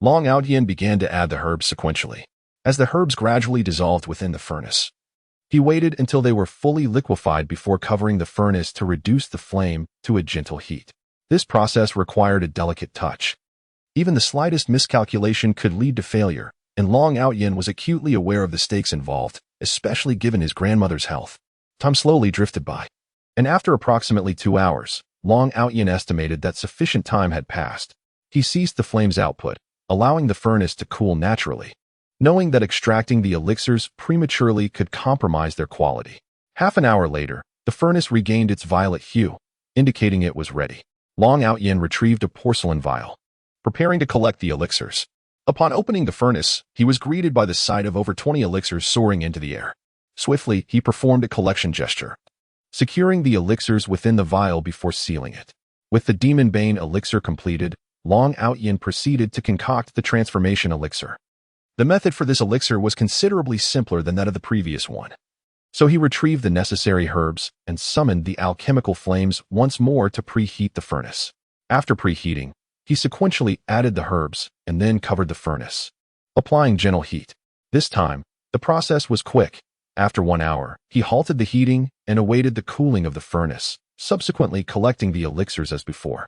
Long Outyin began to add the herbs sequentially. As the herbs gradually dissolved within the furnace, he waited until they were fully liquefied before covering the furnace to reduce the flame to a gentle heat. This process required a delicate touch. Even the slightest miscalculation could lead to failure, and Long Outyin was acutely aware of the stakes involved, especially given his grandmother's health. Time slowly drifted by, and after approximately 2 hours, Long Outyin estimated that sufficient time had passed. He ceased the flame's output, allowing the furnace to cool naturally, knowing that extracting the elixirs prematurely could compromise their quality. Half an hour later, the furnace regained its violet hue, indicating it was ready. Long Outyin retrieved a porcelain vial, preparing to collect the elixirs. Upon opening the furnace, he was greeted by the sight of over 20 elixirs soaring into the air. Swiftly, he performed a collection gesture, securing the elixirs within the vial before sealing it. With the demon bane elixir completed, Long Outyin proceeded to concoct the transformation elixir. The method for this elixir was considerably simpler than that of the previous one. So he retrieved the necessary herbs and summoned the alchemical flames once more to preheat the furnace. After preheating, he sequentially added the herbs and then covered the furnace, applying gentle heat. This time, the process was quick. After 1 hour, he halted the heating and awaited the cooling of the furnace, subsequently collecting the elixirs as before.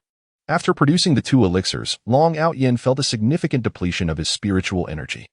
After producing the 2 elixirs, Long Outyin felt a significant depletion of his spiritual energy.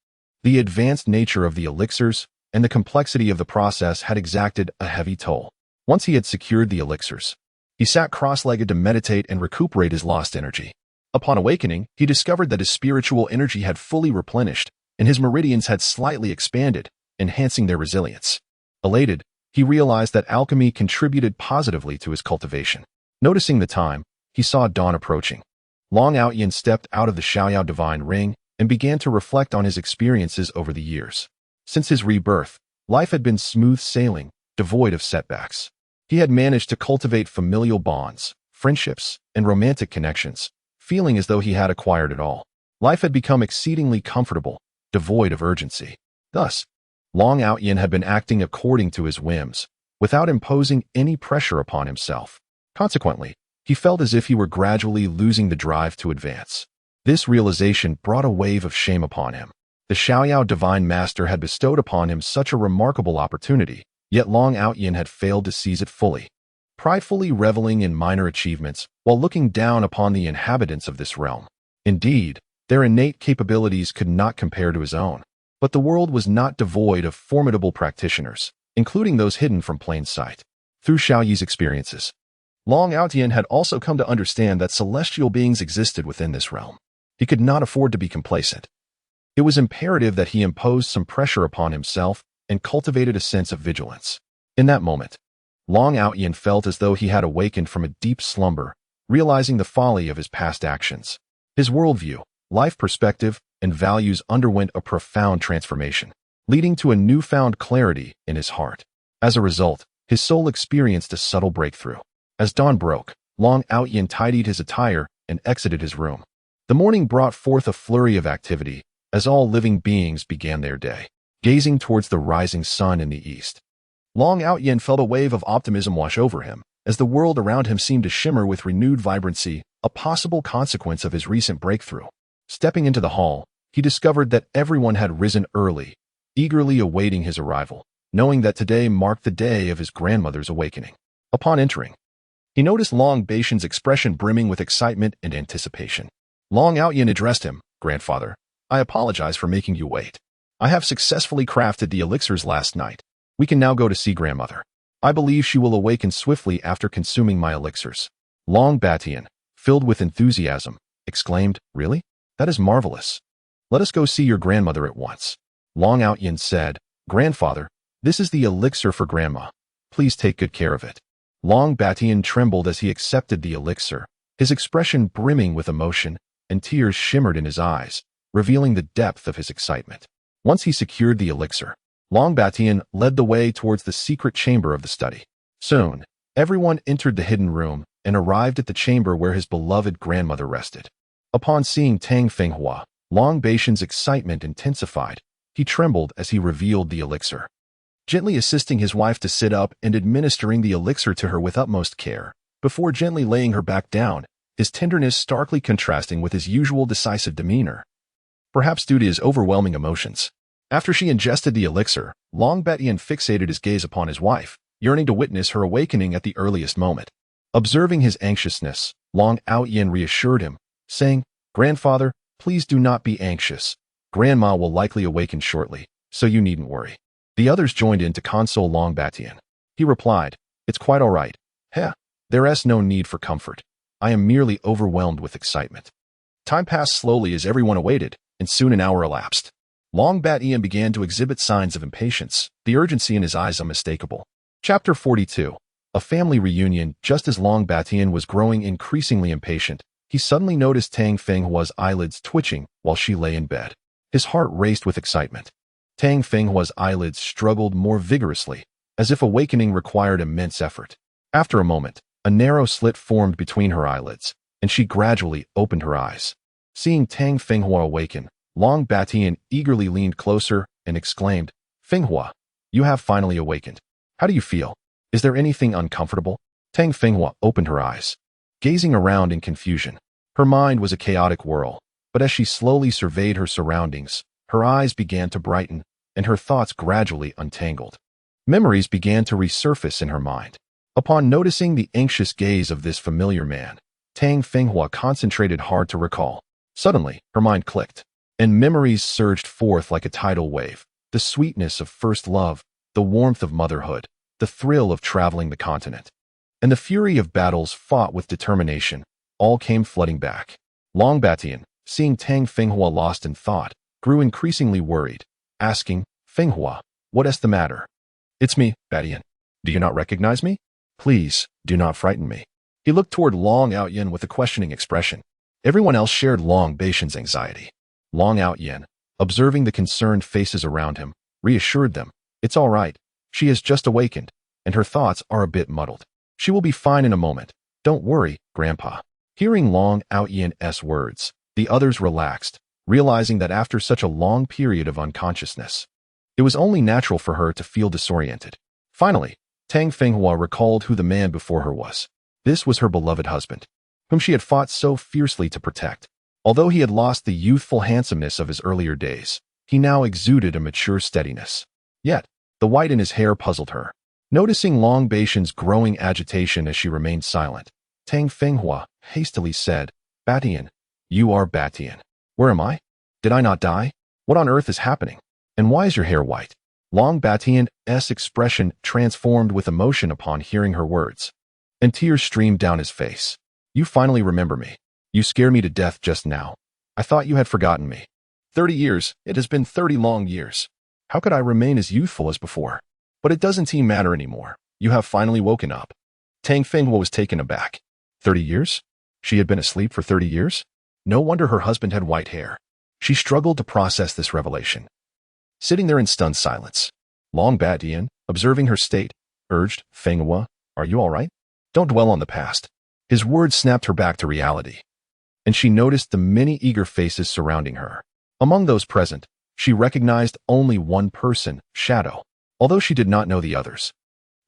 The advanced nature of the elixirs and the complexity of the process had exacted a heavy toll. Once he had secured the elixirs, he sat cross-legged to meditate and recuperate his lost energy. Upon awakening, he discovered that his spiritual energy had fully replenished, and his meridians had slightly expanded, enhancing their resilience. Elated, he realized that alchemy contributed positively to his cultivation. Noticing the time, he saw dawn approaching. Long Outyin stepped out of the Xiaoyao divine ring and began to reflect on his experiences over the years. Since his rebirth, life had been smooth sailing, devoid of setbacks. He had managed to cultivate familial bonds, friendships, and romantic connections, feeling as though he had acquired it all. Life had become exceedingly comfortable, devoid of urgency. Thus, Long Outyin had been acting according to his whims, without imposing any pressure upon himself. Consequently, he felt as if he were gradually losing the drive to advance. This realization brought a wave of shame upon him. The Xiaoyao Divine Master had bestowed upon him such a remarkable opportunity, yet Long Outyin had failed to seize it fully. Pridefully reveling in minor achievements while looking down upon the inhabitants of this realm. Indeed, their innate capabilities could not compare to his own. But the world was not devoid of formidable practitioners, including those hidden from plain sight. Through Xiaoyi's experiences, Long Outyin had also come to understand that celestial beings existed within this realm. He could not afford to be complacent. It was imperative that he imposed some pressure upon himself and cultivated a sense of vigilance. In that moment, Long Outyin felt as though he had awakened from a deep slumber, realizing the folly of his past actions. His worldview, life perspective, and values underwent a profound transformation. leading to a newfound clarity in his heart. As a result, his soul experienced a subtle breakthrough. As dawn broke, Long Outyin tidied his attire and exited his room. The morning brought forth a flurry of activity as all living beings began their day, gazing towards the rising sun in the east. Long Outyin felt a wave of optimism wash over him, as the world around him seemed to shimmer with renewed vibrancy, a possible consequence of his recent breakthrough. Stepping into the hall, he discovered that everyone had risen early, eagerly awaiting his arrival, knowing that today marked the day of his grandmother's awakening. Upon entering, he noticed Long Baishan's expression brimming with excitement and anticipation. Long Outyin addressed him, "Grandfather, I apologize for making you wait. I have successfully crafted the elixirs last night. We can now go to see grandmother. I believe she will awaken swiftly after consuming my elixirs." Long Batian, filled with enthusiasm, exclaimed, "Really? That is marvelous. Let us go see your grandmother at once." Long Outyin said, "Grandfather, this is the elixir for grandma. Please take good care of it." Long Batian trembled as he accepted the elixir, his expression brimming with emotion, and tears shimmered in his eyes, revealing the depth of his excitement. Once he secured the elixir, Long Batian led the way towards the secret chamber of the study. Soon, everyone entered the hidden room and arrived at the chamber where his beloved grandmother rested. Upon seeing Tang Fenghua, Long Baishan's excitement intensified. He trembled as he revealed the elixir. Gently assisting his wife to sit up and administering the elixir to her with utmost care, before gently laying her back down, his tenderness starkly contrasting with his usual decisive demeanor, perhaps due to his overwhelming emotions. After she ingested the elixir, Long Batian fixated his gaze upon his wife, yearning to witness her awakening at the earliest moment. Observing his anxiousness, Long Outyin reassured him, saying, "Grandfather, please do not be anxious. Grandma will likely awaken shortly, so you needn't worry." The others joined in to console Long Batian. He replied, "It's quite all right. Heh, there is no need for comfort. I am merely overwhelmed with excitement." Time passed slowly as everyone awaited, and soon an hour elapsed. Long Batian began to exhibit signs of impatience, the urgency in his eyes unmistakable. Chapter 42. A family reunion. Just as Long Batian was growing increasingly impatient, he suddenly noticed Tang Fenghua's eyelids twitching while she lay in bed. His heart raced with excitement. Tang Fenghua's eyelids struggled more vigorously, as if awakening required immense effort. After a moment, a narrow slit formed between her eyelids, and she gradually opened her eyes. Seeing Tang Fenghua awaken, Long Batian eagerly leaned closer and exclaimed, "Fenghua, you have finally awakened. How do you feel? Is there anything uncomfortable?" Tang Fenghua opened her eyes, gazing around in confusion. Her mind was a chaotic whirl, but as she slowly surveyed her surroundings, her eyes began to brighten, and her thoughts gradually untangled. Memories began to resurface in her mind. Upon noticing the anxious gaze of this familiar man, Tang Fenghua concentrated hard to recall. Suddenly, her mind clicked, and memories surged forth like a tidal wave. The sweetness of first love, the warmth of motherhood, the thrill of traveling the continent, and the fury of battles fought with determination, all came flooding back. Long Batian, seeing Tang Fenghua lost in thought, grew increasingly worried, asking, "Fenghua, what is the matter?" "It's me, Batian. Do you not recognize me? Please, do not frighten me." He looked toward Long Outyin with a questioning expression. Everyone else shared Long Baishan's anxiety. Long Outyin, observing the concerned faces around him, reassured them, "It's all right. She has just awakened, and her thoughts are a bit muddled. She will be fine in a moment. Don't worry, Grandpa." Hearing Long Outyin's words, the others relaxed, realizing that after such a long period of unconsciousness, it was only natural for her to feel disoriented. Finally, Tang Fenghua recalled who the man before her was. This was her beloved husband, whom she had fought so fiercely to protect. Although he had lost the youthful handsomeness of his earlier days, he now exuded a mature steadiness. Yet, the white in his hair puzzled her. Noticing Long Baishan's growing agitation as she remained silent, Tang Fenghua hastily said, "Batian, you are Batian. Where am I? Did I not die? What on earth is happening? And why is your hair white?" Long Batian's expression transformed with emotion upon hearing her words, and tears streamed down his face. "You finally remember me. You scared me to death just now. I thought you had forgotten me. 30 years, it has been 30 long years. How could I remain as youthful as before? But it doesn't seem matter anymore. You have finally woken up." Tang Fenghua was taken aback. 30 years? She had been asleep for 30 years? No wonder her husband had white hair. She struggled to process this revelation. sitting there in stunned silence. Long Batian, observing her state, urged, Fenghua, are you all right? Don't dwell on the past. His words snapped her back to reality, and she noticed the many eager faces surrounding her. Among those present, she recognized only one person, Shadow, although she did not know the others.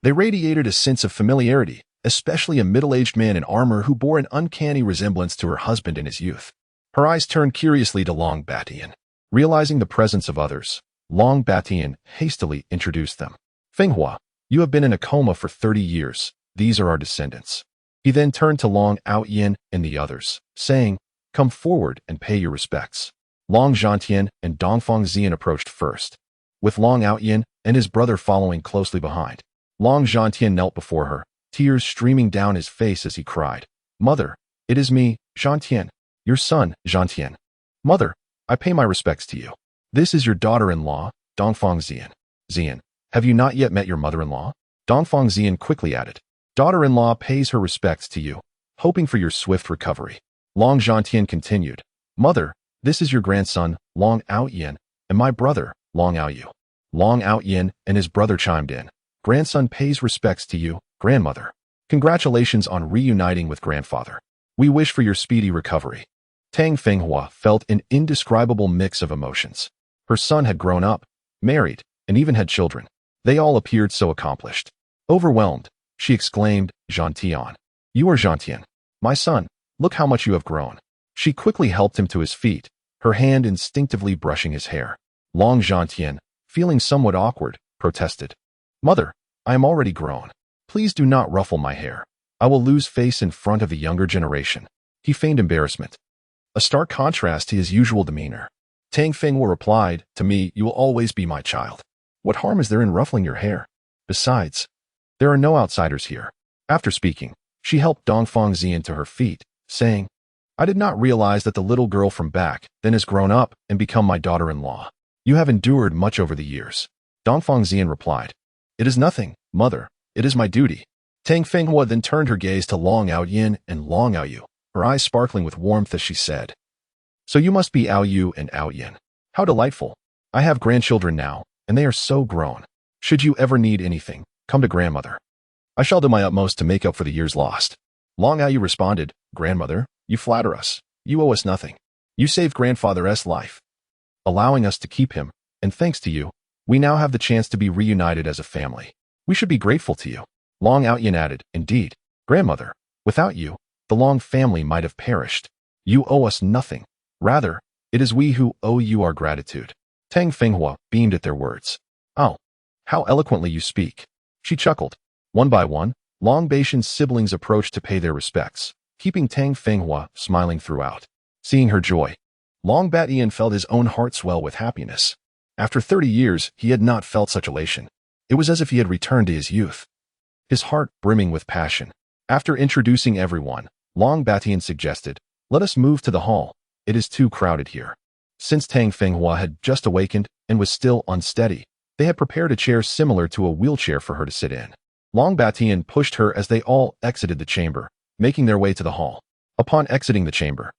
They radiated a sense of familiarity, especially a middle-aged man in armor who bore an uncanny resemblance to her husband in his youth. Her eyes turned curiously to Long Batian. Realizing the presence of others, Long Batian hastily introduced them. Fenghua, you have been in a coma for 30 years. These are our descendants. He then turned to Long Aoyan and the others, saying, come forward and pay your respects. Long Zhantian and Dongfang Xian approached first, with Long Aoyan and his brother following closely behind. Long Zhantian knelt before her, tears streaming down his face as he cried, Mother, it is me, Zhantian, your son, Zhantian. Mother, I pay my respects to you. This is your daughter-in-law, Dongfang Xian. Xian, have you not yet met your mother-in-law? Dongfang Xian quickly added, daughter-in-law pays her respects to you, hoping for your swift recovery. Long Zhantian continued, Mother, this is your grandson, Long Aoyan, and my brother, Long Aoyu. Long Aoyan and his brother chimed in, grandson pays respects to you, grandmother. Congratulations on reuniting with grandfather. We wish for your speedy recovery. Tang Fenghua felt an indescribable mix of emotions. Her son had grown up, married, and even had children. They all appeared so accomplished. Overwhelmed, she exclaimed, Zhantian. You are Zhantian. My son, look how much you have grown. She quickly helped him to his feet, her hand instinctively brushing his hair. Long Zhantian, feeling somewhat awkward, protested. Mother, I am already grown. Please do not ruffle my hair. I will lose face in front of the younger generation. He feigned embarrassment, a stark contrast to his usual demeanor. Tang Fenghua replied, to me, you will always be my child. What harm is there in ruffling your hair? Besides, there are no outsiders here. After speaking, she helped Dongfang Xian to her feet, saying, I did not realize that the little girl from back then has grown up and become my daughter-in-law. You have endured much over the years. Dongfang Xian replied, it is nothing, mother. It is my duty. Tang Fenghua then turned her gaze to Long Aoyan and Long Aoyu, her eyes sparkling with warmth as she said, so you must be Aoyu and Aoyan. How delightful. I have grandchildren now, and they are so grown. Should you ever need anything, come to grandmother. I shall do my utmost to make up for the years lost. Long Aoyu responded, grandmother, you flatter us. You owe us nothing. You saved grandfather's life, allowing us to keep him, and thanks to you, we now have the chance to be reunited as a family. We should be grateful to you. Long Aoyan added, indeed, grandmother, without you, the Long family might have perished. You owe us nothing. Rather, it is we who owe you our gratitude. Tang Fenghua beamed at their words. Oh, how eloquently you speak. She chuckled. One by one, Long Batian's siblings approached to pay their respects, keeping Tang Fenghua smiling throughout. Seeing her joy, Long Batian felt his own heart swell with happiness. After 30 years, he had not felt such elation. It was as if he had returned to his youth, his heart brimming with passion. After introducing everyone, Long Batian suggested, let us move to the hall. It is too crowded here. Since Tang Fenghua had just awakened and was still unsteady, they had prepared a chair similar to a wheelchair for her to sit in. Long Batian pushed her as they all exited the chamber, making their way to the hall. Upon exiting the chamber,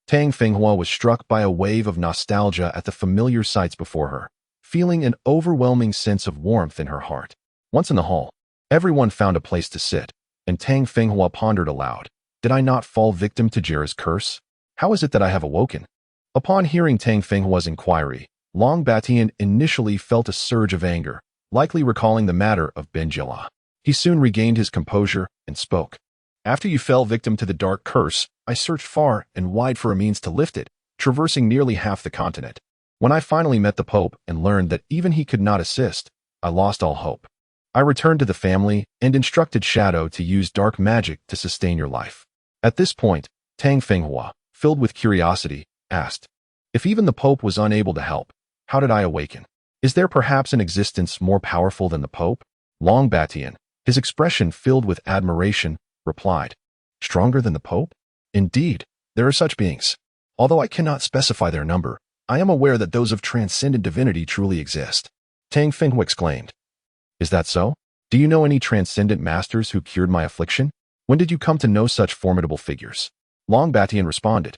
Tang Fenghua was struck by a wave of nostalgia at the familiar sights before her, feeling an overwhelming sense of warmth in her heart. Once in the hall, everyone found a place to sit, and Tang Fenghua pondered aloud, did I not fall victim to Jera's curse? How is it that I have awoken? Upon hearing Tang Fenghua's inquiry, Long Batian initially felt a surge of anger, likely recalling the matter of Benjila. He soon regained his composure and spoke. After you fell victim to the dark curse, I searched far and wide for a means to lift it, traversing nearly half the continent. When I finally met the Pope and learned that even he could not assist, I lost all hope. I returned to the family and instructed Shadow to use dark magic to sustain your life. At this point, Tang Fenghua, filled with curiosity, asked, if even the Pope was unable to help, how did I awaken? Is there perhaps an existence more powerful than the Pope? Long Batian, his expression filled with admiration, replied, stronger than the Pope? Indeed, there are such beings. Although I cannot specify their number, I am aware that those of transcendent divinity truly exist. Tang Fenghua exclaimed. Is that so? Do you know any transcendent masters who cured my affliction? When did you come to know such formidable figures? Long Batian responded.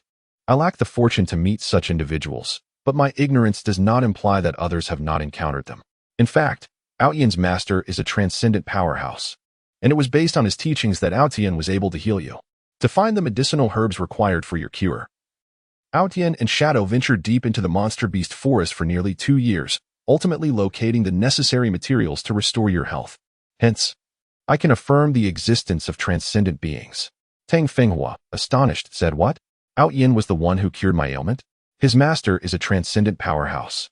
I lack the fortune to meet such individuals, but my ignorance does not imply that others have not encountered them. In fact, Aoyan's master is a transcendent powerhouse, and it was based on his teachings that Aoyan was able to heal you. To find the medicinal herbs required for your cure, Aoyan and Shadow ventured deep into the monster beast forest for nearly 2 years, ultimately locating the necessary materials to restore your health. Hence, I can affirm the existence of transcendent beings. Tang Fenghua, astonished, said, "What? Aoyan was the one who cured my ailment? His master is a transcendent powerhouse.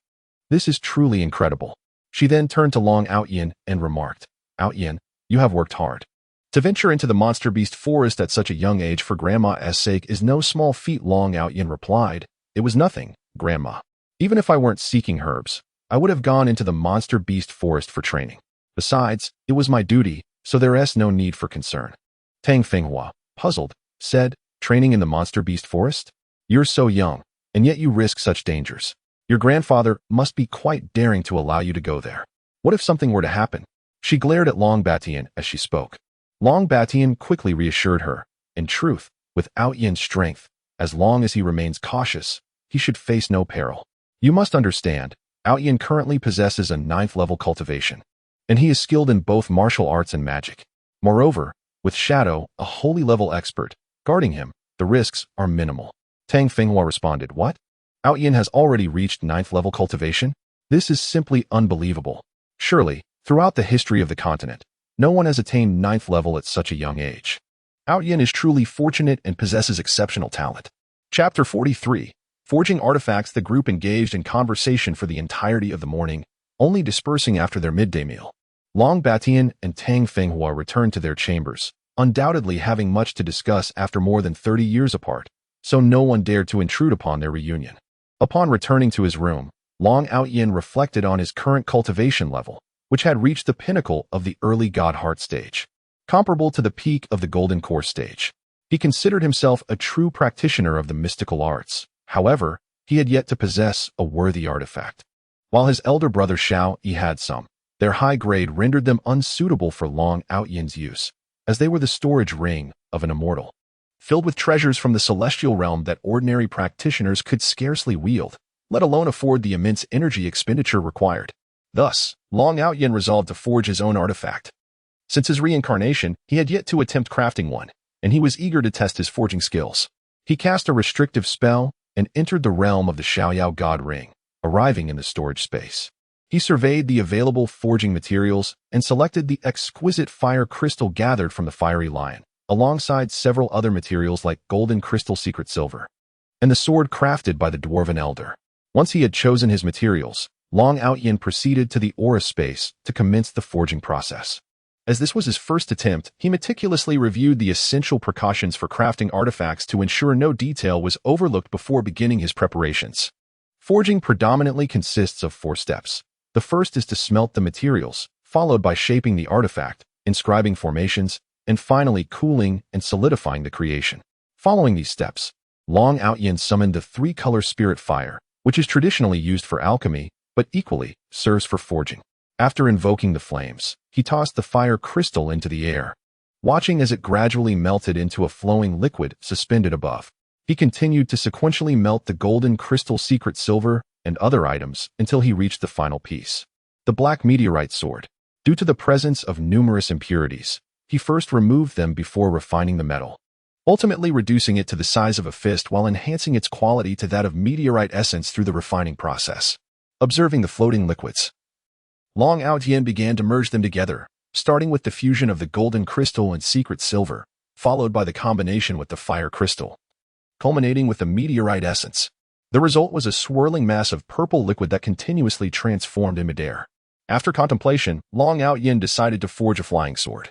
This is truly incredible." She then turned to Long Aoyan and remarked, "Aoyan, you have worked hard. To venture into the monster beast forest at such a young age for Grandma's sake is no small feat." Long Aoyan replied, "It was nothing, Grandma. Even if I weren't seeking herbs, I would have gone into the monster beast forest for training. Besides, it was my duty, so there is no need for concern." Tang Fenghua, puzzled, said, "Training in the monster beast forest? You're so young, and yet you risk such dangers. Your grandfather must be quite daring to allow you to go there. What if something were to happen?" She glared at Long Batian as she spoke. Long Batian quickly reassured her. In truth, with Aoyan's strength, as long as he remains cautious, he should face no peril. You must understand, Aoyan currently possesses a 9th level cultivation, and he is skilled in both martial arts and magic. Moreover, with Shadow, a holy level expert, guarding him, the risks are minimal. Tang Fenghua responded, "What? Aoyan has already reached 9th level cultivation? This is simply unbelievable. Surely, throughout the history of the continent, no one has attained 9th level at such a young age. Aoyan is truly fortunate and possesses exceptional talent." Chapter 43. Forging artifacts. The group engaged in conversation for the entirety of the morning, only dispersing after their midday meal. Long Batian and Tang Fenghua returned to their chambers, undoubtedly having much to discuss after more than 30 years apart, so no one dared to intrude upon their reunion. Upon returning to his room, Long Aoyan reflected on his current cultivation level, which had reached the pinnacle of the early God Heart stage, comparable to the peak of the Golden Core stage. He considered himself a true practitioner of the mystical arts. However, he had yet to possess a worthy artifact. While his elder brother Xiao Yi had some, their high grade rendered them unsuitable for Long Aoyan's use, as they were the storage ring of an immortal, filled with treasures from the celestial realm that ordinary practitioners could scarcely wield, let alone afford the immense energy expenditure required. Thus, Long Aoyan resolved to forge his own artifact. Since his reincarnation, he had yet to attempt crafting one, and he was eager to test his forging skills. He cast a restrictive spell and entered the realm of the Xiaoyao God Ring, arriving in the storage space. He surveyed the available forging materials and selected the exquisite fire crystal gathered from the fiery lion, alongside several other materials like golden crystal secret silver, and the sword crafted by the dwarven elder. Once he had chosen his materials, Long Aoyan proceeded to the aura space to commence the forging process. As this was his first attempt, he meticulously reviewed the essential precautions for crafting artifacts to ensure no detail was overlooked before beginning his preparations. Forging predominantly consists of 4 steps. The first is to smelt the materials, followed by shaping the artifact, inscribing formations, and finally cooling and solidifying the creation. Following these steps, Long Aoyan summoned the 3-color spirit fire, which is traditionally used for alchemy, but equally serves for forging. After invoking the flames, he tossed the fire crystal into the air, watching as it gradually melted into a flowing liquid suspended above. He continued to sequentially melt the golden crystal secret silver and other items until he reached the final piece, the black meteorite sword. Due to the presence of numerous impurities, he first removed them before refining the metal, ultimately reducing it to the size of a fist while enhancing its quality to that of meteorite essence through the refining process. Observing the floating liquids, Long Aoyan began to merge them together, starting with the fusion of the golden crystal and secret silver, followed by the combination with the fire crystal, culminating with the meteorite essence. The result was a swirling mass of purple liquid that continuously transformed in midair. After contemplation, Long Aoyan decided to forge a flying sword.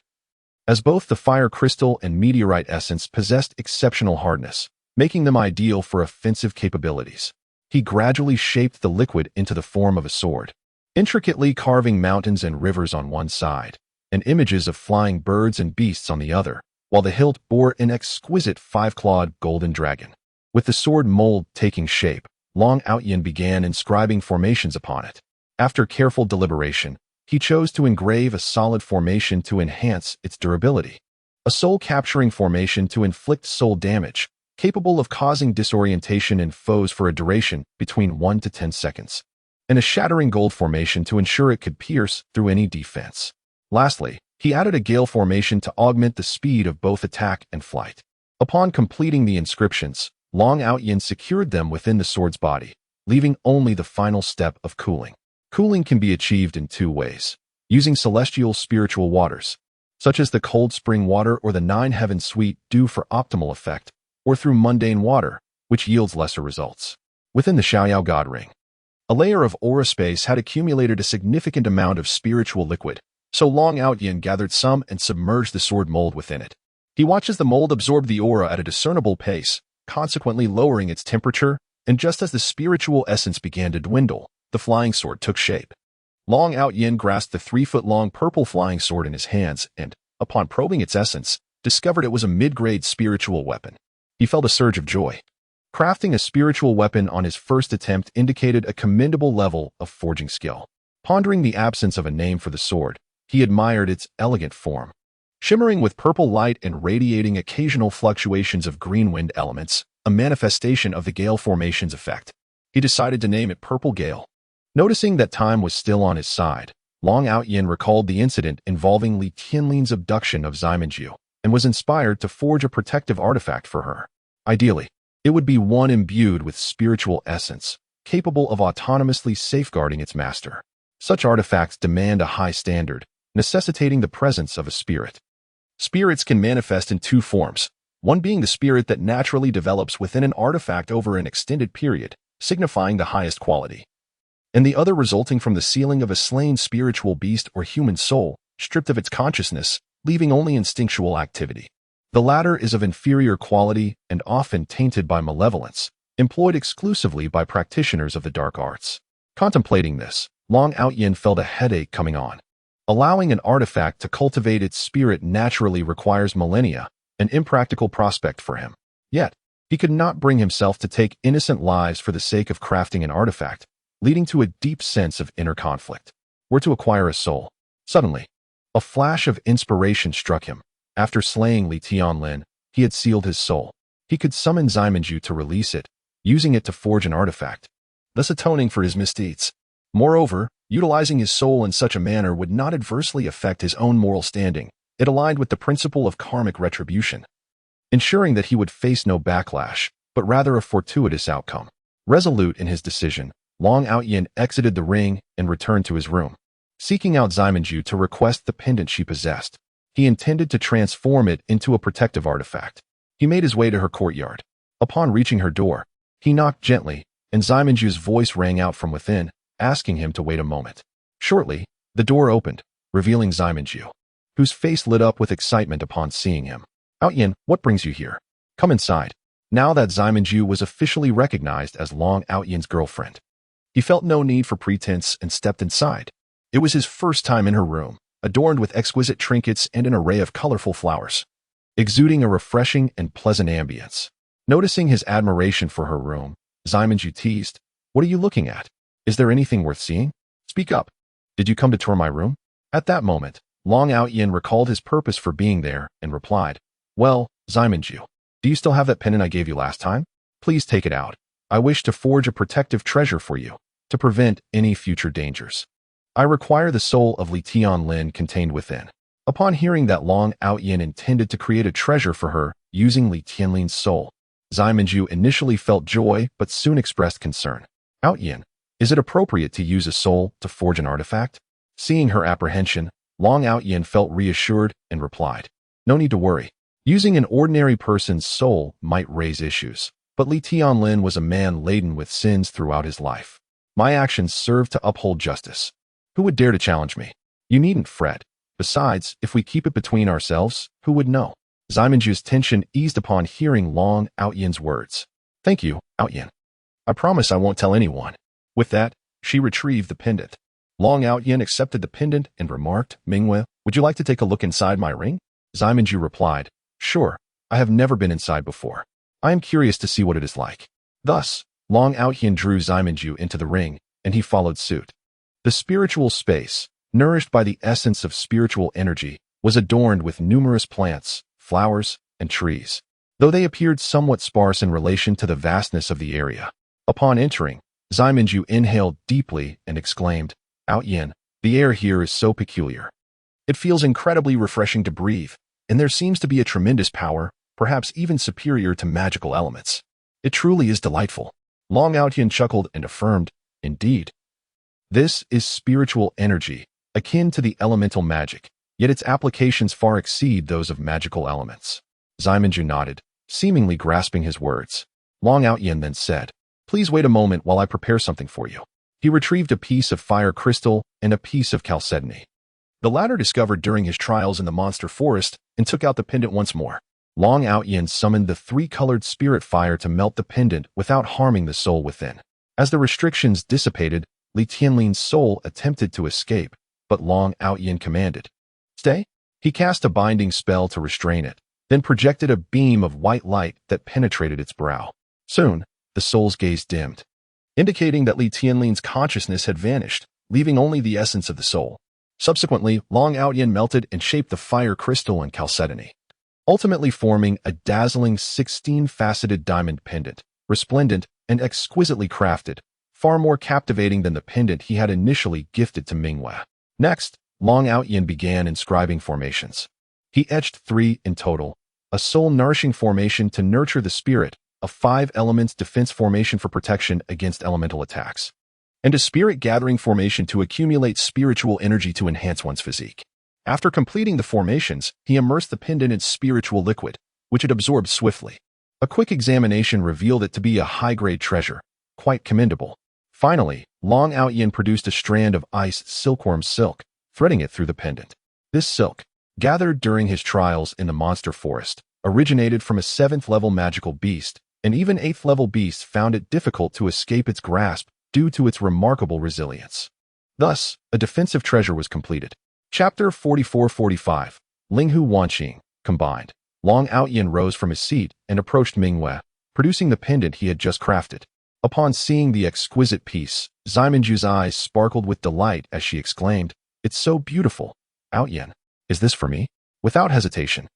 As both the fire crystal and meteorite essence possessed exceptional hardness, making them ideal for offensive capabilities, he gradually shaped the liquid into the form of a sword, intricately carving mountains and rivers on one side, and images of flying birds and beasts on the other, while the hilt bore an exquisite 5-clawed golden dragon. With the sword mold taking shape, Long Aoyan began inscribing formations upon it. After careful deliberation, he chose to engrave a solid formation to enhance its durability, a soul-capturing formation to inflict soul damage, capable of causing disorientation in foes for a duration between 1 to 10 seconds, and a shattering gold formation to ensure it could pierce through any defense. Lastly, he added a gale formation to augment the speed of both attack and flight. Upon completing the inscriptions, Long Outyin secured them within the sword's body, leaving only the final step of cooling. Cooling can be achieved in two ways: using celestial spiritual waters, such as the cold spring water or the nine heaven sweet dew for optimal effect, or through mundane water, which yields lesser results. Within the Xiaoyao God Ring, a layer of aura space had accumulated a significant amount of spiritual liquid, so Long Outyin gathered some and submerged the sword mold within it. He watched as the mold absorbed the aura at a discernible pace, consequently lowering its temperature, and just as the spiritual essence began to dwindle, the flying sword took shape. Long Outyin grasped the 3-foot-long purple flying sword in his hands and, upon probing its essence, discovered it was a mid-grade spiritual weapon. He felt a surge of joy. Crafting a spiritual weapon on his first attempt indicated a commendable level of forging skill. Pondering the absence of a name for the sword, he admired its elegant form. Shimmering with purple light and radiating occasional fluctuations of green wind elements, a manifestation of the gale formation's effect, he decided to name it Purple Gale. Noticing that time was still on his side, Long Outyin recalled the incident involving Li Tianlin's abduction of Ximenju and was inspired to forge a protective artifact for her. Ideally, it would be one imbued with spiritual essence, capable of autonomously safeguarding its master. Such artifacts demand a high standard, necessitating the presence of a spirit. Spirits can manifest in two forms, one being the spirit that naturally develops within an artifact over an extended period, signifying the highest quality, and the other resulting from the sealing of a slain spiritual beast or human soul, stripped of its consciousness, leaving only instinctual activity. The latter is of inferior quality and often tainted by malevolence, employed exclusively by practitioners of the dark arts. Contemplating this, Long Outyin felt a headache coming on. Allowing an artifact to cultivate its spirit naturally requires millennia, an impractical prospect for him. Yet, he could not bring himself to take innocent lives for the sake of crafting an artifact, leading to a deep sense of inner conflict. Were to acquire a soul. Suddenly, a flash of inspiration struck him. After slaying Li Tianlin, he had sealed his soul. He could summon Ximenju to release it, using it to forge an artifact, thus atoning for his misdeeds. Moreover, utilizing his soul in such a manner would not adversely affect his own moral standing. It aligned with the principle of karmic retribution, ensuring that he would face no backlash, but rather a fortuitous outcome. Resolute in his decision, Long Outyin exited the ring and returned to his room. Seeking out Ximenju to request the pendant she possessed, he intended to transform it into a protective artifact. He made his way to her courtyard. Upon reaching her door, he knocked gently, and Ximenju's voice rang out from within, asking him to wait a moment. Shortly, the door opened, revealing Ximenju, whose face lit up with excitement upon seeing him. Outyin, what brings you here? Come inside. Now that Ximenju was officially recognized as Long Outyin's girlfriend, he felt no need for pretense and stepped inside. It was his first time in her room, adorned with exquisite trinkets and an array of colorful flowers, exuding a refreshing and pleasant ambience. Noticing his admiration for her room, Ximenju teased, "What are you looking at? Is there anything worth seeing? Speak up. Did you come to tour my room?" At that moment, Long Outyin recalled his purpose for being there and replied, "Well, Ximenju, do you still have that pendant I gave you last time? Please take it out. I wish to forge a protective treasure for you, to prevent any future dangers. I require the soul of Li Tianlin contained within." Upon hearing that Long Outyin intended to create a treasure for her using Li Tianlin's soul, Ximenju initially felt joy but soon expressed concern. "Outyin, is it appropriate to use a soul to forge an artifact?" Seeing her apprehension, Long Outyin felt reassured and replied, "No need to worry. Using an ordinary person's soul might raise issues, but Li Tianlin was a man laden with sins throughout his life. My actions serve to uphold justice. Who would dare to challenge me? You needn't fret. Besides, if we keep it between ourselves, who would know?" Ximenju's tension eased upon hearing Long Outyin's words. "Thank you, Outyin. I promise I won't tell anyone." With that, she retrieved the pendant. Long Outyin accepted the pendant and remarked, "Mingwe, would you like to take a look inside my ring?" Ximenju replied, "Sure, I have never been inside before. I am curious to see what it is like." Thus, Long Outyin drew Ximenju into the ring, and he followed suit. The spiritual space, nourished by the essence of spiritual energy, was adorned with numerous plants, flowers, and trees. though they appeared somewhat sparse in relation to the vastness of the area. Upon entering, Ximenju inhaled deeply and exclaimed, "Out Yin, the air here is so peculiar. It feels incredibly refreshing to breathe, and there seems to be a tremendous power, perhaps even superior to magical elements. It truly is delightful." Long Outyin chuckled and affirmed, "Indeed. This is spiritual energy, akin to the elemental magic, yet its applications far exceed those of magical elements." Ximenju nodded, seemingly grasping his words. Long Outyin then said, "Please wait a moment while I prepare something for you." He retrieved a piece of fire crystal and a piece of chalcedony, the latter discovered during his trials in the monster forest, and took out the pendant once more. Long Outyin summoned the three-colored spirit fire to melt the pendant without harming the soul within. As the restrictions dissipated, Li Tianlin's soul attempted to escape, but Long Outyin commanded, "Stay." He cast a binding spell to restrain it, then projected a beam of white light that penetrated its brow. Soon, the soul's gaze dimmed, indicating that Li Tianlin's consciousness had vanished, leaving only the essence of the soul. Subsequently, Long Outyin melted and shaped the fire crystal and chalcedony, ultimately forming a dazzling 16-faceted diamond pendant, resplendent and exquisitely crafted, far more captivating than the pendant he had initially gifted to Mingwe. Next, Long Outyin began inscribing formations. He etched 3 in total: a soul-nourishing formation to nurture the spirit, a 5-element defense formation for protection against elemental attacks, and a spirit-gathering formation to accumulate spiritual energy to enhance one's physique. After completing the formations, he immersed the pendant in spiritual liquid, which it absorbed swiftly. A quick examination revealed it to be a high-grade treasure, quite commendable. Finally, Long Outyin produced a strand of ice silkworm silk, threading it through the pendant. This silk, gathered during his trials in the monster forest, originated from a 7th-level magical beast, and even 8th-level beasts found it difficult to escape its grasp due to its remarkable resilience. Thus, a defensive treasure was completed. Chapter 44-45, Linghu Wanqing, combined. Long Outyin rose from his seat and approached Mingwe, producing the pendant he had just crafted. Upon seeing the exquisite piece, Ximenju's eyes sparkled with delight as she exclaimed, "It's so beautiful. Outyin, is this for me?" Without hesitation,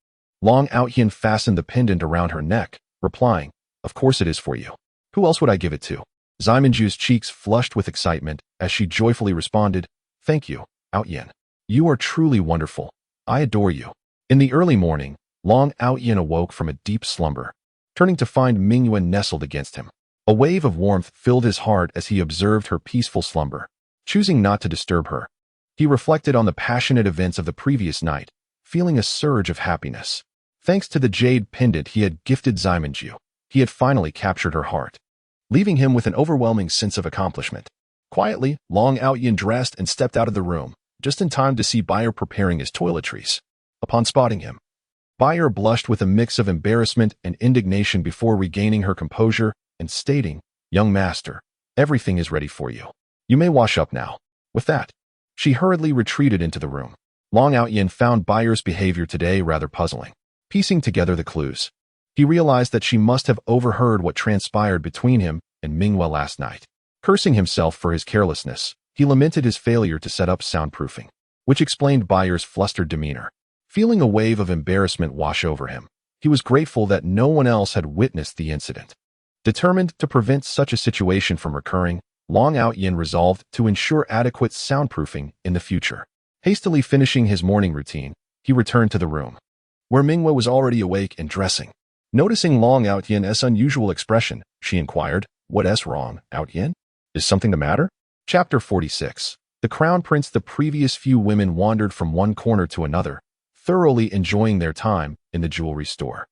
Long Outyin fastened the pendant around her neck, replying, "Of course it is for you. Who else would I give it to?" Ximenju's cheeks flushed with excitement as she joyfully responded, "Thank you, Outyin. You are truly wonderful. I adore you." In the early morning, Long Outyin awoke from a deep slumber, turning to find Mingwe nestled against him. A wave of warmth filled his heart as he observed her peaceful slumber. Choosing not to disturb her, he reflected on the passionate events of the previous night, feeling a surge of happiness. Thanks to the jade pendant he had gifted Ximenju, he had finally captured her heart, leaving him with an overwhelming sense of accomplishment. Quietly, Long Outyin dressed and stepped out of the room, just in time to see Bayer preparing his toiletries. Upon spotting him, Bayer blushed with a mix of embarrassment and indignation before regaining her composure and stating, "Young master, everything is ready for you. You may wash up now." With that, she hurriedly retreated into the room. Long Outyin found Bayer's behavior today rather puzzling. Piecing together the clues, he realized that she must have overheard what transpired between him and Mingwe last night. Cursing himself for his carelessness, he lamented his failure to set up soundproofing, which explained Bayer's flustered demeanor. Feeling a wave of embarrassment wash over him, he was grateful that no one else had witnessed the incident. Determined to prevent such a situation from recurring, Long Outyin resolved to ensure adequate soundproofing in the future. Hastily finishing his morning routine, he returned to the room, where Mingwe was already awake and dressing. Noticing Long Outyin's unusual expression, she inquired, "What's wrong, Outyin? Is something the matter?" Chapter 46. The Crown Prince. The previous few women wandered from one corner to another, thoroughly enjoying their time in the jewelry store,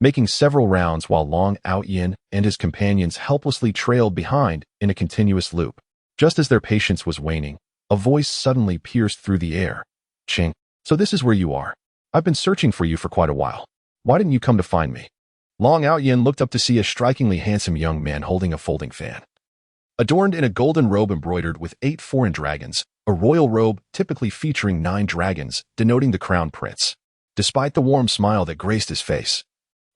making several rounds while Long Outyin and his companions helplessly trailed behind in a continuous loop. Just as their patience was waning, a voice suddenly pierced through the air. "Ching, so this is where you are. I've been searching for you for quite a while. Why didn't you come to find me?" Long Outyin looked up to see a strikingly handsome young man holding a folding fan. Adorned in a golden robe embroidered with 8 foreign dragons, a royal robe typically featuring 9 dragons, denoting the crown prince. Despite the warm smile that graced his face,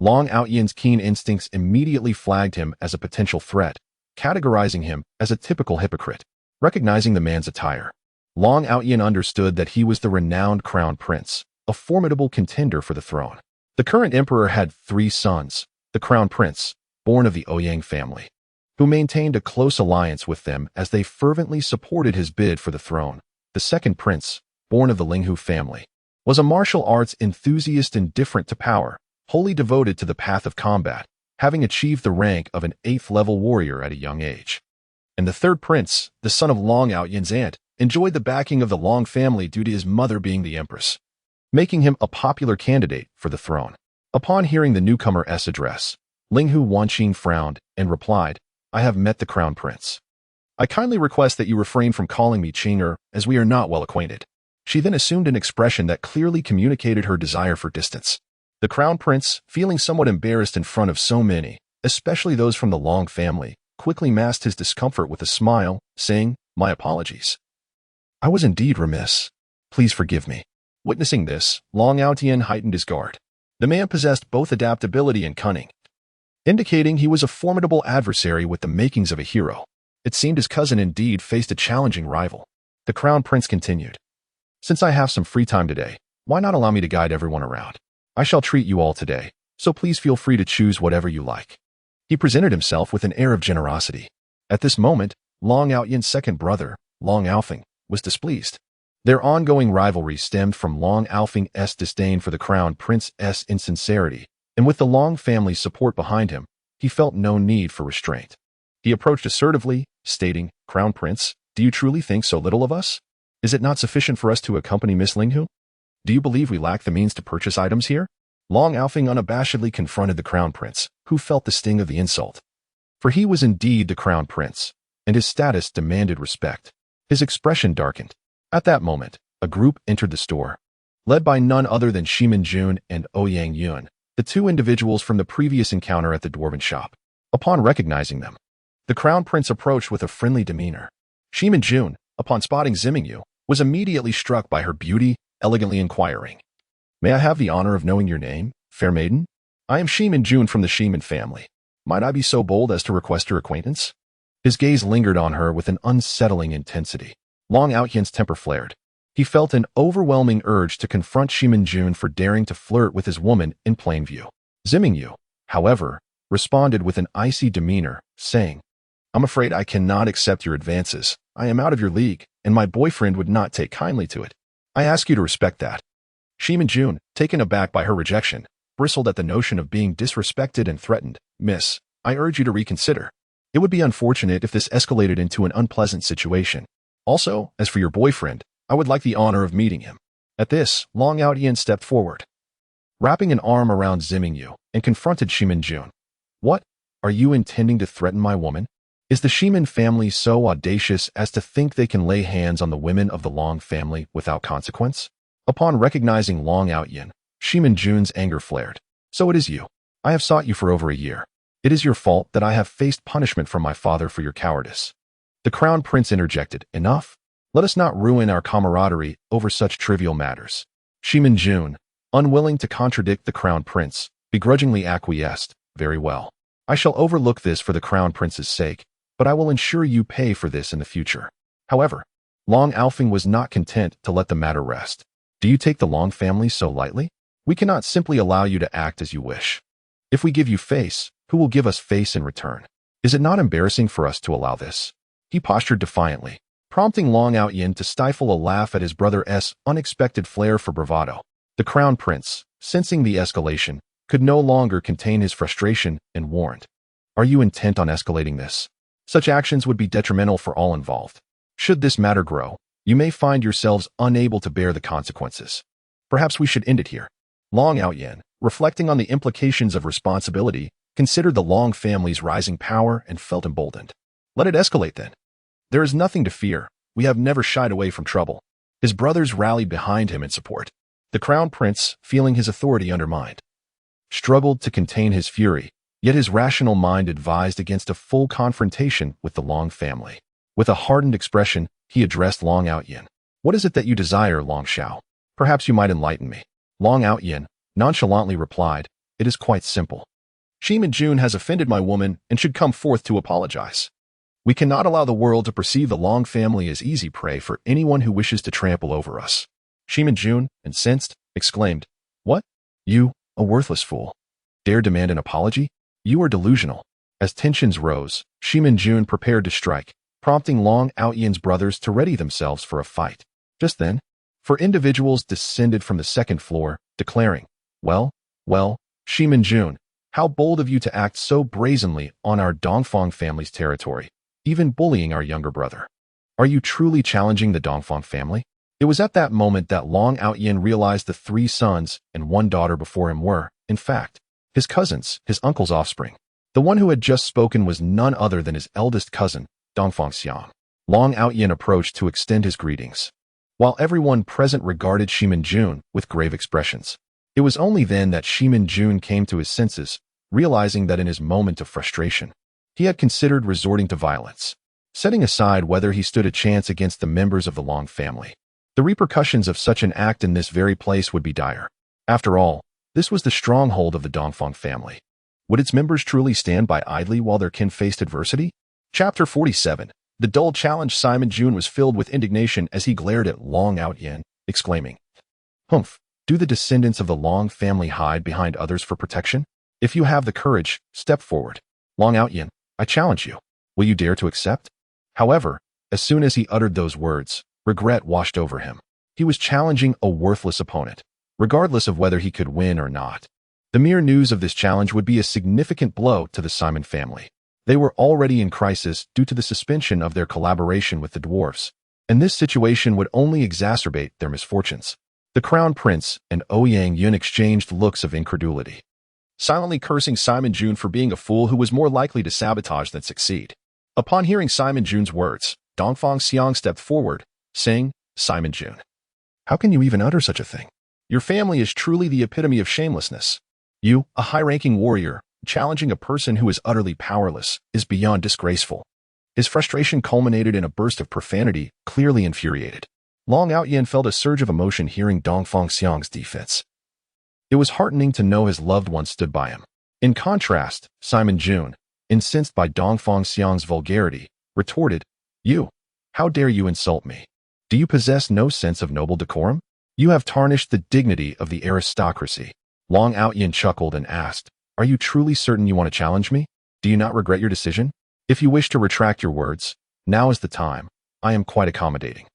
Long Outyin's keen instincts immediately flagged him as a potential threat, categorizing him as a typical hypocrite. Recognizing the man's attire, Long Outyin understood that he was the renowned crown prince, a formidable contender for the throne. The current emperor had 3 sons, the crown prince, born of the Ouyang family, who maintained a close alliance with them as they fervently supported his bid for the throne. The second prince, born of the Linghu family, was a martial arts enthusiast indifferent to power, wholly devoted to the path of combat, having achieved the rank of an 8th-level warrior at a young age. And the third prince, the son of Long Outyan's aunt, enjoyed the backing of the Long family due to his mother being the empress, making him a popular candidate for the throne. Upon hearing the newcomer's address, Linghu Wanqing frowned and replied, "I have met the crown prince. I kindly request that you refrain from calling me Qinger, as we are not well acquainted." She then assumed an expression that clearly communicated her desire for distance. The crown prince, feeling somewhat embarrassed in front of so many, especially those from the Long family, quickly masked his discomfort with a smile, saying, "My apologies. I was indeed remiss. Please forgive me." Witnessing this, Long Outyan heightened his guard. The man possessed both adaptability and cunning, indicating he was a formidable adversary with the makings of a hero. It seemed his cousin indeed faced a challenging rival. The crown prince continued, "Since I have some free time today, why not allow me to guide everyone around? I shall treat you all today, so please feel free to choose whatever you like." He presented himself with an air of generosity. At this moment, Long Outyan's second brother, Long Alfing, was displeased. Their ongoing rivalry stemmed from Long Alfing's disdain for the crown prince's insincerity, and with the Long family's support behind him, he felt no need for restraint. He approached assertively, stating, "Crown Prince, do you truly think so little of us? Is it not sufficient for us to accompany Miss Linghu? Do you believe we lack the means to purchase items here?" Long Alfing unabashedly confronted the crown prince, who felt the sting of the insult. For he was indeed the crown prince, and his status demanded respect. His expression darkened. At that moment, a group entered the store, led by none other than Shimin Jun and Ouyang Yun, the 2 individuals from the previous encounter at the dwarven shop. Upon recognizing them, the crown prince approached with a friendly demeanor. Shimin Jun, upon spotting Zimingyu, was immediately struck by her beauty, elegantly inquiring, "May I have the honor of knowing your name, fair maiden?" "I am Shimin Jun from the Shimin family. Might I be so bold as to request your acquaintance?" His gaze lingered on her with an unsettling intensity. Long Outyan's temper flared. He felt an overwhelming urge to confront Shimin Jun for daring to flirt with his woman in plain view. Zimingyu, however, responded with an icy demeanor, saying, "I'm afraid I cannot accept your advances. I am out of your league, and my boyfriend would not take kindly to it. I ask you to respect that." Shimin Jun, taken aback by her rejection, bristled at the notion of being disrespected and threatened. "Miss, I urge you to reconsider. It would be unfortunate if this escalated into an unpleasant situation. Also, as for your boyfriend, I would like the honor of meeting him." At this, Long Outyan stepped forward, wrapping an arm around Zimingyu, and confronted Shimin Jun. "What? Are you intending to threaten my woman? Is the Shimin family so audacious as to think they can lay hands on the women of the Long family without consequence?" Upon recognizing Long Outyan, Shimin Jun's anger flared. "So it is you. I have sought you for over a year. It is your fault that I have faced punishment from my father for your cowardice." The crown prince interjected, "Enough. Let us not ruin our camaraderie over such trivial matters." Shimin Jun, unwilling to contradict the crown prince, begrudgingly acquiesced. "Very well. I shall overlook this for the crown prince's sake, but I will ensure you pay for this in the future." However, Long Alfing was not content to let the matter rest. "Do you take the Long family so lightly? We cannot simply allow you to act as you wish. If we give you face, who will give us face in return? Is it not embarrassing for us to allow this?" He postured defiantly, prompting Long Outyan to stifle a laugh at his brother's unexpected flair for bravado. The crown prince, sensing the escalation, could no longer contain his frustration and warned, "Are you intent on escalating this? Such actions would be detrimental for all involved. Should this matter grow, you may find yourselves unable to bear the consequences. Perhaps we should end it here." Long Outyan, reflecting on the implications of responsibility, considered the Long family's rising power and felt emboldened. "Let it escalate then. There is nothing to fear. We have never shied away from trouble." His brothers rallied behind him in support. The crown prince, feeling his authority undermined, struggled to contain his fury, yet his rational mind advised against a full confrontation with the Long family. With a hardened expression, he addressed Long Outyan. "What is it that you desire, Long Shao? Perhaps you might enlighten me." Long Outyan nonchalantly replied, "It is quite simple. Shimin Jun has offended my woman and should come forth to apologize. We cannot allow the world to perceive the Long family as easy prey for anyone who wishes to trample over us." Shimin Jun, incensed, exclaimed, "What? You, A worthless fool. Dare demand an apology? You are delusional. As tensions rose, Shimin Jun prepared to strike, prompting Long Outyen's brothers to ready themselves for a fight. Just then, four individuals descended from the second floor, declaring, well, Shimin Jun, how bold of you to act so brazenly on our Dongfang family's territory, even bullying our younger brother. Are you truly challenging the Dongfang family? It was at that moment that Long Outyen realized the 3 sons and 1 daughter before him were, in fact, his cousins, his uncle's offspring. The one who had just spoken was none other than his eldest cousin, Dongfang Xiang. Long Outyen approached to extend his greetings, while everyone present regarded Shimin Jun with grave expressions. It was only then that Shimin Jun came to his senses, realizing that in his moment of frustration, he had considered resorting to violence, setting aside whether he stood a chance against the members of the Long family. The repercussions of such an act in this very place would be dire. After all, this was the stronghold of the Dongfang family. Would its members truly stand by idly while their kin faced adversity? Chapter 47. The dull challenge. Shimin Jun was filled with indignation as he glared at Long Outyen, exclaiming, "Humph, do the descendants of the Long family hide behind others for protection? If you have the courage, step forward. Long Outyen, I challenge you. Will you dare to accept?" However, as soon as he uttered those words, regret washed over him. He was challenging a worthless opponent, regardless of whether he could win or not. The mere news of this challenge would be a significant blow to the Simon family. They were already in crisis due to the suspension of their collaboration with the dwarfs, and this situation would only exacerbate their misfortunes. The Crown Prince and Ouyang Yun exchanged looks of incredulity, silently cursing Shimin Jun for being a fool who was more likely to sabotage than succeed. Upon hearing Shimin Jun's words, Dongfang Xiang stepped forward, saying, "Shimin Jun, how can you even utter such a thing? Your family is truly the epitome of shamelessness. You, a high-ranking warrior, challenging a person who is utterly powerless, is beyond disgraceful." His frustration culminated in a burst of profanity, clearly infuriated. Long Outyen felt a surge of emotion hearing Dongfang Xiang's defense. It was heartening to know his loved one stood by him. In contrast, Shimin Jun, incensed by Dongfang Xiang's vulgarity, retorted, "You, how dare you insult me? Do you possess no sense of noble decorum? You have tarnished the dignity of the aristocracy." Long Outyen chuckled and asked, "Are you truly certain you want to challenge me? Do you not regret your decision? If you wish to retract your words, now is the time. I am quite accommodating.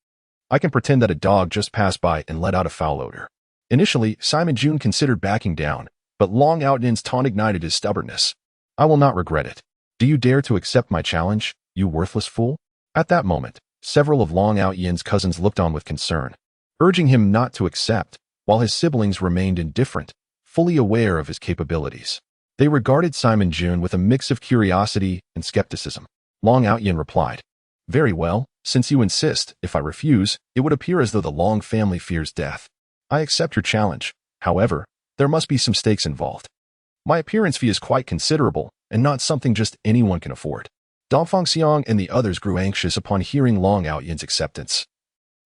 I can pretend that a dog just passed by and let out a foul odor." Initially, Shimin Jun considered backing down, but Long Outyen's taunt ignited his stubbornness. "I will not regret it. Do you dare to accept my challenge, you worthless fool?" At that moment, several of Long Outyen's cousins looked on with concern, urging him not to accept, while his siblings remained indifferent, fully aware of his capabilities. They regarded Shimin Jun with a mix of curiosity and skepticism. Long Outyen replied, "Very well, since you insist. If I refuse, it would appear as though the Long family fears death. I accept your challenge. However, there must be some stakes involved. My appearance fee is quite considerable, and not something just anyone can afford." Dongfang Xiang and the others grew anxious upon hearing Long Outyen's acceptance,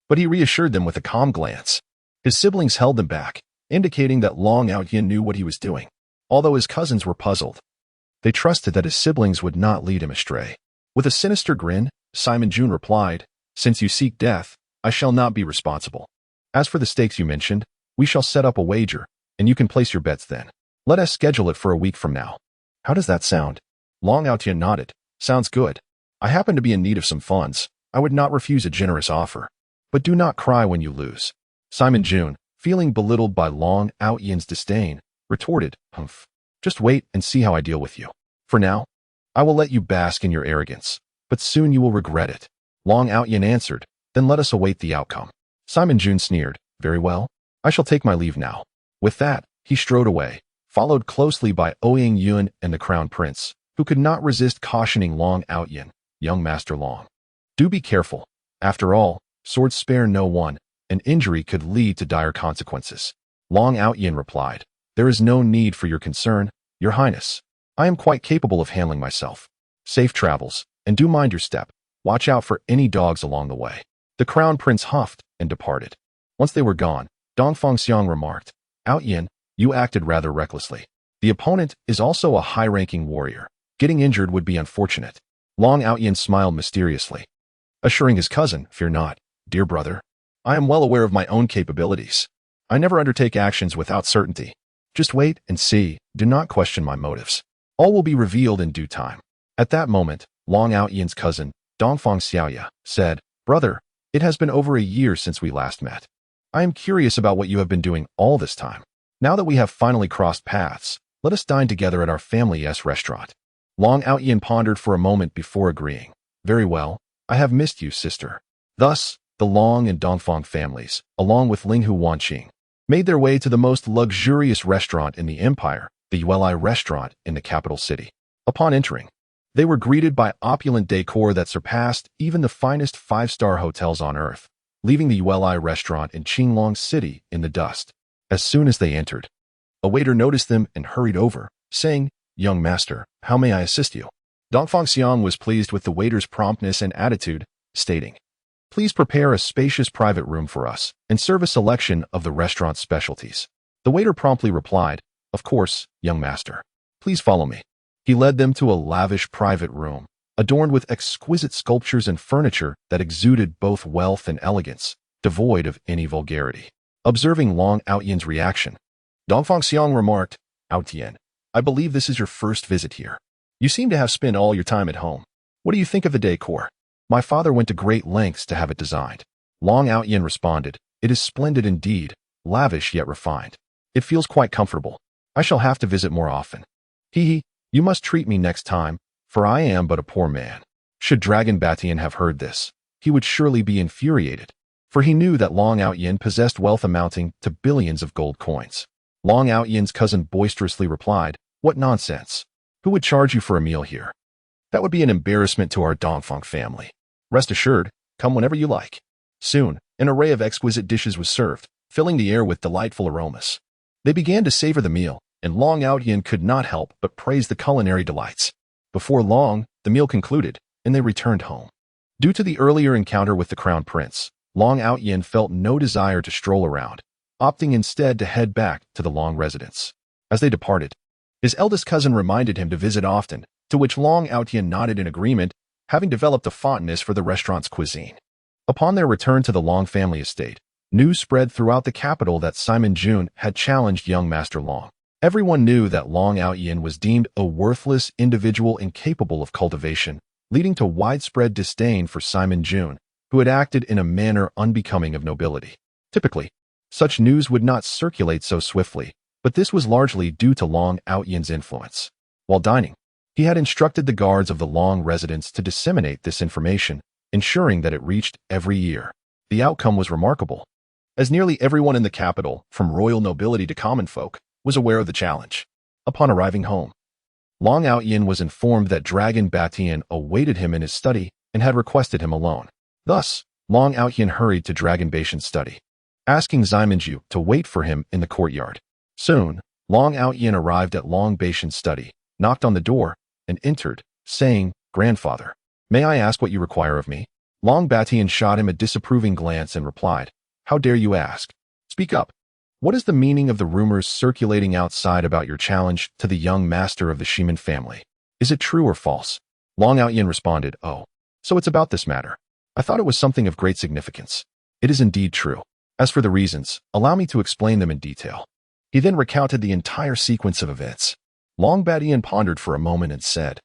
but he reassured them with a calm glance. His siblings held them back, indicating that Long Outyen knew what he was doing. Although his cousins were puzzled, they trusted that his siblings would not lead him astray. With a sinister grin, Shimin Jun replied, "Since you seek death, I shall not be responsible. As for the stakes you mentioned, we shall set up a wager, and you can place your bets then. Let us schedule it for a week from now. How does that sound?" Long Outyen nodded. "Sounds good. I happen to be in need of some funds. I would not refuse a generous offer. But do not cry when you lose." Shimin Jun, feeling belittled by Long Outyen's disdain, retorted, "Humph. Just wait and see how I deal with you. For now, I will let you bask in your arrogance, but soon you will regret it." Long Outyen answered, "Then let us await the outcome." Shimin Jun sneered, "Very well. I shall take my leave now." With that, he strode away, followed closely by Ouyang Yun and the Crown Prince, who could not resist cautioning Long Outyen, "Young Master Long, do be careful. After all, swords spare no one, and injury could lead to dire consequences." Long Outyen replied, "There is no need for your concern, Your Highness. I am quite capable of handling myself. Safe travels, and do mind your step. Watch out for any dogs along the way." The Crown Prince huffed and departed. Once they were gone, Dongfang Xiang remarked, "Outyen, you acted rather recklessly. The opponent is also a high-ranking warrior. Getting injured would be unfortunate." Long Outyen smiled mysteriously, assuring his cousin, "Fear not, dear brother. I am well aware of my own capabilities. I never undertake actions without certainty." Just wait and see. Do not question my motives. All will be revealed in due time. At that moment, Long Outyan's cousin, Dongfang Xiaoya, said, Brother, it has been over a year since we last met. I am curious about what you have been doing all this time. Now that we have finally crossed paths, let us dine together at our family's restaurant. Long Outyan pondered for a moment before agreeing. Very well, I have missed you, sister. Thus, the Long and Dongfang families, along with Linghu Wanqing, made their way to the most luxurious restaurant in the empire, the Yueli restaurant in the capital city. Upon entering, they were greeted by opulent decor that surpassed even the finest five-star hotels on earth, leaving the Yueli restaurant in Qinglong City in the dust. As soon as they entered, a waiter noticed them and hurried over, saying, Young master, how may I assist you? Dongfang Xiang was pleased with the waiter's promptness and attitude, stating, Please prepare a spacious private room for us and serve a selection of the restaurant's specialties. The waiter promptly replied, Of course, young master. Please follow me. He led them to a lavish private room, adorned with exquisite sculptures and furniture that exuded both wealth and elegance, devoid of any vulgarity. Observing Long Outyan's reaction, Dongfang Xiang remarked, Outyan, I believe this is your first visit here. You seem to have spent all your time at home. What do you think of the decor? My father went to great lengths to have it designed. Long Outyan responded, It is splendid indeed, lavish yet refined. It feels quite comfortable. I shall have to visit more often. Hee, you must treat me next time, for I am but a poor man. Should Dragon Batian have heard this, he would surely be infuriated, for he knew that Long Outyan possessed wealth amounting to billions of gold coins. Long Outyan's cousin boisterously replied, What nonsense! Who would charge you for a meal here? That would be an embarrassment to our Dongfang family. Rest assured, come whenever you like. Soon, an array of exquisite dishes was served, filling the air with delightful aromas. They began to savor the meal, and Long Outyan could not help but praise the culinary delights. Before long, the meal concluded, and they returned home. Due to the earlier encounter with the Crown Prince, Long Outyan felt no desire to stroll around, opting instead to head back to the Long residence. As they departed, his eldest cousin reminded him to visit often, to which Long Outyan nodded in agreement, having developed a fondness for the restaurant's cuisine. Upon their return to the Long family estate, news spread throughout the capital that Simon Jun had challenged young Master Long. Everyone knew that Long Outyan was deemed a worthless individual incapable of cultivation, leading to widespread disdain for Simon Jun, who had acted in a manner unbecoming of nobility. Typically, such news would not circulate so swiftly, but this was largely due to Long Outyan's influence. While dining, he had instructed the guards of the Long residence to disseminate this information, ensuring that it reached every ear. The outcome was remarkable, as nearly everyone in the capital, from royal nobility to common folk, was aware of the challenge. Upon arriving home, Long Outyan was informed that Dragon Batian awaited him in his study and had requested him alone. Thus, Long Outyan hurried to Dragon Batian's study, asking Ximenju to wait for him in the courtyard. Soon, Long Outyan arrived at Long Batian's study, knocked on the door, and entered, saying, Grandfather, may I ask what you require of me? Long Batian shot him a disapproving glance and replied, How dare you ask? Speak up. What is the meaning of the rumors circulating outside about your challenge to the young master of the Shiman family? Is it true or false? Long Outyan responded, Oh, so it's about this matter. I thought it was something of great significance. It is indeed true. As for the reasons, allow me to explain them in detail. He then recounted the entire sequence of events. Long Batian pondered for a moment and said,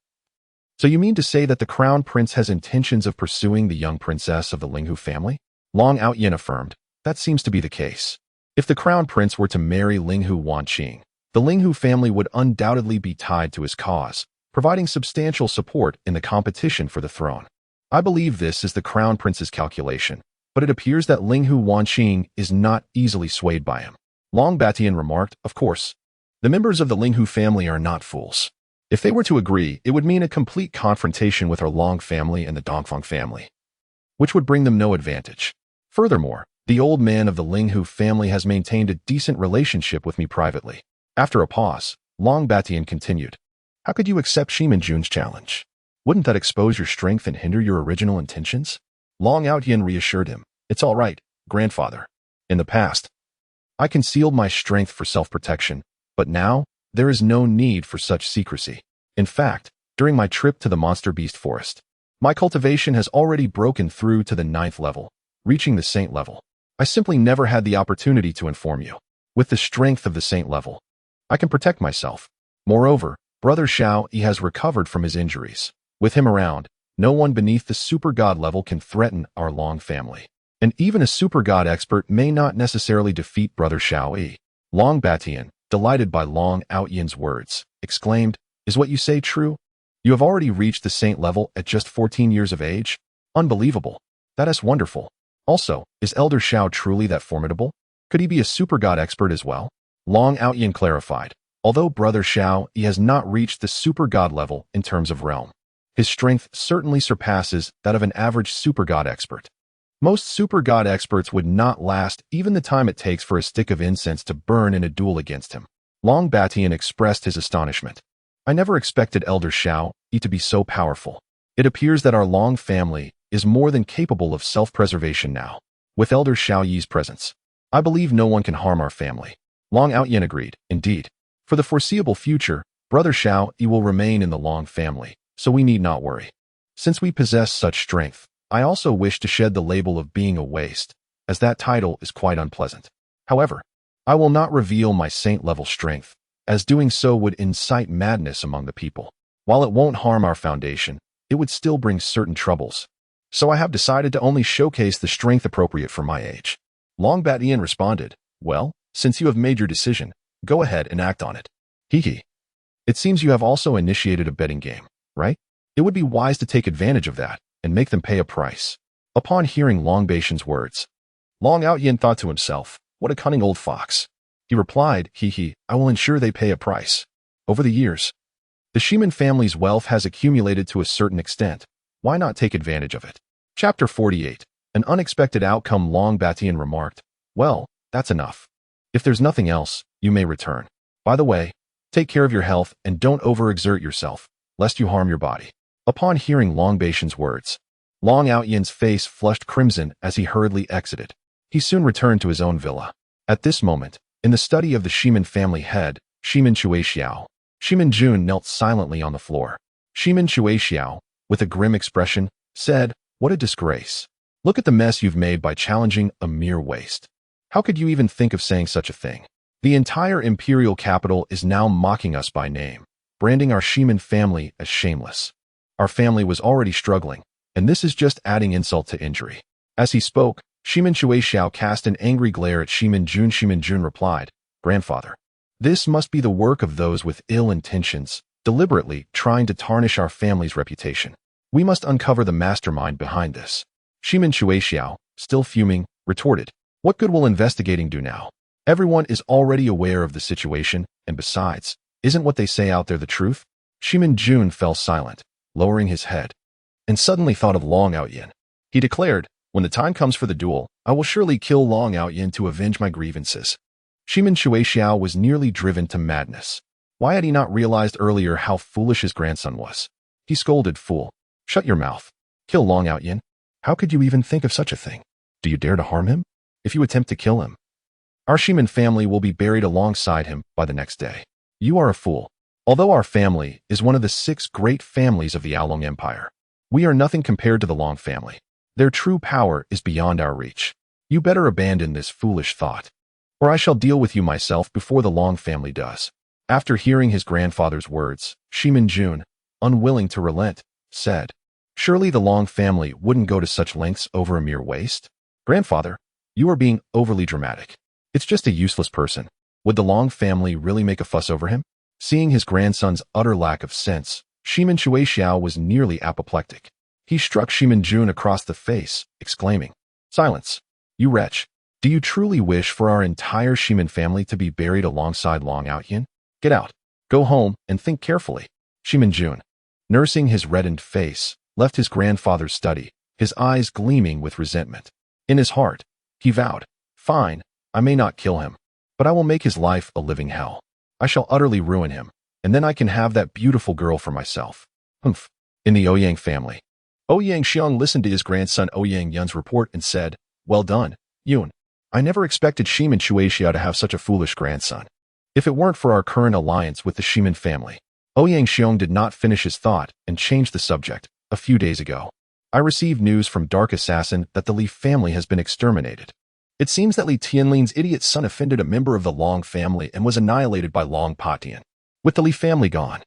So you mean to say that the Crown Prince has intentions of pursuing the young princess of the Linghu family? Long Outyan affirmed, That seems to be the case. If the Crown Prince were to marry Linghu Wanqing, the Linghu family would undoubtedly be tied to his cause, providing substantial support in the competition for the throne. I believe this is the Crown Prince's calculation, but it appears that Linghu Wanqing is not easily swayed by him. Long Batian remarked, Of course, the members of the Linghu family are not fools. If they were to agree, it would mean a complete confrontation with our Long family and the Dongfang family, which would bring them no advantage. Furthermore, the old man of the Linghu family has maintained a decent relationship with me privately. After a pause, Long Batian continued, How could you accept Shiman Jun's challenge? Wouldn't that expose your strength and hinder your original intentions? Long Outyan reassured him, It's all right, grandfather. In the past, I concealed my strength for self-protection, but now there is no need for such secrecy. In fact, during my trip to the monster beast forest, my cultivation has already broken through to the 9th level, reaching the Saint level. I simply never had the opportunity to inform you. With the strength of the Saint level, I can protect myself. Moreover, Brother Xiao Yi has recovered from his injuries. With him around, no one beneath the super god level can threaten our Long family. And even a super god expert may not necessarily defeat Brother Xiao Yi. Long Batian, delighted by Long Outyan's words, exclaimed, "Is what you say true? You have already reached the saint level at just 14 years of age? Unbelievable. That is wonderful. Also, is Elder Xiao truly that formidable? Could he be a super god expert as well?" Long Outyan clarified, although Brother Xiao Yi has not reached the super god level in terms of realm, his strength certainly surpasses that of an average super god expert. Most super god experts would not last even the time it takes for a stick of incense to burn in a duel against him. Long Batian expressed his astonishment. I never expected Elder Xiao Yi to be so powerful. It appears that our Long family is more than capable of self-preservation now. With Elder Xiao Yi's presence, I believe no one can harm our family. Long Outyan agreed. Indeed, for the foreseeable future, Brother Xiao Yi will remain in the Long family, so we need not worry. Since we possess such strength, I also wish to shed the label of being a waste, as that title is quite unpleasant. However, I will not reveal my saint-level strength, as doing so would incite madness among the people. While it won't harm our foundation, it would still bring certain troubles. So I have decided to only showcase the strength appropriate for my age. Long Batian responded, well, since you have made your decision, go ahead and act on it. Hee. It seems you have also initiated a betting game, right? It would be wise to take advantage of that and make them pay a price. Upon hearing Long Batian's words, Long Outyan thought to himself, what a cunning old fox. He replied, I will ensure they pay a price. Over the years, the Shiman family's wealth has accumulated to a certain extent. Why not take advantage of it? Chapter 48. An unexpected outcome. Long Batian remarked, well, that's enough. If there's nothing else, you may return. By the way, take care of your health and don't overexert yourself, lest you harm your body. Upon hearing Long Batian's words, Long Outyan's face flushed crimson as he hurriedly exited. He soon returned to his own villa. At this moment, in the study of the Shiman family head, Shiman Shuexiao, Shiman Jun knelt silently on the floor. Shiman Shuexiao, with a grim expression, said, what a disgrace. Look at the mess you've made by challenging a mere waste. How could you even think of saying such a thing? The entire imperial capital is now mocking us by name, branding our Shiman family as shameless. Our family was already struggling, and this is just adding insult to injury. As he spoke, Shiman Shuexiao cast an angry glare at Shiman Jun. Shiman Jun replied, Grandfather, this must be the work of those with ill intentions, deliberately trying to tarnish our family's reputation. We must uncover the mastermind behind this. Shiman Shuexiao, still fuming, retorted, what good will investigating do now? Everyone is already aware of the situation, and besides, isn't what they say out there the truth? Shiman Jun fell silent, lowering his head, and suddenly thought of Long Outyan. He declared, when the time comes for the duel, I will surely kill Long Outyan to avenge my grievances. Shiman Shuexiao was nearly driven to madness. Why had he not realized earlier how foolish his grandson was? He scolded, fool. Shut your mouth. Kill Long Outyan? How could you even think of such a thing? Do you dare to harm him? If you attempt to kill him, our Shiman family will be buried alongside him by the next day. You are a fool. Although our family is one of the 6 great families of the Aolong Empire, we are nothing compared to the Long family. Their true power is beyond our reach. You better abandon this foolish thought, or I shall deal with you myself before the Long family does. After hearing his grandfather's words, Shiman Jun, unwilling to relent, said, surely the Long family wouldn't go to such lengths over a mere waste? Grandfather, you are being overly dramatic. It's just a useless person. Would the Long family really make a fuss over him? Seeing his grandson's utter lack of sense, Shiman Shuexiao was nearly apoplectic. He struck Shiman Jun across the face, exclaiming, silence, you wretch. Do you truly wish for our entire Shiman family to be buried alongside Long Outyan? Get out. Go home and think carefully. Shiman Jun, nursing his reddened face, left his grandfather's study, his eyes gleaming with resentment. In his heart, he vowed, fine, I may not kill him, but I will make his life a living hell. I shall utterly ruin him, and then I can have that beautiful girl for myself. Humph. In the Ouyang family, Ouyang Xiong listened to his grandson Ouyang Yun's report and said, well done, Yun. I never expected Shiman Shuexiao to have such a foolish grandson. If it weren't for our current alliance with the Shiman family. Ouyang Xiong did not finish his thought and changed the subject. A few days ago, I received news from Dark Assassin that the Li family has been exterminated. It seems that Li Tianling's idiot son offended a member of the Long family and was annihilated by Long Patian. With the Li family gone,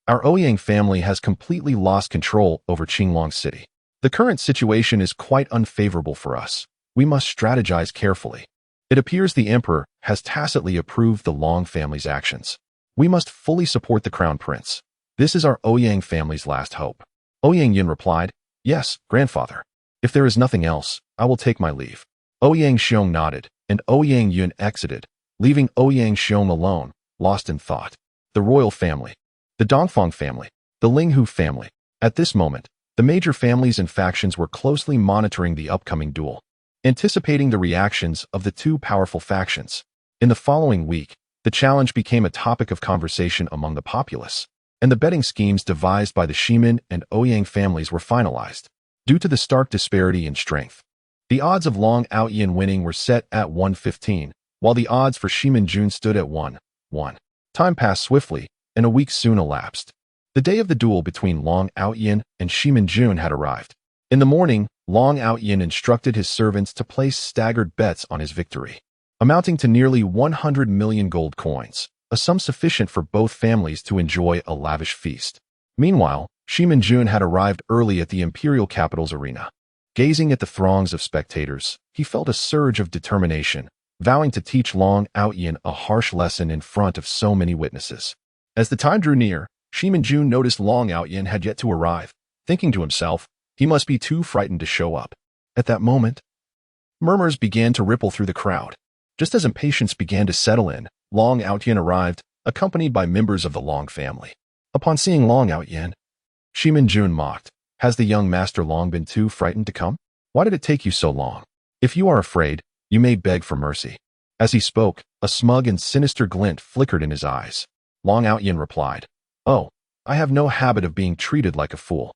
our Ouyang family has completely lost control over Qinglong City. The current situation is quite unfavorable for us. We must strategize carefully. It appears the emperor has tacitly approved the Long family's actions. We must fully support the crown prince. This is our Ouyang family's last hope. Ouyang Yin replied, "Yes, grandfather. If there is nothing else, I will take my leave." Ouyang Xiong nodded, and Ouyang Yun exited, leaving Ouyang Xiong alone, lost in thought. The royal family, the Dongfang family, the Linghu family. At this moment, the major families and factions were closely monitoring the upcoming duel, anticipating the reactions of the two powerful factions. In the following week, the challenge became a topic of conversation among the populace, and the betting schemes devised by the Shimin and Ouyang families were finalized. Due to the stark disparity in strength, the odds of Long Outyin winning were set at 115, while the odds for Shimin Jun stood at 1-1. Time passed swiftly, and a week soon elapsed. The day of the duel between Long Outyin and Shimin Jun had arrived. In the morning, Long Outyin instructed his servants to place staggered bets on his victory, amounting to nearly 100 million gold coins, a sum sufficient for both families to enjoy a lavish feast. Meanwhile, Shimin Jun had arrived early at the imperial capital's arena. Gazing at the throngs of spectators, he felt a surge of determination, vowing to teach Long Outyin a harsh lesson in front of so many witnesses. As the time drew near, Shimin Jun noticed Long Outyin had yet to arrive, thinking to himself, he must be too frightened to show up. At that moment, murmurs began to ripple through the crowd. Just as impatience began to settle in, Long Outyin arrived, accompanied by members of the Long family. Upon seeing Long Outyin, Shimin Jun mocked, "Has the young master long been too frightened to come? Why did it take you so long? If you are afraid, you may beg for mercy." As he spoke, a smug and sinister glint flickered in his eyes. Long Outyin replied, "Oh, I have no habit of being treated like a fool.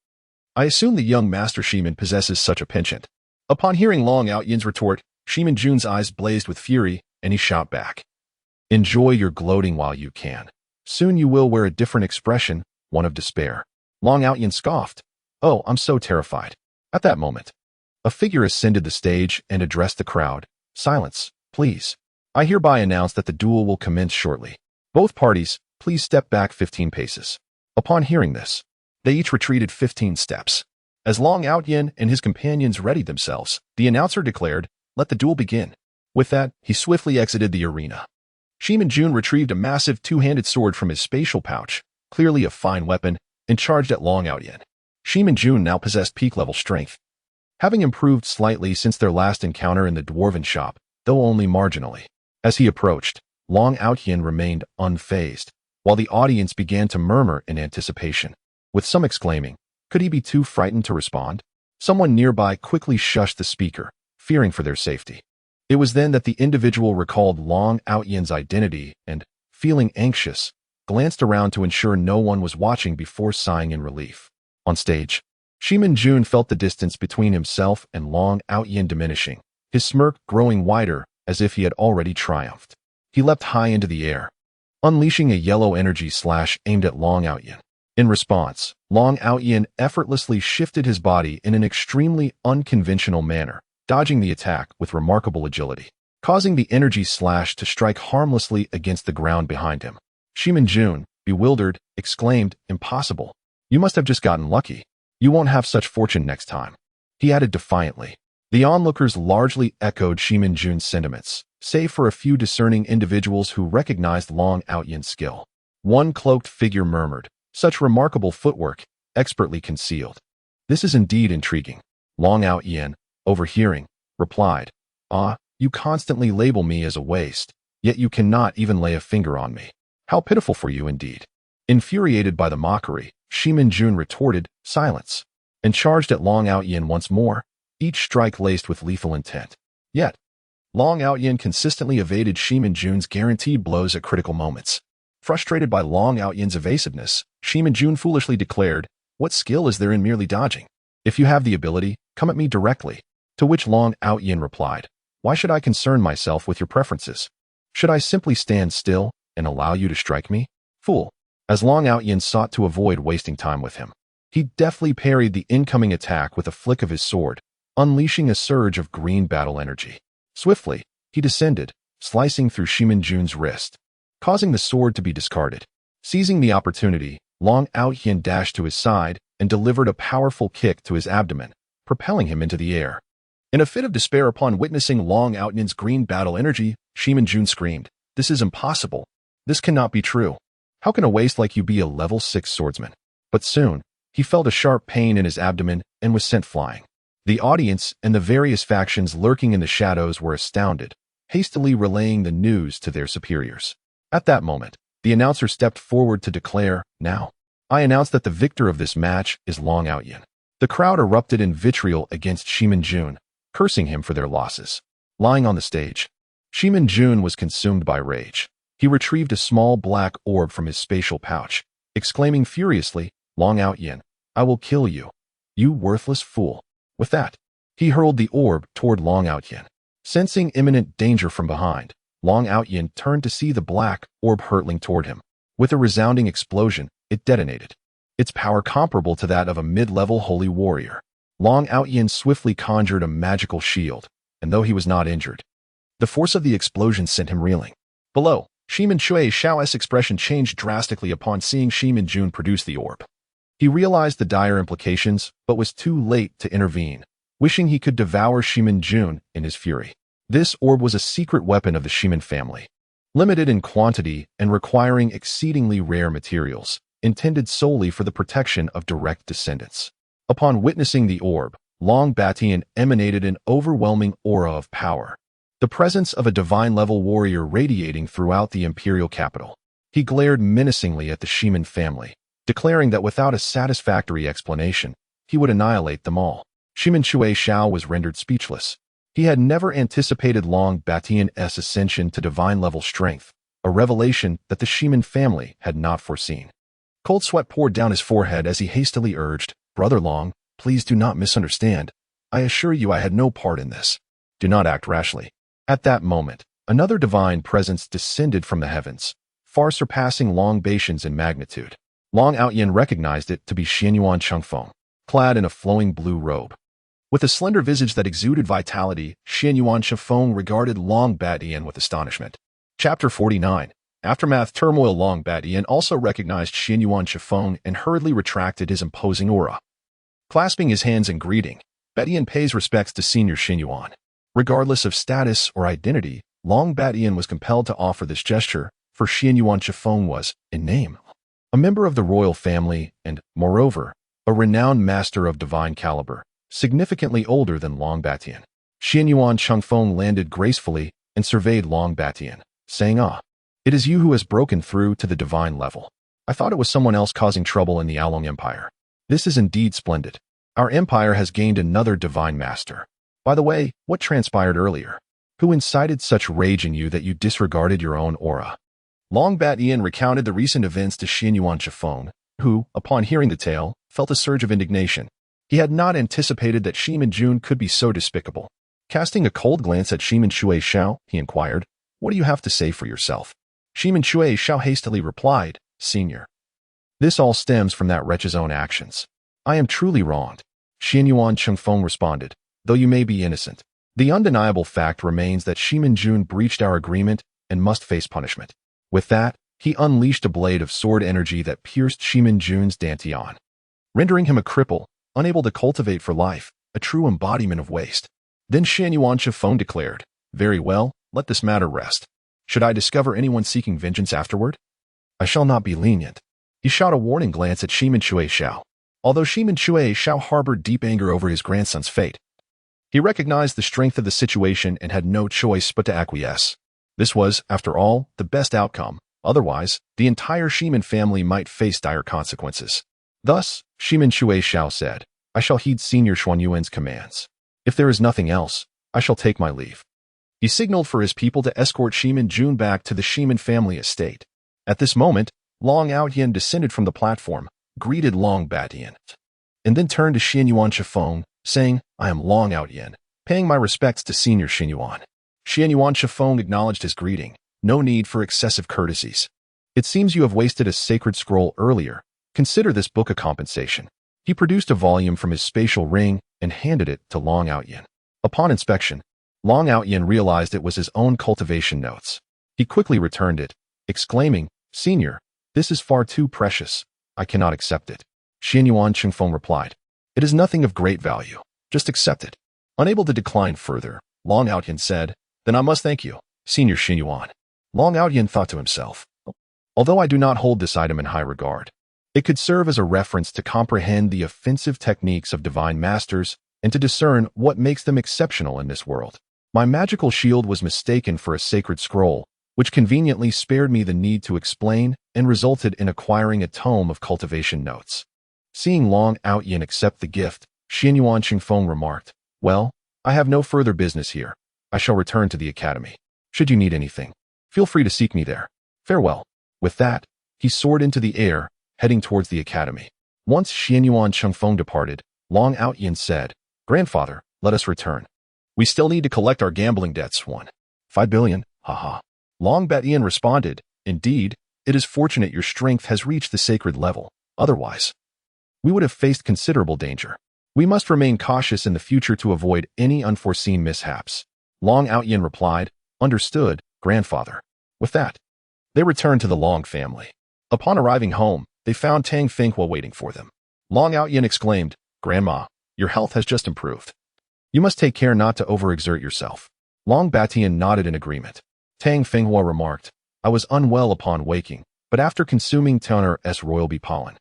I assume the young master Shimin possesses such a penchant." Upon hearing Long Outyin's retort, Shimin Jun's eyes blazed with fury, and he shot back, "Enjoy your gloating while you can. Soon you will wear a different expression, one of despair." Long Outyin scoffed, "Oh, I'm so terrified." At that moment, a figure ascended the stage and addressed the crowd. "Silence, please. I hereby announce that the duel will commence shortly. Both parties, please step back 15 paces." Upon hearing this, they each retreated 15 steps. As Long Outyin and his companions readied themselves, the announcer declared, "Let the duel begin." With that, he swiftly exited the arena. Shimin Jun retrieved a massive two-handed sword from his spatial pouch, clearly a fine weapon, and charged at Long Outyin. Shimin Jun now possessed peak-level strength, having improved slightly since their last encounter in the dwarven shop, though only marginally. As he approached, Long Outyin remained unfazed, while the audience began to murmur in anticipation, with some exclaiming, "Could he be too frightened to respond?" Someone nearby quickly shushed the speaker, fearing for their safety. It was then that the individual recalled Long Outyin's identity and, feeling anxious, glanced around to ensure no one was watching before sighing in relief. On stage, Shimin Jun felt the distance between himself and Long Outyin diminishing, his smirk growing wider as if he had already triumphed. He leapt high into the air, unleashing a yellow energy slash aimed at Long Outyin. In response, Long Outyin effortlessly shifted his body in an extremely unconventional manner, dodging the attack with remarkable agility, causing the energy slash to strike harmlessly against the ground behind him. Shimin Jun, bewildered, exclaimed, "Impossible. You must have just gotten lucky. You won't have such fortune next time." He added defiantly. The onlookers largely echoed Shimin Jun's sentiments, save for a few discerning individuals who recognized Long Outyin's skill. One cloaked figure murmured, "Such remarkable footwork, expertly concealed. This is indeed intriguing." Long Outyin, overhearing, replied, "Ah, you constantly label me as a waste, yet you cannot even lay a finger on me. How pitiful for you indeed." Infuriated by the mockery, Shimin Jun retorted, "Silence," and charged at Long Outyin once more, each strike laced with lethal intent. Yet, Long Outyin consistently evaded Shimin Jun's guaranteed blows at critical moments. Frustrated by Long Outyin's evasiveness, Shimin Jun foolishly declared, "What skill is there in merely dodging? If you have the ability, come at me directly." To which Long Outyin replied, "Why should I concern myself with your preferences? Should I simply stand still and allow you to strike me? Fool." As Long Outyin sought to avoid wasting time with him, he deftly parried the incoming attack with a flick of his sword, unleashing a surge of green battle energy. Swiftly, he descended, slicing through Shimin Jun's wrist, causing the sword to be discarded. Seizing the opportunity, Long Outyin dashed to his side and delivered a powerful kick to his abdomen, propelling him into the air. In a fit of despair upon witnessing Long Outyin's green battle energy, Shimin Jun screamed, "This is impossible. This cannot be true. How can a waste like you be a level 6 swordsman?" But soon, he felt a sharp pain in his abdomen and was sent flying. The audience and the various factions lurking in the shadows were astounded, hastily relaying the news to their superiors. At that moment, the announcer stepped forward to declare, "Now, I announce that the victor of this match is Long Outyin." The crowd erupted in vitriol against Shimin Jun, cursing him for their losses. Lying on the stage, Shimin Jun was consumed by rage. He retrieved a small black orb from his spatial pouch, exclaiming furiously, "Long Outyin, I will kill you, you worthless fool." With that, he hurled the orb toward Long Outyin. Sensing imminent danger from behind, Long Outyin turned to see the black orb hurtling toward him. With a resounding explosion, it detonated, its power comparable to that of a mid-level holy warrior. Long Outyin swiftly conjured a magical shield, and though he was not injured, the force of the explosion sent him reeling. Below, Shimin Shui Shao's expression changed drastically upon seeing Shimin Jun produce the orb. He realized the dire implications, but was too late to intervene, wishing he could devour Shimin Jun in his fury. This orb was a secret weapon of the Shimin family, limited in quantity and requiring exceedingly rare materials, intended solely for the protection of direct descendants. Upon witnessing the orb, Long Batian emanated an overwhelming aura of power, the presence of a divine-level warrior radiating throughout the imperial capital. He glared menacingly at the Shimin family, declaring that without a satisfactory explanation, he would annihilate them all. Shimin Shui Shao was rendered speechless. He had never anticipated Long Batian's ascension to divine-level strength, a revelation that the Shimin family had not foreseen. Cold sweat poured down his forehead as he hastily urged, "Brother Long, please do not misunderstand. I assure you I had no part in this. Do not act rashly." At that moment, another divine presence descended from the heavens, far surpassing Long Batian's in magnitude. Long Outyin recognized it to be Xianyuan Chengfeng, clad in a flowing blue robe. With a slender visage that exuded vitality, Xianyuan Chengfeng regarded Long Batian with astonishment. Chapter 49. Aftermath Turmoil. Long Batian also recognized Xianyuan Chengfeng and hurriedly retracted his imposing aura. Clasping his hands in greeting, Batian pays respects to Senior Xianyuan. Regardless of status or identity, Long Batian was compelled to offer this gesture, for Xianyuan Chengfeng was, in name, a member of the royal family and, moreover, a renowned master of divine caliber, significantly older than Long Batian. Xianyuan Chengfeng landed gracefully and surveyed Long Batian, saying, "Ah, it is you who has broken through to the divine level. I thought it was someone else causing trouble in the Along Empire. This is indeed splendid. Our empire has gained another divine master. By the way, what transpired earlier? Who incited such rage in you that you disregarded your own aura?" Long Batian recounted the recent events to Xianyuan Chengfeng, who, upon hearing the tale, felt a surge of indignation. He had not anticipated that Shimin Jun could be so despicable. Casting a cold glance at Shimin Shui Shao, he inquired, "What do you have to say for yourself?" Shimin Shui Shao hastily replied, "Senior, this all stems from that wretch's own actions. I am truly wronged." Xianyuan Chengfeng responded, "Though you may be innocent, the undeniable fact remains that Shimin Jun breached our agreement and must face punishment." With that, he unleashed a blade of sword energy that pierced Shimin Jun's dantian, rendering him a cripple, unable to cultivate for life, a true embodiment of waste. Then Xianyuan Chengfeng declared, "Very well, let this matter rest. Should I discover anyone seeking vengeance afterward, I shall not be lenient." He shot a warning glance at Shimin Shui Shao. Although Shimin Shui Shao harbored deep anger over his grandson's fate, he recognized the strength of the situation and had no choice but to acquiesce. This was, after all, the best outcome. Otherwise, the entire Shimin family might face dire consequences. Thus, Shimin Shui Shao said, "I shall heed Senior Xuanyuan's commands. If there is nothing else, I shall take my leave." He signaled for his people to escort Shimin Jun back to the Shimin family estate. At this moment, Long Outyin descended from the platform, greeted Long Batian, and then turned to Xianyuan Chengfeng, saying, "I am Long Outyin, paying my respects to Senior Xianyuan." Xianyuan Chengfeng acknowledged his greeting. "No need for excessive courtesies. It seems you have wasted a sacred scroll earlier. Consider this book a compensation." He produced a volume from his spatial ring and handed it to Long Outyin. Upon inspection, Long Outyin realized it was his own cultivation notes. He quickly returned it, exclaiming, "Senior, this is far too precious. I cannot accept it." Xianyuan Chengfeng replied, "It is nothing of great value. Just accept it." Unable to decline further, Long Outyin said, "Then I must thank you, Senior Xianyuan." Long Outyin thought to himself, "Although I do not hold this item in high regard, it could serve as a reference to comprehend the offensive techniques of divine masters and to discern what makes them exceptional in this world. My magical shield was mistaken for a sacred scroll, which conveniently spared me the need to explain and resulted in acquiring a tome of cultivation notes." Seeing Long Outyin accept the gift, Xianyuan Chengfeng remarked, "Well, I have no further business here. I shall return to the academy. Should you need anything, feel free to seek me there. Farewell." With that, he soared into the air, heading towards the academy. Once Xianyuan Chengfeng departed, Long Outyin said, "Grandfather, let us return. We still need to collect our gambling debts. 1.5 billion, haha." Long Batyan responded, "Indeed, it is fortunate your strength has reached the sacred level. Otherwise, we would have faced considerable danger. We must remain cautious in the future to avoid any unforeseen mishaps." Long Outyin replied, "Understood, grandfather." With that, they returned to the Long family. Upon arriving home, they found Tang Fenghua waiting for them. Long Outyin exclaimed, "Grandma, your health has just improved. You must take care not to overexert yourself." Long Batian nodded in agreement. Tang Fenghua remarked, "I was unwell upon waking, but after consuming Toner-S royal bee pollen,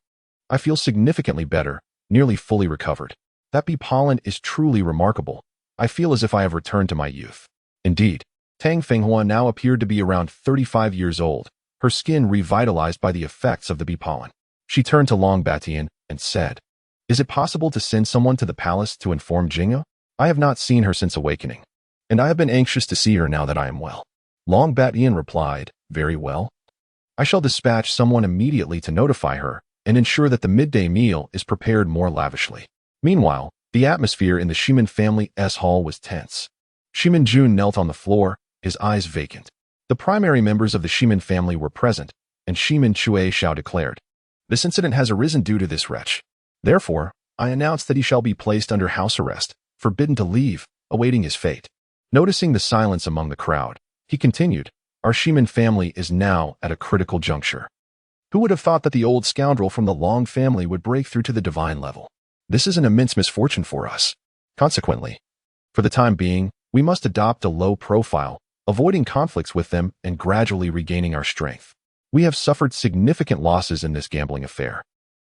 I feel significantly better, nearly fully recovered. That bee pollen is truly remarkable. I feel as if I have returned to my youth." Indeed, Tang Fenghua now appeared to be around 35 years old, her skin revitalized by the effects of the bee pollen. She turned to Long Batian and said, "Is it possible to send someone to the palace to inform Jingya? I have not seen her since awakening, and I have been anxious to see her now that I am well." Long Batian replied, "Very well. I shall dispatch someone immediately to notify her and ensure that the midday meal is prepared more lavishly." Meanwhile, the atmosphere in the Shimin family's hall was tense. Shimin Jun knelt on the floor, his eyes vacant. The primary members of the Shimin family were present, and Shimin Chue Xiao declared, "This incident has arisen due to this wretch. Therefore, I announce that he shall be placed under house arrest, forbidden to leave, awaiting his fate." Noticing the silence among the crowd, he continued, "Our Shimin family is now at a critical juncture. Who would have thought that the old scoundrel from the Long family would break through to the divine level? This is an immense misfortune for us. Consequently, for the time being, we must adopt a low profile, avoiding conflicts with them and gradually regaining our strength. We have suffered significant losses in this gambling affair,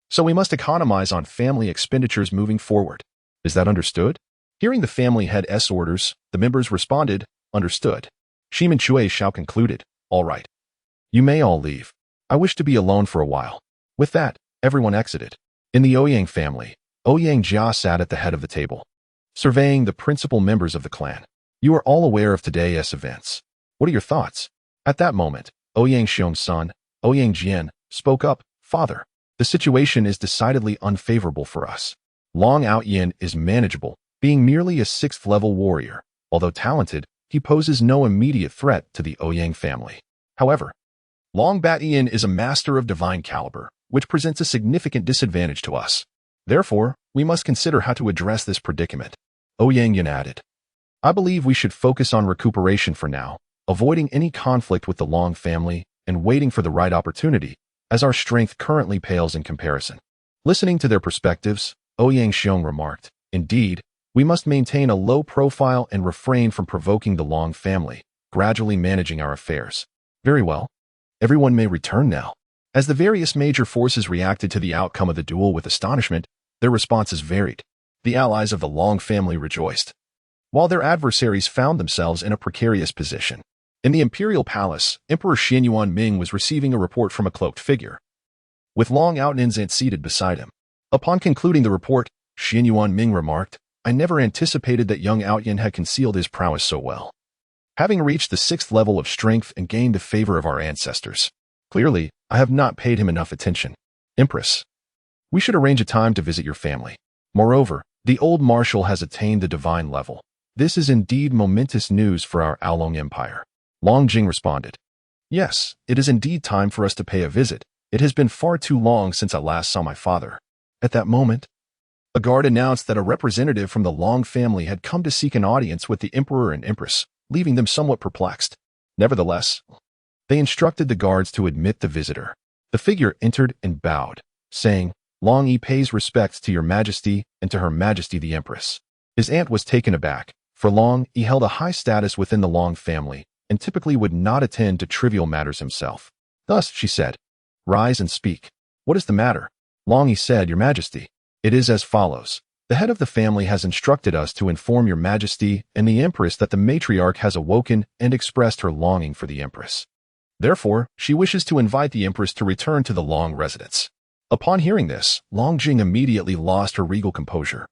so we must economize on family expenditures moving forward. Is that understood?" Hearing the family head's orders, the members responded, "Understood." Shimin Chue Xiao concluded, "All right. You may all leave. I wish to be alone for a while." With that, everyone exited. In the Ouyang family, Ouyang Jia sat at the head of the table, surveying the principal members of the clan. "You are all aware of today's events. What are your thoughts?" At that moment, Ouyang Xiong's son, Ouyang Jian, spoke up, "Father, the situation is decidedly unfavorable for us. Long Outyin is manageable, being merely a 6th-level warrior. Although talented, he poses no immediate threat to the Ouyang family. However, Long Batyan is a master of divine caliber, which presents a significant disadvantage to us. Therefore, we must consider how to address this predicament." Ouyang Yin added, "I believe we should focus on recuperation for now, avoiding any conflict with the Long family and waiting for the right opportunity, as our strength currently pales in comparison." Listening to their perspectives, Ouyang Xiong remarked, "Indeed, we must maintain a low profile and refrain from provoking the Long family, gradually managing our affairs." "Very well. Everyone may return now." As the various major forces reacted to the outcome of the duel with astonishment, their responses varied. The allies of the Long family rejoiced, while their adversaries found themselves in a precarious position. In the imperial palace, Emperor Xianyuan Ming was receiving a report from a cloaked figure, with Long Outnin seated beside him. Upon concluding the report, Xianyuan Ming remarked, "I never anticipated that young Outyin had concealed his prowess so well, having reached the 6th level of strength and gained the favor of our ancestors. Clearly, I have not paid him enough attention. Empress, we should arrange a time to visit your family. Moreover, the old marshal has attained the divine level. This is indeed momentous news for our Aolong Empire." Long Jing responded, "Yes, it is indeed time for us to pay a visit. It has been far too long since I last saw my father." At that moment, A guard announced that a representative from the Long family had come to seek an audience with the Emperor and Empress, leaving them somewhat perplexed. Nevertheless, they instructed the guards to admit the visitor. The figure entered and bowed, saying, Long Yi pays respects to your majesty and to her majesty the Empress. His aunt was taken aback, for Long Yi held a high status within the Long family and typically would not attend to trivial matters himself. Thus, she said, Rise and speak. What is the matter? Long Yi said, Your Majesty. It is as follows. The head of the family has instructed us to inform your majesty and the Empress that the matriarch has awoken and expressed her longing for the Empress. Therefore, she wishes to invite the Empress to return to the Long residence. Upon hearing this, Long Jing immediately lost her regal composure.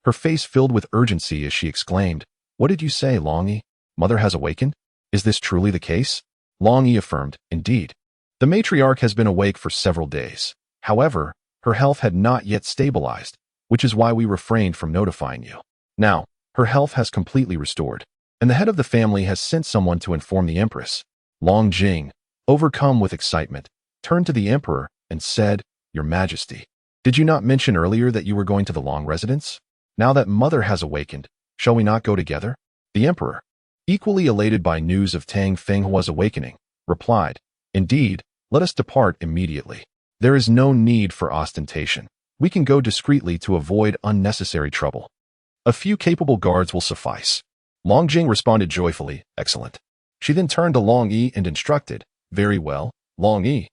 Her face filled with urgency as she exclaimed, What did you say, Long Yi? Mother has awakened? Is this truly the case? Long Yi affirmed, Indeed. The matriarch has been awake for several days. However, her health had not yet stabilized, which is why we refrained from notifying you. Now, her health has completely restored, and the head of the family has sent someone to inform the Empress. Long Jing, overcome with excitement, turned to the Emperor and said, Your Majesty, did you not mention earlier that you were going to the Long residence? Now that Mother has awakened, shall we not go together? The Emperor, equally elated by news of Tang Fenghua's awakening, replied, Indeed, let us depart immediately. There is no need for ostentation. We can go discreetly to avoid unnecessary trouble. A few capable guards will suffice. Long Jing responded joyfully, Excellent. She then turned to Long Yi and instructed, Very well, Long Yi.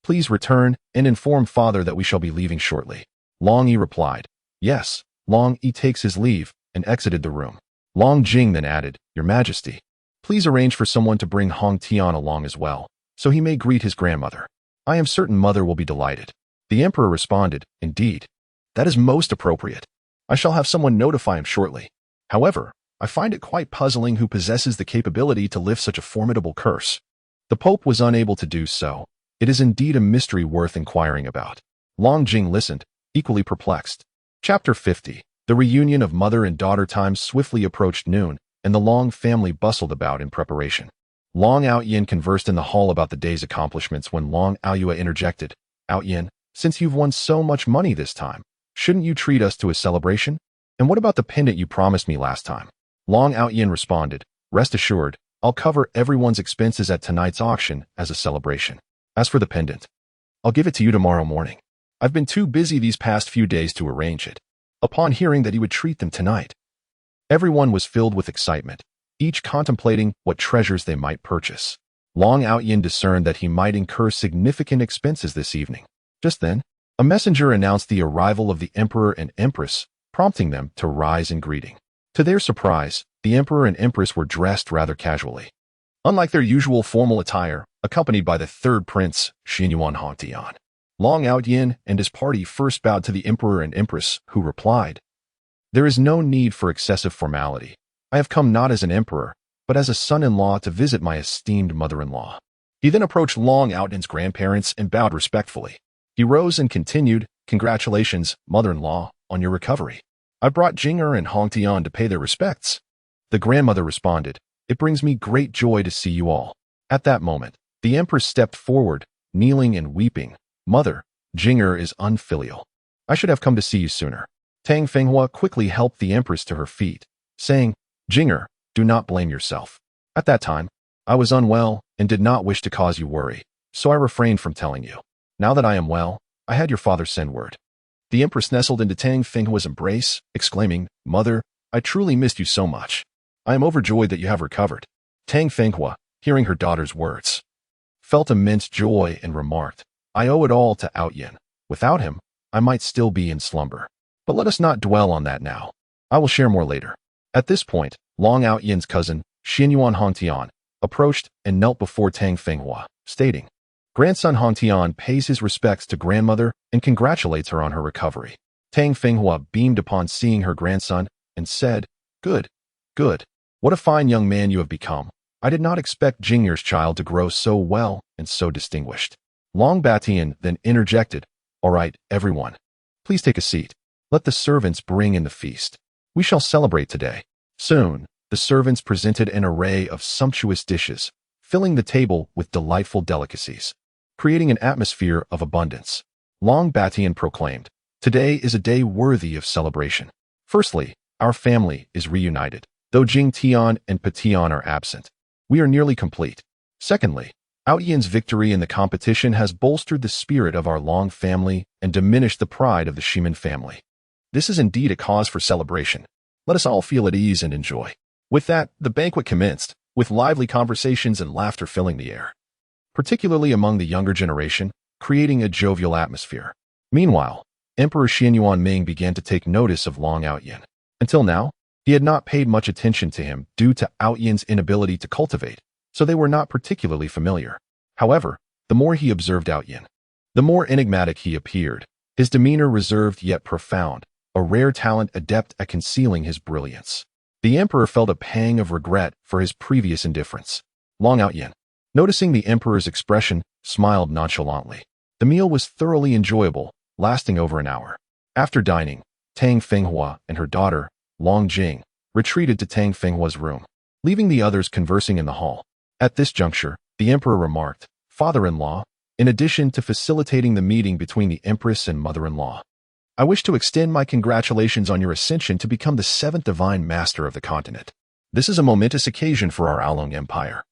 Please return and inform father that we shall be leaving shortly. Long Yi replied, Yes. Long Yi takes his leave and exited the room. Long Jing then added, Your Majesty, please arrange for someone to bring Hong Tian along as well, so he may greet his grandmother. I am certain Mother will be delighted. The Emperor responded, Indeed. That is most appropriate. I shall have someone notify him shortly. However, I find it quite puzzling who possesses the capability to lift such a formidable curse. The Pope was unable to do so. It is indeed a mystery worth inquiring about. Long Jing listened, equally perplexed. Chapter 50. The reunion of mother and daughter. Time swiftly approached noon, and the Long family bustled about in preparation. Long Aoyan conversed in the hall about the day's accomplishments when Long Aoyue interjected, Aoyan, since you've won so much money this time, shouldn't you treat us to a celebration? And what about the pendant you promised me last time? Long Aoyan responded, Rest assured, I'll cover everyone's expenses at tonight's auction as a celebration. As for the pendant, I'll give it to you tomorrow morning. I've been too busy these past few days to arrange it. Upon hearing that he would treat them tonight, everyone was filled with excitement, each contemplating what treasures they might purchase. Long Aoyan discerned that he might incur significant expenses this evening. Just then, a messenger announced the arrival of the Emperor and Empress, prompting them to rise in greeting. To their surprise, the Emperor and Empress were dressed rather casually. Unlike their usual formal attire, accompanied by the third prince, Xinyuan Hongtian, Long Aoyan and his party first bowed to the Emperor and Empress, who replied, There is no need for excessive formality. I have come not as an emperor, but as a son-in-law to visit my esteemed mother-in-law. He then approached Long Aoyan's grandparents and bowed respectfully. He rose and continued, Congratulations, mother-in-law, on your recovery. I brought Jinger and Hongtian to pay their respects. The grandmother responded, It brings me great joy to see you all. At that moment, the Empress stepped forward, kneeling and weeping. Mother, Jinger is unfilial. I should have come to see you sooner. Tang Fenghua quickly helped the Empress to her feet, saying, Jinger, do not blame yourself. At that time, I was unwell and did not wish to cause you worry, so I refrained from telling you. Now that I am well, I had your father send word. The Empress nestled into Tang Fenghua's embrace, exclaiming, Mother, I truly missed you so much. I am overjoyed that you have recovered. Tang Fenghua, hearing her daughter's words, felt immense joy and remarked, I owe it all to Aoyan. Without him, I might still be in slumber. But let us not dwell on that now. I will share more later. At this point, Long Aoyan's cousin, Xinyuan Hongtian, approached and knelt before Tang Fenghua, stating, Grandson Hongtian pays his respects to grandmother and congratulates her on her recovery. Tang Fenghua beamed upon seeing her grandson and said, Good, good. What a fine young man you have become. I did not expect Jinger's child to grow so well and so distinguished. Long Batian then interjected, All right, everyone, please take a seat. Let the servants bring in the feast. We shall celebrate today. Soon, the servants presented an array of sumptuous dishes, filling the table with delightful delicacies, creating an atmosphere of abundance. Long Batian proclaimed, Today is a day worthy of celebration. Firstly, our family is reunited. Though Jing Tian and Patian are absent, we are nearly complete. Secondly, Outyan's victory in the competition has bolstered the spirit of our Long family and diminished the pride of the Shimin family. This is indeed a cause for celebration. Let us all feel at ease and enjoy. With that, the banquet commenced, with lively conversations and laughter filling the air, particularly among the younger generation, creating a jovial atmosphere. Meanwhile, Emperor Xianyuan Ming began to take notice of Long Outyan. Until now, he had not paid much attention to him due to Outyan's inability to cultivate, so they were not particularly familiar. However, the more he observed Outyan, the more enigmatic he appeared, his demeanor reserved yet profound, a rare talent adept at concealing his brilliance. The emperor felt a pang of regret for his previous indifference. Long Outyan, noticing the emperor's expression, smiled nonchalantly. The meal was thoroughly enjoyable, lasting over an hour. After dining, Tang Fenghua and her daughter, Long Jing, retreated to Tang Fenghua's room, leaving the others conversing in the hall. At this juncture, the emperor remarked, "Father-in-law, in addition to facilitating the meeting between the empress and mother-in-law, I wish to extend my congratulations on your ascension to become the 7th divine master of the continent. This is a momentous occasion for our Along Empire,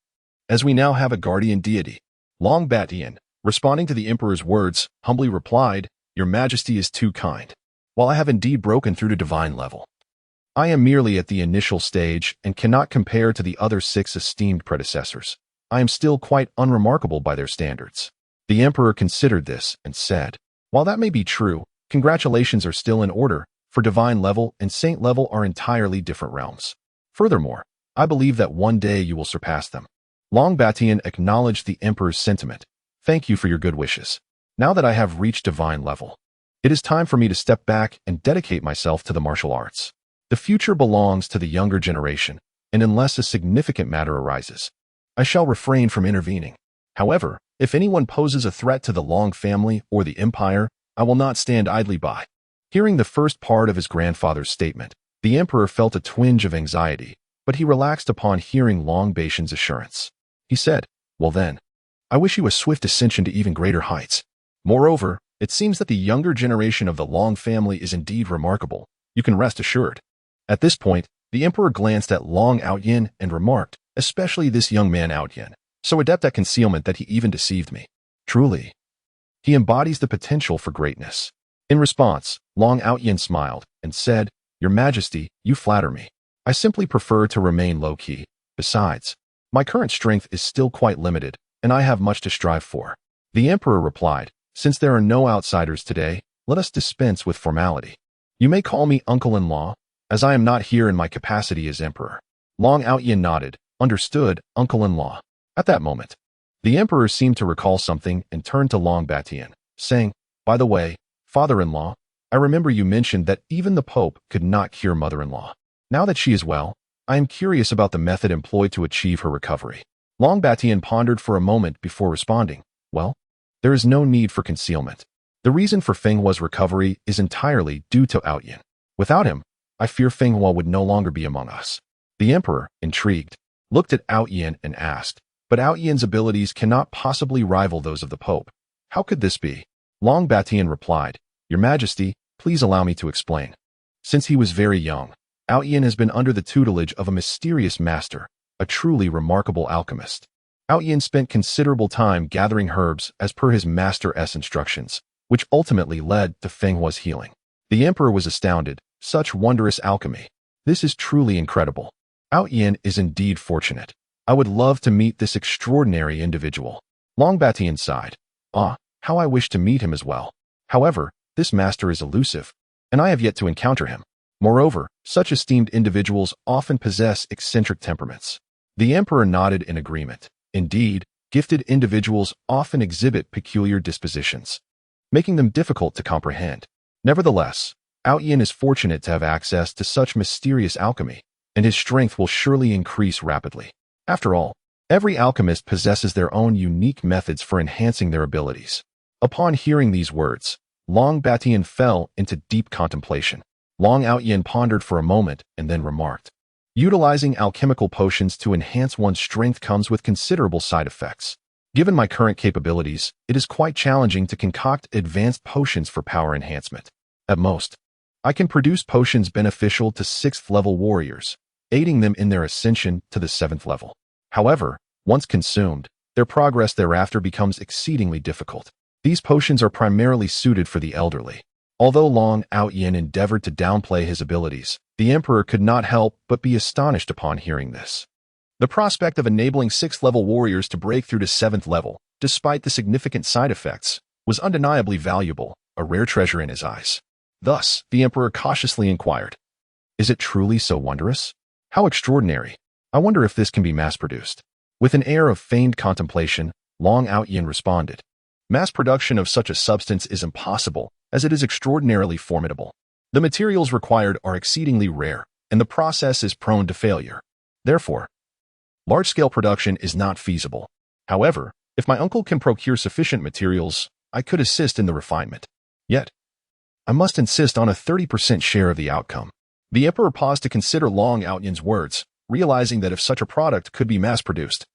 as we now have a guardian deity." Long Batian, responding to the emperor's words, humbly replied, "Your majesty is too kind. While I have indeed broken through to divine level, I am merely at the initial stage and cannot compare to the other 6 esteemed predecessors. I am still quite unremarkable by their standards." The emperor considered this and said, "While that may be true, congratulations are still in order, for divine level and saint level are entirely different realms. Furthermore, I believe that one day you will surpass them." Long Batian acknowledged the emperor's sentiment. "Thank you for your good wishes. Now that I have reached divine level, it is time for me to step back and dedicate myself to the martial arts. The future belongs to the younger generation, and unless a significant matter arises, I shall refrain from intervening. However, if anyone poses a threat to the Long family or the empire, I will not stand idly by." Hearing the first part of his grandfather's statement, the emperor felt a twinge of anxiety, but he relaxed upon hearing Long Batian's assurance. He said, "Well then, I wish you a swift ascension to even greater heights. Moreover, it seems that the younger generation of the Long family is indeed remarkable. You can rest assured." At this point, the emperor glanced at Long Outyan and remarked, "Especially this young man Outyan, so adept at concealment that he even deceived me. Truly, he embodies the potential for greatness." In response, Long Outyan smiled and said, "Your Majesty, you flatter me. I simply prefer to remain low-key. Besides, my current strength is still quite limited, and I have much to strive for." The emperor replied, "Since there are no outsiders today, let us dispense with formality. You may call me uncle-in-law, as I am not here in my capacity as emperor." Long Outyan nodded, "Understood, uncle-in-law." At that moment, the emperor seemed to recall something and turned to Long Batian, saying, "By the way, father-in-law, I remember you mentioned that even the Pope could not cure mother-in-law. Now that she is well, I am curious about the method employed to achieve her recovery." Long Batian pondered for a moment before responding, "Well, there is no need for concealment. The reason for Fenghua's recovery is entirely due to Outyan. Without him, I fear Fenghua would no longer be among us." The emperor, intrigued, looked at Outyan and asked, "But Outyan's abilities cannot possibly rival those of the Pope. How could this be?" Long Batian replied, "Your Majesty, please allow me to explain. Since he was very young, Outyan has been under the tutelage of a mysterious master, a truly remarkable alchemist. Outyan spent considerable time gathering herbs as per his master's instructions, which ultimately led to Fenghua's healing." The emperor was astounded. Such wondrous alchemy. This is truly incredible. Outyan is indeed fortunate. I would love to meet this extraordinary individual. Long Batian sighed. "Ah, how I wish to meet him as well. However, this master is elusive, and I have yet to encounter him. Moreover, such esteemed individuals often possess eccentric temperaments." The emperor nodded in agreement. Indeed, gifted individuals often exhibit peculiar dispositions, making them difficult to comprehend. Nevertheless, Outyan is fortunate to have access to such mysterious alchemy, and his strength will surely increase rapidly. After all, every alchemist possesses their own unique methods for enhancing their abilities. Upon hearing these words, Long Batian fell into deep contemplation. Long Outyan pondered for a moment and then remarked, "Utilizing alchemical potions to enhance one's strength comes with considerable side effects. Given my current capabilities, it is quite challenging to concoct advanced potions for power enhancement. At most, I can produce potions beneficial to 6th level warriors, aiding them in their ascension to the 7th level. However, once consumed, their progress thereafter becomes exceedingly difficult. These potions are primarily suited for the elderly. Although Long Outyin endeavored to downplay his abilities, the Emperor could not help but be astonished upon hearing this. The prospect of enabling 6th level warriors to break through to 7th level, despite the significant side effects, was undeniably valuable, a rare treasure in his eyes. Thus, the Emperor cautiously inquired, "Is it truly so wondrous? How extraordinary! I wonder if this can be mass-produced." With an air of feigned contemplation, Long Outyin responded, "Mass production of such a substance is impossible, as it is extraordinarily formidable. The materials required are exceedingly rare, and the process is prone to failure. Therefore, large-scale production is not feasible. However, if my uncle can procure sufficient materials, I could assist in the refinement. Yet, I must insist on a 30% share of the outcome." The Emperor paused to consider Long Outyin's words, realizing that if such a product could be mass-produced,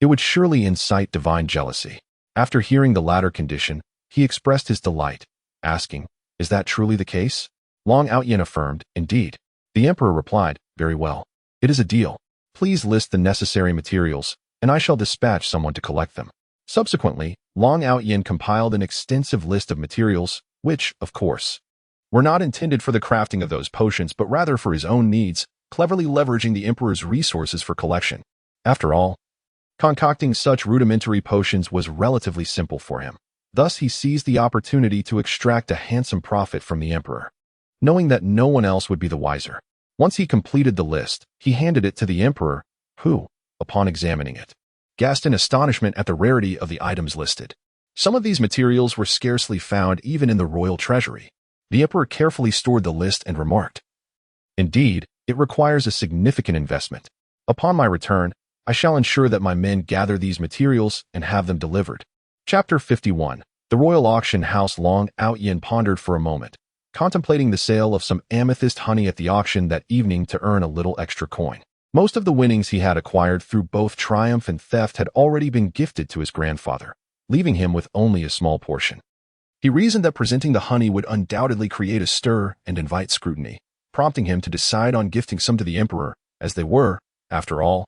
it would surely incite divine jealousy. After hearing the latter condition, he expressed his delight, asking, "Is that truly the case?" Long Outyin affirmed, "Indeed." The Emperor replied, "Very well. It is a deal. Please list the necessary materials, and I shall dispatch someone to collect them." Subsequently, Long Outyin compiled an extensive list of materials, which, of course, were not intended for the crafting of those potions but rather for his own needs, cleverly leveraging the Emperor's resources for collection. After all, concocting such rudimentary potions was relatively simple for him. Thus, he seized the opportunity to extract a handsome profit from the Emperor, knowing that no one else would be the wiser. Once he completed the list, he handed it to the Emperor, who, upon examining it, gasped in astonishment at the rarity of the items listed. Some of these materials were scarcely found even in the royal treasury. The Emperor carefully stored the list and remarked, "Indeed, it requires a significant investment. Upon my return, I shall ensure that my men gather these materials and have them delivered." Chapter 51. The Royal Auction House. Long Outyin pondered for a moment, contemplating the sale of some amethyst honey at the auction that evening to earn a little extra coin. Most of the winnings he had acquired through both triumph and theft had already been gifted to his grandfather, leaving him with only a small portion. He reasoned that presenting the honey would undoubtedly create a stir and invite scrutiny, prompting him to decide on gifting some to the Emperor, as they were, after all,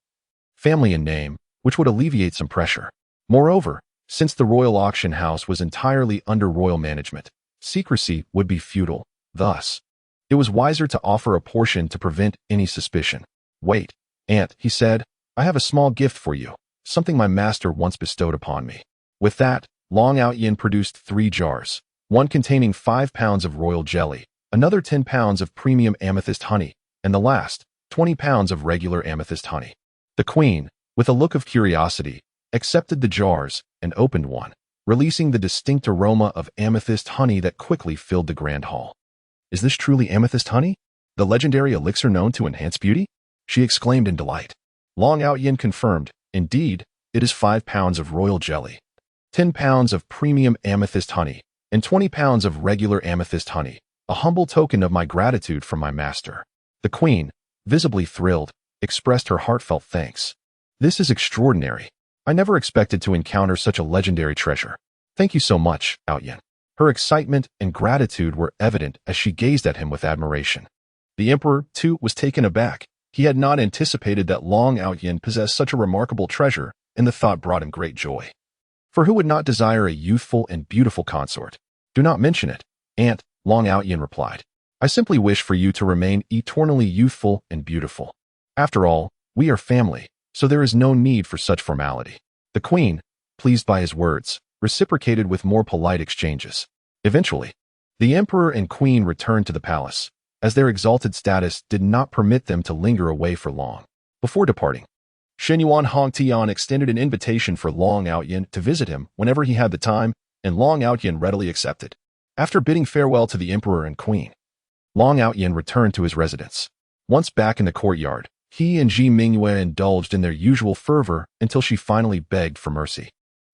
family in name, which would alleviate some pressure. Moreover, since the royal auction house was entirely under royal management, secrecy would be futile. Thus, it was wiser to offer a portion to prevent any suspicion. "Wait, Aunt," he said, "I have a small gift for you, something my master once bestowed upon me." With that, Long Outyin produced 3 jars, one containing 5 pounds of royal jelly, another 10 pounds of premium amethyst honey, and the last, 20 pounds of regular amethyst honey. The queen, with a look of curiosity, accepted the jars and opened one, releasing the distinct aroma of amethyst honey that quickly filled the grand hall. "Is this truly amethyst honey? The legendary elixir known to enhance beauty?" she exclaimed in delight. Long Outyin confirmed, "Indeed, it is 5 pounds of royal jelly, 10 pounds of premium amethyst honey, and 20 pounds of regular amethyst honey, a humble token of my gratitude from my master." The queen, visibly thrilled, expressed her heartfelt thanks. "This is extraordinary. I never expected to encounter such a legendary treasure. Thank you so much, Outyin." Her excitement and gratitude were evident as she gazed at him with admiration. The Emperor, too, was taken aback. He had not anticipated that Long Outyin possessed such a remarkable treasure, and the thought brought him great joy. For who would not desire a youthful and beautiful consort? "Do not mention it, Aunt," Long Outyin replied. "I simply wish for you to remain eternally youthful and beautiful. After all, we are family, so there is no need for such formality." The queen, pleased by his words, reciprocated with more polite exchanges. Eventually, the Emperor and Queen returned to the palace, as their exalted status did not permit them to linger away for long. Before departing, Shen Yuan Hongtian extended an invitation for Long Outyin to visit him whenever he had the time, and Long Outyin readily accepted. After bidding farewell to the Emperor and Queen, Long Outyin returned to his residence. Once back in the courtyard, he and Ji Mingyue indulged in their usual fervor until she finally begged for mercy.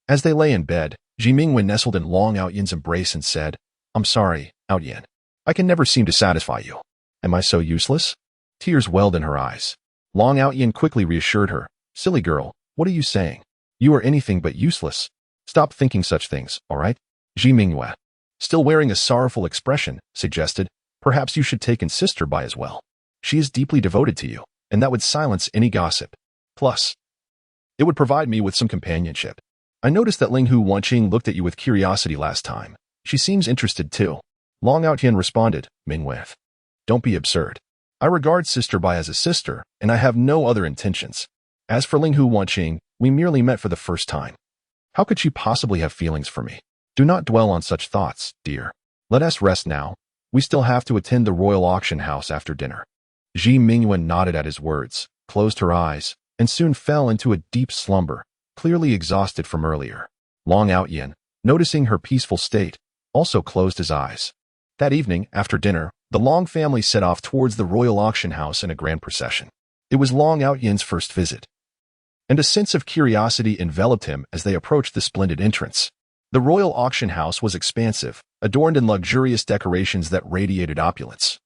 As they lay in bed, Ji Mingyue nestled in Long Outyin's embrace and said, "I'm sorry, Outyin. I can never seem to satisfy you. Am I so useless?" Tears welled in her eyes. Long Outyin quickly reassured her, "Silly girl, what are you saying? You are anything but useless. Stop thinking such things, all right?" Ji Mingyue Still wearing a sorrowful expression, suggested, "Perhaps you should take in sister-by as well. She is deeply devoted to you, and that would silence any gossip. Plus, it would provide me with some companionship. I noticed that Ling Hu Wanqing looked at you with curiosity last time. She seems interested too." Long Outyan responded, Ming with, "Don't be absurd. I regard sister-by as a sister, and I have no other intentions. As for Ling Hu Wanqing, we merely met for the first time. How could she possibly have feelings for me? Do not dwell on such thoughts, dear. Let us rest now. We still have to attend the royal auction house after dinner." Ji Mingyuan nodded at his words, closed her eyes, and soon fell into a deep slumber, clearly exhausted from earlier. Long Outyan, noticing her peaceful state, also closed his eyes. That evening, after dinner, the Long family set off towards the royal auction house in a grand procession. It was Long Outyan's first visit, and a sense of curiosity enveloped him as they approached the splendid entrance. The royal auction house was expansive, adorned in luxurious decorations that radiated opulence,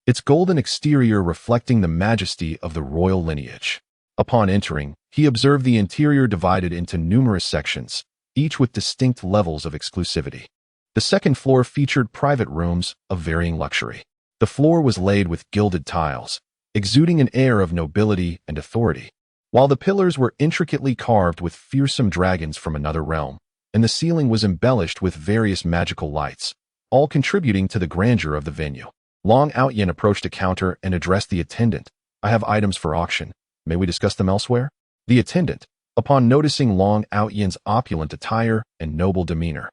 its golden exterior reflecting the majesty of the royal lineage. Upon entering, he observed the interior divided into numerous sections, each with distinct levels of exclusivity. The second floor featured private rooms of varying luxury. The floor was laid with gilded tiles, exuding an air of nobility and authority, while the pillars were intricately carved with fearsome dragons from another realm, and the ceiling was embellished with various magical lights, all contributing to the grandeur of the venue. Long Outyan approached a counter and addressed the attendant. "I have items for auction. May we discuss them elsewhere?" The attendant, upon noticing Long Outyan's opulent attire and noble demeanor,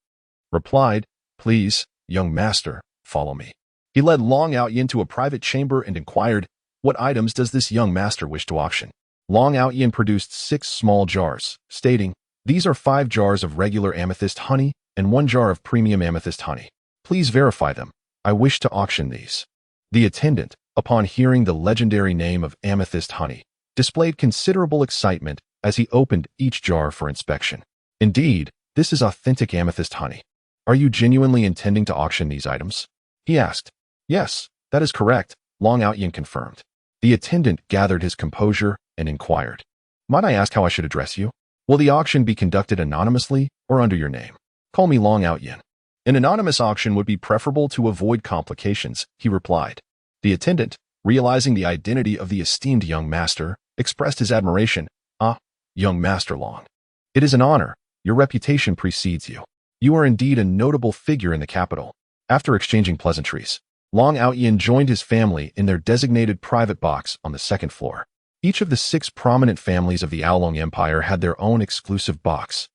replied, "Please, young master, follow me." He led Long Outyan to a private chamber and inquired, "What items does this young master wish to auction?" Long Outyan produced 6 small jars, stating, "These are 5 jars of regular amethyst honey and 1 jar of premium amethyst honey. Please verify them. I wish to auction these." The attendant, upon hearing the legendary name of amethyst honey, displayed considerable excitement as he opened each jar for inspection. "Indeed, this is authentic amethyst honey. Are you genuinely intending to auction these items?" he asked. "Yes, that is correct," Long Outyan confirmed. The attendant gathered his composure and inquired, "Might I ask how I should address you? Will the auction be conducted anonymously or under your name?" "Call me Long Outyan." "An anonymous auction would be preferable to avoid complications," he replied. The attendant, realizing the identity of the esteemed young master, expressed his admiration. "Ah, young Master Long. It is an honor. Your reputation precedes you. You are indeed a notable figure in the capital." After exchanging pleasantries, Long Outyan joined his family in their designated private box on the second floor. Each of the 6 prominent families of the Aolong Empire had their own exclusive box,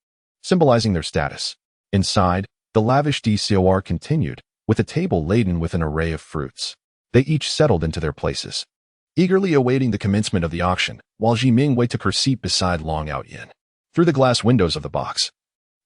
symbolizing their status. Inside, the lavish DCOR continued, with a table laden with an array of fruits. They each settled into their places, eagerly awaiting the commencement of the auction, while Ji Mingwei took her seat beside Long Outyan. Through the glass windows of the box,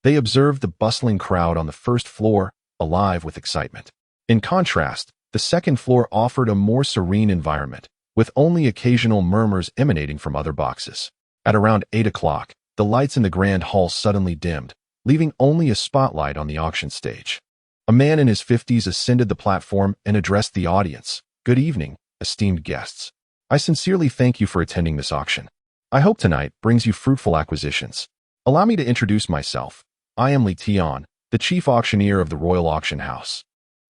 they observed the bustling crowd on the first floor, alive with excitement. In contrast, the second floor offered a more serene environment, with only occasional murmurs emanating from other boxes. At around 8 o'clock, the lights in the grand hall suddenly dimmed, leaving only a spotlight on the auction stage. A man in his 50s ascended the platform and addressed the audience. "Good evening, esteemed guests. I sincerely thank you for attending this auction. I hope tonight brings you fruitful acquisitions. Allow me to introduce myself. I am Li Tian, the chief auctioneer of the Royal Auction House.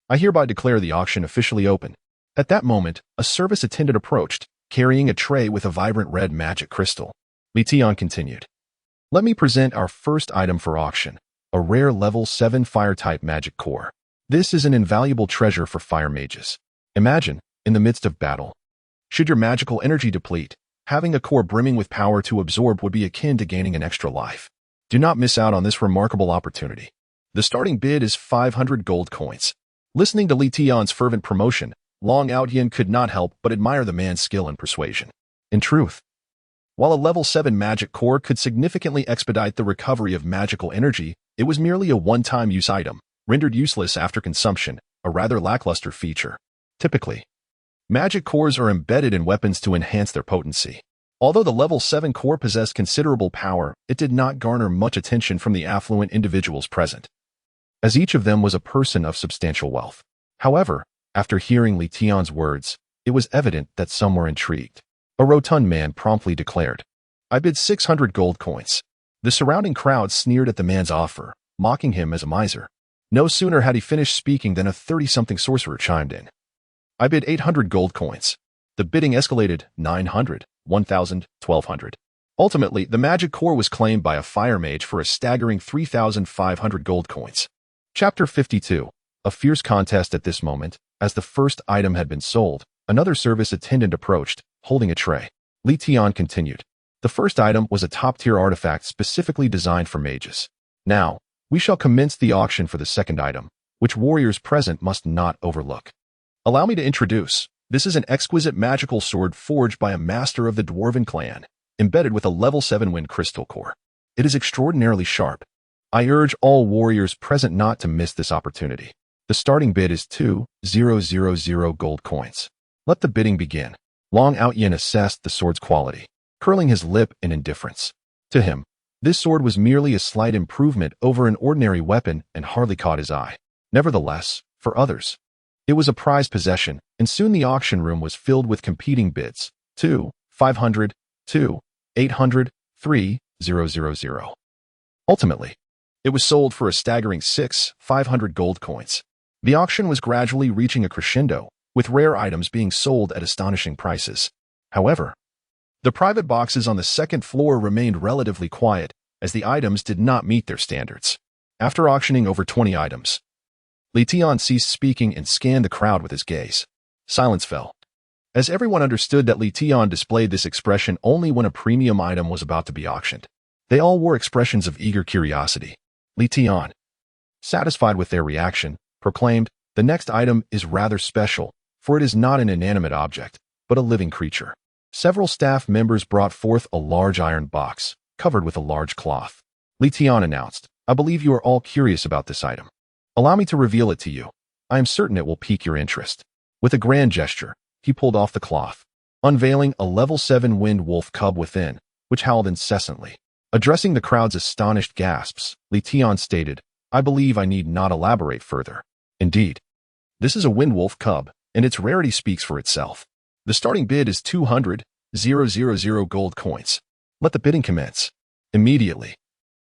I hereby declare the auction officially open." At that moment, a service attendant approached, carrying a tray with a vibrant red magic crystal. Li Tian continued, "Let me present our first item for auction, a rare level 7 fire-type magic core. This is an invaluable treasure for fire mages. Imagine, in the midst of battle, should your magical energy deplete, having a core brimming with power to absorb would be akin to gaining an extra life. Do not miss out on this remarkable opportunity. The starting bid is 500 gold coins." Listening to Li Tian's fervent promotion, Long Outyan could not help but admire the man's skill and persuasion. In truth, while a level 7 magic core could significantly expedite the recovery of magical energy, it was merely a one-time use item, rendered useless after consumption, a rather lackluster feature. Typically, magic cores are embedded in weapons to enhance their potency. Although the level 7 core possessed considerable power, it did not garner much attention from the affluent individuals present, as each of them was a person of substantial wealth. However, after hearing Li Tian's words, it was evident that some were intrigued. A rotund man promptly declared, "I bid 600 gold coins." The surrounding crowd sneered at the man's offer, mocking him as a miser. No sooner had he finished speaking than a 30-something sorcerer chimed in. I bid 800 gold coins. The bidding escalated 900, 1,000, 1,200. Ultimately, the magic core was claimed by a fire mage for a staggering 3,500 gold coins. Chapter 52. A fierce contest at this moment. As the first item had been sold, another service attendant approached, holding a tray. Leapt continued. The first item was a top-tier artifact specifically designed for mages. Now, we shall commence the auction for the second item, which warriors present must not overlook. Allow me to introduce. This is an exquisite magical sword forged by a master of the Dwarven clan, embedded with a level 7 wind crystal core. It is extraordinarily sharp. I urge all warriors present not to miss this opportunity. The starting bid is 2,000 gold coins. Let the bidding begin. Long Outyin assessed the sword's quality, curling his lip in indifference. To him, this sword was merely a slight improvement over an ordinary weapon and hardly caught his eye. Nevertheless, for others, it was a prized possession, and soon the auction room was filled with competing bids. 2,500, 2,800, 3,000. Ultimately, it was sold for a staggering 6,500 gold coins. The auction was gradually reaching a crescendo, with rare items being sold at astonishing prices. However, the private boxes on the second floor remained relatively quiet, as the items did not meet their standards. After auctioning over 20 items, Leapt ceased speaking and scanned the crowd with his gaze. Silence fell, as everyone understood that Leapt displayed this expression only when a premium item was about to be auctioned. They all wore expressions of eager curiosity. Leapt, satisfied with their reaction, proclaimed, "The next item is rather special, for it is not an inanimate object, but a living creature." Several staff members brought forth a large iron box, covered with a large cloth. Leapt announced, "I believe you are all curious about this item. Allow me to reveal it to you. I am certain it will pique your interest." With a grand gesture, he pulled off the cloth, unveiling a level 7 wind wolf cub within, which howled incessantly. Addressing the crowd's astonished gasps, Leapt stated, "I believe I need not elaborate further. Indeed, this is a wind wolf cub, and its rarity speaks for itself. The starting bid is 200,000 gold coins. Let the bidding commence." Immediately,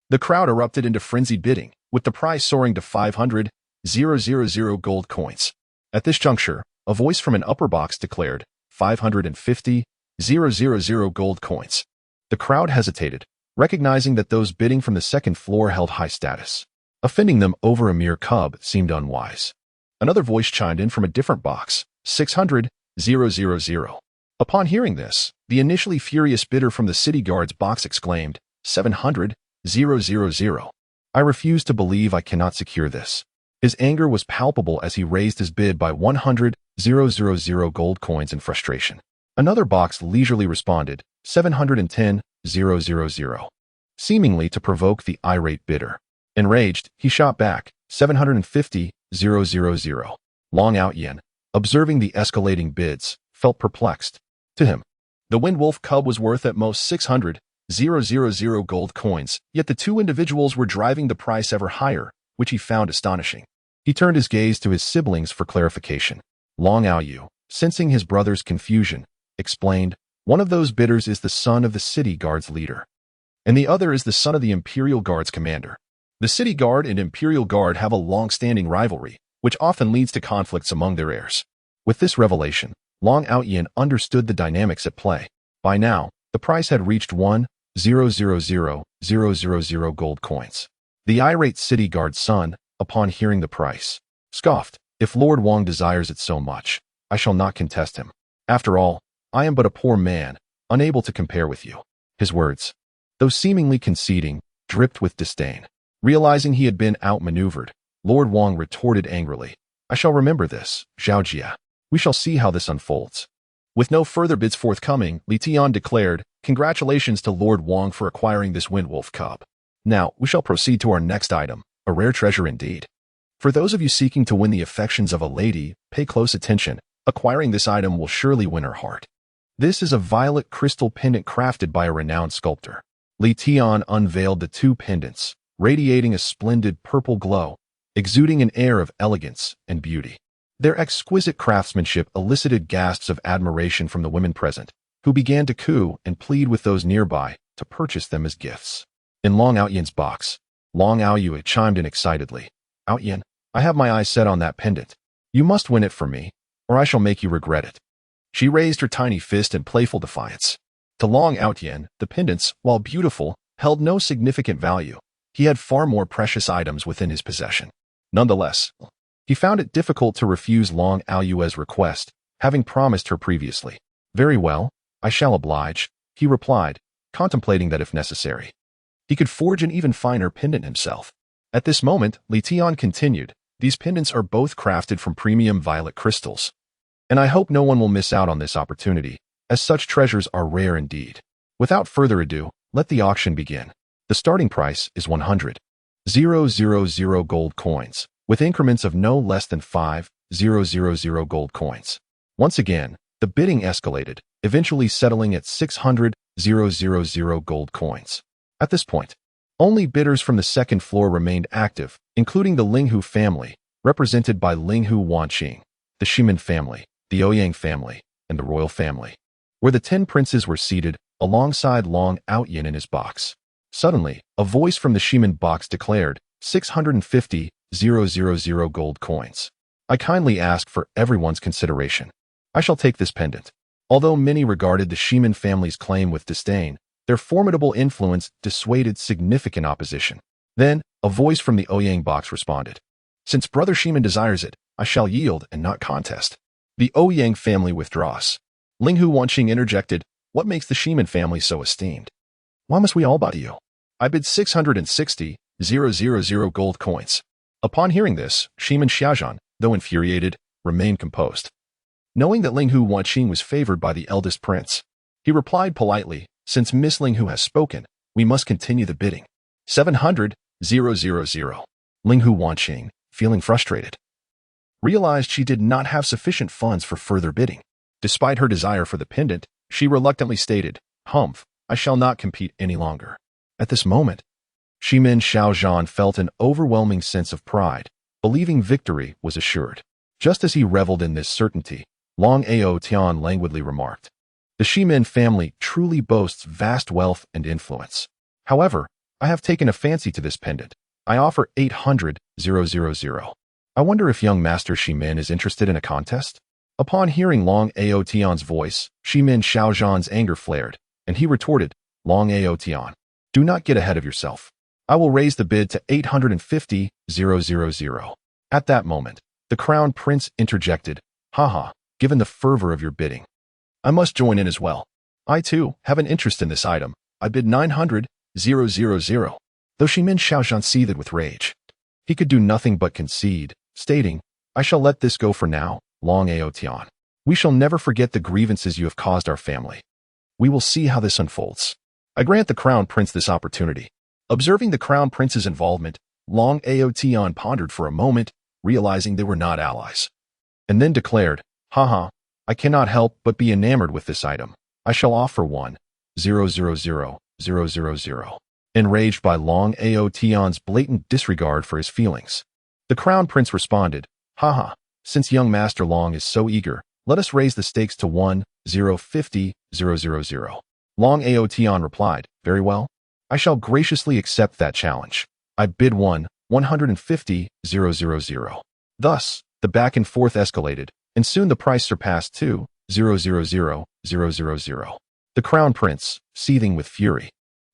the crowd erupted into frenzied bidding, with the price soaring to 500,000 gold coins. At this juncture, a voice from an upper box declared, 550,000 gold coins. The crowd hesitated, recognizing that those bidding from the second floor held high status. Offending them over a mere cub seemed unwise. Another voice chimed in from a different box, 600,000. Upon hearing this, the initially furious bidder from the city guard's box exclaimed, 700,000. "I refuse to believe I cannot secure this." His anger was palpable as he raised his bid by 100,000 gold coins in frustration. Another box leisurely responded, 710,000, seemingly to provoke the irate bidder. Enraged, he shot back, 750,000. Long Outyin, observing the escalating bids, felt perplexed. To him, the wind wolf cub was worth at most 600,000 gold coins, yet the two individuals were driving the price ever higher, which he found astonishing. He turned his gaze to his siblings for clarification. Long Outyin, sensing his brother's confusion, explained, "One of those bidders is the son of the city guard's leader, and the other is the son of the Imperial Guard's commander. The city guard and Imperial Guard have a long-standing rivalry, which often leads to conflicts among their heirs." With this revelation, Long Outyin understood the dynamics at play. By now, the price had reached 1,000,000 gold coins. The irate city guard's son, upon hearing the price, scoffed, "If Lord Wang desires it so much, I shall not contest him. After all, I am but a poor man, unable to compare with you." His words, though seemingly conceding, dripped with disdain. Realizing he had been outmaneuvered, Lord Wang retorted angrily, "I shall remember this, Zhao Jia. We shall see how this unfolds." With no further bids forthcoming, Leapt declared, "Congratulations to Lord Wang for acquiring this windwolf cub. Now, we shall proceed to our next item, a rare treasure indeed. For those of you seeking to win the affections of a lady, pay close attention. Acquiring this item will surely win her heart. This is a violet crystal pendant crafted by a renowned sculptor." Leapt unveiled the two pendants, radiating a splendid purple glow, exuding an air of elegance and beauty. Their exquisite craftsmanship elicited gasps of admiration from the women present, who began to coo and plead with those nearby to purchase them as gifts. In Long Outyin's box, Long Aoyu chimed in excitedly, "Outyin, I have my eyes set on that pendant. You must win it for me, or I shall make you regret it." She raised her tiny fist in playful defiance. To Long Outyen, the pendants, while beautiful, held no significant value. He had far more precious items within his possession. Nonetheless, he found it difficult to refuse Long Aoyue's request, having promised her previously. "Very well, I shall oblige," he replied, contemplating that if necessary, he could forge an even finer pendant himself. At this moment, Li Tian continued, "These pendants are both crafted from premium violet crystals, and I hope no one will miss out on this opportunity, as such treasures are rare indeed. Without further ado, let the auction begin. The starting price is 100,000 gold coins, with increments of no less than 5,000 gold coins. Once again, the bidding escalated, eventually settling at 600,000 gold coins. At this point, only bidders from the second floor remained active, including the Linghu family, represented by Linghu Wanqing, the Shimin family, the Ouyang family, and the royal family, where the 10 princes were seated alongside Long Outyen in his box. Suddenly, a voice from the Shimin box declared, 650,000 gold coins. I kindly ask for everyone's consideration. I shall take this pendant. Although many regarded the Shimin family's claim with disdain, their formidable influence dissuaded significant opposition. Then, a voice from the Ouyang box responded, "Since Brother Shimin desires it, I shall yield and not contest." The Ouyang family withdraws. Linghu Wanqing interjected, "What makes the Shimin family so esteemed? Why must we all bow to you?" I bid 660,000 gold coins. Upon hearing this, Shimin Xiaozhan, though infuriated, remained composed. Knowing that Linghu Wanqing was favored by the eldest prince, he replied politely, "Since Miss Linghu has spoken, we must continue the bidding." 700,000. Linghu Wanqing, feeling frustrated, realized she did not have sufficient funds for further bidding. Despite her desire for the pendant, she reluctantly stated, "Humph, I shall not compete any longer." At this moment, Shimin Xiaozhan felt an overwhelming sense of pride, believing victory was assured. Just as he reveled in this certainty, Long Ao Tian languidly remarked, "The Shimin family truly boasts vast wealth and influence. However, I have taken a fancy to this pendant. I offer 800,000. I wonder if young Master Shimin is interested in a contest?" Upon hearing Long Ao Tian's voice, Shimin Xiaozhan's anger flared, and he retorted, "Long Ao Tian, do not get ahead of yourself. I will raise the bid to 850,000. At that moment, the crown prince interjected, "Haha, given the fervor of your bidding, I must join in as well. I too have an interest in this item. I bid 900,000. Though Shimin Xiaozhan seethed with rage, he could do nothing but concede, stating, "I shall let this go for now, Long Ao Tian. We shall never forget the grievances you have caused our family. We will see how this unfolds. I grant the crown prince this opportunity." Observing the crown prince's involvement, Long Ao Tian pondered for a moment, realizing they were not allies, and then declared, "Haha, I cannot help but be enamored with this item. I shall offer 1,000,000. Enraged by Long Ao Tian's blatant disregard for his feelings, the crown prince responded, "Haha, since young Master Long is so eager, let us raise the stakes to 1,050,000. Long Ao Tian replied, "Very well. I shall graciously accept that challenge. I bid 150,000. Thus, the back and forth escalated, and soon the price surpassed 2,000,000. The crown prince, seething with fury,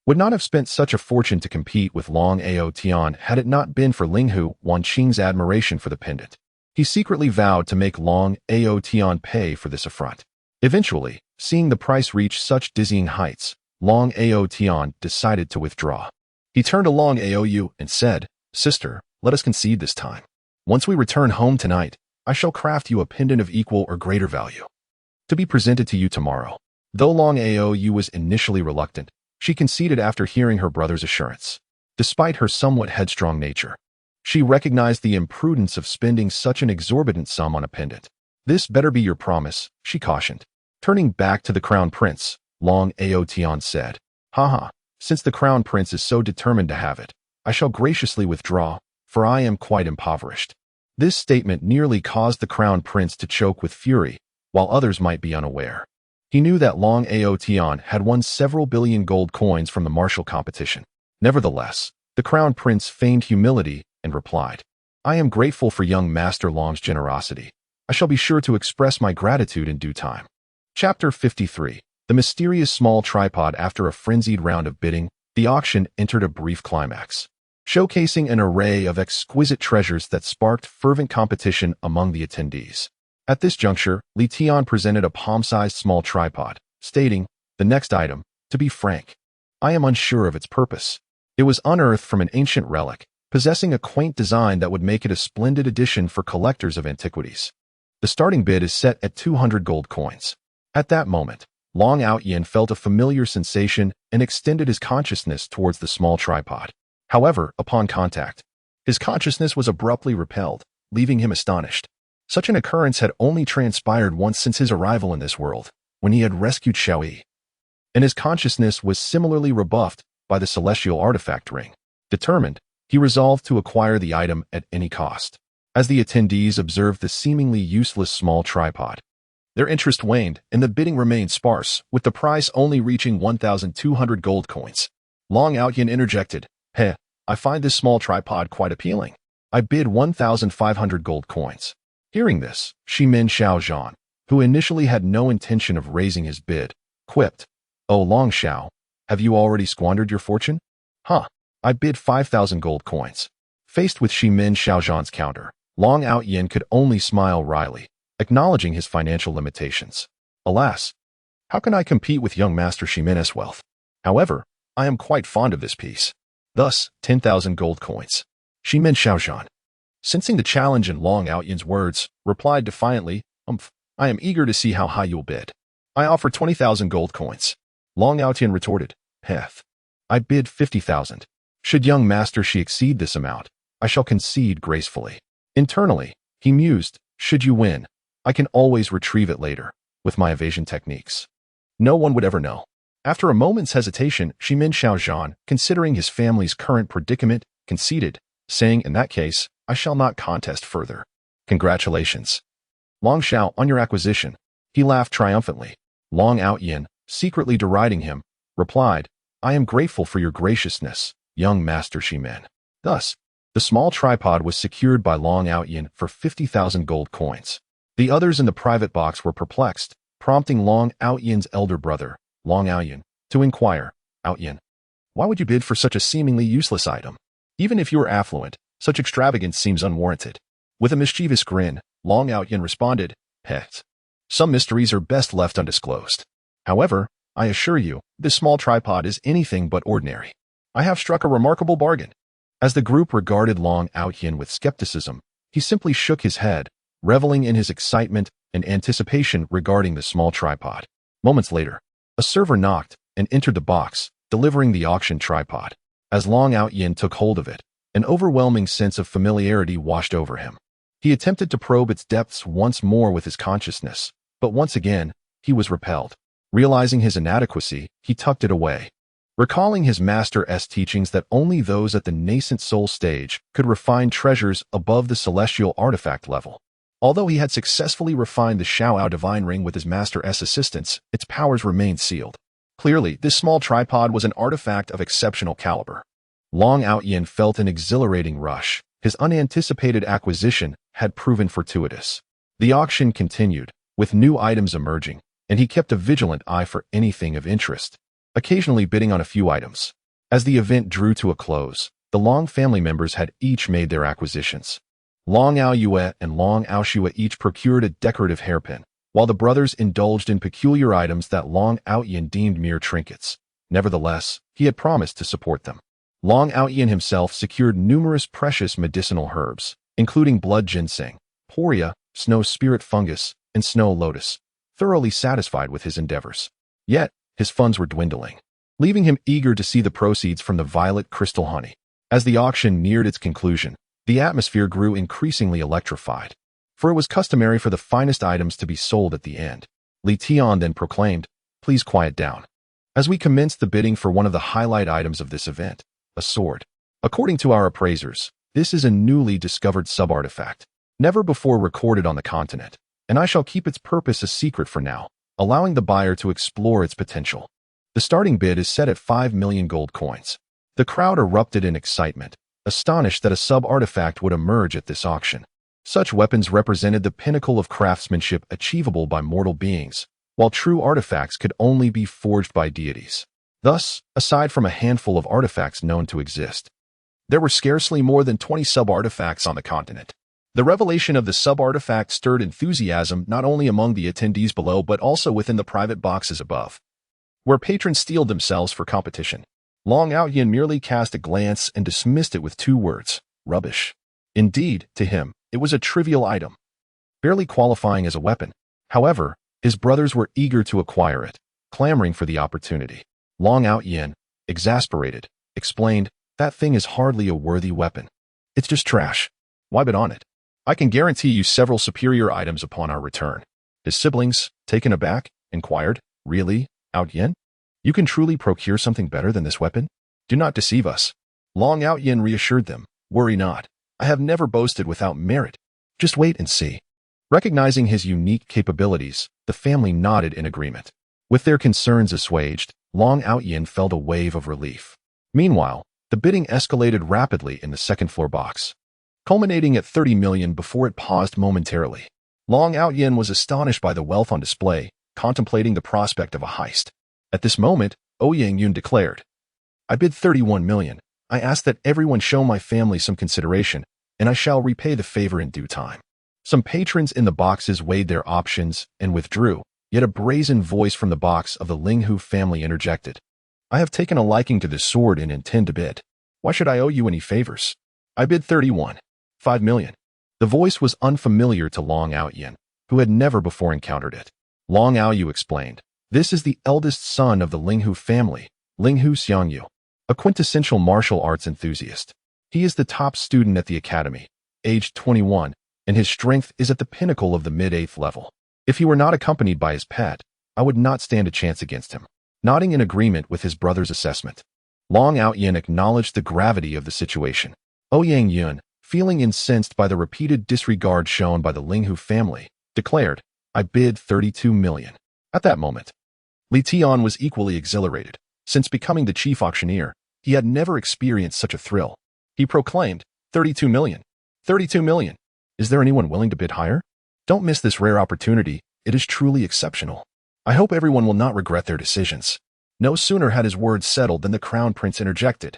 would not have spent such a fortune to compete with Long Ao Tian had it not been for Linghu Wanqing's admiration for the pendant. He secretly vowed to make Long Ao Tian pay for this affront. Eventually, seeing the price reach such dizzying heights, Long Ao Tian decided to withdraw. He turned to Long Ao Yu and said, "Sister, let us concede this time. Once we return home tonight, I shall craft you a pendant of equal or greater value, to be presented to you tomorrow." Though Long Ao Yu was initially reluctant, she conceded after hearing her brother's assurance. Despite her somewhat headstrong nature, she recognized the imprudence of spending such an exorbitant sum on a pendant. "This better be your promise," she cautioned. Turning back to the crown prince, Long Ao Tian said, "Haha, since the crown prince is so determined to have it, I shall graciously withdraw, for I am quite impoverished." This statement nearly caused the crown prince to choke with fury, while others might be unaware. He knew that Long Ao Tian had won several billion gold coins from the martial competition. Nevertheless, the crown prince feigned humility and replied, I am grateful for young Master Long's generosity. I shall be sure to express my gratitude in due time. Chapter 53. The mysterious small tripod. After a frenzied round of bidding, the auction entered a brief climax, showcasing an array of exquisite treasures that sparked fervent competition among the attendees. At this juncture, Leapt presented a palm-sized small tripod, stating, "The next item, to be frank, I am unsure of its purpose." It was unearthed from an ancient relic, possessing a quaint design that would make it a splendid addition for collectors of antiquities. The starting bid is set at 200 gold coins. At that moment, Long Outyin felt a familiar sensation and extended his consciousness towards the small tripod. However, upon contact, his consciousness was abruptly repelled, leaving him astonished. Such an occurrence had only transpired once since his arrival in this world, when he had rescued Xiaoyi. And his consciousness was similarly rebuffed by the celestial artifact ring. Determined, he resolved to acquire the item at any cost. As the attendees observed the seemingly useless small tripod, their interest waned and the bidding remained sparse, with the price only reaching 1,200 gold coins. Long Outyin interjected, "Heh, I find this small tripod quite appealing. I bid 1,500 gold coins." Hearing this, Shimin Xiaozhan, who initially had no intention of raising his bid, quipped, "Oh Long Xiao, have you already squandered your fortune?" "Huh, I bid 5,000 gold coins." Faced with Shimin Xiaozhan's counter, Long Outyin could only smile wryly, acknowledging his financial limitations. "Alas, how can I compete with young Master Shimin's wealth? However, I am quite fond of this piece. Thus, 10,000 gold coins." Shimin Xiaozhan, sensing the challenge in Long Outyin's words, replied defiantly, "I am eager to see how high you'll bid. I offer 20,000 gold coins." Long Outyin retorted, "Heth, I bid 50,000. Should young Master Shi exceed this amount, I shall concede gracefully." Internally, he mused, "Should you win, I can always retrieve it later, with my evasion techniques. No one would ever know." After a moment's hesitation, Shimin Xiaozhan, considering his family's current predicament, conceded, saying, "In that case, I shall not contest further. Congratulations, Long Xiao, on your acquisition." He laughed triumphantly. Long Outyin, secretly deriding him, replied, "I am grateful for your graciousness, young Master Shimin." Thus, the small tripod was secured by Long Outyin for 50,000 gold coins. The others in the private box were perplexed, prompting Long Outyin's elder brother, Long Outyin, to inquire, "Outyin, why would you bid for such a seemingly useless item? Even if you are affluent, such extravagance seems unwarranted." With a mischievous grin, Long Outyin responded, "Heh, some mysteries are best left undisclosed. However, I assure you, this small tripod is anything but ordinary. I have struck a remarkable bargain." As the group regarded Long Outyin with skepticism, he simply shook his head, reveling in his excitement and anticipation regarding the small tripod. Moments later, a server knocked and entered the box, delivering the auction tripod. As Long Outyin took hold of it, an overwhelming sense of familiarity washed over him. He attempted to probe its depths once more with his consciousness, but once again, he was repelled. Realizing his inadequacy, he tucked it away. Recalling his master's teachings that only those at the nascent soul stage could refine treasures above the celestial artifact level. Although he had successfully refined the Xiaoao divine ring with his master's assistance, its powers remained sealed. Clearly, this small tripod was an artifact of exceptional caliber. Long Outyin felt an exhilarating rush. His unanticipated acquisition had proven fortuitous. The auction continued, with new items emerging, and he kept a vigilant eye for anything of interest, occasionally bidding on a few items. As the event drew to a close, the Long family members had each made their acquisitions. Long Aoyue and Long Aoshua each procured a decorative hairpin, while the brothers indulged in peculiar items that Long Outyin deemed mere trinkets. Nevertheless, he had promised to support them. Long Outyin himself secured numerous precious medicinal herbs, including blood ginseng, poria, snow spirit fungus, and snow lotus, thoroughly satisfied with his endeavors. Yet, his funds were dwindling, leaving him eager to see the proceeds from the violet crystal honey. As the auction neared its conclusion, the atmosphere grew increasingly electrified, for it was customary for the finest items to be sold at the end. Leapt then proclaimed, "Please quiet down." As we commenced the bidding for one of the highlight items of this event, a sword. According to our appraisers, this is a newly discovered sub-artifact, never before recorded on the continent, and I shall keep its purpose a secret for now, allowing the buyer to explore its potential. The starting bid is set at 5 million gold coins. The crowd erupted in excitement, astonished that a sub-artifact would emerge at this auction. Such weapons represented the pinnacle of craftsmanship achievable by mortal beings, while true artifacts could only be forged by deities. Thus, aside from a handful of artifacts known to exist, there were scarcely more than 20 sub-artifacts on the continent. The revelation of the sub-artifact stirred enthusiasm not only among the attendees below but also within the private boxes above, where patrons steeled themselves for competition. Long Outyin merely cast a glance and dismissed it with 2 words: rubbish. Indeed, to him, it was a trivial item, barely qualifying as a weapon. However, his brothers were eager to acquire it, clamoring for the opportunity. Long Outyin, exasperated, explained, "That thing is hardly a worthy weapon. It's just trash. Why bid on it? I can guarantee you several superior items upon our return." His siblings, taken aback, inquired, "Really, Outyin? You can truly procure something better than this weapon? Do not deceive us." Long Outyin reassured them, "Worry not. I have never boasted without merit. Just wait and see." Recognizing his unique capabilities, the family nodded in agreement. With their concerns assuaged, Long Outyin felt a wave of relief. Meanwhile, the bidding escalated rapidly in the second-floor box, culminating at 30 million before it paused momentarily. Long Outyin was astonished by the wealth on display, contemplating the prospect of a heist. At this moment, Ouyang Yun declared, "I bid 31 million. I ask that everyone show my family some consideration, and I shall repay the favor in due time." Some patrons in the boxes weighed their options and withdrew, yet a brazen voice from the box of the Linghu family interjected, "I have taken a liking to this sword and intend to bid. Why should I owe you any favors? I bid 31.5 million. The voice was unfamiliar to Long Outyin, who had never before encountered it. Long Outyu explained, "This is the eldest son of the Linghu family, Linghu Xiangyu, a quintessential martial arts enthusiast. He is the top student at the academy, aged 21, and his strength is at the pinnacle of the mid-8th level. If he were not accompanied by his pet, I would not stand a chance against him." Nodding in agreement with his brother's assessment, Long Outyin acknowledged the gravity of the situation. Ouyang Yun, feeling incensed by the repeated disregard shown by the Linghu family, declared, "I bid 32 million. At that moment, Li Tian was equally exhilarated. Since becoming the chief auctioneer, he had never experienced such a thrill. He proclaimed, 32 million. 32 million. Is there anyone willing to bid higher? Don't miss this rare opportunity. It is truly exceptional. I hope everyone will not regret their decisions." No sooner had his words settled than the Crown Prince interjected,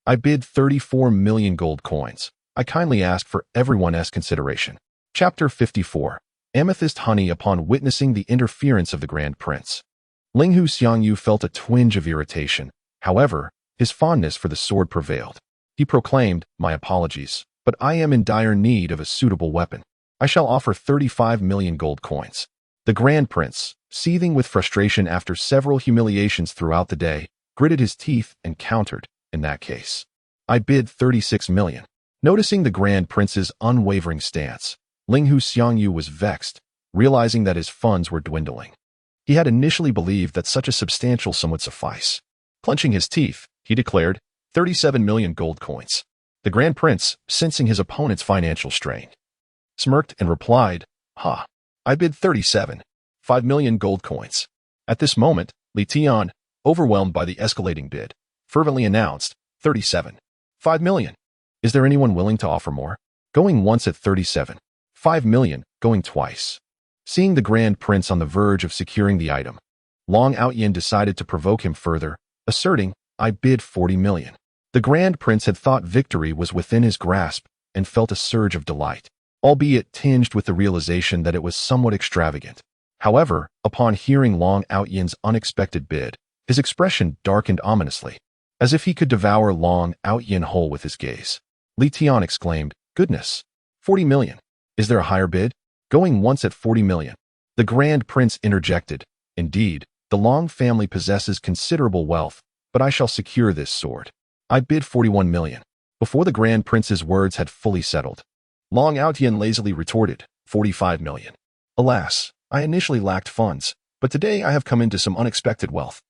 "I bid 34 million gold coins. I kindly ask for everyone's consideration." Chapter 54. Amethyst Honey. Upon witnessing the interference of the Grand Prince, Linghu Xiangyu felt a twinge of irritation. However, his fondness for the sword prevailed. He proclaimed, "My apologies, but I am in dire need of a suitable weapon. I shall offer 35 million gold coins." The Grand Prince, seething with frustration after several humiliations throughout the day, gritted his teeth and countered, "In that case, I bid 36 million. Noticing the Grand Prince's unwavering stance, Linghu Xiangyu was vexed, realizing that his funds were dwindling. He had initially believed that such a substantial sum would suffice. Clenching his teeth, he declared, 37 million gold coins. The Grand Prince, sensing his opponent's financial strain, smirked and replied, "Ha, I bid 37.5 million gold coins." At this moment, Li Tian, overwhelmed by the escalating bid, fervently announced, 37.5 million. Is there anyone willing to offer more? Going once at 37.5 million, going twice. Seeing the Grand Prince on the verge of securing the item, Long Outyin decided to provoke him further, asserting, "I bid 40 million. The Grand Prince had thought victory was within his grasp and felt a surge of delight, albeit tinged with the realization that it was somewhat extravagant. However, upon hearing Long Outyin's unexpected bid, his expression darkened ominously, as if he could devour Long Outyin whole with his gaze. Li Tian exclaimed, "Goodness! 40 million. Is there a higher bid?" Going once at 40 million. The Grand Prince interjected, "Indeed, the Long family possesses considerable wealth, but I shall secure this sword. I bid 41 million. Before the Grand Prince's words had fully settled, Long Outyin lazily retorted, 45 million. "Alas, I initially lacked funds, but today I have come into some unexpected wealth."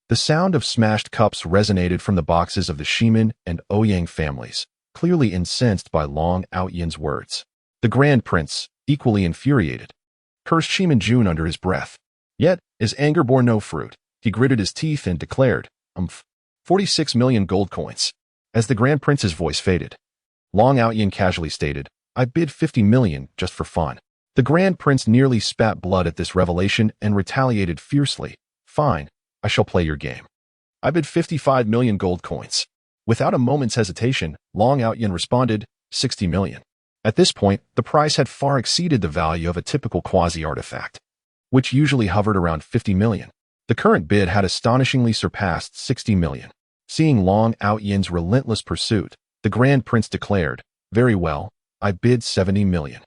The sound of smashed cups resonated from the boxes of the Shimin and Ouyang families, clearly incensed by Long Outyin's words. The Grand Prince, equally infuriated, cursed Shimin Jun under his breath. Yet, his anger bore no fruit. He gritted his teeth and declared, 46 million gold coins. As the Grand Prince's voice faded, Long Outyin casually stated, "I bid 50 million just for fun." The Grand Prince nearly spat blood at this revelation and retaliated fiercely. "Fine, I shall play your game. I bid 55 million gold coins." Without a moment's hesitation, Long Outyin responded, 60 million. At this point, the price had far exceeded the value of a typical quasi-artifact, which usually hovered around 50 million. The current bid had astonishingly surpassed 60 million. Seeing Long Outyin's relentless pursuit, the Grand Prince declared, "Very well, I bid 70 million.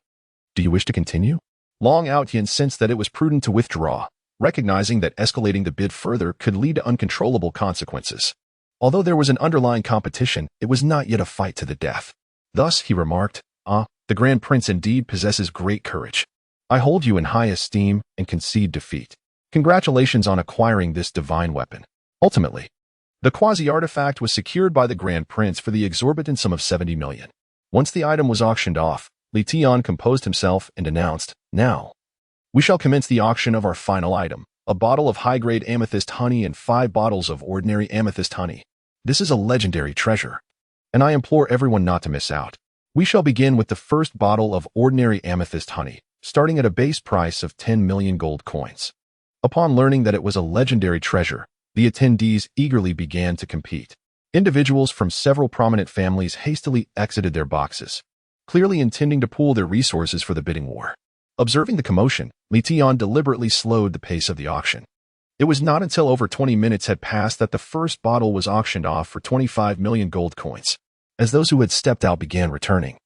Do you wish to continue?" Long Outyin sensed that it was prudent to withdraw, recognizing that escalating the bid further could lead to uncontrollable consequences. Although there was an underlying competition, it was not yet a fight to the death. Thus, he remarked, "The Grand Prince indeed possesses great courage. I hold you in high esteem and concede defeat. Congratulations on acquiring this divine weapon." Ultimately, the quasi-artifact was secured by the Grand Prince for the exorbitant sum of 70 million. Once the item was auctioned off, leapt composed himself and announced, "Now, we shall commence the auction of our final item, a bottle of high-grade amethyst honey and 5 bottles of ordinary amethyst honey. This is a legendary treasure, and I implore everyone not to miss out. We shall begin with the first bottle of ordinary amethyst honey, starting at a base price of 10 million gold coins." Upon learning that it was a legendary treasure, the attendees eagerly began to compete. Individuals from several prominent families hastily exited their boxes, clearly intending to pool their resources for the bidding war. Observing the commotion, leapt deliberately slowed the pace of the auction. It was not until over 20 minutes had passed that the first bottle was auctioned off for 25 million gold coins, as those who had stepped out began returning.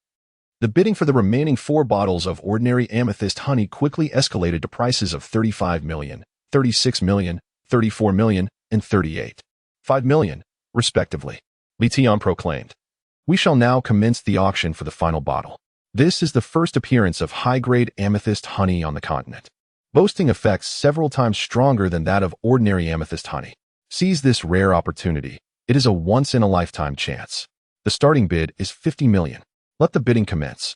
The bidding for the remaining 4 bottles of ordinary amethyst honey quickly escalated to prices of 35 million, 36 million, 34 million, and 38.5 million, respectively. Leapt proclaimed, "We shall now commence the auction for the final bottle. This is the first appearance of high-grade amethyst honey on the continent, boasting effects several times stronger than that of ordinary amethyst honey. Seize this rare opportunity. It is a once-in-a-lifetime chance. The starting bid is 50 million. Let the bidding commence."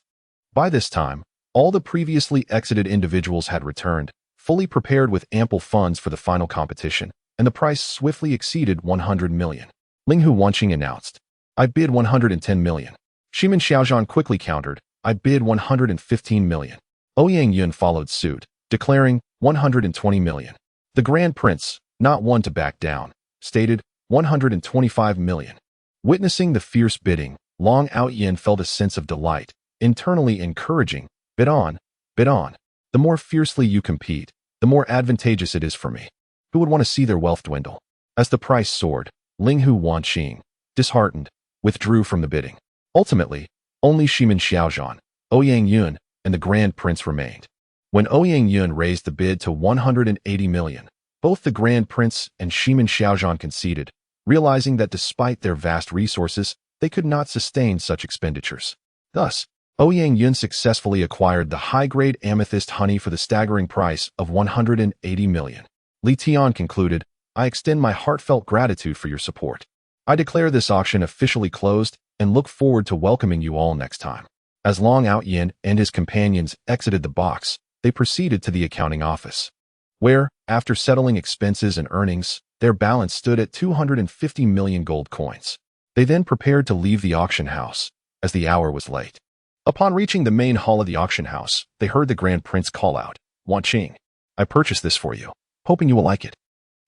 By this time, all the previously exited individuals had returned, fully prepared with ample funds for the final competition, and the price swiftly exceeded 100 million. Linghu Wanqing announced, "I bid 110 million. Shimin Xiaozhan quickly countered, "I bid 115 million. Ouyang Yun followed suit, declaring 120 million. The Grand Prince, not one to back down, stated 125 million. Witnessing the fierce bidding, Long Outyin felt a sense of delight, internally encouraging, "Bid on, bid on. The more fiercely you compete, the more advantageous it is for me. Who would want to see their wealth dwindle?" As the price soared, Linghu Wanqing, disheartened, withdrew from the bidding. Ultimately, only Shimin Xiaozhan, Ouyang Yun, and the Grand Prince remained. When Ouyang Yun raised the bid to 180 million, both the Grand Prince and Shimin Xiaozhan conceded, realizing that despite their vast resources, they could not sustain such expenditures. Thus, Ouyang Yun successfully acquired the high-grade amethyst honey for the staggering price of 180 million. Leapt concluded, "I extend my heartfelt gratitude for your support. I declare this auction officially closed and look forward to welcoming you all next time." As Long Outyin and his companions exited the box, they proceeded to the accounting office, where, after settling expenses and earnings, their balance stood at 250 million gold coins. They then prepared to leave the auction house, as the hour was late. Upon reaching the main hall of the auction house, they heard the Grand Prince call out, "Wanqing, I purchased this for you, hoping you will like it."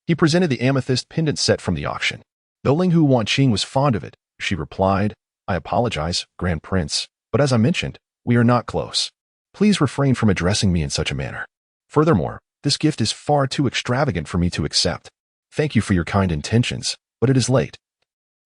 He presented the amethyst pendant set from the auction. Though Linghu Wanqing was fond of it, she replied, "I apologize, Grand Prince, but as I mentioned, we are not close. Please refrain from addressing me in such a manner. Furthermore, this gift is far too extravagant for me to accept. Thank you for your kind intentions, but it is late,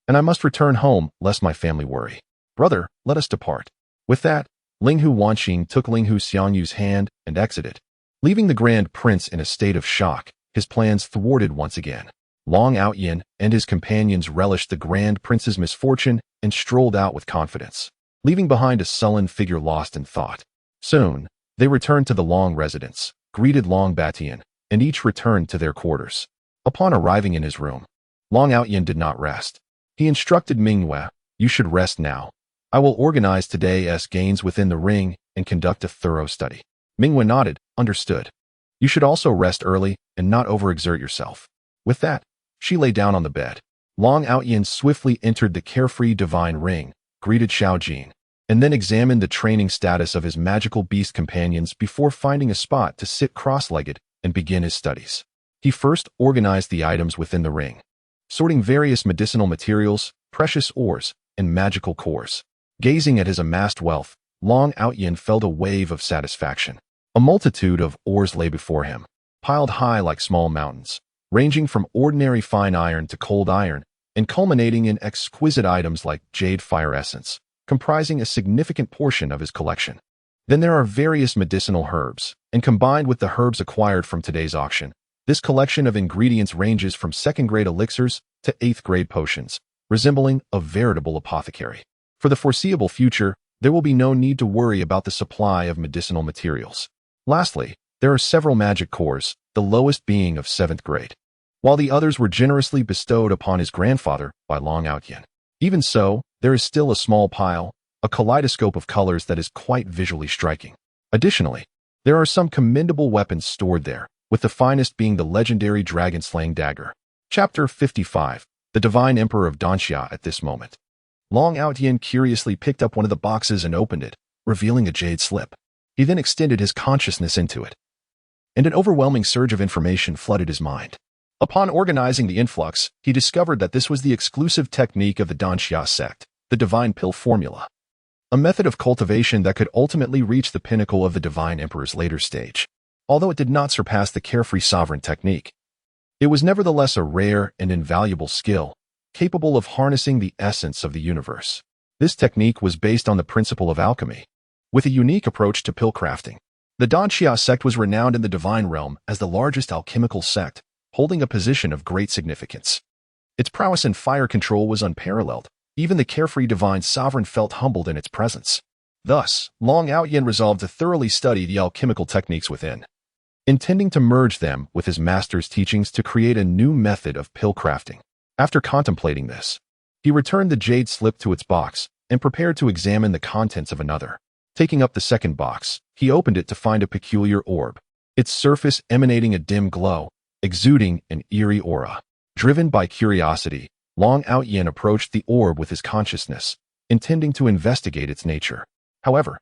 and I must return home lest my family worry. Brother, let us depart." With that, Linghu Wanqing took Linghu Xiangyu's hand and exited, leaving the Grand Prince in a state of shock, his plans thwarted once again. Long Outyin and his companions relished the Grand Prince's misfortune and strolled out with confidence, leaving behind a sullen figure lost in thought. Soon, they returned to the Long residence, greeted Long Batian, and each returned to their quarters. Upon arriving in his room, Long Outyin did not rest. He instructed Mingyue, "You should rest now. I will organize today's gains within the ring and conduct a thorough study." Mingyue nodded, "Understood. You should also rest early and not overexert yourself." With that, she lay down on the bed. Long Outyin swiftly entered the carefree divine ring, greeted Xiao Jin, and then examined the training status of his magical beast companions before finding a spot to sit cross-legged and begin his studies. He first organized the items within the ring, sorting various medicinal materials, precious ores, and magical cores. Gazing at his amassed wealth, Long Outyin felt a wave of satisfaction. A multitude of ores lay before him, piled high like small mountains, ranging from ordinary fine iron to cold iron, and culminating in exquisite items like jade fire essence, comprising a significant portion of his collection. Then there are various medicinal herbs, and combined with the herbs acquired from today's auction, this collection of ingredients ranges from second-grade elixirs to 8th-grade potions, resembling a veritable apothecary. For the foreseeable future, there will be no need to worry about the supply of medicinal materials. Lastly, there are several magic cores, the lowest being of 7th grade, while the others were generously bestowed upon his grandfather by Long Outyin. Even so, there is still a small pile, a kaleidoscope of colors that is quite visually striking. Additionally, there are some commendable weapons stored there, with the finest being the legendary dragon-slaying dagger. Chapter 55. The Divine Emperor of Danxia. At this moment, Long Outyin curiously picked up one of the boxes and opened it, revealing a jade slip. He then extended his consciousness into it, and an overwhelming surge of information flooded his mind. Upon organizing the influx, he discovered that this was the exclusive technique of the Danxia sect, the Divine Pill Formula, a method of cultivation that could ultimately reach the pinnacle of the Divine Emperor's later stage. Although it did not surpass the carefree sovereign technique, it was nevertheless a rare and invaluable skill, capable of harnessing the essence of the universe. This technique was based on the principle of alchemy, with a unique approach to pill crafting. The Danxia sect was renowned in the divine realm as the largest alchemical sect, holding a position of great significance. Its prowess in fire control was unparalleled. Even the carefree divine sovereign felt humbled in its presence. Thus, Long Outyin resolved to thoroughly study the alchemical techniques within, intending to merge them with his master's teachings to create a new method of pill crafting. After contemplating this, he returned the jade slip to its box and prepared to examine the contents of another. Taking up the second box, he opened it to find a peculiar orb, its surface emanating a dim glow, exuding an eerie aura. Driven by curiosity, Long Outyin approached the orb with his consciousness, intending to investigate its nature. However,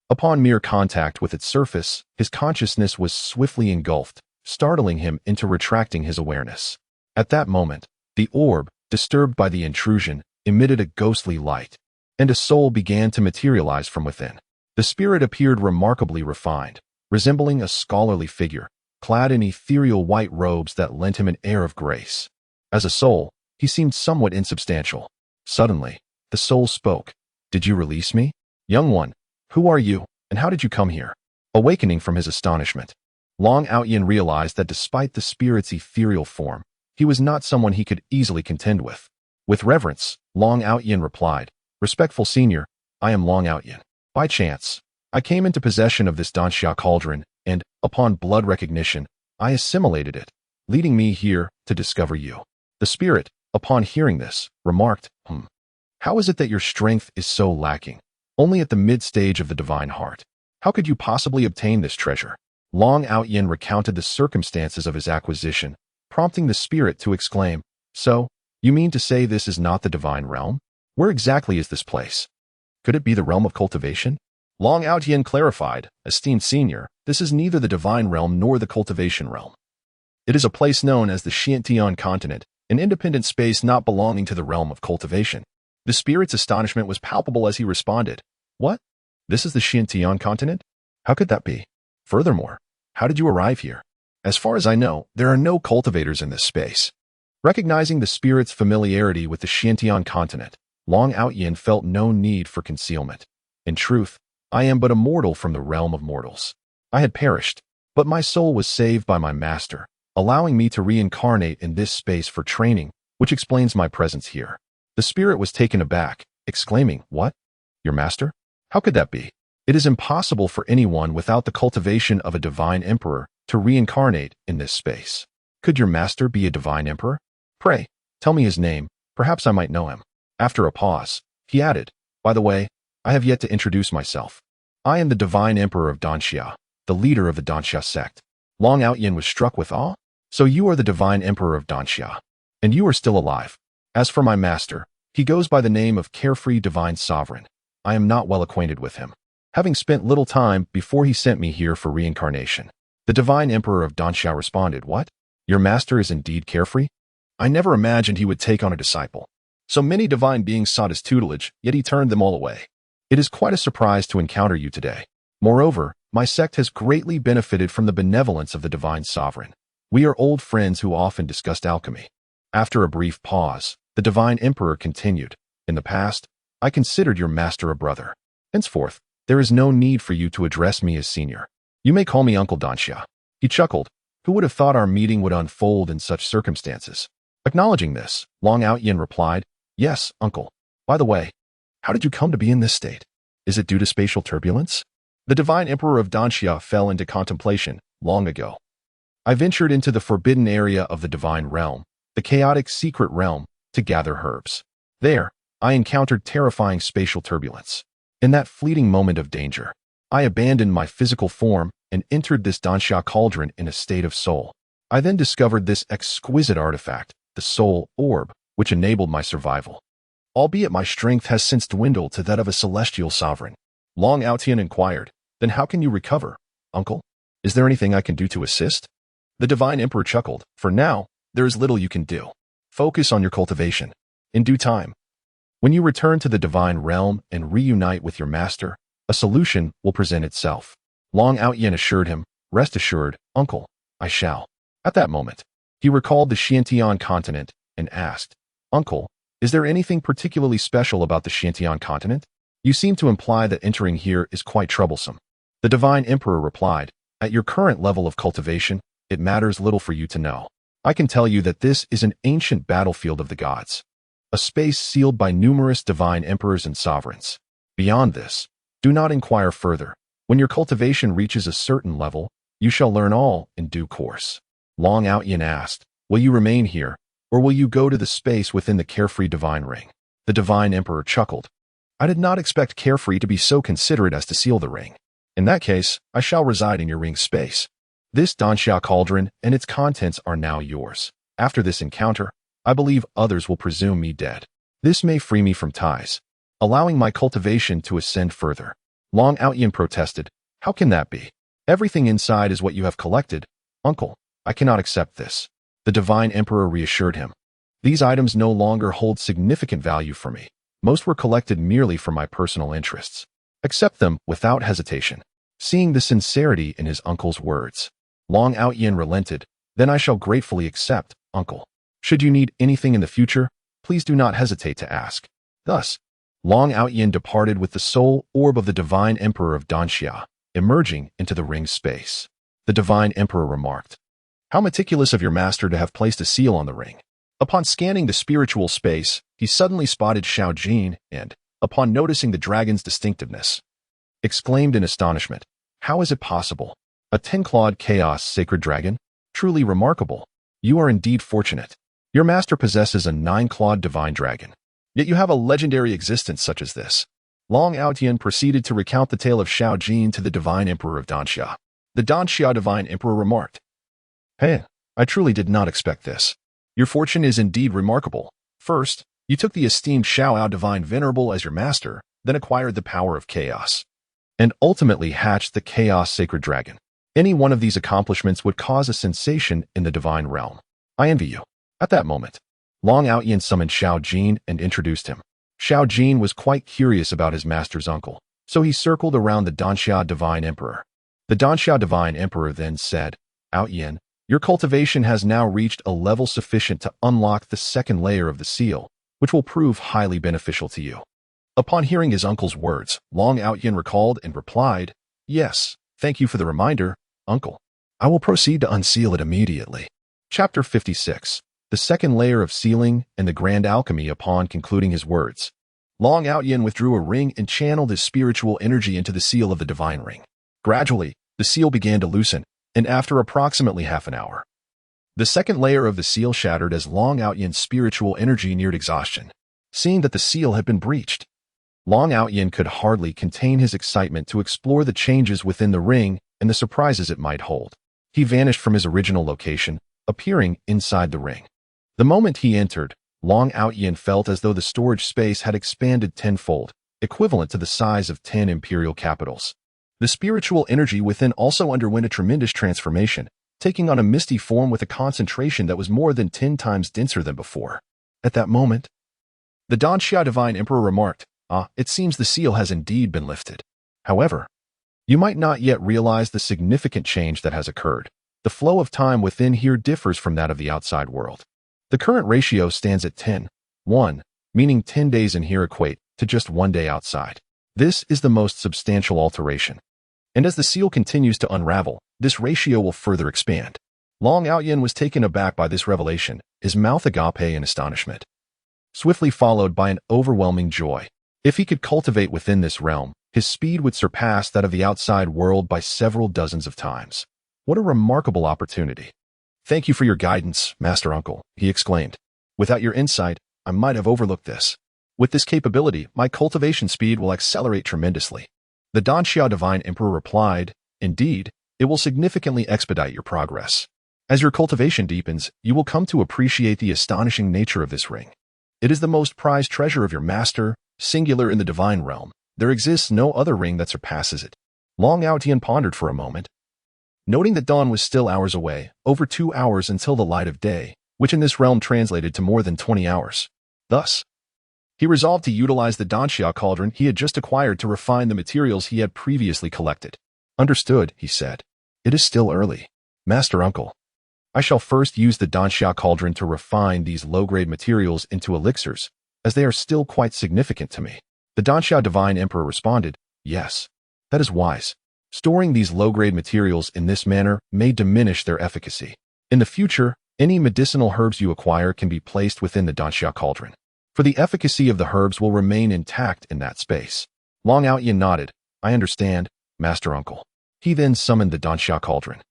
upon mere contact with its surface, his consciousness was swiftly engulfed, startling him into retracting his awareness. At that moment, the orb, disturbed by the intrusion, emitted a ghostly light, and a soul began to materialize from within. The spirit appeared remarkably refined, resembling a scholarly figure, clad in ethereal white robes that lent him an air of grace. As a soul, he seemed somewhat insubstantial. Suddenly, the soul spoke. "Did you release me? Young one, who are you, and how did you come here?" Awakening from his astonishment, Long Outyin realized that despite the spirit's ethereal form, he was not someone he could easily contend with. With reverence, Long Outyin replied, "Respectful senior, I am Long Outyin. By chance, I came into possession of this Danxia cauldron, and, upon blood recognition, I assimilated it, leading me here to discover you." The spirit, upon hearing this, remarked, "How is it that your strength is so lacking, only at the mid-stage of the divine heart? How could you possibly obtain this treasure?" Long Outyin recounted the circumstances of his acquisition, prompting the spirit to exclaim, "So, you mean to say this is not the divine realm? Where exactly is this place? Could it be the realm of cultivation?" Long Outyin clarified, "Esteemed senior, this is neither the divine realm nor the cultivation realm. It is a place known as the Xiantian continent, an independent space not belonging to the realm of cultivation." The spirit's astonishment was palpable as he responded, "What? This is the Xiantian continent? How could that be? Furthermore, how did you arrive here? As far as I know, there are no cultivators in this space." Recognizing the spirit's familiarity with the Xiantian continent, Long Outyin felt no need for concealment. "In truth, I am but a mortal from the realm of mortals. I had perished, but my soul was saved by my master, allowing me to reincarnate in this space for training, which explains my presence here." The spirit was taken aback, exclaiming, "What? Your master? How could that be? It is impossible for anyone without the cultivation of a divine emperor to reincarnate in this space. Could your master be a divine emperor? Pray, tell me his name, perhaps I might know him." After a pause, he added, "By the way, I have yet to introduce myself. I am the Divine Emperor of Danxia, the leader of the Danxia sect." Long Outyin was struck with awe. "So you are the Divine Emperor of Danxia, and you are still alive. As for my master, he goes by the name of Carefree Divine Sovereign. I am not well acquainted with him, having spent little time before he sent me here for reincarnation. The Divine Emperor of Danxia responded, What? Your master is indeed Carefree? I never imagined he would take on a disciple. So many divine beings sought his tutelage, yet he turned them all away. It is quite a surprise to encounter you today. Moreover, my sect has greatly benefited from the benevolence of the Divine Sovereign. We are old friends who often discussed alchemy. After a brief pause, the Divine Emperor continued, In the past, I considered your master a brother. Henceforth, there is no need for you to address me as senior. You may call me Uncle Danxia. He chuckled. Who would have thought our meeting would unfold in such circumstances? Acknowledging this, Long Outyin replied, Yes, uncle. By the way, how did you come to be in this state? Is it due to spatial turbulence? The Divine Emperor of Danxia fell into contemplation long ago. I ventured into the forbidden area of the Divine Realm, the chaotic secret realm, to gather herbs. There, I encountered terrifying spatial turbulence. In that fleeting moment of danger, I abandoned my physical form and entered this Danxia cauldron in a state of soul. I then discovered this exquisite artifact, the soul orb, which enabled my survival. Albeit my strength has since dwindled to that of a celestial sovereign. Long Outyin inquired, Then how can you recover, uncle? Is there anything I can do to assist? The Divine Emperor chuckled, For now, there is little you can do. Focus on your cultivation. In due time, when you return to the Divine Realm and reunite with your master, a solution will present itself. Long Outyin assured him, Rest assured, uncle, I shall. At that moment, he recalled the Xiantian continent and asked, Uncle, is there anything particularly special about the Xiantian continent? You seem to imply that entering here is quite troublesome. The Divine Emperor replied, At your current level of cultivation, it matters little for you to know. I can tell you that this is an ancient battlefield of the gods, a space sealed by numerous divine emperors and sovereigns. Beyond this, do not inquire further. When your cultivation reaches a certain level, you shall learn all in due course. Long Outyin asked, Will you remain here, or will you go to the space within the Carefree Divine Ring? The Divine Emperor chuckled. I did not expect Carefree to be so considerate as to seal the ring. In that case, I shall reside in your ring space. This Danxia cauldron and its contents are now yours. After this encounter, I believe others will presume me dead. This may free me from ties, allowing my cultivation to ascend further. Long Outyin protested, How can that be? Everything inside is what you have collected. Uncle, I cannot accept this. The Divine Emperor reassured him. These items no longer hold significant value for me. Most were collected merely for my personal interests. Accept them without hesitation. Seeing the sincerity in his uncle's words, Long Outyin relented. Then I shall gratefully accept, uncle. Should you need anything in the future, please do not hesitate to ask. Thus, Long Outyin departed with the soul orb of the Divine Emperor of Danxia, emerging into the ring space. The Divine Emperor remarked, How meticulous of your master to have placed a seal on the ring. Upon scanning the spiritual space, he suddenly spotted Xiao Jin and, upon noticing the dragon's distinctiveness, exclaimed in astonishment, How is it possible? A 10-clawed chaos sacred dragon? Truly remarkable. You are indeed fortunate. Your master possesses a 9-clawed divine dragon. Yet you have a legendary existence such as this. Long Outyin proceeded to recount the tale of Xiao Jin to the Divine Emperor of Danxia. The Danxia Divine Emperor remarked, Hey, I truly did not expect this. Your fortune is indeed remarkable. First, you took the esteemed Xiao Divine Venerable as your master, then acquired the power of chaos, and ultimately hatched the Chaos Sacred Dragon. Any one of these accomplishments would cause a sensation in the divine realm. I envy you. At that moment, Long Outyin summoned Xiao Jin and introduced him. Xiao Jin was quite curious about his master's uncle, so he circled around the Danxia Divine Emperor. The Danxia Divine Emperor then said, Outyin, your cultivation has now reached a level sufficient to unlock the second layer of the seal, which will prove highly beneficial to you. Upon hearing his uncle's words, Long Outyin recalled and replied, Yes, thank you for the reminder, uncle. I will proceed to unseal it immediately. Chapter 56. The second layer of sealing and the grand alchemy. Upon concluding his words, Long Outyin withdrew a ring and channeled his spiritual energy into the seal of the divine ring. Gradually, the seal began to loosen, and after approximately half an hour, the second layer of the seal shattered as Long Outyin's spiritual energy neared exhaustion. Seeing that the seal had been breached, Long Outyin could hardly contain his excitement to explore the changes within the ring and the surprises it might hold. He vanished from his original location, appearing inside the ring. The moment he entered, Long Outyin felt as though the storage space had expanded tenfold, equivalent to the size of 10 imperial capitals. The spiritual energy within also underwent a tremendous transformation, taking on a misty form with a concentration that was more than 10 times denser than before. At that moment, the Danxia Divine Emperor remarked, it seems the seal has indeed been lifted. However, you might not yet realize the significant change that has occurred. The flow of time within here differs from that of the outside world. The current ratio stands at 10:1, meaning 10 days in here equate to just 1 day outside. This is the most substantial alteration. And as the seal continues to unravel, this ratio will further expand. Long Outyin was taken aback by this revelation, his mouth agape in astonishment, swiftly followed by an overwhelming joy. If he could cultivate within this realm, his speed would surpass that of the outside world by several dozens of times. What a remarkable opportunity. Thank you for your guidance, Master Uncle, he exclaimed. Without your insight, I might have overlooked this. With this capability, my cultivation speed will accelerate tremendously. The Danxia Divine Emperor replied, indeed, it will significantly expedite your progress. As your cultivation deepens, you will come to appreciate the astonishing nature of this ring. It is the most prized treasure of your master, singular in the divine realm. There exists no other ring that surpasses it. Long Outyin pondered for a moment, noting that dawn was still hours away, over 2 hours until the light of day, which in this realm translated to more than 20 hours. Thus, he resolved to utilize the Danxia cauldron he had just acquired to refine the materials he had previously collected. Understood, he said. It is still early. Master Uncle, I shall first use the Danxia cauldron to refine these low-grade materials into elixirs, as they are still quite significant to me. The Danxia Divine Emperor responded, yes, that is wise. Storing these low-grade materials in this manner may diminish their efficacy. In the future, any medicinal herbs you acquire can be placed within the Danxia cauldron, for the efficacy of the herbs will remain intact in that space. Long Outyin nodded. I understand, Master Uncle. He then summoned the Danxia cauldron,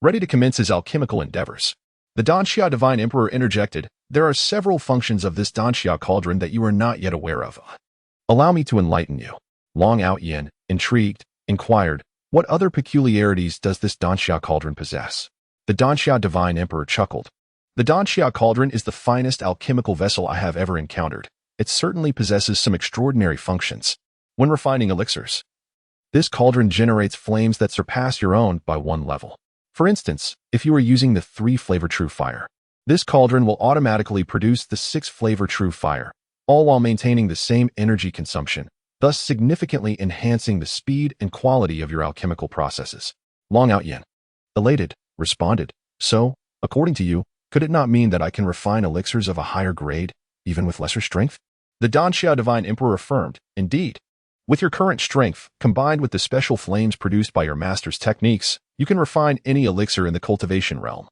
ready to commence his alchemical endeavors. The Danxia Divine Emperor interjected, there are several functions of this Danxia cauldron that you are not yet aware of. Allow me to enlighten you. Long Outyin, intrigued, inquired, what other peculiarities does this Danxia cauldron possess? The Danxia Divine Emperor chuckled. The Danxia cauldron is the finest alchemical vessel I have ever encountered. It certainly possesses some extraordinary functions. When refining elixirs, this cauldron generates flames that surpass your own by 1 level. For instance, if you are using the 3-flavor true fire, this cauldron will automatically produce the 6-flavor true fire, all while maintaining the same energy consumption, thus significantly enhancing the speed and quality of your alchemical processes. Long Outyin, elated, responded, so, according to you, could it not mean that I can refine elixirs of a higher grade, even with lesser strength? The Danxia Divine Emperor affirmed, indeed. With your current strength, combined with the special flames produced by your master's techniques, you can refine any elixir in the cultivation realm,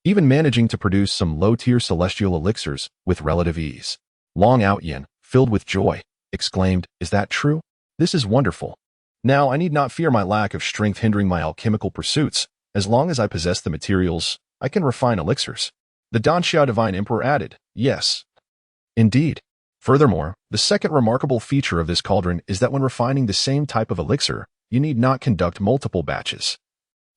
even managing to produce some low-tier celestial elixirs with relative ease. Long Outyin, filled with joy, exclaimed, is that true? This is wonderful. Now I need not fear my lack of strength hindering my alchemical pursuits. As long as I possess the materials, I can refine elixirs. The Danxia Divine Emperor added, yes, indeed. Furthermore, the second remarkable feature of this cauldron is that when refining the same type of elixir, you need not conduct multiple batches.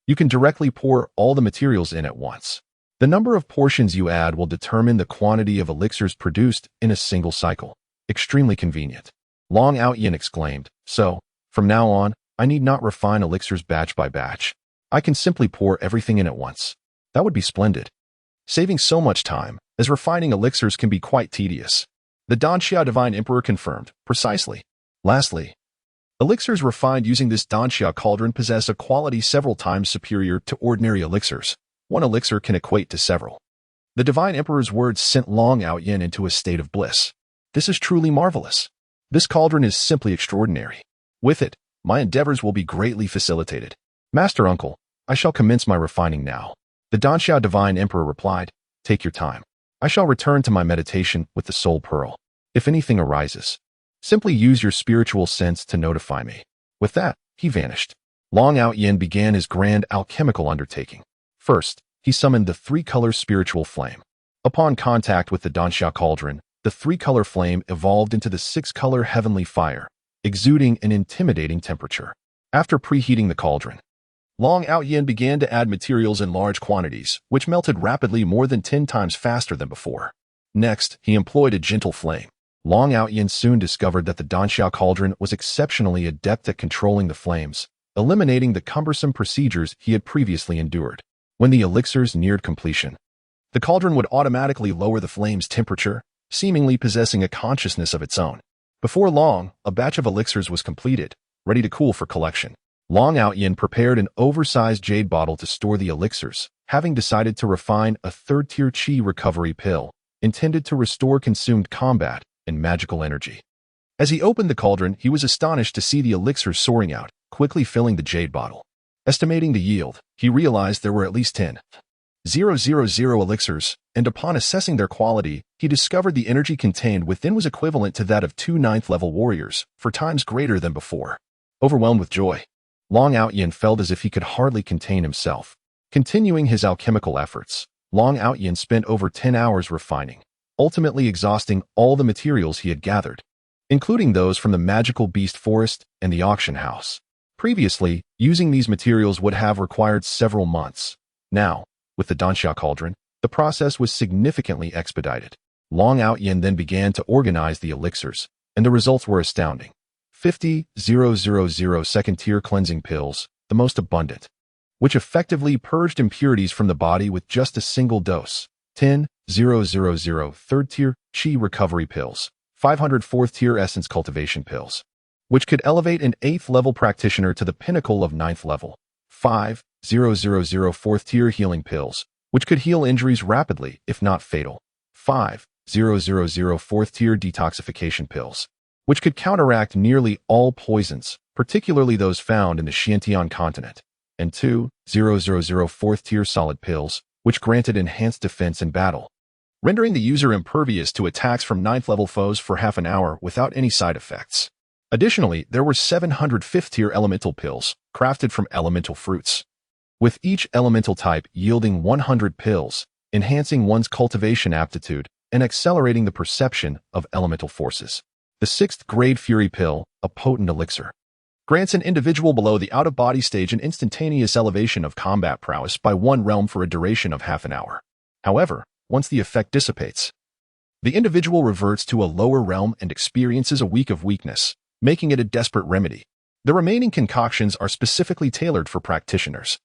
You can directly pour all the materials in at once. The number of portions you add will determine the quantity of elixirs produced in a single cycle. Extremely convenient. Long Outyin exclaimed, so, from now on, I need not refine elixirs batch by batch. I can simply pour everything in at once. That would be splendid. Saving so much time, as refining elixirs can be quite tedious. The Danxia Divine Emperor confirmed, precisely. Lastly, elixirs refined using this Danxia cauldron possess a quality several times superior to ordinary elixirs. 1 elixir can equate to several. The Divine Emperor's words sent Long Outyin into a state of bliss. This is truly marvelous. This cauldron is simply extraordinary. With it, my endeavors will be greatly facilitated. Master Uncle, I shall commence my refining now. The Danxia Divine Emperor replied, take your time. I shall return to my meditation with the Soul Pearl. If anything arises, simply use your spiritual sense to notify me. With that, he vanished. Long Outyin began his grand alchemical undertaking. First, he summoned the 3-color spiritual flame. Upon contact with the Danxia cauldron, the 3-color flame evolved into the 6-color heavenly fire, exuding an intimidating temperature. After preheating the cauldron, Long Outyin began to add materials in large quantities, which melted rapidly more than 10 times faster than before. Next, he employed a gentle flame. Long Outyin soon discovered that the Danxiao cauldron was exceptionally adept at controlling the flames, eliminating the cumbersome procedures he had previously endured. When the elixirs neared completion, the cauldron would automatically lower the flame's temperature, seemingly possessing a consciousness of its own. Before long, a batch of elixirs was completed, ready to cool for collection. Long Outyin prepared an oversized jade bottle to store the elixirs, having decided to refine a third-tier qi recovery pill, intended to restore consumed combat and magical energy. As he opened the cauldron, he was astonished to see the elixirs soaring out, quickly filling the jade bottle. Estimating the yield, he realized there were at least 10,000 elixirs, and upon assessing their quality, he discovered the energy contained within was equivalent to that of 2 9th-level warriors, 4 times greater than before. Overwhelmed with joy, Long Outyin felt as if he could hardly contain himself. Continuing his alchemical efforts, Long Outyin spent over 10 hours refining, ultimately exhausting all the materials he had gathered, including those from the magical beast forest and the auction house. Previously, using these materials would have required several months. Now, with the Danxiao cauldron, the process was significantly expedited. Long Outyin then began to organize the elixirs, and the results were astounding. 50,000 second-tier cleansing pills, the most abundant, which effectively purged impurities from the body with just a single dose. 10,000 third-tier qi recovery pills, 500 fourth-tier essence cultivation pills, which could elevate an 8th-level practitioner to the pinnacle of 9th level. 5,000 fourth-tier healing pills, which could heal injuries rapidly, if not fatal. 5,000 fourth-tier detoxification pills, which could counteract nearly all poisons, particularly those found in the Xiantian continent. And 2,000 fourth-tier solid pills, which granted enhanced defense in battle, rendering the user impervious to attacks from 9th-level foes for half an hour without any side effects. Additionally, there were 700 5th-tier elemental pills, crafted from elemental fruits, with each elemental type yielding 100 pills, enhancing one's cultivation aptitude and accelerating the perception of elemental forces. The 6th grade Fury Pill, a potent elixir, grants an individual below the out-of-body stage an instantaneous elevation of combat prowess by 1 realm for a duration of half an hour. However, once the effect dissipates, the individual reverts to a lower realm and experiences a week of weakness, making it a desperate remedy. The remaining concoctions are specifically tailored for practitioners,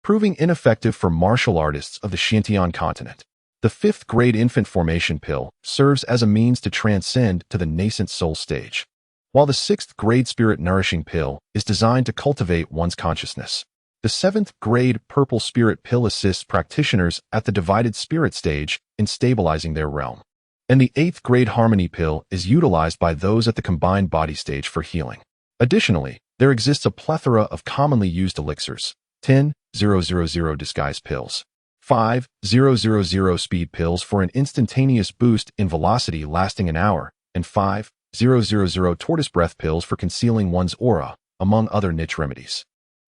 proving ineffective for martial artists of the Xiantian continent. The 5th grade Infant Formation Pill serves as a means to transcend to the nascent soul stage, while the 6th grade Spirit Nourishing Pill is designed to cultivate one's consciousness. The 7th grade Purple Spirit Pill assists practitioners at the divided spirit stage in stabilizing their realm. And the 8th grade Harmony Pill is utilized by those at the combined body stage for healing. Additionally, there exists a plethora of commonly used elixirs: 10,000 Disguise Pills, 5,000 Speed Pills for an instantaneous boost in velocity lasting an hour, and 5,000 Tortoise Breath Pills for concealing one's aura, among other niche remedies.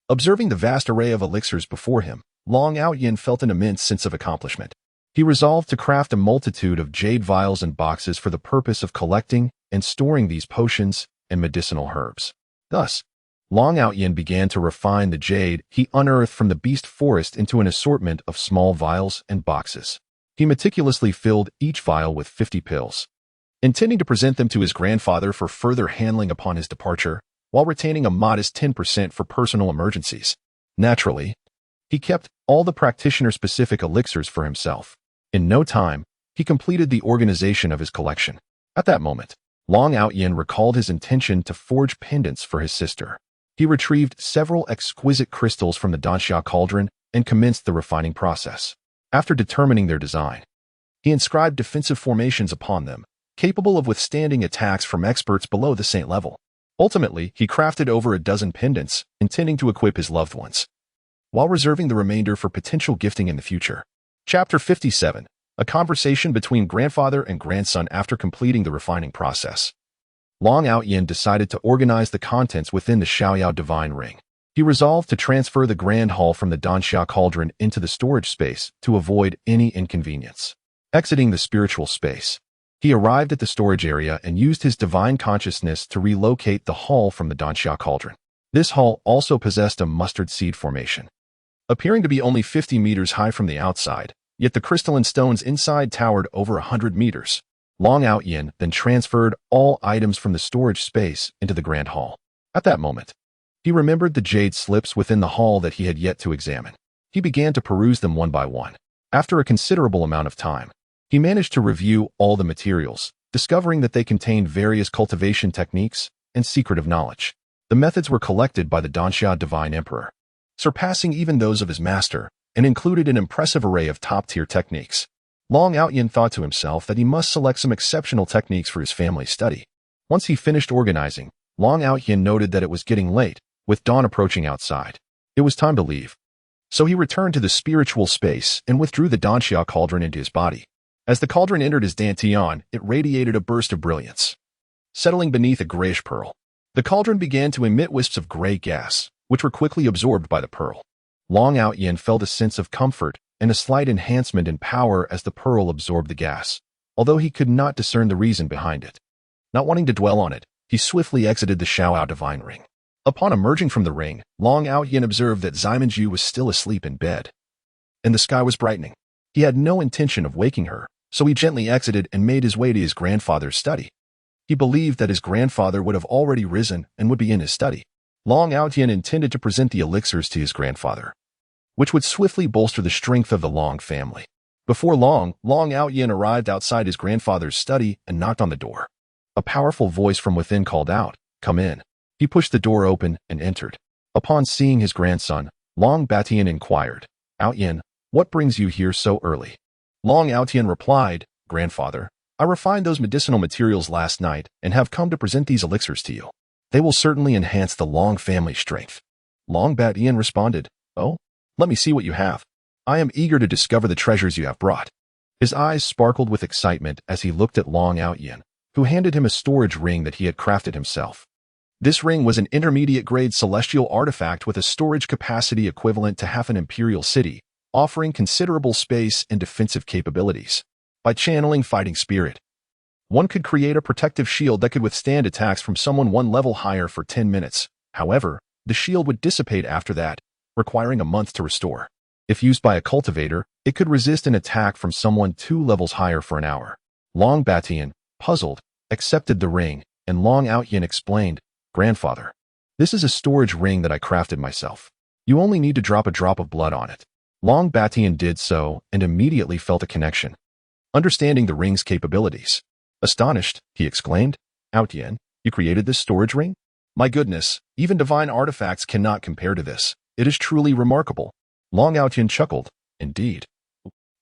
Observing the vast array of elixirs before him, Long Outyin felt an immense sense of accomplishment. He resolved to craft a multitude of jade vials and boxes for the purpose of collecting and storing these potions and medicinal herbs. Thus, Long Outyin began to refine the jade he unearthed from the beast forest into an assortment of small vials and boxes. He meticulously filled each vial with 50 pills, intending to present them to his grandfather for further handling upon his departure, while retaining a modest 10% for personal emergencies. Naturally, he kept all the practitioner-specific elixirs for himself. In no time, he completed the organization of his collection. At that moment, Long Outyin recalled his intention to forge pendants for his sister. He retrieved several exquisite crystals from the Danxiao cauldron and commenced the refining process. After determining their design, he inscribed defensive formations upon them, capable of withstanding attacks from experts below the saint level. Ultimately, he crafted over a dozen pendants, intending to equip his loved ones, while reserving the remainder for potential gifting in the future. Chapter 57. A conversation between grandfather and grandson after completing the refining process. Long Outyin decided to organize the contents within the Xiaoyao Divine Ring. He resolved to transfer the Grand Hall from the Danxiao Cauldron into the storage space to avoid any inconvenience. Exiting the spiritual space, he arrived at the storage area and used his divine consciousness to relocate the hall from the Danxiao Cauldron. This hall also possessed a mustard seed formation, appearing to be only 50 meters high from the outside, yet the crystalline stones inside towered over 100 meters. Long Outyin then transferred all items from the storage space into the grand hall. At that moment, he remembered the jade slips within the hall that he had yet to examine. He began to peruse them one by one. After a considerable amount of time, he managed to review all the materials, discovering that they contained various cultivation techniques and secretive knowledge. The methods were collected by the Danxia Divine Emperor, surpassing even those of his master, and included an impressive array of top-tier techniques. Long Outyin thought to himself that he must select some exceptional techniques for his family's study. Once he finished organizing, Long Outyin noted that it was getting late, with dawn approaching outside. It was time to leave. So he returned to the spiritual space and withdrew the Danxia cauldron into his body. As the cauldron entered his dantian, it radiated a burst of brilliance. Settling beneath a grayish pearl, the cauldron began to emit wisps of gray gas, which were quickly absorbed by the pearl. Long Outyin felt a sense of comfort and a slight enhancement in power as the pearl absorbed the gas, although he could not discern the reason behind it. Not wanting to dwell on it, he swiftly exited the Xiaoao divine ring. Upon emerging from the ring, Long Outyin observed that Ximenju was still asleep in bed, and the sky was brightening. He had no intention of waking her, so he gently exited and made his way to his grandfather's study. He believed that his grandfather would have already risen and would be in his study. Long Outyin intended to present the elixirs to his grandfather, which would swiftly bolster the strength of the Long family. Before long, Long Outyin arrived outside his grandfather's study and knocked on the door. A powerful voice from within called out, "Come in." He pushed the door open and entered. Upon seeing his grandson, Long Batian inquired, "Outyin, what brings you here so early?" Long Outyin replied, "Grandfather, I refined those medicinal materials last night and have come to present these elixirs to you. They will certainly enhance the Long family strength." Long Batian responded, "Oh, let me see what you have. I am eager to discover the treasures you have brought." His eyes sparkled with excitement as he looked at Long Outyin, who handed him a storage ring that he had crafted himself. This ring was an intermediate-grade celestial artifact with a storage capacity equivalent to half an imperial city, offering considerable space and defensive capabilities. By channeling fighting spirit, one could create a protective shield that could withstand attacks from someone one level higher for 10 minutes. However, the shield would dissipate after that, requiring a month to restore. If used by a cultivator, it could resist an attack from someone 2 levels higher for an hour. Long Batian, puzzled, accepted the ring, and Long Outyin explained, "Grandfather, this is a storage ring that I crafted myself. You only need to drop a drop of blood on it." Long Batian did so and immediately felt a connection, understanding the ring's capabilities. Astonished, he exclaimed, "Outyin, you created this storage ring? My goodness, even divine artifacts cannot compare to this. It is truly remarkable." Long Outyin chuckled, "Indeed.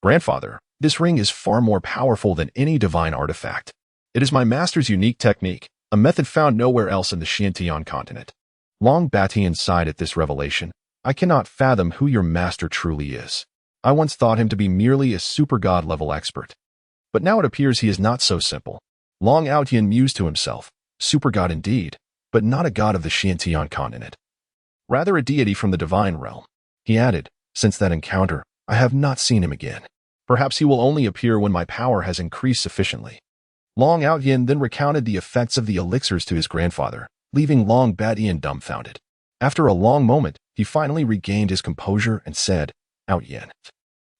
Grandfather, this ring is far more powerful than any divine artifact. It is my master's unique technique, a method found nowhere else in the Xiantian continent." Long Batian sighed at this revelation. "I cannot fathom who your master truly is. I once thought him to be merely a super god-level expert. But now it appears he is not so simple." Long Outyin mused to himself, "Super god indeed, but not a god of the Xiantian continent. Rather a deity from the divine realm." He added, "Since that encounter, I have not seen him again. Perhaps he will only appear when my power has increased sufficiently." Long Outyin then recounted the effects of the elixirs to his grandfather, leaving Long Batian dumbfounded. After a long moment, he finally regained his composure and said, "Outyin,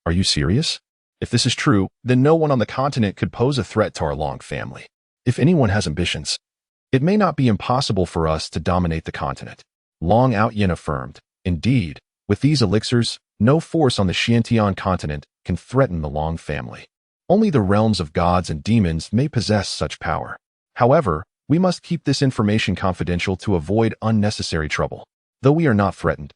are you serious? If this is true, then no one on the continent could pose a threat to our Long family. If anyone has ambitions, it may not be impossible for us to dominate the continent." Long Outyin affirmed, "Indeed, with these elixirs, no force on the Xiantian continent can threaten the Long family. Only the realms of gods and demons may possess such power. However, we must keep this information confidential to avoid unnecessary trouble. Though we are not threatened,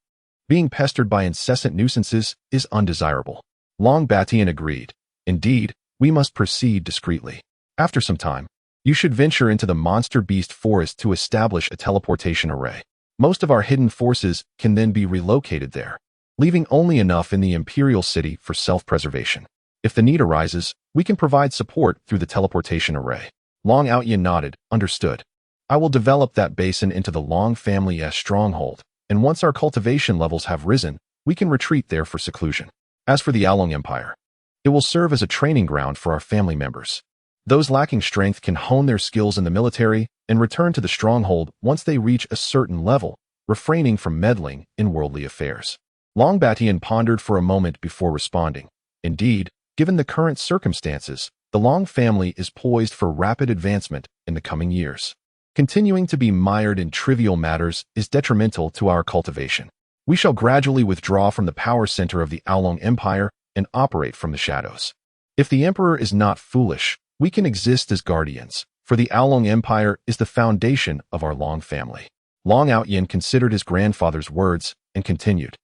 being pestered by incessant nuisances is undesirable." Long Batian agreed, "Indeed, we must proceed discreetly. After some time, you should venture into the monster beast forest to establish a teleportation array. Most of our hidden forces can then be relocated there, leaving only enough in the imperial city for self-preservation. If the need arises, we can provide support through the teleportation array." Long Outyin nodded, "Understood. I will develop that basin into the Long family's stronghold, and once our cultivation levels have risen, we can retreat there for seclusion. As for the Along Empire, it will serve as a training ground for our family members. Those lacking strength can hone their skills in the military and return to the stronghold once they reach a certain level, refraining from meddling in worldly affairs." Long Batian pondered for a moment before responding, Indeed, given the current circumstances, the Long family is poised for rapid advancement in the coming years. Continuing to be mired in trivial matters is detrimental to our cultivation. We shall gradually withdraw from the power center of the Aolong Empire and operate from the shadows. If the Emperor is not foolish, we can exist as guardians, for the Aolong Empire is the foundation of our Long family. Long Outyin considered his grandfather's words and continued.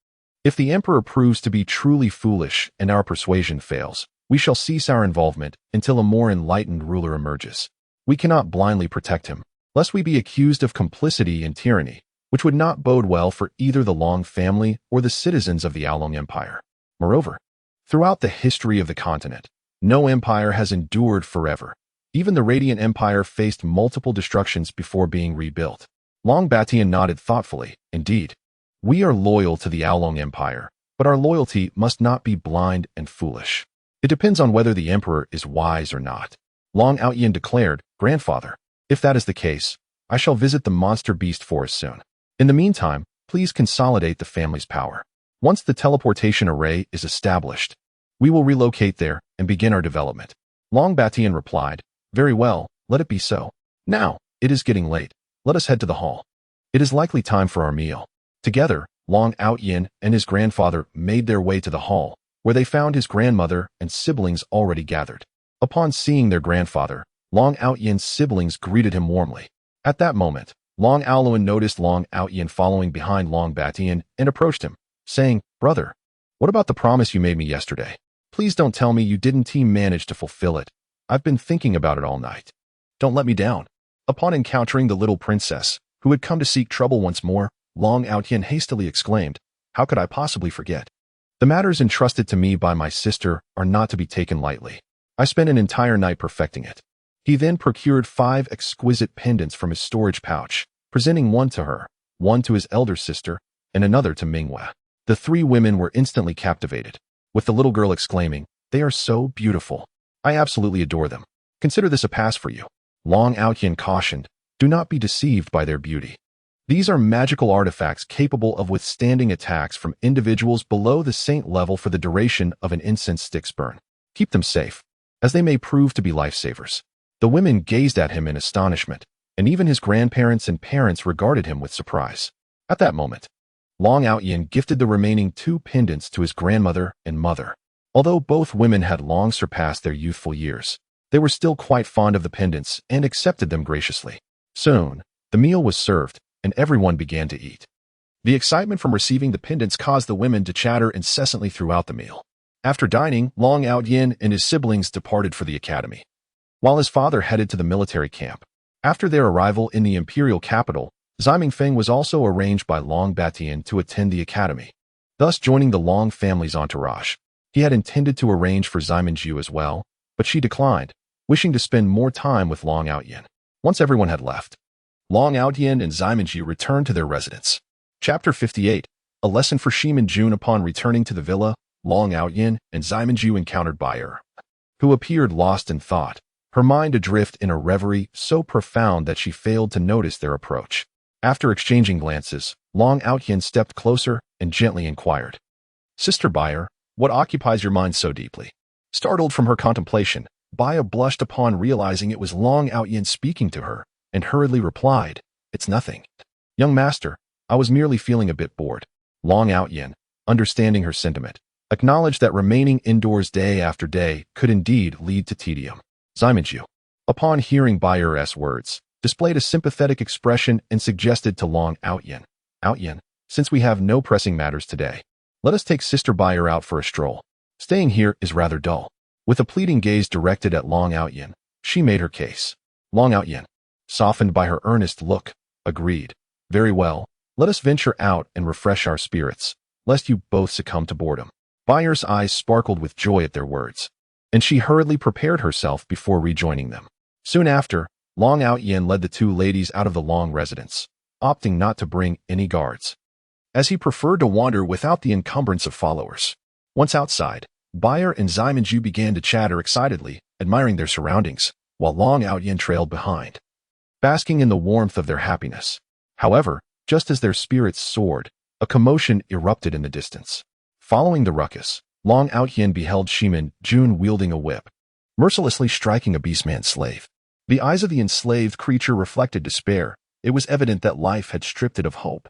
If the Emperor proves to be truly foolish and our persuasion fails, we shall cease our involvement until a more enlightened ruler emerges. We cannot blindly protect him, lest we be accused of complicity and tyranny, which would not bode well for either the Long family or the citizens of the Aolong Empire. Moreover, throughout the history of the continent, no empire has endured forever. Even the Radiant Empire faced multiple destructions before being rebuilt. Long Batian nodded thoughtfully. Indeed, we are loyal to the Aolong Empire, but our loyalty must not be blind and foolish. It depends on whether the Emperor is wise or not. Long Outyin declared, Grandfather, if that is the case, I shall visit the monster beast forest soon. In the meantime, please consolidate the family's power. Once the teleportation array is established, we will relocate there and begin our development. Long Batian replied, Very well, let it be so. Now, it is getting late. Let us head to the hall. It is likely time for our meal. Together, Long Outyin and his grandfather made their way to the hall, where they found his grandmother and siblings already gathered. Upon seeing their grandfather, Long Outyin's siblings greeted him warmly. At that moment, Long Aoluin noticed Long Outyin following behind Long Batian and approached him, saying, Brother, what about the promise you made me yesterday? Please don't tell me you didn't manage to fulfill it. I've been thinking about it all night. Don't let me down. Upon encountering the little princess, who had come to seek trouble once more, Long Outyin hastily exclaimed, How could I possibly forget? The matters entrusted to me by my sister are not to be taken lightly. I spent an entire night perfecting it. He then procured 5 exquisite pendants from his storage pouch, presenting one to her, one to his elder sister, and another to Minghua. The 3 women were instantly captivated, with the little girl exclaiming, They are so beautiful. I absolutely adore them. Consider this a pass for you. Long Outyin cautioned, Do not be deceived by their beauty. These are magical artifacts capable of withstanding attacks from individuals below the saint level for the duration of an incense stick's burn. Keep them safe, as they may prove to be lifesavers. The women gazed at him in astonishment, and even his grandparents and parents regarded him with surprise. At that moment, Long Outyin gifted the remaining 2 pendants to his grandmother and mother. Although both women had long surpassed their youthful years, they were still quite fond of the pendants and accepted them graciously. Soon, the meal was served, and everyone began to eat. The excitement from receiving the pendants caused the women to chatter incessantly throughout the meal. After dining, Long Outyin and his siblings departed for the academy, while his father headed to the military camp. After their arrival in the imperial capital, Ziming Feng was also arranged by Long Batian to attend the academy, thus joining the Long family's entourage. He had intended to arrange for Ziminju as well, but she declined, wishing to spend more time with Long Outyin. Once everyone had left, Long Outyin and Ziminju returned to their residence. Chapter 58. A lesson for Shimin Jun. Upon returning to the villa, Long Outyin and Ziminju encountered Bayer, who appeared lost in thought, her mind adrift in a reverie so profound that she failed to notice their approach. After exchanging glances, Long Outyin stepped closer and gently inquired, Sister Bayer, what occupies your mind so deeply? Startled from her contemplation, Baya blushed upon realizing it was Long Outyin speaking to her, and hurriedly replied, It's nothing. Young master, I was merely feeling a bit bored. Long Outyin, understanding her sentiment, acknowledged that remaining indoors day after day could indeed lead to tedium. Ziminju, upon hearing Bayer's words, displayed a sympathetic expression and suggested to Long Outyin, Outyin, since we have no pressing matters today, let us take Sister Bayer out for a stroll. Staying here is rather dull. With a pleading gaze directed at Long Outyin, she made her case. Long Outyin, softened by her earnest look, agreed. Very well, let us venture out and refresh our spirits, lest you both succumb to boredom. Bayer's eyes sparkled with joy at their words, and she hurriedly prepared herself before rejoining them. Soon after, Long Outyin led the 2 ladies out of the Long residence, opting not to bring any guards, as he preferred to wander without the encumbrance of followers. Once outside, Bayer and Ziminju began to chatter excitedly, admiring their surroundings, while Long Outyin trailed behind, basking in the warmth of their happiness. However, just as their spirits soared, a commotion erupted in the distance. Following the ruckus, Long Outyin beheld Shimin Jun wielding a whip, mercilessly striking a beastman slave. The eyes of the enslaved creature reflected despair. It was evident that life had stripped it of hope.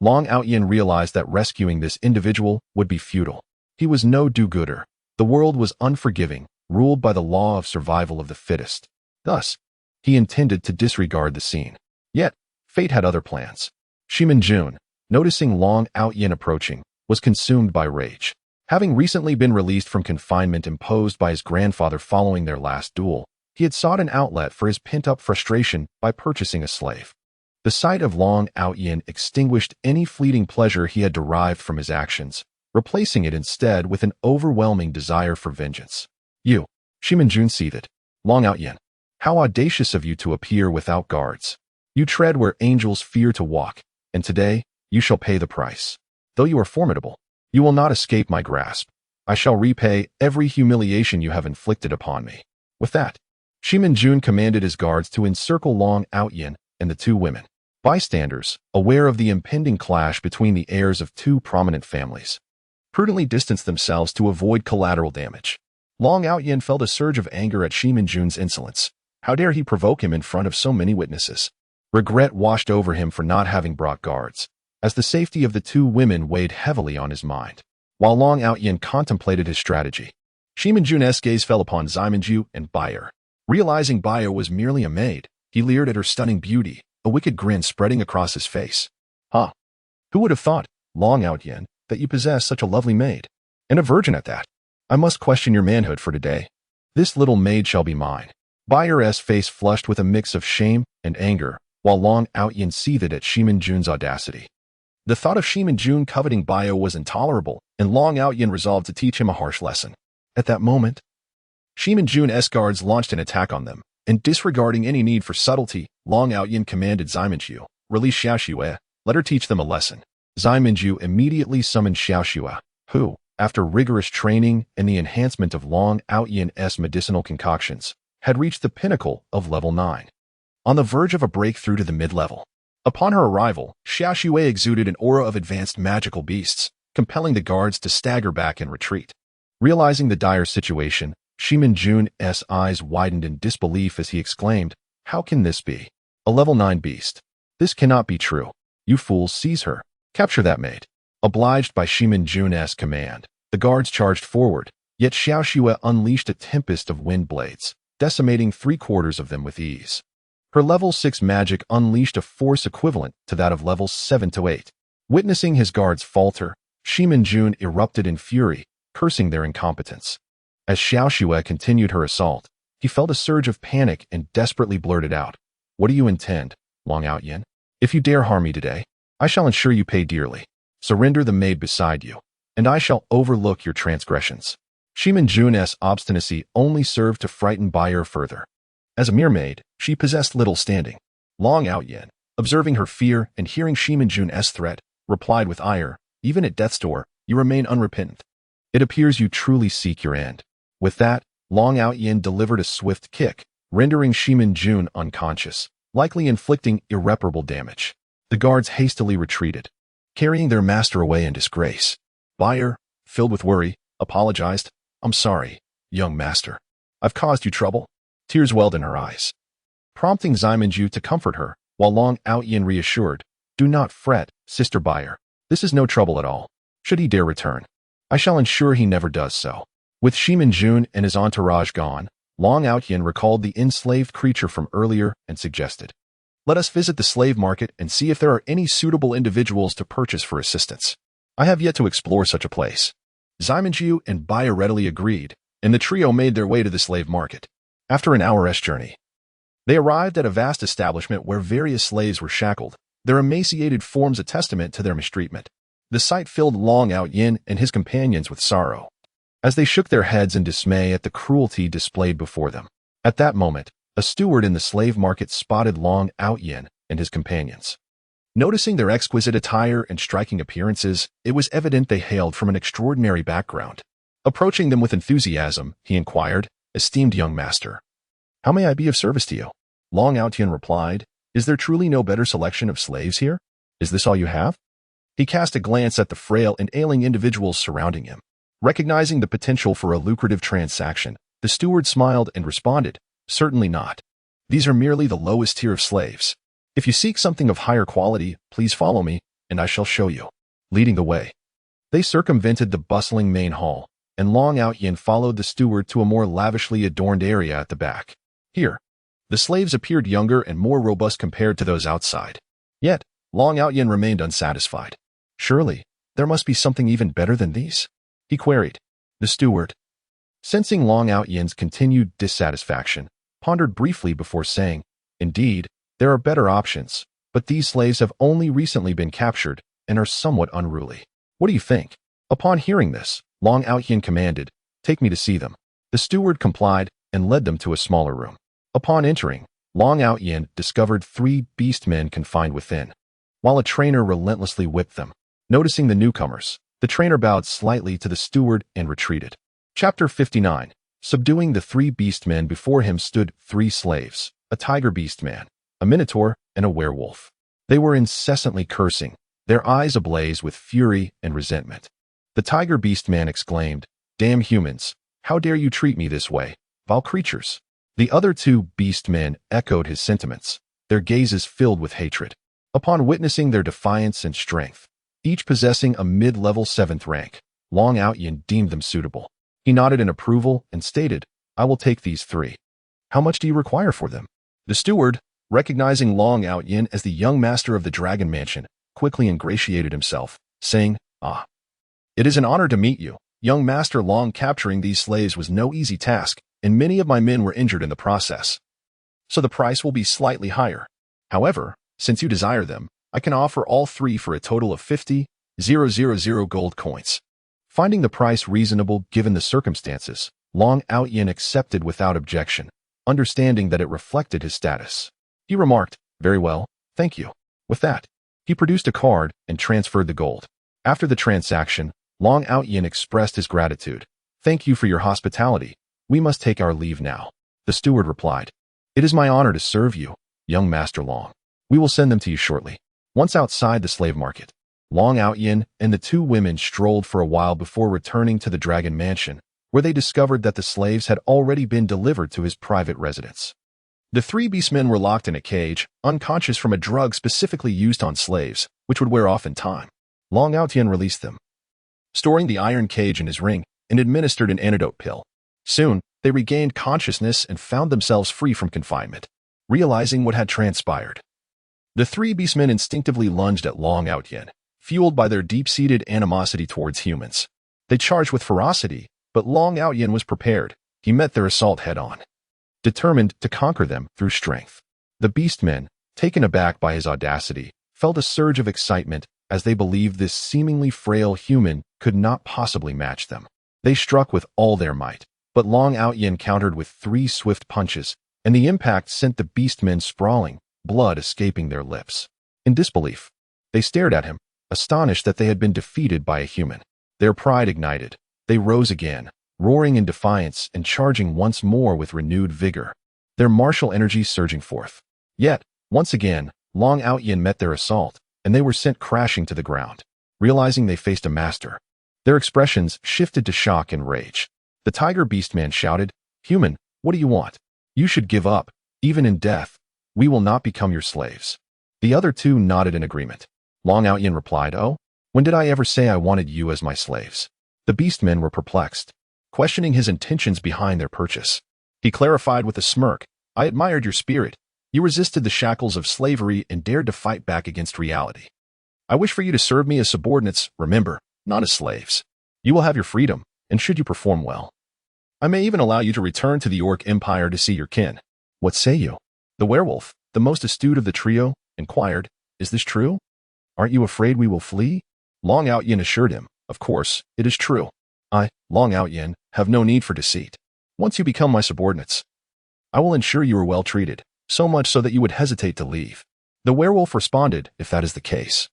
Long Outyin realized that rescuing this individual would be futile. He was no do-gooder. The world was unforgiving, ruled by the law of survival of the fittest. Thus, he intended to disregard the scene. Yet, fate had other plans. Shimin Jun, noticing Long Outyin approaching, was consumed by rage. Having recently been released from confinement imposed by his grandfather following their last duel, he had sought an outlet for his pent-up frustration by purchasing a slave. The sight of Long Outyin extinguished any fleeting pleasure he had derived from his actions, replacing it instead with an overwhelming desire for vengeance. You, Shimin Jun seethed. Long Outyin, how audacious of you to appear without guards. You tread where angels fear to walk, and today you shall pay the price. Though you are formidable, you will not escape my grasp. I shall repay every humiliation you have inflicted upon me. With that, Shimin Jun commanded his guards to encircle Long Outyin and the two women. Bystanders, aware of the impending clash between the heirs of two prominent families, prudently distanced themselves to avoid collateral damage. Long Outyin felt a surge of anger at Shimin Jun's insolence. How dare he provoke him in front of so many witnesses? Regret washed over him for not having brought guards, as the safety of the two women weighed heavily on his mind. While Long Outyin contemplated his strategy, Shimin Jun's gaze fell upon Zimonju and Bayer. Realizing Bayer was merely a maid, he leered at her stunning beauty, a wicked grin spreading across his face. Huh? Who would have thought, Long Outyin, that you possess such a lovely maid? And a virgin at that. I must question your manhood for today. This little maid shall be mine. Bayer's face flushed with a mix of shame and anger, while Long Outyin seethed at Shimin Jun's audacity. The thought of Shimin Jun coveting Bayer was intolerable, and Long Outyin resolved to teach him a harsh lesson. At that moment, Shimin Jun's guards launched an attack on them, and disregarding any need for subtlety, Long Outyin commanded Zimonju, release Xiaoxue, let her teach them a lesson. Zimonju immediately summoned Xiaoxue, who, after rigorous training and the enhancement of Long Outyin's medicinal concoctions, had reached the pinnacle of level 9. On the verge of a breakthrough to the mid-level. Upon her arrival, Xiaoxue exuded an aura of advanced magical beasts, compelling the guards to stagger back and retreat. Realizing the dire situation, Shimin Jun's eyes widened in disbelief as he exclaimed, "How can this be? A level 9 beast? This cannot be true. You fools, seize her. Capture that maid." Obliged by Shimin Jun's command, the guards charged forward, yet Xiaoxue unleashed a tempest of wind blades, decimating 3/4 of them with ease. Her level 6 magic unleashed a force equivalent to that of levels 7 to 8. Witnessing his guards falter, Shimin Jun erupted in fury, cursing their incompetence. As Xiaoxue continued her assault, he felt a surge of panic and desperately blurted out, "What do you intend, Long Outyin? If you dare harm me today, I shall ensure you pay dearly. Surrender the maid beside you, and I shall overlook your transgressions." Shimin Jun's obstinacy only served to frighten Bayer further. As a mere maid, she possessed little standing. Long Outyin, observing her fear and hearing Shimin Jun's threat, replied with ire, "Even at death's door, you remain unrepentant. It appears you truly seek your end." With that, Long Outyin delivered a swift kick, rendering Shimin Jun unconscious, likely inflicting irreparable damage. The guards hastily retreated, carrying their master away in disgrace. Bayer, filled with worry, apologized, "I'm sorry, young master. I've caused you trouble." Tears welled in her eyes, prompting Zimonju to comfort her, while Long Outyin reassured, "Do not fret, Sister Bayer. This is no trouble at all. Should he dare return, I shall ensure he never does so." With Shimin Jun and his entourage gone, Long Outyin recalled the enslaved creature from earlier and suggested, "Let us visit the slave market and see if there are any suitable individuals to purchase for assistance. I have yet to explore such a place." Zimonju and Bayer readily agreed, and the trio made their way to the slave market. After an hour's journey, they arrived at a vast establishment where various slaves were shackled, their emaciated forms a testament to their mistreatment. The sight filled Long Outyin and his companions with sorrow, as they shook their heads in dismay at the cruelty displayed before them. At that moment, a steward in the slave market spotted Long Outyin and his companions. Noticing their exquisite attire and striking appearances, it was evident they hailed from an extraordinary background. Approaching them with enthusiasm, he inquired, "Esteemed young master, how may I be of service to you?" Long Outyin replied, "Is there truly no better selection of slaves here? Is this all you have?" He cast a glance at the frail and ailing individuals surrounding him. Recognizing the potential for a lucrative transaction, the steward smiled and responded, "Certainly not. These are merely the lowest tier of slaves. If you seek something of higher quality, please follow me, and I shall show you." Leading the way, they circumvented the bustling main hall, and Long Outyin followed the steward to a more lavishly adorned area at the back. Here, the slaves appeared younger and more robust compared to those outside. Yet, Long Outyin remained unsatisfied. "Surely, there must be something even better than these?" he queried. The steward, sensing Long Outyin's continued dissatisfaction, pondered briefly before saying, "Indeed, there are better options, but these slaves have only recently been captured and are somewhat unruly. What do you think?" Upon hearing this, Long Outyin commanded, "Take me to see them." The steward complied and led them to a smaller room. Upon entering, Long Outyin discovered 3 beastmen confined within, while a trainer relentlessly whipped them. Noticing the newcomers, the trainer bowed slightly to the steward and retreated. Chapter 59. Subduing the 3 beastmen. Before him stood 3 slaves, a tiger beastman, a minotaur, and a werewolf. They were incessantly cursing, their eyes ablaze with fury and resentment. The tiger beastman exclaimed, "Damn humans, how dare you treat me this way, vile creatures?" The other 2 beastmen echoed his sentiments, their gazes filled with hatred. Upon witnessing their defiance and strength, each possessing a mid-level 7th rank, Long Outyin deemed them suitable. He nodded in approval and stated, "I will take these 3. How much do you require for them?" The steward, recognizing Long Outyin as the young master of the Dragon Mansion, quickly ingratiated himself, saying, "Ah, it is an honor to meet you, young Master Long. Capturing these slaves was no easy task, and many of my men were injured in the process. So the price will be slightly higher. However, since you desire them, I can offer all 3 for a total of 50,000 gold coins." Finding the price reasonable given the circumstances, Long Outyin accepted without objection, understanding that it reflected his status. He remarked, "Very well, thank you." With that, he produced a card and transferred the gold. After the transaction, Long Outyin expressed his gratitude. "Thank you for your hospitality. We must take our leave now." The steward replied, "It is my honor to serve you, young Master Long. We will send them to you shortly." Once outside the slave market, Long Outyin and the 2 women strolled for a while before returning to the Dragon Mansion, where they discovered that the slaves had already been delivered to his private residence. The 3 beastmen were locked in a cage, unconscious from a drug specifically used on slaves, which would wear off in time. Long Outyin released them, storing the iron cage in his ring, and administered an antidote pill. Soon, they regained consciousness and found themselves free from confinement. Realizing what had transpired, the 3 beastmen instinctively lunged at Long Outyin, fueled by their deep-seated animosity towards humans. They charged with ferocity, but Long Outyin was prepared. He met their assault head-on, determined to conquer them through strength. The beastmen, taken aback by his audacity, felt a surge of excitement as they believed this seemingly frail human could not possibly match them. They struck with all their might, but Long Outyin countered with 3 swift punches, and the impact sent the beastmen sprawling, blood escaping their lips. In disbelief, they stared at him, astonished that they had been defeated by a human. Their pride ignited. They rose again, roaring in defiance and charging once more with renewed vigor, their martial energy surging forth. Yet, once again, Long Outyin met their assault, and they were sent crashing to the ground. Realizing they faced a master, their expressions shifted to shock and rage. The tiger beastman shouted, "Human, what do you want? You should give up. Even in death, we will not become your slaves." The other 2 nodded in agreement. Long Outyin replied, "Oh, when did I ever say I wanted you as my slaves?" The beastmen were perplexed, questioning his intentions behind their purchase. He clarified with a smirk, "I admired your spirit. You resisted the shackles of slavery and dared to fight back against reality. I wish for you to serve me as subordinates, remember, not as slaves. You will have your freedom, and should you perform well, I may even allow you to return to the Orc Empire to see your kin. What say you?" The werewolf, the most astute of the trio, inquired, "Is this true? Aren't you afraid we will flee?" Long Outyin assured him, "Of course, it is true. I, Long Outyin, have no need for deceit. Once you become my subordinates, I will ensure you are well treated, so much so that you would hesitate to leave." The werewolf responded, "If that is the case,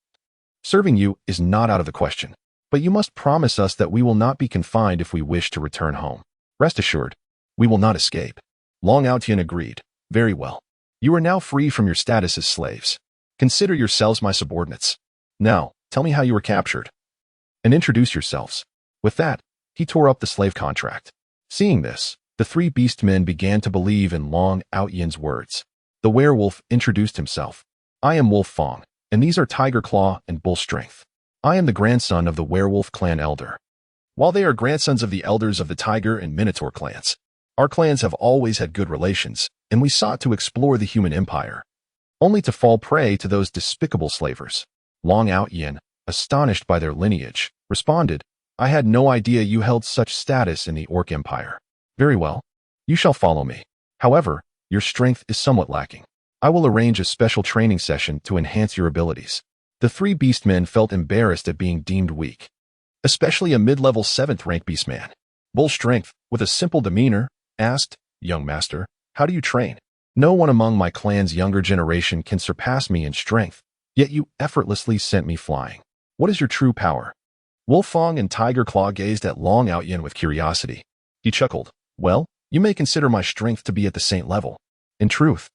serving you is not out of the question, but you must promise us that we will not be confined if we wish to return home. Rest assured, we will not escape." Long Outyin agreed, "Very well. You are now free from your status as slaves. Consider yourselves my subordinates. Now, tell me how you were captured, and introduce yourselves." With that, he tore up the slave contract. Seeing this, the three beast men began to believe in Long Out Yin's words. The werewolf introduced himself. I am Wolf Fong, and these are Tiger Claw and Bull Strength. I am the grandson of the werewolf clan elder. While they are grandsons of the elders of the Tiger and Minotaur clans, our clans have always had good relations, and we sought to explore the human empire, only to fall prey to those despicable slavers. Long Out Yin, astonished by their lineage, responded, I had no idea you held such status in the Orc Empire. Very well. You shall follow me. However, your strength is somewhat lacking. I will arrange a special training session to enhance your abilities. The three beastmen felt embarrassed at being deemed weak, especially a mid-level 7th rank beastman. Bull Strength, with a simple demeanor, asked, Young master, how do you train? No one among my clan's younger generation can surpass me in strength, yet you effortlessly sent me flying. What is your true power? Wolf Fong and Tiger Claw gazed at Long Out Yin with curiosity. He chuckled. Well, you may consider my strength to be at the saint level. In truth,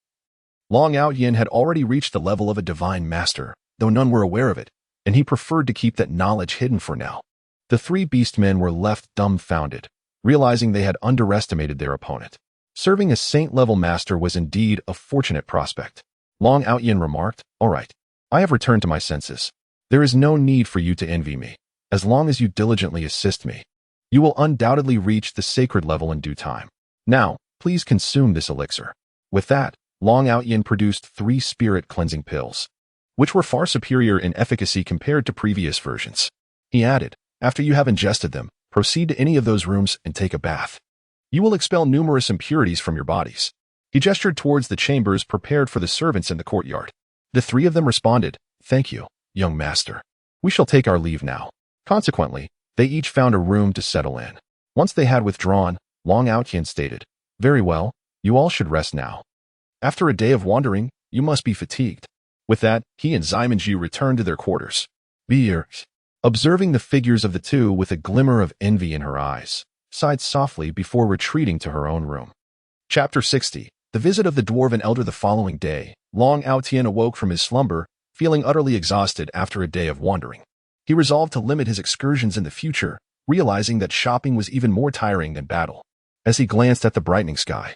Long Out Yin had already reached the level of a divine master, though none were aware of it, and he preferred to keep that knowledge hidden for now. The three beastmen were left dumbfounded, realizing they had underestimated their opponent. Serving as saint-level master was indeed a fortunate prospect. Long Out Yin remarked, All right, I have returned to my senses. There is no need for you to envy me. As long as you diligently assist me, you will undoubtedly reach the sacred level in due time. Now, please consume this elixir. With that, Long Out Yin produced 3 spirit cleansing pills, which were far superior in efficacy compared to previous versions. He added, After you have ingested them, proceed to any of those rooms and take a bath. You will expel numerous impurities from your bodies. He gestured towards the chambers prepared for the servants in the courtyard. The 3 of them responded, Thank you, young master. We shall take our leave now. Consequently, they each found a room to settle in. Once they had withdrawn, Long Out Yin stated, Very well, you all should rest now. After a day of wandering, you must be fatigued. With that, he and Ximenju returned to their quarters. Beer, observing the figures of the two with a glimmer of envy in her eyes, sighed softly before retreating to her own room. Chapter 60. The visit of the dwarven elder. The following day, Long Out Yin awoke from his slumber, feeling utterly exhausted after a day of wandering. He resolved to limit his excursions in the future, realizing that shopping was even more tiring than battle. As he glanced at the brightening sky,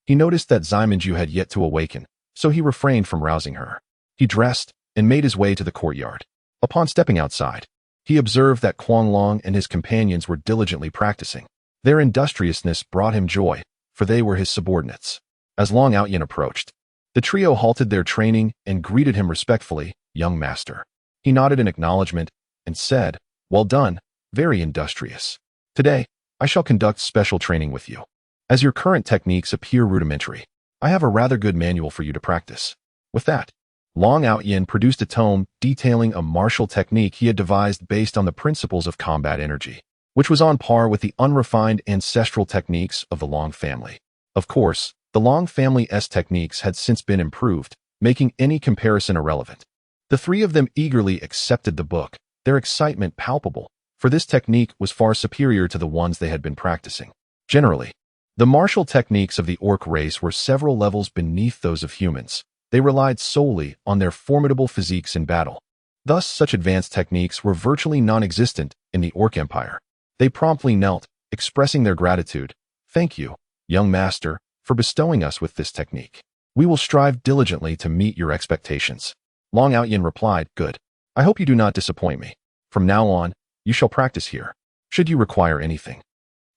he noticed that Ximenju had yet to awaken, so he refrained from rousing her. He dressed and made his way to the courtyard. Upon stepping outside, he observed that Kuang Long and his companions were diligently practicing. Their industriousness brought him joy, for they were his subordinates. As Long Out Yin approached, the trio halted their training and greeted him respectfully, Young master. He nodded in acknowledgement and said, Well done, very industrious. Today, I shall conduct special training with you. As your current techniques appear rudimentary, I have a rather good manual for you to practice. With that, Long Out Yin produced a tome detailing a martial technique he had devised based on the principles of combat energy, which was on par with the unrefined ancestral techniques of the Long family. Of course, the Long family's techniques had since been improved, making any comparison irrelevant. The 3 of them eagerly accepted the book, their excitement palpable, for this technique was far superior to the ones they had been practicing. Generally, the martial techniques of the orc race were several levels beneath those of humans. They relied solely on their formidable physiques in battle. Thus, such advanced techniques were virtually non-existent in the Orc Empire. They promptly knelt, expressing their gratitude. Thank you, young master, for bestowing us with this technique. We will strive diligently to meet your expectations. Long Out Yin replied, Good. I hope you do not disappoint me. From now on, you shall practice here. Should you require anything,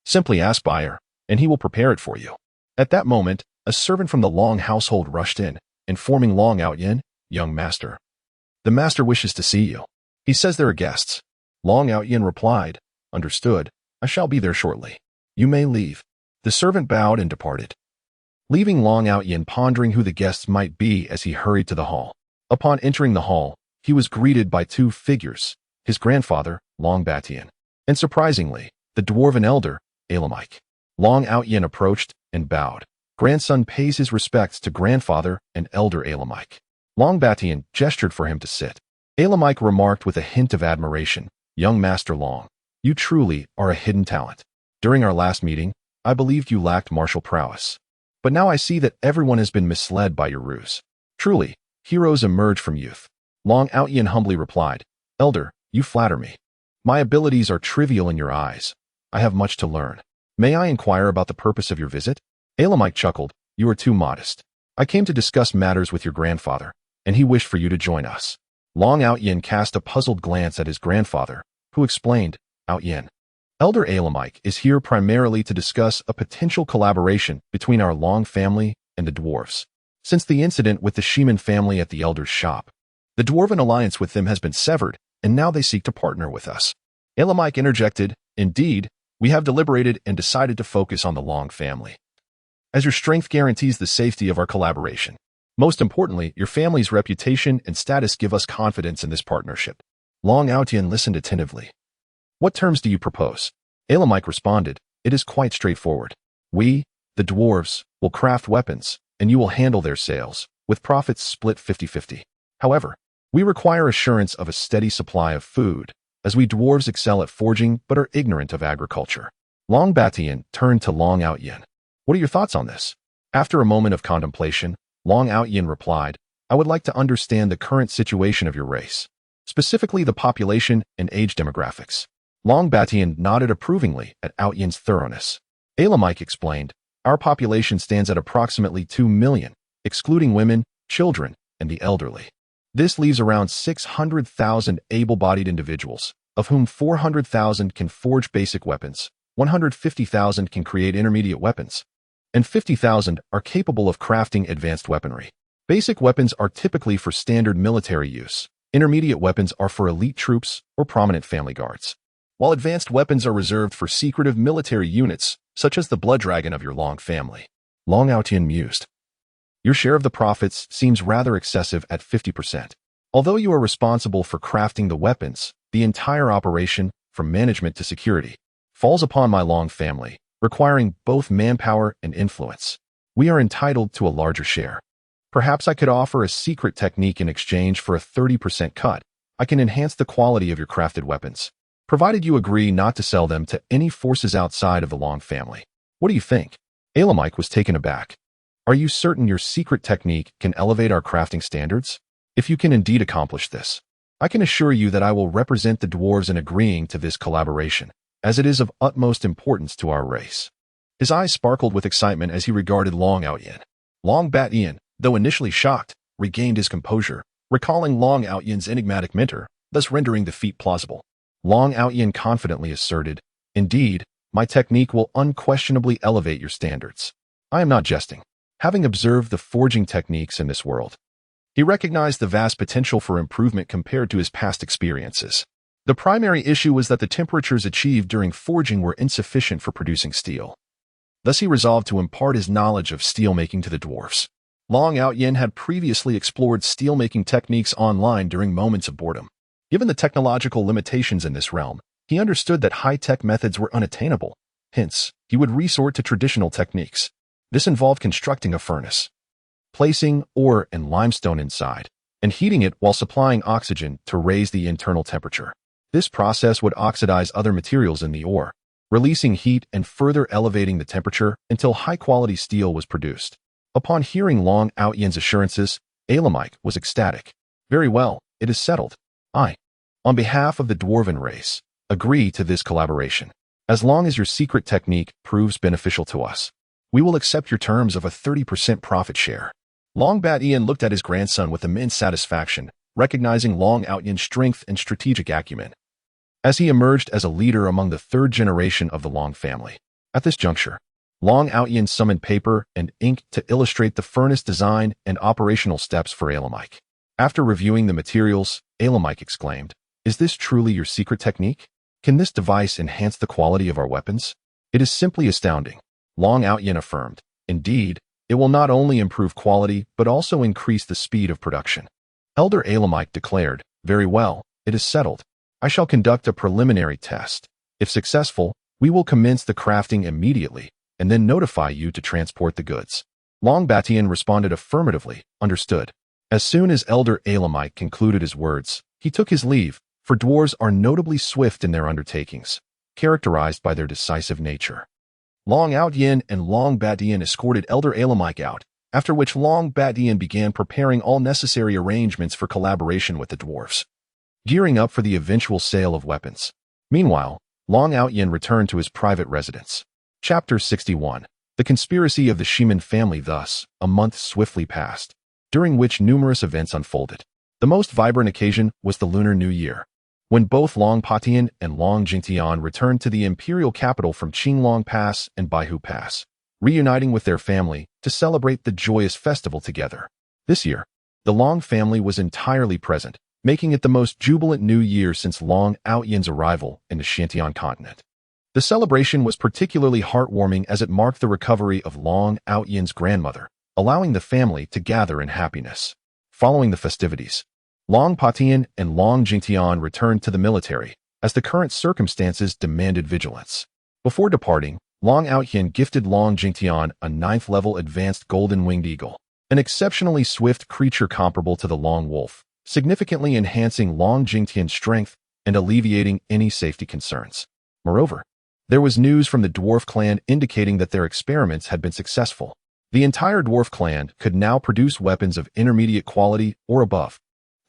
simply ask Buyer, and he will prepare it for you. At that moment, a servant from the Long household rushed in, informing Long Out Yin, Young master, the master wishes to see you. He says there are guests. Long Out Yin replied, Understood. I shall be there shortly. You may leave. The servant bowed and departed, leaving Long Out Yin pondering who the guests might be as he hurried to the hall. Upon entering the hall, he was greeted by 2 figures, his grandfather, Long Batian, and surprisingly, the dwarven elder, Alamike. Long Out Yin approached and bowed. Grandson pays his respects to grandfather and elder Alamike. Long Batian gestured for him to sit. Alamike remarked with a hint of admiration, Young Master Long, you truly are a hidden talent. During our last meeting, I believed you lacked martial prowess. But now I see that everyone has been misled by your ruse. Truly, heroes emerge from youth. Long Out Yin humbly replied, Elder, you flatter me. My abilities are trivial in your eyes, I have much to learn. May I inquire about the purpose of your visit? Elamite chuckled. You are too modest. I came to discuss matters with your grandfather, and he wished for you to join us. Long Out Yin cast a puzzled glance at his grandfather, who explained, Out Yin. Elder Elamite is here primarily to discuss a potential collaboration between our Long family and the dwarves. Since the incident with the Sheeman family at the elder's shop, the dwarven alliance with them has been severed, and now they seek to partner with us. Elamite interjected, Indeed, we have deliberated and decided to focus on the Long family, as your strength guarantees the safety of our collaboration. Most importantly, your family's reputation and status give us confidence in this partnership. Long Outian listened attentively. What terms do you propose? Elamite responded, It is quite straightforward. We, the dwarves, will craft weapons, and you will handle their sales, with profits split 50-50. However, we require assurance of a steady supply of food, as we dwarves excel at forging but are ignorant of agriculture. Long Batian turned to Long Outyin. What are your thoughts on this? After a moment of contemplation, Long Outyin replied, I would like to understand the current situation of your race, specifically the population and age demographics. Long Batian nodded approvingly at Outyin's thoroughness. Elamite explained, Our population stands at approximately 2 million, excluding women, children, and the elderly. This leaves around 600,000 able-bodied individuals, of whom 400,000 can forge basic weapons, 150,000 can create intermediate weapons, and 50,000 are capable of crafting advanced weaponry. Basic weapons are typically for standard military use. Intermediate weapons are for elite troops or prominent family guards, while advanced weapons are reserved for secretive military units, such as the Blood Dragon of your Long family. Long Outian mused. Your share of the profits seems rather excessive at 50%. Although you are responsible for crafting the weapons, the entire operation, from management to security, falls upon my Long family, requiring both manpower and influence. We are entitled to a larger share. Perhaps I could offer a secret technique in exchange for a 30% cut. I can enhance the quality of your crafted weapons, provided you agree not to sell them to any forces outside of the Long family. What do you think? Elamite was taken aback. Are you certain your secret technique can elevate our crafting standards? If you can indeed accomplish this, I can assure you that I will represent the dwarves in agreeing to this collaboration, as it is of utmost importance to our race. His eyes sparkled with excitement as he regarded Long Outyin. Long Batyin, though initially shocked, regained his composure, recalling Long Outyin's enigmatic mentor, thus rendering the feat plausible. Long Outyin confidently asserted, Indeed, my technique will unquestionably elevate your standards. I am not jesting. Having observed the forging techniques in this world, he recognized the vast potential for improvement compared to his past experiences. The primary issue was that the temperatures achieved during forging were insufficient for producing steel. Thus he resolved to impart his knowledge of steelmaking to the dwarves. Long Outyin had previously explored steelmaking techniques online during moments of boredom. Given the technological limitations in this realm, he understood that high-tech methods were unattainable. Hence, he would resort to traditional techniques. This involved constructing a furnace, placing ore and limestone inside, and heating it while supplying oxygen to raise the internal temperature. This process would oxidize other materials in the ore, releasing heat and further elevating the temperature until high-quality steel was produced. Upon hearing Long Outyin's assurances, Elamite was ecstatic. Very well, it is settled. I, on behalf of the dwarven race, agree to this collaboration. As long as your secret technique proves beneficial to us, we will accept your terms of a 30% profit share. Long Batyin looked at his grandson with immense satisfaction, recognizing Long Outyin's strength and strategic acumen, as he emerged as a leader among the third generation of the Long family. At this juncture, Long Outyin summoned paper and ink to illustrate the furnace design and operational steps for Elamite. After reviewing the materials, Elamite exclaimed, Is this truly your secret technique? Can this device enhance the quality of our weapons? It is simply astounding. Long Outyin affirmed, Indeed, it will not only improve quality but also increase the speed of production. Elder Elamite declared, Very well, it is settled. I shall conduct a preliminary test. If successful, we will commence the crafting immediately and then notify you to transport the goods. Long Batian responded affirmatively, understood. As soon as Elder Elamite concluded his words, he took his leave, for dwarves are notably swift in their undertakings, characterized by their decisive nature. Long Outyin and Long Batian escorted Elder Elamite out, after which Long Batian began preparing all necessary arrangements for collaboration with the dwarves, gearing up for the eventual sale of weapons. Meanwhile, Long Outyin returned to his private residence. Chapter 61. The conspiracy of the Shimin family. Thus, a month swiftly passed, during which numerous events unfolded. The most vibrant occasion was the Lunar New Year, when both Long Patian and Long Jingtian returned to the imperial capital from Qinglong Pass and Baihu Pass, reuniting with their family to celebrate the joyous festival together. This year, the Long family was entirely present, making it the most jubilant New Year since Long Outyin's arrival in the Xiantian continent. The celebration was particularly heartwarming as it marked the recovery of Long Outyin's grandmother, allowing the family to gather in happiness. Following the festivities, Long Patian and Long Jingtian returned to the military, as the current circumstances demanded vigilance. Before departing, Long Outyin gifted Long Jingtian a 9th-level advanced golden-winged eagle, an exceptionally swift creature comparable to the Long Wolf, significantly enhancing Long Jingtian's strength and alleviating any safety concerns. Moreover, there was news from the dwarf clan indicating that their experiments had been successful. The entire dwarf clan could now produce weapons of intermediate quality or above,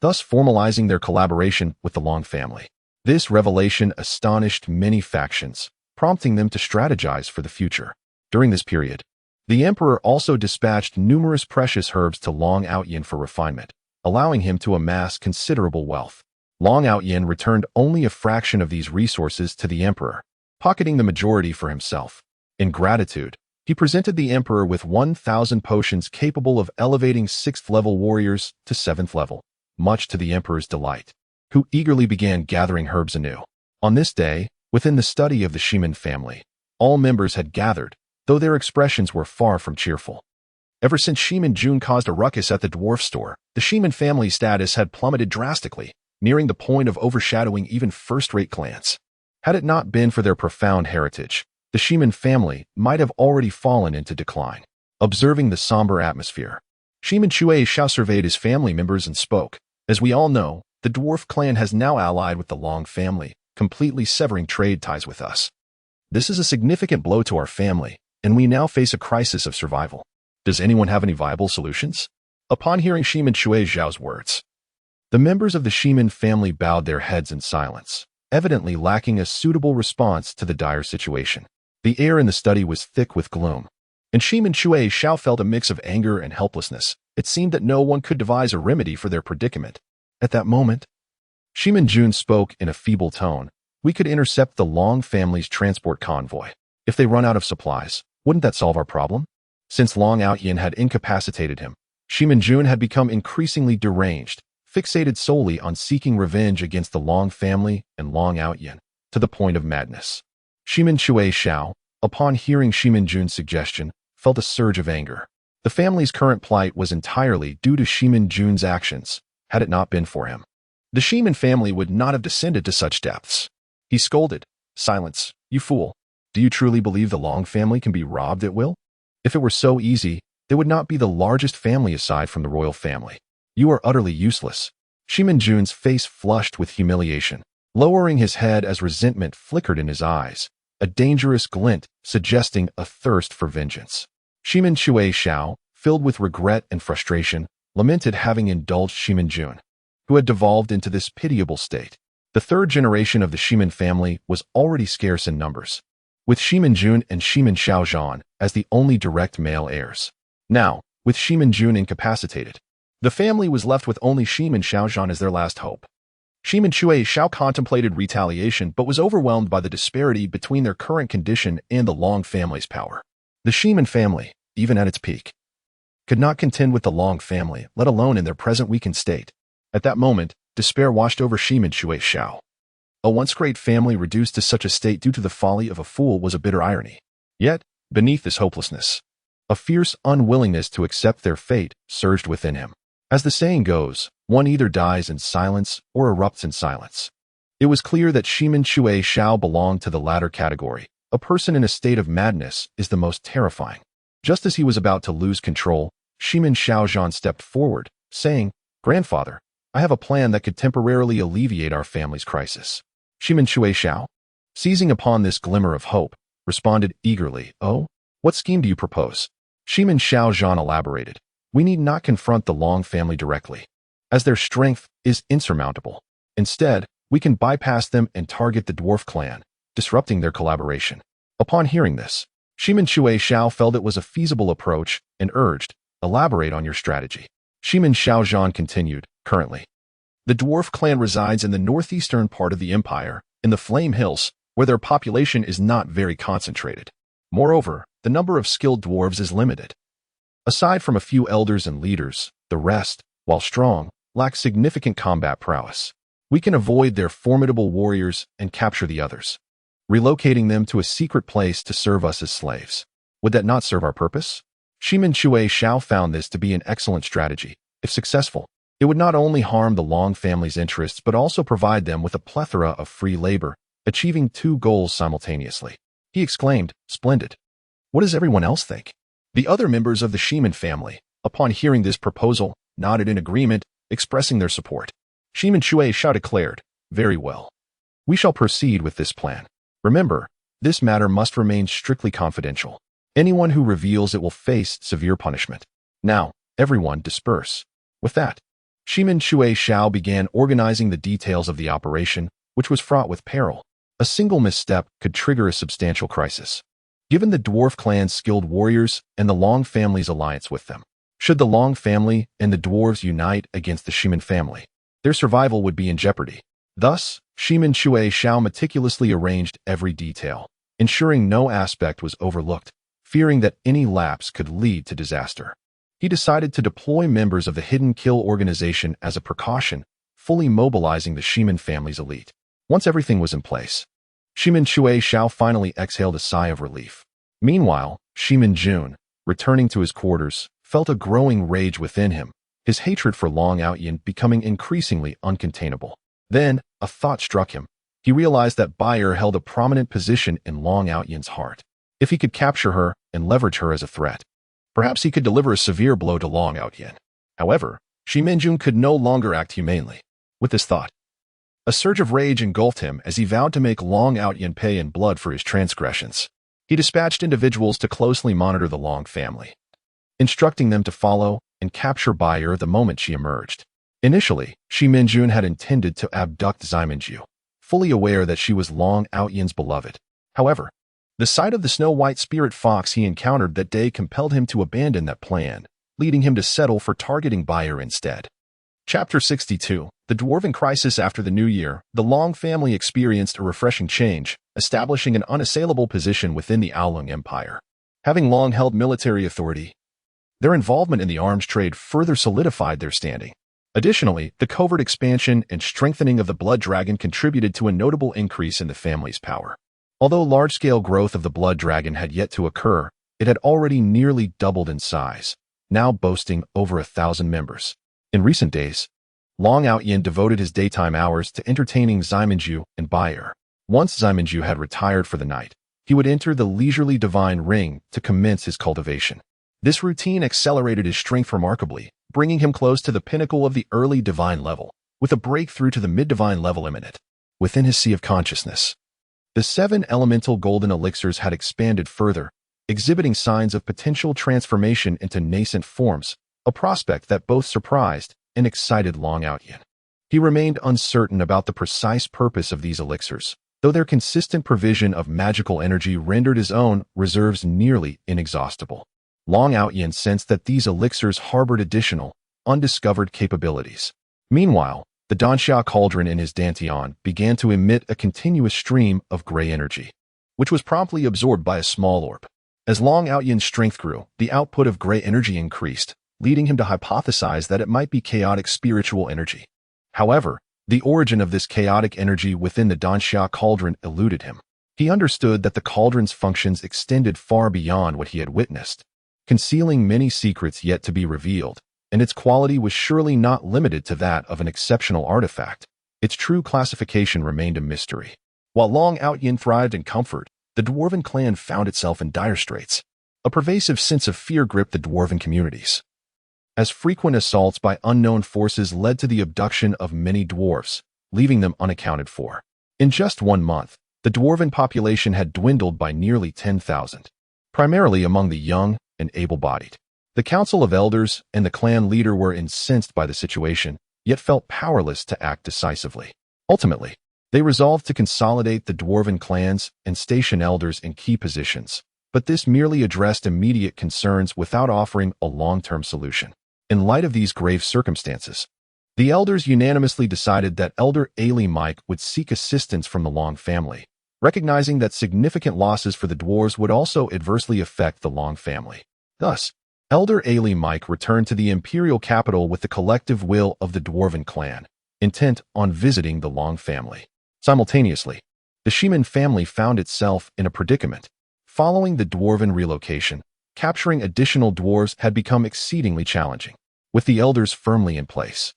thus formalizing their collaboration with the Long family. This revelation astonished many factions, prompting them to strategize for the future. During this period, the emperor also dispatched numerous precious herbs to Long Outyin for refinement, allowing him to amass considerable wealth. Long Outyin returned only a fraction of these resources to the emperor, pocketing the majority for himself. In gratitude, he presented the emperor with 1,000 potions capable of elevating 6th-level warriors to 7th level, much to the emperor's delight, who eagerly began gathering herbs anew. On this day, within the study of the Shimin family, all members had gathered, though their expressions were far from cheerful. Ever since Shimin Jun caused a ruckus at the dwarf store, the Shimin family status had plummeted drastically, nearing the point of overshadowing even first-rate clans. Had it not been for their profound heritage, the Shimin family might have already fallen into decline. Observing the somber atmosphere, Shimin Shui Xiao surveyed his family members and spoke. As we all know, the dwarf clan has now allied with the Long family, completely severing trade ties with us. This is a significant blow to our family, and we now face a crisis of survival. Does anyone have any viable solutions? Upon hearing Shimin Shui Zhao's words, the members of the Shimin family bowed their heads in silence, evidently lacking a suitable response to the dire situation. The air in the study was thick with gloom, and Shimin Shui Xiao felt a mix of anger and helplessness. It seemed that no one could devise a remedy for their predicament. At that moment, Shimin Jun spoke in a feeble tone. We could intercept the Long family's transport convoy. If they run out of supplies, wouldn't that solve our problem? Since Long Outyin had incapacitated him, Shimin Jun had become increasingly deranged, fixated solely on seeking revenge against the Long family and Long Outyin, to the point of madness. Shimin Shui Xiao, upon hearing Shimin Jun's suggestion, felt a surge of anger. The family's current plight was entirely due to Shimin Jun's actions. Had it not been for him, the Shimin family would not have descended to such depths. He scolded, "Silence, you fool. Do you truly believe the Long family can be robbed at will? If it were so easy, they would not be the largest family aside from the royal family. You are utterly useless." Shimin Jun's face flushed with humiliation, lowering his head as resentment flickered in his eyes, a dangerous glint suggesting a thirst for vengeance. Shimin Shui Xiao, filled with regret and frustration, lamented having indulged Shimin Jun, who had devolved into this pitiable state. The third generation of the Shimin family was already scarce in numbers, with Shimin Jun and Shimin Xiaozhan as the only direct male heirs. Now, with Shimin Jun incapacitated, the family was left with only Shimin Xiaozhan as their last hope. Shimin Shui Xiao contemplated retaliation but was overwhelmed by the disparity between their current condition and the Long family's power. The Shimin family, even at its peak, could not contend with the Long family, let alone in their present weakened state. At that moment, despair washed over Shimin Shui Xiao. A once great family reduced to such a state due to the folly of a fool was a bitter irony. Yet, beneath this hopelessness, a fierce unwillingness to accept their fate surged within him. As the saying goes, one either dies in silence or erupts in silence. It was clear that Shimin Shui Xiao belonged to the latter category. A person in a state of madness is the most terrifying. Just as he was about to lose control, Shimin Xiaozhan stepped forward, saying, "Grandfather, I have a plan that could temporarily alleviate our family's crisis." Shimin Shui Xiao, seizing upon this glimmer of hope, responded eagerly, "Oh, what scheme do you propose?" Shimin Xiaozhan elaborated, "We need not confront the Long family directly, as their strength is insurmountable. Instead, we can bypass them and target the dwarf clan, disrupting their collaboration. Upon hearing this, Shimin Shui Xiao felt it was a feasible approach and urged, elaborate on your strategy. Shimin Xiaozhan continued, currently, the dwarf clan resides in the northeastern part of the empire, in the Flame Hills, where their population is not very concentrated. Moreover, the number of skilled dwarves is limited. Aside from a few elders and leaders, the rest, while strong, lack significant combat prowess. We can avoid their formidable warriors and capture the others, relocating them to a secret place to serve us as slaves. Would that not serve our purpose? Shimin Shui Xiao found this to be an excellent strategy. If successful, it would not only harm the Long family's interests but also provide them with a plethora of free labor, achieving two goals simultaneously. He exclaimed, splendid. What does everyone else think? The other members of the Shimin family, upon hearing this proposal, nodded in agreement, expressing their support. Shimin Shui Xiao declared, very well. We shall proceed with this plan. Remember, this matter must remain strictly confidential. Anyone who reveals it will face severe punishment. Now, everyone disperse. With that, Shimin Shui Xiao began organizing the details of the operation, which was fraught with peril. A single misstep could trigger a substantial crisis. Given the dwarf clan's skilled warriors and the Long family's alliance with them, should the Long family and the dwarves unite against the Shimin family, their survival would be in jeopardy. Thus, Shimin Shui Xiao meticulously arranged every detail, ensuring no aspect was overlooked, fearing that any lapse could lead to disaster. He decided to deploy members of the Hidden Kill organization as a precaution, fully mobilizing the Shimin family's elite. Once everything was in place, Shimin Shui Xiao finally exhaled a sigh of relief. Meanwhile, Shimin Jun, returning to his quarters, felt a growing rage within him, his hatred for Long Outyin becoming increasingly uncontainable. Then, a thought struck him. He realized that Bayer held a prominent position in Long Outyin's heart. If he could capture her and leverage her as a threat, perhaps he could deliver a severe blow to Long Outyin. However, Shimin Jun could no longer act humanely. With this thought, a surge of rage engulfed him as he vowed to make Long Outyin pay in blood for his transgressions. He dispatched individuals to closely monitor the Long family, instructing them to follow and capture Bayer the moment she emerged. Initially, Shimin Jun had intended to abduct Ziminju, fully aware that she was Long Outyin's beloved. However, the sight of the snow-white spirit fox he encountered that day compelled him to abandon that plan, leading him to settle for targeting Bayer instead. Chapter 62. The Dwarven Crisis. After the New Year, the Long family experienced a refreshing change, establishing an unassailable position within the Aolung Empire. Having long held military authority, their involvement in the arms trade further solidified their standing. Additionally, the covert expansion and strengthening of the Blood Dragon contributed to a notable increase in the family's power. Although large-scale growth of the Blood Dragon had yet to occur, it had already nearly doubled in size, now boasting over 1,000 members. In recent days, Long Outyin devoted his daytime hours to entertaining Ziminju and Bayer. Once Ziminju had retired for the night, he would enter the leisurely divine ring to commence his cultivation. This routine accelerated his strength remarkably, bringing him close to the pinnacle of the early divine level, with a breakthrough to the mid-divine level imminent. Within his sea of consciousness, the 7 elemental golden elixirs had expanded further, exhibiting signs of potential transformation into nascent forms, a prospect that both surprised and excited Long Outyin. He remained uncertain about the precise purpose of these elixirs, though their consistent provision of magical energy rendered his own reserves nearly inexhaustible. Long Outyin sensed that these elixirs harbored additional, undiscovered capabilities. Meanwhile, the Danxia cauldron in his dantian began to emit a continuous stream of gray energy, which was promptly absorbed by a small orb. As Long Outyin's strength grew, the output of gray energy increased, leading him to hypothesize that it might be chaotic spiritual energy. However, the origin of this chaotic energy within the Danxia cauldron eluded him. He understood that the cauldron's functions extended far beyond what he had witnessed, concealing many secrets yet to be revealed, and its quality was surely not limited to that of an exceptional artifact. Its true classification remained a mystery. While Long Outyin thrived in comfort, the Dwarven clan found itself in dire straits. A pervasive sense of fear gripped the Dwarven communities, as frequent assaults by unknown forces led to the abduction of many dwarves, leaving them unaccounted for. In just 1 month, the Dwarven population had dwindled by nearly 10,000, primarily among the young and able-bodied. The Council of Elders and the clan leader were incensed by the situation, yet felt powerless to act decisively. Ultimately, They resolved to consolidate the dwarven clans and station elders in key positions, but this merely addressed immediate concerns without offering a long-term solution. In light of these grave circumstances, the elders unanimously decided that Elder Ailey Mike would seek assistance from the Long family, recognizing that significant losses for the dwarves would also adversely affect the Long family. Thus, Elder Ailey Mike returned to the imperial capital with the collective will of the dwarven clan, intent on visiting the Long family. Simultaneously, the Sheeman family found itself in a predicament. Following the dwarven relocation, capturing additional dwarves had become exceedingly challenging, with the elders firmly in place.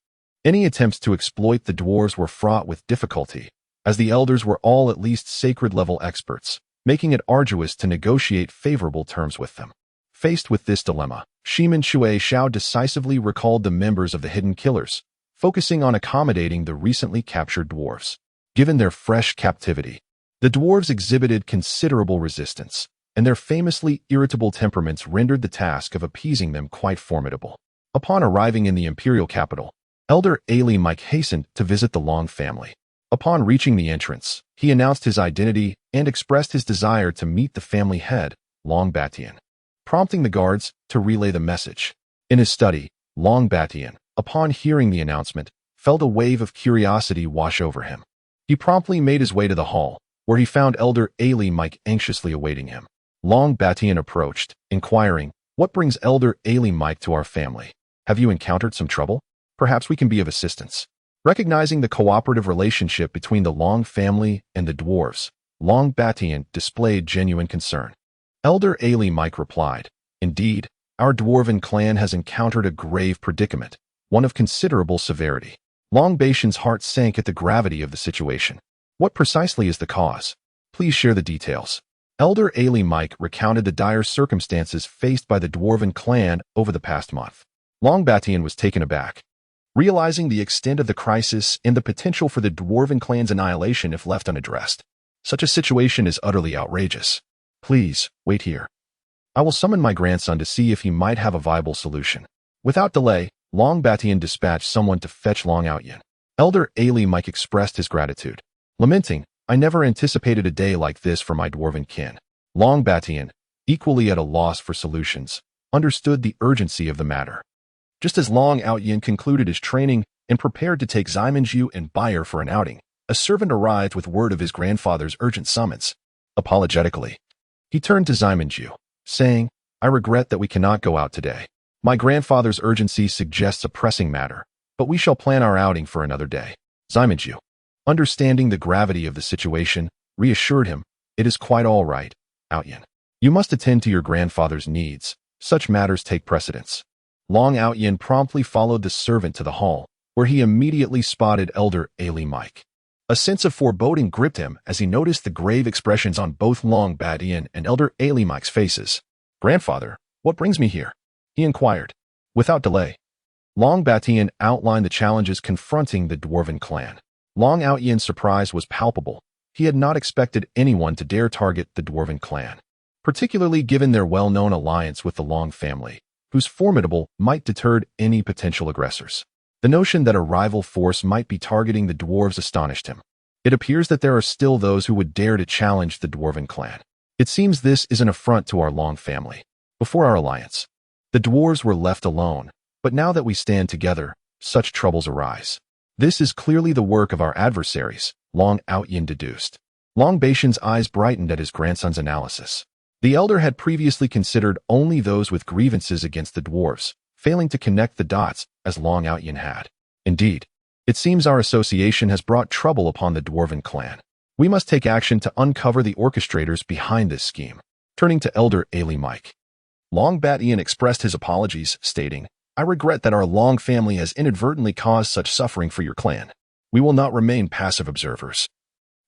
Any attempts to exploit the dwarves were fraught with difficulty, as the elders were all at least sacred-level experts, making it arduous to negotiate favorable terms with them. Faced with this dilemma, Sheeman Shui Xiao decisively recalled the members of the Hidden Killers, focusing on accommodating the recently captured dwarves. Given their fresh captivity, the dwarves exhibited considerable resistance, and their famously irritable temperaments rendered the task of appeasing them quite formidable. Upon arriving in the imperial capital, Elder Ailey Mike hastened to visit the Long family. Upon reaching the entrance, he announced his identity and expressed his desire to meet the family head, Long Batian, prompting the guards to relay the message. In his study, Long Batian, upon hearing the announcement, felt a wave of curiosity wash over him. He promptly made his way to the hall, where he found Elder Ailey Mike anxiously awaiting him. Long Batian approached, inquiring, "What brings Elder Ailey Mike to our family? Have you encountered some trouble? Perhaps we can be of assistance." Recognizing the cooperative relationship between the Long family and the dwarves, Long Batian displayed genuine concern. Elder Ailey Mike replied, "Indeed, our dwarven clan has encountered a grave predicament, one of considerable severity." Long Batian's heart sank at the gravity of the situation. "What precisely is the cause? Please share the details." Elder Ailey Mike recounted the dire circumstances faced by the dwarven clan over the past month. Long Batian was taken aback, realizing the extent of the crisis and the potential for the dwarven clan's annihilation if left unaddressed. Such a situation is utterly outrageous. "Please, wait here. I will summon my grandson to see if he might have a viable solution." Without delay, Long Batian dispatched someone to fetch Long Outyin. Elder Ailey Mike expressed his gratitude, lamenting, "I never anticipated a day like this for my dwarven kin." Long Batian, equally at a loss for solutions, understood the urgency of the matter. Just as Long Outyin concluded his training and prepared to take Ximenju and Bayer for an outing, a servant arrived with word of his grandfather's urgent summons. Apologetically, he turned to Ximenju, saying, "I regret that we cannot go out today. My grandfather's urgency suggests a pressing matter, but we shall plan our outing for another day." Ximenju, understanding the gravity of the situation, reassured him, "It is quite all right, Outyin. You must attend to your grandfather's needs. Such matters take precedence." Long Outyin promptly followed the servant to the hall, where he immediately spotted Elder Ailey Mike. A sense of foreboding gripped him as he noticed the grave expressions on both Long Batian and Elder Ailey Mike's faces. "Grandfather, what brings me here?" he inquired. Without delay, Long Batian outlined the challenges confronting the dwarven clan. Long Outyin's surprise was palpable. He had not expected anyone to dare target the dwarven clan, particularly given their well-known alliance with the Long family, whose formidable might deterred any potential aggressors. The notion that a rival force might be targeting the dwarves astonished him. It appears that there are still those who would dare to challenge the dwarven clan. It seems this is an affront to our Long family. Before our alliance, the dwarves were left alone, but now that we stand together, such troubles arise. This is clearly the work of our adversaries, Long Outyin deduced. Long Batian's eyes brightened at his grandson's analysis. The elder had previously considered only those with grievances against the dwarves, failing to connect the dots as Long Outyin had. Indeed, it seems our association has brought trouble upon the dwarven clan. We must take action to uncover the orchestrators behind this scheme. Turning to Elder Ailey Mike, Long Batian expressed his apologies, stating, "I regret that our Long family has inadvertently caused such suffering for your clan. We will not remain passive observers.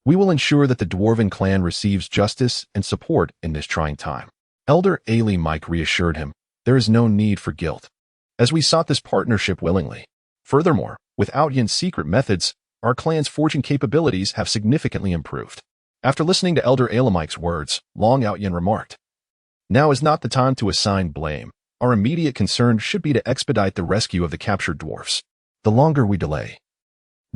We will ensure that the dwarven clan receives justice and support in this trying time." Elder Ailey Mike reassured him, "There is no need for guilt, as we sought this partnership willingly. Furthermore, with Outyin's secret methods, our clan's forging capabilities have significantly improved." After listening to Elder Ailey Mike's words, Long Outyin remarked, "Now is not the time to assign blame. Our immediate concern should be to expedite the rescue of the captured dwarfs. The longer we delay,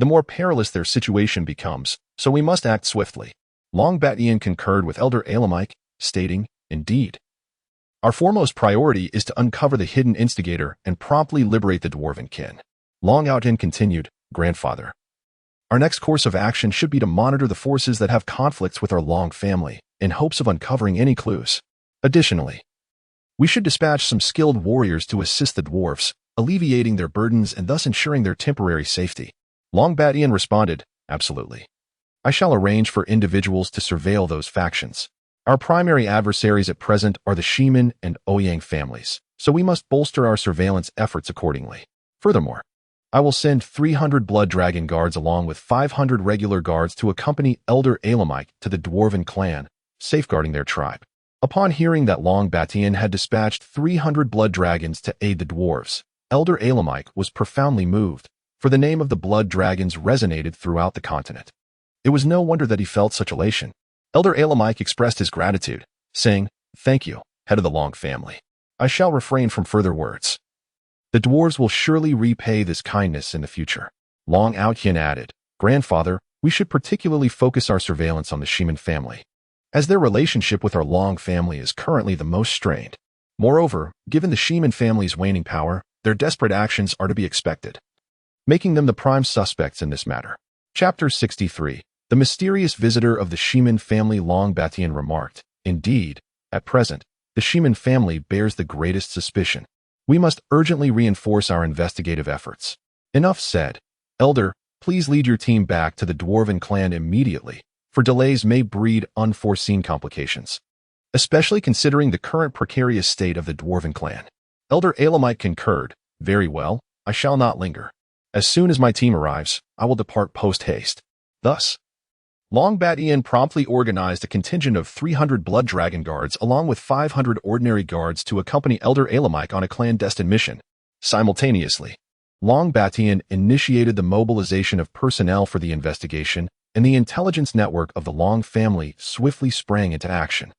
the more perilous their situation becomes, so we must act swiftly. Long Batian concurred with Elder Alamike, stating, "Indeed. Our foremost priority is to uncover the hidden instigator and promptly liberate the dwarven kin." Long Outin continued, "Grandfather, our next course of action should be to monitor the forces that have conflicts with our Long family, in hopes of uncovering any clues. Additionally, we should dispatch some skilled warriors to assist the dwarves, alleviating their burdens and thus ensuring their temporary safety." Long Batian responded, "Absolutely. I shall arrange for individuals to surveil those factions. Our primary adversaries at present are the Shimin and Ouyang families, so we must bolster our surveillance efforts accordingly. Furthermore, I will send 300 blood dragon guards along with 500 regular guards to accompany Elder Alamike to the dwarven clan, safeguarding their tribe." Upon hearing that Long Batian had dispatched 300 blood dragons to aid the dwarves, Elder Alamike was profoundly moved, for the name of the blood dragons resonated throughout the continent. It was no wonder that he felt such elation. Elder Alamike expressed his gratitude, saying, "Thank you, head of the Long family. I shall refrain from further words. The dwarves will surely repay this kindness in the future." Long Outyan added, "Grandfather, we should particularly focus our surveillance on the Shimin family, as their relationship with our Long family is currently the most strained. Moreover, given the Shimin family's waning power, their desperate actions are to be expected, making them the prime suspects in this matter." Chapter 63. The mysterious visitor of the Shimin family. Long Batian remarked, "Indeed, at present, the Shimin family bears the greatest suspicion. We must urgently reinforce our investigative efforts." Enough said. Elder, please lead your team back to the dwarven clan immediately, for delays may breed unforeseen complications, especially considering the current precarious state of the dwarven clan. Elder Alamite concurred, "Very well, I shall not linger. As soon as my team arrives, I will depart post-haste." Thus, Long Batian promptly organized a contingent of 300 blood dragon guards along with 500 ordinary guards to accompany Elder Alamike on a clandestine mission. Simultaneously, Long Batian initiated the mobilization of personnel for the investigation, and the intelligence network of the Long family swiftly sprang into action.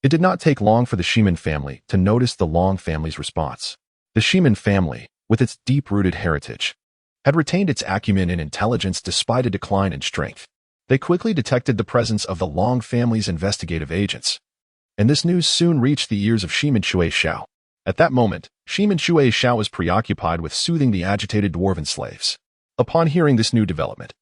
It did not take long for the Shimin family to notice the Long family's response. The Shimin family, with its deep-rooted heritage, had retained its acumen and intelligence despite a decline in strength. They quickly detected the presence of the Long family's investigative agents, and this news soon reached the ears of Shimin Shui Xiao. At that moment, Shimin Shui Xiao was preoccupied with soothing the agitated dwarven slaves. Upon hearing this new development,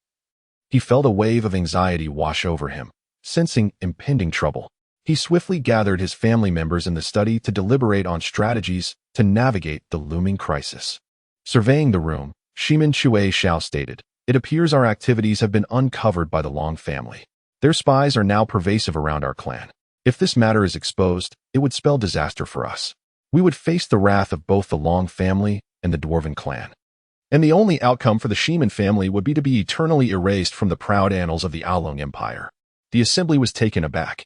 he felt a wave of anxiety wash over him. Sensing impending trouble, he swiftly gathered his family members in the study to deliberate on strategies to navigate the looming crisis. Surveying the room, Shimin Shui Xiao stated, "It appears our activities have been uncovered by the Long family. Their spies are now pervasive around our clan. If this matter is exposed, it would spell disaster for us. We would face the wrath of both the Long family and the dwarven clan. And the only outcome for the Shimin family would be to be eternally erased from the proud annals of the Aolong Empire." The assembly was taken aback,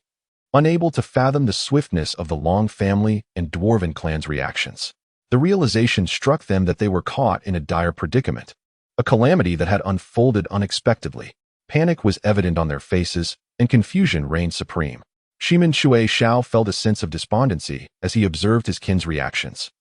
unable to fathom the swiftness of the Long family and dwarven clan's reactions. The realization struck them that they were caught in a dire predicament, a calamity that had unfolded unexpectedly. Panic was evident on their faces, and confusion reigned supreme. Shimin Shui Xiao felt a sense of despondency as he observed his kin's reactions.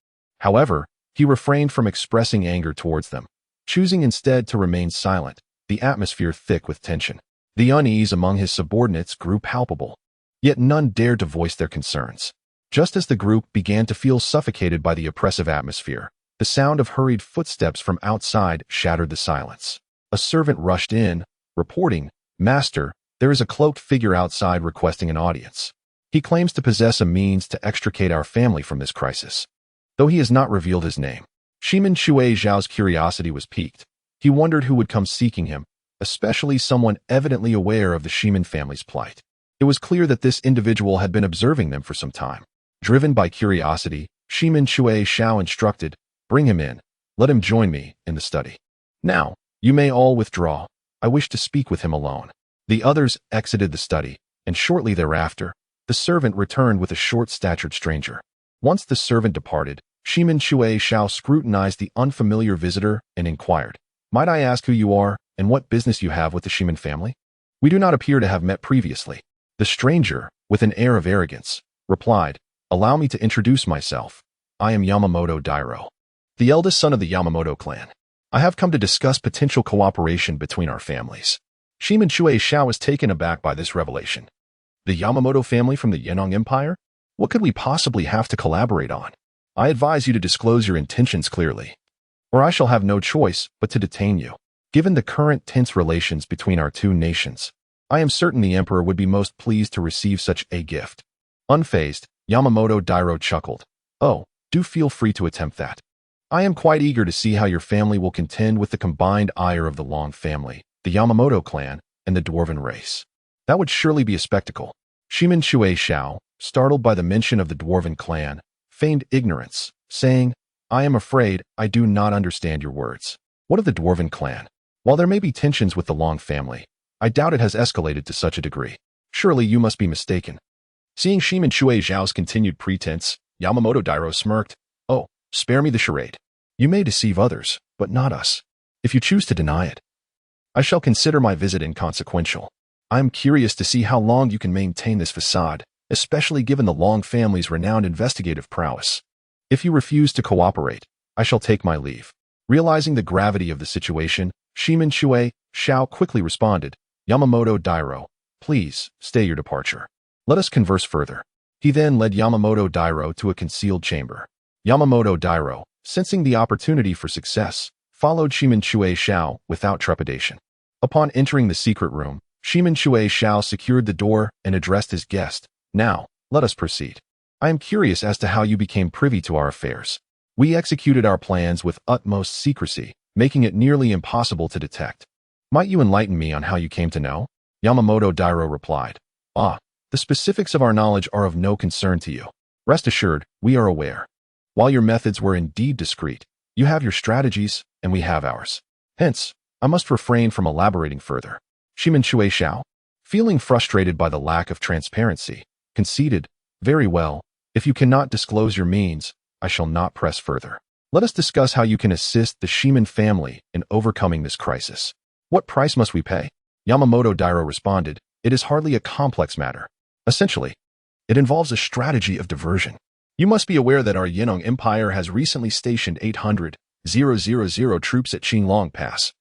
However, he refrained from expressing anger towards them, choosing instead to remain silent, the atmosphere thick with tension. The unease among his subordinates grew palpable, yet none dared to voice their concerns. Just as the group began to feel suffocated by the oppressive atmosphere, the sound of hurried footsteps from outside shattered the silence. A servant rushed in, reporting, "Master, there is a cloaked figure outside requesting an audience. He claims to possess a means to extricate our family from this crisis, though he has not revealed his name." Shimin Shui Zhao's curiosity was piqued. He wondered who would come seeking him, especially someone evidently aware of the Shimin family's plight. It was clear that this individual had been observing them for some time. Driven by curiosity, Shimin Shui Xiao instructed, "Bring him in. Let him join me in the study. Now, you may all withdraw. I wish to speak with him alone." The others exited the study, and shortly thereafter, the servant returned with a short-statured stranger. Once the servant departed, Shimin Shui Xiao scrutinized the unfamiliar visitor and inquired, "Might I ask who you are and what business you have with the Shimin family? We do not appear to have met previously." The stranger, with an air of arrogance, replied, "Allow me to introduce myself. I am Yamamoto Dairo, the eldest son of the Yamamoto clan. I have come to discuss potential cooperation between our families. Shimin Shui Xiao was taken aback by this revelation. The Yamamoto family from the Yenong Empire? What could we possibly have to collaborate on? I advise you to disclose your intentions clearly, or I shall have no choice but to detain you. Given the current tense relations between our two nations, I am certain the Emperor would be most pleased to receive such a gift. Unfazed, Yamamoto Dairo chuckled. Oh, do feel free to attempt that. I am quite eager to see how your family will contend with the combined ire of the Long family, the Yamamoto clan, and the dwarven race. That would surely be a spectacle. Shimin Shui Xiao, startled by the mention of the dwarven clan, feigned ignorance, saying, I am afraid I do not understand your words. What of the dwarven clan? While there may be tensions with the Long family, I doubt it has escalated to such a degree. Surely you must be mistaken. Seeing Shimin Shui Xiao's continued pretense, Yamamoto Dairo smirked. Oh, spare me the charade. You may deceive others, but not us. If you choose to deny it, I shall consider my visit inconsequential. I am curious to see how long you can maintain this facade, especially given the Long family's renowned investigative prowess. If you refuse to cooperate, I shall take my leave. Realizing the gravity of the situation, Shimin Shui Xiao quickly responded, Yamamoto Dairo, please stay your departure. Let us converse further. He then led Yamamoto Dairo to a concealed chamber. Yamamoto Dairo, sensing the opportunity for success, followed Shimin Shui Xiao without trepidation. Upon entering the secret room, Shimin Shui Xiao secured the door and addressed his guest. Now, let us proceed. I am curious as to how you became privy to our affairs. We executed our plans with utmost secrecy, making it nearly impossible to detect. Might you enlighten me on how you came to know? Yamamoto Dairo replied. The specifics of our knowledge are of no concern to you. Rest assured, we are aware. While your methods were indeed discreet, you have your strategies, and we have ours. Hence, I must refrain from elaborating further. Shimin Shui Xiao, feeling frustrated by the lack of transparency, conceded, very well, if you cannot disclose your means, I shall not press further. Let us discuss how you can assist the Shimin family in overcoming this crisis. What price must we pay? Yamamoto Dairo responded, it is hardly a complex matter. Essentially, it involves a strategy of diversion. You must be aware that our Yenong Empire has recently stationed 800,000 troops at Qinglong Pass,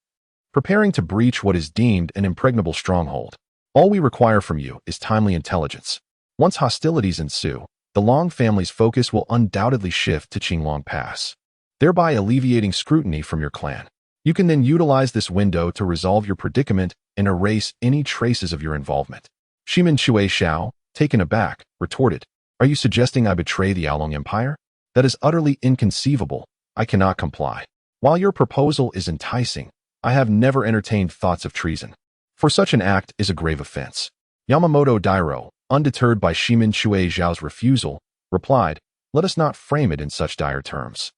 preparing to breach what is deemed an impregnable stronghold. All we require from you is timely intelligence. Once hostilities ensue, the Long family's focus will undoubtedly shift to Qinglong Pass, thereby alleviating scrutiny from your clan. You can then utilize this window to resolve your predicament and erase any traces of your involvement. Shimin Shui Xiao, taken aback, retorted, Are you suggesting I betray the Along Empire? That is utterly inconceivable. I cannot comply. While your proposal is enticing, I have never entertained thoughts of treason. For such an act is a grave offense. Yamamoto Dairo, undeterred by Shimin Shui Xiao's refusal, replied, Let us not frame it in such dire terms.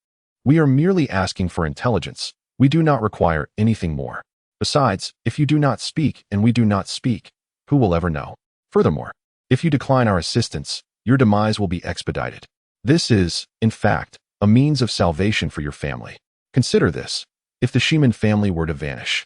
We are merely asking for intelligence. We do not require anything more. Besides, if you do not speak and we do not speak, who will ever know? Furthermore, if you decline our assistance, your demise will be expedited. This is, in fact, a means of salvation for your family. Consider this. If the Shimin family were to vanish,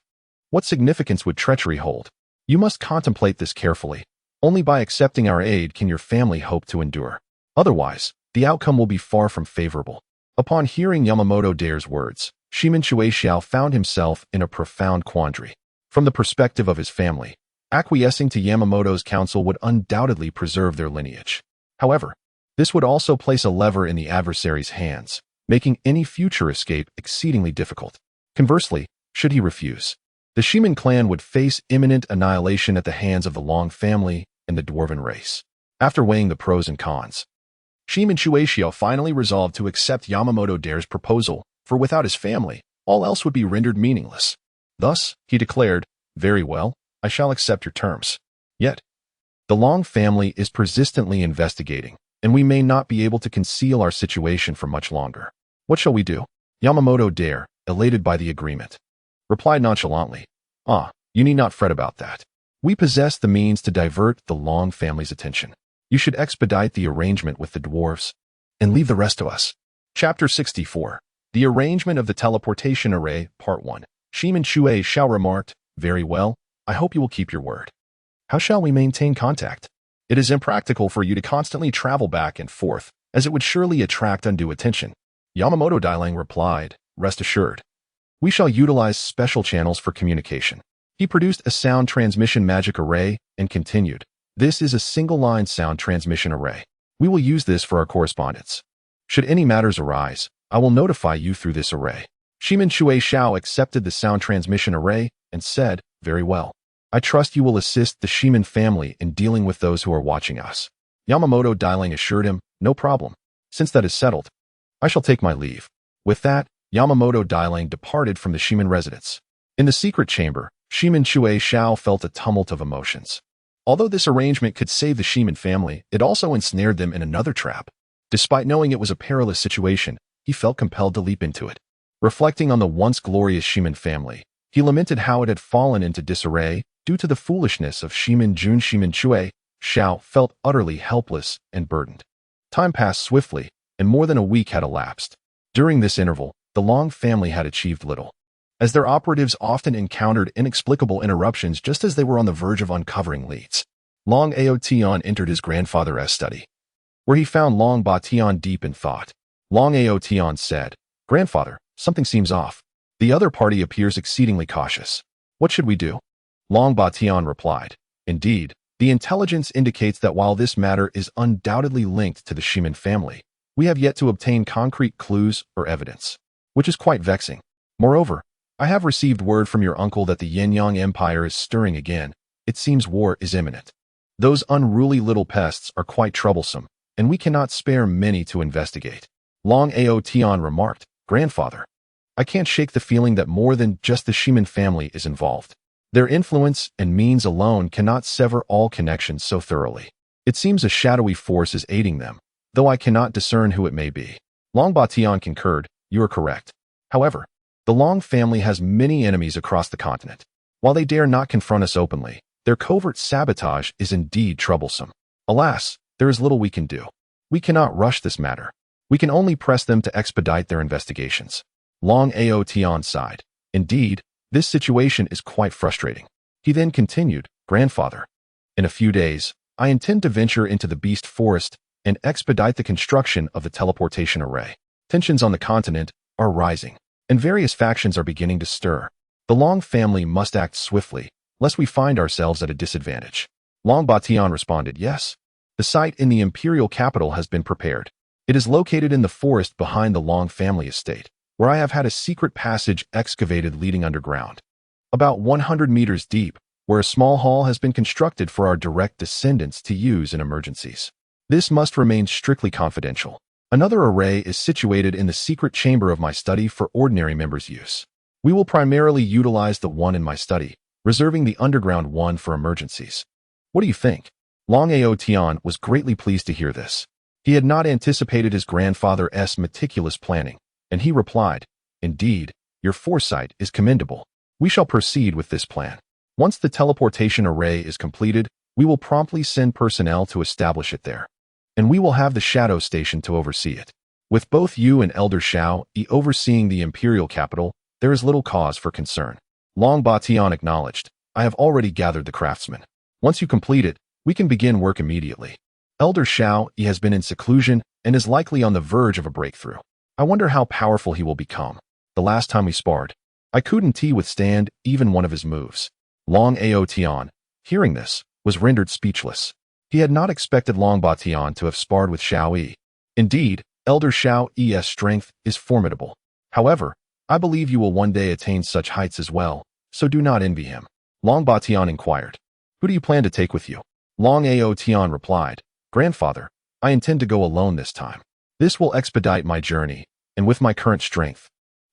what significance would treachery hold? You must contemplate this carefully. Only by accepting our aid can your family hope to endure. Otherwise, the outcome will be far from favorable. Upon hearing Yamamoto Dairo's words, Shimin Shui Xiao found himself in a profound quandary. From the perspective of his family, acquiescing to Yamamoto's counsel would undoubtedly preserve their lineage. However, this would also place a lever in the adversary's hands, making any future escape exceedingly difficult. Conversely, should he refuse, the Shimin clan would face imminent annihilation at the hands of the Long family and the dwarven race. After weighing the pros and cons, Shimin Shui Xiao finally resolved to accept Yamamoto Dairo's proposal, for without his family, all else would be rendered meaningless. Thus, he declared, Very well, I shall accept your terms. Yet, the Long family is persistently investigating, and we may not be able to conceal our situation for much longer. What shall we do? Yamamoto Dairo, elated by the agreement, replied nonchalantly, You need not fret about that. We possess the means to divert the Long family's attention. You should expedite the arrangement with the dwarves, and leave the rest to us. Chapter 64. The Arrangement of the Teleportation Array, Part 1. Shimin Shui Xiao remarked, Very well, I hope you will keep your word. How shall we maintain contact? It is impractical for you to constantly travel back and forth, as it would surely attract undue attention. Yamamoto Dairo replied, Rest assured. We shall utilize special channels for communication. He produced a sound transmission magic array and continued. This is a single-line sound transmission array. We will use this for our correspondence. Should any matters arise, I will notify you through this array. Shimin Shui Xiao accepted the sound transmission array and said, very well. I trust you will assist the Shimin family in dealing with those who are watching us. Yamamoto Dailing assured him, no problem. Since that is settled, I shall take my leave. With that, Yamamoto Dailing departed from the Shimin residence. In the secret chamber, Shimin Shui Xiao felt a tumult of emotions. Although this arrangement could save the Shimin family, it also ensnared them in another trap. Despite knowing it was a perilous situation, he felt compelled to leap into it. Reflecting on the once glorious Shimin family, he lamented how it had fallen into disarray due to the foolishness of Shimin Jun. Shimin Shui Xiao felt utterly helpless and burdened. Time passed swiftly, and more than a week had elapsed. During this interval, the Long family had achieved little, as their operatives often encountered inexplicable interruptions just as they were on the verge of uncovering leads. Long Aotian entered his grandfather's study, where he found Long Batian deep in thought. Long Aotian said, "Grandfather, something seems off. The other party appears exceedingly cautious. What should we do?" Long Batian replied, "Indeed, the intelligence indicates that while this matter is undoubtedly linked to the Shimin family, we have yet to obtain concrete clues or evidence, which is quite vexing. Moreover, I have received word from your uncle that the Yin-Yang Empire is stirring again. It seems war is imminent. Those unruly little pests are quite troublesome, and we cannot spare many to investigate." Long Aotian remarked, "Grandfather, I can't shake the feeling that more than just the Shimin family is involved. Their influence and means alone cannot sever all connections so thoroughly. It seems a shadowy force is aiding them, though I cannot discern who it may be." Long Batian concurred, "You are correct. However, the Long family has many enemies across the continent. While they dare not confront us openly, their covert sabotage is indeed troublesome. Alas, there is little we can do. We cannot rush this matter. We can only press them to expedite their investigations." Long Aotian sighed. "Indeed, this situation is quite frustrating." He then continued, "Grandfather, in a few days, I intend to venture into the Beast Forest and expedite the construction of the teleportation array. Tensions on the continent are rising, and various factions are beginning to stir. The Long family must act swiftly, lest we find ourselves at a disadvantage." Long Batian responded, "Yes. The site in the imperial capital has been prepared. It is located in the forest behind the Long family estate, where I have had a secret passage excavated leading underground, about 100 meters deep, where a small hall has been constructed for our direct descendants to use in emergencies. This must remain strictly confidential. Another array is situated in the secret chamber of my study for ordinary members' use. We will primarily utilize the one in my study, reserving the underground one for emergencies. What do you think?" Long Aotian was greatly pleased to hear this. He had not anticipated his grandfather's meticulous planning, and he replied, "Indeed, your foresight is commendable. We shall proceed with this plan. Once the teleportation array is completed, we will promptly send personnel to establish it there, and we will have the Shadow Station to oversee it. With both you and Elder Xiao overseeing the imperial capital, there is little cause for concern." Long Batian acknowledged, "I have already gathered the craftsmen. Once you complete it, we can begin work immediately. Elder Xiao has been in seclusion and is likely on the verge of a breakthrough. I wonder how powerful he will become. The last time we sparred, I couldn't withstand even one of his moves." Long Aotian, hearing this, was rendered speechless. He had not expected Long Batian to have sparred with Xiao Yi. Indeed, Elder Xiao's strength is formidable. However, I believe you will one day attain such heights as well, so do not envy him. Long Batian inquired, "Who do you plan to take with you?" Long Aotian replied, "Grandfather, I intend to go alone this time. This will expedite my journey, and with my current strength,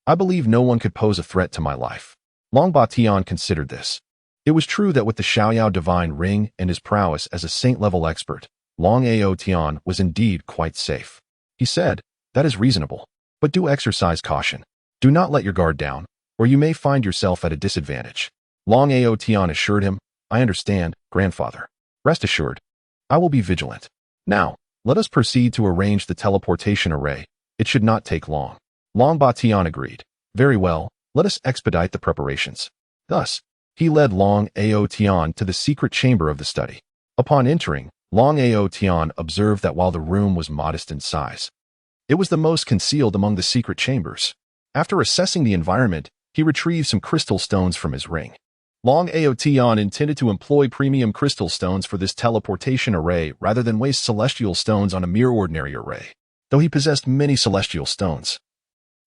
I believe no one could pose a threat to my life." Long Batian considered this. It was true that with the Xiaoyao divine ring and his prowess as a saint-level expert, Long Aotian was indeed quite safe. He said, "That is reasonable, but do exercise caution. Do not let your guard down, or you may find yourself at a disadvantage." Long Aotian assured him, "I understand, Grandfather. Rest assured, I will be vigilant. Now, let us proceed to arrange the teleportation array. It should not take long." Long Batian agreed. "Very well, let us expedite the preparations." Thus, he led Long Aotian to the secret chamber of the study. Upon entering, Long Aotian observed that while the room was modest in size, it was the most concealed among the secret chambers. After assessing the environment, He retrieved some crystal stones from his ring. Long Aotion intended to employ premium crystal stones for this teleportation array rather than waste celestial stones on a mere ordinary array. Though he possessed many celestial stones,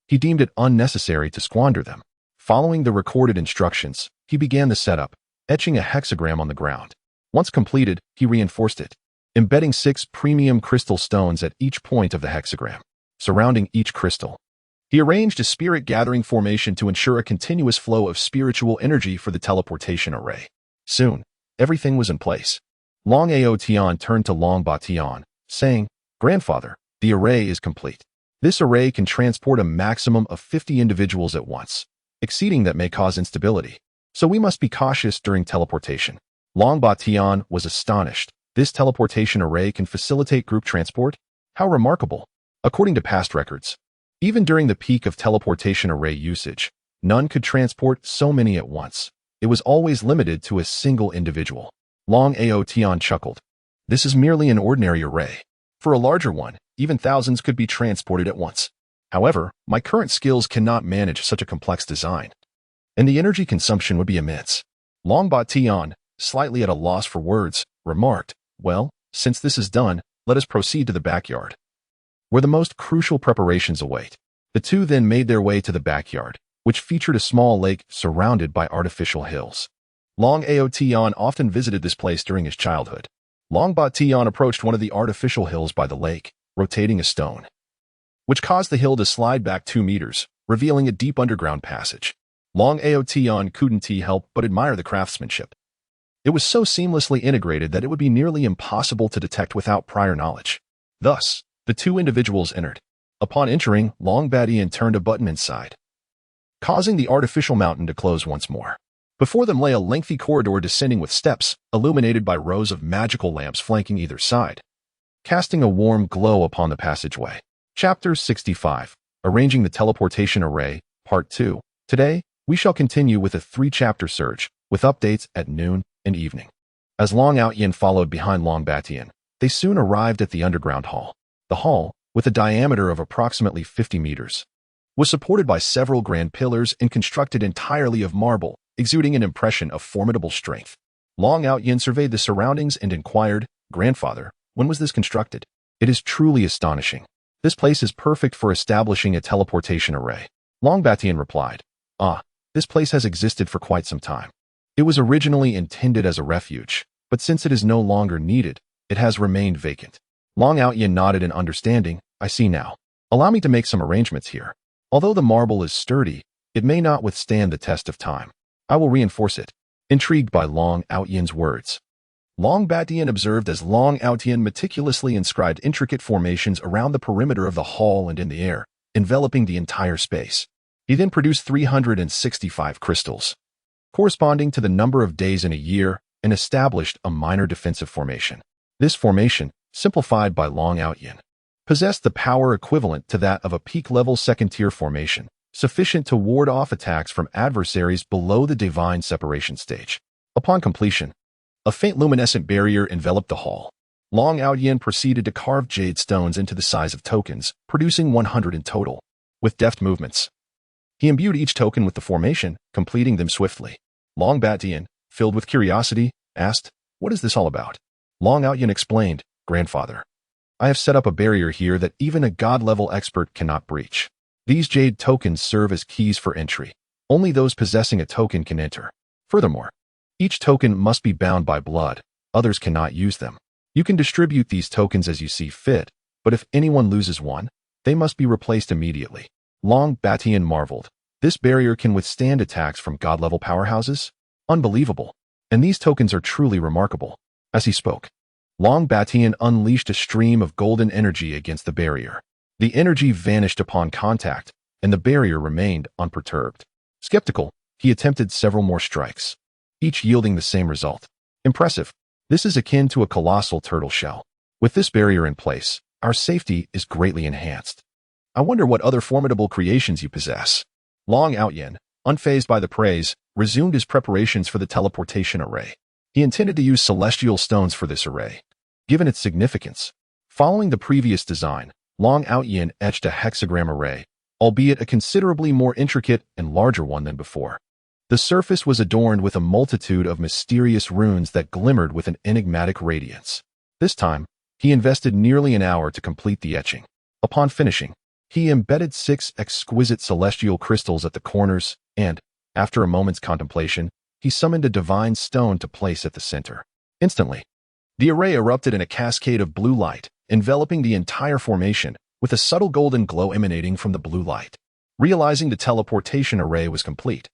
he deemed it unnecessary to squander them. Following the recorded instructions, he began the setup, etching a hexagram on the ground. Once completed, he reinforced it, embedding 6 premium crystal stones at each point of the hexagram, surrounding each crystal. He arranged a spirit-gathering formation to ensure a continuous flow of spiritual energy for the teleportation array. Soon, everything was in place. Long Aotion turned to Long Bation, saying, "Grandfather, the array is complete. This array can transport a maximum of 50 individuals at once. Exceeding that may cause instability, so we must be cautious during teleportation." Long Bation was astonished. This teleportation array can facilitate group transport? How remarkable! According to past records, even during the peak of teleportation array usage, none could transport so many at once. It was always limited to a single individual. Long Aotion chuckled. "This is merely an ordinary array. For a larger one, even thousands could be transported at once. However, my current skills cannot manage such a complex design, and the energy consumption would be immense." Long Bation, slightly at a loss for words, remarked, "Well, since this is done, let us proceed to the backyard, where the most crucial preparations await." The two then made their way to the backyard, which featured a small lake surrounded by artificial hills. Long Aotion often visited this place during his childhood. Long Bation approached one of the artificial hills by the lake, rotating a stone, which caused the hill to slide back 2 meters, revealing a deep underground passage. Long Aotion couldn't help but admire the craftsmanship. It was so seamlessly integrated that it would be nearly impossible to detect without prior knowledge. Thus, the two individuals entered. Upon entering, Long Bation turned a button inside, causing the artificial mountain to close once more. Before them lay a lengthy corridor descending with steps, illuminated by rows of magical lamps flanking either side, casting a warm glow upon the passageway. Chapter 65. Arranging the Teleportation Array, Part 2. Today, we shall continue with a 3-chapter surge, with updates at noon and evening. As Long Aotion followed behind Long Bation, they soon arrived at the underground hall. The hall, with a diameter of approximately 50 meters, was supported by several grand pillars and constructed entirely of marble, exuding an impression of formidable strength. Long Aotion surveyed the surroundings and inquired, "Grandfather, when was this constructed?" "It is truly astonishing. This place is perfect for establishing a teleportation array." Long Bation replied, This place has existed for quite some time. It was originally intended as a refuge, but since it is no longer needed, it has remained vacant." Long Aotion nodded in understanding. "I see now. Allow me to make some arrangements here. Although the marble is sturdy, it may not withstand the test of time. I will reinforce it." Intrigued by Long Aotion's words, Long Bation observed as Long Aotion meticulously inscribed intricate formations around the perimeter of the hall and in the air, enveloping the entire space. He then produced 365 crystals, corresponding to the number of days in a year, and established a minor defensive formation. This formation, simplified by Long Aotion, possessed the power equivalent to that of a peak-level second-tier formation, sufficient to ward off attacks from adversaries below the divine separation stage. Upon completion, a faint luminescent barrier enveloped the hall. Long Aotion proceeded to carve jade stones into the size of tokens, producing 100 in total. With deft movements, he imbued each token with the formation, completing them swiftly. Long Bation, filled with curiosity, asked, "What is this all about?" Long Aotion explained, "Grandfather, I have set up a barrier here that even a god-level expert cannot breach. These jade tokens serve as keys for entry. Only those possessing a token can enter. Furthermore, each token must be bound by blood. Others cannot use them. You can distribute these tokens as you see fit, but if anyone loses one, they must be replaced immediately." Long Bation marveled. "This barrier can withstand attacks from god-level powerhouses? Unbelievable. And these tokens are truly remarkable." As he spoke, Long Bation unleashed a stream of golden energy against the barrier. The energy vanished upon contact, and the barrier remained unperturbed. Skeptical, he attempted several more strikes, each yielding the same result. "Impressive. This is akin to a colossal turtle shell. With this barrier in place, our safety is greatly enhanced. I wonder what other formidable creations you possess." Long Aotion, unfazed by the praise, resumed his preparations for the teleportation array. He intended to use celestial stones for this array, given its significance. Following the previous design, Long Aotion etched a hexagram array, albeit a considerably more intricate and larger one than before. The surface was adorned with a multitude of mysterious runes that glimmered with an enigmatic radiance. This time, he invested nearly an hour to complete the etching. Upon finishing, he embedded 6 exquisite celestial crystals at the corners and, after a moment's contemplation, he summoned a divine stone to place at the center. Instantly, the array erupted in a cascade of blue light, enveloping the entire formation, with a subtle golden glow emanating from the blue light. Realizing the teleportation array was complete,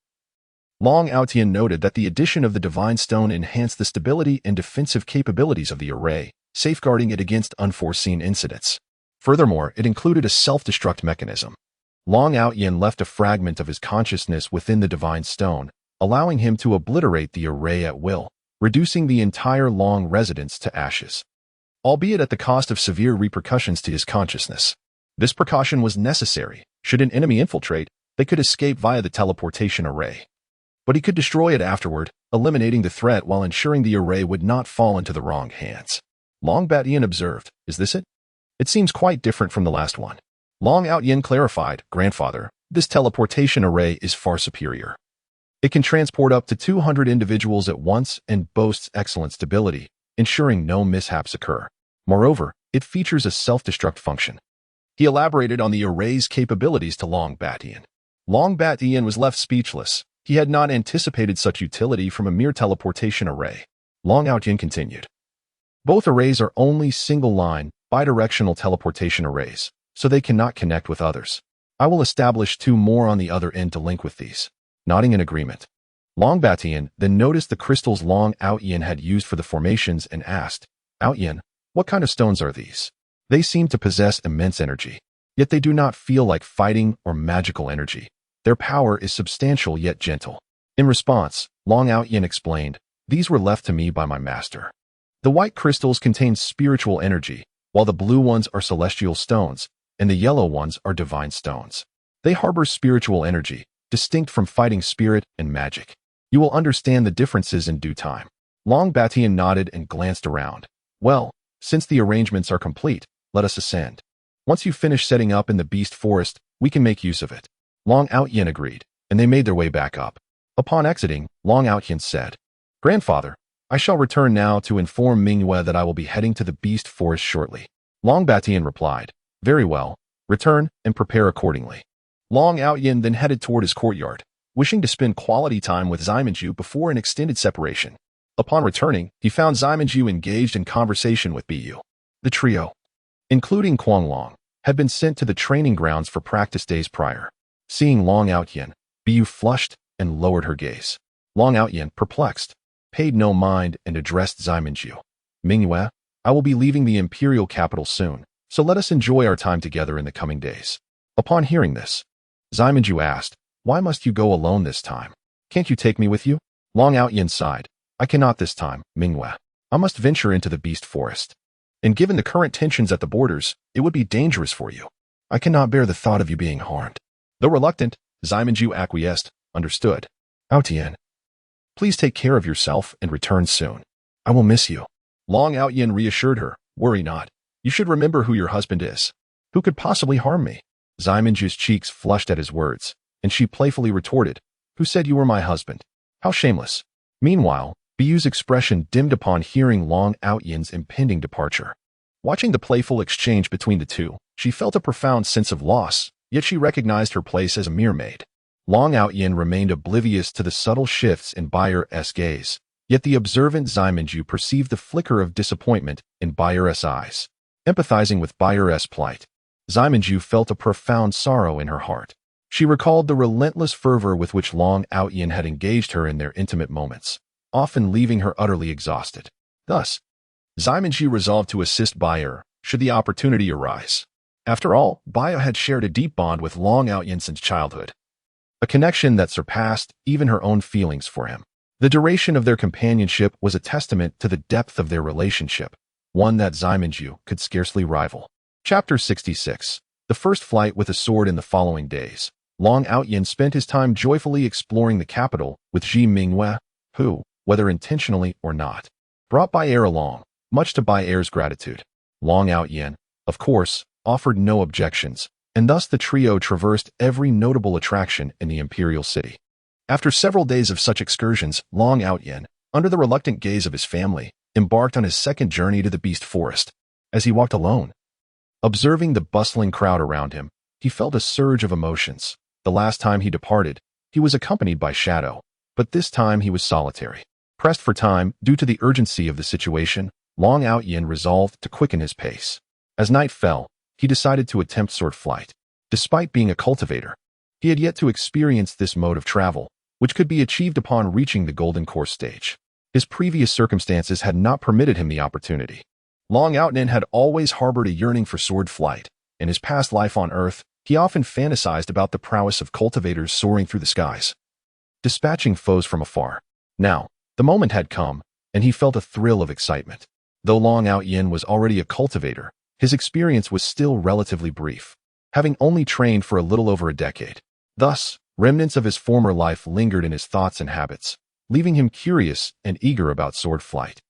Long Aotian noted that the addition of the divine stone enhanced the stability and defensive capabilities of the array, safeguarding it against unforeseen incidents. Furthermore, it included a self-destruct mechanism. Long Aotian left a fragment of his consciousness within the divine stone, allowing him to obliterate the array at will, reducing the entire Long residence to ashes, albeit at the cost of severe repercussions to his consciousness. This precaution was necessary. Should an enemy infiltrate, they could escape via the teleportation array. But he could destroy it afterward, eliminating the threat while ensuring the array would not fall into the wrong hands. Long Batian observed, "Is this it? It seems quite different from the last one." Long Aotian clarified, "Grandfather, this teleportation array is far superior. It can transport up to 200 individuals at once and boasts excellent stability, ensuring no mishaps occur. Moreover, it features a self-destruct function." He elaborated on the array's capabilities to Long Batian. Long Batian was left speechless. He had not anticipated such utility from a mere teleportation array. Long Aotian continued, "Both arrays are only single-line, bidirectional teleportation arrays, so they cannot connect with others. I will establish 2 more on the other end to link with these." Nodding in agreement, Long Batian then noticed the crystals Long Aotian had used for the formations and asked, "Aotian, what kind of stones are these? They seem to possess immense energy, yet they do not feel like fighting or magical energy. Their power is substantial yet gentle." In response, Long Aotian explained, "These were left to me by my master. The white crystals contain spiritual energy, while the blue ones are celestial stones, and the yellow ones are divine stones. They harbor spiritual energy, distinct from fighting spirit and magic. You will understand the differences in due time." Long Batian nodded and glanced around. "Well, since the arrangements are complete, let us ascend. Once you finish setting up in the beast forest, we can make use of it." Long Aotian agreed, and they made their way back up. Upon exiting, Long Aotian said, "Grandfather, I shall return now to inform Mingyue that I will be heading to the beast forest shortly." Long Batian replied, "Very well, return and prepare accordingly." Long Aotian then headed toward his courtyard, wishing to spend quality time with Ximenju before an extended separation. Upon returning, he found Ximenju engaged in conversation with Bu. The trio, including Quanglong, had been sent to the training grounds for practice days prior. Seeing Long Aotian, Bu flushed and lowered her gaze. Long Aotian, perplexed, paid no mind and addressed Ximenju. "Mingyue, I will be leaving the imperial capital soon, so let us enjoy our time together in the coming days." Upon hearing this, Ximenju asked, "Why must you go alone this time? Can't you take me with you?" Long Aotian sighed, "I cannot this time, Mingyue. I must venture into the beast forest. And given the current tensions at the borders, it would be dangerous for you. I cannot bear the thought of you being harmed." Though reluctant, Ximenju acquiesced, "Understood. Aotian, please take care of yourself and return soon. I will miss you." Long Aotian reassured her, "Worry not. You should remember who your husband is. Who could possibly harm me?" Ximenju's cheeks flushed at his words, and she playfully retorted, "Who said you were my husband? How shameless." Meanwhile, Bu's expression dimmed upon hearing Long Aotian's impending departure. Watching the playful exchange between the two, she felt a profound sense of loss, yet she recognized her place as a mere maid. Long Aotian remained oblivious to the subtle shifts in Bayer's gaze, yet the observant Ximenju perceived the flicker of disappointment in Bayer's eyes. Empathizing with Bayer's plight, Ximenju felt a profound sorrow in her heart. She recalled the relentless fervor with which Long Aotian had engaged her in their intimate moments, often leaving her utterly exhausted. Thus, Ximenju resolved to assist Bayer, should the opportunity arise. After all, Bayer had shared a deep bond with Long Aotian since childhood, a connection that surpassed even her own feelings for him. The duration of their companionship was a testament to the depth of their relationship, one that Ximenju could scarcely rival. Chapter 66. The first flight with a sword. In the following days, Long Aotian spent his time joyfully exploring the capital with Ji Mingyue, who, whether intentionally or not, brought Bayer along, much to Bayer's gratitude. Long Aotian, of course, offered no objections, and thus the trio traversed every notable attraction in the imperial city. After several days of such excursions, Long Outyin, under the reluctant gaze of his family, embarked on his second journey to the Beast Forest. As he walked alone, observing the bustling crowd around him, he felt a surge of emotions. The last time he departed, he was accompanied by Shadow, but this time he was solitary. Pressed for time due to the urgency of the situation, Long Outyin resolved to quicken his pace. As night fell, he decided to attempt sword flight. Despite being a cultivator, he had yet to experience this mode of travel, which could be achieved upon reaching the Golden Course stage. His previous circumstances had not permitted him the opportunity. Long Outyin had always harbored a yearning for sword flight. In his past life on Earth, he often fantasized about the prowess of cultivators soaring through the skies, dispatching foes from afar. Now, the moment had come, and he felt a thrill of excitement. Though Long Outyin was already a cultivator, his experience was still relatively brief, having only trained for a little over a decade. Thus, remnants of his former life lingered in his thoughts and habits, leaving him curious and eager about sword flight.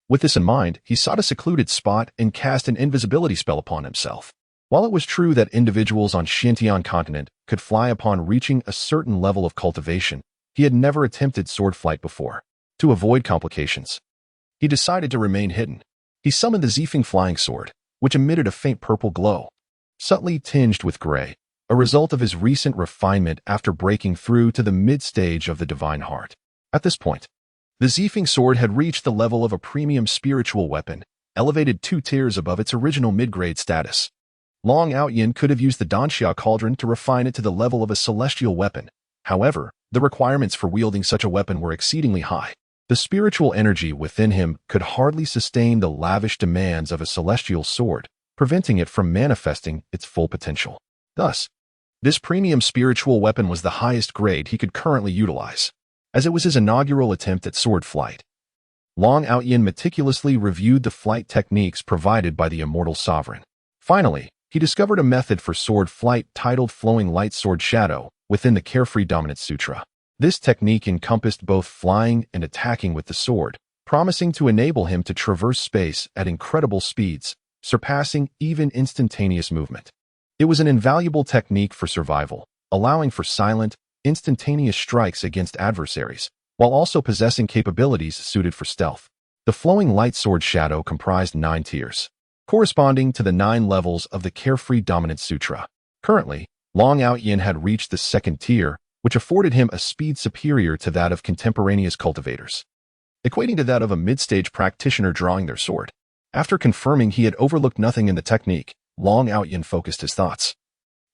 With this in mind, he sought a secluded spot and cast an invisibility spell upon himself. While it was true that individuals on Xintian continent could fly upon reaching a certain level of cultivation, he had never attempted sword flight before. To avoid complications, he decided to remain hidden. He summoned the Zifeng flying sword, which emitted a faint purple glow, subtly tinged with gray, a result of his recent refinement after breaking through to the mid-stage of the Divine Heart. At this point, the Zifeng sword had reached the level of a premium spiritual weapon, elevated 2 tiers above its original mid-grade status. Long Outyin could have used the Danxia cauldron to refine it to the level of a celestial weapon. However, the requirements for wielding such a weapon were exceedingly high. The spiritual energy within him could hardly sustain the lavish demands of a celestial sword, preventing it from manifesting its full potential. Thus, this premium spiritual weapon was the highest grade he could currently utilize, as it was his inaugural attempt at sword flight. Long Outyin meticulously reviewed the flight techniques provided by the immortal sovereign. Finally, he discovered a method for sword flight titled Flowing Light Sword Shadow within the Carefree Dominance Sutra. This technique encompassed both flying and attacking with the sword, promising to enable him to traverse space at incredible speeds, surpassing even instantaneous movement. It was an invaluable technique for survival, allowing for silent, instantaneous strikes against adversaries, while also possessing capabilities suited for stealth. The Flowing Light Sword Shadow comprised 9 tiers, corresponding to the 9 levels of the Carefree Dominance Sutra. Currently, Long Outyin had reached the 2nd tier, which afforded him a speed superior to that of contemporaneous cultivators, equating to that of a mid-stage practitioner drawing their sword. After confirming he had overlooked nothing in the technique, Long Outyin focused his thoughts,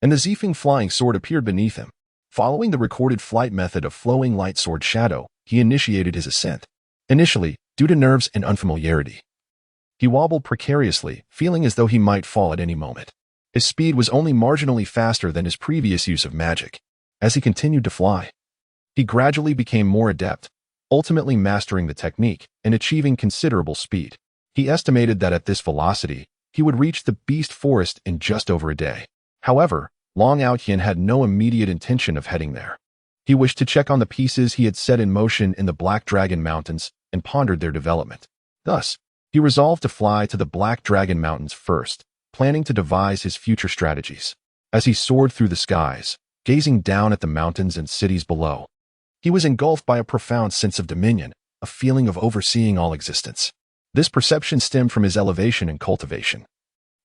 and the Zifeng flying sword appeared beneath him. Following the recorded flight method of Flowing Light Sword Shadow, he initiated his ascent. Initially, due to nerves and unfamiliarity, he wobbled precariously, feeling as though he might fall at any moment. His speed was only marginally faster than his previous use of magic. As he continued to fly, he gradually became more adept, ultimately mastering the technique and achieving considerable speed. He estimated that at this velocity, he would reach the Beast Forest in just over a day. However, Long Outyin had no immediate intention of heading there. He wished to check on the pieces he had set in motion in the Black Dragon Mountains and pondered their development. Thus, he resolved to fly to the Black Dragon Mountains first, planning to devise his future strategies. As he soared through the skies, gazing down at the mountains and cities below, he was engulfed by a profound sense of dominion, a feeling of overseeing all existence. This perception stemmed from his elevation and cultivation,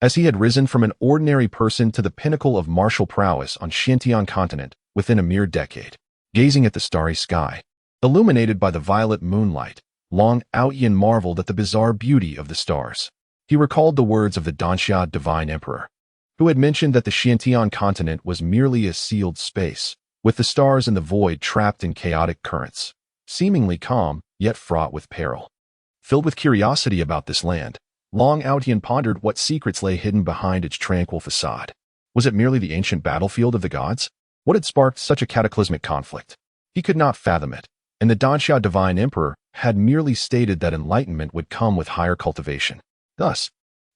as he had risen from an ordinary person to the pinnacle of martial prowess on Xintian continent within a mere decade. Gazing at the starry sky, illuminated by the violet moonlight, Long Outyin marveled at the bizarre beauty of the stars. He recalled the words of the Danxia Divine Emperor, who had mentioned that the Xintian continent was merely a sealed space, with the stars in the void trapped in chaotic currents, seemingly calm, yet fraught with peril. Filled with curiosity about this land, Long Outyin pondered what secrets lay hidden behind its tranquil facade. Was it merely the ancient battlefield of the gods? What had sparked such a cataclysmic conflict? He could not fathom it, and the Danxia Divine Emperor had merely stated that enlightenment would come with higher cultivation. Thus,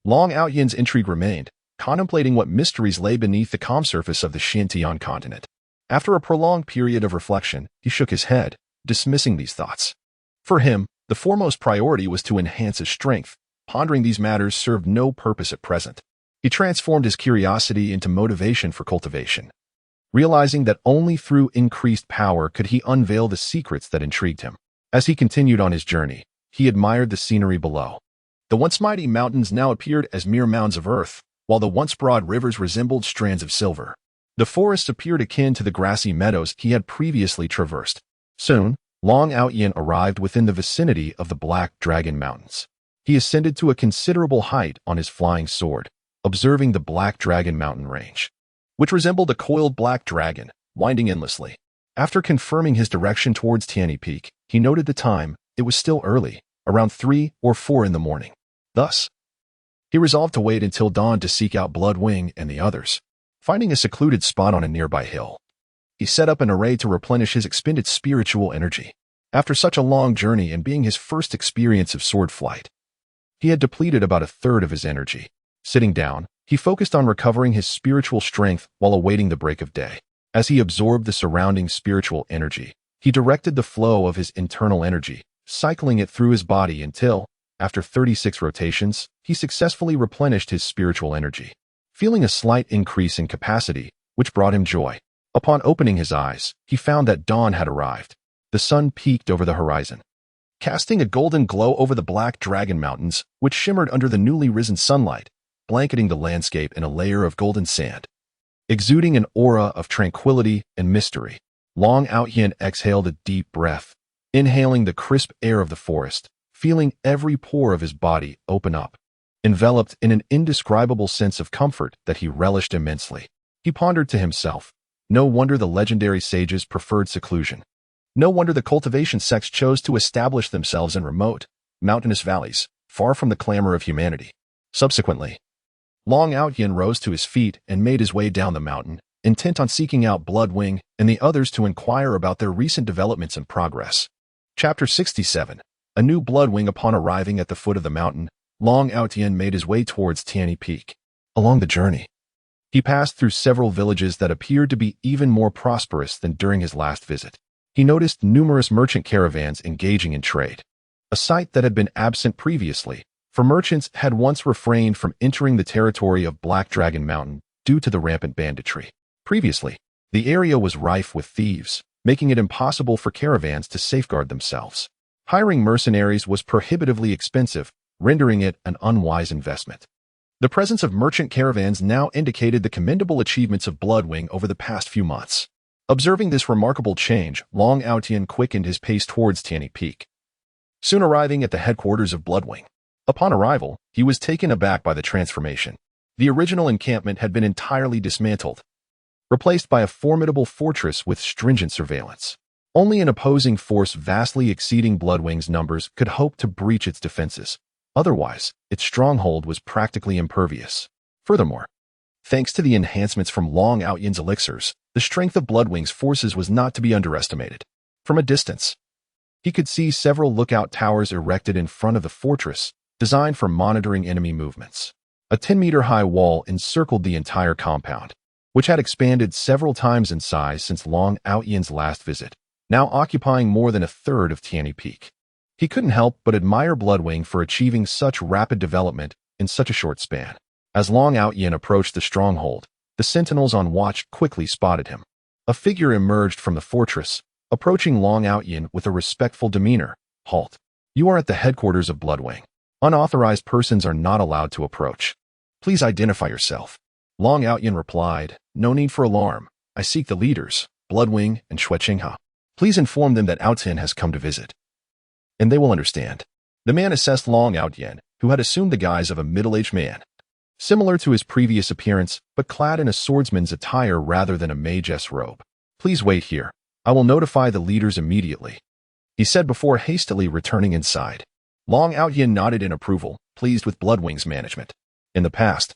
Long Outyin's intrigue remained, contemplating what mysteries lay beneath the calm surface of the Xintian continent. After a prolonged period of reflection, he shook his head, dismissing these thoughts. For him, the foremost priority was to enhance his strength. Pondering these matters served no purpose at present. He transformed his curiosity into motivation for cultivation, realizing that only through increased power could he unveil the secrets that intrigued him. As he continued on his journey, he admired the scenery below. The once mighty mountains now appeared as mere mounds of earth, while the once broad rivers resembled strands of silver. The forests appeared akin to the grassy meadows he had previously traversed. Soon, Long Outyin arrived within the vicinity of the Black Dragon Mountains. He ascended to a considerable height on his flying sword, observing the Black Dragon Mountain range, which resembled a coiled black dragon, winding endlessly. After confirming his direction towards Tianyi Peak, he noted the time. It was still early, around 3 or 4 in the morning. Thus, he resolved to wait until dawn to seek out Bloodwing and the others. Finding a secluded spot on a nearby hill, he set up an array to replenish his expended spiritual energy. After such a long journey and being his first experience of sword flight, he had depleted about a third of his energy. Sitting down, he focused on recovering his spiritual strength while awaiting the break of day. As he absorbed the surrounding spiritual energy, he directed the flow of his internal energy, cycling it through his body until, after 36 rotations, he successfully replenished his spiritual energy, feeling a slight increase in capacity, which brought him joy. Upon opening his eyes, he found that dawn had arrived. The sun peaked over the horizon, casting a golden glow over the Black Dragon Mountains, which shimmered under the newly risen sunlight, blanketing the landscape in a layer of golden sand. Exuding an aura of tranquility and mystery, Long Outyin exhaled a deep breath, inhaling the crisp air of the forest, feeling every pore of his body open up, enveloped in an indescribable sense of comfort that he relished immensely. He pondered to himself, no wonder the legendary sages preferred seclusion. No wonder the cultivation sects chose to establish themselves in remote, mountainous valleys, far from the clamor of humanity. Subsequently, Long Outyin rose to his feet and made his way down the mountain, intent on seeking out Bloodwing and the others to inquire about their recent developments and progress. Chapter 67. A new Bloodwing. Upon arriving at the foot of the mountain, Long Outyin made his way towards Tianyi Peak. Along the journey, he passed through several villages that appeared to be even more prosperous than during his last visit. He noticed numerous merchant caravans engaging in trade, a sight that had been absent previously, for merchants had once refrained from entering the territory of Black Dragon Mountain due to the rampant banditry. Previously, the area was rife with thieves, making it impossible for caravans to safeguard themselves. Hiring mercenaries was prohibitively expensive, rendering it an unwise investment. The presence of merchant caravans now indicated the commendable achievements of Bloodwing over the past few months. Observing this remarkable change, Long Outyin quickened his pace towards Tianyi Peak, soon arriving at the headquarters of Bloodwing. Upon arrival, he was taken aback by the transformation. The original encampment had been entirely dismantled, replaced by a formidable fortress with stringent surveillance. Only an opposing force vastly exceeding Bloodwing's numbers could hope to breach its defenses. Otherwise, its stronghold was practically impervious. Furthermore, thanks to the enhancements from Long Outyin's elixirs, the strength of Bloodwing's forces was not to be underestimated. From a distance, he could see several lookout towers erected in front of the fortress, designed for monitoring enemy movements. A 10-meter-high wall encircled the entire compound, which had expanded several times in size since Long Outyin's last visit, now occupying more than a third of Tianyi Peak. He couldn't help but admire Bloodwing for achieving such rapid development in such a short span. As Long Outyin approached the stronghold, the sentinels on watch quickly spotted him. A figure emerged from the fortress, approaching Long Outyin with a respectful demeanor. "Halt. You are at the headquarters of Bloodwing. Unauthorized persons are not allowed to approach. Please identify yourself." Long Outyin replied, "No need for alarm. I seek the leaders, Bloodwing and Shuechingha. Please inform them that Outyin has come to visit, and they will understand." The man assessed Long Outyin, who had assumed the guise of a middle-aged man, similar to his previous appearance, but clad in a swordsman's attire rather than a mage's robe. "Please wait here. I will notify the leaders immediately," he said before hastily returning inside. Long Outyin nodded in approval, pleased with Bloodwing's management. In the past,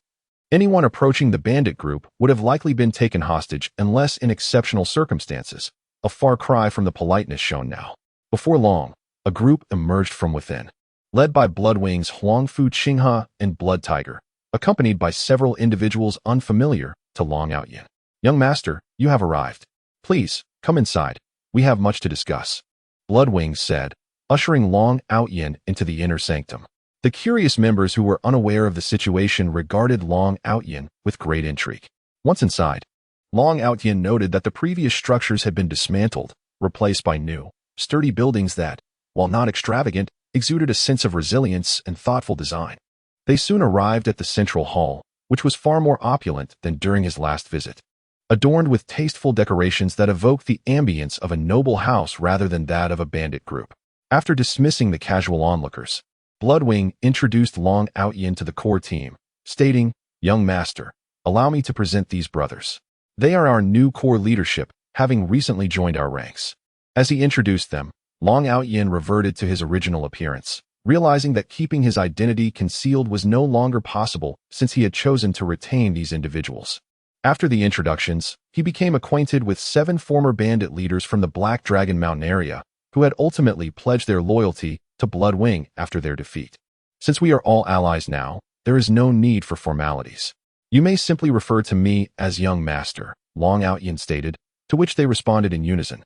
anyone approaching the bandit group would have likely been taken hostage unless in exceptional circumstances, a far cry from the politeness shown now. Before long, a group emerged from within, led by Bloodwing's Huangfu Qinghe and Blood Tiger, accompanied by several individuals unfamiliar to Long Outyin. "Young master, you have arrived. Please, come inside. We have much to discuss," Bloodwing said, ushering Long Outyin into the inner sanctum. The curious members who were unaware of the situation regarded Long Outyin with great intrigue. Once inside, Long Outyin noted that the previous structures had been dismantled, replaced by new, sturdy buildings that, while not extravagant, exuded a sense of resilience and thoughtful design. They soon arrived at the central hall, which was far more opulent than during his last visit, adorned with tasteful decorations that evoked the ambience of a noble house rather than that of a bandit group. After dismissing the casual onlookers, Bloodwing introduced Long Outyin to the core team, stating, "Young master, allow me to present these brothers. They are our new core leadership, having recently joined our ranks." As he introduced them, Long Outyin reverted to his original appearance, realizing that keeping his identity concealed was no longer possible since he had chosen to retain these individuals. After the introductions, he became acquainted with 7 former bandit leaders from the Black Dragon Mountain area, who had ultimately pledged their loyalty to Bloodwing after their defeat. "Since we are all allies now, there is no need for formalities. You may simply refer to me as Young Master," Long Outyin stated, to which they responded in unison.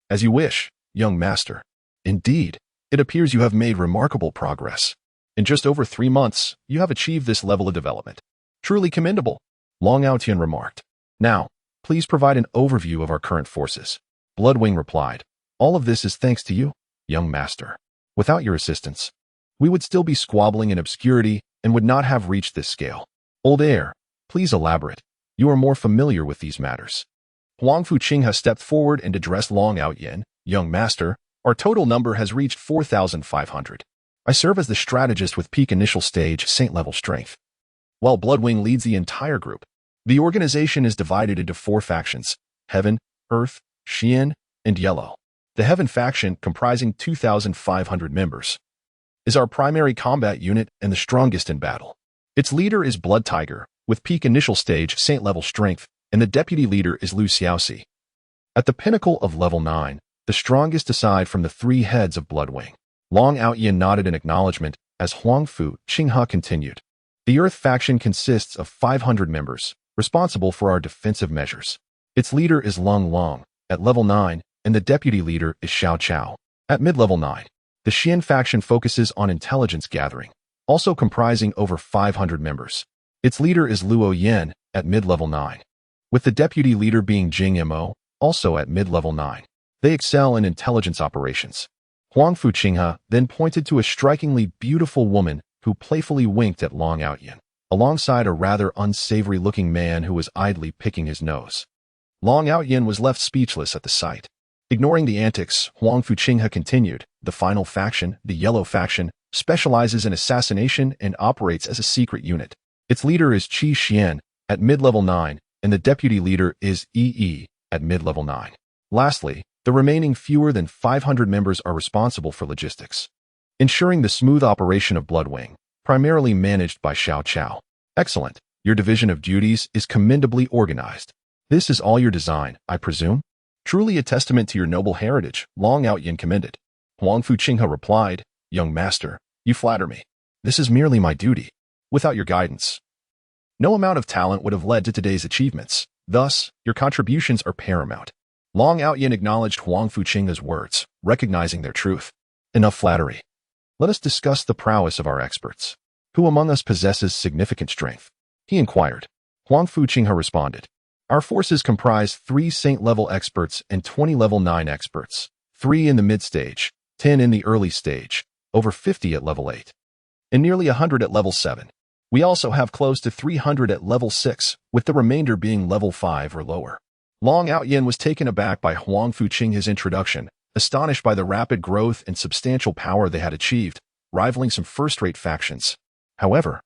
"As you wish, Young Master. Indeed, it appears you have made remarkable progress. In just over 3 months, you have achieved this level of development. Truly commendable," Long Outyin remarked. "Now, please provide an overview of our current forces." Bloodwing replied, "All of this is thanks to you, Young Master. Without your assistance, we would still be squabbling in obscurity and would not have reached this scale. Old Heir, please elaborate. You are more familiar with these matters." Huang Fuqinghe stepped forward and addressed Long Outyin, "Young Master, our total number has reached 4,500. I serve as the strategist with peak initial stage Saint-level strength, while Bloodwing leads the entire group. The organization is divided into 4 factions: Heaven, Earth, Xian, and Yellow. The Heaven faction, comprising 2,500 members, is our primary combat unit and the strongest in battle. Its leader is Blood Tiger, with peak initial stage Saint-level strength, and the deputy leader is Lu Xiaoxi. At the pinnacle of level 9, the strongest aside from the 3 heads of Bloodwing." Long Outyin nodded in acknowledgement as Huang Fuqinghe continued. "The Earth faction consists of 500 members, responsible for our defensive measures. Its leader is Lung Long, at level 9, and the deputy leader is Xiao Chao, at mid-level 9. The Xian faction focuses on intelligence gathering, also comprising over 500 members. Its leader is Luo Yan, at mid-level 9, with the deputy leader being Jing Mo, also at mid-level 9. They excel in intelligence operations." Huang Fuqinghe then pointed to a strikingly beautiful woman who playfully winked at Long Outyin, alongside a rather unsavory-looking man who was idly picking his nose. Long Outyin was left speechless at the sight. Ignoring the antics, Huang Fuqinghe continued, "The final faction, the Yellow faction, specializes in assassination and operates as a secret unit. Its leader is Qi Xian, at mid-level 9, and the deputy leader is Yi, at mid-level 9. Lastly, the remaining fewer than 500 members are responsible for logistics, ensuring the smooth operation of Bloodwing, primarily managed by Xiao Chao." "Excellent. Your division of duties is commendably organized. This is all your design, I presume?" "Truly a testament to your noble heritage," Long Outyin commended. Huang Fuqinghe replied, "Young Master, you flatter me. This is merely my duty. Without your guidance, no amount of talent would have led to today's achievements. Thus, your contributions are paramount." Long Outyin acknowledged Huang Fuqinghe's words, recognizing their truth. "Enough flattery. Let us discuss the prowess of our experts. Who among us possesses significant strength?" he inquired. Huang Fuqinghe responded, "Our forces comprise 3 Saint-level experts and 20 level 9 experts, 3 in the mid-stage, 10 in the early stage, over 50 at level 8, and nearly 100 at level 7. We also have close to 300 at level 6, with the remainder being level 5 or lower." Long Outyin was taken aback by Huang Fuqinghe's introduction, astonished by the rapid growth and substantial power they had achieved, rivaling some first-rate factions. However,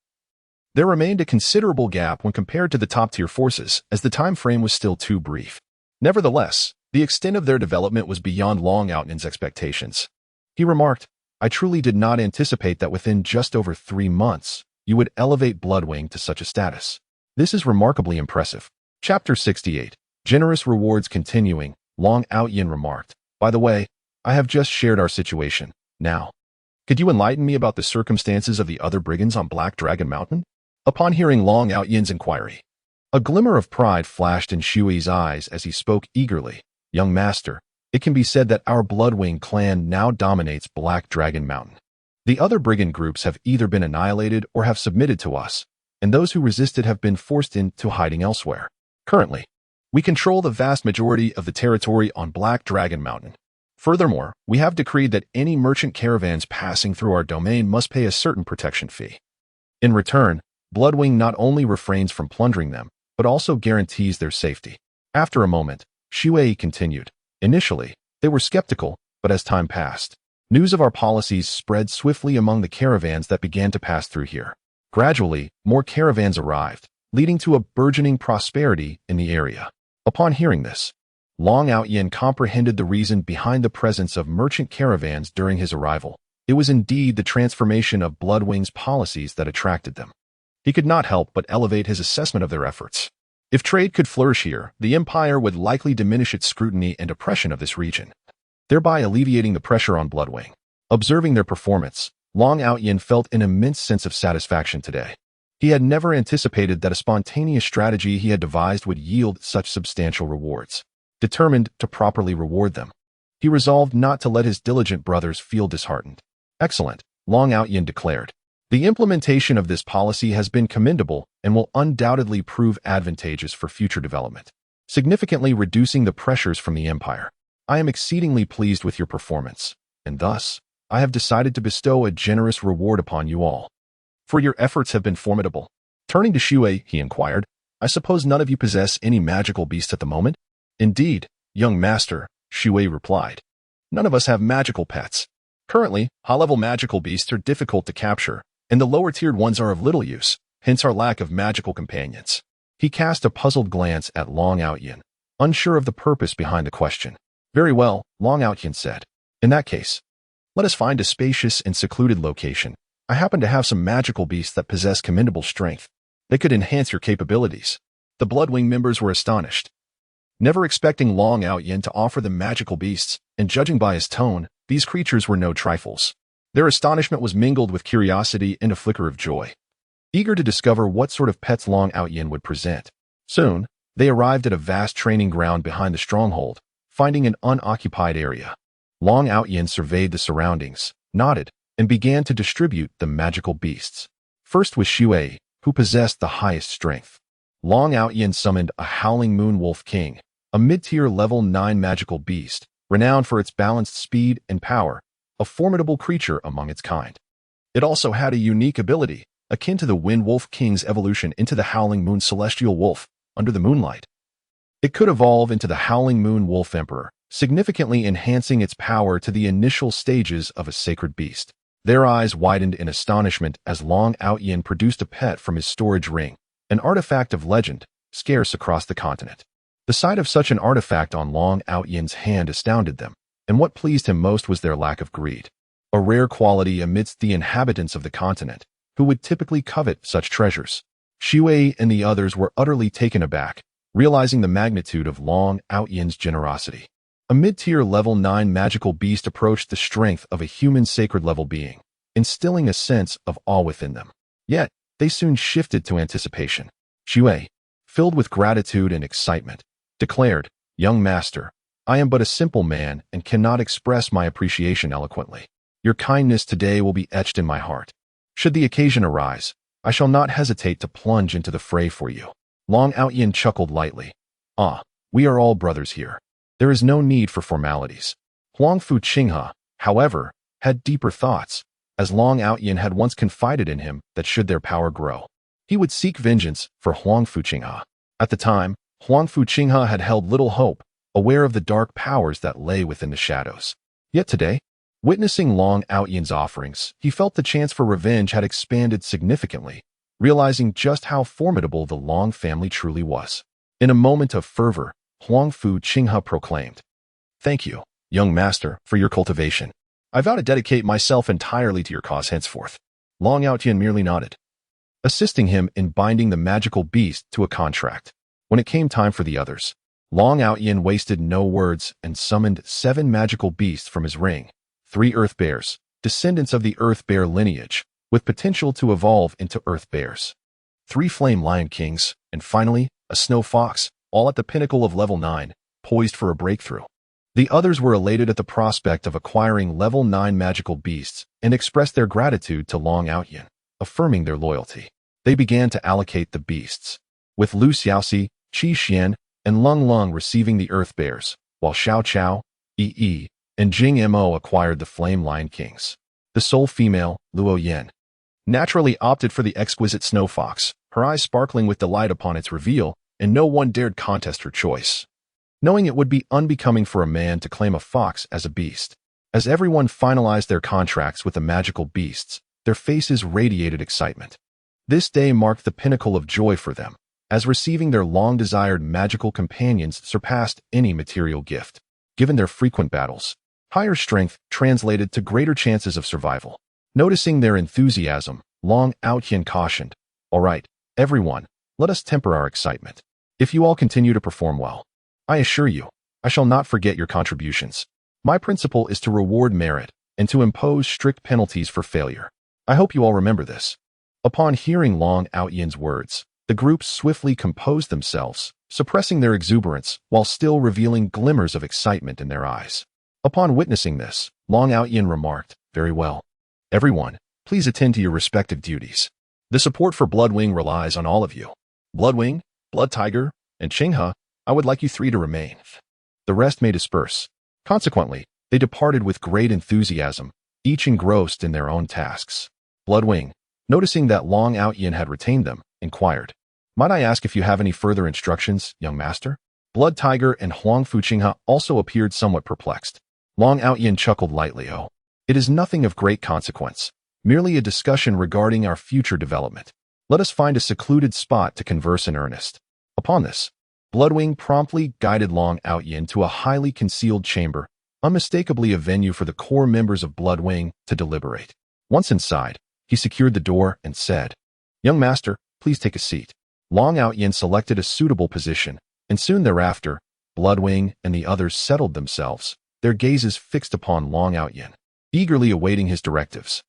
there remained a considerable gap when compared to the top-tier forces, as the time frame was still too brief. Nevertheless, the extent of their development was beyond Long Outyin's expectations. He remarked, "I truly did not anticipate that within just over 3 months, you would elevate Bloodwing to such a status. This is remarkably impressive." Chapter 68. Generous rewards continuing, Long Outyin remarked, "By the way, I have just shared our situation. Now, could you enlighten me about the circumstances of the other brigands on Black Dragon Mountain?" Upon hearing Long Outyin's inquiry, a glimmer of pride flashed in Shui's eyes as he spoke eagerly. "Young Master, it can be said that our Bloodwing clan now dominates Black Dragon Mountain. The other brigand groups have either been annihilated or have submitted to us, and those who resisted have been forced into hiding elsewhere. Currently, we control the vast majority of the territory on Black Dragon Mountain. Furthermore, we have decreed that any merchant caravans passing through our domain must pay a certain protection fee. In return, Bloodwing not only refrains from plundering them, but also guarantees their safety. After a moment, Shuei continued. Initially, they were skeptical, but as time passed, news of our policies spread swiftly among the caravans that began to pass through here. Gradually, more caravans arrived, leading to a burgeoning prosperity in the area. Upon hearing this, Long Outyin comprehended the reason behind the presence of merchant caravans during his arrival. It was indeed the transformation of Bloodwing's policies that attracted them. He could not help but elevate his assessment of their efforts. If trade could flourish here, the Empire would likely diminish its scrutiny and oppression of this region, thereby alleviating the pressure on Bloodwing. Observing their performance, Long Outyin felt an immense sense of satisfaction today. He had never anticipated that a spontaneous strategy he had devised would yield such substantial rewards. Determined to properly reward them, he resolved not to let his diligent brothers feel disheartened. Excellent, Long Outyin declared. The implementation of this policy has been commendable and will undoubtedly prove advantageous for future development, significantly reducing the pressures from the Empire. I am exceedingly pleased with your performance, and thus, I have decided to bestow a generous reward upon you all. For your efforts have been formidable. Turning to Shuei, he inquired, I suppose none of you possess any magical beasts at the moment? Indeed, young master, Shuei replied. None of us have magical pets. Currently, high-level magical beasts are difficult to capture, and the lower-tiered ones are of little use, hence our lack of magical companions. He cast a puzzled glance at Long Outyin, unsure of the purpose behind the question. Very well, Long Outyin said. In that case, let us find a spacious and secluded location. I happen to have some magical beasts that possess commendable strength. They could enhance your capabilities. The Bloodwing members were astonished, never expecting Long Outyin to offer them magical beasts, and judging by his tone, these creatures were no trifles. Their astonishment was mingled with curiosity and a flicker of joy, eager to discover what sort of pets Long Outyin would present. Soon, they arrived at a vast training ground behind the stronghold, finding an unoccupied area. Long Outyin surveyed the surroundings, nodded, and began to distribute the magical beasts. First was Shuei, who possessed the highest strength. Long Outyin summoned a Howling Moon Wolf King, a mid-tier level 9 magical beast, renowned for its balanced speed and power, a formidable creature among its kind. It also had a unique ability, akin to the Wind Wolf King's evolution into the Howling Moon Celestial Wolf under the moonlight. It could evolve into the Howling Moon Wolf Emperor, significantly enhancing its power to the initial stages of a sacred beast. Their eyes widened in astonishment as Long Outyin produced a pet from his storage ring, an artifact of legend, scarce across the continent. The sight of such an artifact on Long Outyin's hand astounded them, and what pleased him most was their lack of greed, a rare quality amidst the inhabitants of the continent, who would typically covet such treasures. Shuei and the others were utterly taken aback, realizing the magnitude of Long Outyin's generosity. A mid-tier level 9 magical beast approached the strength of a human sacred-level being, instilling a sense of awe within them. Yet, they soon shifted to anticipation. Shuei, filled with gratitude and excitement, declared, Young master, I am but a simple man and cannot express my appreciation eloquently. Your kindness today will be etched in my heart. Should the occasion arise, I shall not hesitate to plunge into the fray for you. Long Outyin chuckled lightly. Ah, we are all brothers here. There is no need for formalities. Huangfu Qinghe, however, had deeper thoughts, as Long Outyin had once confided in him that should their power grow, he would seek vengeance for Huangfu Qinghe. At the time, Huangfu Qinghe had held little hope, aware of the dark powers that lay within the shadows. Yet today, witnessing Long Outyin's offerings, he felt the chance for revenge had expanded significantly, realizing just how formidable the Long family truly was. In a moment of fervor, Huangfu Qinghe proclaimed, Thank you, young master, for your cultivation. I vow to dedicate myself entirely to your cause henceforth. Long Outyin merely nodded, assisting him in binding the magical beast to a contract. When it came time for the others, Long Outyin wasted no words and summoned 7 magical beasts from his ring, 3 earth bears, descendants of the earth bear lineage, with potential to evolve into earth bears, 3 flame lion kings, and finally, a snow fox, all at the pinnacle of level 9, poised for a breakthrough. The others were elated at the prospect of acquiring level 9 magical beasts and expressed their gratitude to Long Outyin, affirming their loyalty. They began to allocate the beasts, with Lu Xiaoxi, Qi Xian, and Lung Lung receiving the Earth Bears, while Xiao Chao, Yi Yi, and Jing Mo acquired the Flame Lion Kings. The sole female, Luo Yen, naturally opted for the exquisite Snow Fox, her eyes sparkling with delight upon its reveal, and no one dared contest her choice, knowing it would be unbecoming for a man to claim a fox as a beast. As everyone finalized their contracts with the magical beasts, their faces radiated excitement. This day marked the pinnacle of joy for them, as receiving their long-desired magical companions surpassed any material gift. Given their frequent battles, higher strength translated to greater chances of survival. Noticing their enthusiasm, Long Outyin cautioned, "All right, everyone, let us temper our excitement. If you all continue to perform well, I assure you, I shall not forget your contributions. My principle is to reward merit and to impose strict penalties for failure. I hope you all remember this." Upon hearing Long Outyin's words, the group swiftly composed themselves, suppressing their exuberance while still revealing glimmers of excitement in their eyes. Upon witnessing this, Long Outyin remarked, "Very well. Everyone, please attend to your respective duties. The support for Bloodwing relies on all of you. Bloodwing, Blood Tiger, and Qinghe, I would like you three to remain. The rest may disperse." Consequently, they departed with great enthusiasm, each engrossed in their own tasks. Bloodwing, noticing that Long Outyin had retained them, inquired, "Might I ask if you have any further instructions, young master?" Blood Tiger and Huangfu Qinghe also appeared somewhat perplexed. Long Outyin chuckled lightly. "Oh, it is nothing of great consequence, merely a discussion regarding our future development. Let us find a secluded spot to converse in earnest." Upon this, Bloodwing promptly guided Long Outyin to a highly concealed chamber, unmistakably a venue for the core members of Bloodwing to deliberate. Once inside, he secured the door and said, "Young master, please take a seat." Long Outyin selected a suitable position, and soon thereafter, Bloodwing and the others settled themselves, their gazes fixed upon Long Outyin, eagerly awaiting his directives.